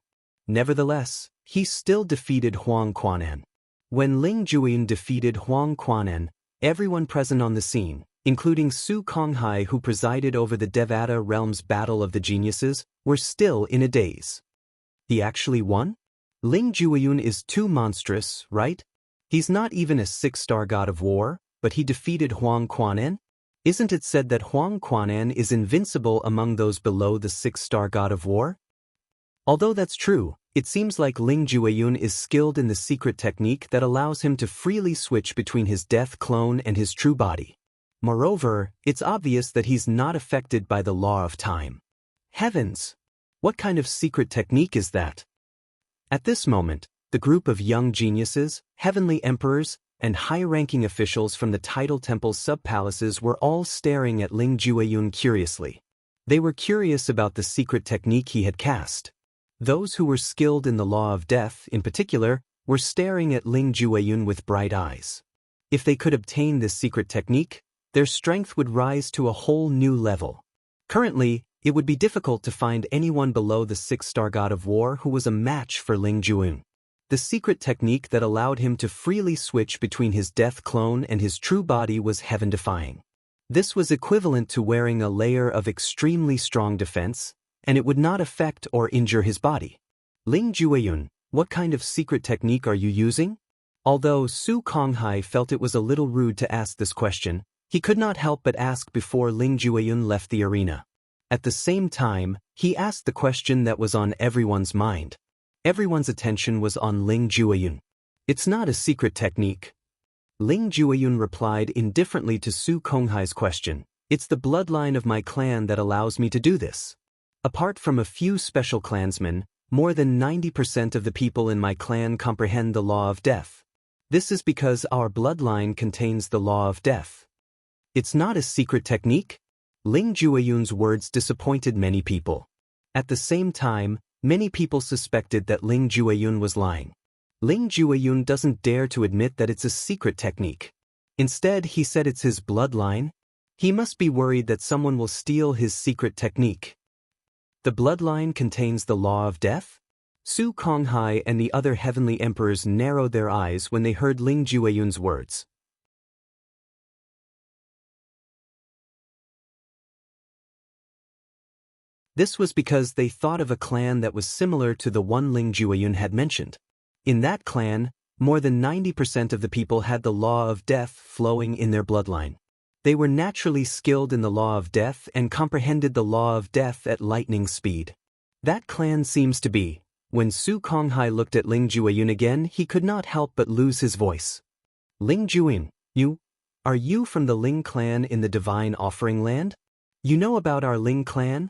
A: Nevertheless, he still defeated Huang Quan'an. When Ling Juiyun defeated Huang Quan'an, everyone present on the scene, including Su Konghai who presided over the Devata Realm's Battle of the Geniuses, were still in a daze. He actually won? Ling Juiyun is too monstrous, right? He's not even a 6-star god of war, but he defeated Huang Quan'an? Isn't it said that Huang Quan'an is invincible among those below the 6-star god of war? Although that's true, it seems like Ling Juiyun is skilled in the secret technique that allows him to freely switch between his death clone and his true body. Moreover, it's obvious that he's not affected by the law of time. Heavens! What kind of secret technique is that? At this moment, the group of young geniuses, heavenly emperors, and high-ranking officials from the Tidal Temple's sub-palaces were all staring at Ling Juiyun curiously. They were curious about the secret technique he had cast. Those who were skilled in the law of death, in particular, were staring at Ling Juiyun with bright eyes. If they could obtain this secret technique, their strength would rise to a whole new level. Currently, it would be difficult to find anyone below the 6-star god of war who was a match for Ling Juiyun. The secret technique that allowed him to freely switch between his death clone and his true body was heaven-defying. This was equivalent to wearing a layer of extremely strong defense, and it would not affect or injure his body. Ling Juiyun, what kind of secret technique are you using? Although Su Konghai felt it was a little rude to ask this question, he could not help but ask before Ling Juiyun left the arena. At the same time, he asked the question that was on everyone's mind. Everyone's attention was on Ling Jueyun. It's not a secret technique. Ling Jueyun replied indifferently to Su Konghai's question. It's the bloodline of my clan that allows me to do this. Apart from a few special clansmen, more than 90% of the people in my clan comprehend the law of death. This is because our bloodline contains the law of death. It's not a secret technique? Ling Jueyun's words disappointed many people. At the same time, many people suspected that Ling Jueyun was lying. Ling Jueyun doesn't dare to admit that it's a secret technique. Instead, he said it's his bloodline. He must be worried that someone will steal his secret technique. The bloodline contains the law of death? Su Konghai and the other heavenly emperors narrowed their eyes when they heard Ling Jueyun's words. This was because they thought of a clan that was similar to the one Ling Jueyun had mentioned. In that clan, more than 90% of the people had the law of death flowing in their bloodline. They were naturally skilled in the law of death and comprehended the law of death at lightning speed. That clan seems to be. When Su Konghai looked at Ling Jueyun again, he could not help but lose his voice. Ling Jueyun, are you from the Ling clan in the Divine Offering Land? You know about our Ling clan?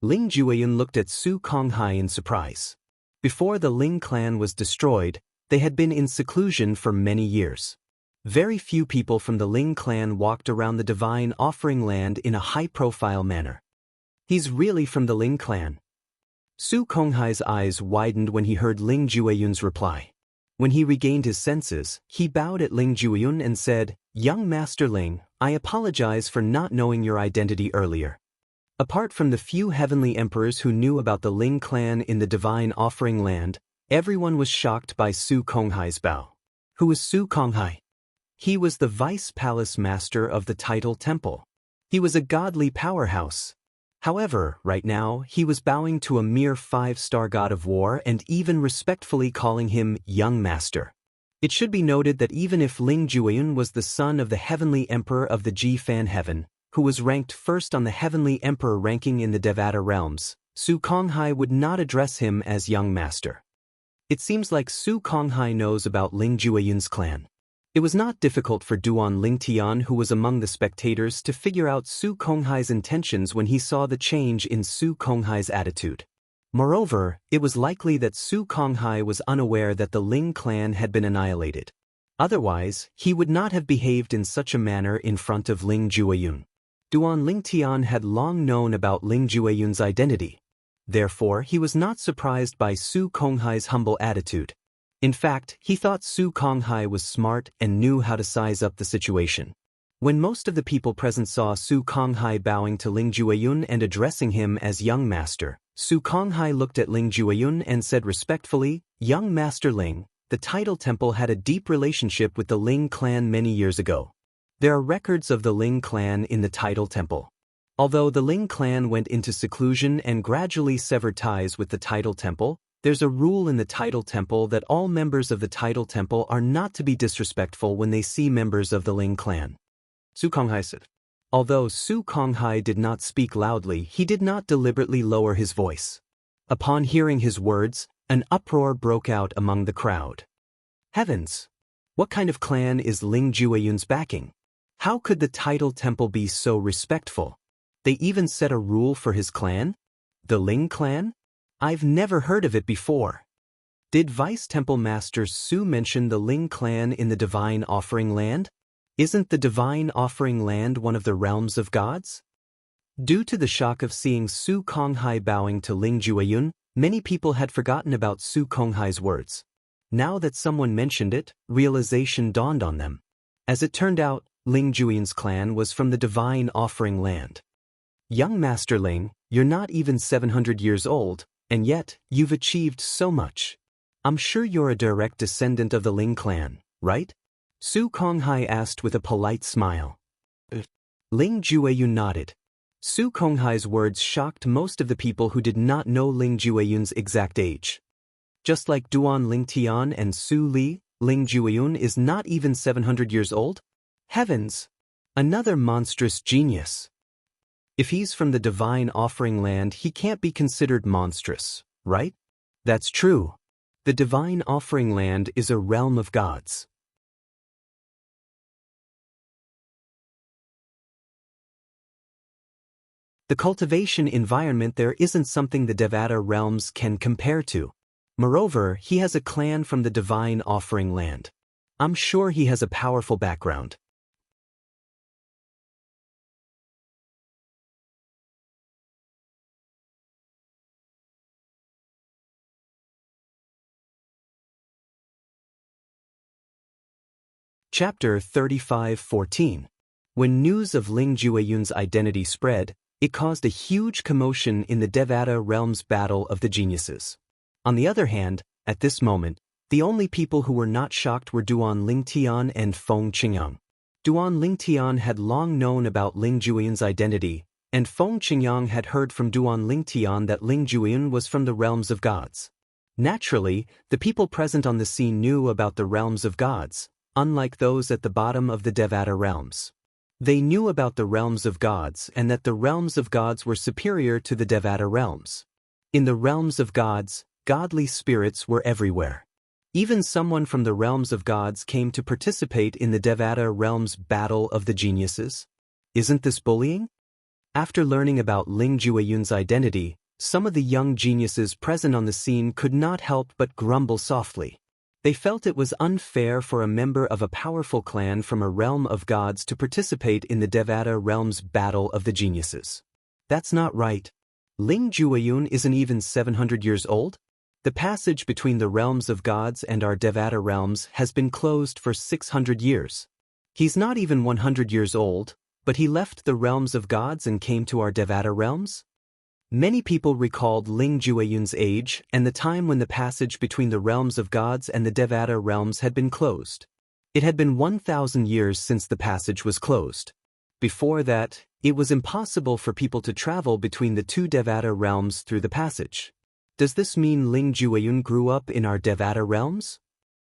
A: Ling Jueyun looked at Su Konghai in surprise. Before the Ling clan was destroyed, they had been in seclusion for many years. Very few people from the Ling clan walked around the Divine Offering Land in a high-profile manner. He's really from the Ling clan. Su Konghai's eyes widened when he heard Ling Jueyun's reply. When he regained his senses, he bowed at Ling Jueyun and said, "Young Master Ling, I apologize for not knowing your identity earlier." Apart from the few heavenly emperors who knew about the Ling clan in the Divine Offering Land, everyone was shocked by Su Konghai's bow. Who was Su Konghai? He was the vice palace master of the Title Temple. He was a godly powerhouse. However, right now, he was bowing to a mere 5-star god of war and even respectfully calling him Young Master. It should be noted that even if Ling Jueyun was the son of the heavenly emperor of the Jifan heaven, who was ranked first on the heavenly emperor ranking in the Devata realms, Su Konghai would not address him as Young Master. It seems like Su Konghai knows about Ling Jueyun's clan. It was not difficult for Duan Lingtian, who was among the spectators, to figure out Su Konghai's intentions when he saw the change in Su Konghai's attitude. Moreover, it was likely that Su Konghai was unaware that the Ling clan had been annihilated. Otherwise, he would not have behaved in such a manner in front of Ling Jueyun. Duan Lingtian had long known about Ling Jueyun's identity. Therefore, he was not surprised by Su Konghai's humble attitude. In fact, he thought Su Konghai was smart and knew how to size up the situation. When most of the people present saw Su Konghai bowing to Ling Jueyun and addressing him as Young Master, Su Konghai looked at Ling Jueyun and said respectfully, "Young Master Ling, the Title Temple had a deep relationship with the Ling clan many years ago. There are records of the Ling clan in the Title Temple. Although the Ling clan went into seclusion and gradually severed ties with the Title Temple, there's a rule in the Title Temple that all members of the Title Temple are not to be disrespectful when they see members of the Ling clan." Su Konghai said. Although Su Konghai did not speak loudly, he did not deliberately lower his voice. Upon hearing his words, an uproar broke out among the crowd. Heavens! What kind of clan is Ling Jueyun's backing? How could the Title Temple be so respectful? They even set a rule for his clan? The Ling clan? I've never heard of it before. Did Vice Temple Master Su mention the Ling clan in the Divine Offering Land? Isn't the Divine Offering Land one of the realms of gods? Due to the shock of seeing Su Konghai bowing to Ling Jueyun, many people had forgotten about Su Konghai's words. Now that someone mentioned it, realization dawned on them. As it turned out, Ling Jueyun's clan was from the Divine Offering Land. Young Master Ling, you're not even 700 years old, and yet, you've achieved so much. I'm sure you're a direct descendant of the Ling clan, right? Su Konghai asked with a polite smile. Ling Jueyun nodded. Su Konghai's words shocked most of the people who did not know Ling Jueyun's exact age. Just like Duan Lingtian and Su Li, Ling Jueyun is not even 700 years old? Heavens! Another monstrous genius. If he's from the divine offering land, he can't be considered monstrous, right? That's true. The divine offering land is a realm of gods. The cultivation environment there isn't something the Devata realms can compare to. Moreover, he has a clan from the divine offering land. I'm sure he has a powerful background. Chapter 35:14. When news of Ling Jueyun's identity spread, it caused a huge commotion in the Devata realm's battle of the geniuses. On the other hand, at this moment, the only people who were not shocked were Duan Lingtian and Feng Qingyang. Duan Lingtian had long known about Ling Jueyun's identity, and Feng Qingyang had heard from Duan Lingtian that Ling Jueyun was from the realms of gods. Naturally, the people present on the scene knew about the realms of gods, unlike those at the bottom of the Devata realms. They knew about the realms of gods and that the realms of gods were superior to the Devata realms. In the realms of gods, godly spirits were everywhere. Even someone from the realms of gods came to participate in the Devata realm's battle of the geniuses. Isn't this bullying? After learning about Ling Jueyun's identity, some of the young geniuses present on the scene could not help but grumble softly. They felt it was unfair for a member of a powerful clan from a realm of gods to participate in the Devata realm's battle of the geniuses. That's not right. Ling Jueyun isn't even 700 years old? The passage between the realms of gods and our Devata realms has been closed for 600 years. He's not even 100 years old, but he left the realms of gods and came to our Devata realms? Many people recalled Ling Jueyun's age and the time when the passage between the realms of gods and the Devata realms had been closed. It had been 1,000 years since the passage was closed. Before that, it was impossible for people to travel between the two Devata realms through the passage. Does this mean Ling Jueyun grew up in our Devata realms?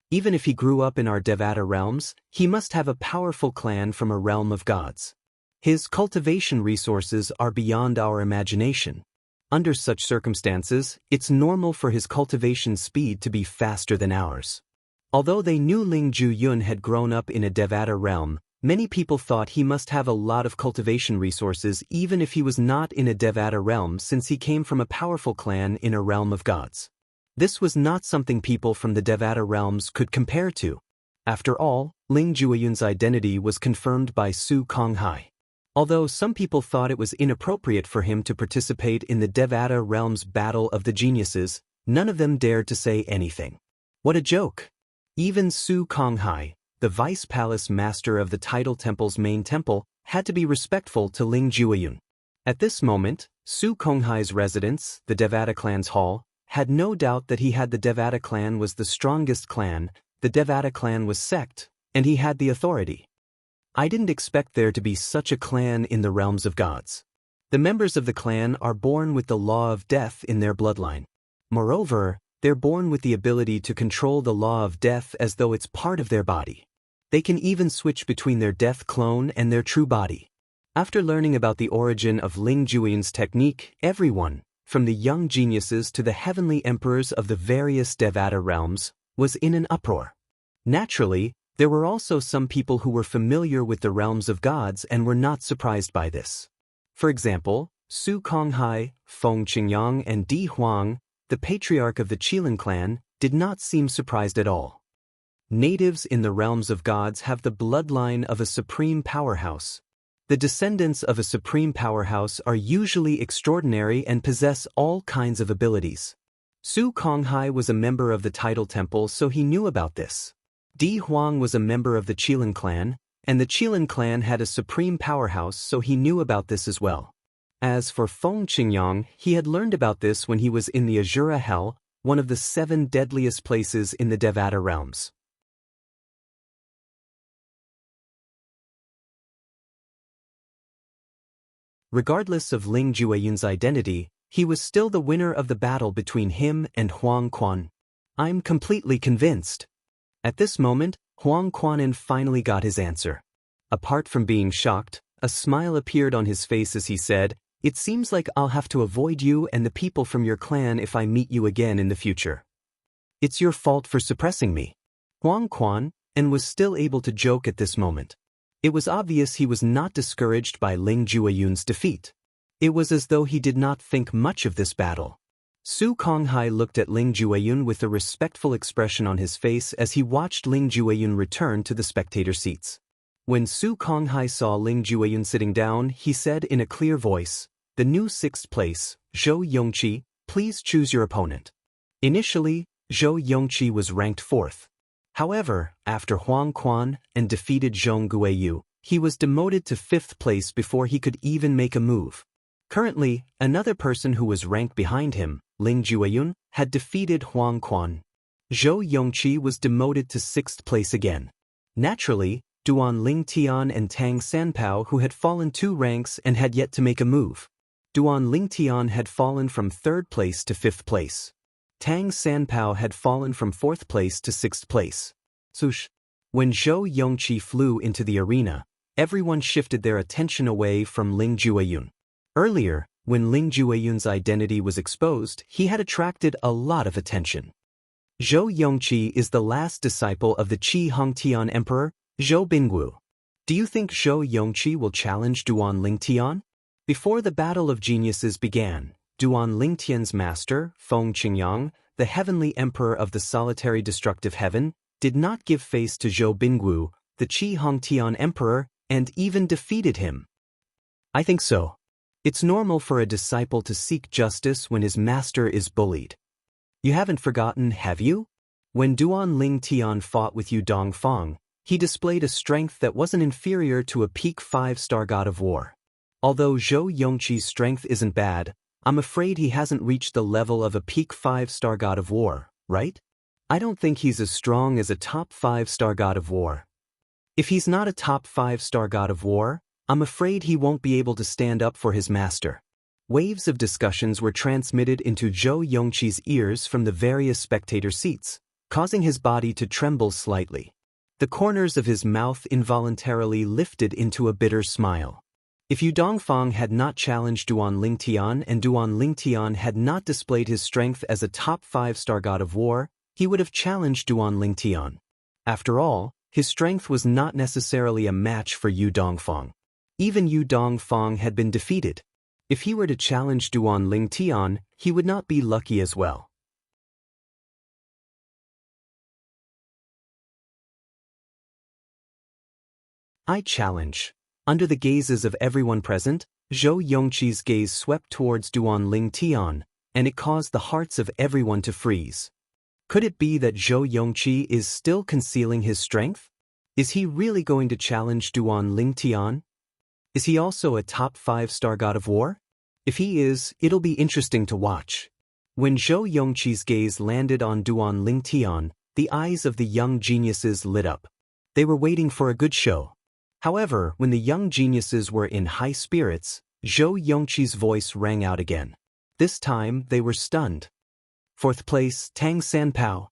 A: Even if he grew up in our Devata realms, he must have a powerful clan from a realm of gods. His cultivation resources are beyond our imagination. Under such circumstances, it's normal for his cultivation speed to be faster than ours. Although they knew Ling Jueyun had grown up in a Devata realm, many people thought he must have a lot of cultivation resources even if he was not in a Devata realm, since he came from a powerful clan in a realm of gods. This was not something people from the Devata realms could compare to. After all, Ling Jueyun's identity was confirmed by Su Konghai. Although some people thought it was inappropriate for him to participate in the Devata realm's battle of the geniuses, none of them dared to say anything. What a joke! Even Su Konghai, the vice palace master of the Tidal Temple's main temple, had to be respectful to Ling Jueyun. At this moment, Su Konghai's residence, the Devata clan's hall, had no doubt that the Devata clan was the strongest clan, the Devata clan was sect, and he had the authority. I didn't expect there to be such a clan in the realms of gods. The members of the clan are born with the law of death in their bloodline. Moreover, they're born with the ability to control the law of death as though it's part of their body. They can even switch between their death clone and their true body. After learning about the origin of Ling Jueyun's technique, everyone, from the young geniuses to the heavenly emperors of the various Devata realms, was in an uproar. Naturally, there were also some people who were familiar with the realms of gods and were not surprised by this. For example, Su Konghai, Feng Qingyang, and Di Huang, the patriarch of the Qilin clan, did not seem surprised at all. Natives in the realms of gods have the bloodline of a supreme powerhouse. The descendants of a supreme powerhouse are usually extraordinary and possess all kinds of abilities. Su Konghai was a member of the Tidal Temple, so he knew about this. Di Huang was a member of the Qilin clan, and the Qilin clan had a supreme powerhouse, so he knew about this as well. As for Feng Qingyang, he had learned about this when he was in the Azura Hell, one of the 7 deadliest places in the Devata realms. Regardless of Ling Jueyun's identity, he was still the winner of the battle between him and Huang Quan. I'm completely convinced. At this moment, Huang Quan finally got his answer. Apart from being shocked, A smile appeared on his face as he said, "It seems like I'll have to avoid you and the people from your clan if I meet you again in the future. It's your fault for suppressing me." Huang Quan and was still able to joke at this moment. It was obvious he was not discouraged by Ling Jueyun's defeat. It was as though he did not think much of this battle. Su Konghai looked at Ling Jueyun with a respectful expression on his face as he watched Ling Jueyun return to the spectator seats. When Su Konghai saw Ling Jueyun sitting down, he said in a clear voice, "The new 6th place, Zhou Yongqi, please choose your opponent." Initially, Zhou Yongqi was ranked 4th. However, after Huang Quan and defeated Zhong Guiyu, he was demoted to 5th place before he could even make a move. Currently, another person who was ranked behind him, Ling Jueyun, had defeated Huang Quan. Zhou Yongqi was demoted to 6th place again. Naturally, Duan Ling Tian and Tang Sanpao who had fallen 2 ranks and had yet to make a move. Duan Ling Tian had fallen from 3rd place to 5th place. Tang Sanpao had fallen from 4th place to 6th place. Sush. When Zhou Yongqi flew into the arena, everyone shifted their attention away from Ling Jueyun. Earlier, when Ling Jueyun's identity was exposed, he had attracted a lot of attention. Zhou Yongqi is the last disciple of the Qi Hongtian Emperor, Zhou Bingwu. Do you think Zhou Yongqi will challenge Duan Ling Tian? Before the Battle of Geniuses began, Duan Ling Tian's master, Feng Qingyang, the heavenly emperor of the solitary destructive heaven, did not give face to Zhou Bingwu, the Qi Hongtian emperor, and even defeated him. I think so. It's normal for a disciple to seek justice when his master is bullied. You haven't forgotten, have you? When Duan Ling Tian fought with Yu Dongfang, he displayed a strength that wasn't inferior to a peak 5-star god of war. Although Zhou Yongqi's strength isn't bad, I'm afraid he hasn't reached the level of a peak 5-star god of war, right? I don't think he's as strong as a top 5-star god of war. If he's not a top 5-star god of war, I'm afraid he won't be able to stand up for his master. Waves of discussions were transmitted into Zhou Yongqi's ears from the various spectator seats, causing his body to tremble slightly. The corners of his mouth involuntarily lifted into a bitter smile. If Yu Dongfang had not challenged Duan Ling Tian and Duan Ling Tian had not displayed his strength as a top 5-star god of war, he would have challenged Duan Ling Tian. After all, his strength was not necessarily a match for Yu Dongfang. Even Yu Dongfang had been defeated. If he were to challenge Duan Ling Tian, he would not be lucky as well. I challenge. Under the gazes of everyone present, Zhou Yongqi's gaze swept towards Duan Ling Tian, and it caused the hearts of everyone to freeze. Could it be that Zhou Yongqi is still concealing his strength? Is he really going to challenge Duan Ling Tian? Is he also a top 5-star god of war? If he is, it'll be interesting to watch. When Zhou Yongqi's gaze landed on Duan Ling Tian, the eyes of the young geniuses lit up. They were waiting for a good show. However, when the young geniuses were in high spirits, Zhou Yongqi's voice rang out again. This time, they were stunned. 4th place, Tang Sanpao.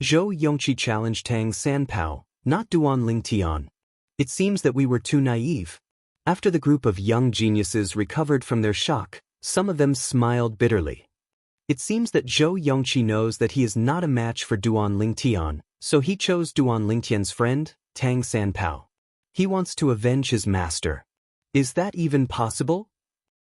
A: Zhou Yongqi challenged Tang Sanpao, not Duan Ling Tian. It seems that we were too naive. After the group of young geniuses recovered from their shock, some of them smiled bitterly. It seems that Zhou Yongqi knows that he is not a match for Duan Ling Tian, so he chose Duan Ling Tian's friend, Tang Sanpao. He wants to avenge his master. Is that even possible?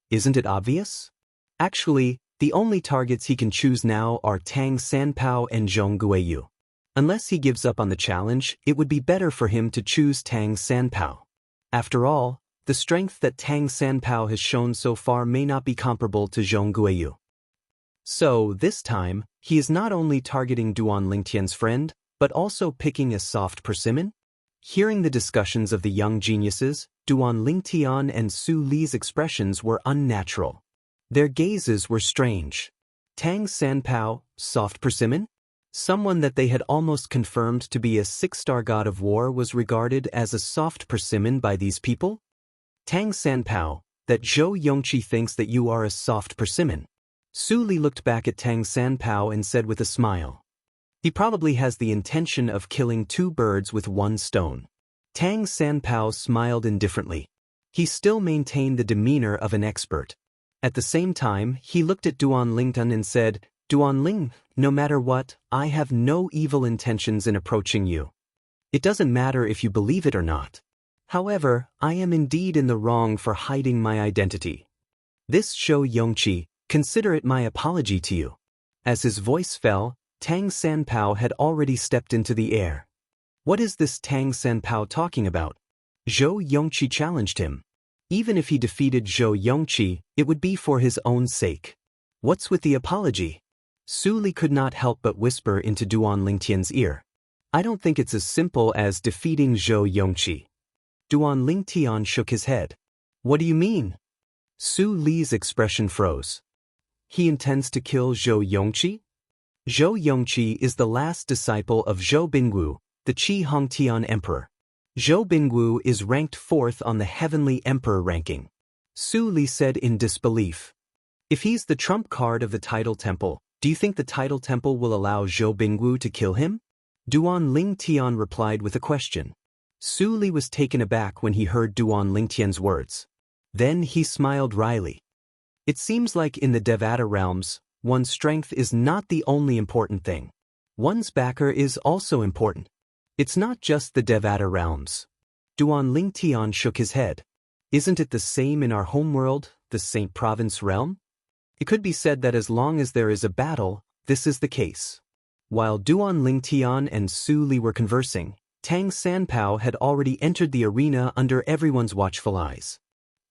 A: Isn't it obvious? Actually, the only targets he can choose now are Tang Sanpao and Zhong Guiyu. Unless he gives up on the challenge, it would be better for him to choose Tang Sanpao. After all, the strength that Tang Sanpao has shown so far may not be comparable to Zhong Guiyu. So, this time, he is not only targeting Duan Ling Tian's friend, but also picking a soft persimmon? Hearing the discussions of the young geniuses, Duan Ling Tian and Su Li's expressions were unnatural. Their gazes were strange. Tang Sanpao, soft persimmon? Someone that they had almost confirmed to be a 6-star god of war was regarded as a soft persimmon by these people? Tang Sanpao, that Zhou Yongqi thinks that you are a soft persimmon. Su Li looked back at Tang Sanpao and said with a smile. He probably has the intention of killing 2 birds with 1 stone. Tang Sanpao smiled indifferently. He still maintained the demeanor of an expert. At the same time, he looked at Duan Lingtan and said, Duan Ling, no matter what, I have no evil intentions in approaching you. It doesn't matter if you believe it or not. However, I am indeed in the wrong for hiding my identity. This Xianxia, consider it my apology to you. As his voice fell, Tang Sanpao had already stepped into the air. What is this Tang Sanpao talking about? Xianxia challenged him. Even if he defeated Xianxia, it would be for his own sake. What's with the apology? Su Li could not help but whisper into Duan Lingtian's ear. I don't think it's as simple as defeating Xianxia. Duan Lingtian shook his head. What do you mean? Su Li's expression froze. He intends to kill Xianxia? Xianxia is the last disciple of Zhou Bingwu, the Qi Hongtian Emperor. Zhou Bingwu is ranked 4th on the Heavenly Emperor ranking. Su Li said in disbelief. If he's the trump card of the Tidal Temple, do you think the Tidal Temple will allow Zhou Bingwu to kill him? Duan Lingtian replied with a question. Su Li was taken aback when he heard Duan Lingtian's words. Then he smiled wryly. It seems like in the Devata realms, one's strength is not the only important thing. One's backer is also important. It's not just the Devata realms. Duan Lingtian shook his head. Isn't it the same in our homeworld, the Saint Province realm? It could be said that as long as there is a battle, this is the case. While Duan Lingtian and Su Li were conversing, Tang Sanpao had already entered the arena under everyone's watchful eyes.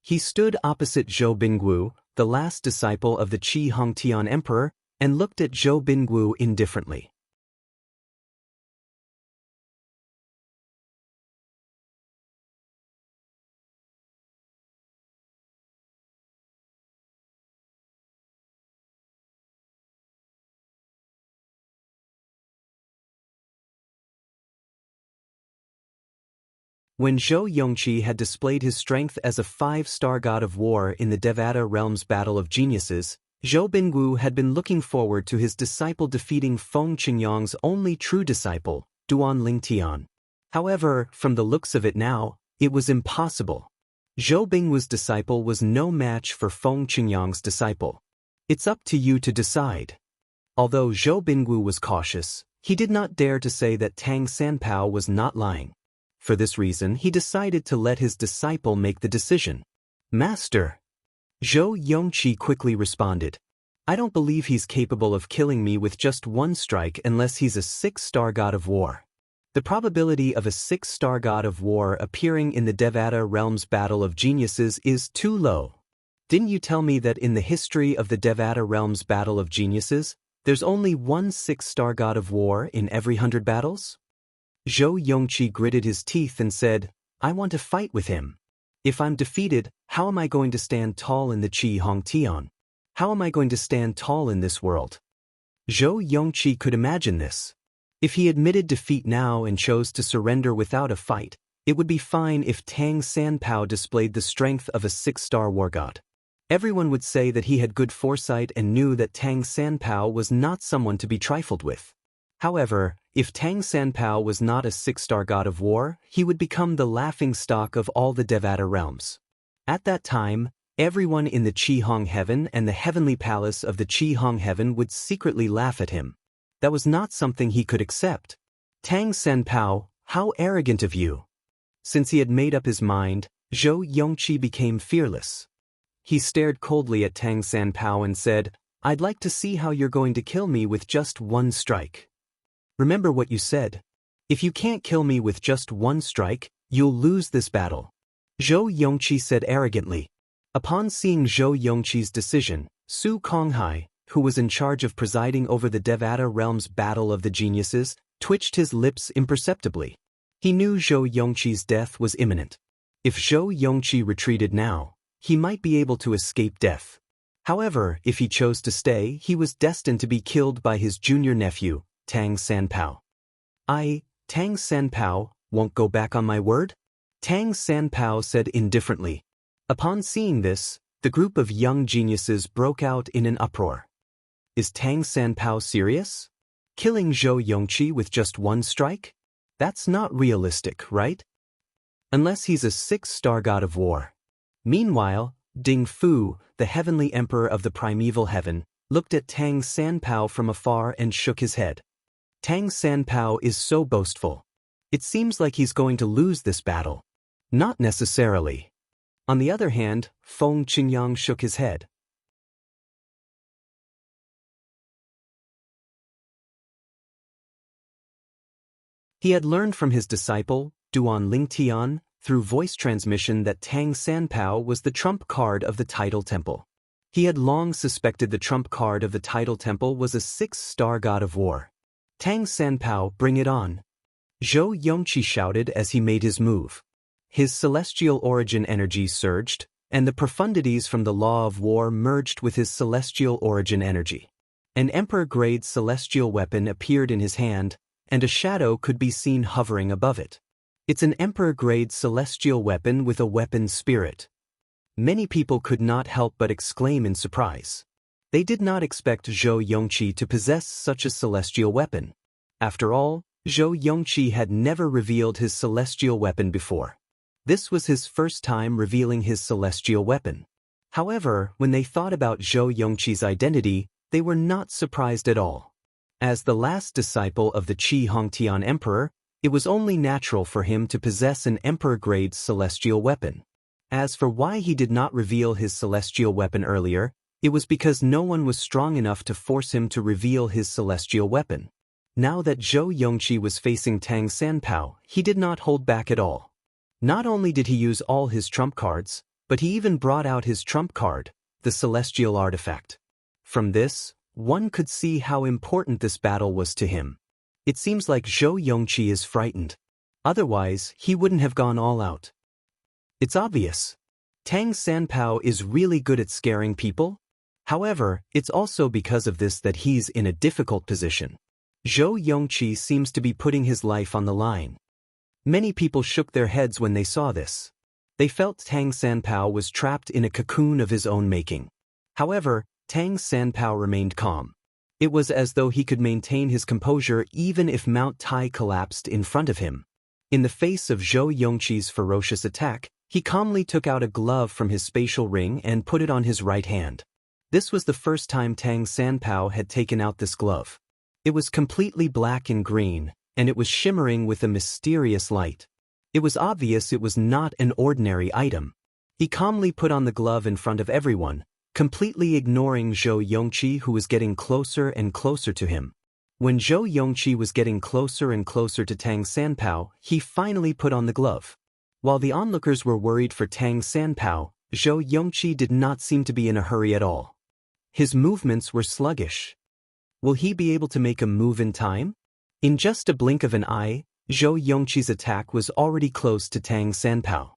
A: He stood opposite Zhou Bingwu, the last disciple of the Qi Hongtian Emperor, and looked at Zhou Bingwu indifferently. When Xianxia had displayed his strength as a 5-star god of war in the Devata realm's battle of geniuses, Zhou Bingwu had been looking forward to his disciple defeating Feng Qingyang's only true disciple, Duan Lingtian. However, from the looks of it now, it was impossible. Zhou Bingwu's disciple was no match for Feng Qingyang's disciple. It's up to you to decide. Although Zhou Bingwu was cautious, he did not dare to say that Tang Sanpao was not lying. For this reason, he decided to let his disciple make the decision. Master. Xianxia quickly responded. I don't believe he's capable of killing me with just one strike unless he's a 6-star god of war. The probability of a 6-star god of war appearing in the Devata realm's battle of geniuses is too low. Didn't you tell me that in the history of the Devata realm's battle of geniuses, there's only one 6-star god of war in every 100 battles? Xianxia gritted his teeth and said, I want to fight with him. If I'm defeated, how am I going to stand tall in the Qi Hongtian? How am I going to stand tall in this world? Xianxia could imagine this. If he admitted defeat now and chose to surrender without a fight, it would be fine if Tang Sanpao displayed the strength of a 6-star war god. Everyone would say that he had good foresight and knew that Tang Sanpao was not someone to be trifled with. However, if Tang Sanpao was not a 6-star god of war, he would become the laughingstock of all the Devata realms. At that time, everyone in the Qi Hong Heaven and the heavenly palace of the Qi Hong Heaven would secretly laugh at him. That was not something he could accept. Tang Sanpao, how arrogant of you! Since he had made up his mind, Xianxia became fearless. He stared coldly at Tang Sanpao and said, I'd like to see how you're going to kill me with just one strike. Remember what you said. If you can't kill me with just one strike, you'll lose this battle. Xianxia said arrogantly. Upon seeing Xianxia's decision, Su Konghai, who was in charge of presiding over the Devata realm's battle of the geniuses, twitched his lips imperceptibly. He knew Xianxia's death was imminent. If Xianxia retreated now, he might be able to escape death. However, if he chose to stay, he was destined to be killed by his junior nephew, Tang Sanpao. Tang Sanpao, won't go back on my word? Tang Sanpao said indifferently. Upon seeing this, the group of young geniuses broke out in an uproar. Is Tang Sanpao serious? Killing Xianxia with just one strike? That's not realistic, right? Unless he's a 6-star god of war. Meanwhile, Ding Fu, the heavenly emperor of the primeval heaven, looked at Tang Sanpao from afar and shook his head. Tang Sanpao is so boastful. It seems like he's going to lose this battle. Not necessarily. On the other hand, Feng Qingyang shook his head. He had learned from his disciple, Duan Lingtian, through voice transmission that Tang Sanpao was the trump card of the Tidal Temple. He had long suspected the trump card of the Tidal Temple was a 6-star god of war. Tang Sanpao, bring it on. Zhou Yongqi shouted as he made his move. His celestial origin energy surged, and the profundities from the law of war merged with his celestial origin energy. An emperor-grade celestial weapon appeared in his hand, and a shadow could be seen hovering above it. It's an emperor-grade celestial weapon with a weapon spirit. Many people could not help but exclaim in surprise. They did not expect Zhou Yongqi to possess such a celestial weapon. After all, Zhou Yongqi had never revealed his celestial weapon before. This was his first time revealing his celestial weapon. However, when they thought about Zhou Yongqi's identity, they were not surprised at all. As the last disciple of the Qi Hongtian Emperor, it was only natural for him to possess an emperor-grade celestial weapon. As for why he did not reveal his celestial weapon earlier, it was because no one was strong enough to force him to reveal his celestial weapon. Now that Zhou Yongqi was facing Tang Sanpao, he did not hold back at all. Not only did he use all his trump cards, but he even brought out his trump card, the celestial artifact. From this, one could see how important this battle was to him. It seems like Zhou Yongqi is frightened. Otherwise, he wouldn't have gone all out. It's obvious. Tang Sanpao is really good at scaring people. However, it's also because of this that he's in a difficult position. Zhou Yongqi seems to be putting his life on the line. Many people shook their heads when they saw this. They felt Tang Sanpao was trapped in a cocoon of his own making. However, Tang Sanpao remained calm. It was as though he could maintain his composure even if Mount Tai collapsed in front of him. In the face of Zhou Yongqi's ferocious attack, he calmly took out a glove from his spatial ring and put it on his right hand. This was the first time Tang Sanpao had taken out this glove. It was completely black and green, and it was shimmering with a mysterious light. It was obvious it was not an ordinary item. He calmly put on the glove in front of everyone, completely ignoring Zhou Yongqi, who was getting closer and closer to him. When Zhou Yongqi was getting closer and closer to Tang Sanpao, he finally put on the glove. While the onlookers were worried for Tang Sanpao, Zhou Yongqi did not seem to be in a hurry at all. His movements were sluggish. Will he be able to make a move in time? In just a blink of an eye, Zhou Yongqi's attack was already close to Tang Sanpao.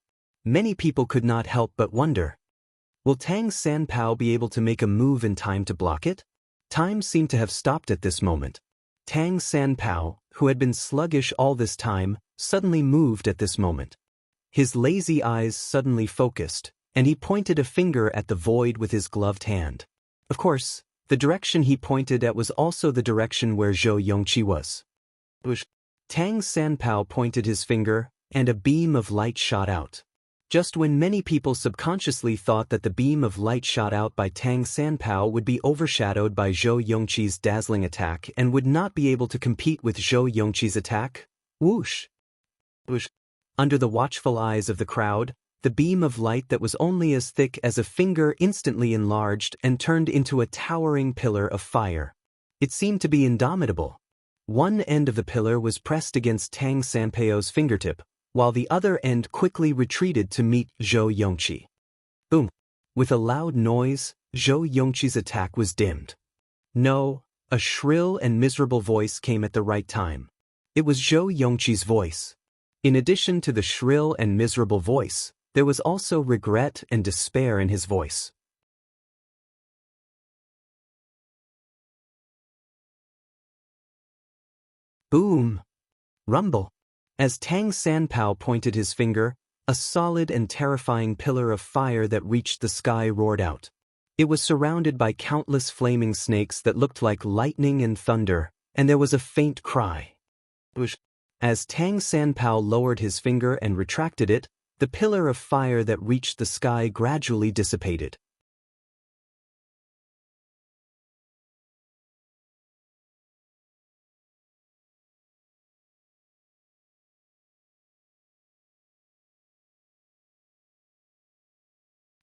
A: Many people could not help but wonder. Will Tang Sanpao be able to make a move in time to block it? Time seemed to have stopped at this moment. Tang Sanpao, who had been sluggish all this time, suddenly moved at this moment. His lazy eyes suddenly focused, and he pointed a finger at the void with his gloved hand. Of course, the direction he pointed at was also the direction where Zhou Yongqi was. Tang Sanpao pointed his finger, and a beam of light shot out. Just when many people subconsciously thought that the beam of light shot out by Tang Sanpao would be overshadowed by Zhou Yongqi's dazzling attack and would not be able to compete with Zhou Yongqi's attack, whoosh! Whoosh! Under the watchful eyes of the crowd, the beam of light that was only as thick as a finger instantly enlarged and turned into a towering pillar of fire. It seemed to be indomitable. One end of the pillar was pressed against Tang Sanpao's fingertip, while the other end quickly retreated to meet Zhou Yongqi. Boom! With a loud noise, Zhou Yongqi's attack was dimmed. No, a shrill and miserable voice came at the right time. It was Zhou Yongqi's voice. In addition to the shrill and miserable voice, there was also regret and despair in his voice. Boom! Rumble! As Tang Sanpao pointed his finger, a solid and terrifying pillar of fire that reached the sky roared out. It was surrounded by countless flaming snakes that looked like lightning and thunder, and there was a faint cry. As Tang Sanpao lowered his finger and retracted it, The pillar of fire that reached the sky gradually dissipated.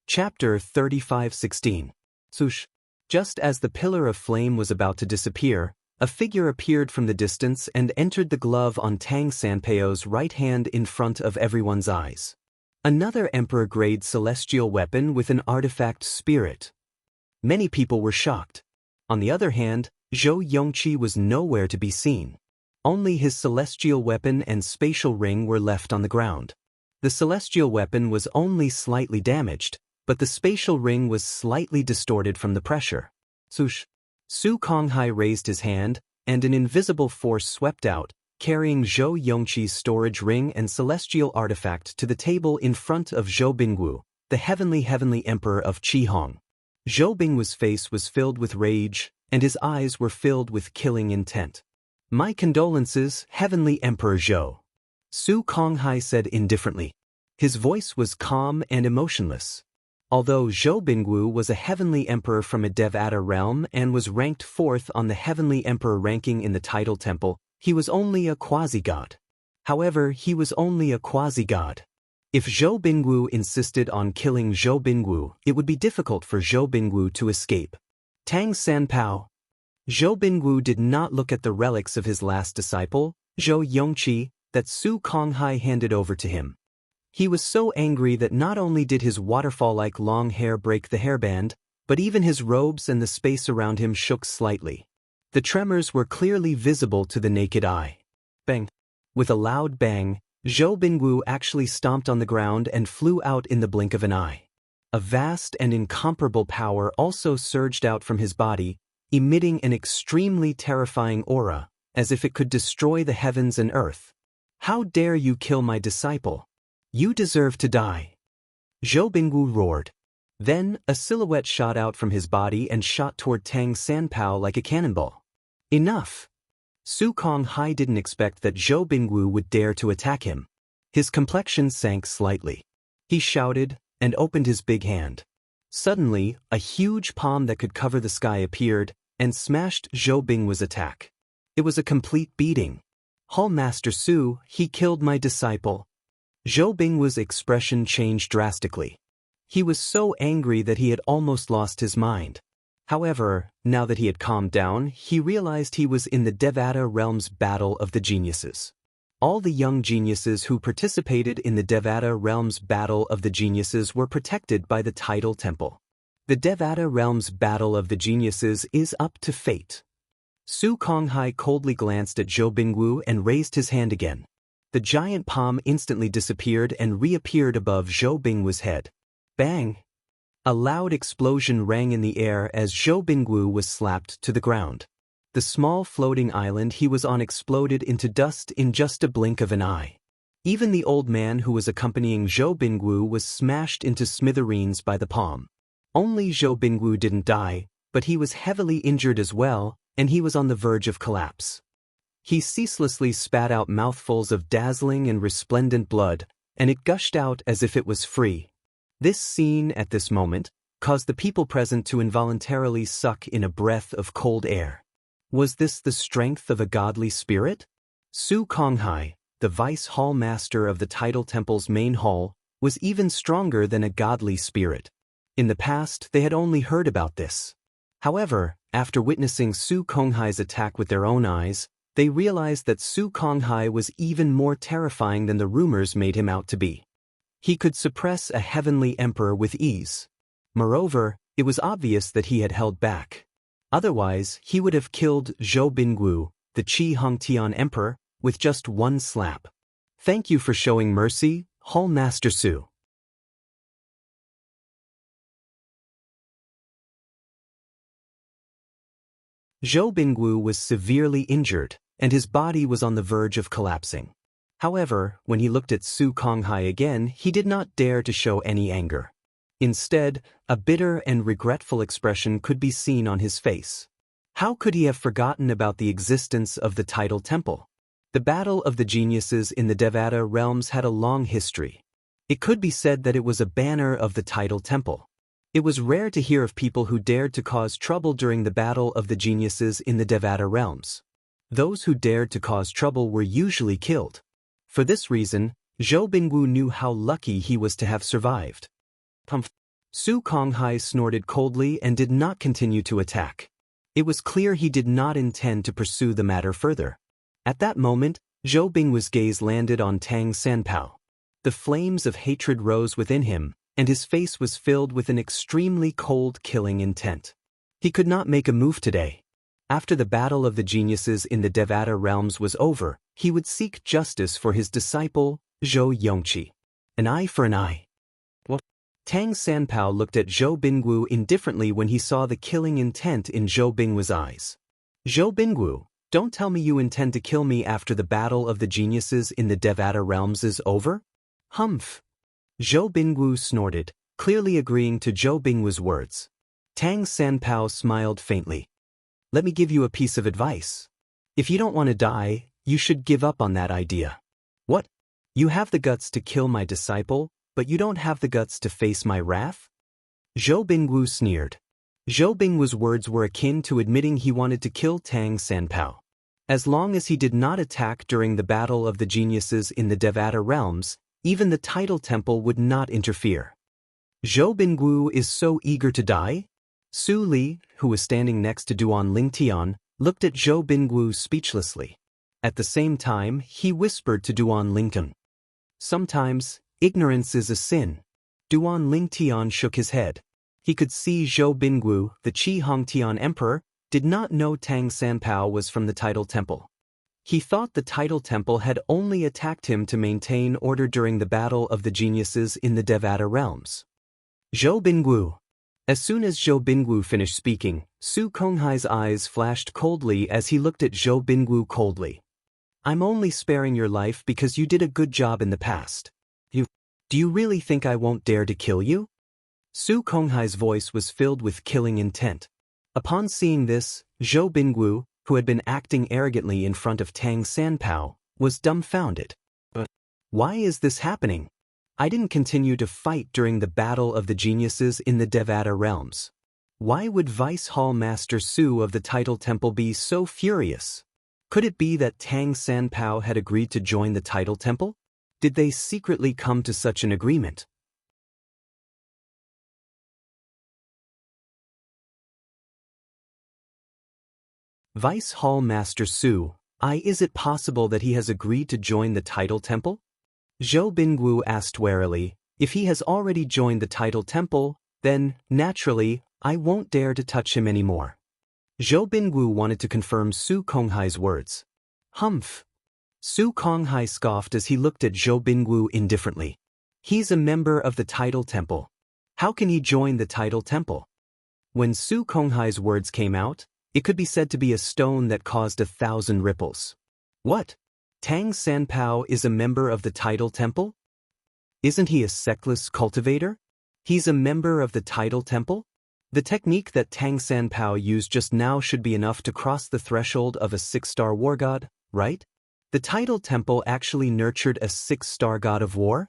A: Chapter 35:16. Sush. Just as the pillar of flame was about to disappear, a figure appeared from the distance and entered the glove on Tang Sanpeo's right hand in front of everyone's eyes. Another emperor-grade celestial weapon with an artifact spirit. Many people were shocked. On the other hand, Zhou Yongqi was nowhere to be seen. Only his celestial weapon and spatial ring were left on the ground. The celestial weapon was only slightly damaged, but the spatial ring was slightly distorted from the pressure. Sush. Su Konghai raised his hand, and an invisible force swept out, carrying Zhou Yongqi's storage ring and celestial artifact to the table in front of Zhou Bingwu, the heavenly emperor of Qihong. Zhou Bingwu's face was filled with rage, and his eyes were filled with killing intent. "My condolences, heavenly Emperor Zhou," Su Konghai said indifferently. His voice was calm and emotionless. Although Zhou Bingwu was a heavenly emperor from a Devata realm and was ranked 4th on the heavenly emperor ranking in the title temple, he was only a quasi-god. However, he was only a quasi-god. If Zhou Bingwu insisted on killing Zhou Bingwu, it would be difficult for Zhou Bingwu to escape. Tang Sanpao. Zhou Bingwu did not look at the relics of his last disciple, Zhou Yongqi, that Su Konghai handed over to him. He was so angry that not only did his waterfall-like long hair break the hairband, but even his robes and the space around him shook slightly. The tremors were clearly visible to the naked eye. Bang! With a loud bang, Zhou Bingwu actually stomped on the ground and flew out in the blink of an eye. A vast and incomparable power also surged out from his body, emitting an extremely terrifying aura, as if it could destroy the heavens and earth. "How dare you kill my disciple? You deserve to die!" Zhou Bingwu roared. Then, a silhouette shot out from his body and shot toward Tang Sanpao like a cannonball. Enough! Su Konghai didn't expect that Zhou Bingwu would dare to attack him. His complexion sank slightly. He shouted and opened his big hand. Suddenly, a huge palm that could cover the sky appeared and smashed Zhou Bingwu's attack. It was a complete beating. "Hall Master Su, he killed my disciple." Zhou Bingwu's expression changed drastically. He was so angry that he had almost lost his mind. However, now that he had calmed down, he realized he was in the Devata realm's Battle of the Geniuses. All the young geniuses who participated in the Devata realm's Battle of the Geniuses were protected by the Tidal Temple. The Devata realm's Battle of the Geniuses is up to fate. Su Konghai coldly glanced at Zhou Bingwu and raised his hand again. The giant palm instantly disappeared and reappeared above Zhou Bingwu's head. Bang! A loud explosion rang in the air as Zhou Bingwu was slapped to the ground. The small floating island he was on exploded into dust in just a blink of an eye. Even the old man who was accompanying Zhou Bingwu was smashed into smithereens by the palm. Only Zhou Bingwu didn't die, but he was heavily injured as well, and he was on the verge of collapse. He ceaselessly spat out mouthfuls of dazzling and resplendent blood, and it gushed out as if it was free. This scene, at this moment, caused the people present to involuntarily suck in a breath of cold air. Was this the strength of a godly spirit? Su Konghai, the vice-hall master of the Tidal Temple's main hall, was even stronger than a godly spirit. In the past, they had only heard about this. However, after witnessing Su Konghai's attack with their own eyes, they realized that Su Konghai was even more terrifying than the rumors made him out to be. He could suppress a heavenly emperor with ease. Moreover, it was obvious that he had held back. Otherwise, he would have killed Zhou Bingwu, the Qi Hongtian emperor, with just one slap. "Thank you for showing mercy, Hall Master Su." Zhou Bingwu was severely injured, and his body was on the verge of collapsing. However, when he looked at Su Konghai again, he did not dare to show any anger. Instead, a bitter and regretful expression could be seen on his face. How could he have forgotten about the existence of the Tidal Temple? The Battle of the Geniuses in the Devata realms had a long history. It could be said that it was a banner of the title temple. It was rare to hear of people who dared to cause trouble during the battle of the geniuses in the Devata realms. Those who dared to cause trouble were usually killed. For this reason, Zhou Bingwu knew how lucky he was to have survived. Humph. Su Konghai snorted coldly and did not continue to attack. It was clear he did not intend to pursue the matter further. At that moment, Zhou Bingwu's gaze landed on Tang Sanpao. The flames of hatred rose within him, and his face was filled with an extremely cold, killing intent. He could not make a move today. After the battle of the geniuses in the Devata realms was over, he would seek justice for his disciple, Zhou Yongqi. An eye for an eye. Tang Sanpao looked at Zhou Bingwu indifferently when he saw the killing intent in Zhou Bingwu's eyes. Zhou Bingwu, don't tell me you intend to kill me after the battle of the geniuses in the Devata realms is over? Humph. Zhou Bingwu snorted, clearly agreeing to Zhou Bingwu's words. Tang Sanpao smiled faintly. Let me give you a piece of advice. If you don't want to die, you should give up on that idea. What? You have the guts to kill my disciple, but you don't have the guts to face my wrath? Zhou Bingwu sneered. Zhou Bingwu's words were akin to admitting he wanted to kill Tang Sanpao. As long as he did not attack during the battle of the geniuses in the Devata realms, even the title temple would not interfere. Zhou Bingwu is so eager to die? Su Li, who was standing next to Duan Lingtian, looked at Zhou Bingwu speechlessly. At the same time, he whispered to Duan Lingtian. Sometimes, ignorance is a sin. Duan Lingtian shook his head. He could see Zhou Bingwu, the Qi Hongtian emperor, did not know Tang Sanpao was from the title temple. He thought the title temple had only attacked him to maintain order during the battle of the geniuses in the Devata realms. Zhou Bingwu. As soon as Zhou Bingwu finished speaking, Su Konghai's eyes flashed coldly as he looked at Zhou Bingwu coldly. I'm only sparing your life because you did a good job in the past. Do you really think I won't dare to kill you? Su Konghai's voice was filled with killing intent. Upon seeing this, Zhou Bingwu, who had been acting arrogantly in front of Tang Sanpao, was dumbfounded. But why is this happening? I didn't continue to fight during the battle of the geniuses in the Devata realms. Why would Vice Hall Master Su of the title temple be so furious? Could it be that Tang Sanpao had agreed to join the title temple? Did they secretly come to such an agreement? Vice Hall Master Su, is it possible that he has agreed to join the title temple? Zhou Bingwu asked warily. If he has already joined the title temple, then, naturally, I won't dare to touch him anymore. Zhou Bingwu wanted to confirm Su Konghai's words. Humph. Su Konghai scoffed as he looked at Zhou Bingwu indifferently. He's a member of the title temple. How can he join the title temple? When Su Konghai's words came out, it could be said to be a stone that caused 1,000 ripples. What? Tang Sanpao is a member of the title temple? Isn't he a sectless cultivator? He's a member of the title temple? The technique that Tang Sanpao used just now should be enough to cross the threshold of a 6-star war god, right? The title temple actually nurtured a 6-star god of war?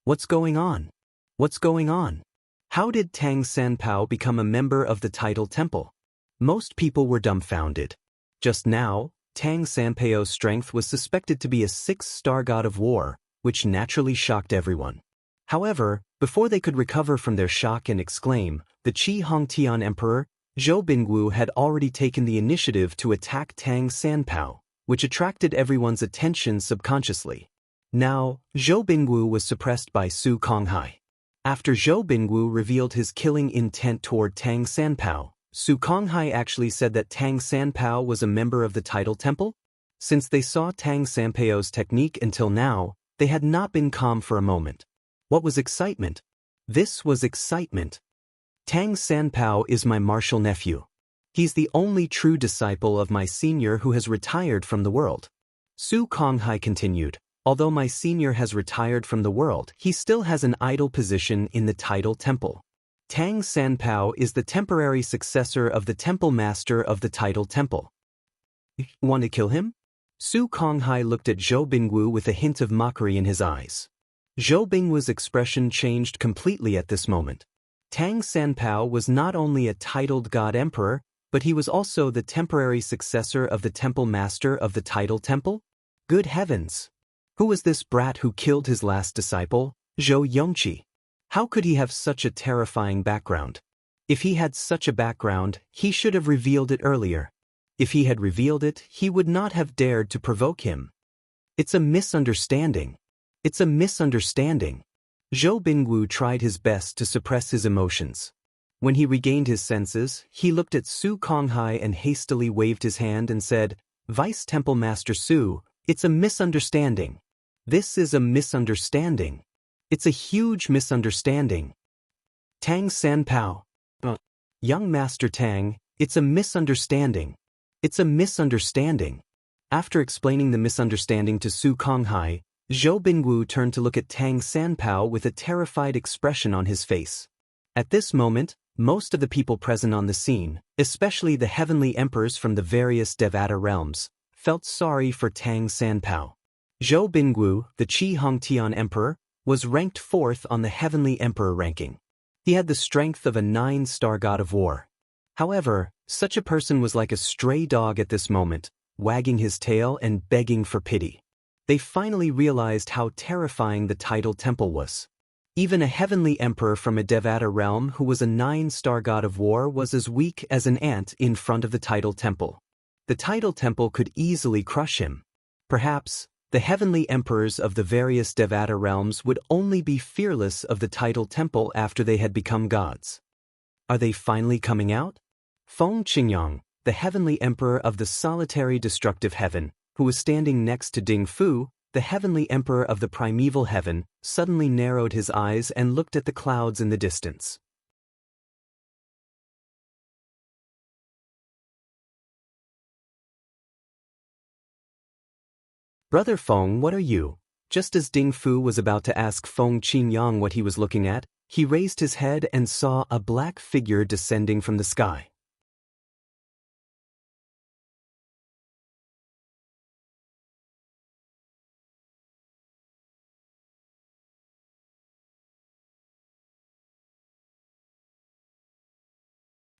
A: What's going on? What's going on? How did Tang Sanpao become a member of the title temple? Most people were dumbfounded. Just now, Tang Sanpao's strength was suspected to be a 6-star god of war, which naturally shocked everyone. However, before they could recover from their shock and exclaim, the Qi Hongtian emperor, Zhou Bingwu, had already taken the initiative to attack Tang Sanpao, which attracted everyone's attention subconsciously. Now, Zhou Bingwu was suppressed by Su Konghai. After Zhou Bingwu revealed his killing intent toward Tang Sanpao, Su Konghai actually said that Tang Sanpao was a member of the title temple? Since they saw Tang Sanpao's technique until now, they had not been calm for a moment. What was excitement? This was excitement. Tang Sanpao is my martial nephew. He's the only true disciple of my senior who has retired from the world. Su Konghai continued, although my senior has retired from the world, he still has an idle position in the title temple. Tang Sanpao is the temporary successor of the temple master of the title temple. Want to kill him? Su Konghai looked at Zhou Bingwu with a hint of mockery in his eyes. Zhou Bingwu's expression changed completely at this moment. Tang Sanpao was not only a titled god emperor, but he was also the temporary successor of the temple master of the title temple? Good heavens! Who was this brat who killed his last disciple, Zhou Yongqi? How could he have such a terrifying background? If he had such a background, he should have revealed it earlier. If he had revealed it, he would not have dared to provoke him. It's a misunderstanding. It's a misunderstanding. Zhou Bingwu tried his best to suppress his emotions. When he regained his senses, he looked at Su Konghai and hastily waved his hand and said, "Vice Temple Master Su, it's a misunderstanding. This is a misunderstanding. It's a huge misunderstanding. Tang Sanpao. Young Master Tang, it's a misunderstanding. It's a misunderstanding." After explaining the misunderstanding to Su Konghai, Zhou Bingwu turned to look at Tang Sanpao with a terrified expression on his face. At this moment, most of the people present on the scene, especially the heavenly emperors from the various Devata realms, felt sorry for Tang Sanpao. Zhou Bingwu, the Qi Hongtian emperor, was ranked 4th on the heavenly emperor ranking. He had the strength of a 9-star god of war. However, such a person was like a stray dog at this moment, wagging his tail and begging for pity. They finally realized how terrifying the title temple was. Even a heavenly emperor from a Devata realm who was a 9-star god of war was as weak as an ant in front of the title temple. The title temple could easily crush him. Perhaps, the heavenly emperors of the various Devata realms would only be fearless of the title temple after they had become gods. Are they finally coming out? Feng Qingyang, the heavenly emperor of the solitary destructive heaven, who was standing next to Ding Fu, the heavenly emperor of the primeval heaven, suddenly narrowed his eyes and looked at the clouds in the distance. "Brother Feng, what are you?" Just as Ding Fu was about to ask Feng Qingyang what he was looking at, he raised his head and saw a black figure descending from the sky.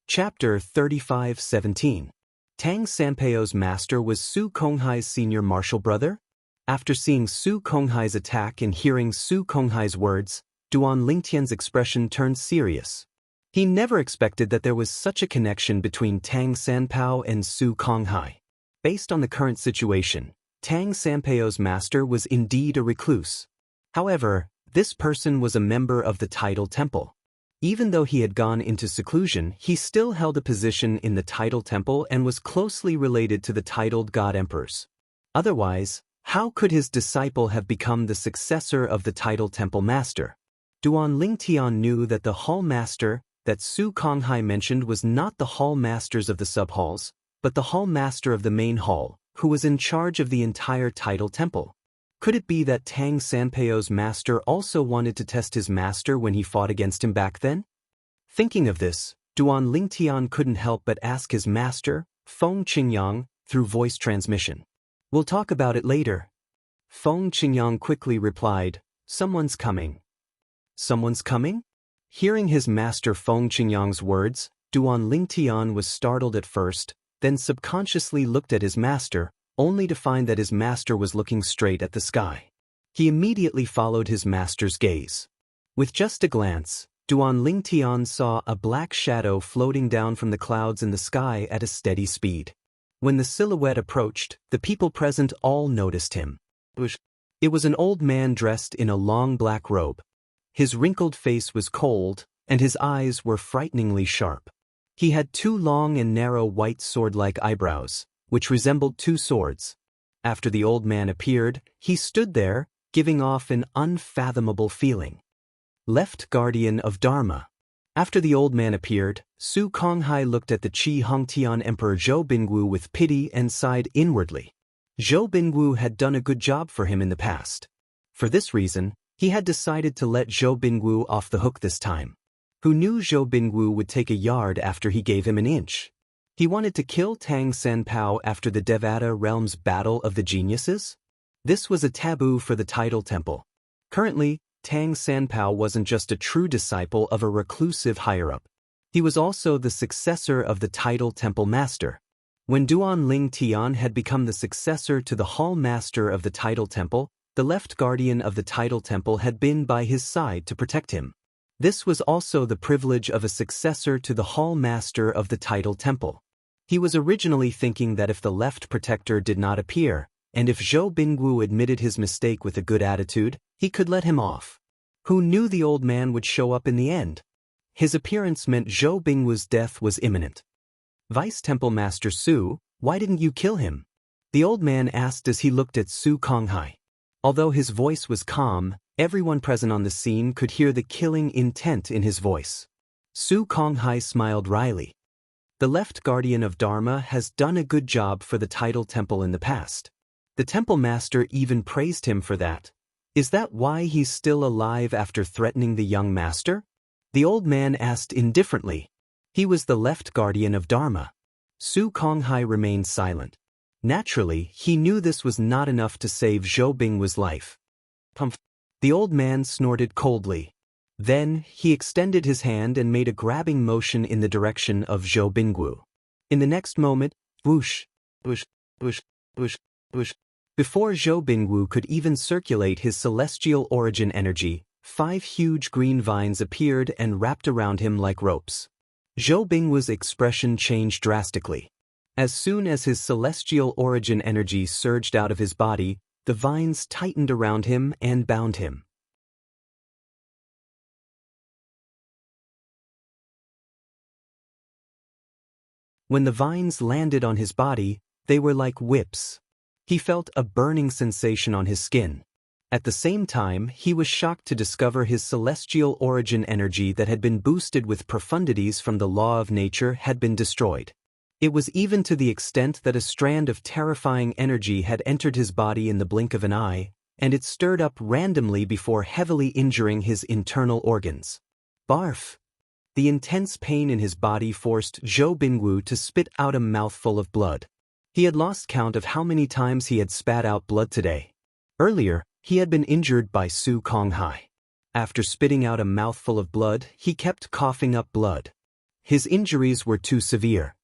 A: Chapter 35:17. Tang Sanpao's master was Su Konghai's senior martial brother? After seeing Su Konghai's attack and hearing Su Konghai's words, Duan Lingtian's expression turned serious. He never expected that there was such a connection between Tang Sanpao and Su Konghai. Based on the current situation, Tang Sanpao's master was indeed a recluse. However, this person was a member of the title temple. Even though he had gone into seclusion, he still held a position in the title temple and was closely related to the titled god emperors. Otherwise, how could his disciple have become the successor of the title temple master? Duan Lingtian knew that the hall master that Su Konghai mentioned was not the hall masters of the sub-halls, but the hall master of the main hall, who was in charge of the entire title temple. Could it be that Tang Sanpao's master also wanted to test his master when he fought against him back then? Thinking of this, Duan Lingtian couldn't help but ask his master, Feng Qingyang, through voice transmission. "We'll talk about it later." Feng Qingyang quickly replied, "Someone's coming." "Someone's coming?" Hearing his master Feng Qingyang's words, Duan Lingtian was startled at first, then subconsciously looked at his master, only to find that his master was looking straight at the sky. He immediately followed his master's gaze. With just a glance, Duan Lingtian saw a black shadow floating down from the clouds in the sky at a steady speed. When the silhouette approached, the people present all noticed him. It was an old man dressed in a long black robe. His wrinkled face was cold, and his eyes were frighteningly sharp. He had 2 long and narrow white sword-like eyebrows, which resembled 2 swords. After the old man appeared, he stood there, giving off an unfathomable feeling. Left Guardian of Dharma. After the old man appeared, Su Konghai looked at the Qi Hongtian Emperor Zhou Bingwu with pity and sighed inwardly. Zhou Bingwu had done a good job for him in the past. For this reason, he had decided to let Zhou Bingwu off the hook this time. Who knew Zhou Bingwu would take a yard after he gave him an inch? He wanted to kill Tang Sanpao after the Devata realm's battle of the geniuses? This was a taboo for the title temple. Currently, Tang Sanpao wasn't just a true disciple of a reclusive higher-up. He was also the successor of the title Temple Master. When Duan Ling Tian had become the successor to the Hall Master of the title temple, the left guardian of the title temple had been by his side to protect him. This was also the privilege of a successor to the Hall Master of the title temple. He was originally thinking that if the left protector did not appear, and if Zhou Bingwu admitted his mistake with a good attitude, he could let him off. Who knew the old man would show up in the end? His appearance meant Zhou Bingwu's death was imminent. Vice Temple Master Su, why didn't you kill him? The old man asked as he looked at Su Konghai. Although his voice was calm, everyone present on the scene could hear the killing intent in his voice. Su Konghai smiled wryly. The left guardian of Dharma has done a good job for the title temple in the past. The temple master even praised him for that. Is that why he's still alive after threatening the young master? The old man asked indifferently. He was the left guardian of Dharma. Su Konghai remained silent. Naturally, he knew this was not enough to save Zhou Bingwu's life. Pumph. The old man snorted coldly. Then, he extended his hand and made a grabbing motion in the direction of Zhou Bingwu. In the next moment, whoosh, whoosh, whoosh, whoosh, whoosh. Before Zhou Bingwu could even circulate his celestial origin energy, 5 huge green vines appeared and wrapped around him like ropes. Zhou Bingwu's expression changed drastically. As soon as his celestial origin energy surged out of his body, the vines tightened around him and bound him. When the vines landed on his body, they were like whips. He felt a burning sensation on his skin. At the same time, he was shocked to discover his celestial origin energy that had been boosted with profundities from the law of nature had been destroyed. It was even to the extent that a strand of terrifying energy had entered his body in the blink of an eye, and it stirred up randomly before heavily injuring his internal organs. Barf! The intense pain in his body forced Zhou Bingwu to spit out a mouthful of blood. He had lost count of how many times he had spat out blood today. Earlier, he had been injured by Su Konghai. After spitting out a mouthful of blood, he kept coughing up blood. His injuries were too severe.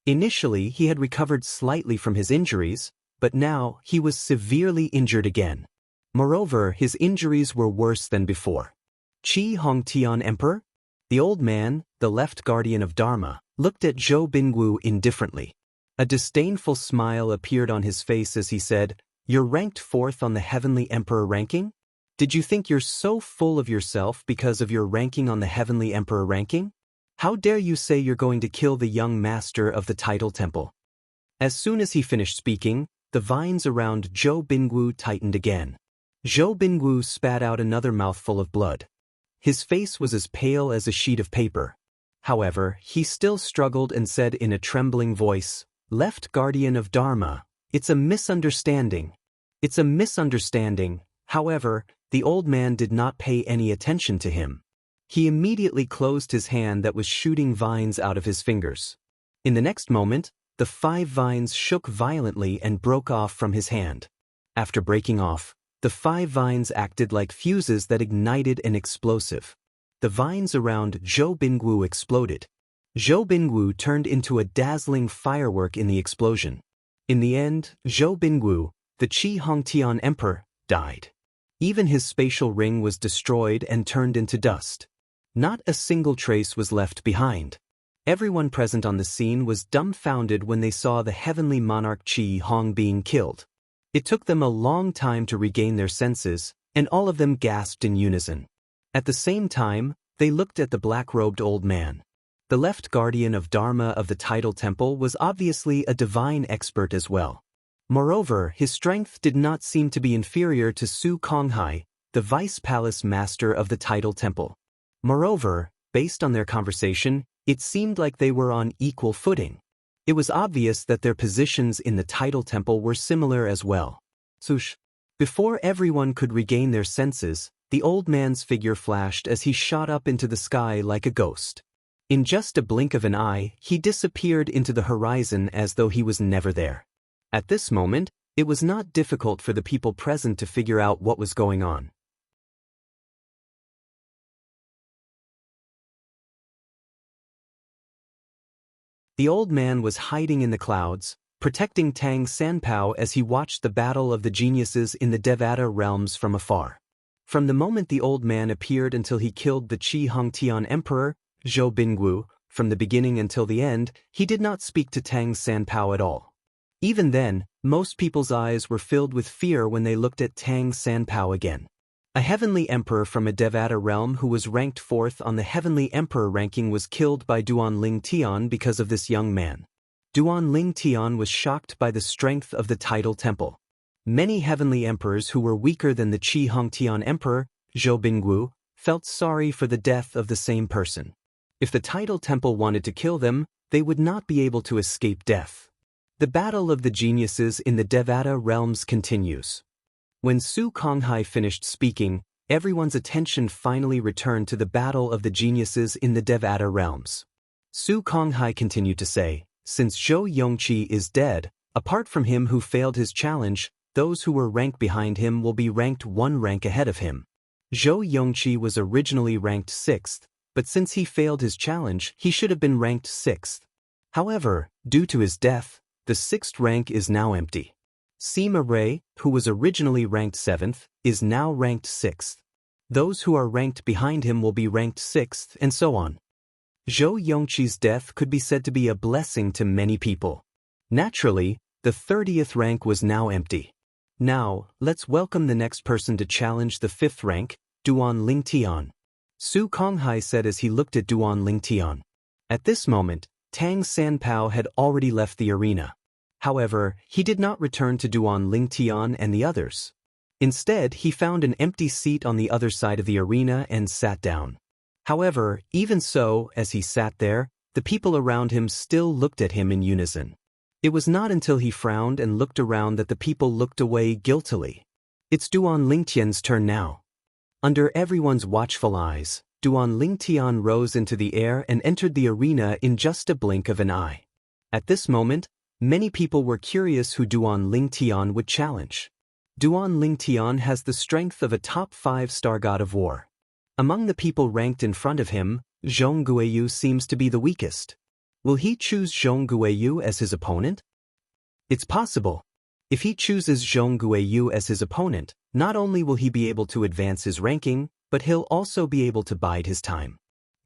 A: Initially, he had recovered slightly from his injuries, but now he was severely injured again. Moreover, his injuries were worse than before. Qi Hongtian Emperor? The old man, the left guardian of Dharma, looked at Zhou Bingwu indifferently. A disdainful smile appeared on his face as he said, "You're ranked 4th on the Heavenly Emperor ranking? Did you think you're so full of yourself because of your ranking on the Heavenly Emperor ranking? How dare you say you're going to kill the young master of the title temple?" As soon as he finished speaking, the vines around Zhou Bingwu tightened again. Zhou Bingwu spat out another mouthful of blood. His face was as pale as a sheet of paper. However, he still struggled and said in a trembling voice, "Left guardian of Dharma, it's a misunderstanding. It's a misunderstanding." However, the old man did not pay any attention to him. He immediately closed his hand that was shooting vines out of his fingers. In the next moment, the 5 vines shook violently and broke off from his hand. After breaking off, the 5 vines acted like fuses that ignited an explosive. The vines around Zhou Bingwu exploded. Zhou Bingwu turned into a dazzling firework in the explosion. In the end, Zhou Bingwu, the Qi Hongtian Emperor, died. Even his spatial ring was destroyed and turned into dust. Not a single trace was left behind. Everyone present on the scene was dumbfounded when they saw the heavenly monarch Qi Hong being killed. It took them a long time to regain their senses, and all of them gasped in unison. At the same time, they looked at the black-robed old man. The left guardian of Dharma of the title temple was obviously a divine expert as well. Moreover, his strength did not seem to be inferior to Su Konghai, the vice palace master of the title temple. Moreover, based on their conversation, it seemed like they were on equal footing. It was obvious that their positions in the title temple were similar as well. Swoosh! Before everyone could regain their senses, the old man's figure flashed as he shot up into the sky like a ghost. In just a blink of an eye, he disappeared into the horizon as though he was never there. At this moment, it was not difficult for the people present to figure out what was going on. The old man was hiding in the clouds, protecting Tang Sanpao as he watched the battle of the geniuses in the Devata realms from afar. From the moment the old man appeared until he killed the Qi Hongtian Emperor, Zhou Bingwu, from the beginning until the end, he did not speak to Tang Sanpao at all. Even then, most people's eyes were filled with fear when they looked at Tang Sanpao again. A heavenly emperor from a Devata realm who was ranked 4th on the heavenly emperor ranking was killed by Duan Ling Tian because of this young man. Duan Ling Tian was shocked by the strength of the tidal temple. Many heavenly emperors who were weaker than the Qi Hongtian emperor, Zhou Bingwu, felt sorry for the death of the same person. If the tidal temple wanted to kill them, they would not be able to escape death. The battle of the geniuses in the Devata realms continues. When Su Konghai finished speaking, everyone's attention finally returned to the battle of the geniuses in the Devata realms. Su Konghai continued to say, since Zhou Yongqi is dead, apart from him who failed his challenge, those who were ranked behind him will be ranked 1 rank ahead of him. Zhou Yongqi was originally ranked 6th, but since he failed his challenge, he should have been ranked 6th. However, due to his death, the 6th rank is now empty. Sima Rei, who was originally ranked 7th, is now ranked 6th. Those who are ranked behind him will be ranked 6th, and so on. Zhou Yongqi's death could be said to be a blessing to many people. Naturally, the 30th rank was now empty. Now, let's welcome the next person to challenge the 5th rank, Duan Ling Tian. Su Konghai said as he looked at Duan Ling Tian. At this moment, Tang Sanpao had already left the arena. However, he did not return to Duan Ling Tian and the others. Instead, he found an empty seat on the other side of the arena and sat down. However, even so, as he sat there, the people around him still looked at him in unison. It was not until he frowned and looked around that the people looked away guiltily. It's Duan Lingtian's turn now. Under everyone's watchful eyes, Duan Lingtian rose into the air and entered the arena in just a blink of an eye. At this moment, many people were curious who Duan Lingtian would challenge. Duan Lingtian has the strength of a top 5-star god of war. Among the people ranked in front of him, Zhong Guiyu seems to be the weakest. Will he choose Zhong Guiyu as his opponent? It's possible. If he chooses Zhong Guiyu as his opponent, not only will he be able to advance his ranking, but he'll also be able to bide his time.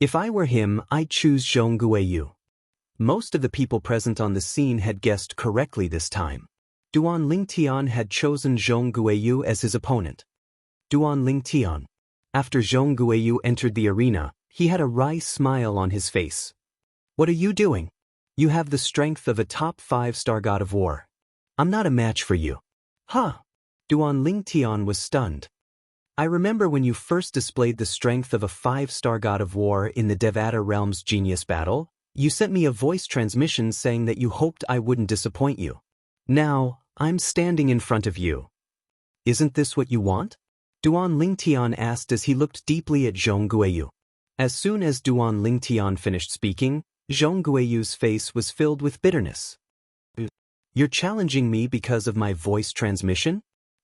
A: If I were him, I'd choose Zhong Guiyu. Most of the people present on the scene had guessed correctly this time. Duan Lingtian had chosen Zhong Guiyu as his opponent. Duan Lingtian. After Zhong Guiyu entered the arena, he had a wry smile on his face. What are you doing? You have the strength of a top 5-star god of war. I'm not a match for you. Huh? Duan Lingtian was stunned. I remember when you first displayed the strength of a 5-star god of war in the Devata realm's genius battle, you sent me a voice transmission saying that you hoped I wouldn't disappoint you. Now, I'm standing in front of you. Isn't this what you want? Duan Lingtian asked as he looked deeply at Zhong Guiyu. As soon as Duan Lingtian finished speaking, Zhong Guiyu's face was filled with bitterness. You're challenging me because of my voice transmission?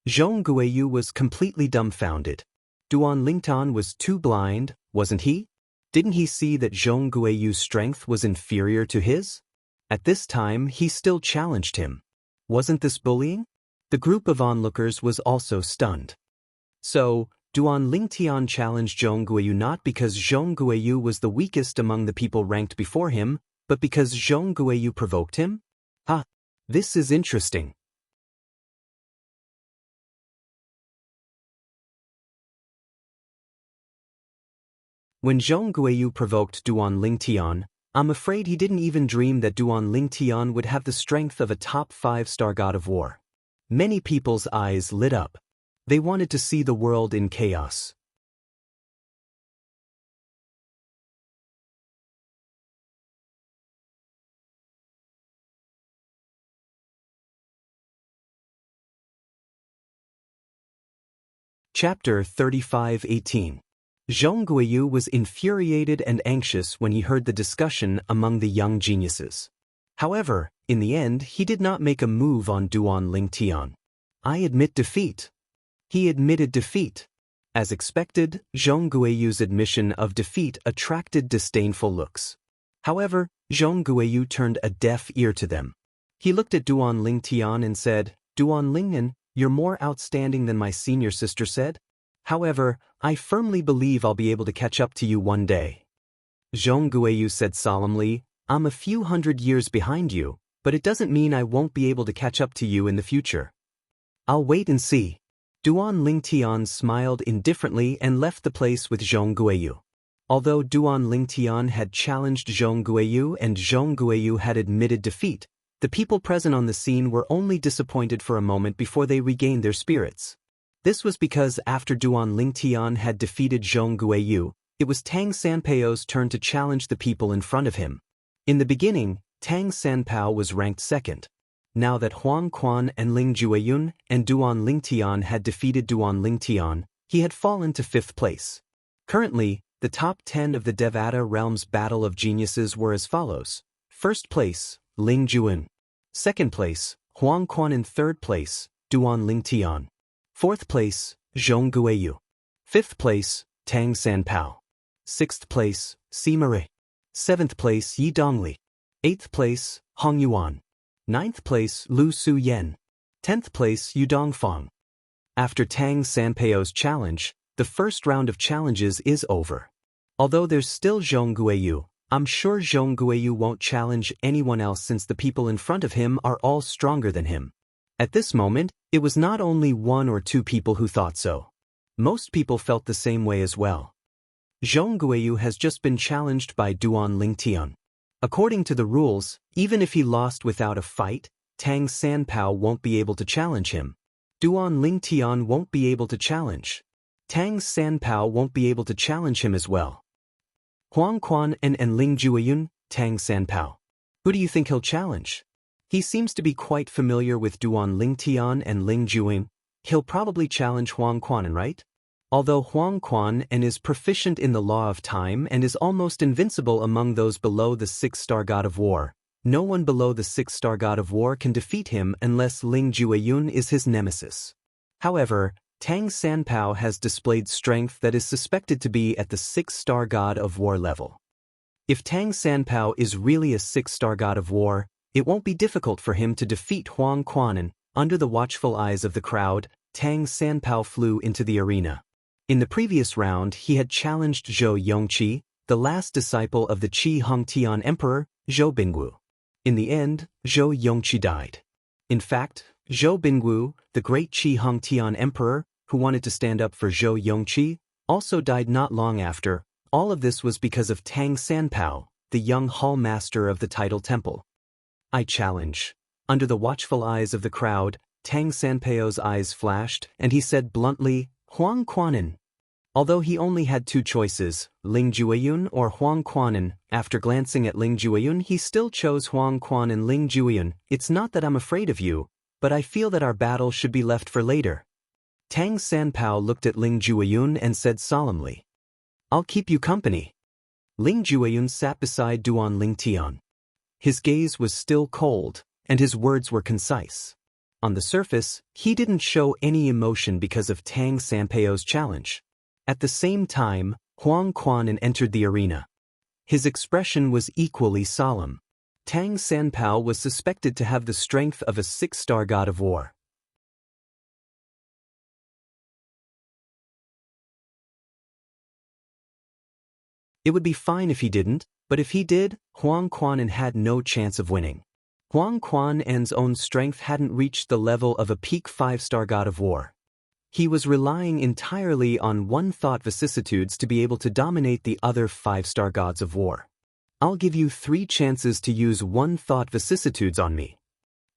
A: Zhong Guiyu was completely dumbfounded. Duan Lingtian was too blind, wasn't he? Didn't he see that Zhong Guiyu's strength was inferior to his? At this time, he still challenged him. Wasn't this bullying? The group of onlookers was also stunned. So, Duan Lingtian challenged Zhong Guiyu not because Zhong Guiyu was the weakest among the people ranked before him, but because Zhong Guiyu provoked him? Ah, this is interesting. When Zhong Guiyu provoked Duan Lingtian, I'm afraid he didn't even dream that Duan Lingtian would have the strength of a top 5-star god of war. Many people's eyes lit up. They wanted to see the world in chaos. Chapter 35:18. Zhong Guiyu was infuriated and anxious when he heard the discussion among the young geniuses. However, in the end, he did not make a move on Duan Lingtian. I admit defeat. He admitted defeat. As expected, Zhong Guiyu's admission of defeat attracted disdainful looks. However, Zhong Guiyu turned a deaf ear to them. He looked at Duan Ling Tian and said, Duan Lingnan, you're more outstanding than my senior sister said. However, I firmly believe I'll be able to catch up to you one day. Zhong Guiyu said solemnly, I'm a few hundred years behind you, but it doesn't mean I won't be able to catch up to you in the future. I'll wait and see. Duan Ling Tian smiled indifferently and left the place with Zhong Guiyu. Although Duan Ling Tian had challenged Zhong Guiyu and Zhong Guiyu had admitted defeat, the people present on the scene were only disappointed for a moment before they regained their spirits. This was because after Duan Ling Tian had defeated Zhong Guiyu, it was Tang Sanpao's turn to challenge the people in front of him. In the beginning, Tang Sanpao was ranked second. Now that Huang Quan and Ling Jueyun and Duan Ling Tian had defeated Duan Ling Tian, he had fallen to 5th place. Currently, the top 10 of the Devata Realm's Battle of Geniuses were as follows. 1st place, Ling Jueyun. 2nd place, Huang Quan. In 3rd place, Duan Ling Tian. 4th place, Zhong Guiyu. 5th place, Tang Sanpao. 6th place, Sima Rui. 7th place, Yi Dongli. 8th place, Hong Yuan. 9th place, Lu Su Yen. 10th place, Yu Dongfang. After Tang Sanpao's challenge, the first round of challenges is over. Although there's still Zhong Guiyu, I'm sure Zhong Guiyu won't challenge anyone else since the people in front of him are all stronger than him. At this moment, it was not only 1 or 2 people who thought so. Most people felt the same way as well. Zhong Guiyu has just been challenged by Duan Ling Tian. According to the rules, even if he lost without a fight, Tang Sanpao won't be able to challenge him. Duan Ling Tian won't be able to challenge. Tang Sanpao won't be able to challenge him as well. Huang Quan and Ling Jueyun, Tang Sanpao. Who do you think he'll challenge? He seems to be quite familiar with Duan Ling Tian and Ling Jueyun. He'll probably challenge Huang Quan, right? Although Huang Quan is proficient in the law of time and is almost invincible among those below the 6-star god of war, no one below the 6-star god of war can defeat him unless Ling Jueyun is his nemesis. However, Tang Sanpao has displayed strength that is suspected to be at the 6-star god of war level. If Tang Sanpao is really a 6-star god of war, it won't be difficult for him to defeat Huang Quan. Under the watchful eyes of the crowd, Tang Sanpao flew into the arena. In the previous round, he had challenged Zhou Yongqi, the last disciple of the Qi Hongtian Emperor, Zhou Bingwu. In the end, Zhou Yongqi died. In fact, Zhou Bingwu, the great Qi Hongtian Emperor, who wanted to stand up for Zhou Yongqi, also died not long after. All of this was because of Tang Sanpao, the young hall master of the Tidal Temple. I challenge. Under the watchful eyes of the crowd, Tang Sanpao's eyes flashed, and he said bluntly, Huang Quan. Although he only had 2 choices, Ling Jueyun or Huang Quan, after glancing at Ling Jueyun he still chose Huang Quan and Ling Jueyun. It's not that I'm afraid of you, but I feel that our battle should be left for later. Tang Sanpao looked at Ling Jueyun and said solemnly, I'll keep you company. Ling Jueyun sat beside Duan Ling Tian. His gaze was still cold, and his words were concise. On the surface, he didn't show any emotion because of Tang Sanpao's challenge. At the same time, Huang Quan entered the arena. His expression was equally solemn. Tang Sanpao was suspected to have the strength of a 6-star god of war. It would be fine if he didn't, but if he did, Huang Quan had no chance of winning. Huang Quan's own strength hadn't reached the level of a peak 5-star god of war. He was relying entirely on one-thought vicissitudes to be able to dominate the other 5-star gods of war. I'll give you 3 chances to use one-thought vicissitudes on me.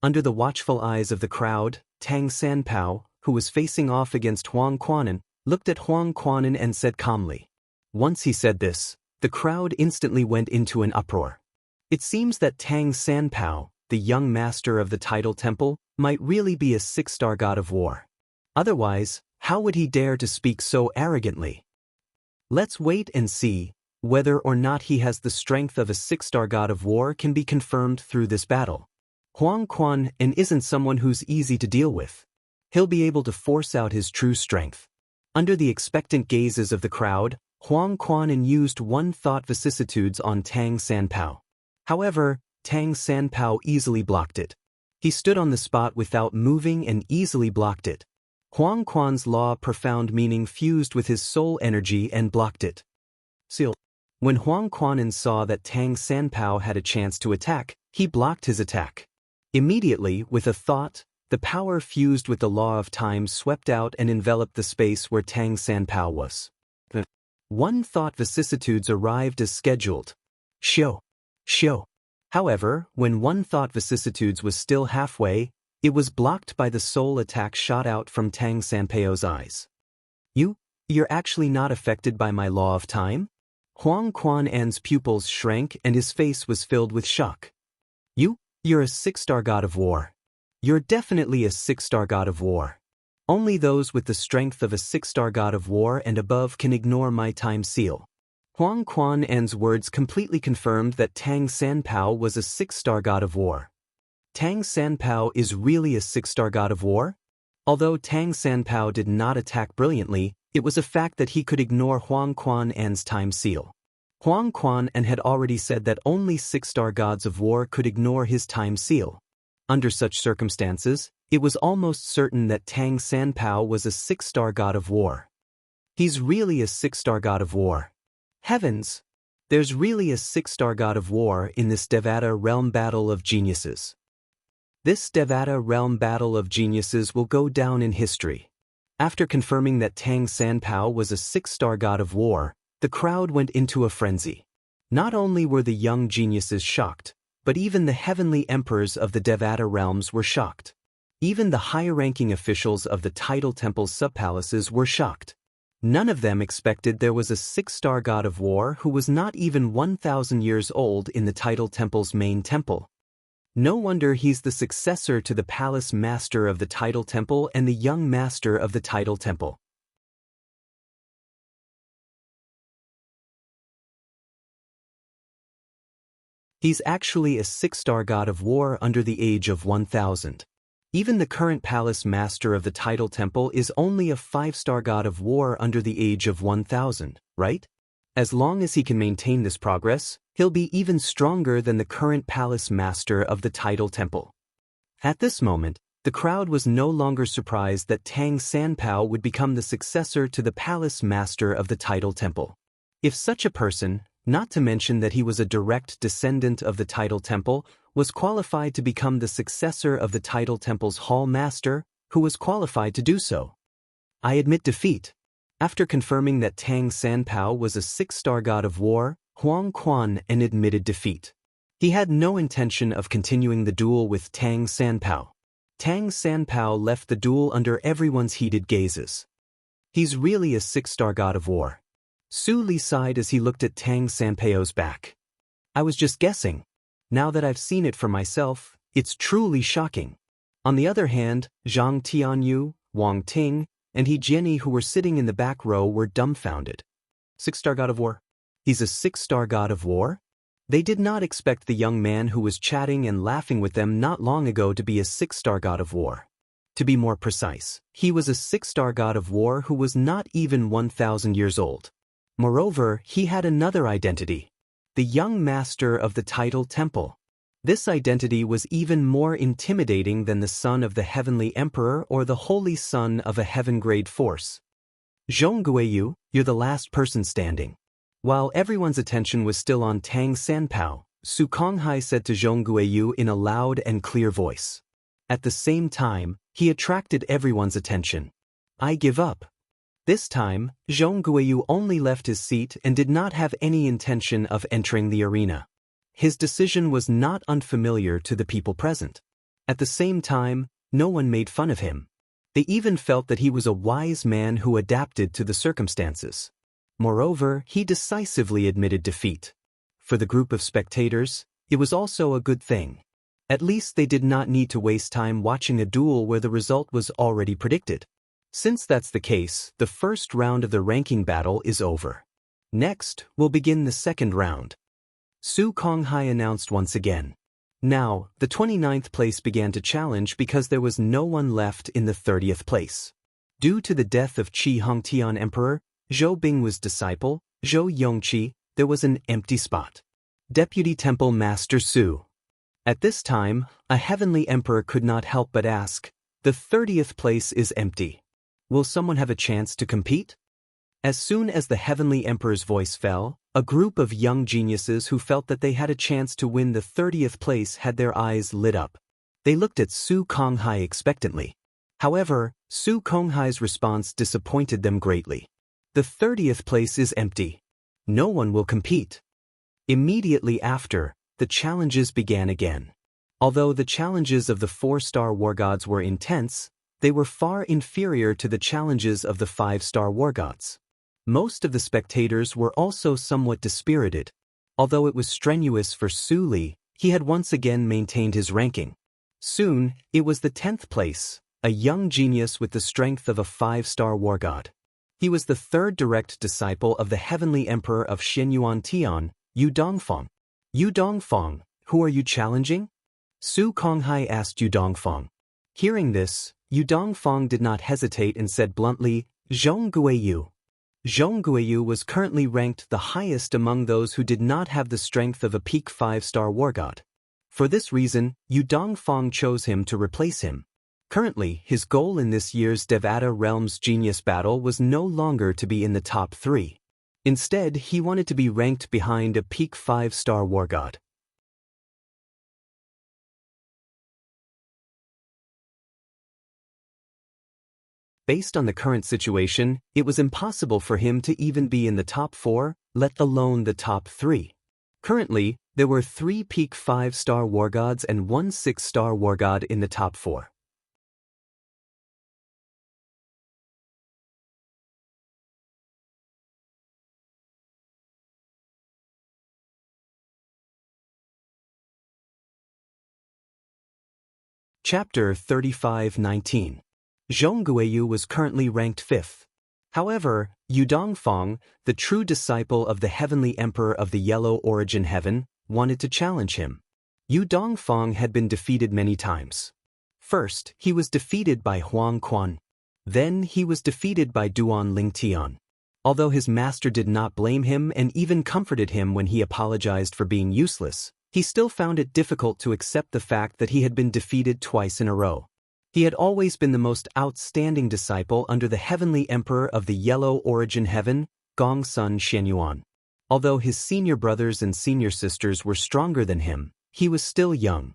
A: Under the watchful eyes of the crowd, Tang Sanpao, who was facing off against Huang Quan, looked at Huang Quan and said calmly. Once he said this, the crowd instantly went into an uproar. It seems that Tang Sanpao, the young master of the Tidal Temple, might really be a 6-star god of war. Otherwise, how would he dare to speak so arrogantly? Let's wait and see. Whether or not he has the strength of a 6-star god of war can be confirmed through this battle. Huang Quan isn't someone who's easy to deal with. He'll be able to force out his true strength. Under the expectant gazes of the crowd, Huang Quan used one-thought vicissitudes on Tang Sanpao. However, Tang Sanpao easily blocked it. He stood on the spot without moving and easily blocked it. Huang Quan's law profound meaning fused with his soul energy and blocked it. Seal. When Huang Quanin saw that Tang Sanpao had a chance to attack, he blocked his attack. Immediately, with a thought, the power fused with the law of time swept out and enveloped the space where Tang Sanpao was. One thought vicissitudes arrived as scheduled. Shio. However, when one thought vicissitudes was still halfway, it was blocked by the soul attack shot out from Tang Sanpao's eyes. You're actually not affected by my law of time? Huang Quan's pupils shrank and his face was filled with shock. You're a 6-star god of war. You're definitely a 6-star god of war. Only those with the strength of a 6-star god of war and above can ignore my time seal. Huang Quan's words completely confirmed that Tang Sanpao was a 6-star god of war. Tang Sanpao is really a 6-star god of war? Although Tang Sanpao did not attack brilliantly, it was a fact that he could ignore Huang Quan's time seal. Huang Quan had already said that only 6-star gods of war could ignore his time seal. Under such circumstances, it was almost certain that Tang Sanpao was a 6-star god of war. He's really a 6-star god of war. Heavens! There's really a 6-star god of war in this Devata realm battle of geniuses. This Devata realm battle of geniuses will go down in history. After confirming that Tang Sanpao was a 6-star god of war, the crowd went into a frenzy. Not only were the young geniuses shocked, but even the heavenly emperors of the Devata realms were shocked. Even the higher-ranking officials of the Tidal Temple's sub-palaces were shocked. None of them expected there was a 6-star god of war who was not even 1,000 years old in the Tidal Temple's main temple. No wonder he's the successor to the palace master of the Tidal Temple and the young master of the Tidal Temple. He's actually a 6-star god of war under the age of 1,000. Even the current palace master of the Tidal Temple is only a 5-star god of war under the age of 1,000, right? As long as he can maintain this progress, he'll be even stronger than the current palace master of the Tidal Temple. At this moment, the crowd was no longer surprised that Tang Sanpao would become the successor to the palace master of the Tidal Temple. If such a person, not to mention that he was a direct descendant of the Tidal Temple, was qualified to become the successor of the Tidal Temple's Hall Master, who was qualified to do so? I admit defeat. After confirming that Tang Sanpao was a 6-star god of war, Huang Quan admitted defeat. He had no intention of continuing the duel with Tang Sanpao. Tang Sanpao left the duel under everyone's heated gazes. He's really a 6-star god of war. Su Li sighed as he looked at Tang Sanpao's back. I was just guessing. Now that I've seen it for myself, it's truly shocking. On the other hand, Zhang Tianyu, Wang Ting, and He Jianyi, who were sitting in the back row, were dumbfounded. 6-star god of war? He's a 6-star god of war? They did not expect the young man who was chatting and laughing with them not long ago to be a 6-star god of war. To be more precise, he was a 6-star god of war who was not even 1,000 years old. Moreover, he had another identity. The young master of the Tidal Temple. This identity was even more intimidating than the son of the heavenly emperor or the holy son of a heaven-grade force. Zhong Guiyu, you're the last person standing. While everyone's attention was still on Tang Sanpao, Su Konghai said to Zhong Guiyu in a loud and clear voice. At the same time, he attracted everyone's attention. I give up. This time, Zhong Guiyu only left his seat and did not have any intention of entering the arena. His decision was not unfamiliar to the people present. At the same time, no one made fun of him. They even felt that he was a wise man who adapted to the circumstances. Moreover, he decisively admitted defeat. For the group of spectators, it was also a good thing. At least they did not need to waste time watching a duel where the result was already predicted. Since that's the case, the first round of the ranking battle is over. Next, we'll begin the second round. Su Konghai announced once again. Now, the 29th place began to challenge because there was no one left in the 30th place. Due to the death of Qi Hongtian Emperor, Zhou Bing's disciple, Zhou Yongqi, there was an empty spot. Deputy Temple Master Su. At this time, a heavenly emperor could not help but ask, the 30th place is empty. Will someone have a chance to compete? As soon as the heavenly emperor's voice fell, a group of young geniuses who felt that they had a chance to win the 30th place had their eyes lit up. They looked at Su Konghai expectantly. However, Su Konghai's response disappointed them greatly. The 30th place is empty. No one will compete. Immediately after, the challenges began again. Although the challenges of the 4-star war gods were intense, they were far inferior to the challenges of the 5-star war gods. Most of the spectators were also somewhat dispirited. Although it was strenuous for Su Li, he had once again maintained his ranking. Soon, it was the 10th place, a young genius with the strength of a 5-star war god. He was the 3rd direct disciple of the heavenly emperor of Xianyuan Tian, Yu Dongfang. Yu Dongfang, who are you challenging? Su Konghai asked Yu Dongfang. Hearing this, Yu Dongfang did not hesitate and said bluntly, Zhong Guiyu. Zhong Guiyu was currently ranked the highest among those who did not have the strength of a peak 5-star war god. For this reason, Yu Dongfang chose him to replace him. Currently, his goal in this year's Devata Realms Genius Battle was no longer to be in the top 3. Instead, he wanted to be ranked behind a peak 5-star war god. Based on the current situation, it was impossible for him to even be in the top 4, let alone the top 3. Currently, there were 3 peak 5-star war gods and 1 6-star war god in the top 4. Chapter 35:19. Zhong Guiyu was currently ranked 5th. However, Yu Dongfang, the true disciple of the heavenly emperor of the Yellow Origin Heaven, wanted to challenge him. Yu Dongfang had been defeated many times. First, he was defeated by Huang Quan. Then he was defeated by Duan Lingtian. Although his master did not blame him and even comforted him when he apologized for being useless, he still found it difficult to accept the fact that he had been defeated twice in a row. He had always been the most outstanding disciple under the heavenly emperor of the Yellow Origin Heaven, Gongsun Xianyuan. Although his senior brothers and senior sisters were stronger than him, he was still young.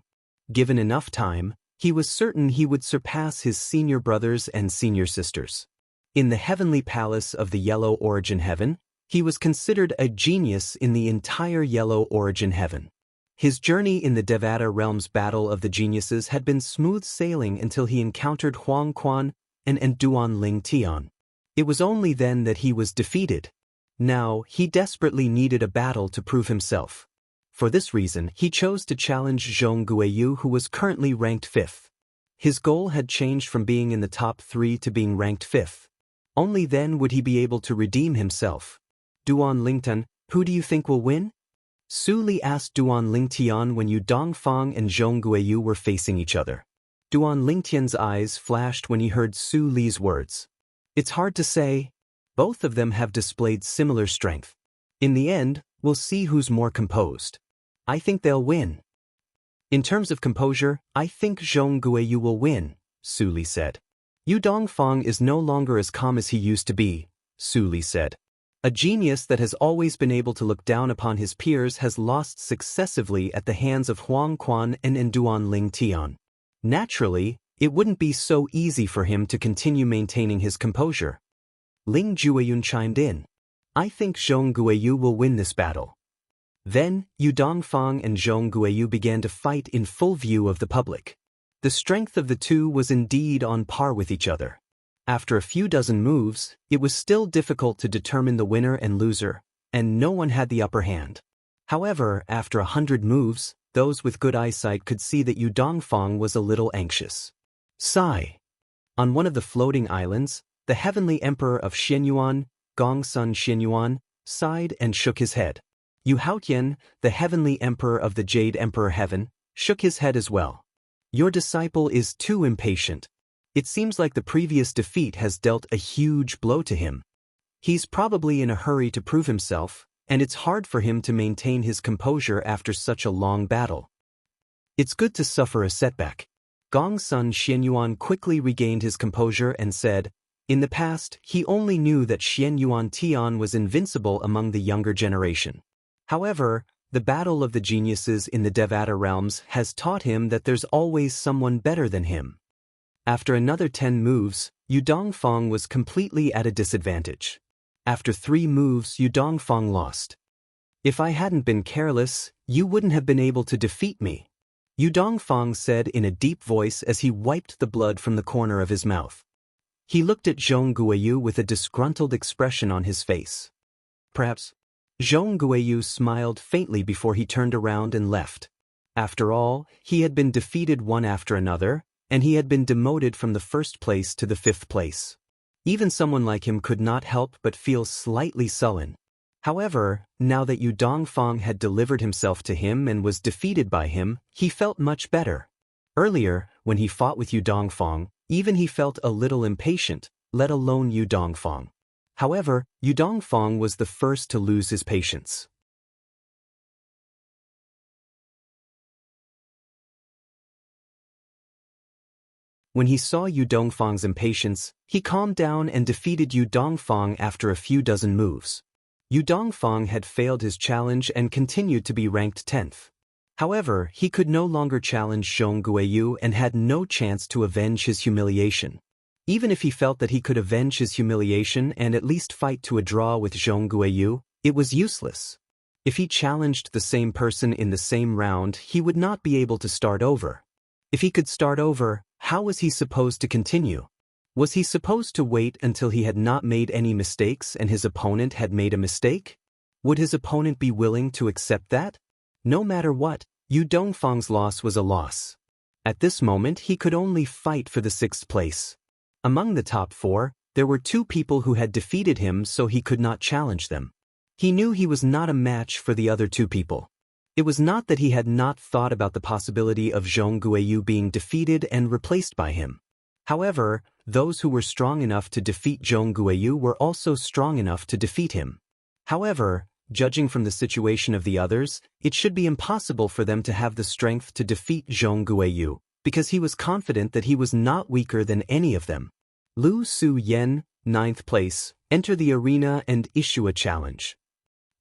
A: Given enough time, he was certain he would surpass his senior brothers and senior sisters. In the heavenly palace of the Yellow Origin Heaven, he was considered a genius in the entire Yellow Origin Heaven. His journey in the Devata Realms Battle of the Geniuses had been smooth sailing until he encountered Huang Quan and Duan Lingtian. It was only then that he was defeated. Now, he desperately needed a battle to prove himself. For this reason, he chose to challenge Zhong Guiyu, who was currently ranked 5th. His goal had changed from being in the top 3 to being ranked 5th. Only then would he be able to redeem himself. Duan Lingtian, who do you think will win? Su Li asked Duan Lingtian when Yu Dongfang and Zhong Guiyu were facing each other. Duan Lingtian's eyes flashed when he heard Su Li's words. It's hard to say. Both of them have displayed similar strength. In the end, we'll see who's more composed. I think they'll win. In terms of composure, I think Zhong Guiyu will win, Su Li said. Yu Dongfang is no longer as calm as he used to be, Su Li said. A genius that has always been able to look down upon his peers has lost successively at the hands of Huang Quan and Duan Lingtian. Naturally, it wouldn't be so easy for him to continue maintaining his composure. Ling Jueyun chimed in. I think Zhong Guiyu will win this battle. Then, Yu Dongfang and Zhong Guiyu began to fight in full view of the public. The strength of the two was indeed on par with each other. After a few dozen moves, it was still difficult to determine the winner and loser, and no one had the upper hand. However, after 100 moves, those with good eyesight could see that Yu Dongfang was a little anxious. Sigh. On one of the floating islands, the heavenly emperor of Xianyuan, Gongsun Xianyuan, sighed and shook his head. Yu Haotian, the heavenly emperor of the Jade Emperor Heaven, shook his head as well. Your disciple is too impatient. It seems like the previous defeat has dealt a huge blow to him. He's probably in a hurry to prove himself, and it's hard for him to maintain his composure after such a long battle. It's good to suffer a setback. Gong's son Xianyuan quickly regained his composure and said, in the past, he only knew that Xianyuan Tian was invincible among the younger generation. However, the battle of the geniuses in the Devata realms has taught him that there's always someone better than him. After another 10 moves, Yu Dongfang was completely at a disadvantage. After 3 moves, Yu Dongfang lost. If I hadn't been careless, you wouldn't have been able to defeat me, Yu Dongfang said in a deep voice as he wiped the blood from the corner of his mouth. He looked at Zhong Guiyu with a disgruntled expression on his face. Perhaps. Zhong Guiyu smiled faintly before he turned around and left. After all, he had been defeated one after another, and he had been demoted from the 1st place to the 5th place. Even someone like him could not help but feel slightly sullen. However, now that Yu Dongfang had delivered himself to him and was defeated by him, he felt much better. Earlier, when he fought with Yu Dongfang, even he felt a little impatient, let alone Yu Dongfang. However, Yu Dongfang was the first to lose his patience. When he saw Yu Dongfang's impatience, he calmed down and defeated Yu Dongfang after a few dozen moves. Yu Dongfang had failed his challenge and continued to be ranked 10th. However, he could no longer challenge Zhong Guiyu and had no chance to avenge his humiliation. Even if he felt that he could avenge his humiliation and at least fight to a draw with Zhong Guiyu, it was useless. If he challenged the same person in the same round, he would not be able to start over. If he could start over, how was he supposed to continue? Was he supposed to wait until he had not made any mistakes and his opponent had made a mistake? Would his opponent be willing to accept that? No matter what, Yu Dongfang's loss was a loss. At this moment, he could only fight for the 6th place. Among the top 4, there were 2 people who had defeated him, so he could not challenge them. He knew he was not a match for the other 2 people. It was not that he had not thought about the possibility of Zhong Guiyu being defeated and replaced by him. However, those who were strong enough to defeat Zhong Guiyu were also strong enough to defeat him. However, judging from the situation of the others, it should be impossible for them to have the strength to defeat Zhong Guiyu, because he was confident that he was not weaker than any of them. Lu Su Yen, 9th place, enter the arena and issue a challenge.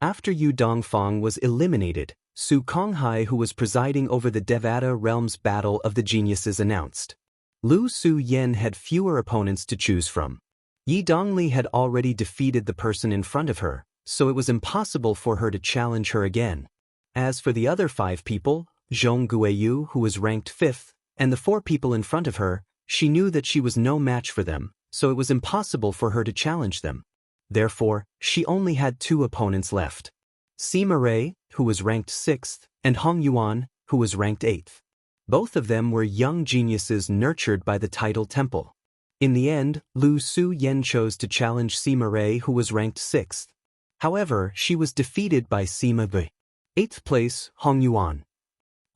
A: After Yu Dongfang was eliminated, Su Konghai, who was presiding over the Devata Realms Battle of the Geniuses, announced. Lu Su Yen had fewer opponents to choose from. Yi Dongli had already defeated the person in front of her, so it was impossible for her to challenge her again. As for the other 5 people, Zhong Guiyu, who was ranked 5th, and the 4 people in front of her, she knew that she was no match for them, so it was impossible for her to challenge them. Therefore, she only had 2 opponents left. Sima Rei, who was ranked 6th, and Hong Yuan, who was ranked 8th. Both of them were young geniuses nurtured by the Tidal Temple. In the end, Lu Su Yen chose to challenge Sima Rei, who was ranked 6th. However, she was defeated by Sima Rei. 8th place, Hong Yuan.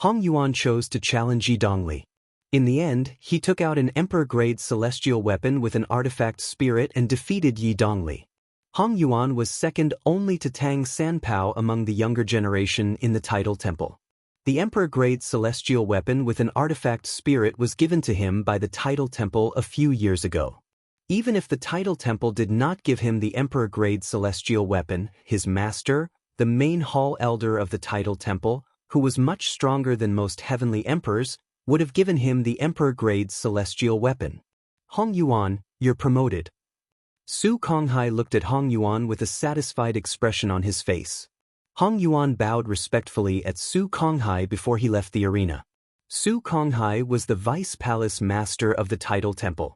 A: Hong Yuan chose to challenge Yi Dongli. In the end, he took out an Emperor-grade celestial weapon with an artifact spirit and defeated Yi Dongli. Hong Yuan was second only to Tang Sanpao among the younger generation in the Tidal Temple. The Emperor-grade celestial weapon with an artifact spirit was given to him by the Tidal Temple a few years ago. Even if the Tidal Temple did not give him the Emperor-grade celestial weapon, his master, the main hall elder of the Tidal Temple, who was much stronger than most heavenly emperors, would have given him the Emperor-grade celestial weapon. Hong Yuan, you're promoted. Su Konghai looked at Hong Yuan with a satisfied expression on his face. Hong Yuan bowed respectfully at Su Konghai before he left the arena. Su Konghai was the vice palace master of the Tidal Temple.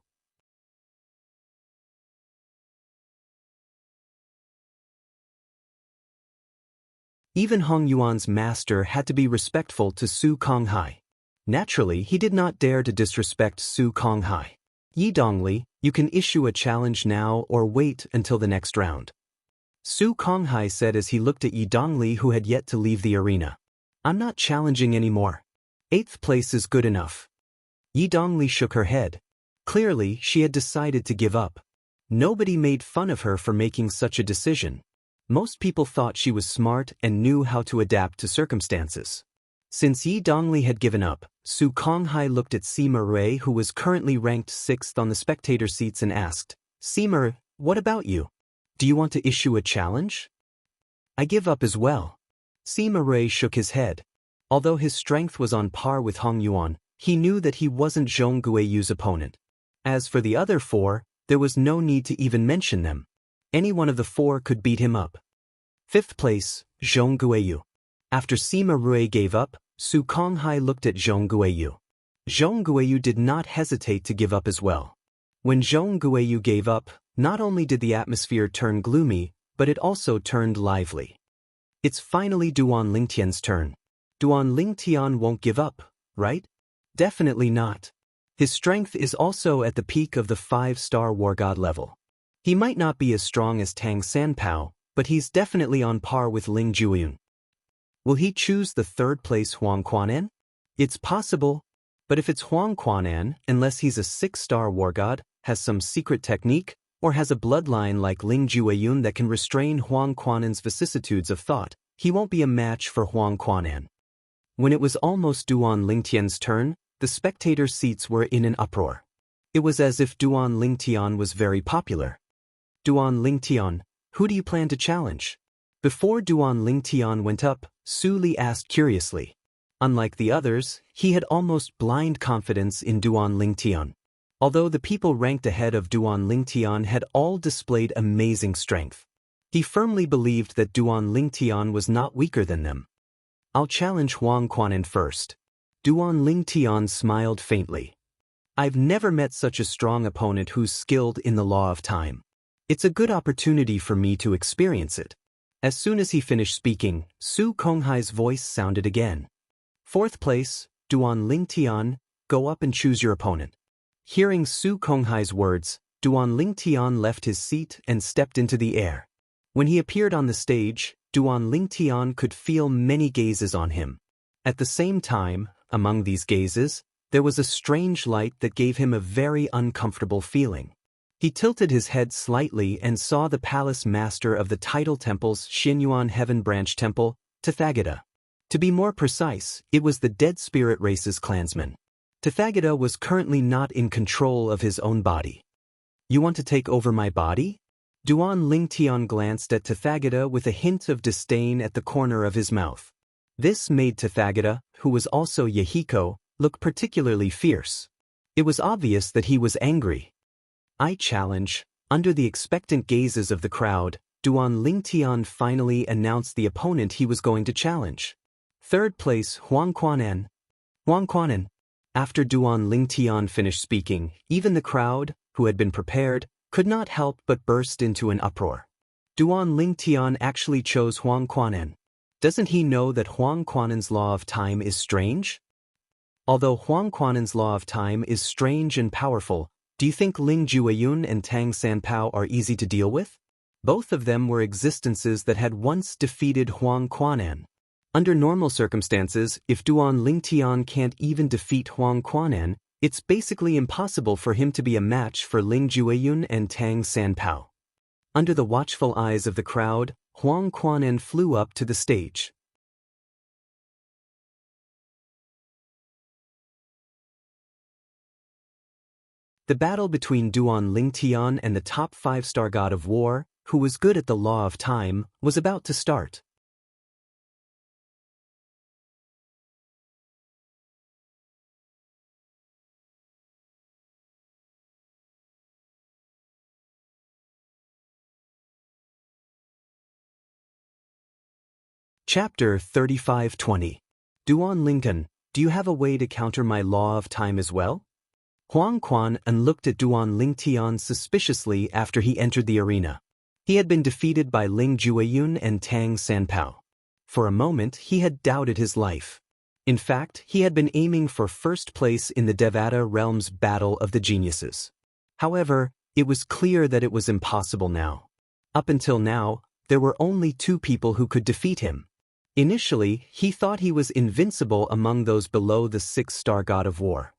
A: Even Hong Yuan's master had to be respectful to Su Konghai. Naturally, he did not dare to disrespect Su Konghai. Yi Dongli, you can issue a challenge now or wait until the next round. Su Konghai said as he looked at Yi Dongli, who had yet to leave the arena. I'm not challenging anymore. 8th place is good enough. Yi Dongli shook her head. Clearly, she had decided to give up. Nobody made fun of her for making such a decision. Most people thought she was smart and knew how to adapt to circumstances. Since Yi Dongli had given up, Su Konghai looked at Sima Rui, who was currently ranked 6th on the spectator seats, and asked, "Sima, what about you? Do you want to issue a challenge?" "I give up as well." Sima Rui shook his head. Although his strength was on par with Hong Yuan, he knew that he wasn't Zhong Guiyu's opponent. As for the other 4, there was no need to even mention them. Any one of the 4 could beat him up. 5th place, Zhong Guiyu. After Sima Rui gave up, Su Konghai looked at Zhong Guiyu. Zhong Guiyu did not hesitate to give up as well. When Zhong Guiyu gave up, not only did the atmosphere turn gloomy, but it also turned lively. It's finally Duan Lingtian's turn. Duan Lingtian won't give up, right? Definitely not. His strength is also at the peak of the 5-star war god level. He might not be as strong as Tang Sanpao, but he's definitely on par with Ling Jueyun. Will he choose the 3rd place Huang Quanan? It's possible, but if it's Huang Quanan, unless he's a 6-star war god, has some secret technique, or has a bloodline like Ling Jueyun that can restrain Huang Quanan's vicissitudes of thought, he won't be a match for Huang Quanan. When it was almost Duan Lingtian's turn, the spectator seats were in an uproar. It was as if Duan Lingtian was very popular. "Duan Lingtian, who do you plan to challenge?" Before Duan Lingtian went up, Su Li asked curiously. Unlike the others, he had almost blind confidence in Duan Lingtian. Although the people ranked ahead of Duan Lingtian had all displayed amazing strength, he firmly believed that Duan Lingtian was not weaker than them. "I'll challenge Huang Quanan first." Duan Lingtian smiled faintly. "I've never met such a strong opponent who's skilled in the law of time. It's a good opportunity for me to experience it." As soon as he finished speaking, Su Konghai's voice sounded again. "4th place, Duan Lingtian, go up and choose your opponent." Hearing Su Konghai's words, Duan Lingtian left his seat and stepped into the air. When he appeared on the stage, Duan Lingtian could feel many gazes on him. At the same time, among these gazes, there was a strange light that gave him a very uncomfortable feeling. He tilted his head slightly and saw the palace master of the title temple's Xinyuan Heaven Branch Temple, Tathagata. To be more precise, it was the dead spirit race's clansman. Tathagata was currently not in control of his own body. "You want to take over my body?" Duan Lingtian glanced at Tathagata with a hint of disdain at the corner of his mouth. This made Tathagata, who was also Yahiko, look particularly fierce. It was obvious that he was angry. "I challenge." Under the expectant gazes of the crowd, Duan Lingtian finally announced the opponent he was going to challenge. 3rd place, Huang Quanan. Huang Quanan. After Duan Lingtian finished speaking, even the crowd, who had been prepared, could not help but burst into an uproar. Duan Lingtian actually chose Huang Quanan. Doesn't he know that Huang Quanan's law of time is strange? Although Huang Quanan's law of time is strange and powerful, do you think Ling Jueyun and Tang Sanpao are easy to deal with? Both of them were existences that had once defeated Huang Quanan. Under normal circumstances, if Duan Lingtian can't even defeat Huang Quanan, it's basically impossible for him to be a match for Ling Jueyun and Tang Sanpao. Under the watchful eyes of the crowd, Huang Quanan flew up to the stage. The battle between Duan Lingtian and the top 5-star god of war, who was good at the law of time, was about to start. Chapter 3520. Duan Lingtian, do you have a way to counter my law of time as well? Huang Quanan looked at Duan Lingtian suspiciously after he entered the arena. He had been defeated by Ling Jueyun and Tang Sanpao. For a moment, he had doubted his life. In fact, he had been aiming for first place in the Devata Realm's Battle of the Geniuses. However, it was clear that it was impossible now. Up until now, there were only 2 people who could defeat him. Initially, he thought he was invincible among those below the 6-star god of war.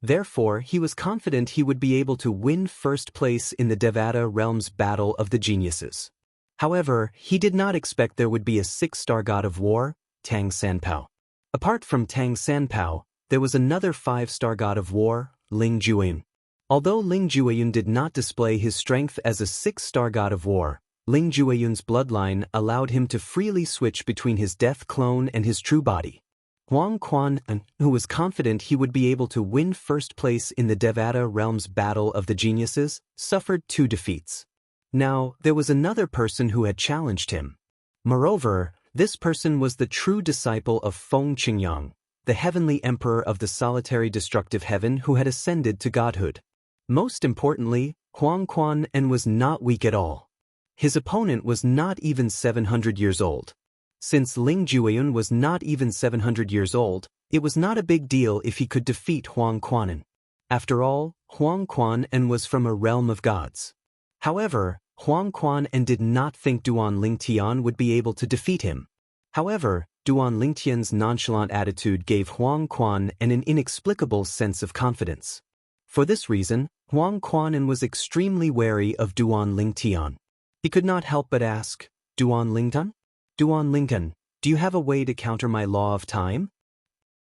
A: Therefore, he was confident he would be able to win first place in the Devata Realm's Battle of the Geniuses. However, he did not expect there would be a 6-star god of war, Tang Sanpao. Apart from Tang Sanpao, there was another 5-star god of war, Ling Jueyun. Although Ling Jueyun did not display his strength as a 6-star god of war, Ling Jueyun's bloodline allowed him to freely switch between his death clone and his true body. Huang Quan, who was confident he would be able to win first place in the Devata realm's Battle of the Geniuses, suffered 2 defeats. Now, there was another person who had challenged him. Moreover, this person was the true disciple of Feng Qingyang, the heavenly emperor of the solitary destructive heaven who had ascended to godhood. Most importantly, Huang Quan was not weak at all. His opponent was not even 700 years old. Since Ling Jueyun was not even 700 years old, it was not a big deal if he could defeat Huang Quan. After all, Huang Quan was from a realm of gods. However, Huang Quan did not think Duan Lingtian would be able to defeat him. However, Duan Lingtian's nonchalant attitude gave Huang Quan an inexplicable sense of confidence. For this reason, Huang Quan was extremely wary of Duan Lingtian. He could not help but ask, Duan Lingtian? Duan Lingtian, do you have a way to counter my law of time?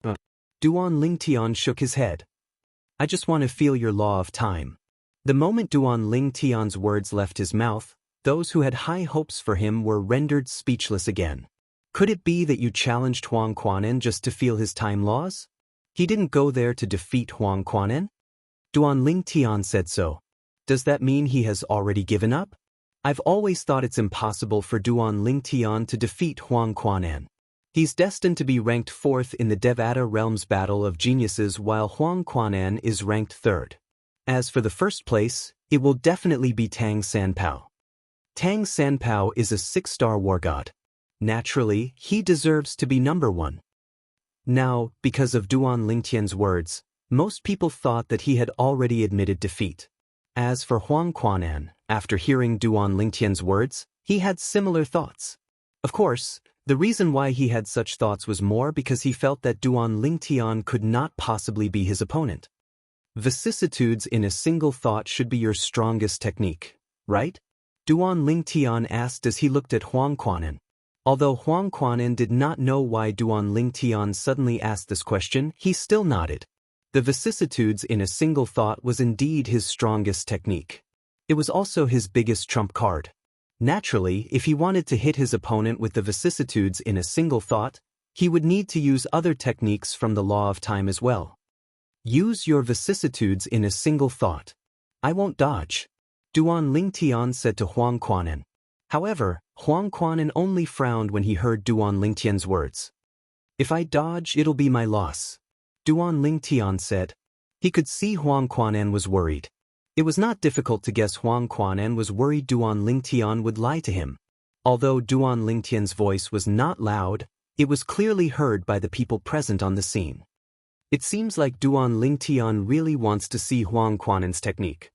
A: Duan Lingtian shook his head. I just want to feel your law of time. The moment Duan Lingtian's words left his mouth, those who had high hopes for him were rendered speechless again. Could it be that you challenged Huang Quan just to feel his time laws? He didn't go there to defeat Huang Quan? Duan Lingtian said so. Does that mean he has already given up? I've always thought it's impossible for Duan Lingtian to defeat Huang Quan. He's destined to be ranked 4th in the Devata realm's Battle of Geniuses while Huang Quan is ranked 3rd. As for the first place, it will definitely be Tang Sanpao. Tang Sanpao is a 6-star war god. Naturally, he deserves to be number 1. Now, because of Duan Lingtian's words, most people thought that he had already admitted defeat. As for Huang Quan, after hearing Duan Lingtian's words, he had similar thoughts. Of course, the reason why he had such thoughts was more because he felt that Duan Lingtian could not possibly be his opponent. Vicissitudes in a single thought should be your strongest technique, right? Duan Lingtian asked as he looked at Huang Quan. Although Huang Quan did not know why Duan Lingtian suddenly asked this question, he still nodded. The vicissitudes in a single thought was indeed his strongest technique. It was also his biggest trump card. Naturally, if he wanted to hit his opponent with the vicissitudes in a single thought, he would need to use other techniques from the law of time as well. Use your vicissitudes in a single thought. I won't dodge, Duan Lingtian said to Huang Quan. However, Huang Quan only frowned when he heard Duan Lingtian's words. If I dodge, it'll be my loss, Duan Lingtian said. He could see Huang Quan was worried. It was not difficult to guess Huang Quan was worried Duan Lingtian would lie to him. Although Duan Lingtian's voice was not loud, it was clearly heard by the people present on the scene. It seems like Duan Lingtian really wants to see Huang Quan's technique.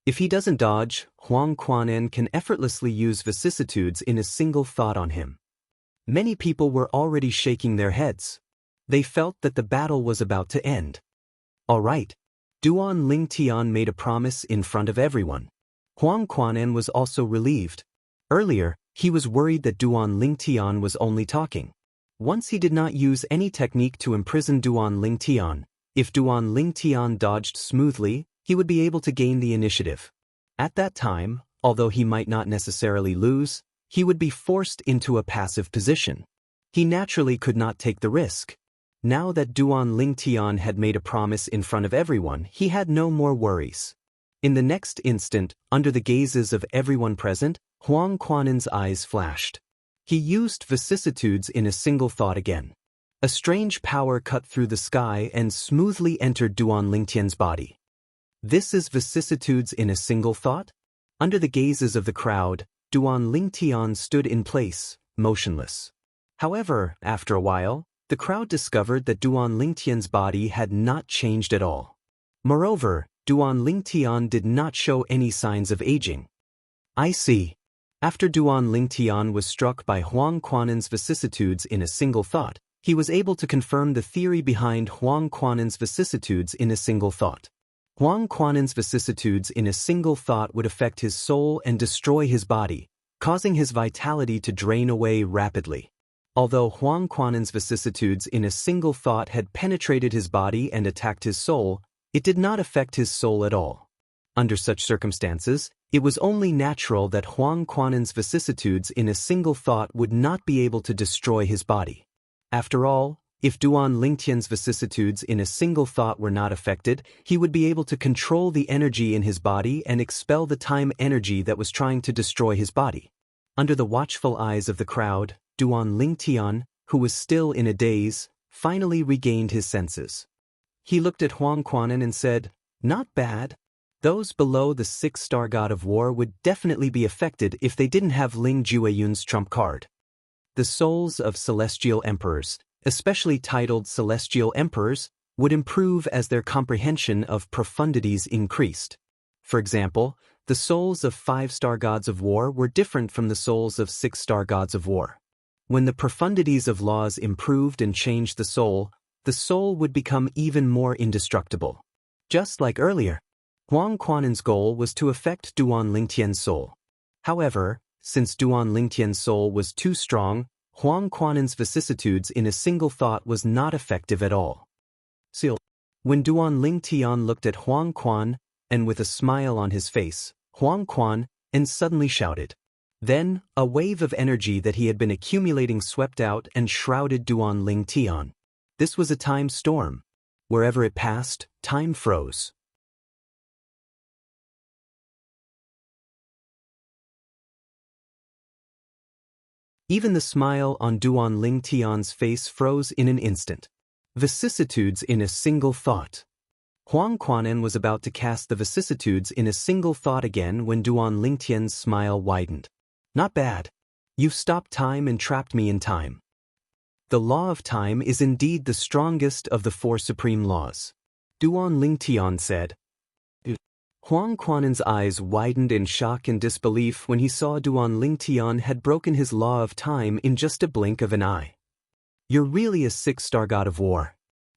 A: If he doesn't dodge, Huang Quan can effortlessly use vicissitudes in a single thought on him. Many people were already shaking their heads. They felt that the battle was about to end. All right. Duan Lingtian made a promise in front of everyone. Huang Quan was also relieved. Earlier, he was worried that Duan Lingtian was only talking. Once he did not use any technique to imprison Duan Lingtian, if Duan Lingtian dodged smoothly, he would be able to gain the initiative. At that time, although he might not necessarily lose, he would be forced into a passive position. He naturally could not take the risk. Now that Duan Lingtian had made a promise in front of everyone, he had no more worries. In the next instant, under the gazes of everyone present, Huang Quan's eyes flashed. He used vicissitudes in a single thought again. A strange power cut through the sky and smoothly entered Duan Lingtian's body. This is vicissitudes in a single thought? Under the gazes of the crowd, Duan Lingtian stood in place, motionless. However, after a while, the crowd discovered that Duan Lingtian's body had not changed at all. Moreover, Duan Lingtian did not show any signs of aging. I see. After Duan Lingtian was struck by Huang Quan's vicissitudes in a single thought, He was able to confirm the theory behind Huang Quan'an's vicissitudes in a single thought. Huang Quan'an's vicissitudes in a single thought would affect his soul and destroy his body, causing his vitality to drain away rapidly. Although Huang Quan'an's vicissitudes in a single thought had penetrated his body and attacked his soul, it did not affect his soul at all. Under such circumstances, it was only natural that Huang Quan'an's vicissitudes in a single thought would not be able to destroy his body. After all, if Duan Lingtian's vicissitudes in a single thought were not affected, he would be able to control the energy in his body and expel the time energy that was trying to destroy his body. Under the watchful eyes of the crowd, Duan Lingtian, who was still in a daze, finally regained his senses. He looked at Huang Quan'an and said, "Not bad. Those below the 6-star god of war would definitely be affected if they didn't have Ling Jueyun's trump card." The souls of celestial emperors, especially titled celestial emperors, would improve as their comprehension of profundities increased. For example, the souls of 5-star gods of war were different from the souls of 6-star gods of war. When the profundities of laws improved and changed the soul would become even more indestructible. Just like earlier, Huang Quan'an's goal was to affect Duan Lingtian's soul. However, since Duan Lingtian's soul was too strong, Huang Quan'an's vicissitudes in a single thought was not effective at all. Still, when Duan Lingtian looked at Huang Quan, and with a smile on his face, Huang Quan, and suddenly shouted. Then, a wave of energy that he had been accumulating swept out and shrouded Duan Lingtian. This was a time storm. Wherever it passed, time froze. Even the smile on Duan Lingtian's face froze in an instant. Vicissitudes in a single thought. Huang Quan'an was about to cast the vicissitudes in a single thought again when Duan Lingtian's smile widened. "Not bad. You've stopped time and trapped me in time." The law of time is indeed the strongest of the 4 supreme laws. Duan Lingtian said. Huang Quan'an's eyes widened in shock and disbelief when he saw Duan Lingtian had broken his law of time in just a blink of an eye. "You're really a 6-star god of war."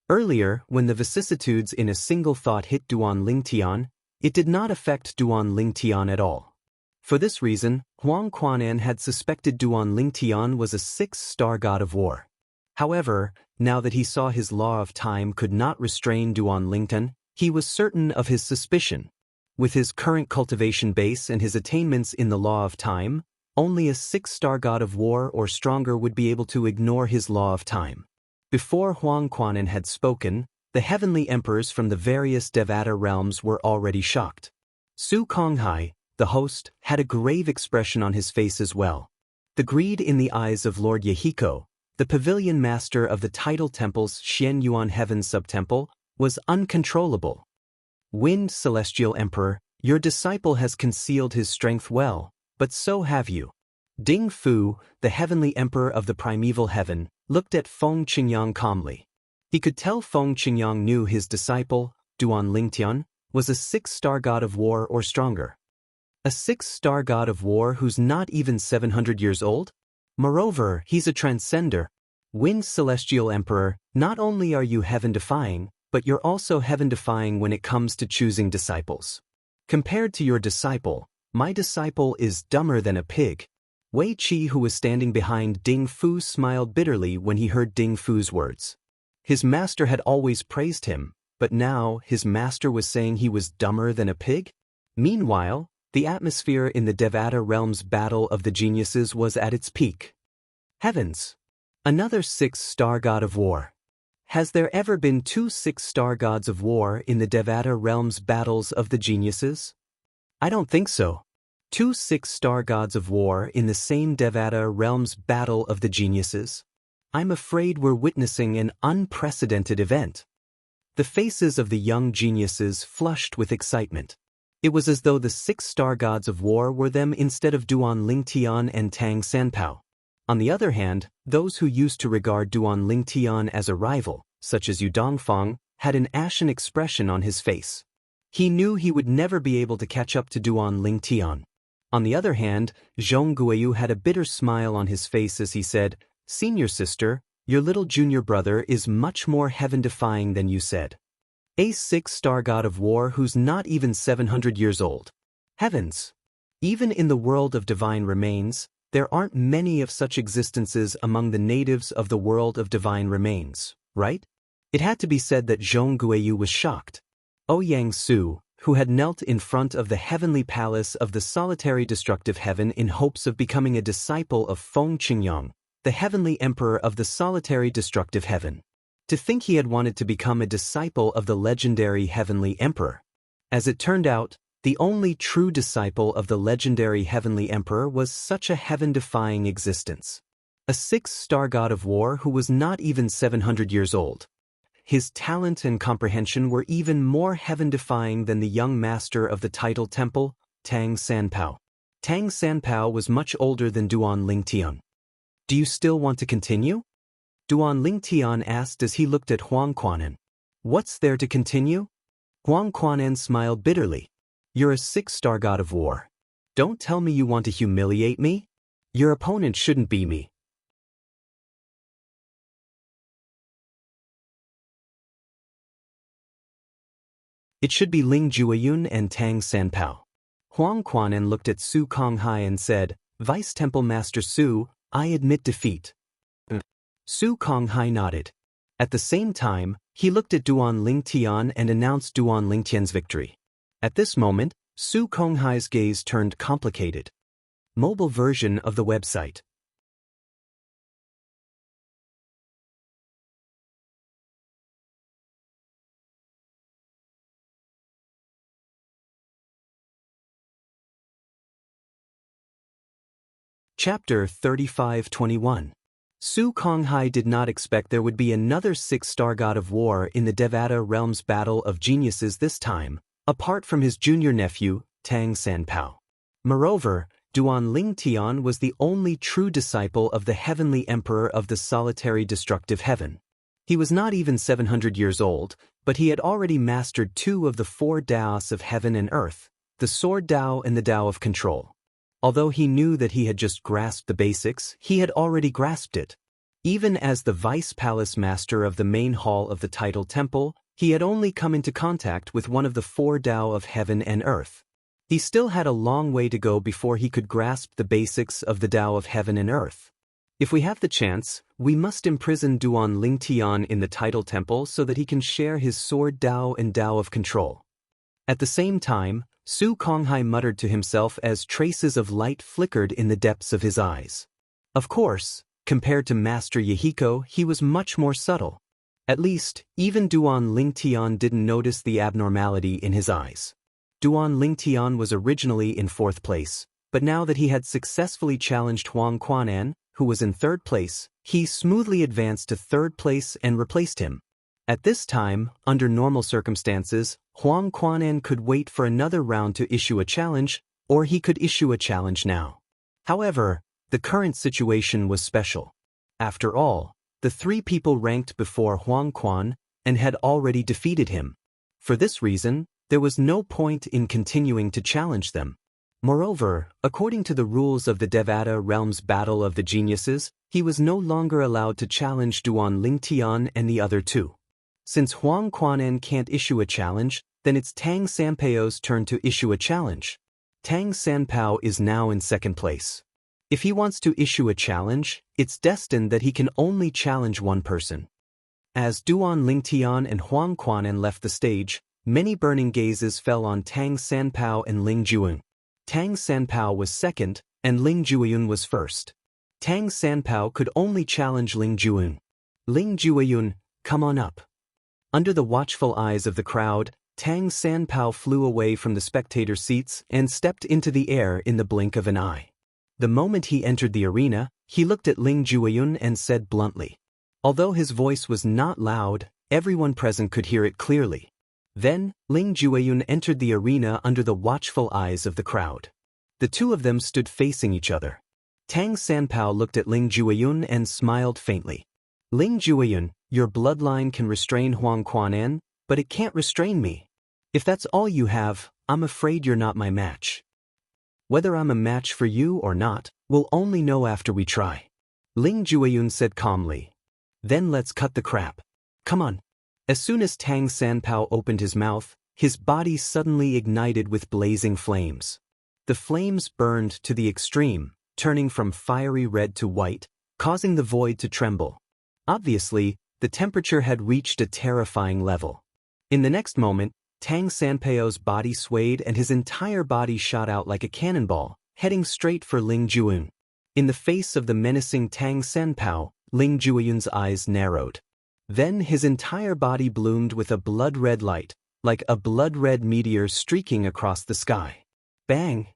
A: Earlier, when the vicissitudes in a single thought hit Duan Lingtian, it did not affect Duan Lingtian at all. For this reason, Huang Quan'an had suspected Duan Lingtian was a 6-star god of war. However, now that he saw his law of time could not restrain Duan Lingtian, he was certain of his suspicion. With his current cultivation base and his attainments in the law of time, only a 6-star god of war or stronger would be able to ignore his law of time. Before Huang Quan'an had spoken, the heavenly emperors from the various Devata realms were already shocked. Su Konghai, the host, had a grave expression on his face as well. The greed in the eyes of Lord Yahiko, the pavilion master of the tidal temple's Xianyuan Heaven subtemple, was uncontrollable. "Wind Celestial Emperor, your disciple has concealed his strength well, but so have you." Ding Fu, the heavenly emperor of the primeval heaven, looked at Feng Qingyang calmly. He could tell Feng Qingyang knew his disciple, Duan Lingtian, was a 6-star god of war or stronger. A 6-star god of war who's not even 700 years old? Moreover, he's a transcender. Wind Celestial Emperor, not only are you heaven-defying, but you're also heaven-defying when it comes to choosing disciples. Compared to your disciple, my disciple is dumber than a pig. Wei Qi, who was standing behind Ding Fu, smiled bitterly when he heard Ding Fu's words. His master had always praised him, but now his master was saying he was dumber than a pig? Meanwhile, the atmosphere in the Devata realm's battle of the geniuses was at its peak. Heavens! Another 6-star god of war. Has there ever been 2 6-star gods of war in the Devata realm's battles of the geniuses? I don't think so. 2 6-star gods of war in the same Devata realm's battle of the geniuses? I'm afraid we're witnessing an unprecedented event. The faces of the young geniuses flushed with excitement. It was as though the 6-star gods of war were them instead of Duan Lingtian and Tang Sanpao. On the other hand, those who used to regard Duan Lingtian as a rival, such as Yu Dongfang, had an ashen expression on his face. He knew he would never be able to catch up to Duan Lingtian. On the other hand, Zhong Guiyu had a bitter smile on his face as he said, "Senior sister, Your little junior brother is much more heaven-defying than you said. A 6-star god of war who's not even 700 years old. Heavens! Even in the world of divine remains, there aren't many of such existences among the natives of the world of divine remains, right? It had to be said that Zhong Guiyu was shocked. Ouyang Su, who had knelt in front of the heavenly palace of the solitary destructive heaven in hopes of becoming a disciple of Feng Qingyang, the heavenly emperor of the solitary destructive heaven. To think he had wanted to become a disciple of the legendary heavenly emperor. As it turned out, the only true disciple of the legendary heavenly emperor was such a heaven-defying existence. A 6-star god of war who was not even 700 years old. His talent and comprehension were even more heaven-defying than the young master of the title temple, Tang Sanpao. Tang Sanpao was much older than Duan Lingtian. Do you still want to continue? Duan Lingtian asked as he looked at Huang Quanan. What's there to continue? Huang Quanan smiled bitterly. You're a 6-star god of war. Don't tell me you want to humiliate me? Your opponent shouldn't be me. It should be Ling Jueyun and Tang Sanpao. Huang Quanan looked at Su Konghai and said, Vice Temple Master Su, I admit defeat. Su Konghai nodded. At the same time, he looked at Duan Lingtian and announced Duan Lingtian's victory. At this moment, Su Konghai's gaze turned complicated. Mobile version of the website. Chapter 35-21. Su Konghai did not expect there would be another 6-star god of war in the Devata Realm's Battle of Geniuses this time, apart from his junior nephew, Tang Sanpao. Moreover, Duan Lingtian was the only true disciple of the heavenly emperor of the solitary destructive heaven. He was not even 700 years old, but he had already mastered 2 of the 4 Daos of heaven and earth, the Sword Dao and the Dao of Control. Although he knew that he had just grasped the basics, he had already grasped it. Even as the vice palace master of the main hall of the title temple, he had only come into contact with one of the 4 Dao of heaven and earth. He still had a long way to go before he could grasp the basics of the Dao of heaven and earth. If we have the chance, we must imprison Duan Lingtian in the title temple so that he can share his Sword Dao and Dao of Control. At the same time, Su Konghai muttered to himself as traces of light flickered in the depths of his eyes. Of course, compared to Master Yahiko, he was much more subtle. At least, even Duan Lingtian didn't notice the abnormality in his eyes. Duan Lingtian was originally in 4th place, but now that he had successfully challenged Huang Quanan, who was in 3rd place, he smoothly advanced to 3rd place and replaced him. At this time, under normal circumstances, Huang Quanan could wait for another round to issue a challenge, or he could issue a challenge now. However, the current situation was special. After all, the 3 people ranked before Huang Quan and had already defeated him. For this reason, there was no point in continuing to challenge them. Moreover, according to the rules of the Devata Realm's Battle of the Geniuses, he was no longer allowed to challenge Duan Lingtian and the other 2. Since Huang Quanan can't issue a challenge, then it's Tang Sanpao's turn to issue a challenge. Tang Sanpao is now in 2nd place. If he wants to issue a challenge, it's destined that he can only challenge one person. As Duan Lingtian and Huang Quanan left the stage, many burning gazes fell on Tang Sanpao and Ling Jueyun. Tang Sanpao was 2nd, and Ling Jueyun was 1st. Tang Sanpao could only challenge Ling Jueyun. Ling Jueyun, come on up. Under the watchful eyes of the crowd, Tang Sanpao flew away from the spectator seats and stepped into the air in the blink of an eye. The moment he entered the arena, he looked at Ling Jueyun and said bluntly. Although his voice was not loud, everyone present could hear it clearly. Then, Ling Jueyun entered the arena under the watchful eyes of the crowd. The 2 of them stood facing each other. Tang Sanpao looked at Ling Jueyun and smiled faintly. Ling Jueyun, your bloodline can restrain Huang Quanan, but it can't restrain me. If that's all you have, I'm afraid you're not my match. Whether I'm a match for you or not, we'll only know after we try. Ling Jueyun said calmly. Then let's cut the crap. Come on. As soon as Tang Sanpao opened his mouth, his body suddenly ignited with blazing flames. The flames burned to the extreme, turning from fiery red to white, causing the void to tremble. Obviously, the temperature had reached a terrifying level. In the next moment, Tang Sanpao's body swayed and his entire body shot out like a cannonball, heading straight for Ling Jueyun. In the face of the menacing Tang Sanpao, Ling Jueyun's eyes narrowed. Then his entire body bloomed with a blood-red light, like a blood-red meteor streaking across the sky. Bang!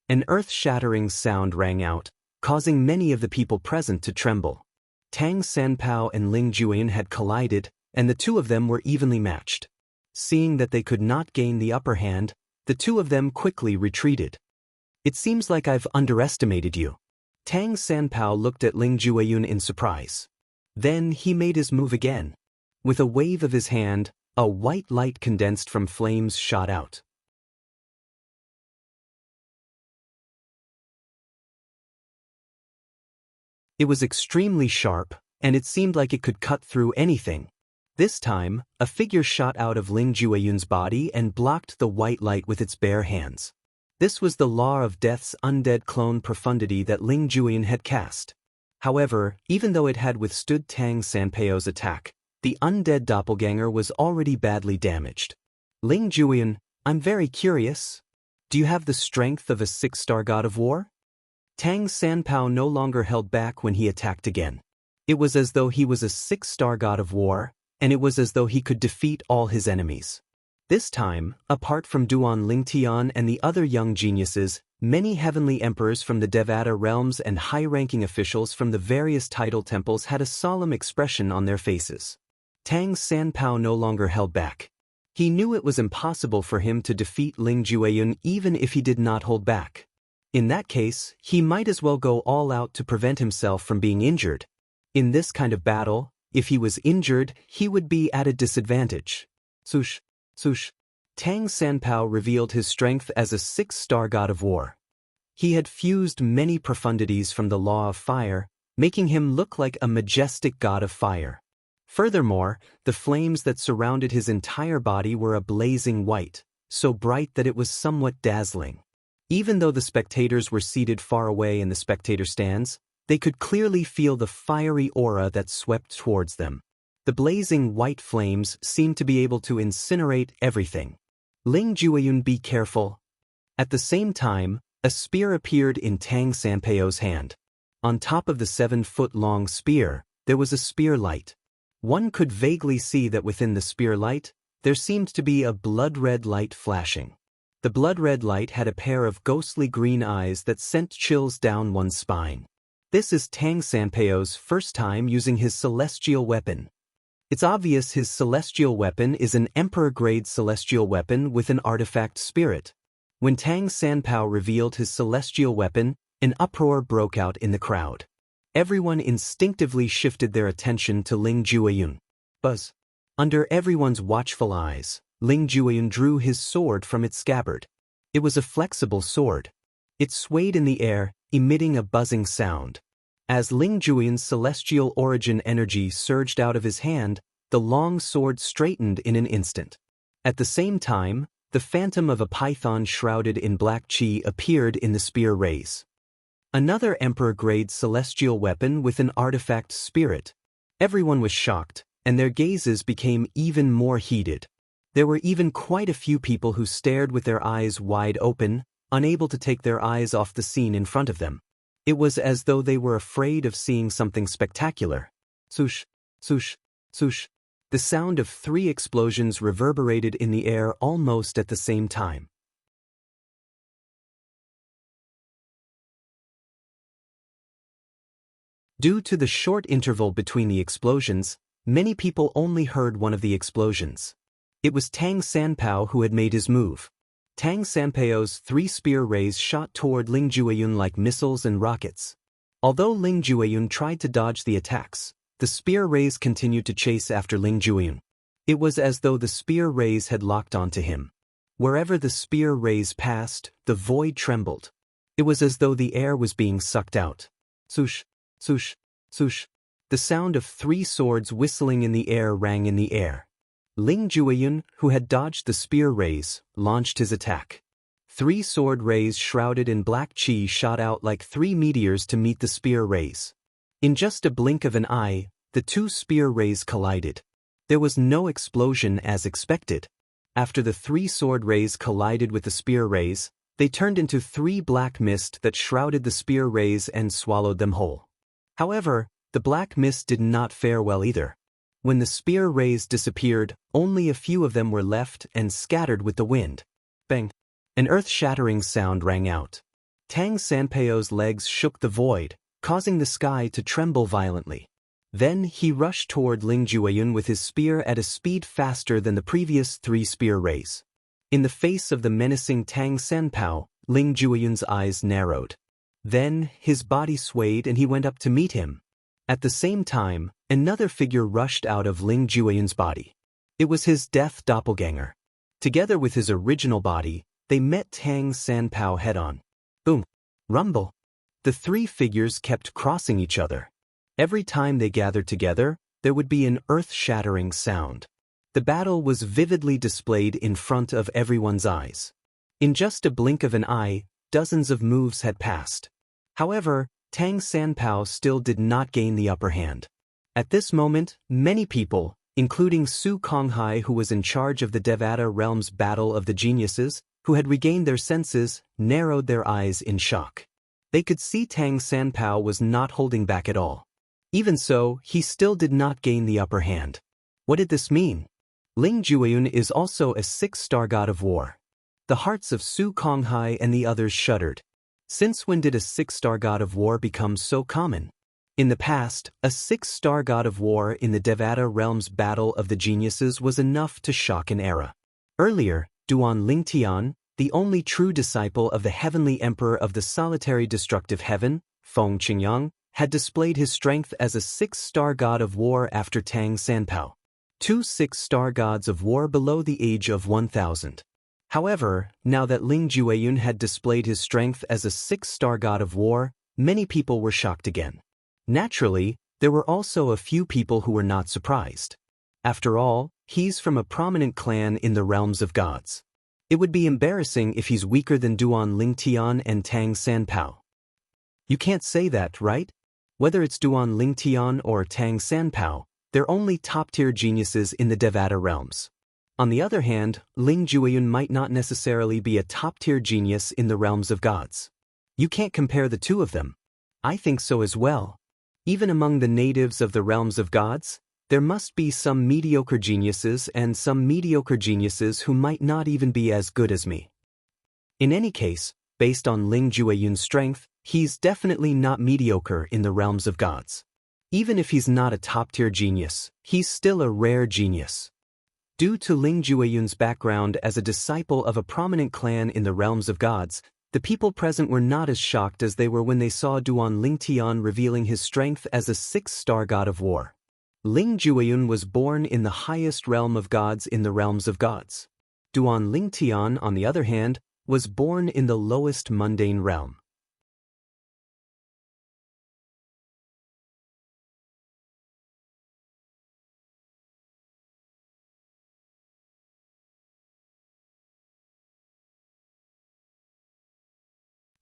A: An earth-shattering sound rang out, causing many of the people present to tremble. Tang Sanpao and Ling Jueyun had collided, and the two of them were evenly matched. Seeing that they could not gain the upper hand, the two of them quickly retreated. It seems like I've underestimated you. Tang Sanpao looked at Ling Jueyun in surprise. Then he made his move again. With a wave of his hand, a white light condensed from flames shot out. It was extremely sharp, and it seemed like it could cut through anything. This time, a figure shot out of Ling Jueyun's body and blocked the white light with its bare hands. This was the Law of Death's undead clone profundity that Ling Jueyun had cast. However, even though it had withstood Tang Sanpao's attack, the undead doppelganger was already badly damaged. Ling Jueyun, I'm very curious. Do you have the strength of a 6-star god of war? Tang Sanpao no longer held back when he attacked again. It was as though he was a 6-star god of war, and it was as though he could defeat all his enemies. This time, apart from Duan Lingtian and the other young geniuses, many heavenly emperors from the Devata realms and high-ranking officials from the various title temples had a solemn expression on their faces. Tang Sanpao no longer held back. He knew it was impossible for him to defeat Ling Jueyun even if he did not hold back. In that case, he might as well go all out to prevent himself from being injured. In this kind of battle, if he was injured, he would be at a disadvantage. Swoosh, swoosh. Tang Sanpao revealed his strength as a 6-star god of war. He had fused many profundities from the law of fire, making him look like a majestic god of fire. Furthermore, the flames that surrounded his entire body were a blazing white, so bright that it was somewhat dazzling. Even though the spectators were seated far away in the spectator stands, they could clearly feel the fiery aura that swept towards them. The blazing white flames seemed to be able to incinerate everything. Ling Jueyun, be careful. At the same time, a spear appeared in Tang Sanpao's hand. On top of the 7-foot-long spear, there was a spear light. One could vaguely see that within the spear light, there seemed to be a blood-red light flashing. The blood-red light had a pair of ghostly green eyes that sent chills down one's spine. This is Tang Sanpao's first time using his celestial weapon. It's obvious his celestial weapon is an Emperor-grade celestial weapon with an artifact spirit. When Tang Sanpao revealed his celestial weapon, an uproar broke out in the crowd. Everyone instinctively shifted their attention to Ling Jueyun. Buzz. Under everyone's watchful eyes, Ling Jueyun drew his sword from its scabbard. It was a flexible sword. It swayed in the air, emitting a buzzing sound. As Ling Jueyun's celestial origin energy surged out of his hand, the long sword straightened in an instant. At the same time, the phantom of a python shrouded in black qi appeared in the spear rays. Another Emperor-grade celestial weapon with an artifact spirit. Everyone was shocked, and their gazes became even more heated. There were even quite a few people who stared with their eyes wide open, unable to take their eyes off the scene in front of them. It was as though they were afraid of seeing something spectacular. Swoosh, swoosh, swoosh. The sound of 3 explosions reverberated in the air almost at the same time. Due to the short interval between the explosions, many people only heard one of the explosions. It was Tang Sanpao who had made his move. Tang Sanpao's 3 spear rays shot toward Ling Jueyun like missiles and rockets. Although Ling Jueyun tried to dodge the attacks, the spear rays continued to chase after Ling Jueyun. It was as though the spear rays had locked onto him. Wherever the spear rays passed, the void trembled. It was as though the air was being sucked out. Swoosh, swoosh, swoosh. The sound of 3 swords whistling in the air rang in the air. Ling Jueyun, who had dodged the spear rays, launched his attack. 3 sword rays shrouded in black chi shot out like 3 meteors to meet the spear rays. In just a blink of an eye, the 2 spear rays collided. There was no explosion as expected. After the 3 sword rays collided with the spear rays, they turned into 3 black mist that shrouded the spear rays and swallowed them whole. However, the black mist did not fare well either. When the spear rays disappeared, only a few of them were left and scattered with the wind. Bang! An earth-shattering sound rang out. Tang Sanpao's legs shook the void, causing the sky to tremble violently. Then he rushed toward Ling Jueyun with his spear at a speed faster than the previous 3 spear rays. In the face of the menacing Tang Sanpao, Ling Jueyun's eyes narrowed. Then, his body swayed and he went up to meet him. At the same time, another figure rushed out of Ling Jueyun's body. It was his death doppelganger. Together with his original body, they met Tang Sanpao head-on. Boom! Rumble! The 3 figures kept crossing each other. Every time they gathered together, there would be an earth-shattering sound. The battle was vividly displayed in front of everyone's eyes. In just a blink of an eye, dozens of moves had passed. However, Tang Sanpao still did not gain the upper hand. At this moment, many people, including Su Konghai, who was in charge of the Devata Realm's Battle of the Geniuses, who had regained their senses, narrowed their eyes in shock. They could see Tang Sanpao was not holding back at all. Even so, he still did not gain the upper hand. What did this mean? Ling Jueyun is also a 6-star god of war. The hearts of Su Konghai and the others shuddered. Since when did a 6-star god of war become so common? In the past, a 6-star god of war in the Devata Realm's Battle of the Geniuses was enough to shock an era. Earlier, Duan Lingtian, the only true disciple of the heavenly emperor of the solitary destructive heaven, Feng Qingyang, had displayed his strength as a 6-star god of war after Tang Sanpao. 2 6-star gods of war below the age of 1000. However, now that Ling Jueyun had displayed his strength as a 6-star god of war, many people were shocked again. Naturally, there were also a few people who were not surprised. After all, he's from a prominent clan in the realms of gods. It would be embarrassing if he's weaker than Duan Lingtian and Tang Sanpao. You can't say that, right? Whether it's Duan Lingtian or Tang Sanpao, they're only top-tier geniuses in the Devata realms. On the other hand, Ling Jueyun might not necessarily be a top-tier genius in the realms of gods. You can't compare the two of them. I think so as well. Even among the natives of the realms of gods, there must be some mediocre geniuses and some mediocre geniuses who might not even be as good as me. In any case, based on Ling Jueyun's strength, he's definitely not mediocre in the realms of gods. Even if he's not a top-tier genius, he's still a rare genius. Due to Ling Jueyun's background as a disciple of a prominent clan in the realms of gods, the people present were not as shocked as they were when they saw Duan Lingtian revealing his strength as a 6-star god of war. Ling Jueyun was born in the highest realm of gods in the realms of gods. Duan Lingtian, on the other hand, was born in the lowest mundane realm.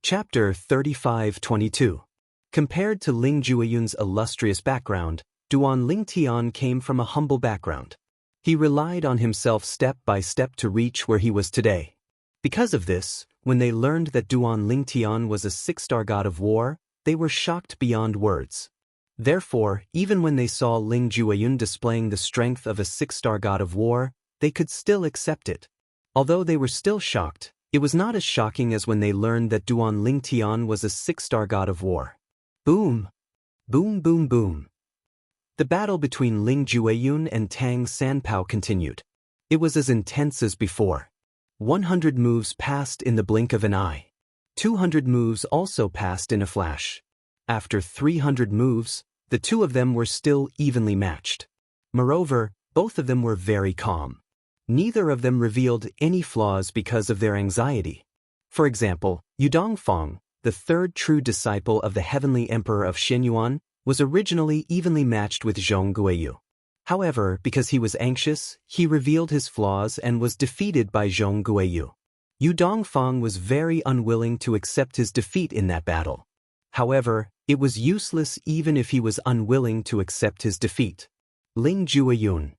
A: Chapter 35-22. Compared to Ling Jueyun's illustrious background, Duan Lingtian came from a humble background. He relied on himself step by step to reach where he was today. Because of this, when they learned that Duan Lingtian was a 6-star god of war, they were shocked beyond words. Therefore, even when they saw Ling Jueyun displaying the strength of a 6-star god of war, they could still accept it. Although they were still shocked, it was not as shocking as when they learned that Duan Lingtian was a 6-star god of war. Boom! Boom boom boom. The battle between Ling Jueyun and Tang Sanpao continued. It was as intense as before. 100 moves passed in the blink of an eye. 200 moves also passed in a flash. After 300 moves, the two of them were still evenly matched. Moreover, both of them were very calm. Neither of them revealed any flaws because of their anxiety. For example, Yudong Fong, the third true disciple of the heavenly emperor of Xianyuan, was originally evenly matched with Zhong Guiyu. However, because he was anxious, he revealed his flaws and was defeated by Zhong Guiyu. Yu Dongfang was very unwilling to accept his defeat in that battle. However, it was useless even if he was unwilling to accept his defeat. Ling Jueyun.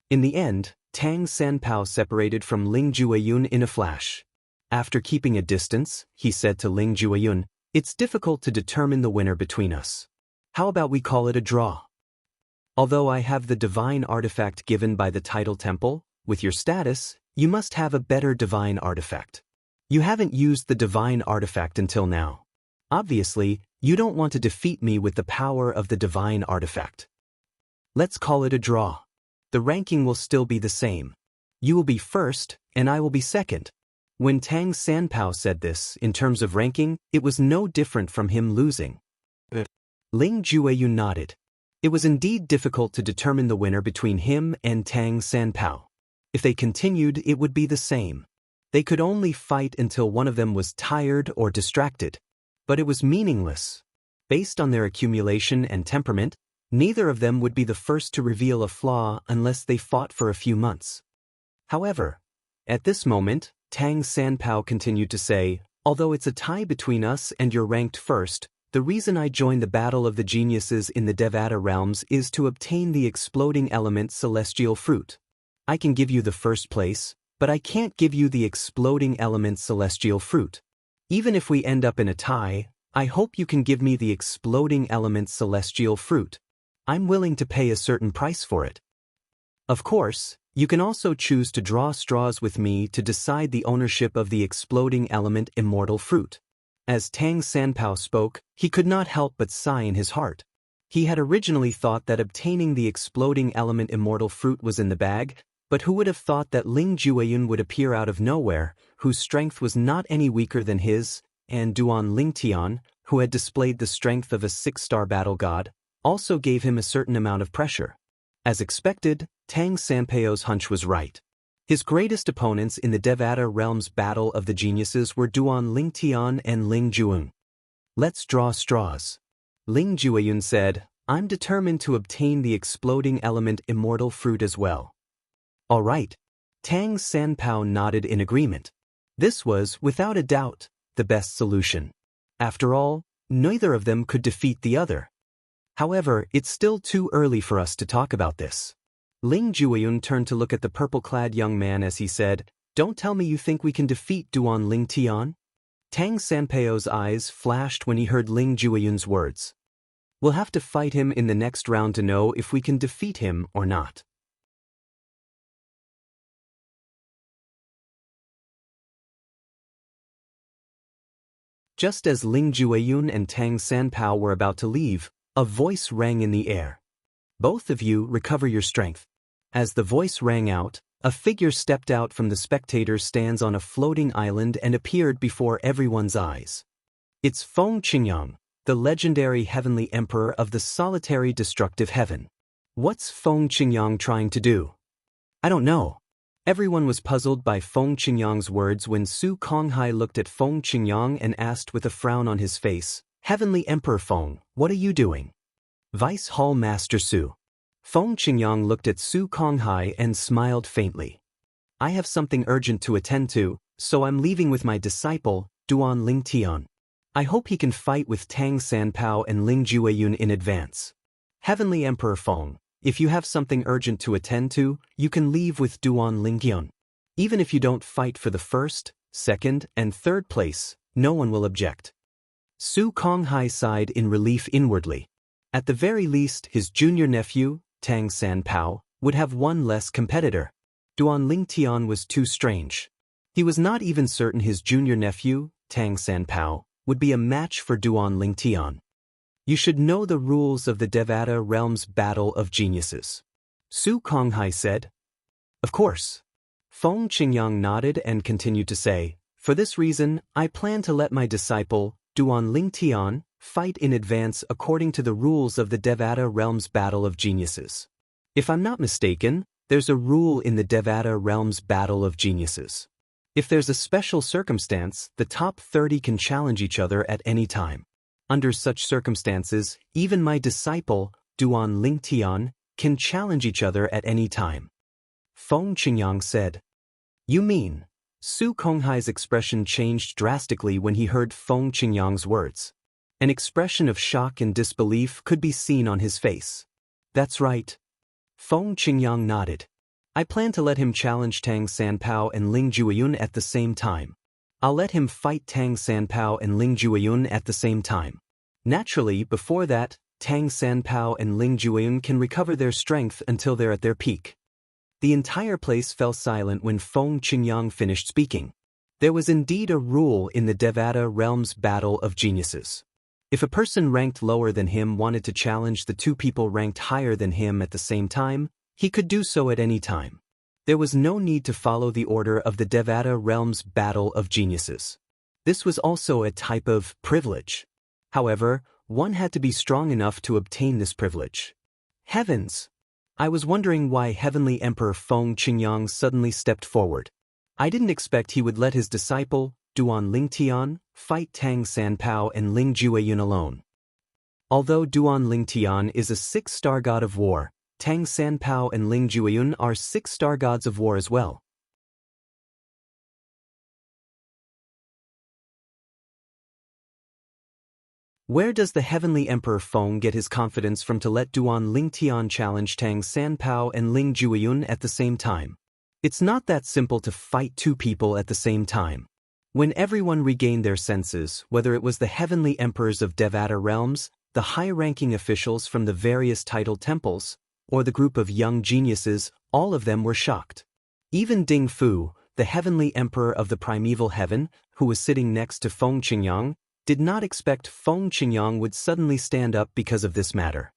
A: In the end, Tang Sanpao separated from Ling Jueyun in a flash. After keeping a distance, he said to Ling Jueyun, "It's difficult to determine the winner between us. How about we call it a draw? Although I have the divine artifact given by the title temple, with your status, you must have a better divine artifact. You haven't used the divine artifact until now. Obviously, you don't want to defeat me with the power of the divine artifact. Let's call it a draw. The ranking will still be the same. You will be first, and I will be second." When Tang Sanpao said this, in terms of ranking, it was no different from him losing. Ling Jueyun nodded. It was indeed difficult to determine the winner between him and Tang Sanpao. If they continued, it would be the same. They could only fight until one of them was tired or distracted. But it was meaningless. Based on their accumulation and temperament, neither of them would be the first to reveal a flaw unless they fought for a few months. However, at this moment, Tang Sanpao continued to say, "Although it's a tie between us and you're ranked first, the reason I joined the Battle of the Geniuses in the Devata realms is to obtain the exploding element celestial fruit. I can give you the first place, but I can't give you the exploding element celestial fruit. Even if we end up in a tie, I hope you can give me the exploding element celestial fruit. I'm willing to pay a certain price for it. Of course, you can also choose to draw straws with me to decide the ownership of the exploding element immortal fruit." As Tang Sanpao spoke, he could not help but sigh in his heart. He had originally thought that obtaining the exploding element immortal fruit was in the bag, but who would have thought that Ling Jueyun would appear out of nowhere, whose strength was not any weaker than his, and Duan Lingtian, who had displayed the strength of a 6-star battle god, also gave him a certain amount of pressure. As expected, Tang Sanpao's hunch was right. His greatest opponents in the Devata realm's Battle of the Geniuses were Duan Lingtian and Ling Jueyun. "Let's draw straws." Ling Jueyun said, "I'm determined to obtain the exploding element immortal fruit as well." "All right." Tang Sanpao nodded in agreement. This was, without a doubt, the best solution. After all, neither of them could defeat the other. However, it's still too early for us to talk about this. Ling Jueyun turned to look at the purple-clad young man as he said, "Don't tell me you think we can defeat Duan Lingtian?" Tang Sanpao's eyes flashed when he heard Ling Jueyun's words. "We'll have to fight him in the next round to know if we can defeat him or not." Just as Ling Jueyun and Tang Sanpao were about to leave, a voice rang in the air. "Both of you recover your strength." As the voice rang out, a figure stepped out from the spectators' stands on a floating island and appeared before everyone's eyes. It's Feng Qingyang, the legendary heavenly emperor of the solitary destructive heaven. What's Feng Qingyang trying to do? I don't know. Everyone was puzzled by Feng Qingyang's words when Su Konghai looked at Feng Qingyang and asked with a frown on his face, "Heavenly Emperor Feng, what are you doing?" "Vice Hall Master Su." Feng Qingyang looked at Su Konghai and smiled faintly. "I have something urgent to attend to, so I'm leaving with my disciple, Duan Lingtian. I hope he can fight with Tang Sanpao and Ling Jueyun in advance." "Heavenly Emperor Feng, if you have something urgent to attend to, you can leave with Duan Lingtian. Even if you don't fight for the first, second, and third place, no one will object." Su Konghai sighed in relief inwardly. At the very least, his junior nephew, Tang Sanpao, would have one less competitor. Duan Lingtian was too strange. He was not even certain his junior nephew, Tang Sanpao, would be a match for Duan Lingtian. "You should know the rules of the Devata realm's Battle of Geniuses," Su Konghai said. "Of course." Feng Qingyang nodded and continued to say, "For this reason, I plan to let my disciple, Duan Lingtian, fight in advance according to the rules of the Devata realm's Battle of Geniuses. If I'm not mistaken, there's a rule in the Devata realm's Battle of Geniuses. If there's a special circumstance, the top 30 can challenge each other at any time. Under such circumstances, even my disciple, Duan Lingtian, can challenge each other at any time. Feng Qingyang said. You mean? Su Konghai's expression changed drastically when he heard Feng Qingyang's words. An expression of shock and disbelief could be seen on his face. That's right. Feng Qingyang nodded. I plan to let him challenge Tang Sanpao and Ling Jueyun at the same time. I'll let him fight Tang Sanpao and Ling Jueyun at the same time. Naturally, before that, Tang Sanpao and Ling Jueyun can recover their strength until they're at their peak. The entire place fell silent when Feng Qingyang finished speaking. There was indeed a rule in the Devata realm's battle of geniuses. If a person ranked lower than him wanted to challenge the two people ranked higher than him at the same time, he could do so at any time. There was no need to follow the order of the Devata realm's battle of geniuses. This was also a type of privilege. However, one had to be strong enough to obtain this privilege. Heavens! I was wondering why Heavenly Emperor Feng Qingyang suddenly stepped forward. I didn't expect he would let his disciple, Duan Lingtian, fight Tang Sanpao and Ling Jueyun alone. Although Duan Lingtian is a 6-star god of war, Tang Sanpao and Ling Jueyun are 6-star gods of war as well. Where does the Heavenly Emperor Feng get his confidence from to let Duan Lingtian challenge Tang Sanpao and Ling Jueyun at the same time? It's not that simple to fight two people at the same time. When everyone regained their senses, whether it was the Heavenly Emperors of Devata realms, the high-ranking officials from the various titled temples, or the group of young geniuses, all of them were shocked. Even Ding Fu, the Heavenly Emperor of the Primeval Heaven, who was sitting next to Feng Qingyang, did not expect Feng Qingyang would suddenly stand up because of this matter.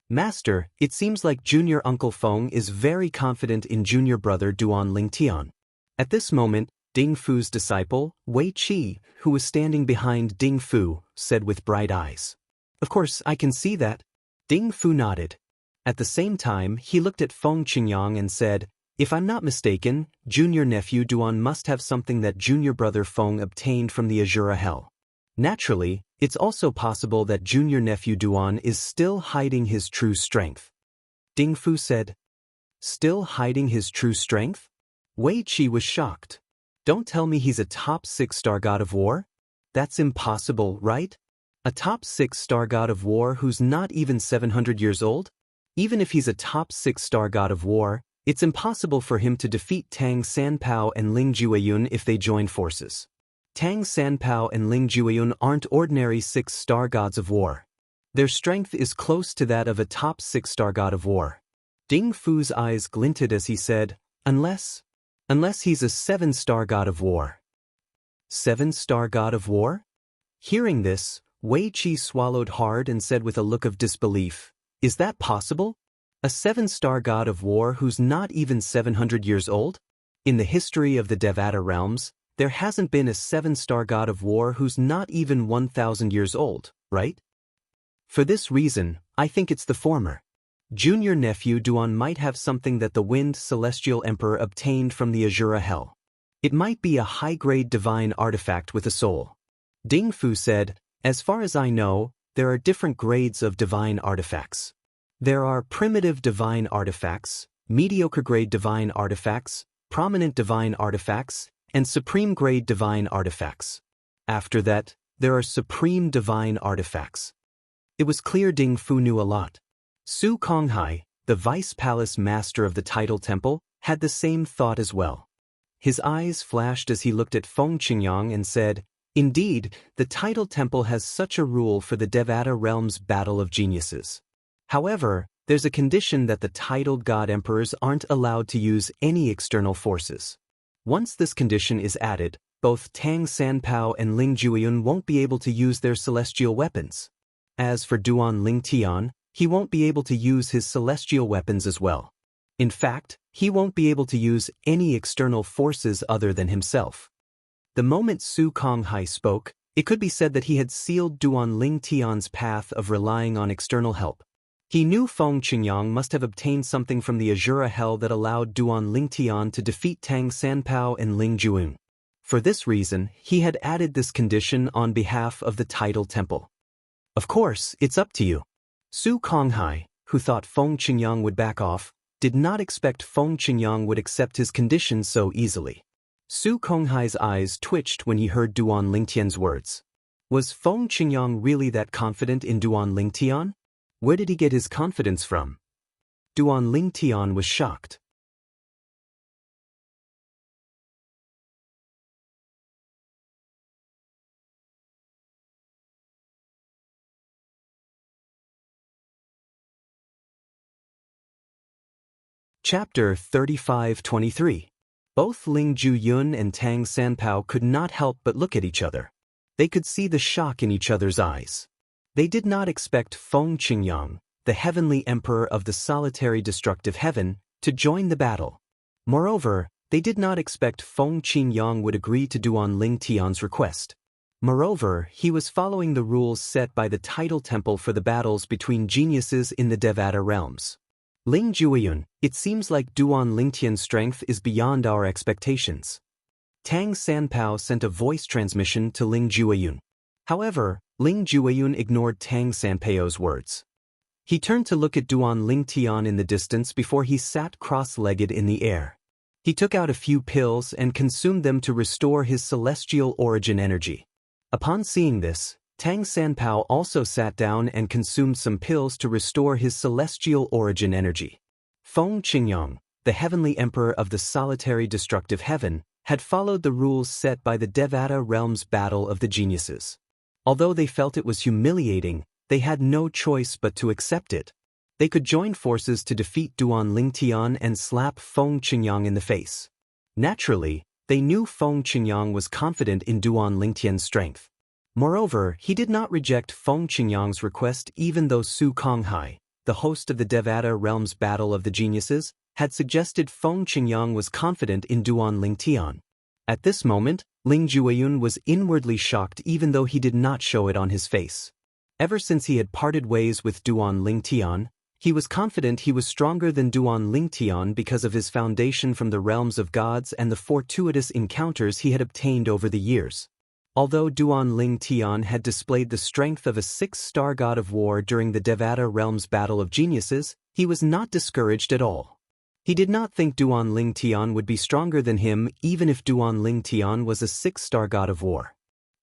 A: Master, it seems like Junior Uncle Feng is very confident in Junior Brother Duan Lingtian. At this moment, Ding Fu's disciple, Wei Qi, who was standing behind Ding Fu, said with bright eyes. Of course, I can see that. Ding Fu nodded. At the same time, he looked at Feng Qingyang and said, if I'm not mistaken, Junior Nephew Duan must have something that Junior Brother Feng obtained from the Azura Hell. Naturally, it's also possible that Junior Nephew Duan is still hiding his true strength. Ding Fu said. Still hiding his true strength? Wei Qi was shocked. Don't tell me he's a top 6-star god of war? That's impossible, right? A top 6-star god of war who's not even 700 years old? Even if he's a top 6-star god of war, it's impossible for him to defeat Tang Sanpao and Ling Jueyun if they join forces. Tang Sanpao and Ling Jueyun aren't ordinary 6-star gods of war. Their strength is close to that of a top 6-star god of war. Ding Fu's eyes glinted as he said, unless he's a 7-star god of war. 7-star god of war? Hearing this, Wei Qi swallowed hard and said with a look of disbelief, is that possible? A 7-star god of war who's not even 700 years old? In the history of the Devata realms, there hasn't been a 7-star god of war who's not even 1,000 years old, right? For this reason, I think it's the former. Junior Nephew Duan might have something that the Wind Celestial Emperor obtained from the Azura Hell. It might be a high-grade divine artifact with a soul. Ding Fu said, as far as I know, there are different grades of divine artifacts. There are primitive divine artifacts, mediocre-grade divine artifacts, prominent divine artifacts, and supreme-grade divine artifacts. After that, there are supreme divine artifacts. It was clear Ding Fu knew a lot. Su Konghai, the Vice Palace Master of the Tidal Temple, had the same thought as well. His eyes flashed as he looked at Feng Qingyang and said, indeed, the Tidal Temple has such a rule for the Devata realm's battle of geniuses. However, there's a condition that the titled god emperors aren't allowed to use any external forces. Once this condition is added, both Tang Sanpao and Ling Jueyun won't be able to use their celestial weapons. As for Duan Lingtian, he won't be able to use his celestial weapons as well. In fact, he won't be able to use any external forces other than himself. The moment Su Konghai spoke, it could be said that he had sealed Duan Lingtian's path of relying on external help. He knew Feng Qingyang must have obtained something from the Azura Hell that allowed Duan Lingtian to defeat Tang Sanpao and Ling Jueyun. For this reason, he had added this condition on behalf of the Tidal Temple. Of course, it's up to you. Su Konghai, who thought Feng Qingyang would back off, did not expect Feng Qingyang would accept his conditions so easily. Su Konghai's eyes twitched when he heard Duan Lingtian's words. Was Feng Qingyang really that confident in Duan Lingtian? Where did he get his confidence from? Duan Lingtian was shocked. Chapter 35-23. Both Ling Juyun and Tang Sanpao could not help but look at each other. They could see the shock in each other's eyes. They did not expect Feng Qingyang, the heavenly emperor of the solitary destructive heaven, to join the battle. Moreover, they did not expect Feng Qingyang would agree to Duan Lingtian's request. Moreover, he was following the rules set by the title temple for the battles between geniuses in the Devata realms. Ling Jueyun, it seems like Duan Lingtian's strength is beyond our expectations. Tang Sanpao sent a voice transmission to Ling Jueyun. However, Ling Jueyun ignored Tang Sanpao's words. He turned to look at Duan Lingtian in the distance before he sat cross-legged in the air. He took out a few pills and consumed them to restore his celestial origin energy. Upon seeing this, Tang Sanpao also sat down and consumed some pills to restore his celestial origin energy. Feng Qingyang, the heavenly emperor of the solitary destructive heaven, had followed the rules set by the Devata realm's battle of the geniuses. Although they felt it was humiliating, they had no choice but to accept it. They could join forces to defeat Duan Lingtian and slap Feng Qingyang in the face. Naturally, they knew Feng Qingyang was confident in Duan Lingtian's strength. Moreover, he did not reject Feng Qingyang's request even though Su Konghai, the host of the Devata realm's battle of the geniuses, had suggested Feng Qingyang was confident in Duan Lingtian. At this moment, Ling Jueyun was inwardly shocked even though he did not show it on his face. Ever since he had parted ways with Duan Lingtian, he was confident he was stronger than Duan Lingtian because of his foundation from the realms of gods and the fortuitous encounters he had obtained over the years. Although Duan Lingtian had displayed the strength of a 6-star god of war during the Devata realm's battle of geniuses, he was not discouraged at all. He did not think Duan Lingtian would be stronger than him even if Duan Lingtian was a 6-star god of war.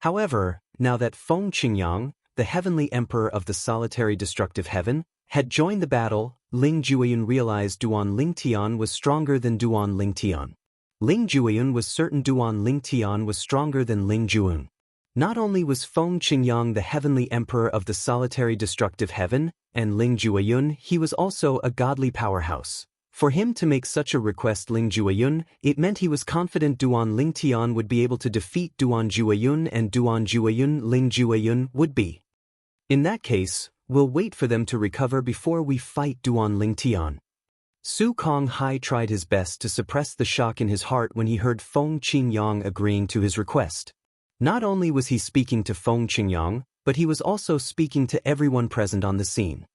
A: However, now that Feng Qingyang, the heavenly emperor of the solitary destructive heaven, had joined the battle, Ling Jueyun realized Duan Lingtian was stronger than Duan Lingtian. Ling Jueyun was certain Duan Lingtian was stronger than Ling Jueyun. Not only was Feng Qingyang the heavenly emperor of the solitary destructive heaven, and Ling Jueyun, he was also a godly powerhouse. For him to make such a request Ling Jueyun, it meant he was confident Duan Lingtian would be able to defeat Duan Jueyun and Duan Jueyun Ling Jueyun would be. In that case, we'll wait for them to recover before we fight Duan Lingtian. Su Konghai tried his best to suppress the shock in his heart when he heard Feng Qingyang agreeing to his request. Not only was he speaking to Feng Qingyang, but he was also speaking to everyone present on the scene.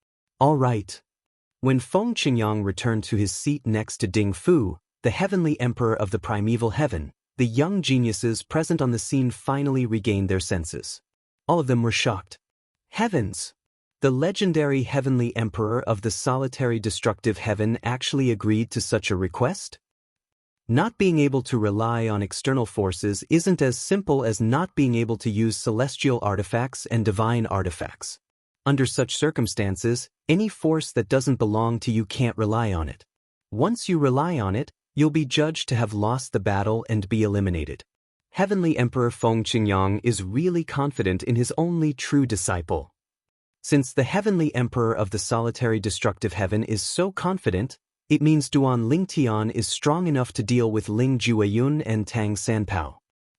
A: All right. When Feng Qingyang returned to his seat next to Ding Fu, the heavenly emperor of the primeval heaven, the young geniuses present on the scene finally regained their senses. All of them were shocked. Heavens! The legendary heavenly emperor of the solitary destructive heaven actually agreed to such a request? Not being able to rely on external forces isn't as simple as not being able to use celestial artifacts and divine artifacts. Under such circumstances, any force that doesn't belong to you can't rely on it. Once you rely on it, you'll be judged to have lost the battle and be eliminated. Heavenly Emperor Feng Qingyang is really confident in his only true disciple. Since the heavenly emperor of the solitary destructive heaven is so confident, it means Duan Lingtian is strong enough to deal with Ling Jueyun and Tang Sanpao.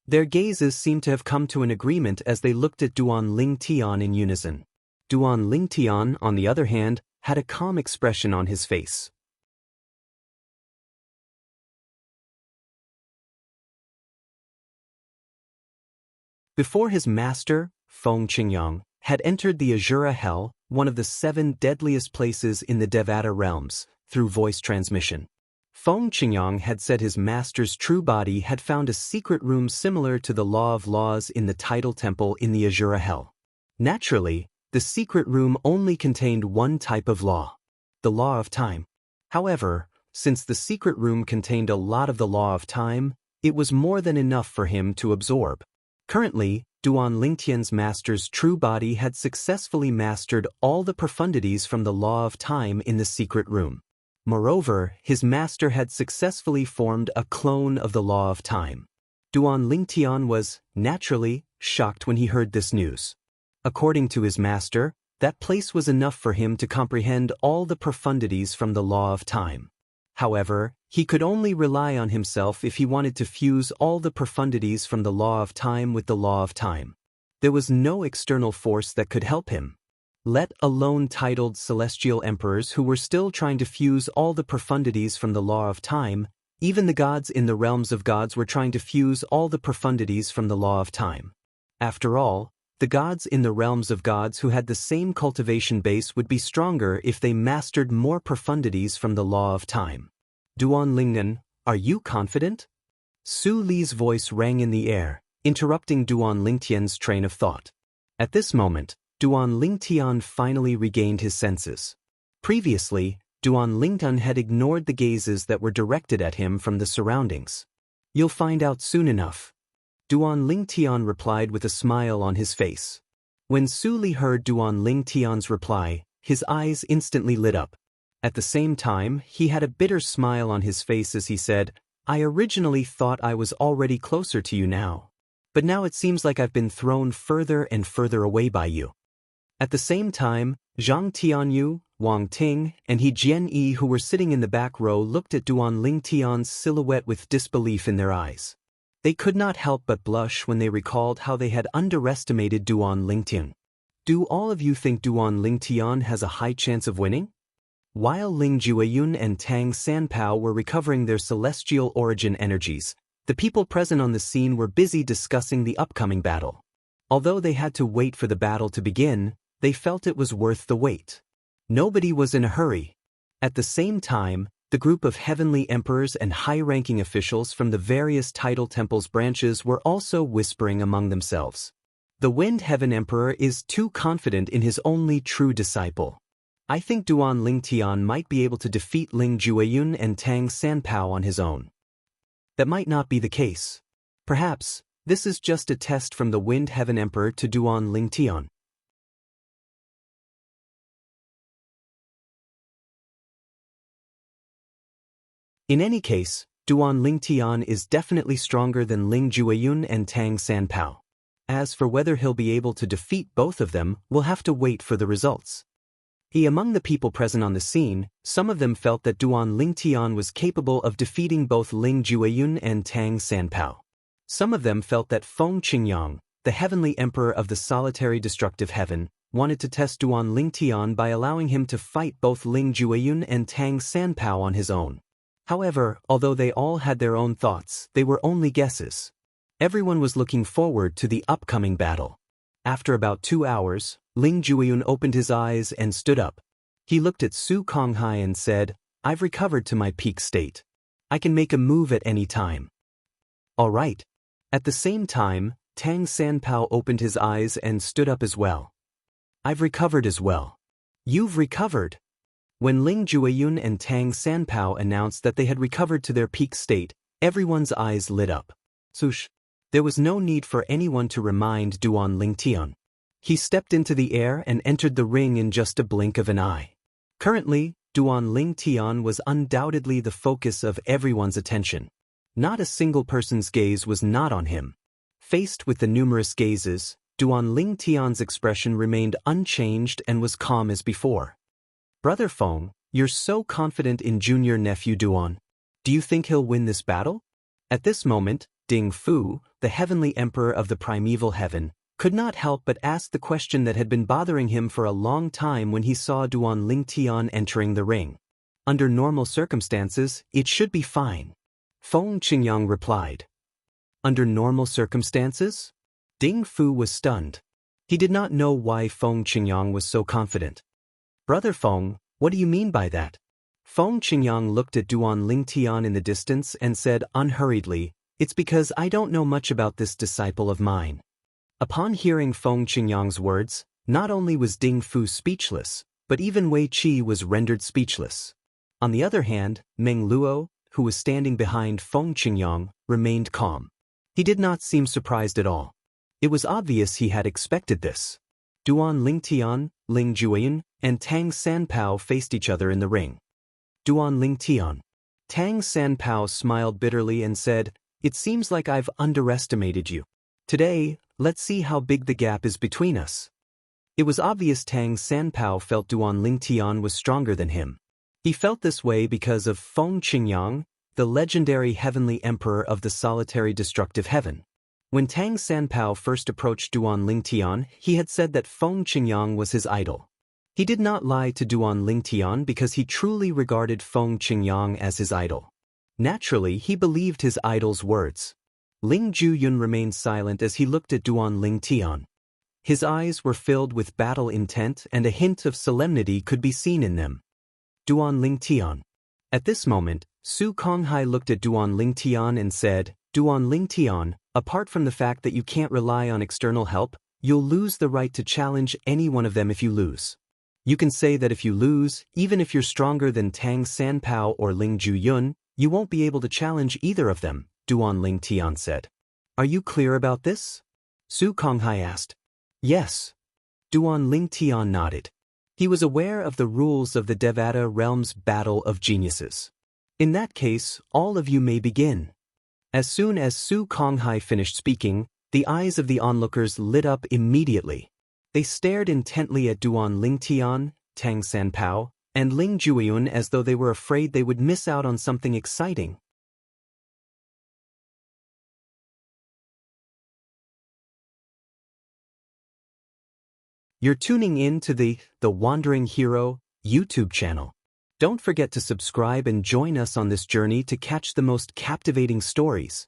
A: Their gazes seemed to have come to an agreement as they looked at Duan Lingtian in unison. Duan Lingtian, on the other hand, had a calm expression on his face. Before his master, Feng Qingyang, had entered the Azura Hell, one of the 7 deadliest places in the Devata realms, through voice transmission. Feng Qingyang had said his master's true body had found a secret room similar to the Law of Laws in the Tidal Temple in the Azura Hell. Naturally, The secret room only contained one type of law, the law of time. However, since the secret room contained a lot of the law of time, it was more than enough for him to absorb. Currently, Duan Lingtian's master's true body had successfully mastered all the profundities from the law of time in the secret room. Moreover, his master had successfully formed a clone of the law of time. Duan Lingtian was, naturally, shocked when he heard this news. According to his master, that place was enough for him to comprehend all the profundities from the law of time. However, he could only rely on himself if he wanted to fuse all the profundities from the law of time with the law of time. There was no external force that could help him, let alone titled celestial emperors who were still trying to fuse all the profundities from the law of time. Even the gods in the realms of gods were trying to fuse all the profundities from the law of time. After all, the gods in the realms of gods who had the same cultivation base would be stronger if they mastered more profundities from the law of time. Duan Lingnan, are you confident? Su Li's voice rang in the air, interrupting Duan Lingtian's train of thought. At this moment, Duan Lingtian finally regained his senses. Previously, Duan Lingtian had ignored the gazes that were directed at him from the surroundings. You'll find out soon enough. Duan Lingtian replied with a smile on his face. When Su Li heard Duan Lingtian's reply, his eyes instantly lit up. At the same time, he had a bitter smile on his face as he said, I originally thought I was already closer to you now. But now it seems like I've been thrown further and further away by you. At the same time, Zhang Tianyu, Wang Ting, and He Jianyi who were sitting in the back row looked at Duan Lingtian's silhouette with disbelief in their eyes. They could not help but blush when they recalled how they had underestimated Duan Lingtian. Do all of you think Duan Lingtian has a high chance of winning? While Ling Jueyun and Tang Sanpao were recovering their celestial origin energies, the people present on the scene were busy discussing the upcoming battle. Although they had to wait for the battle to begin, they felt it was worth the wait. Nobody was in a hurry. At the same time, the group of heavenly emperors and high-ranking officials from the various title temples branches were also whispering among themselves. The Wind Heaven Emperor is too confident in his only true disciple. I think Duan Lingtian might be able to defeat Ling Jueyun and Tang Sanpao on his own. That might not be the case. Perhaps, this is just a test from the Wind Heaven Emperor to Duan Lingtian. In any case, Duan Lingtian is definitely stronger than Ling Jueyun and Tang Sanpao. As for whether he'll be able to defeat both of them, we'll have to wait for the results. Among the people present on the scene, some of them felt that Duan Lingtian was capable of defeating both Ling Jueyun and Tang Sanpao. Some of them felt that Feng Qingyang, the heavenly emperor of the solitary destructive heaven, wanted to test Duan Lingtian by allowing him to fight both Ling Jueyun and Tang Sanpao on his own. However, although they all had their own thoughts, they were only guesses. Everyone was looking forward to the upcoming battle. After about 2 hours, Ling Jueyun opened his eyes and stood up. He looked at Su Konghai and said, I've recovered to my peak state. I can make a move at any time. All right. At the same time, Tang Sanpao opened his eyes and stood up as well. I've recovered as well. You've recovered. When Ling Jueyun and Tang Sanpao announced that they had recovered to their peak state, everyone's eyes lit up. Swoosh. There was no need for anyone to remind Duan Lingtian. He stepped into the air and entered the ring in just a blink of an eye. Currently, Duan Lingtian was undoubtedly the focus of everyone's attention. Not a single person's gaze was not on him. Faced with the numerous gazes, Duan Lingtian's expression remained unchanged and was calm as before. Brother Feng, you're so confident in junior nephew Duan. Do you think he'll win this battle? At this moment, Ding Fu, the heavenly emperor of the primeval heaven, could not help but ask the question that had been bothering him for a long time when he saw Duan Lingtian entering the ring. Under normal circumstances, it should be fine. Feng Qingyang replied. Under normal circumstances? Ding Fu was stunned. He did not know why Feng Qingyang was so confident. Brother Feng, what do you mean by that? Feng Qingyang looked at Duan Lingtian in the distance and said unhurriedly, It's because I don't know much about this disciple of mine. Upon hearing Feng Qingyang's words, Not only was Ding Fu speechless, but even Wei Qi was rendered speechless. On the other hand, Meng Luo, who was standing behind Feng Qingyang, remained calm. He did not seem surprised at all. It was obvious he had expected this. Duan Lingtian, Ling Juoyun, and Tang Sanpao faced each other in the ring. Duan Lingtian. Tang Sanpao smiled bitterly and said, "It seems like I've underestimated you. Today, let's see how big the gap is between us." It was obvious Tang Sanpao felt Duan Lingtian was stronger than him. He felt this way because of Feng Qingyang, the legendary heavenly emperor of the solitary destructive heaven. When Tang Sanpao first approached Duan Lingtian, he had said that Feng Qingyang was his idol. He did not lie to Duan Lingtian because he truly regarded Feng Qingyang as his idol. Naturally, he believed his idol's words. Ling Juyun remained silent as he looked at Duan Lingtian. His eyes were filled with battle intent and a hint of solemnity could be seen in them. Duan Lingtian. At this moment, Su Konghai looked at Duan Lingtian and said, "Duan Lingtian, apart from the fact that you can't rely on external help, you'll lose the right to challenge any one of them if you lose. You can say that if you lose, even if you're stronger than Tang Sanpao or Ling Juyun, you won't be able to challenge either of them," Duan Lingtian said. "Are you clear about this?" Su Konghai asked. "Yes." Duan Lingtian nodded. He was aware of the rules of the Devata realm's battle of geniuses. "In that case, all of you may begin." As soon as Su Konghai finished speaking, the eyes of the onlookers lit up immediately. They stared intently at Duan Lingtian, Tang Sanpao, and Ling Juiyun as though they were afraid they would miss out on something exciting. You're tuning in to the Wandering Hero YouTube channel. Don't forget to subscribe and join us on this journey to catch the most captivating stories.